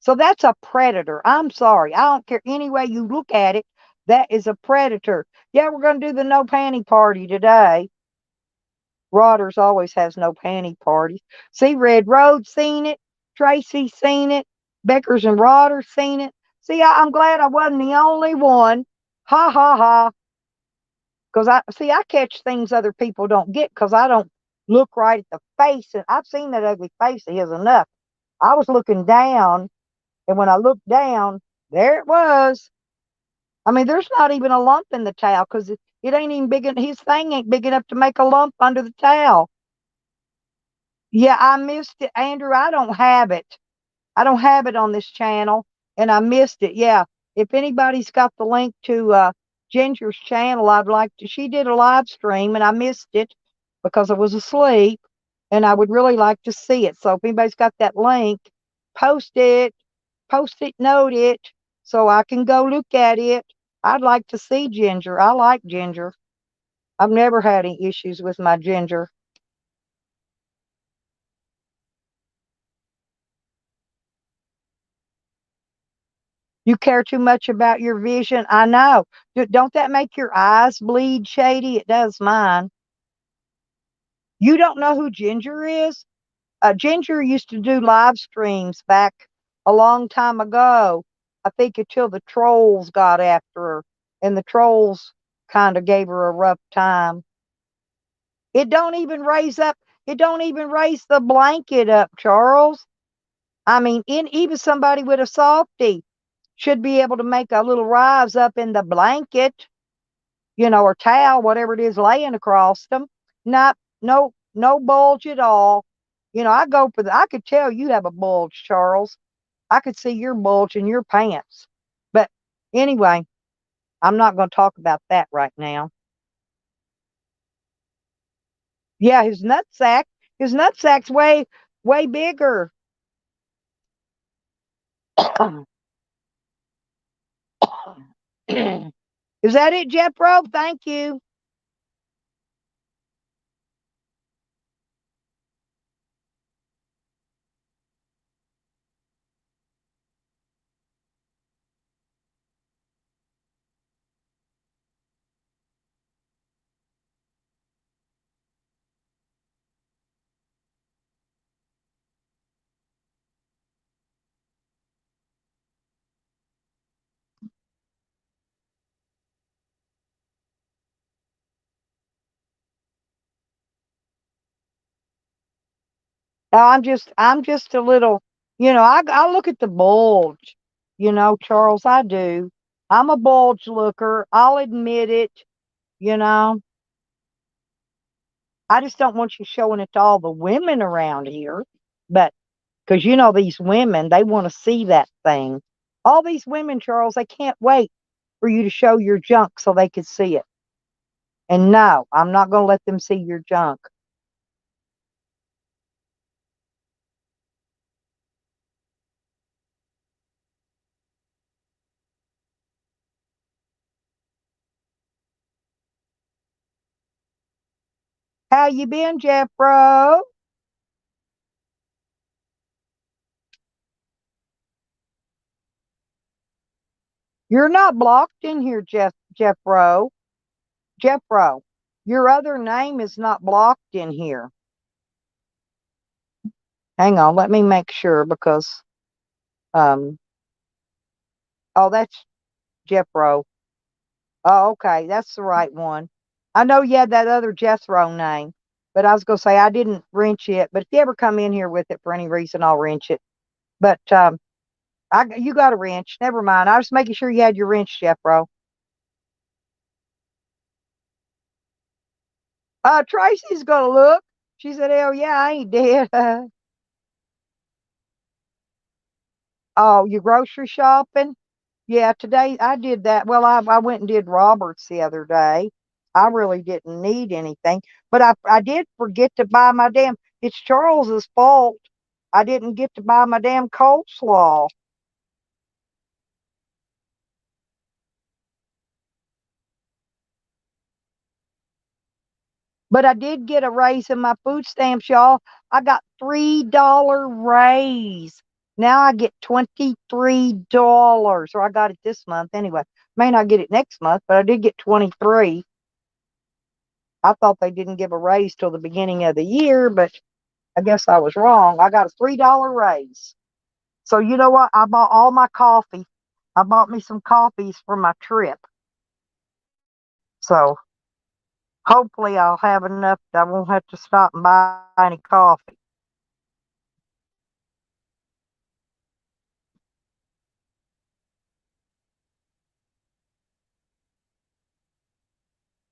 So that's a predator. I'm sorry. I don't care any way you look at it. That is a predator. Yeah, we're going to do the no panty party today. Rodders always has no panty parties. See, Red Road seen it. Tracy seen it. Beckers and Rodders seen it. See, I'm glad I wasn't the only one. Ha ha ha. Because I catch things other people don't get because I don't look right at the face. And I've seen that ugly face of his enough. I was looking down, and when I looked down, there it was. I mean, there's not even a lump in the towel because it ain't even big. His thing ain't big enough to make a lump under the towel. Yeah, I missed it, Andrew. I don't have it. I don't have it on this channel, and I missed it. Yeah, if anybody's got the link to Ginger's channel, I'd like to. She did a live stream, and I missed it because I was asleep, and I would really like to see it. So if anybody's got that link, post it, note it, so I can go look at it. I'd like to see Ginger. I like Ginger. I've never had any issues with my Ginger. You care too much about your vision. I know. Don't that make your eyes bleed, Shady? It does mine. You don't know who Ginger is? Ginger used to do live streams back a long time ago. I think until the trolls got after her, and the trolls kind of gave her a rough time. It don't even raise up. It don't even raise the blanket up, Charles. I mean, even somebody with a softie should be able to make a little rise up in the blanket, or towel, whatever it is laying across them. Not, no bulge at all. I could tell you have a bulge, Charles. I could see your bulge in your pants. But anyway, I'm not going to talk about that right now. Yeah, his nutsack's way bigger. Is that it, Jeffro? Thank you. I'm just a little, I look at the bulge, Charles, I do. I'm a bulge looker. I'll admit it, you know. I just don't want you showing it to all the women around here. But because these women, they want to see that thing. All these women, Charles, they can't wait for you to show your junk so they can see it. And no, I'm not going to let them see your junk. How you been, Jeffro? You're not blocked in here, Jeffro. Jeffro, your other name is not blocked in here. Hang on, let me make sure because, oh, that's Jeffro. Oh, okay, that's the right one. I know you had that other Jethro name, but I was going to say I didn't wrench it. But if you ever come in here with it for any reason, I'll wrench it. But you got a wrench. Never mind. I was making sure you had your wrench, Jeffro. Tracy's going to look. She said, hell yeah, I ain't dead. Oh, you grocery shopping? Yeah, today I did that. Well, I went and did Roberts the other day. I really didn't need anything, but I did forget to buy my damn. It's Charles's fault. I didn't get to buy my damn coleslaw. But I did get a raise in my food stamps, y'all. I got $3 raise. Now I get $23, or I got it this month anyway. May not get it next month, but I did get 23. I thought they didn't give a raise till the beginning of the year, but I guess I was wrong. I got a $3 raise. So you know what? I bought all my coffee. I bought me some coffees for my trip. So hopefully I'll have enough that I won't have to stop and buy any coffee.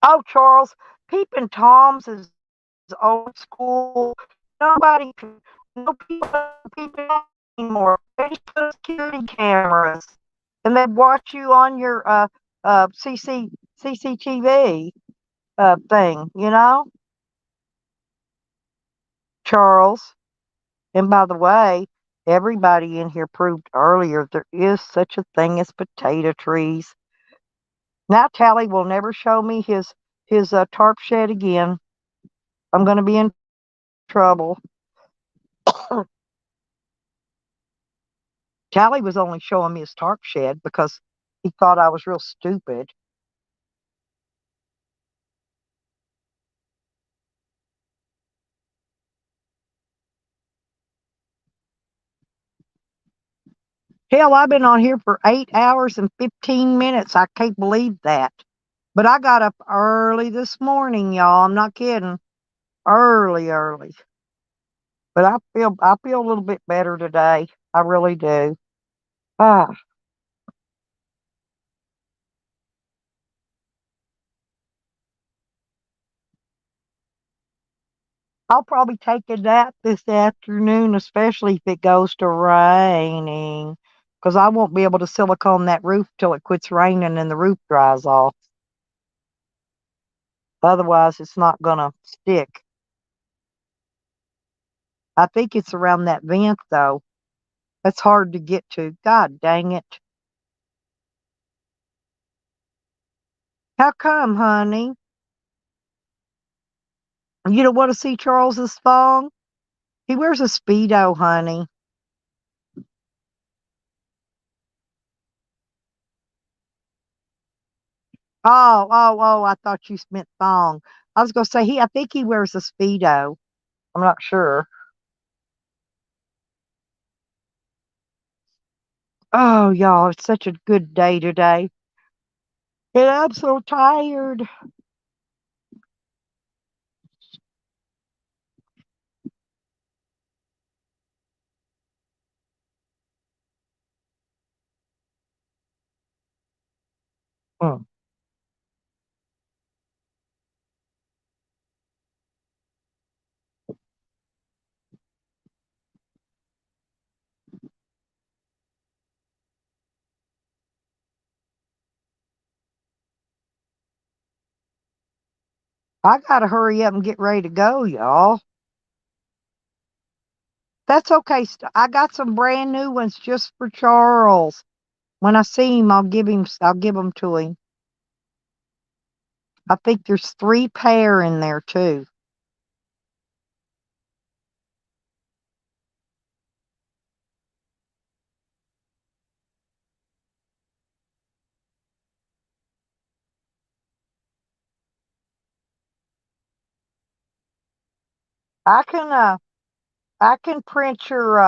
Oh, Charles, Peeping Toms is old school. Nobody, no people peeping Tom anymore. They just put security cameras, and they watch you on your CCTV thing. Charles. And by the way, everybody in here proved earlier there is such a thing as potato trees. Now Tally will never show me his tarp shed again. I'm going to be in trouble. Tally was only showing me his tarp shed because he thought I was real stupid. Hell, I've been on here for 8 hours and 15 minutes. I can't believe that. But I got up early this morning, y'all. I'm not kidding. Early, early. But I feel a little bit better today. I really do. Ah, I'll probably take a nap this afternoon, especially if it goes to raining, because I won't be able to silicone that roof till it quits raining and the roof dries off. Otherwise, it's not gonna stick. I think it's around that vent though. That's hard to get to. God dang it. How come, honey? You don't want to see Charles's thong? He wears a Speedo, honey. Oh, I thought you meant thong. I was gonna say I think he wears a Speedo. I'm not sure. Oh, y'all, it's such a good day today. And I'm so tired. Mm. I gotta hurry up and get ready to go, y'all. That's okay. I got some brand new ones just for Charles. When I see him, I'll give them to him. I think there's 3 pair in there too. I can print your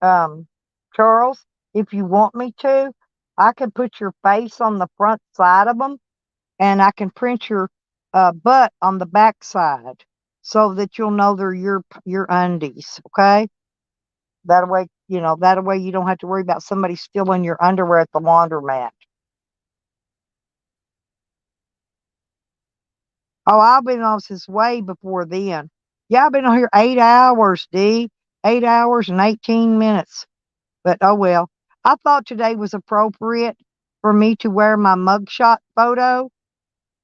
um Charles, if you want me to. I can put your face on the front side of them, and I can print your butt on the back side so that you'll know they're your undies. Okay, that way you don't have to worry about somebody stealing your underwear at the laundromat. Oh, I've been on since way before then. Yeah, I've been on here 8 hours, D. 8 hours and 18 minutes. But oh well. I thought today was appropriate for me to wear my mugshot photo.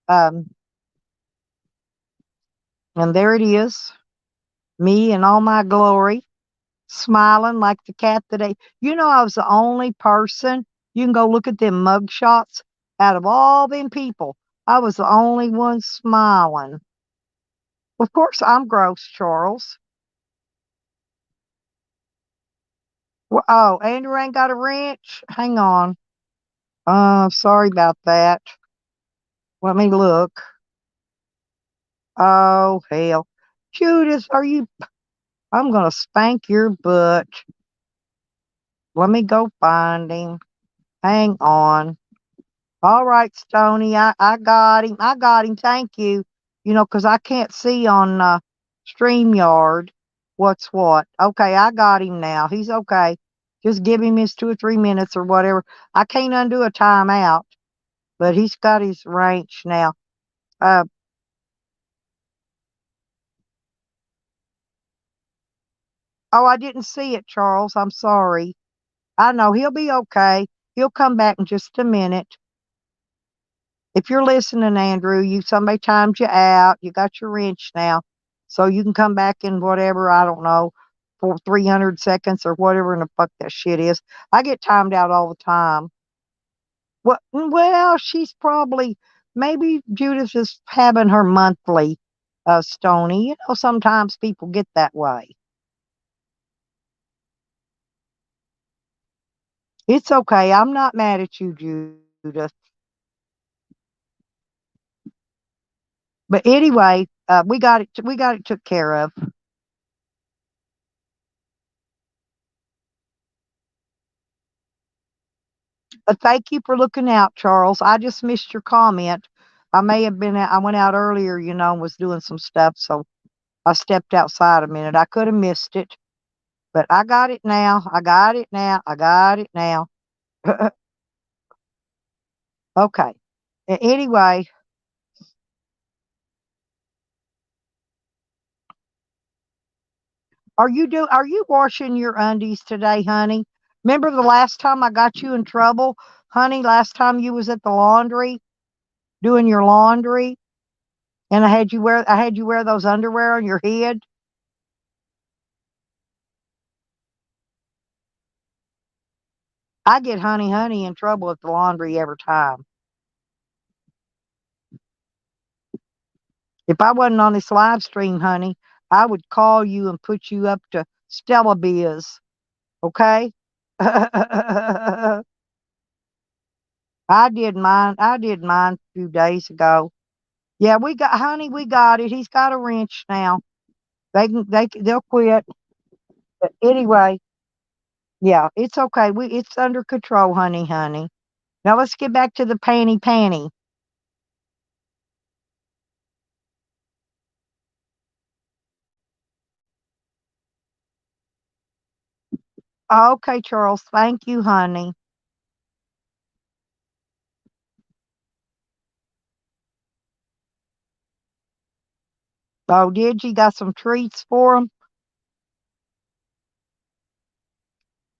Um, and there it is, me in all my glory, smiling like the cat that ate. You know, I was the only person. You can go look at them mugshots. Out of all them people, I was the only one smiling. Of course, I'm gross, Charles. Oh, Andrew ain't got a wrench. Hang on. Sorry about that. Let me look. Oh, hell. Judith, are you? I'm going to spank your butt. Let me go find him. Hang on. All right, Stony. I got him. I got him. Thank you. You know, 'cause I can't see on StreamYard what's what. Okay, I got him now. He's okay. Just give him his 2 or 3 minutes or whatever. I can't undo a timeout, but he's got his range now. Uh, oh, I didn't see it, Charles. I'm sorry. I know he'll be okay. He'll come back in just a minute. If you're listening, Andrew, somebody timed you out. You got your wrench now, so you can come back in whatever, I don't know, for 300 seconds or whatever in the fuck that shit is. I get timed out all the time. Well, she's probably maybe Judith is having her monthly, Stony. You know, sometimes people get that way. It's okay. I'm not mad at you, Judith. But anyway, we got it. We got it took care of. But thank you for looking out, Charles. I just missed your comment. I may have been out, I went out earlier, you know, and was doing some stuff, so I stepped outside a minute. I could have missed it, but I got it now. I got it now. I got it now. Okay. Anyway, are you washing your undies today, honey? Remember the last time I got you in trouble, honey, last time you was at the laundry doing your laundry and I had you wear those underwear on your head? I get honey in trouble at the laundry every time. If I wasn't on this live stream, honey, I would call you and put you up to Stella Biz. Okay? I did mine. I did mine a few days ago. Yeah, we got it. He's got a wrench now. They'll quit. But anyway, yeah, it's okay. It's under control, honey. Now let's get back to the panty. Okay, Charles. Thank you, honey. Oh, did you got some treats for him?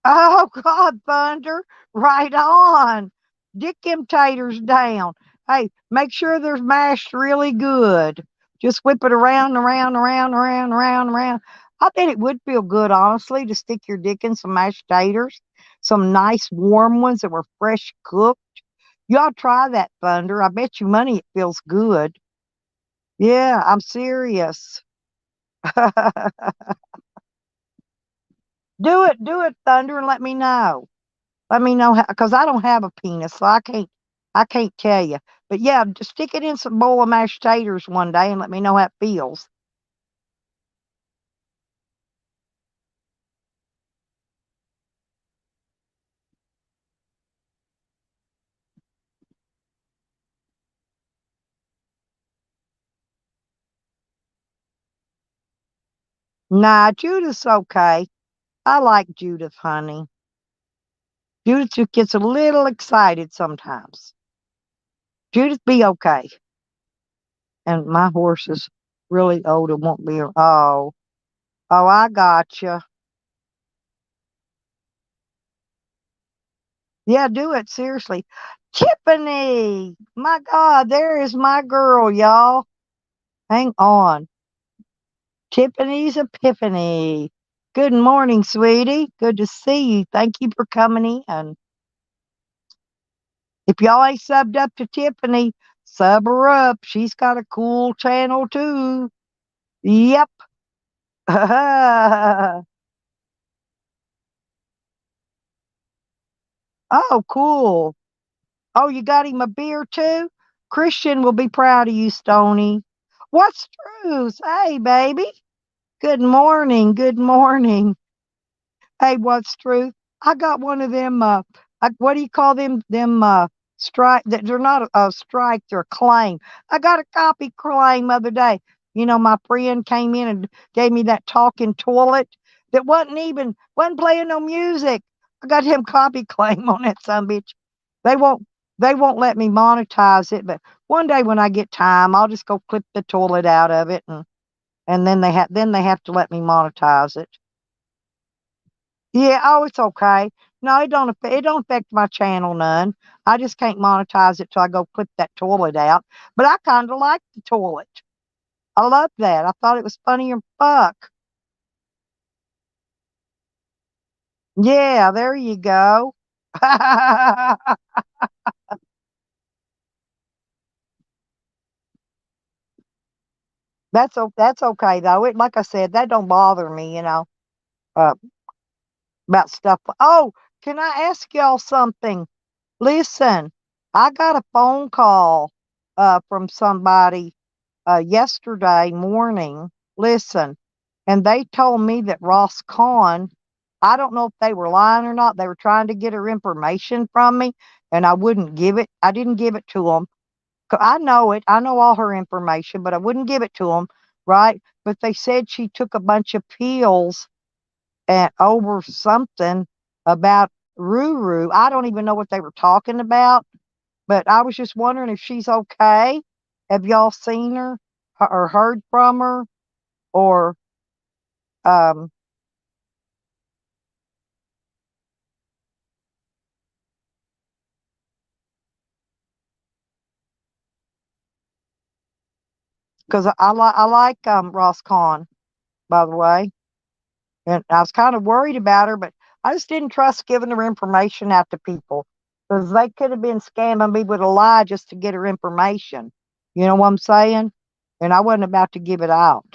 Oh, God, Thunder. Right on. Dick them taters down. Hey, make sure they're mashed really good. Just whip it around. I bet it would feel good, honestly, to stick your dick in some mashed taters. Some nice warm ones that were fresh cooked. You ought to try that, Thunder. I bet you money it feels good. Yeah, I'm serious. Do it, Thunder, and let me know. Let me know how, because I don't have a penis, so I can't tell you. But yeah, just stick it in some bowl of mashed taters one day and let me know how it feels. Nah, Judith's okay. I like Judith, honey. Judith just gets a little excited sometimes. Judith be okay. And my horse is really old and won't be. Oh, I got you. Yeah, do it seriously. Tiffany, my God, there is my girl, y'all. Hang on. Tiffany's Epiphany. Good morning, sweetie. Good to see you. Thank you for coming in. If y'all ain't subbed up to Tiffany, sub her up. She's got a cool channel too. Yep. Oh, cool. Oh, you got him a beer too? Christian will be proud of you, Stony. What's truth? Hey, baby. Good morning. Good morning. Hey, what's truth? I got one of them. What do you call them? Them strike. They're not a strike. They're a claim. I got a copy claim the other day. You know, my friend came in and gave me that talking toilet that wasn't playing no music. I got him copy claim on that son bitch. They won't they won't let me monetize it, but one day when I get time, I'll just go clip the toilet out of it and then they have to let me monetize it. Yeah, oh, it's okay. No, it don't affect my channel none. I just can't monetize it till I go clip that toilet out. But I kind of like the toilet. I love that. I thought it was funny as fuck. Yeah, there you go. That's okay though. It like I said, that don't bother me, uh, about stuff. Oh, can I ask y'all something? Listen, I got a phone call from somebody yesterday morning. Listen, and they told me that Ross Kahn, I don't know if they were lying or not. They were trying to get her information from me, and I wouldn't give it. I didn't give it to them. I know it. I know all her information, but I wouldn't give it to them, right? But they said she took a bunch of pills and over something about Ruru. I don't even know what they were talking about, but I was just wondering if she's okay. Have y'all seen her or heard from her or um because I like Ross Kahn, by the way, and I was kind of worried about her, but I just didn't trust giving her information out to people because they could have been scamming me with a lie just to get her information. You know what I'm saying? And I wasn't about to give it out.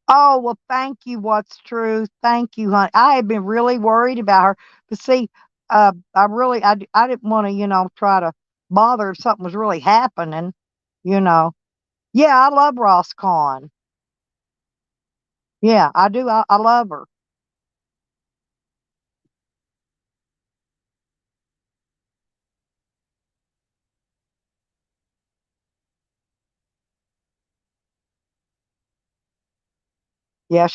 Oh, well, thank you. What's true? Thank you, honey. I had been really worried about her. But see, I didn't want to, try to bother if something was really happening, you know. Yeah, I love Ross Kahn. Yeah, I do. I love her. Yeah,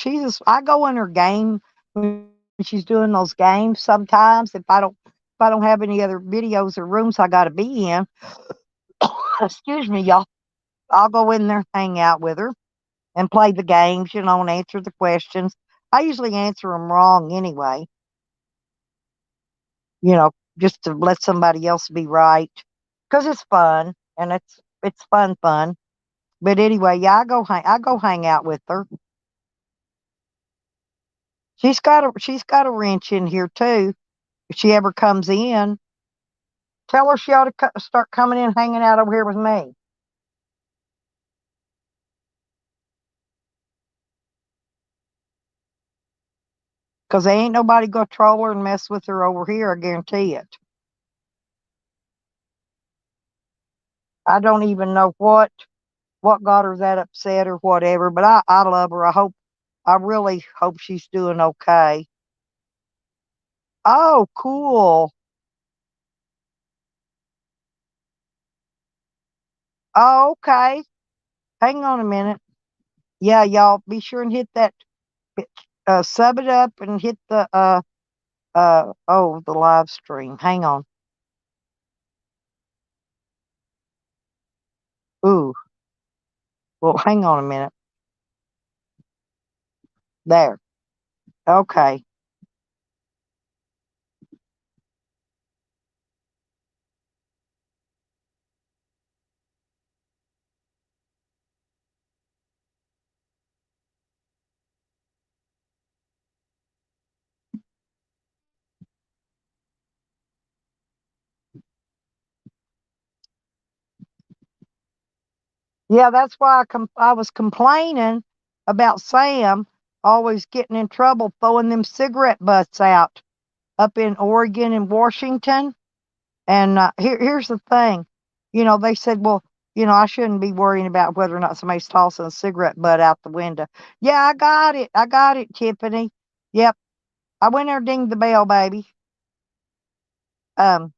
I go in her game when she's doing those games sometimes. If I don't have any other videos or rooms I got to be in, excuse me, y'all. I'll go in there, hang out with her and play the games, and answer the questions. I usually answer them wrong anyway, you know, just to let somebody else be right because it's fun and it's fun. But anyway, yeah, I go hang out with her. She's got a wrench in here too. If she ever comes in, tell her she ought to start coming in, hanging out over here with me. Because they ain't nobody gonna troll her and mess with her over here. I guarantee it. I don't even know what got her that upset or whatever. But I love her. I really hope she's doing okay. Oh, cool. Oh, okay. Hang on a minute. Yeah, y'all be sure and hit that sub it up and hit the the live stream. Hang on. Ooh. Well, hang on a minute. There. Okay. Yeah, that's why I was complaining about Sam always getting in trouble throwing them cigarette butts out up in Oregon and Washington. And here's the thing, they said, well, I shouldn't be worrying about whether or not somebody's tossing a cigarette butt out the window. Yeah, I got it. I got it, Tiffany. Yep, I went there, dinged the bell, baby. Um,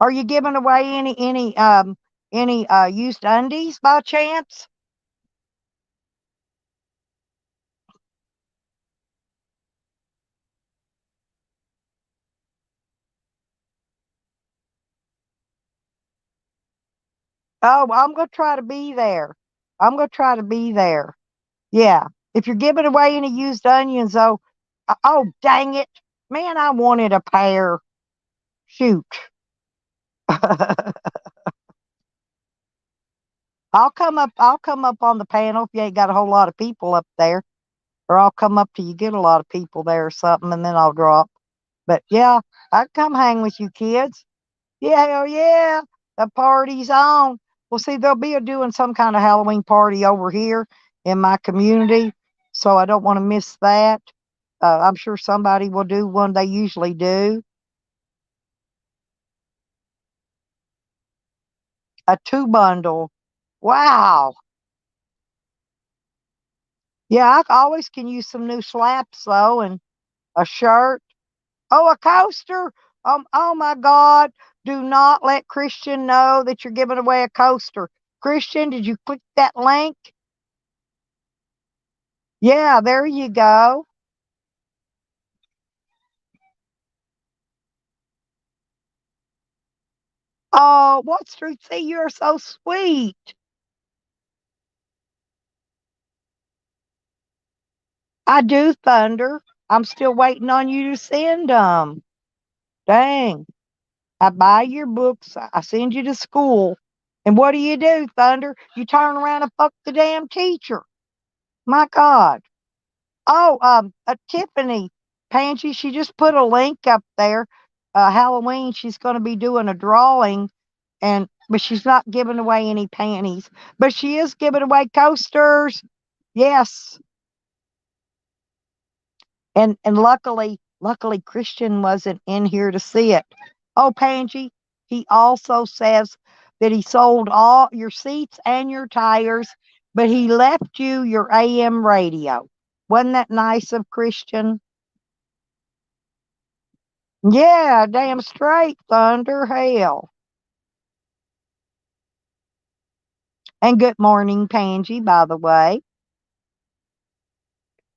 are you giving away any used undies by chance? Oh, I'm gonna try to be there. I'm gonna try to be there. Yeah. If you're giving away any used onions, though, oh dang it, man, I wanted a pair. Shoot. I'll come up. I'll come up on the panel if you ain't got a whole lot of people up there, or I'll come up till you get a lot of people there or something, and then I'll drop. But yeah, I'd come hang with you kids. Yeah, hell yeah, the party's on. Well, see, they'll be doing some kind of Halloween party over here in my community, so I don't want to miss that. I'm sure somebody will do one. They usually do a two bundle. Wow. Yeah, I always can use some new slaps though, and a shirt. Oh, a coaster. Oh my God. Do not let Christian know that you're giving away a coaster. Christian, did you click that link? Yeah, there you go. Oh, what street? See, you're so sweet. I do, Thunder. I'm still waiting on you to send them. Dang. I buy your books. I send you to school. And what do, Thunder? You turn around and fuck the damn teacher. My God. Oh, Tiffany, Pansy, she just put a link up there. Halloween, she's going to be doing a drawing, but she's not giving away any panties. But she is giving away coasters. Yes, and luckily Christian wasn't in here to see it. Oh, Pansy, he also says that he sold all your seats and your tires, but he left you your AM radio. Wasn't that nice of Christian? Yeah, damn straight, Thunder. Hell. And good morning, Pansy, by the way.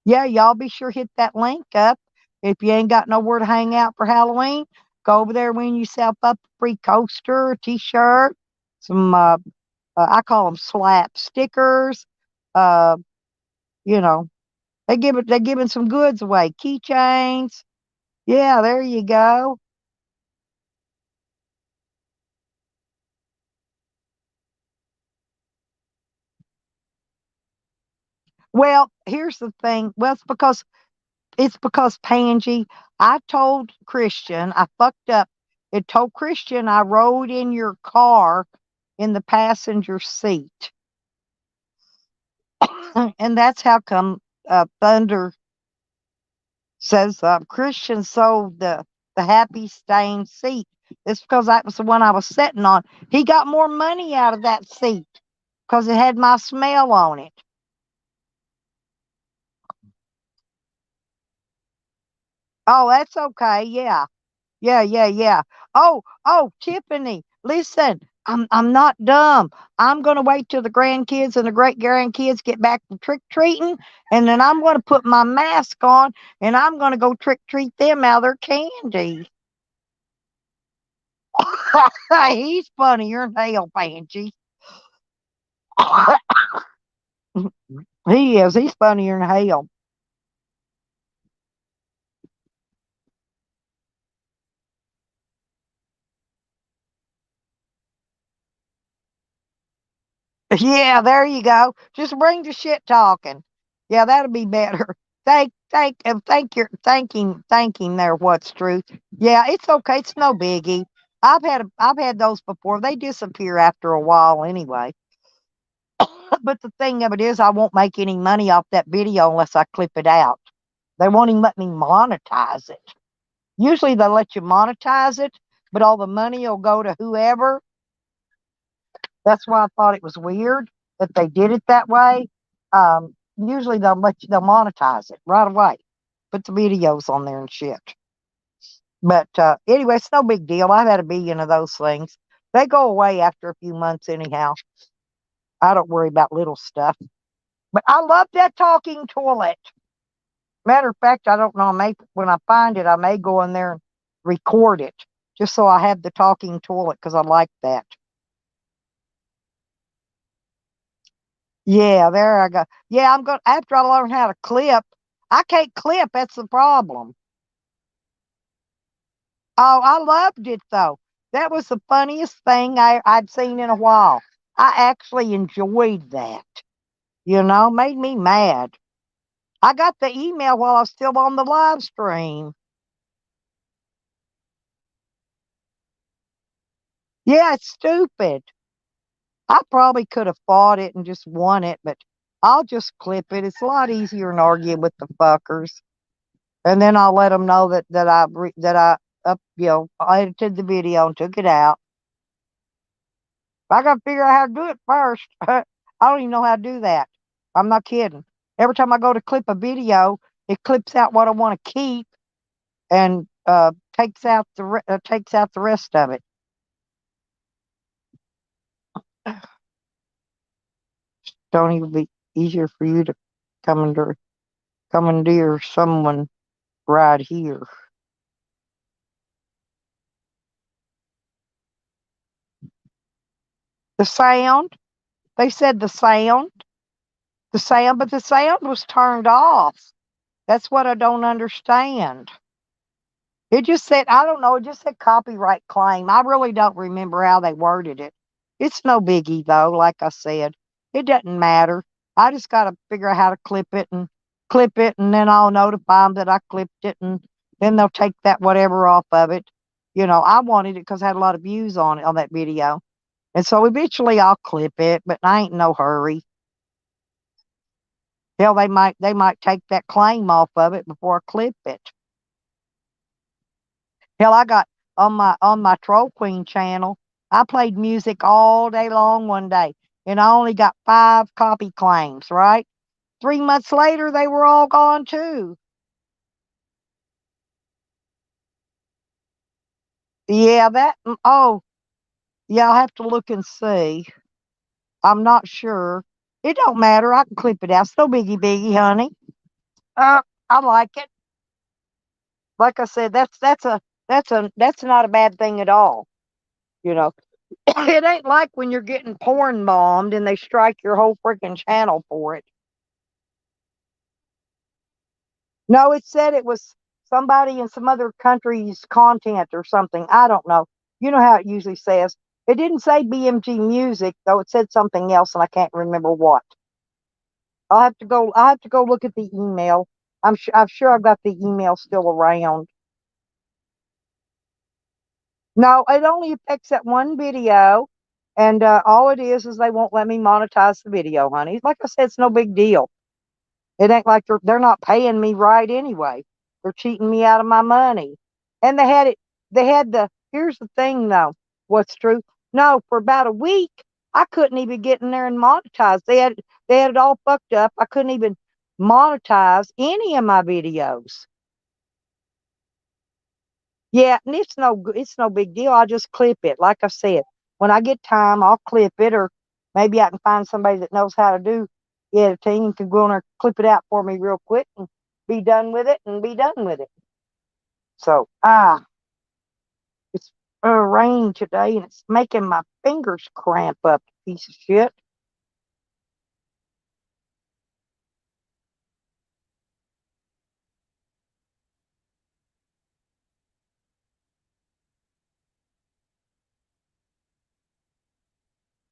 Yeah, y'all be sure hit that link up. If you ain't got nowhere to hang out for Halloween, go over there, win yourself up a free coaster, a t-shirt, some I call them slap stickers. Uh, you know, they're giving some goods away, keychains. Yeah, there you go. Well, here's the thing. Well, it's because Pansy, I told Christian, I fucked up. It told Christian I rode in your car in the passenger seat. And that's how come Thunder says Christian sold the happy stain seat. It's because that was the one I was sitting on. He got more money out of that seat because it had my smell on it. Oh, that's okay. Yeah. Yeah, yeah, yeah. Oh, Tiffany, listen, I'm not dumb. I'm gonna wait till the grandkids and the great grandkids get back from trick treating, and then I'm gonna put my mask on and I'm gonna go trick treat them out of their candy. He's funnier than hell, Pangy. He is. He's funnier than hell. Yeah, there you go. Just bring the shit talking. Yeah, that'll be better. Thanking there. What's truth? Yeah, it's okay. It's no biggie. I've had those before. They disappear after a while anyway. But the thing of it is, I won't make any money off that video unless I clip it out. They won't even let me monetize it. Usually they'll let you monetize it, but all the money will go to whoever. That's why I thought it was weird that they did it that way. Usually they'll monetize it right away, put the videos on there and shit. But anyway, it's no big deal. I've had a billion of those things. They go away after a few months anyhow. I don't worry about little stuff. But I love that talking toilet. Matter of fact, I don't know. When I find it, I may go in there and record it just so I have the talking toilet because I like that. Yeah, there I go. Yeah, I'm going after I learn how to clip. I can't clip. That's the problem. Oh, I loved it though. That was the funniest thing I'd seen in a while. I actually enjoyed that. Made me mad. I got the email while I was still on the live stream. Yeah, it's stupid. I probably could have fought it and just won it, but I'll just clip it. It's a lot easier than arguing with the fuckers. And then I'll let them know I edited the video and took it out. I got to figure out how to do it first. I don't even know how to do that. I'm not kidding. Every time I go to clip a video, it clips out what I want to keep and takes out the rest of it. Don't even be easier for you to commandeer someone right here. The sound. They said the sound, but the sound was turned off. That's what I don't understand. It just said, I don't know, it just said copyright claim. I really don't remember how they worded it. It's no biggie, though, like I said. It doesn't matter. I just got to figure out how to clip it, and then I'll notify them that I clipped it, and then they'll take that whatever off of it. I wanted it because I had a lot of views on it, on that video. And so eventually I'll clip it, but I ain't in no hurry. Hell, they might take that claim off of it before I clip it. Hell, I got on my Troll Queen channel, I played music all day long one day, and I only got 5 copy claims, right? 3 months later, they were all gone too. Yeah, yeah, I'll have to look and see. I'm not sure. It don't matter. I can clip it out. It's no biggie, honey. I like it. Like I said, that's not a bad thing at all. It ain't like when you're getting porn bombed and they strike your whole freaking channel for it. No, it said it was somebody in some other country's content or something. I don't know. You know how it usually says. It didn't say BMG Music, though it said something else and I can't remember what. I'll have to go look at the email. I'm sure I've got the email still around. No, it only affects that one video, and all it is they won't let me monetize the video, honey. Like I said, it's no big deal. It ain't like they're not paying me right anyway. They're cheating me out of my money. And here's the thing though, what's true? No, for about a week, I couldn't even get in there and monetize. They had it all fucked up. I couldn't even monetize any of my videos. Yeah, and it's no big deal. I'll just clip it. Like I said, when I get time, I'll clip it, or maybe I can find somebody that knows how to do editing and can go in there, clip it out for me real quick, and be done with it. So it's rain today, and it's making my fingers cramp up, piece of shit.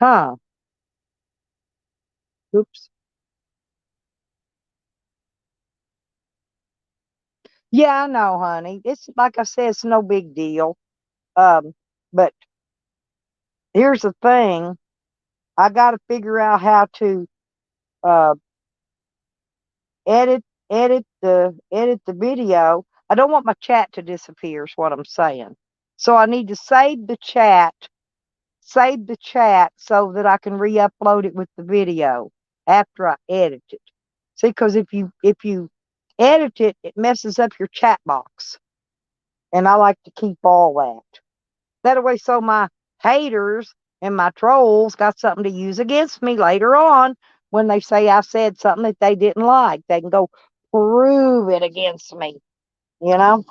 Huh. Oops. Yeah, I know, honey. It's like I said, it's no big deal. But here's the thing. I got to figure out how to uh edit edit the video. I don't want my chat to disappear, is what I'm saying. So I need to save the chat so that I can re-upload it with the video after I edit it. See, because if you edit it, it messes up your chat box, and I like to keep all that. That way, so my haters and my trolls got something to use against me later on when they say I said something that they didn't like. They can go prove it against me, you know?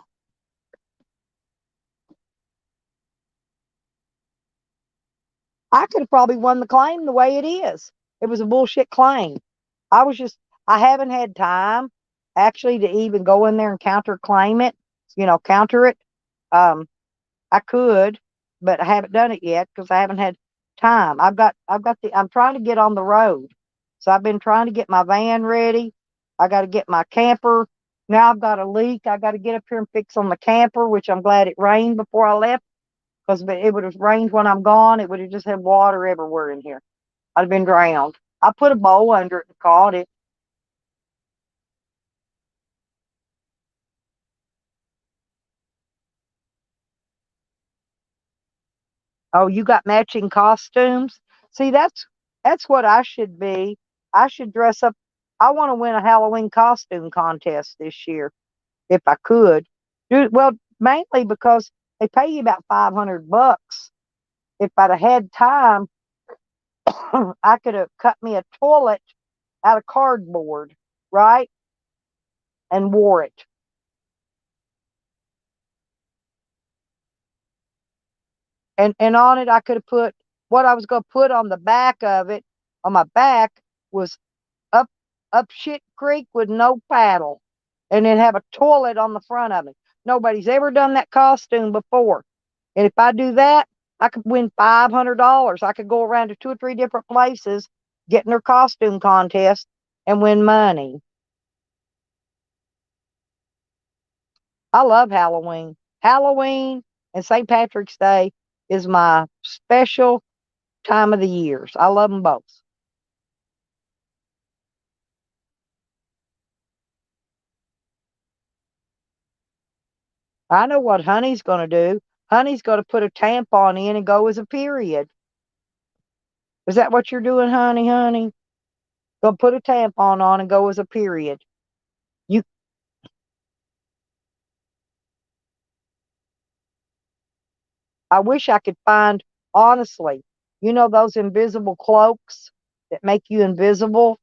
I could have probably won the claim the way it is. It was a bullshit claim. I was just, I haven't had time actually to even go in there and counterclaim it, counter it. Um, I could, but I haven't done it yet because I haven't had time. I'm trying to get on the road. So I've been trying to get my van ready. I got to get my camper. Now I've got a leak. I got to get up here and fix on the camper, which I'm glad it rained before I left because it would have rained when I'm gone. It would have just had water everywhere in here. I'd have been drowned. I put a bowl under it and caught it. Oh, you got matching costumes? See, that's what I should be. I should dress up. I want to win a Halloween costume contest this year if I could. Well, mainly because they pay you about $500. If I'd have had time, I could have cut me a toilet out of cardboard, right, and wore it. And on it, I could have put what I was going to put on the back of it. On my back was up up shit creek with no paddle, and then have a toilet on the front of it. Nobody's ever done that costume before, and if I do that, I could win $500. I could go around to 2 or 3 different places, get in their costume contest, and win money. I love Halloween. Halloween and St. Patrick's Day is my special time of the years. I love them both. I know what Honey's going to do. Honey's going to put a tampon in and go as a period. Is that what you're doing, honey? Honey, gonna put a tampon on and go as a period. You, I wish I could find. Honestly, those invisible cloaks that make you invisible.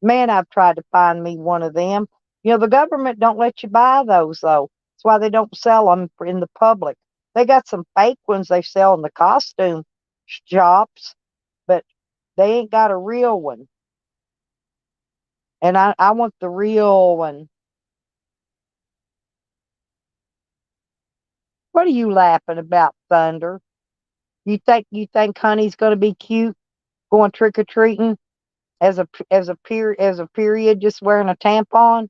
Man, I've tried to find me one of them. The government don't let you buy those though. That's why they don't sell them in the public. They got some fake ones they sell in the costume shops, but they ain't got a real one. And I want the real one. What are you laughing about, Thunder? You think Honey's gonna be cute going trick or treating as a period, just wearing a tampon?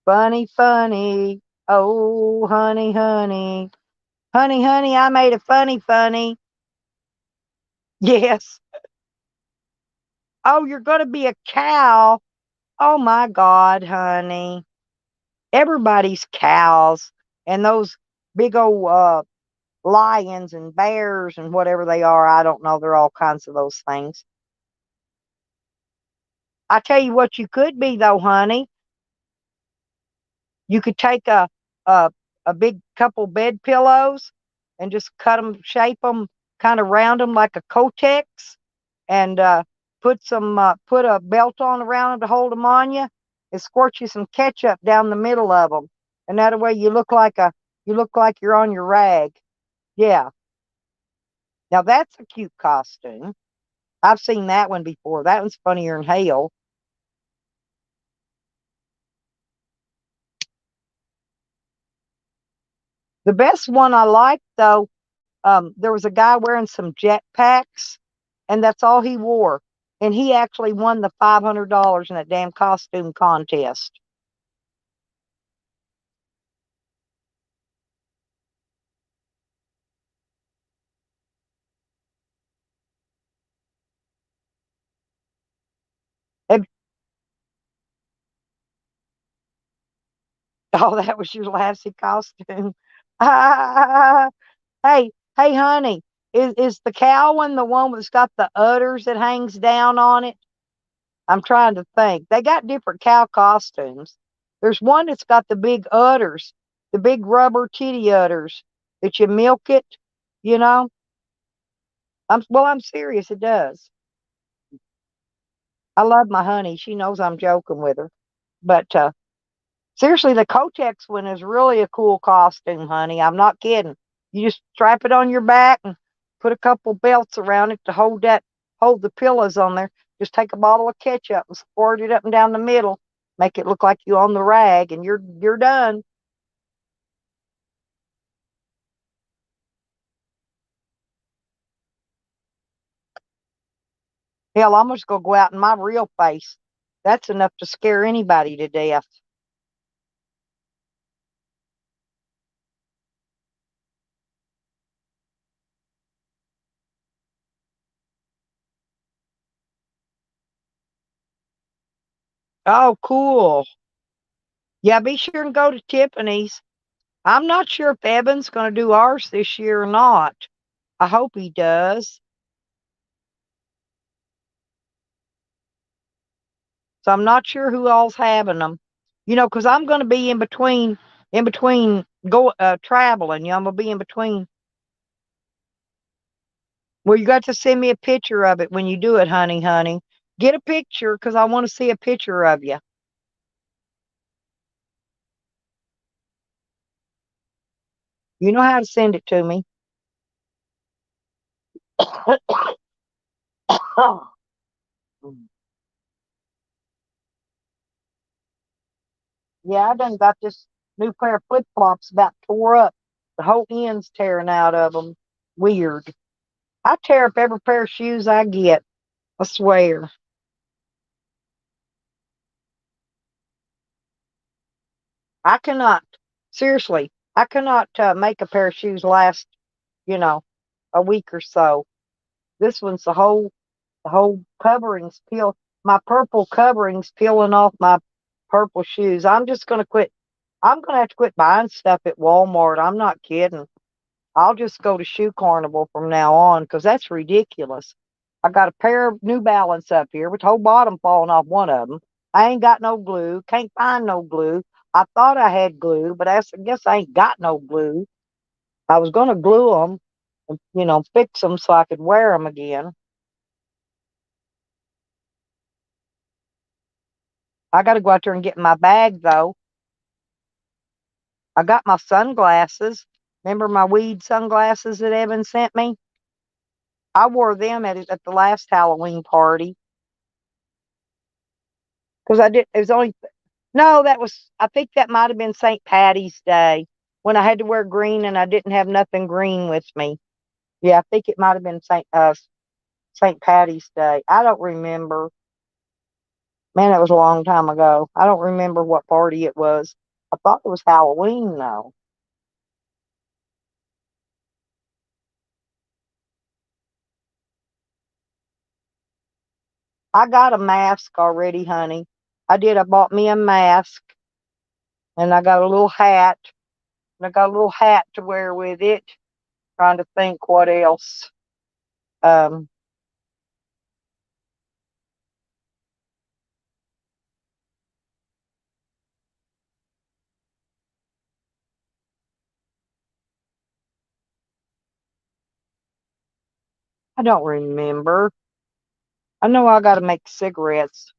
Funny, funny. Oh, honey, honey. Honey, honey, I made a funny. Yes. Oh, you're going to be a cow. Oh, my God, honey. Everybody's cows. And those big old lions and bears and whatever they are. I don't know. They're all kinds of those things. I tell you what you could be, though, honey. You could take a, a big couple bed pillows and just cut them, shape them, kind of round them like a Kotex, and put a belt on around them to hold them on you, and squirt you some ketchup down the middle of them, and that way you look like you're on your rag. Yeah. Now that's a cute costume. I've seen that one before. That one's funnier than hell. The best one I liked though, there was a guy wearing some jetpacks, and that's all he wore. And he actually won the $500 in that damn costume contest. And, oh, that was your Lassie costume. Hey, hey, honey, is the cow one the one that's got the udders that hangs down on it? I'm trying to think. They got different cow costumes. There's one that's got the big udders, the big rubber titty udders that you milk it, you know? I'm serious, it does. I love my honey. She knows I'm joking with her. But seriously, the Kotex one is really a cool costume, honey. I'm not kidding. You just strap it on your back and put a couple belts around it to hold the pillows on there. Just take a bottle of ketchup and squirt it up and down the middle. Make it look like you on the rag, and you're done. Hell, I'm just gonna go out in my real face. That's enough to scare anybody to death. Oh, cool. Yeah, be sure and go to Tiffany's. I'm not sure if Evan's going to do ours this year or not. I hope he does. So I'm not sure who all's having them. You know, because I'm going to be in between traveling. You know, I'm going to be in between. Well, you got to send me a picture of it when you do it, honey, honey. Get a picture because I want to see a picture of you. You know how to send it to me. Yeah, I done got this new pair of flip flops about tore up. The whole end's tearing out of them. Weird. I tear up every pair of shoes I get. I swear. I cannot. Seriously, I cannot make a pair of shoes last, you know, a week or so. This one's the whole coverings peel. My purple coverings peeling off my purple shoes. I'm just gonna quit. I'm gonna have to quit buying stuff at Walmart. I'm not kidding. I'll just go to Shoe Carnival from now on because that's ridiculous. I got a pair of New Balance up here with the whole bottom falling off one of them. I ain't got no glue. Can't find no glue. I thought I had glue, but I guess I ain't got no glue. I was going to glue them, and, fix them so I could wear them again. I got to go out there and get my bag, though. I got my sunglasses. Remember my weed sunglasses that Evan sent me? I wore them at the last Halloween party because I did. It was only no. That was. I think that might have been St. Patty's Day when I had to wear green and I didn't have nothing green with me. Yeah, I think it might have been St. Patty's Day. I don't remember. Man, that was a long time ago. I don't remember what party it was. I thought it was Halloween though. I got a mask already, honey. I did. I bought me a mask and I got a little hat. And I got a little hat to wear with it. Trying to think what else. Um, I don't remember. I know I got to make cigarettes.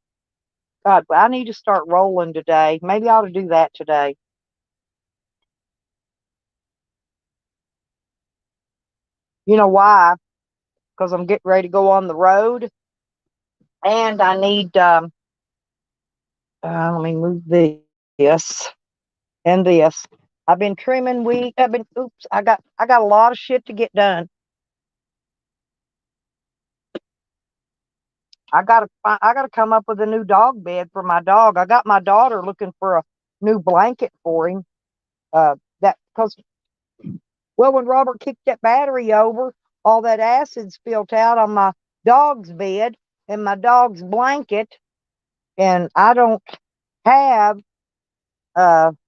God, but I need to start rolling today. Maybe I ought to do that today. You know why? Because I'm getting ready to go on the road, and I need. Let me move this and this. I've been trimming weed. Oops. I got a lot of shit to get done. I gotta come up with a new dog bed for my dog. I got my daughter looking for a new blanket for him. That because well, when Robert kicked that battery over, all that acid spilled out on my dog's bed and my dog's blanket, and I don't have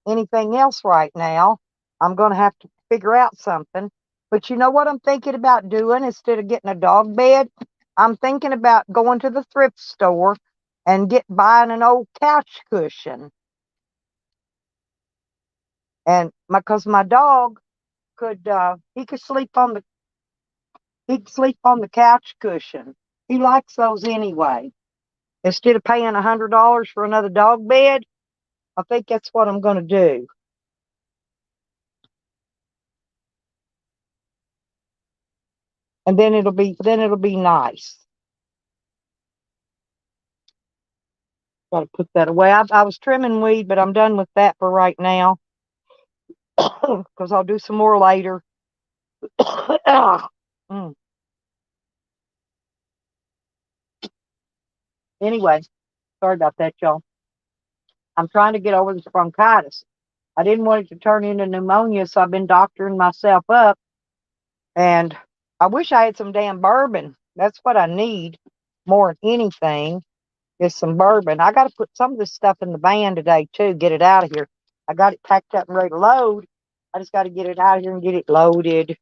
anything else right now. I'm gonna have to figure out something. But you know what I'm thinking about doing instead of getting a dog bed? I'm thinking about going to the thrift store and buying an old couch cushion. And because my dog could he could sleep on the couch cushion. He likes those anyway. Instead of paying $100 for another dog bed, I think that's what I'm gonna do. And then it'll be nice. Got to put that away. I was trimming weed, but I'm done with that for right now because I'll do some more later. Mm. Anyway, sorry about that, y'all. I'm trying to get over this bronchitis. I didn't want it to turn into pneumonia, so I've been doctoring myself up. And I wish I had some damn bourbon. That's what I need more than anything is some bourbon. I got to put some of this stuff in the van today, too, get it out of here. I got it packed up and ready to load. I just got to get it out of here and get it loaded.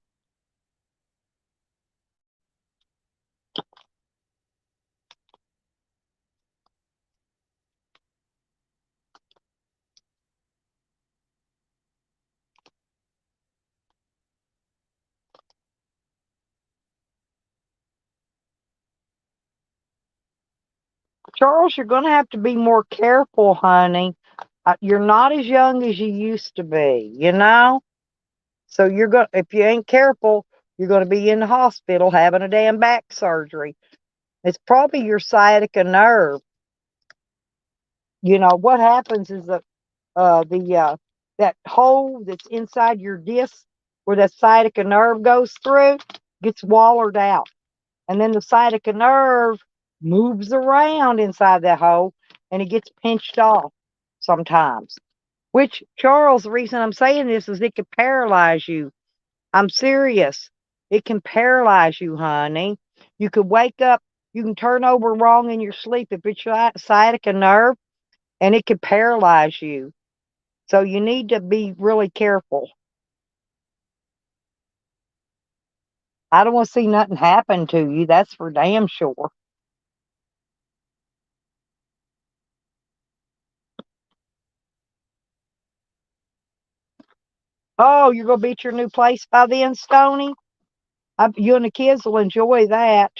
Charles, you're going to have to be more careful, honey. You're not as young as you used to be, you know? So if you ain't careful, you're going to be in the hospital having a damn back surgery. It's probably your sciatica nerve. You know, what happens is that hole that's inside your disc where that sciatica nerve goes through gets wallered out. And then the sciatica nerve moves around inside that hole and it gets pinched off sometimes. Which, Charles, the reason I'm saying this is it could paralyze you. I'm serious. It can paralyze you, honey. You could wake up, you can turn over wrong in your sleep if it's your sciatica nerve, and it could paralyze you. So you need to be really careful. I don't want to see nothing happen to you. That's for damn sure. Oh, you're going to be at your new place by then, Stony? You and the kids will enjoy that.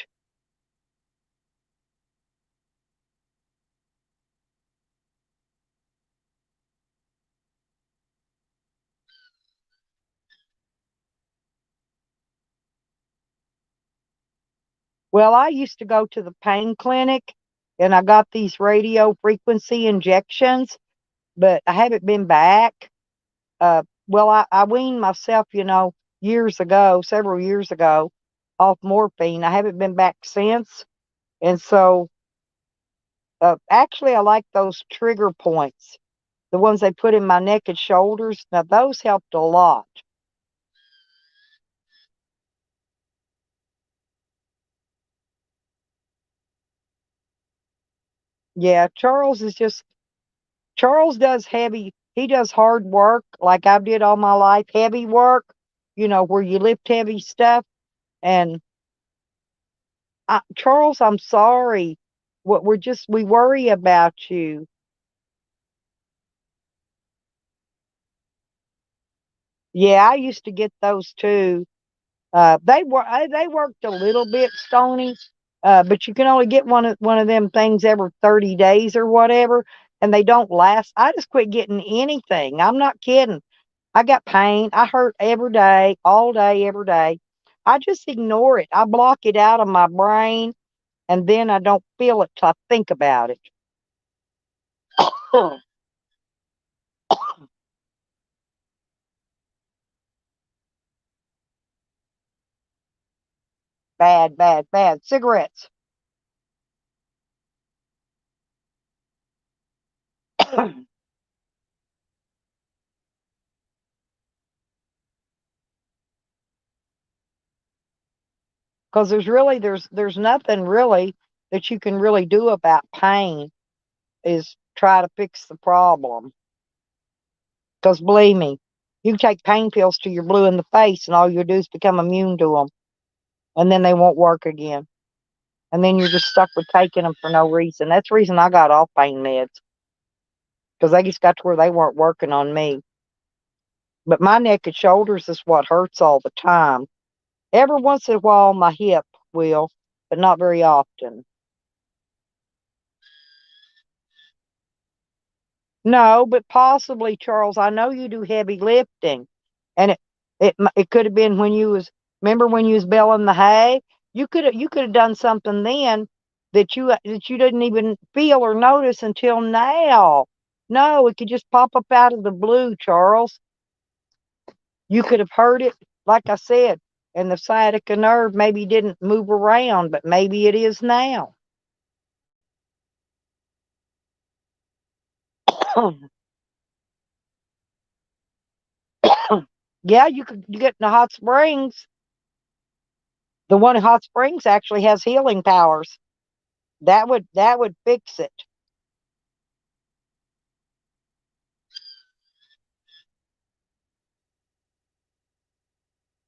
Well, I used to go to the pain clinic and I got these radio frequency injections, but I haven't been back. Well, I weaned myself, years ago, several years ago, off morphine. I haven't been back since. And so, actually, I like those trigger points, the ones they put in my neck and shoulders. Now, those helped a lot. Yeah, Charles does he does hard work like I did all my life, heavy work, where you lift heavy stuff. And Charles, I'm sorry. We worry about you. Yeah, I used to get those too. They worked a little bit, Stony. But you can only get one of them things every 30 days or whatever, and they don't last. I just quit getting anything. I'm not kidding. I got pain. I hurt every day, all day, every day. I just ignore it. I block it out of my brain, and then I don't feel it till I think about it. Bad, bad, bad. Cigarettes. Because there's nothing really that you can really do about pain is try to fix the problem. Because believe me, you can take pain pills till you're blue in the face, and all you do is become immune to them, and then they won't work again. And then you're just stuck with taking them for no reason. That's the reason I got off pain meds, because they just got to where they weren't working on me. But my neck and shoulders is what hurts all the time. Every once in a while, my hip will, but not very often. No, but possibly, Charles. I know you do heavy lifting, and it could have been when you was, remember when you was baling the hay. You could have done something then that you didn't even feel or notice until now. No, it could just pop up out of the blue, Charles. You could have heard it, like I said, and the sciatica nerve maybe didn't move around, but maybe it is now. Yeah, you get in the hot springs. The one in Hot Springs actually has healing powers. That would fix it.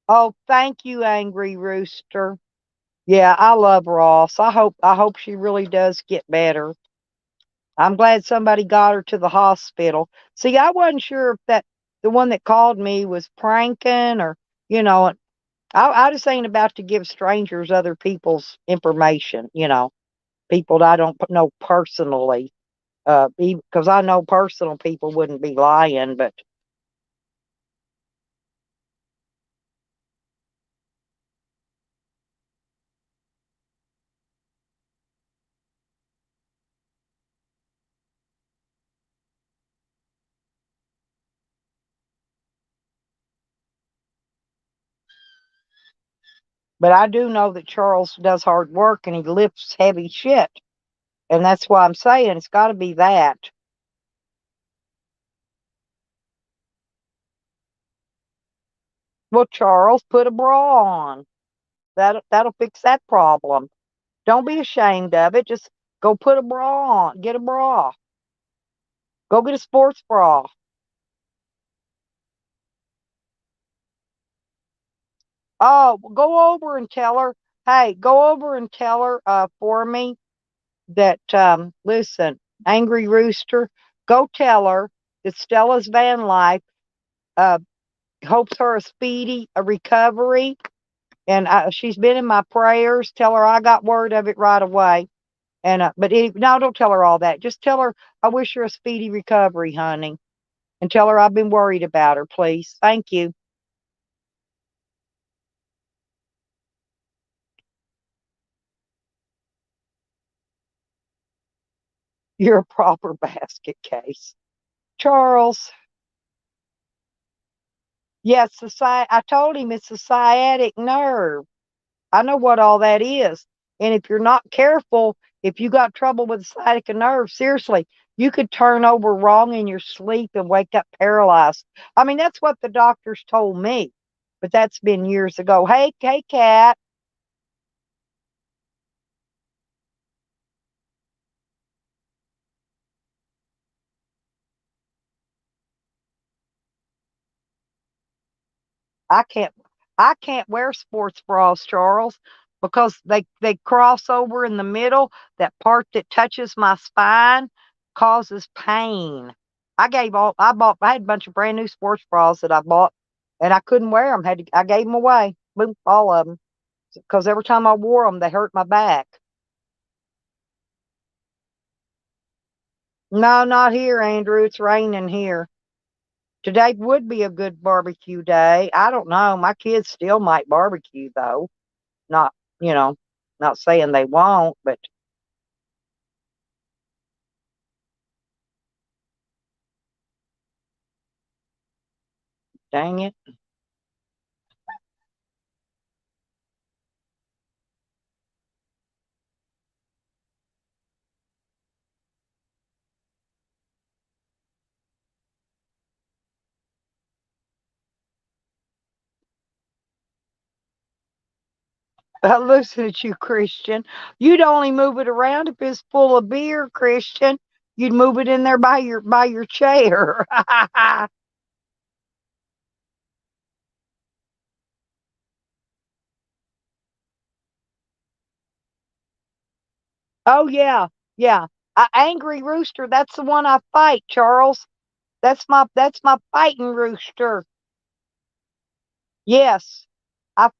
Oh, thank you, Angry Rooster. Yeah, I love Ross. I hope she really does get better. I'm glad somebody got her to the hospital. See, I wasn't sure if that the one that called me was pranking or, you know, I just ain't about to give strangers other people's information, people that I don't know personally. Because I know personal people wouldn't be lying, but I do know that Charles does hard work and he lifts heavy shit. And that's why I'm saying it's got to be that. Well, Charles, put a bra on. That'll fix that problem. Don't be ashamed of it. Just go put a bra on. Get a bra. Go get a sports bra. Oh, go over and tell her. Hey, go over and tell her for me that listen, Angry Rooster, go tell her that Stella's van life uh hopes her a speedy recovery, and she's been in my prayers. Tell her I got word of it right away. And no, don't tell her all that. Just tell her I wish her a speedy recovery, honey, and tell her I've been worried about her, please. Thank you. You're a proper basket case, Charles. Yes, I told him it's the sciatic nerve. I know what all that is. And if you're not careful, if you got trouble with the sciatica nerve, seriously, you could turn over wrong in your sleep and wake up paralyzed. I mean, that's what the doctors told me, but that's been years ago. Hey, Cat. I can't, I can't wear sports bras, Charles, because they cross over in the middle. That part that touches my spine causes pain. I had a bunch of brand new sports bras that I bought, and I couldn't wear them. I gave them away, boom, all of them, because every time I wore them, they hurt my back. No, not here, Andrew. It's raining here. Today would be a good barbecue day. I don't know. My kids still might barbecue though. Not, you know, not saying they won't, but dang it. Listen at you, Christian. You'd only move it around if it's full of beer, Christian. You'd move it in there by your chair. Oh yeah, yeah. Angry rooster. That's the one I fight, Charles. That's my fighting rooster. Yes.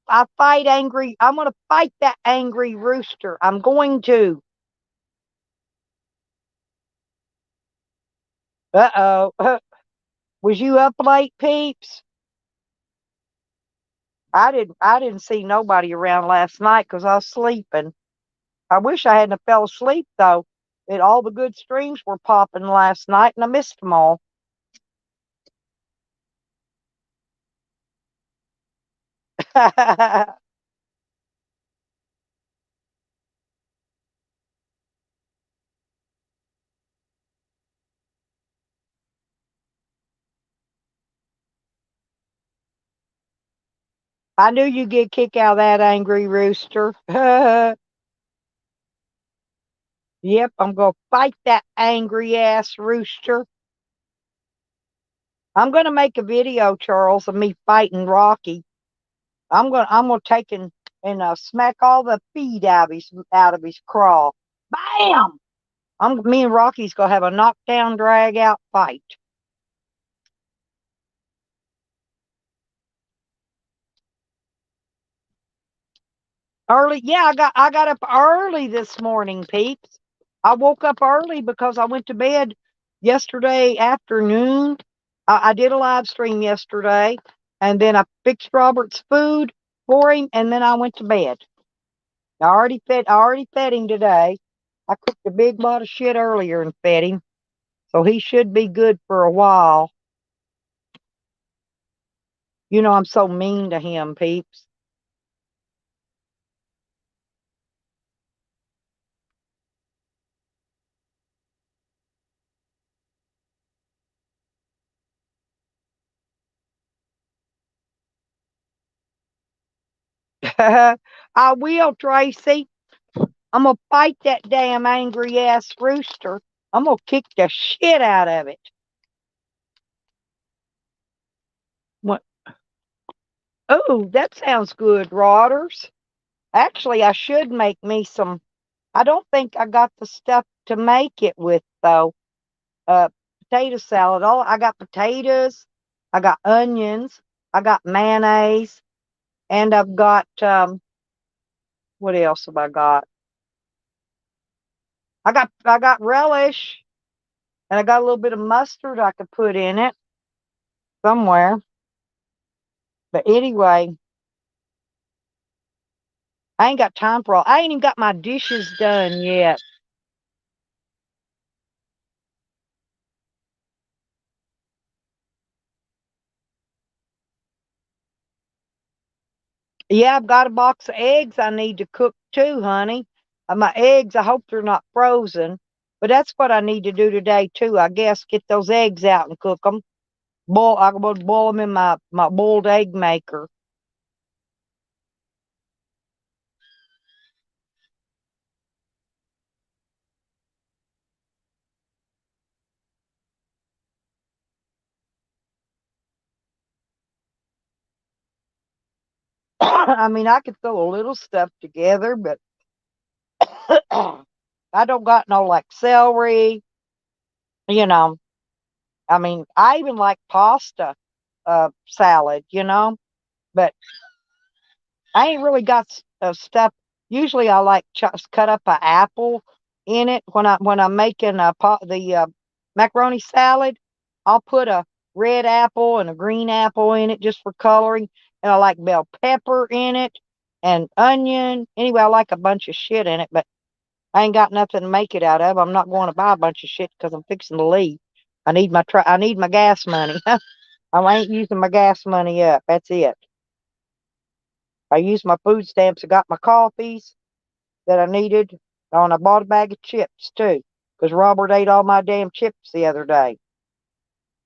I fight angry. I'm gonna fight that angry rooster. I'm going to. Uh-oh. Was you up late, peeps? I didn't see nobody around last night because I was sleeping. I wish I hadn't fell asleep though. All the good streams were popping last night and I missed them all. I knew you'd get a kick out of that angry rooster. Yep, I'm gonna fight that angry ass rooster. I'm gonna make a video, Charles, of me fighting Rocky. I'm gonna take and smack all the feed out of his craw. Bam! Me and Rocky's gonna have a knockdown drag out fight. Early, yeah, I got up early this morning, peeps. I woke up early because I went to bed yesterday afternoon. I did a live stream yesterday, and then I fixed Robert's food for him, and then I went to bed. I already fed him today. I cooked a big lot of shit earlier and fed him, so he should be good for a while. You know I'm so mean to him, peeps. I will, Tracy. I'm gonna fight that damn angry ass rooster. I'm gonna kick the shit out of it. What? Oh, that sounds good, Rodders. Actually, I should make me some. I don't think I got the stuff to make it with though. Uh, Potato salad. All I got potatoes. I got onions. I got mayonnaise, and I've got what else have I got? I got relish, and I got a little bit of mustard I could put in it somewhere. But anyway, I ain't got time for all. I ain't even got my dishes done yet. Yeah, I've got a box of eggs I need to cook too, honey. My eggs, I hope they're not frozen. But that's what I need to do today too. I guess get those eggs out and cook them. I will boil them in my boiled egg maker. I mean, I could throw a little stuff together, but I don't got no like celery, you know. I mean, I even like pasta salad, but I ain't really got stuff. Usually, I like cut up an apple in it when I'm making the macaroni salad, I'll put a red apple and a green apple in it just for coloring. And I like bell pepper in it and onion. Anyway, I like a bunch of shit in it, but I ain't got nothing to make it out of. I'm not going to buy a bunch of shit because I'm fixing to leave. I need my gas money. I ain't using my gas money up. That's it. I used my food stamps. I got my coffees that I needed. And I bought a bag of chips too, because Robert ate all my damn chips the other day.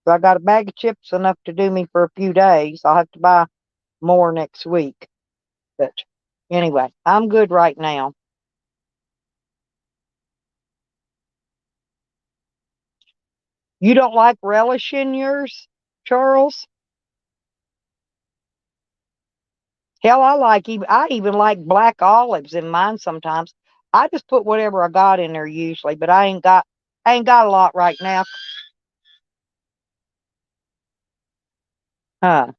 So I got a bag of chips enough to do me for a few days. I'll have to buy more next week. But anyway, I'm good right now. You don't like relish in yours, Charles? Hell, I even like black olives in mine sometimes. I just put whatever I got in there usually, but I ain't got a lot right now. Huh.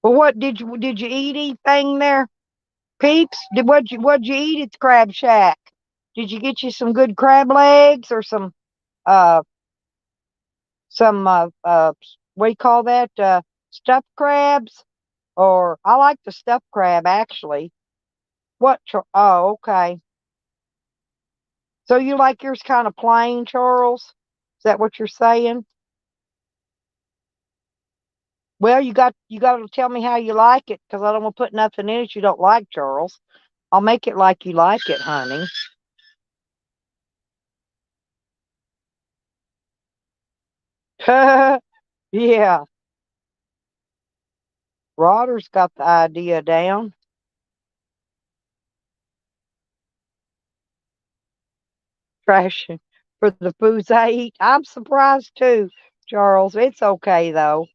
Well, what did you eat anything there, Peeps? What'd you eat at the Crab Shack? Did you get you some good crab legs or uh some what do you call that? Stuffed crabs? Or I like the stuffed crab actually. Oh, okay. So you like yours kind of plain, Charles? Is that what you're saying? Well, you got to tell me how you like it, because I don't want to put nothing in it you don't like, Charles. I'll make it like you like it, honey. Yeah, Rodder's got the idea down. Trash for the foods I eat. I'm surprised too, Charles. It's okay though.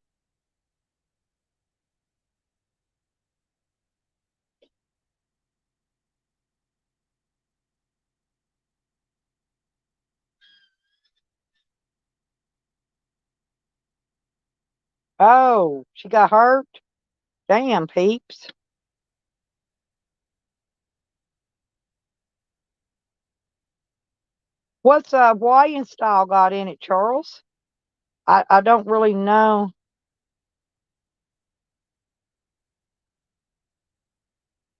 Oh, she got hurt? Damn, Peeps. What's Hawaiian style got in it, Charles? I don't really know.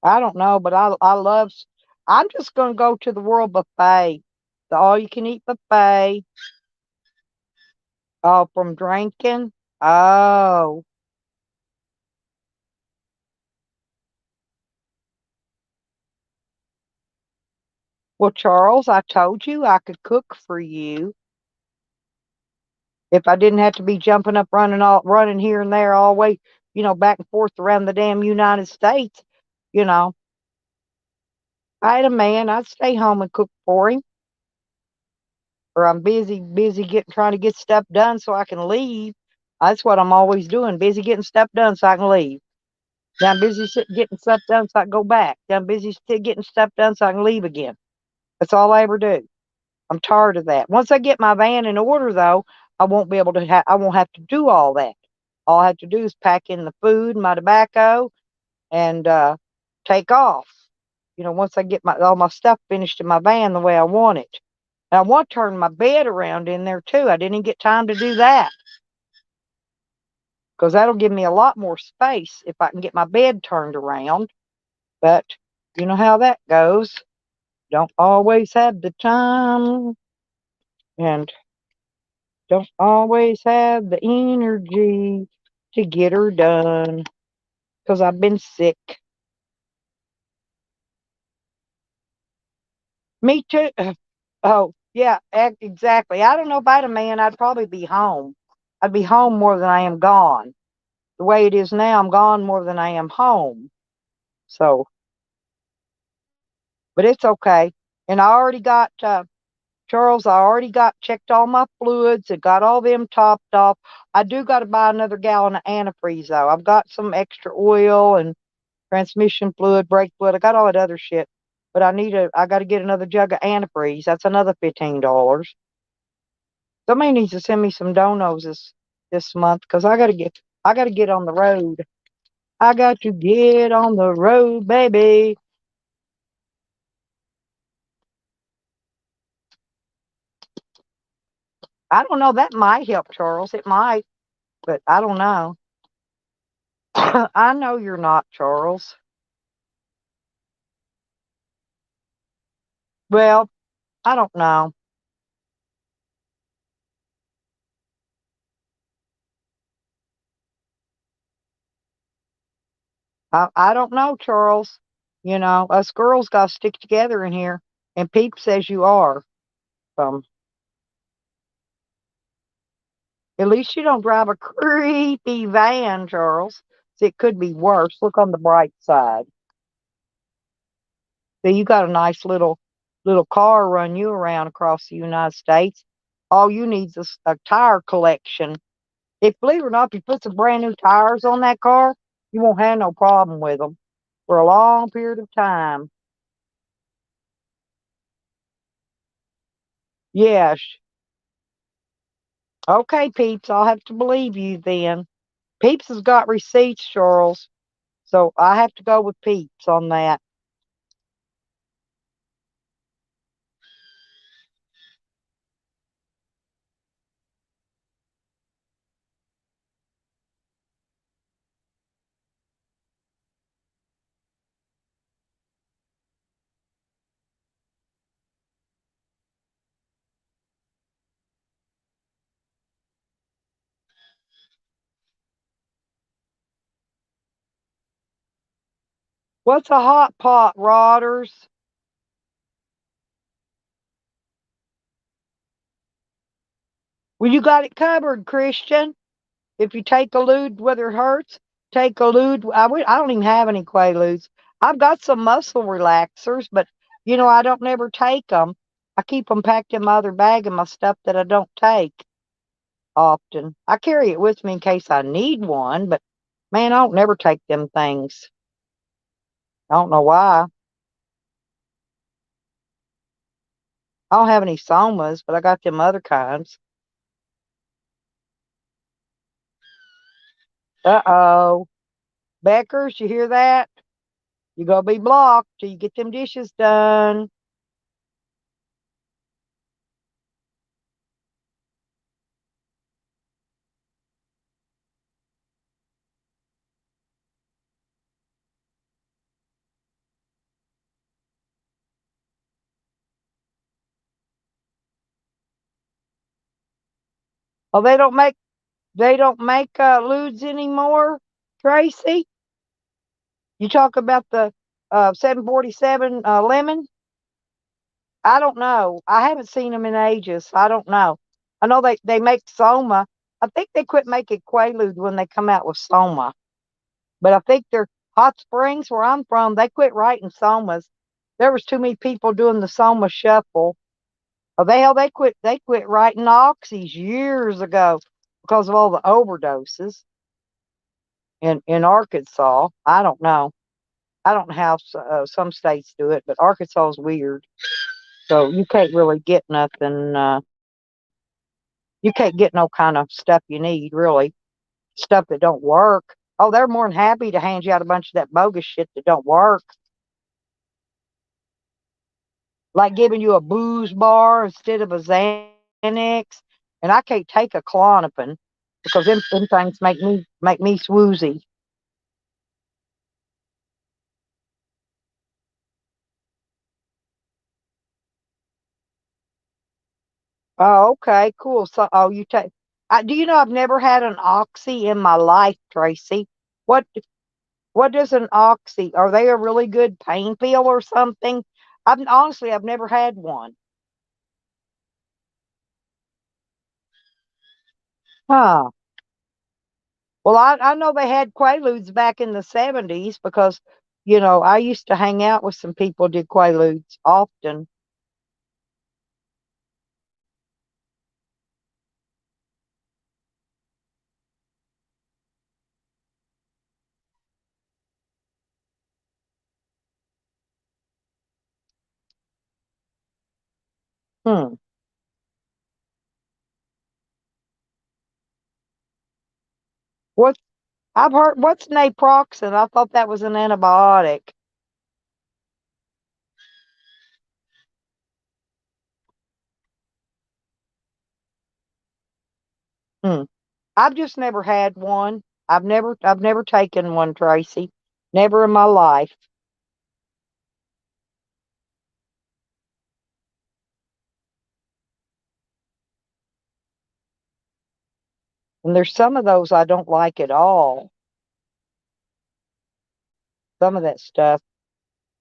I don't know, but I love. I'm just gonna go to the World Buffet, the all you can eat buffet. Oh, from drinking. Oh, well, Charles, I told you I could cook for you if I didn't have to be jumping up, running here and there all the way, back and forth around the damn United States. You know, I had a man, I'd stay home and cook for him, or I'm busy trying to get stuff done so I can leave. That's what I'm always doing, busy getting stuff done so I can leave. Then I'm busy getting stuff done so I can go back. Then I'm busy still getting stuff done so I can leave again. That's all I ever do. I'm tired of that. Once I get my van in order, though, I won't be able to. I won't have to do all that. All I have to do is pack in the food, my tobacco, and take off. Once I get all my stuff finished in my van the way I want it. And I want to turn my bed around in there too. I didn't even get time to do that, because that'll give me a lot more space if I can get my bed turned around. But you know how that goes. Don't always have the time, and don't always have the energy to get her done, because I've been sick. Me too. Oh, yeah, exactly. I don't know about a man. I'd probably be home. I'd be home more than I am gone. The way it is now, I'm gone more than I am home. So, but it's okay. And I already got, Charles, I already got checked all my fluids and got all them topped off. I do got to buy another gallon of antifreeze, though. I've got some extra oil and transmission fluid, brake fluid. I got all that other shit. But I got to get another jug of antifreeze. That's another $15. Somebody needs to send me some donos this month, because I got to get on the road. I got to get on the road, baby. I don't know. That might help, Charles. It might, but I don't know. I know you're not, Charles. Well, I don't know. I don't know, Charles. You know, us girls got to stick together in here. And Peep says you are. At least you don't drive a creepy van, Charles. It could be worse. Look on the bright side. So you got a nice little car run you around across the United States. All you need is a tire collection. If believe it or not, if you put some brand new tires on that car, you won't have no problem with them for a long period of time. Yes. Okay, Peeps, I'll have to believe you then. Peeps has got receipts, Charles. So I have to go with Peeps on that. What's a hot pot, Rodders? Well, you got it covered, Christian. If you take a lewd, whether it hurts, take a lewd. I don't even have any Quaaludes. I've got some muscle relaxers, but I don't never take them. I keep them packed in my other bag of my stuff that I don't take often. I carry it with me in case I need one, but man, I don't never take them things. I don't know why. I don't have any somas, but I got them other kinds. Uh-oh. Beckers, you hear that? You gonna be blocked till you get them dishes done. Oh, they don't make ludes anymore, Tracy. You talk about the 747 lemon. I don't know. I haven't seen them in ages. I don't know. I know they make Soma. I think they quit making Quaaludes when they come out with Soma. But I think they're Hot Springs, where I'm from, they quit writing Somas. There was too many people doing the Soma shuffle. Oh, they quit writing oxys years ago because of all the overdoses in Arkansas. I don't know. I don't know how some states do it, but Arkansas is weird. So you can't really get nothing. You can't get no kind of stuff you need, really. Stuff that don't work. Oh, they're more than happy to hand you out a bunch of that bogus shit that don't work. Like giving you a booze bar instead of a Xanax. And I can't take a Klonopin because them things make me swoozy. Oh, okay, cool. So, oh, you take. Do you know I've never had an oxy in my life, Tracy? What What does an oxy? Are they a really good pain pill or something? I've never had one. Huh. Well, I know they had Quaaludes back in the 70s because, I used to hang out with some people who did Quaaludes often. Hmm. What? I've heard, what's naproxen? I thought that was an antibiotic. Hmm. I've just never had one. I've never taken one, Tracy. Never in my life. And there's some of those I don't like at all. Some of that stuff.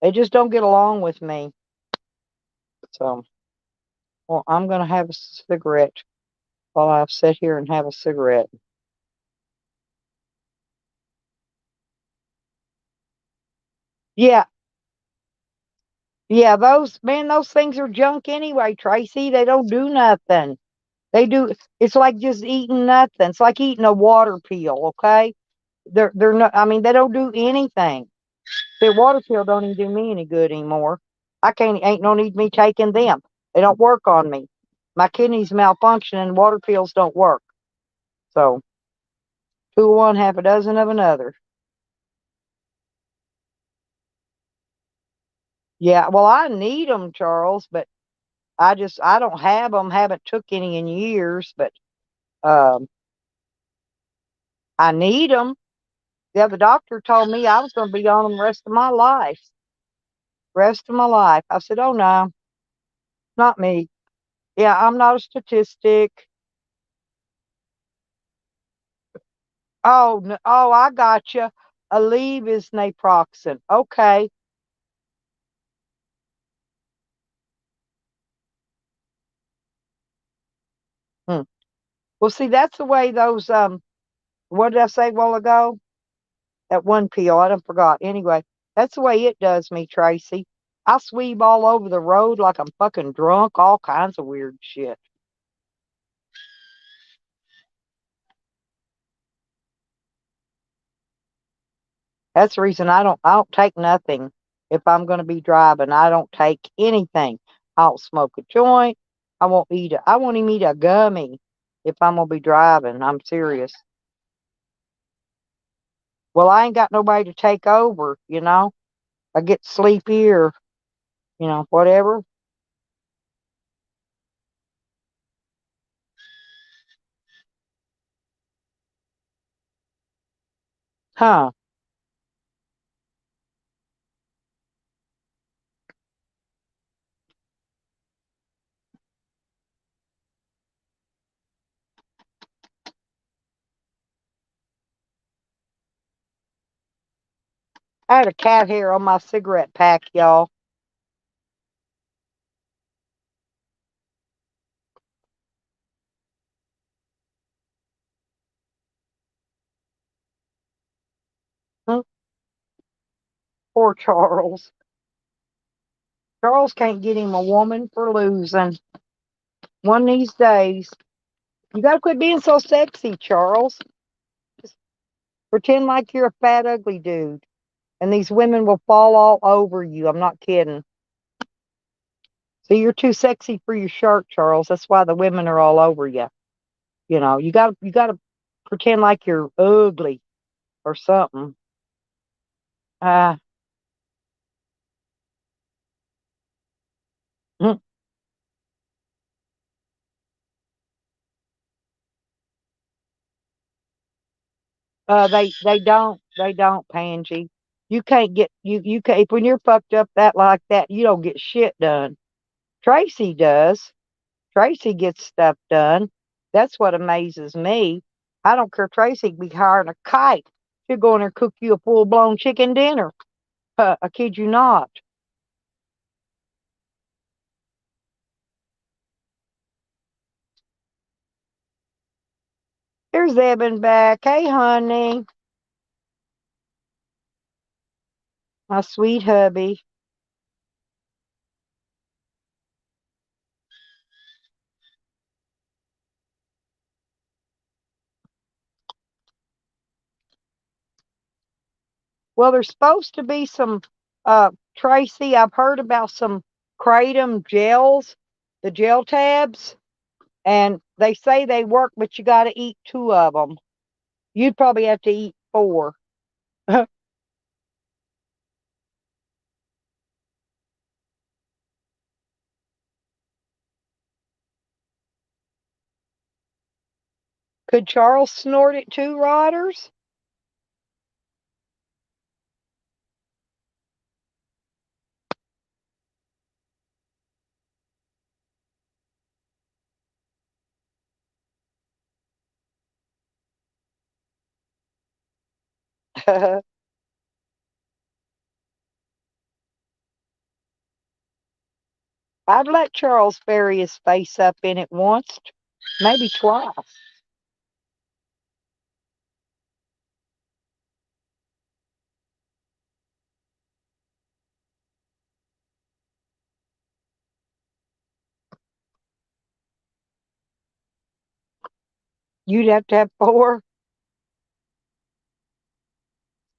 They just don't get along with me. So, well, I'm going to have a cigarette while I sit here and have a cigarette. Yeah. Yeah, those things are junk anyway, Tracy. They don't do nothing. They do, it's like just eating nothing. It's like eating a water pill, okay? They're not, I mean, they don't do anything. The water pill don't even do me any good anymore. I can't, ain't no need me taking them. They don't work on me. My kidneys malfunction and water pills don't work. So, two of one, half a dozen of another. Yeah, well, I need them, Charles, but I don't have them. Haven't took any in years, but um, I need them. Yeah, the doctor told me I was going to be on them the rest of my life. Rest of my life. I said, oh no, not me. Yeah, I'm not a statistic. Oh, no, oh, I got you. Aleve is naproxen. Okay. Hmm. Well, see, that's the way those what did I say a while ago? That one pill, I done forgot. Anyway, that's the way it does me, Tracy. I sweep all over the road like I'm fucking drunk, all kinds of weird shit. That's the reason I don't take nothing if I'm gonna be driving. I don't take anything. I don't smoke a joint. I won't even eat a gummy if I'm gonna be driving. I'm serious. Well, I ain't got nobody to take over, you know. I get sleepy or, whatever. Huh. I had a cat hair on my cigarette pack, y'all. Hmm? Poor Charles. Charles can't get him a woman for losing. One of these days. You gotta quit being so sexy, Charles. Just pretend like you're a fat, ugly dude. And these women will fall all over you. I'm not kidding. See, you're too sexy for your shirt, Charles. That's why the women are all over you. You gotta pretend like you're ugly or something. Uh, mm, they don't, Pansy. You can't get you can when you're fucked up that like that, you don't get shit done. Tracy does. Tracy gets stuff done. That's what amazes me. I don't care. Tracy be hiring a kite. She'll go in there and cook you a full blown chicken dinner. I kid you not. Here's Eben back. Hey, honey, my sweet hubby. Well, there's supposed to be some, Tracy, I've heard about some kratom gels, the gel tabs, and they say they work, but you got to eat two of them. You'd probably have to eat 4. Could Charles snort it too, Riders? I'd let Charles bury his face up in it once, maybe twice. You'd have to have 4.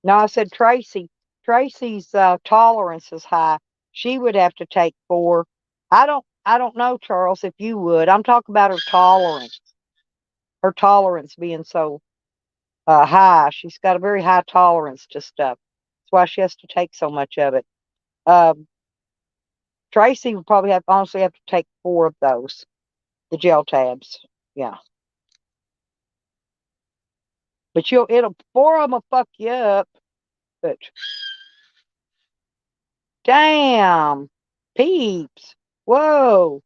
No, I said Tracy. Tracy's tolerance is high. She would have to take 4. I don't know, Charles, if you would. I'm talking about her tolerance. Her tolerance being so high. She's got a very high tolerance to stuff. That's why she has to take so much of it. Tracy would probably honestly have to take 4 of those, the gel tabs. Yeah. But 4 of them will fuck you up. But damn, peeps. Whoa.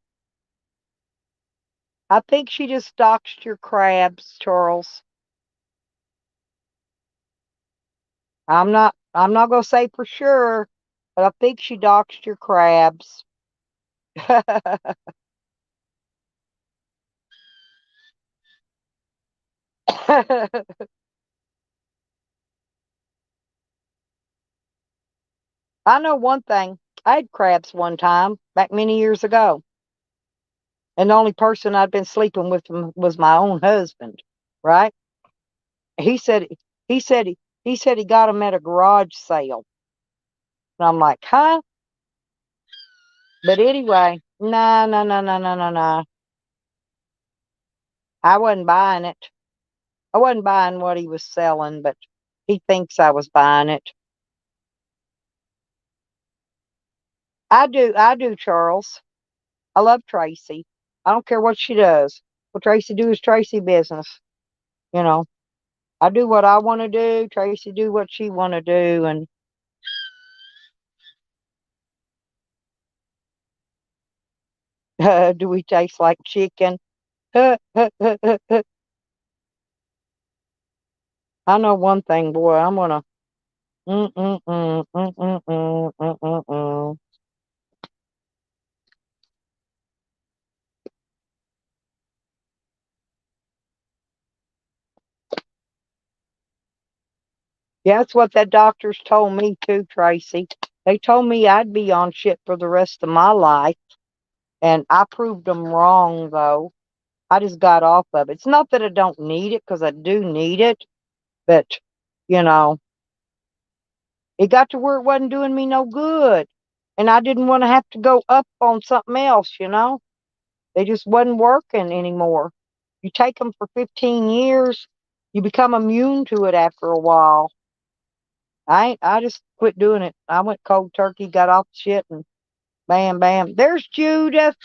I think she just doxed your crabs, Charles. I'm not gonna say for sure, but I think she doxed your crabs. I know one thing. I had crabs one time back many years ago. And the only person I'd been sleeping with was my own husband, right? He said he said he said he got them at a garage sale. And I'm like, huh? But anyway, no, no, no, no, no, no, no. I wasn't buying it. I wasn't buying what he was selling, but he thinks I was buying it. I do, Charles. I love Tracy. I don't care what she does. What Tracy do is Tracy business. You know, I do what I want to do. Tracy do what she want to do, and do we taste like chicken? I know one thing, boy. I'm gonna. Mm-mm-mm, mm-mm-mm, mm-mm-mm. Yeah, that's what that doctor's told me too, Tracy. They told me I'd be on shit for the rest of my life, and I proved them wrong, though. I just got off of it. It's not that I don't need it, because I do need it, but, you know, it got to where it wasn't doing me no good. And I didn't want to have to go up on something else, you know? They just wasn't working anymore. You take them for 15 years, you become immune to it after a while. I just quit doing it. I went cold turkey, got off the shit, and bam, bam. There's Judith.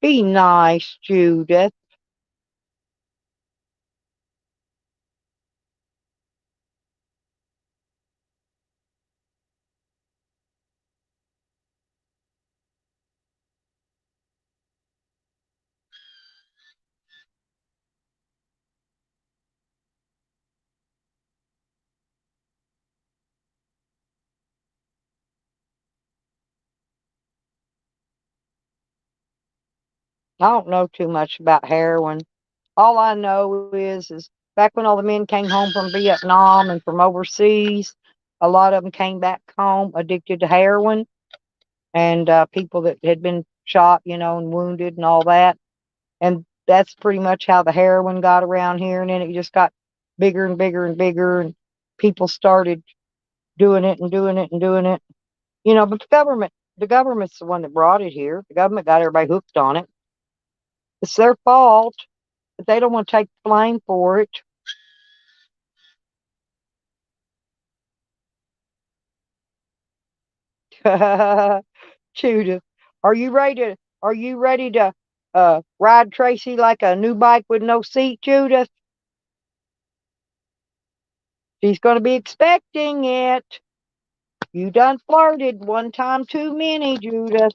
Be nice, Judith. I don't know too much about heroin. All I know is back when all the men came home from Vietnam and from overseas, a lot of them came back home addicted to heroin, and people that had been shot, you know, and wounded and all that. And that's pretty much how the heroin got around here. And then it just got bigger and bigger and bigger, and people started doing it and doing it and doing it. You know, but the The government's the one that brought it here. The government got everybody hooked on it. It's their fault, but they don't want to take the blame for it. Judith, are you ready to ride Tracy like a new bike with no seat, Judith? She's gonna be expecting it. You done flirted one time too many, Judith.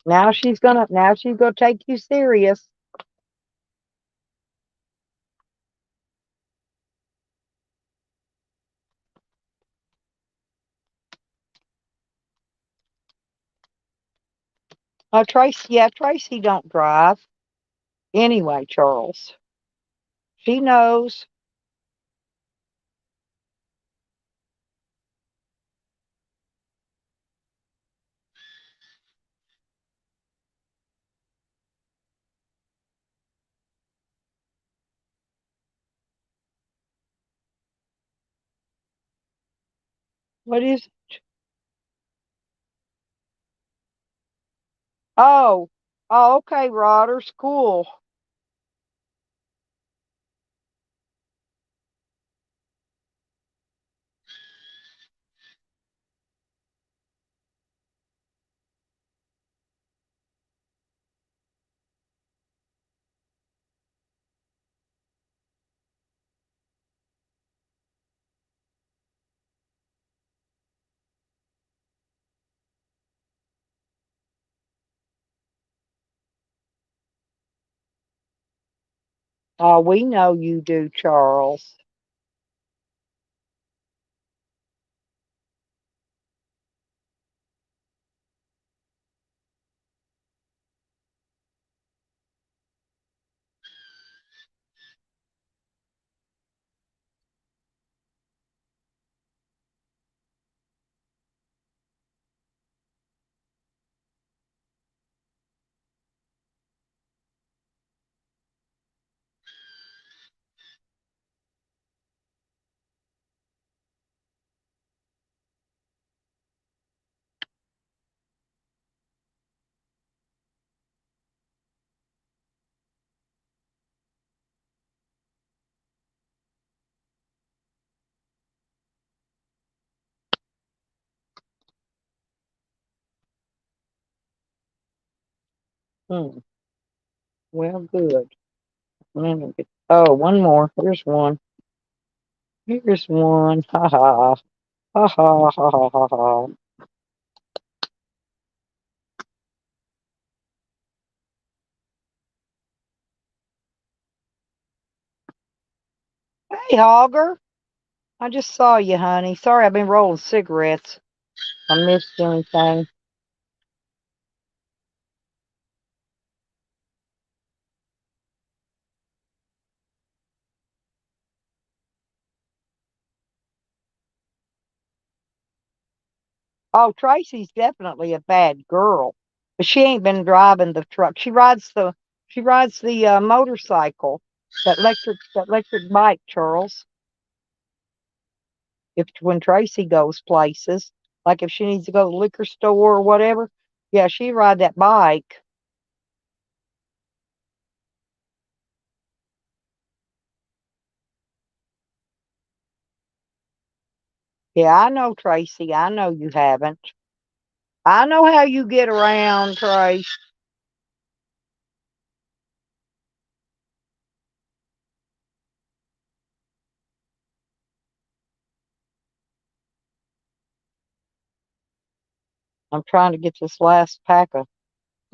Now she's gonna take you serious. Tracy don't drive. Anyway, Charles. She knows. What is Oh. Oh, okay, Rodders, cool. Oh, we know you do, Charles. Hmm. Well, good. Oh, one more. Here's one. Here's one. Ha ha. Ha ha ha ha ha ha. Hey, Hogger. I just saw you, honey. Sorry, I've been rolling cigarettes. I missed anything. Oh, Tracy's definitely a bad girl, but she ain't been driving the truck. She rides the motorcycle, that electric bike, Charles. If when Tracy goes places, like if she needs to go to the liquor store or whatever, yeah, she ride that bike. Yeah, I know, Tracy. I know you haven't. I know how you get around, Trace. I'm trying to get this last pack of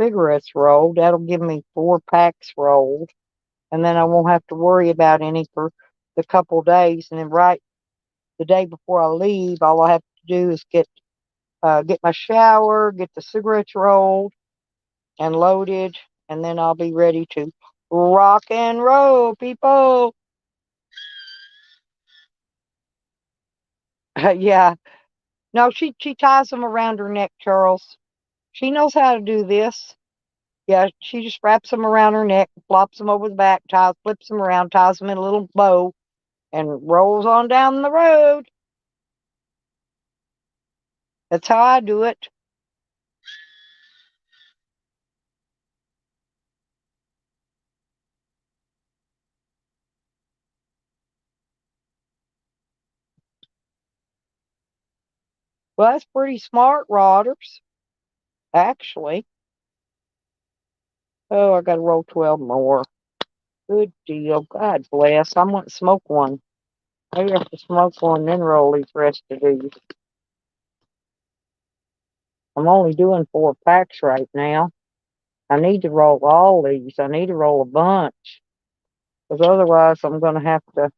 cigarettes rolled. That'll give me 4 packs rolled, and then I won't have to worry about any for the couple days. And then right the day before I leave, all I have to do is get my shower, get the cigarettes rolled and loaded, and then I'll be ready to rock and roll, people. Yeah. No, she ties them around her neck, Charles. She knows how to do this. Yeah, she just wraps them around her neck, flops them over the back, flips them around, ties them in a little bow, and rolls on down the road. That's how I do it. Well, that's pretty smart, Rodders. Actually. Oh, I got to roll 12 more. Good deal. God bless. I'm going to smoke one. Maybe I have to smoke one, then roll these rest of these. I'm only doing 4 packs right now. I need to roll all these. I need to roll a bunch. Because otherwise, I'm going to have to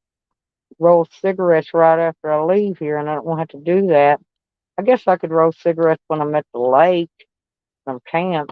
roll cigarettes right after I leave here, and I don't want to have to do that. I guess I could roll cigarettes when I'm at the lake. I'm camp.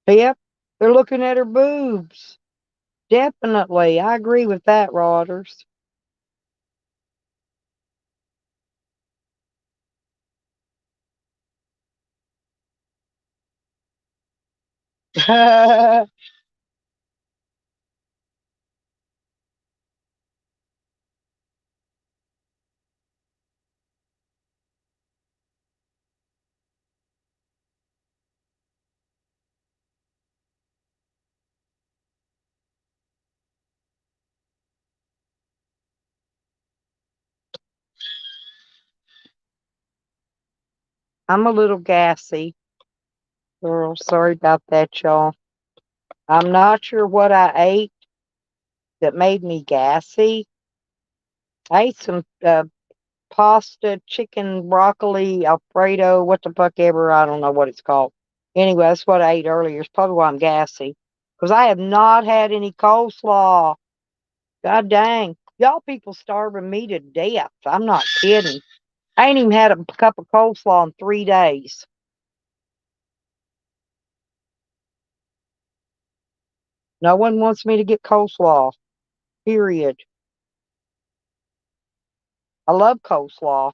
Yep, they're looking at her boobs. Definitely. I agree with that, Rodders. I'm a little gassy. Girl, sorry about that, y'all. I'm not sure what I ate that made me gassy. I ate some pasta, chicken, broccoli, Alfredo, what the fuck ever. I don't know what it's called. Anyway, that's what I ate earlier. It's probably why I'm gassy. Because I have not had any coleslaw. God dang. Y'all people starving me to death. I'm not kidding. I ain't even had a cup of coleslaw in 3 days. No one wants me to get coleslaw. Period. I love coleslaw.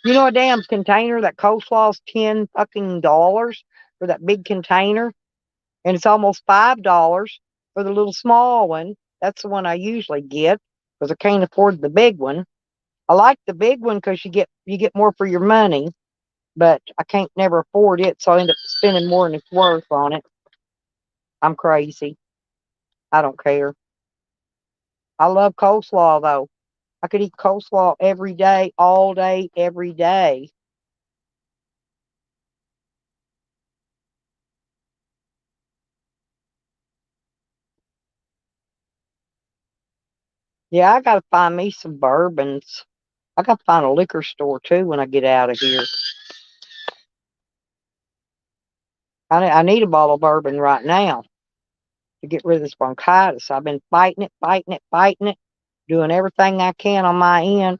You know a damn container, that coleslaw's $10 for that big container? And it's almost $5 for the little small one. That's the one I usually get because I can't afford the big one. I like the big one because you get more for your money, but I can't never afford it, so I end up spending more than it's worth on it. I'm crazy. I don't care. I love coleslaw though. I could eat coleslaw every day, all day, every day. Yeah, I gotta find me some bourbons. I gotta find a liquor store too when I get out of here. I need a bottle of bourbon right now to get rid of this bronchitis. I've been fighting it, fighting it, fighting it, doing everything I can on my end,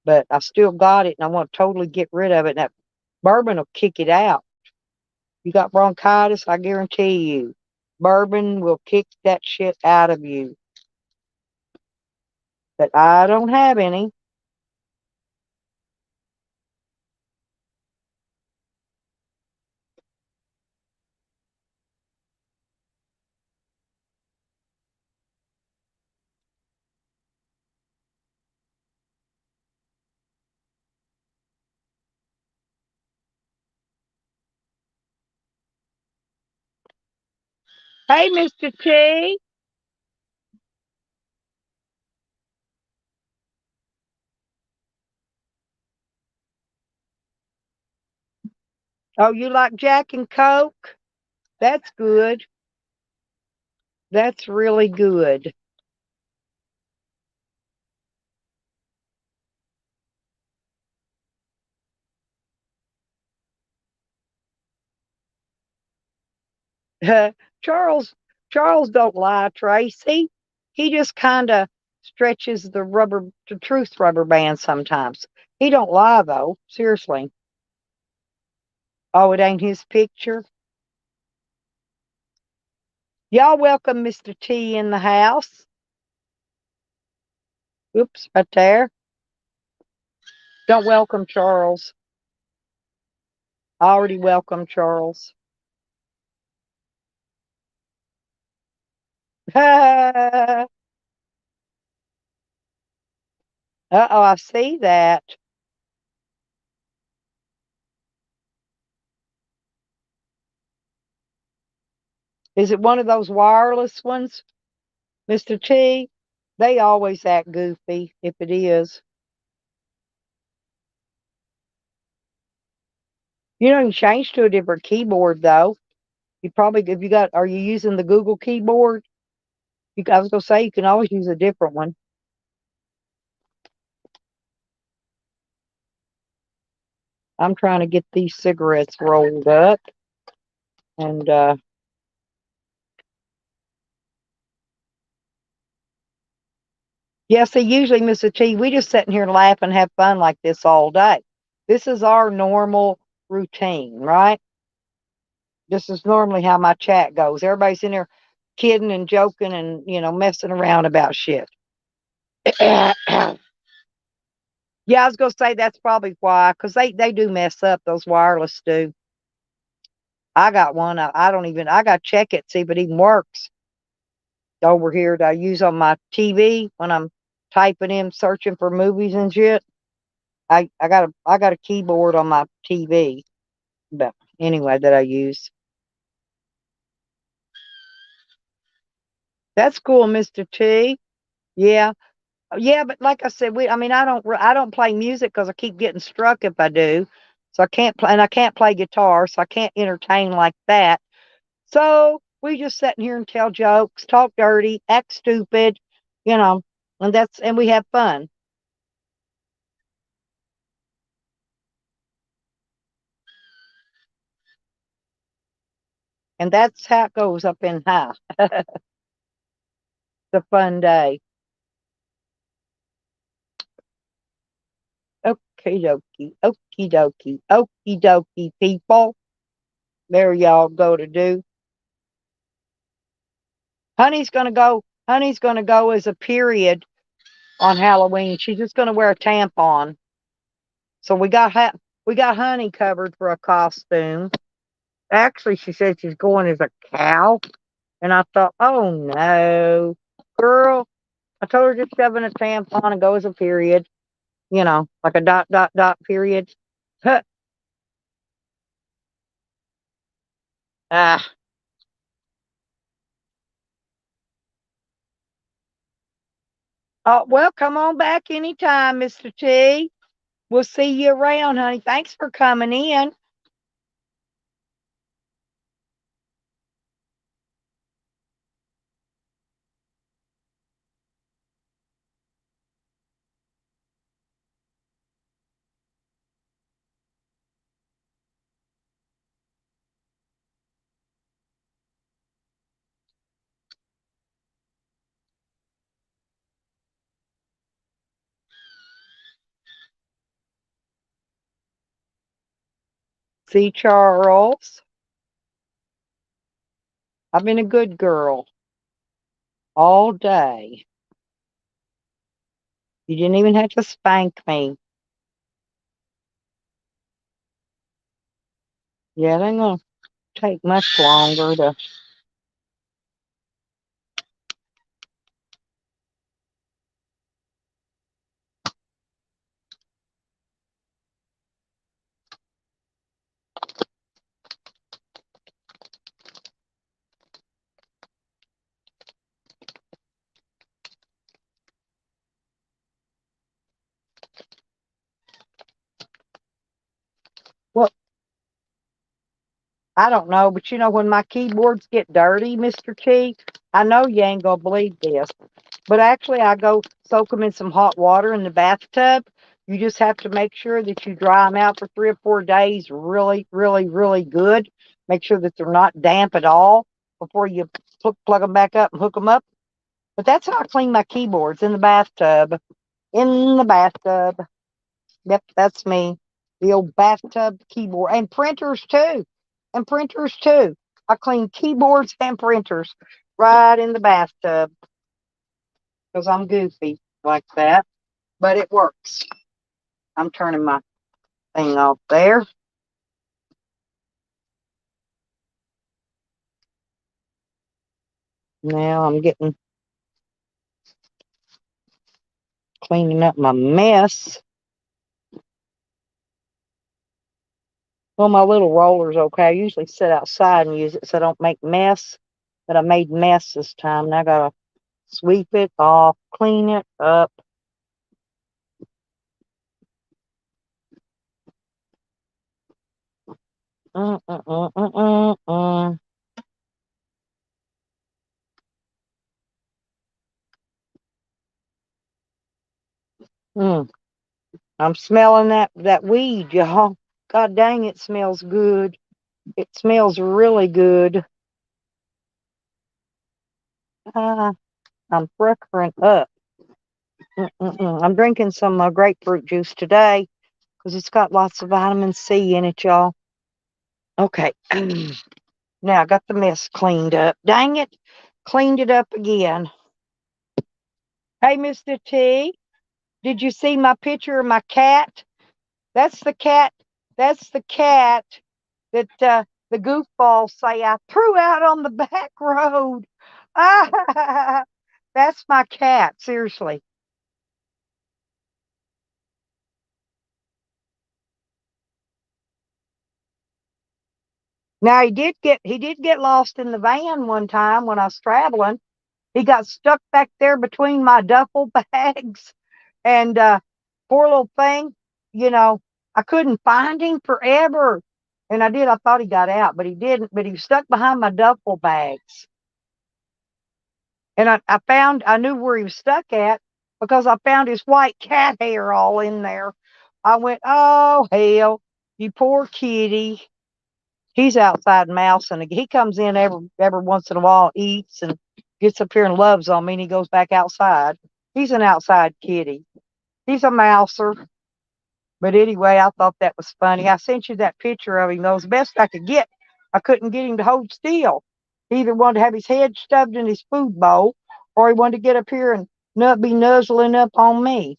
but I still got it and I want to totally get rid of it. And that bourbon will kick it out. You got bronchitis, I guarantee you. Bourbon will kick that shit out of you. But I don't have any. Hey, Mr. T. Oh, you like Jack and Coke? That's good. That's really good. Charles Charles don't lie, Tracy. He just kind of stretches the truth rubber band sometimes. He don't lie though, seriously. Oh, it ain't his picture. Y'all welcome Mr. T in the house. Oops, right there. Don't welcome Charles. I already welcome Charles. Uh-oh, I see that. Is it one of those wireless ones, Mr. T? They always act goofy if it is. You know, you can change to a different keyboard though. You probably, if you got, are you using the Google keyboard? I was gonna say you can always use a different one. I'm trying to get these cigarettes rolled up, and yeah, see, usually, Mr. T, we just sit in here and laugh and have fun like this all day. This is our normal routine, right? This is normally how my chat goes. Everybody's in there kidding and joking and, messing around about shit. Yeah, I was gonna say that's probably why, because they do mess up, those wireless do. I got one. I got to check it, see if it even works over here that I use on my TV when I'm typing in, searching for movies and shit. I got a keyboard on my TV, but anyway, that I use. That's cool, Mr. T. Yeah. Yeah, but like I said, I don't play music because I keep getting struck if I do. So I can't play, and I can't play guitar, so I can't entertain like that. So we just sit in here and tell jokes, talk dirty, act stupid, you know, and we have fun. And that's how it goes up in high. It's a fun day. Okie dokie, okie dokie, okie dokie, people. There y'all go to do. Honey's gonna go as a period on Halloween. She's just gonna wear a tampon. So we got Honey covered for a costume. Actually, she said she's going as a cow, and I thought, oh no, girl. I told her just shove in a tampon and go as a period. Like a dot dot dot period. Huh. Ah. Oh well, come on back anytime, Mr. T. We'll see you around, honey. Thanks for coming in. See, Charles. I've been a good girl all day. You didn't even have to spank me. Yeah, it ain't gonna take much longer to. Well, I don't know, but when my keyboards get dirty, Mr. T, I know you ain't gonna believe this, but actually I go soak them in some hot water in the bathtub. You just have to make sure that you dry them out for 3 or 4 days really, really, really good. Make sure that they're not damp at all before you plug them back up and hook them up. But that's how I clean my keyboards, in the bathtub. In the bathtub. Yep, that's me. The old bathtub keyboard. And printers too. And printers too. I clean keyboards and printers right in the bathtub because I'm goofy like that. But it works. I'm turning my thing off there. Now I'm getting cleaning up my mess. Well, my little roller's okay. I usually sit outside and use it so I don't make mess. But I made mess this time. Now I gotta sweep it off, clean it up. Mm, mm, mm, mm, mm, mm. Mm. I'm smelling that weed, y'all. God dang, it smells good. It smells really good. Ah, I'm puckering up. I'm drinking some grapefruit juice today because it's got lots of vitamin C in it, y'all. Okay. Now I got the mess cleaned up. Dang it. Cleaned it up again. Hey, Mr. T, did you see my picture of my cat? That's the cat. That's the cat that the goofballs say I threw out on the back road. Ah, that's my cat. Seriously. Now he did get lost in the van one time when I was traveling. He got stuck back there between my duffel bags, and poor little thing, you know, I couldn't find him forever. And I thought he got out, but he didn't. But he was stuck behind my duffel bags. And I knew where he was stuck at because I found his white cat hair all in there. I went, oh hell, you poor kitty. He's outside mousing. He comes in every once in a while, eats and gets up here and loves on me, and he goes back outside. He's an outside kitty. He's a mouser. But anyway, I thought that was funny. I sent you that picture of him. That was the best I could get. I couldn't get him to hold still. He either wanted to have his head stuffed in his food bowl, or he wanted to get up here and be nuzzling up on me.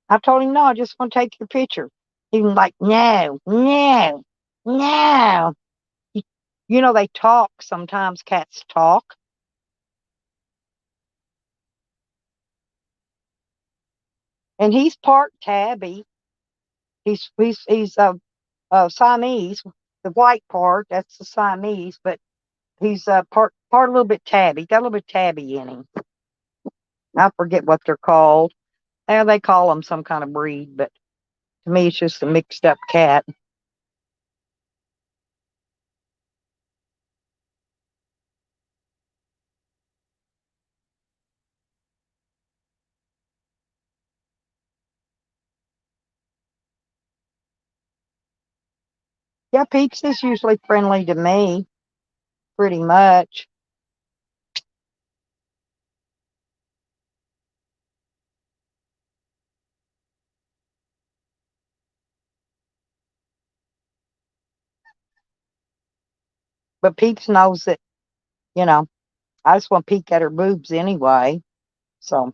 I told him, no, I just want to take your picture. He was like, no, no, no. You know, they talk. Sometimes cats talk. And he's part tabby. He's Siamese. The white part, that's the Siamese, but he's part a little bit tabby. Got a little bit tabby in him. I forget what they're called. They call them some kind of breed, but to me, it's just a mixed up cat. Yeah, Peeps is usually friendly to me, pretty much. But Peeps knows that, you know, I just want to peek at her boobs anyway. So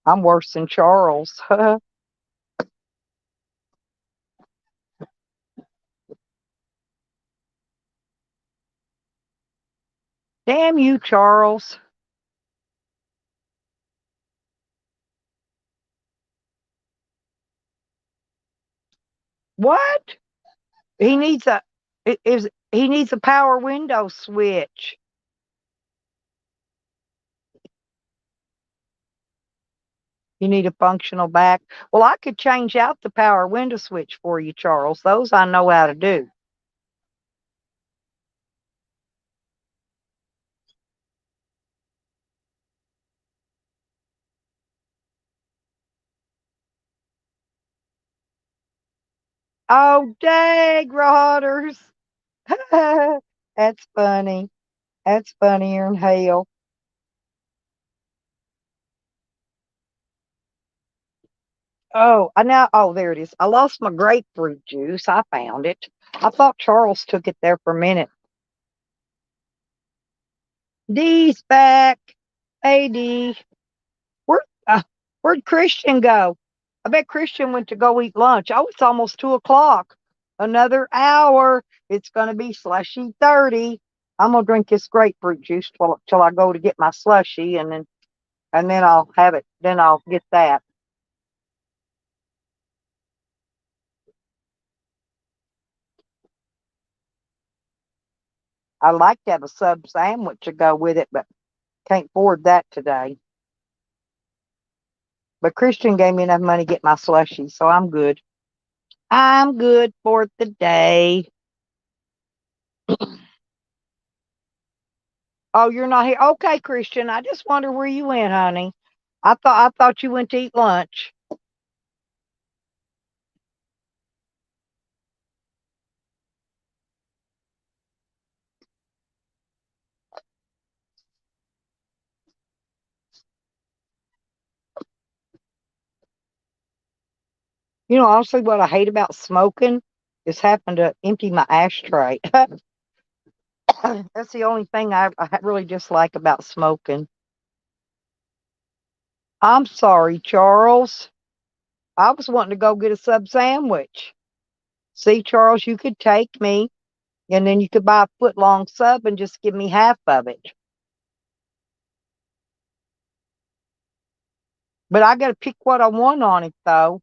I'm worse than Charles. Damn you, Charles. What? He needs a he needs a power window switch. You need a functional back. Well, I could change out the power window switch for you, Charles. Those I know how to do. Oh, dang, Rodders. That's funny. That's funnier than hell. Oh, there it is. I lost my grapefruit juice. I found it. I thought Charles took it there for a minute. Dee's back. Hey, Dee. Where, where'd Christian go? I bet Christian went to go eat lunch. Oh, it's almost 2 o'clock. Another hour. It's going to be slushy 30. I'm gonna drink this grapefruit juice till I go to get my slushy, and then I'll have it. Then I'll get that. I like to have a sub sandwich to go with it, but can't afford that today. But Christian gave me enough money to get my slushy, so I'm good. I'm good for the day. Oh, you're not here. Okay, Christian. I just wonder where you went, honey. I thought you went to eat lunch. You know, honestly, what I hate about smoking is having to empty my ashtray. That's the only thing I really dislike about smoking. I'm sorry, Charles. I was wanting to go get a sub sandwich. See, Charles, you could take me, and then you could buy a foot long sub and just give me half of it. But I got to pick what I want on it, though.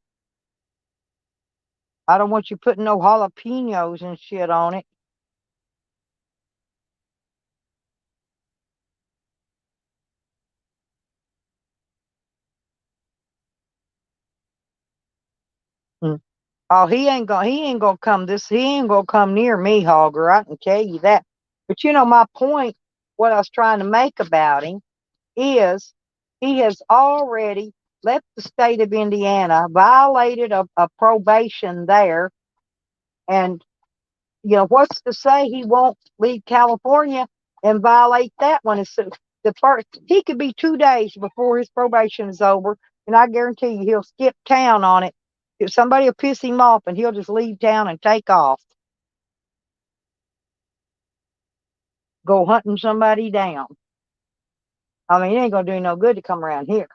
I don't want you putting no jalapenos and shit on it. Mm. Oh, he ain't gonna come near me, Hogger. I can tell you that. But you know, my point, what I was trying to make about him is he has already left the state of Indiana, violated a probation there, and you know, what's to say he won't leave California and violate that one? As soon the first, he could be 2 days before his probation is over, and I guarantee you he'll skip town on it. If somebody will piss him off, and he'll just leave town and take off, go hunting somebody down. I mean, it ain't gonna do no good to come around here.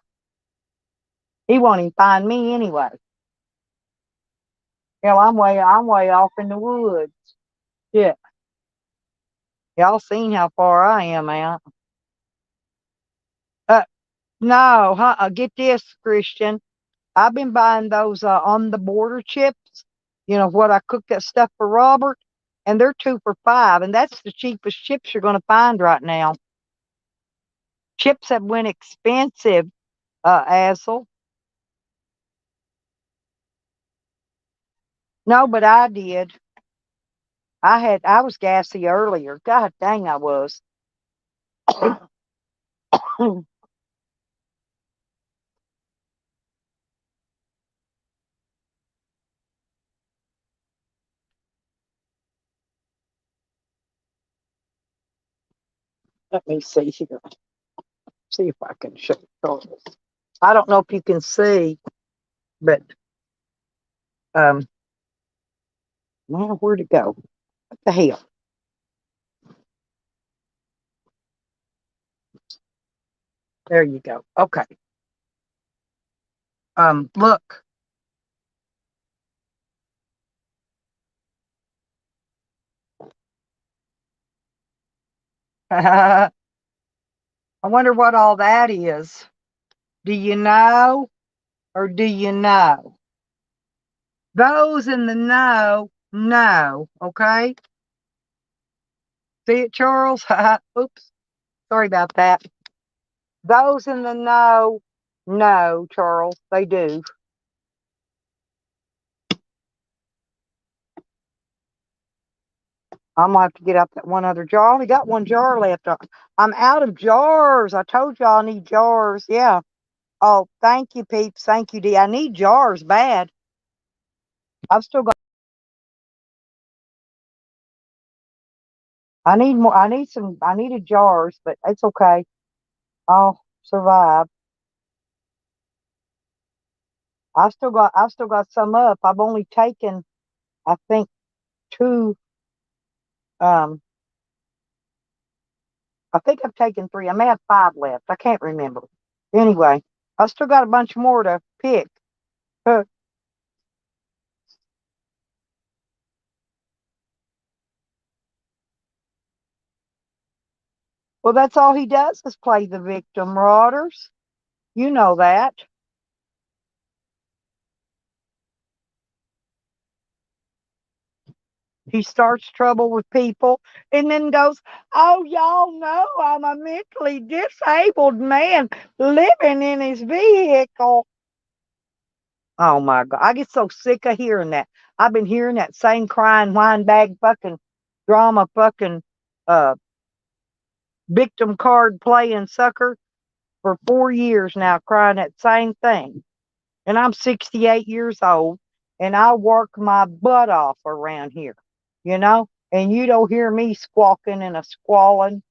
He won't even find me anyway. Hell, I'm way off in the woods. Yeah, y'all seen how far I am out. Uh, no, get this, Christian. I've been buying those on the border chips. You know what? I cook that stuff for Robert, and they're 2 for $5, and that's the cheapest chips you're going to find right now. Chips have went expensive, Assel. No, but I did. I was gassy earlier. God dang, I was. Let me see here. See if I can show you. I don't know if you can see, but um, well, where'd it go? What the hell? There you go. Okay. Look. I wonder what all that is. Do you know, or do you know? Those in the know, okay? See it, Charles? Oops. Sorry about that. Those in the know, Charles. They do. I'm gonna have to get out that one other jar. I only got one jar left. I'm out of jars. I told y'all I need jars. Yeah. Oh, thank you, peeps. Thank you, D. I need jars bad. I've still got. I need more. I need some. I needed jars, but it's okay. I'll survive. I've still got some up. I've only taken, I think, two. Um, I think I've taken three. I may have five left. I can't remember. Anyway, I still got a bunch more to pick. Huh. Well, that's all he does is play the victim, Rodders. You know that. He starts trouble with people and then goes, "Oh, y'all know I'm a mentally disabled man living in his vehicle." Oh my God. I get so sick of hearing that. I've been hearing that same crying, whine bag fucking drama fucking uh victim card playing sucker for 4 years now, crying that same thing. And I'm 68 years old and I work my butt off around here, you know? And you don't hear me squawking and a squalling.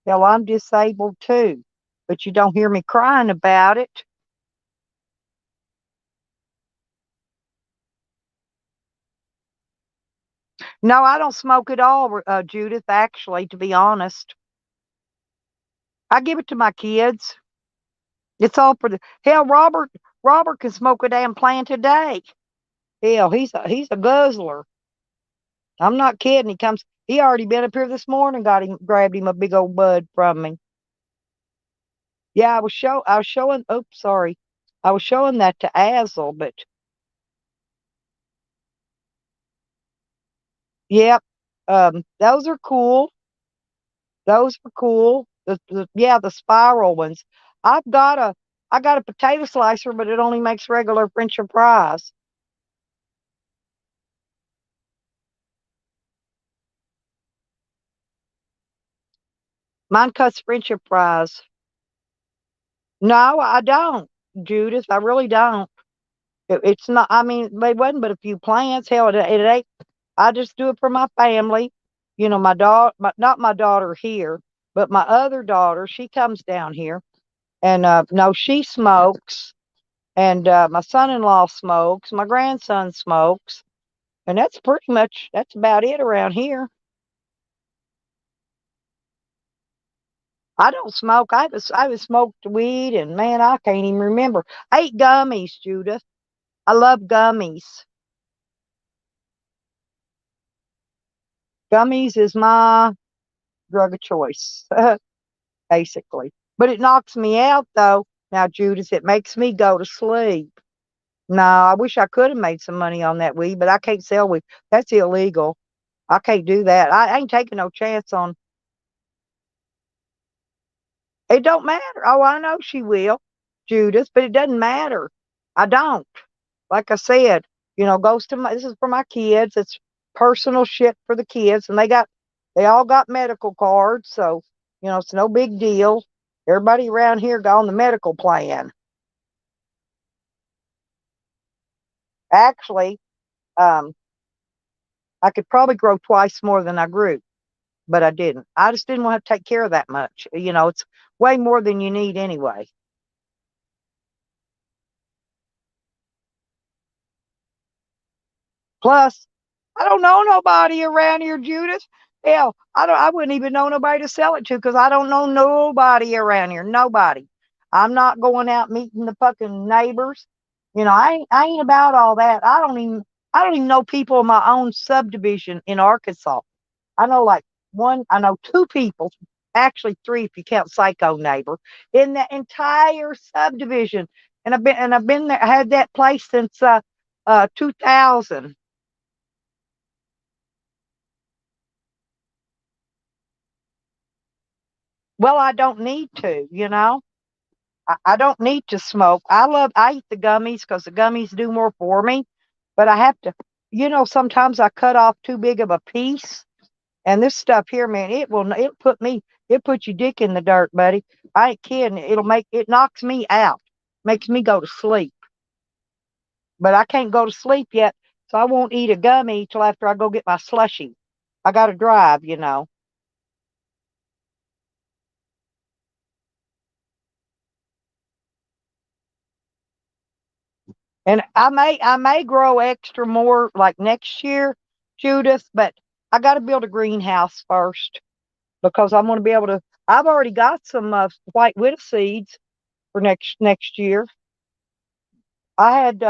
Hell, I'm disabled too, but you don't hear me crying about it. No, I don't smoke at all, Judith, actually, to be honest. I give it to my kids. It's all for the hell. Robert can smoke a damn plant a day. Hell, he's a guzzler. I'm not kidding. He already been up here this morning, grabbed him a big old bud from me. Yeah, I was showing, oops, sorry. I was showing that to Azel, but yep. Those are cool. Those are cool. Yeah, the spiral ones. I've got a, I got a potato slicer, but it only makes regular French fries. Mine cuts French fries. No, I don't, Judith. I really don't. It's not. I mean, they wasn't but a few plants. Hell, it ain't. I just do it for my family. You know, not my daughter here, but my other daughter. She comes down here, and no, she smokes, and my son-in-law smokes. My grandson smokes, and that's about it around here. I don't smoke. I haven't smoked weed, and man, I can't even remember. I ate gummies, Judith. I love gummies. Gummies is my drug of choice, basically. But it knocks me out, though. Now, Judith, it makes me go to sleep. No, I wish I could have made some money on that weed, but I can't sell weed. That's illegal. I can't do that. I ain't taking no chance on. It don't matter. Oh, I know she will, Judith, but it doesn't matter. I don't. Like I said, this is for my kids. It's personal shit for the kids, and they all got medical cards, so it's no big deal. Everybody around here got on the medical plan. Actually, um, I could probably grow twice more than I grew, but I didn't. I just didn't want to take care of that much. It's way more than you need anyway. Plus, I don't know nobody around here, Judith. Hell, I wouldn't even know nobody to sell it to because I don't know nobody around here. Nobody. I'm not going out meeting the fucking neighbors. I ain't about all that. I don't even know people in my own subdivision in Arkansas. I know two people, actually three if you count Psycho Neighbor, in the entire subdivision. And I've been there, had that place since 2000. Well, I don't need to. I don't need to smoke. I eat the gummies because the gummies do more for me, but I have to, sometimes I cut off too big of a piece. And this stuff here, man, it put your dick in the dirt, buddy. I ain't kidding. It knocks me out, makes me go to sleep. But I can't go to sleep yet, so I won't eat a gummy till after I go get my slushy. I got to drive. And I may grow extra more like next year, Judith, but I got to build a greenhouse first because I'm going to be able to. I've already got some white widow seeds for next year. I had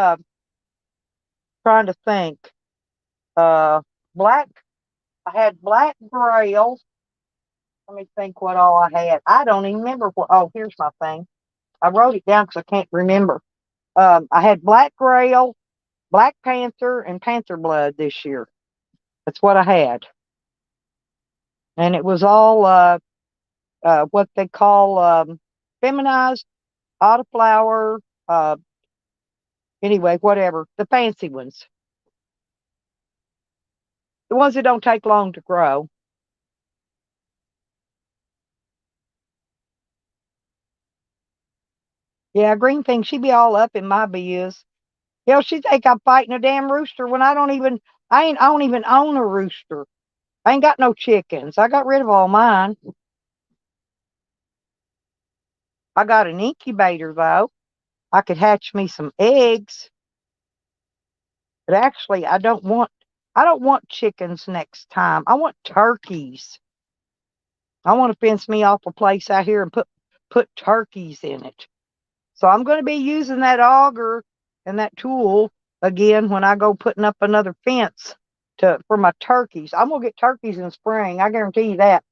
Trying to think. Black. I had black grail. Let me think what all I had. I don't even remember what. Oh, here's my thing. I wrote it down because I can't remember. I had black grail, black panther, and panther blood this year. That's what I had, and it was all what they call feminized autoflower. Uh, anyway, whatever the fancy ones, the ones that don't take long to grow. Yeah, green thing. She be all up in my biz. Hell, she think I'm fighting a damn rooster when I don't even own a rooster. I ain't got no chickens. I got rid of all mine. I got an incubator though. I could hatch me some eggs. But actually I don't want chickens next time. I want turkeys. I want to fence me off a place out here and put turkeys in it. So I'm going to be using that auger and that tool again when I go putting up another fence for my turkeys. I'm going to get turkeys in spring. I guarantee you that.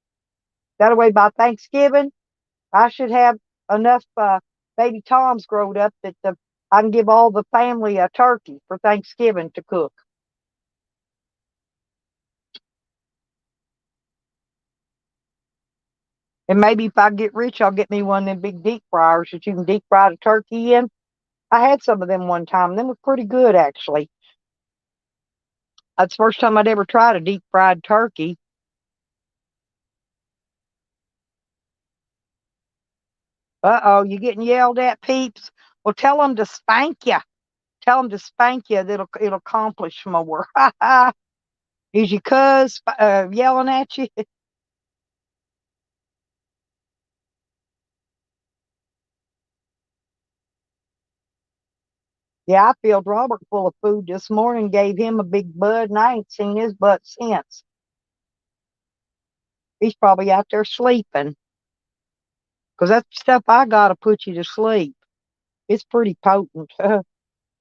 That way by Thanksgiving, I should have enough baby toms growed up that I can give all the family a turkey for Thanksgiving to cook. And maybe if I get rich, I'll get me one of them big deep fryers that you can deep fry the turkey in. I had some of them one time. Them were pretty good, actually. That's the first time I'd ever tried a deep fried turkey. Uh-oh, you getting yelled at, peeps? Well, tell them to spank you. Tell them to spank you. It'll accomplish more. Is your cuz yelling at you? Yeah, I filled Robert full of food this morning, gave him a big bud, and I ain't seen his butt since. He's probably out there sleeping. Because that stuff I got to put you to sleep. It's pretty potent.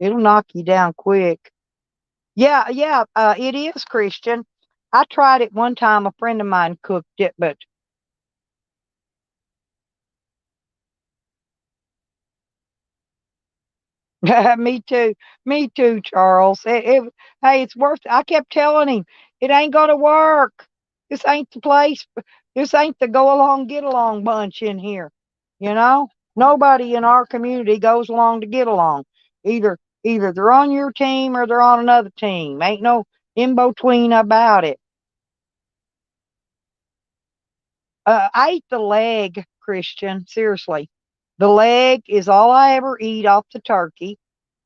It'll knock you down quick. Yeah, yeah, it is, Christian. I tried it one time. A friend of mine cooked it, but me too. Me too, Charles. Hey, it's worth it. I kept telling him it ain't gonna work. This ain't the place. This ain't the go along, get along bunch in here. You know, nobody in our community goes along to get along. Either they're on your team or they're on another team. Ain't no in between about it. I eat the leg, Christian. Seriously, the leg is all I ever eat off the turkey.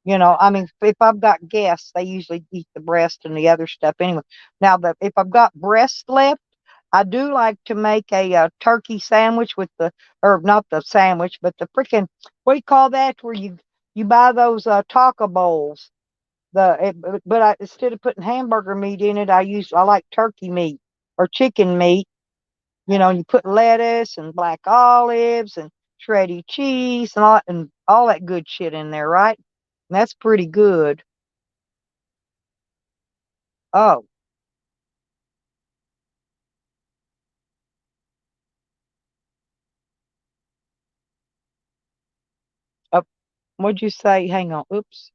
I mean, if I've got guests, they usually eat the breast and the other stuff anyway. Now, if I've got breast left, I do like to make a turkey sandwich or not the sandwich, but the freaking, what do you call that? Where you buy those taco bowls. Instead of putting hamburger meat in it, I like turkey meat or chicken meat. You put lettuce and black olives and shredded cheese and all that good shit in there, right? And that's pretty good. Oh, uh, what'd you say? Hang on. Oops.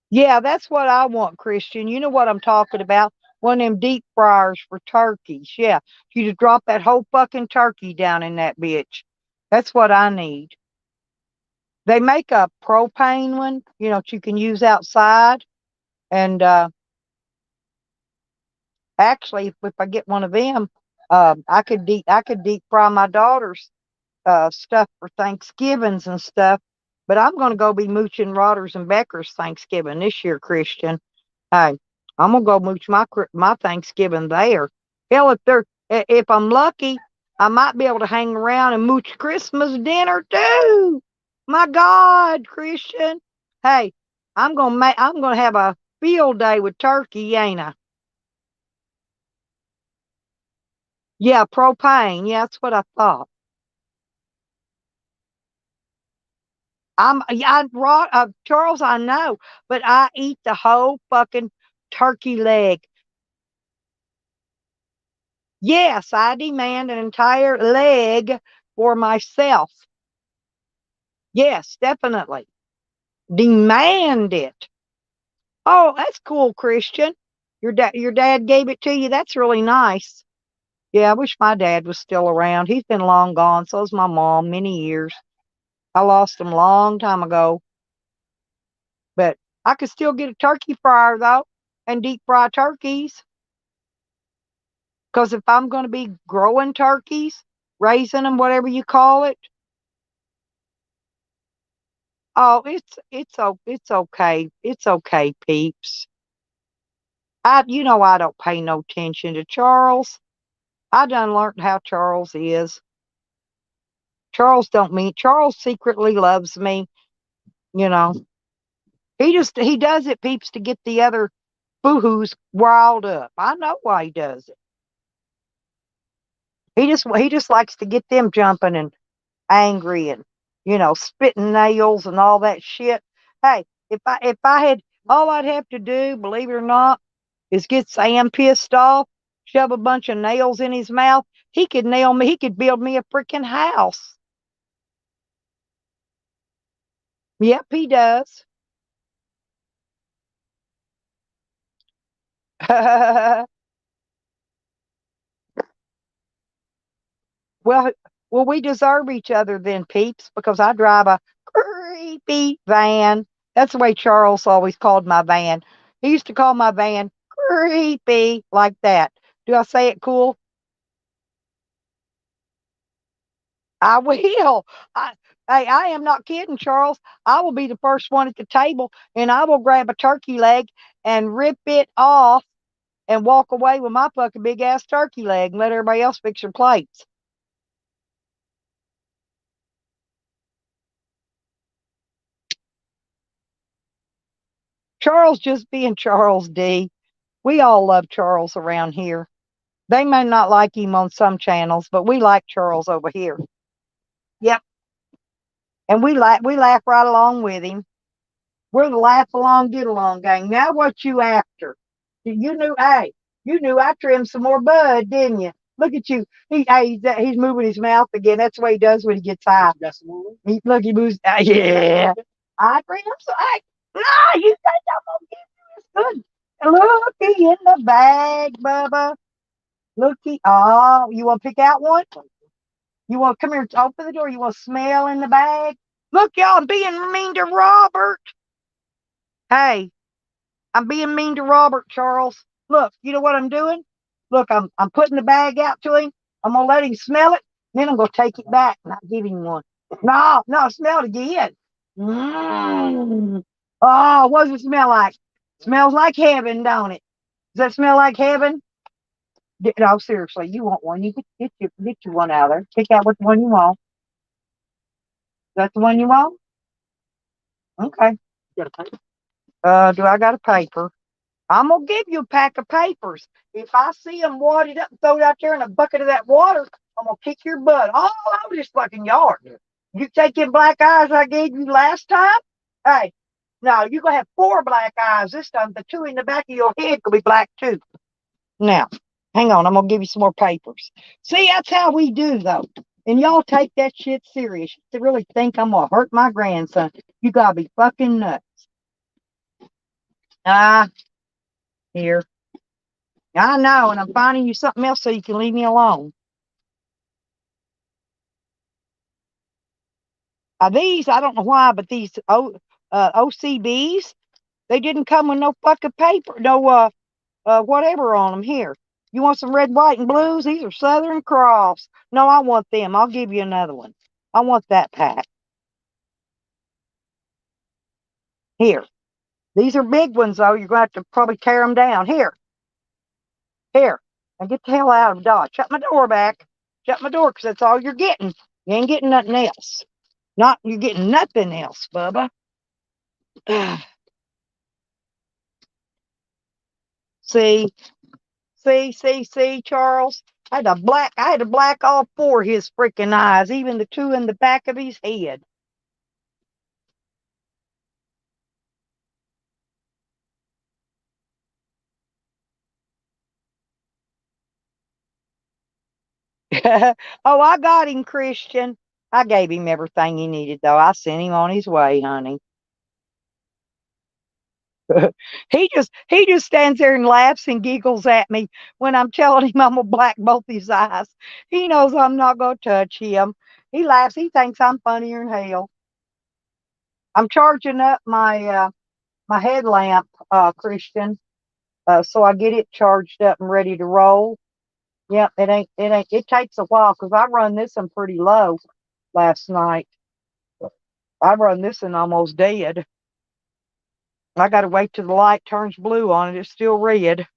Yeah, that's what I want, Christian. You know what I'm talking about? One of them deep fryers for turkeys. Yeah, you just drop that whole fucking turkey down in that bitch. That's what I need. They make a propane one, that you can use outside. And actually, if I get one of them, I could deep fry my daughter's stuff for Thanksgivings and stuff. But I'm going to go be mooching Rodders and Becker's Thanksgiving this year, Christian. Hey, I'm gonna go mooch my Thanksgiving there. Hell, if I'm lucky, I might be able to hang around and mooch Christmas dinner too. My God, Christian. Hey, I'm gonna have a field day with turkey, ain't I? Yeah, propane. Yeah, that's what I thought. Charles, I know, but I eat the whole fucking turkey leg. Yes, I demand an entire leg for myself. Yes, definitely. Demand it. Oh, that's cool, Christian. Your dad gave it to you. That's really nice. Yeah, I wish my dad was still around. He's been long gone. So's my mom, many years. I lost him a long time ago. But I could still get a turkey fryer though and deep fry turkeys. Because if I'm going to be growing turkeys, raising them, whatever you call it, oh, it's okay. It's okay, peeps. I don't pay no attention to Charles. I done learned how Charles is. Charles secretly loves me, you know. He does it, peeps, to get the other boohoos riled up. I know why he does it. He just likes to get them jumping and angry and spitting nails and all that shit. Hey, if I had all I'd have to do, believe it or not, is get Sam pissed off, shove a bunch of nails in his mouth. He could nail me. He could build me a freaking house. Yep, he does. Well, we deserve each other then, peeps, because I drive a creepy van. That's the way Charles always called my van. He used to call my van creepy like that. Do I say it cool? I will. I, hey, I am not kidding, Charles. I will be the first one at the table, and I will grab a turkey leg and rip it off and walk away with my fucking big ass turkey leg and let everybody else fix their plates. Charles just being Charles D. We all love Charles around here. They may not like him on some channels, but we like Charles over here. Yep. And we laugh right along with him. We're the laugh along, get along gang. Now what you after? Hey, you knew I trimmed some more bud, didn't you? Look at you. He's moving his mouth again. That's what he does when he gets high. Look, he moves. Yeah. I trimmed some. Hey, no, you think I'm gonna give you this good? Looky in the bag, Bubba. Looky. Oh, you want to pick out one? You want to come here, open the door? You want to smell in the bag? Look, y'all, I'm being mean to Robert. Hey, I'm being mean to Robert, Charles. Look, you know what I'm doing? Look, I'm putting the bag out to him. I'm gonna let him smell it, then I'm gonna take it back and not give him one. No, smell it again. Mm. Oh, what does it smell like? Smells like heaven, don't it? Does that smell like heaven? No, seriously, you want one? You get your one out of there. Pick out which one you want. That's the one you want? Okay. Do I got a paper? I'm gonna give you a pack of papers. If I see them wadded up and throw it out there in a bucket of that water, I'm gonna kick your butt all over this fucking yard. You take them black eyes I gave you last time? Hey, no, you're gonna have 4 black eyes this time. The 2 in the back of your head will be black too. Now, hang on, I'm gonna give you some more papers. See, that's how we do though. And y'all take that shit serious. You really think I'm gonna hurt my grandson? You gotta be fucking nuts. Here. I know, and I'm finding you something else so you can leave me alone. These, I don't know why, but these OCBs, they didn't come with no fucking paper, no whatever on them. Here, you want some red, white, and blues? These are Southern Cross. No, I want them. I'll give you another one. I want that pack. Here. These are big ones, though. You're going to have to probably tear them down. Here. Now get the hell out of Dodge. Shut my door back. Shut my door, because that's all you're getting. You ain't getting nothing else. You're getting nothing else, Bubba. See, Charles. I had to black all 4 of his freaking eyes, even the 2 in the back of his head. Oh, I got him, Christian. I gave him everything he needed, though. I sent him on his way, honey. He just stands there and laughs and giggles at me when I'm telling him I'm gonna black both his eyes. He knows I'm not gonna touch him. He laughs. He thinks I'm funnier than hell. I'm charging up my headlamp, Christian, so I get it charged up and ready to roll. Yep, it ain't. It takes a while because I run this one pretty low last night. I run this one almost dead. I got to wait till the light turns blue on it. It's still red.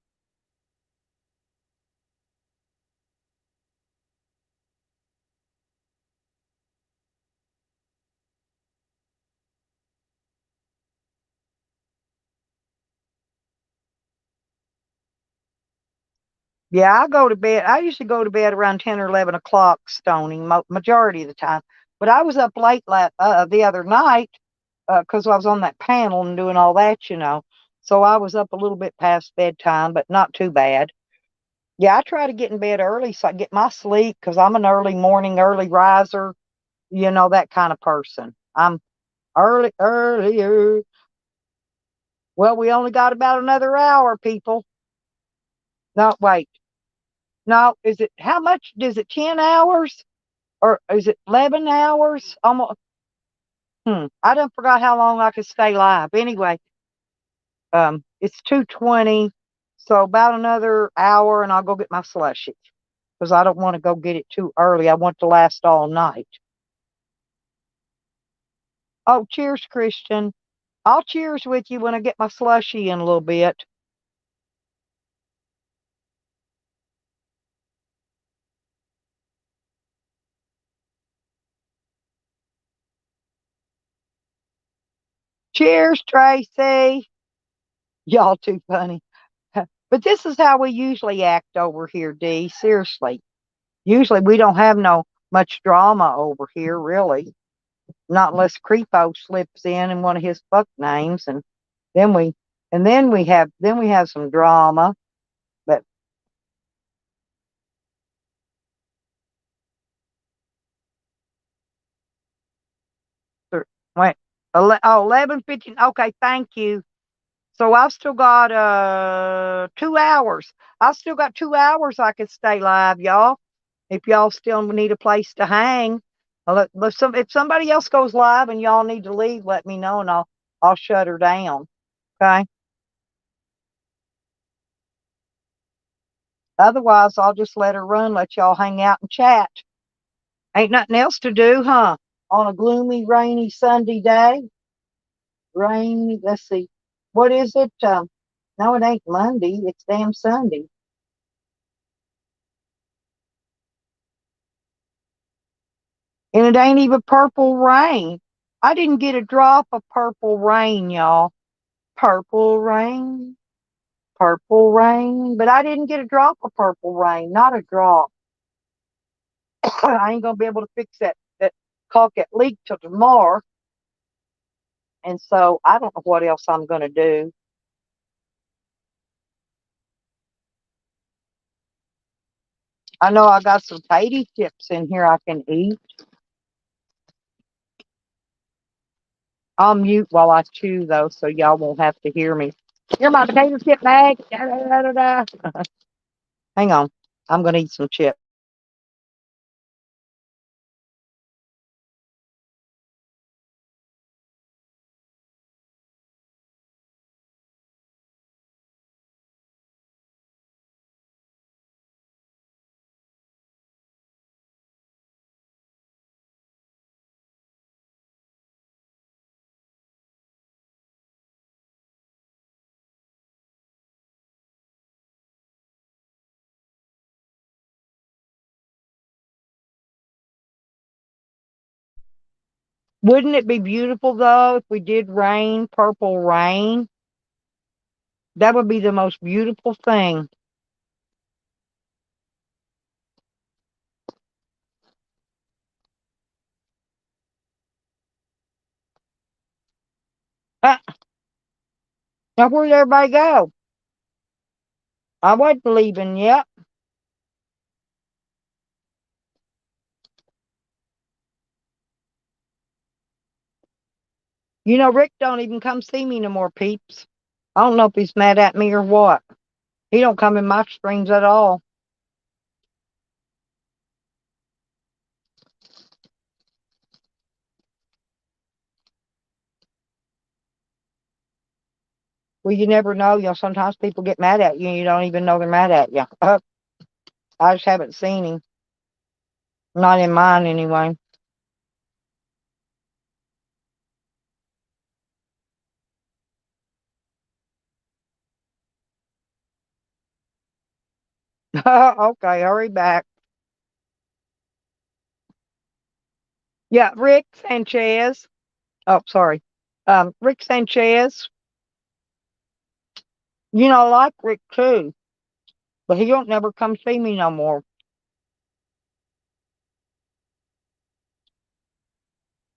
Yeah, I go to bed. I usually go to bed around 10 or 11 o'clock, Stony, majority of the time. But I was up late the other night because I was on that panel and doing all that. So I was up a little bit past bedtime, but not too bad. Yeah, I try to get in bed early so I get my sleep because I'm an early morning, early riser, that kind of person. I'm earlier. Well, we only got about another hour, people. No, wait. No, is it how much? Is it 10 hours or is it 11 hours? Almost. I done forgot how long I could stay live. Anyway, it's 2:20, so about another hour, and I'll go get my slushy because I don't want to go get it too early. I want to last all night. Oh, cheers, Christian. I'll cheers with you when I get my slushy in a little bit. Cheers, Tracy. Y'all too funny. But this is how we usually act over here, Dee. Seriously. Usually we don't have no much drama over here, really. Not unless Creepo slips in one of his fuck names, and then we then we have some drama. But wait, 11:15. Okay, thank you. So I've still got 2 hours. I've still got 2 hours I could stay live, y'all. If y'all still need a place to hang. If somebody else goes live and y'all need to leave, let me know and I'll shut her down. Okay. Otherwise, I'll just let her run, let y'all hang out and chat. Ain't nothing else to do, huh? On a gloomy, rainy Sunday day. Rainy, let's see. What is it? No, it ain't Monday. It's damn Sunday. And it ain't even purple rain. I didn't get a drop of purple rain, y'all. Purple rain, purple rain. But I didn't get a drop of purple rain. Not a drop. I ain't gonna be able to fix that caulk that leak till tomorrow. And so I don't know what else I'm gonna do. I know I got some potato chips in here I can eat. I'll mute while I chew though, so y'all won't have to hear me. Hear my potato chip bag. Da, da, da, da, da. Hang on. I'm gonna eat some chips. Wouldn't it be beautiful though if we did rain, purple rain? That would be the most beautiful thing. Ah, now where'd everybody go? I wasn't leaving yet. You know, Rick don't even come see me no more, peeps. I don't know if he's mad at me or what. He don't come in my streams at all. Well, you never know. You know, sometimes people get mad at you and you don't even know they're mad at you. I just haven't seen him. Not in mine, anyway. Okay, hurry back. Yeah, Rick Sanchez. Oh, sorry. Rick Sanchez. You know, I like Rick too, but he don't never come see me no more.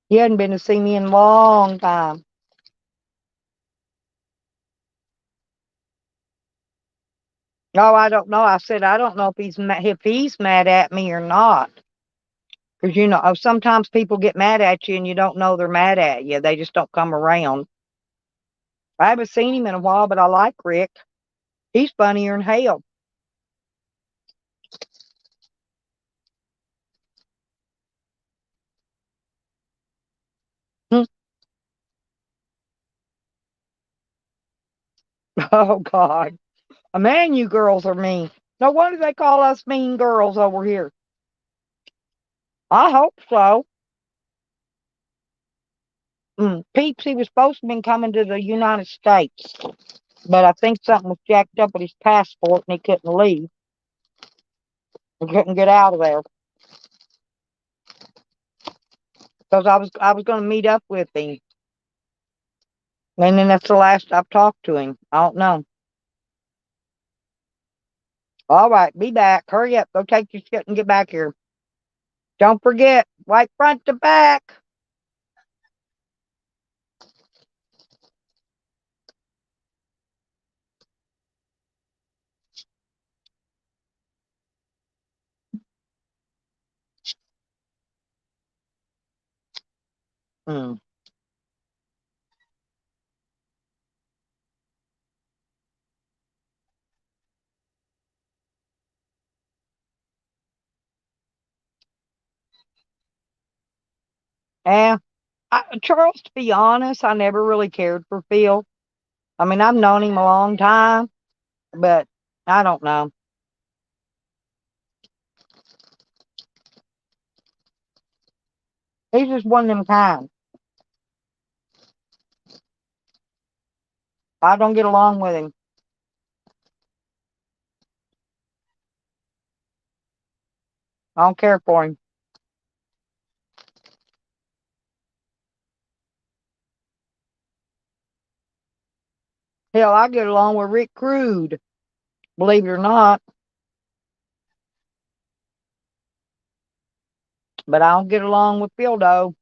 He hadn't been to see me in a long time. Oh, I don't know. I said I don't know if he's mad at me or not. Because you know, sometimes people get mad at you and you don't know they're mad at you. They just don't come around. I haven't seen him in a while, but I like Rick. He's funnier than hell. Hmm. Oh God, man, you girls are mean. No wonder they call us mean girls over here. I hope so. Peeps, he was supposed to have been coming to the United States, but I think something was jacked up with his passport and he couldn't leave. He couldn't get out of there. Because I was going to meet up with him. And then that's the last I've talked to him. I don't know. All right, be back. Hurry up. Go take your shit and get back here. Don't forget, white front to back. Hmm. Yeah. Charles, to be honest, I never really cared for Phil. I mean, I've known him a long time, but I don't know. He's just one of them kind. I don't get along with him. I don't care for him. Hell, I get along with Rick Crude, believe it or not, but I don't get along with Phil, though.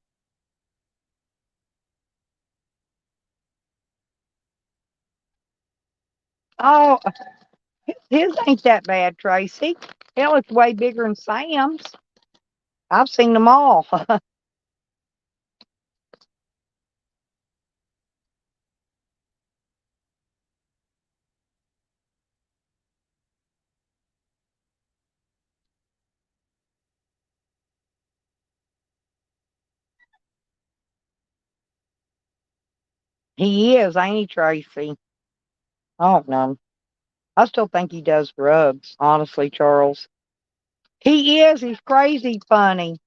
Oh, his ain't that bad, Tracy. Hell, it's way bigger than Sam's. I've seen them all. He is, ain't he, Tracy? I don't know. I still think he does drugs, honestly, Charles. He is. He's crazy funny.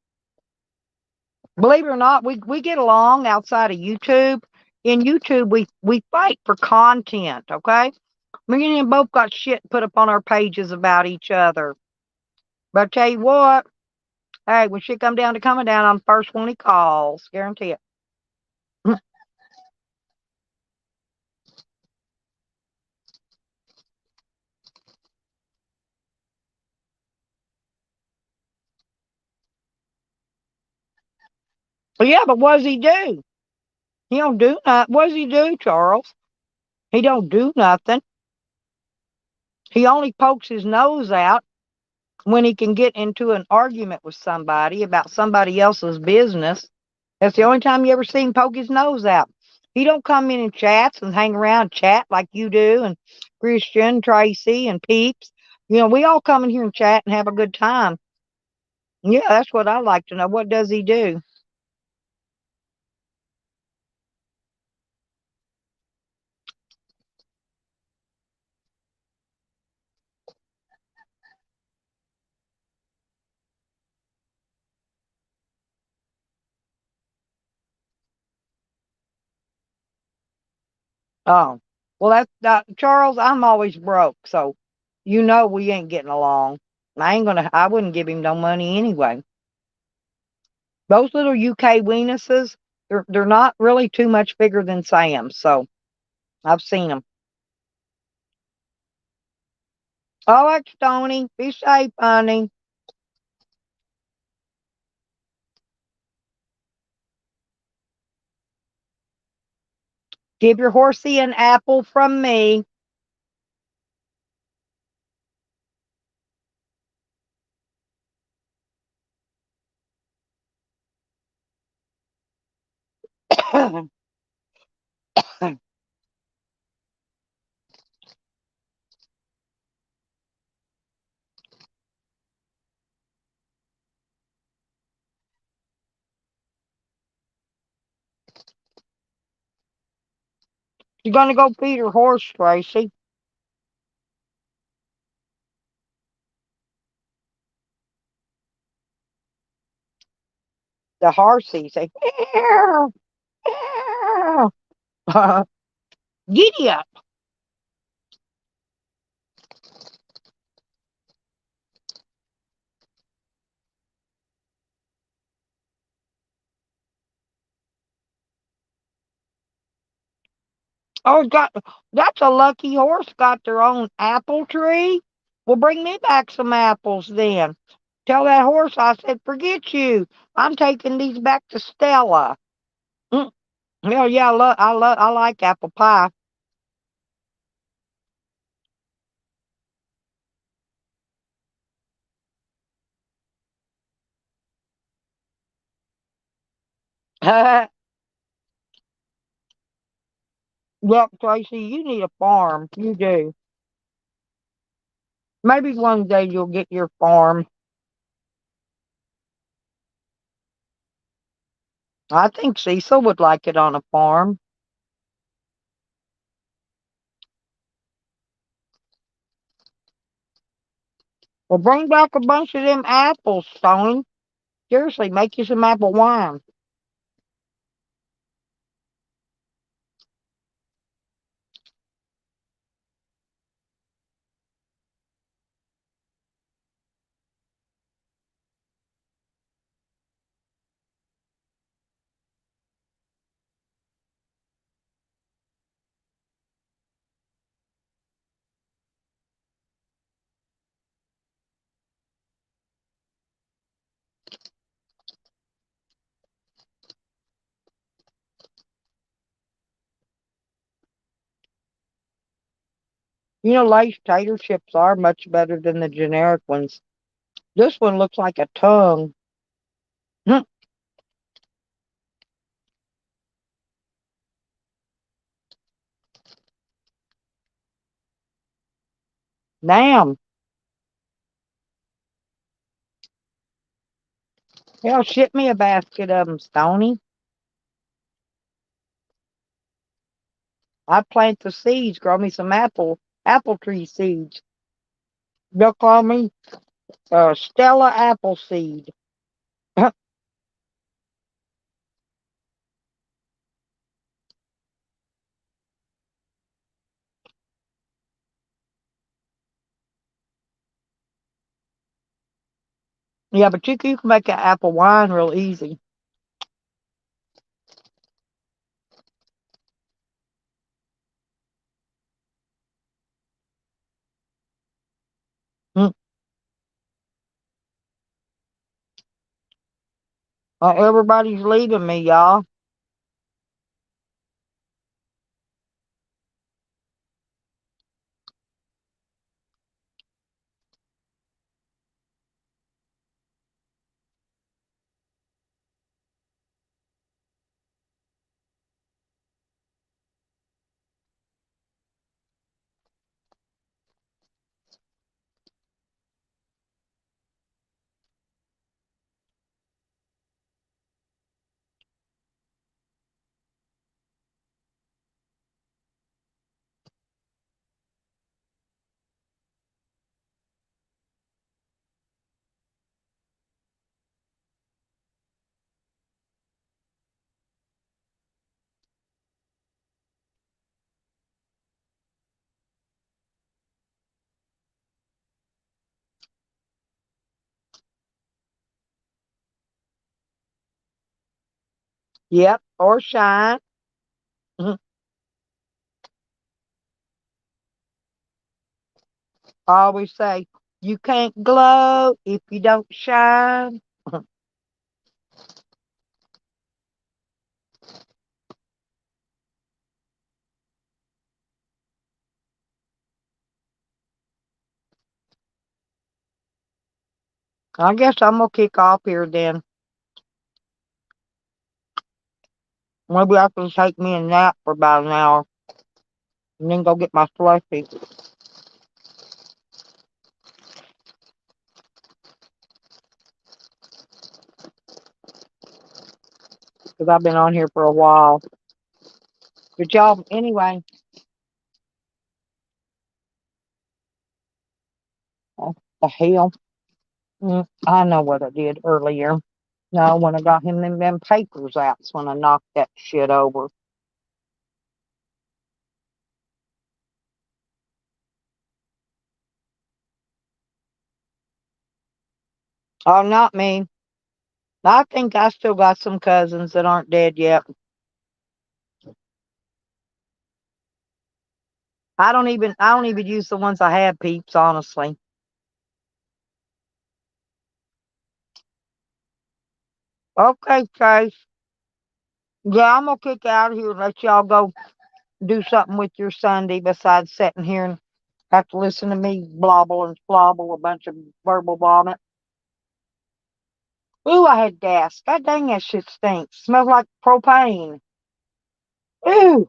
Believe it or not, we get along outside of YouTube. In YouTube, we fight for content, okay? Me and him both got shit put up on our pages about each other. But I tell you what, hey, when shit come down to coming down, I'm the first one he calls. Guarantee it. Well, yeah, but what does he do? He don't do nothing. What does he do, Charles? He don't do nothing. He only pokes his nose out when he can get into an argument with somebody about somebody else's business. That's the only time you ever see him poke his nose out. He don't come in and chats and hang around, chat like you do, and Christian, Tracy, and Peeps. We all come in here and chat and have a good time. Yeah, that's what I like to know. What does he do? Oh, well, Charles. I'm always broke, so we ain't getting along. I wouldn't give him no money anyway. Those little UK weenuses, they're not really too much bigger than Sam, so I've seen them. All right, Stony, be safe, honey. Give your horsey an apple from me. You're gonna go feed your horse, Tracy. The horsey say, "Meow, meow." Giddy up. Oh, that's a lucky horse. Got their own apple tree. Well, bring me back some apples then. Tell that horse I said, forget you. I'm taking these back to Stella. Mm, hell yeah, I like apple pie. Yep, Tracy, you need a farm. You do. Maybe one day you'll get your farm. I think Cecil would like it on a farm. Well, bring back a bunch of them apples, Stone. Seriously, make you some apple wine. Lay's tater chips are much better than the generic ones. This one looks like a tongue. Hmm, damn. Hell, ship me a basket of them, Stony. I plant the seeds, grow me some apple tree seeds. They'll call me Stella Appleseed. Yeah, but you can make an apple wine real easy. Mm. Everybody's leaving me, y'all. Yep, or shine. Mhm. I always say, you can't glow if you don't shine. I guess I'm gonna kick off here then. Maybe I can take me a nap for about an hour and then go get my slushy. Because I've been on here for a while. But y'all, anyway, what the hell? I know what I did earlier. No, when I got him them papers out, that's when I knocked that shit over. Oh, not me. I think I still got some cousins that aren't dead yet. I don't even use the ones I have, peeps, honestly. Okay, Chase. Yeah, I'm gonna kick out of here and let y'all go do something with your Sunday besides sitting here and have to listen to me blobble and slobble a bunch of verbal vomit. Ooh, I had gas. God dang, that shit stinks. Smells like propane. Ooh,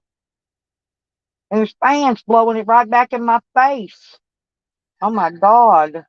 and there's fans blowing it right back in my face. Oh my God.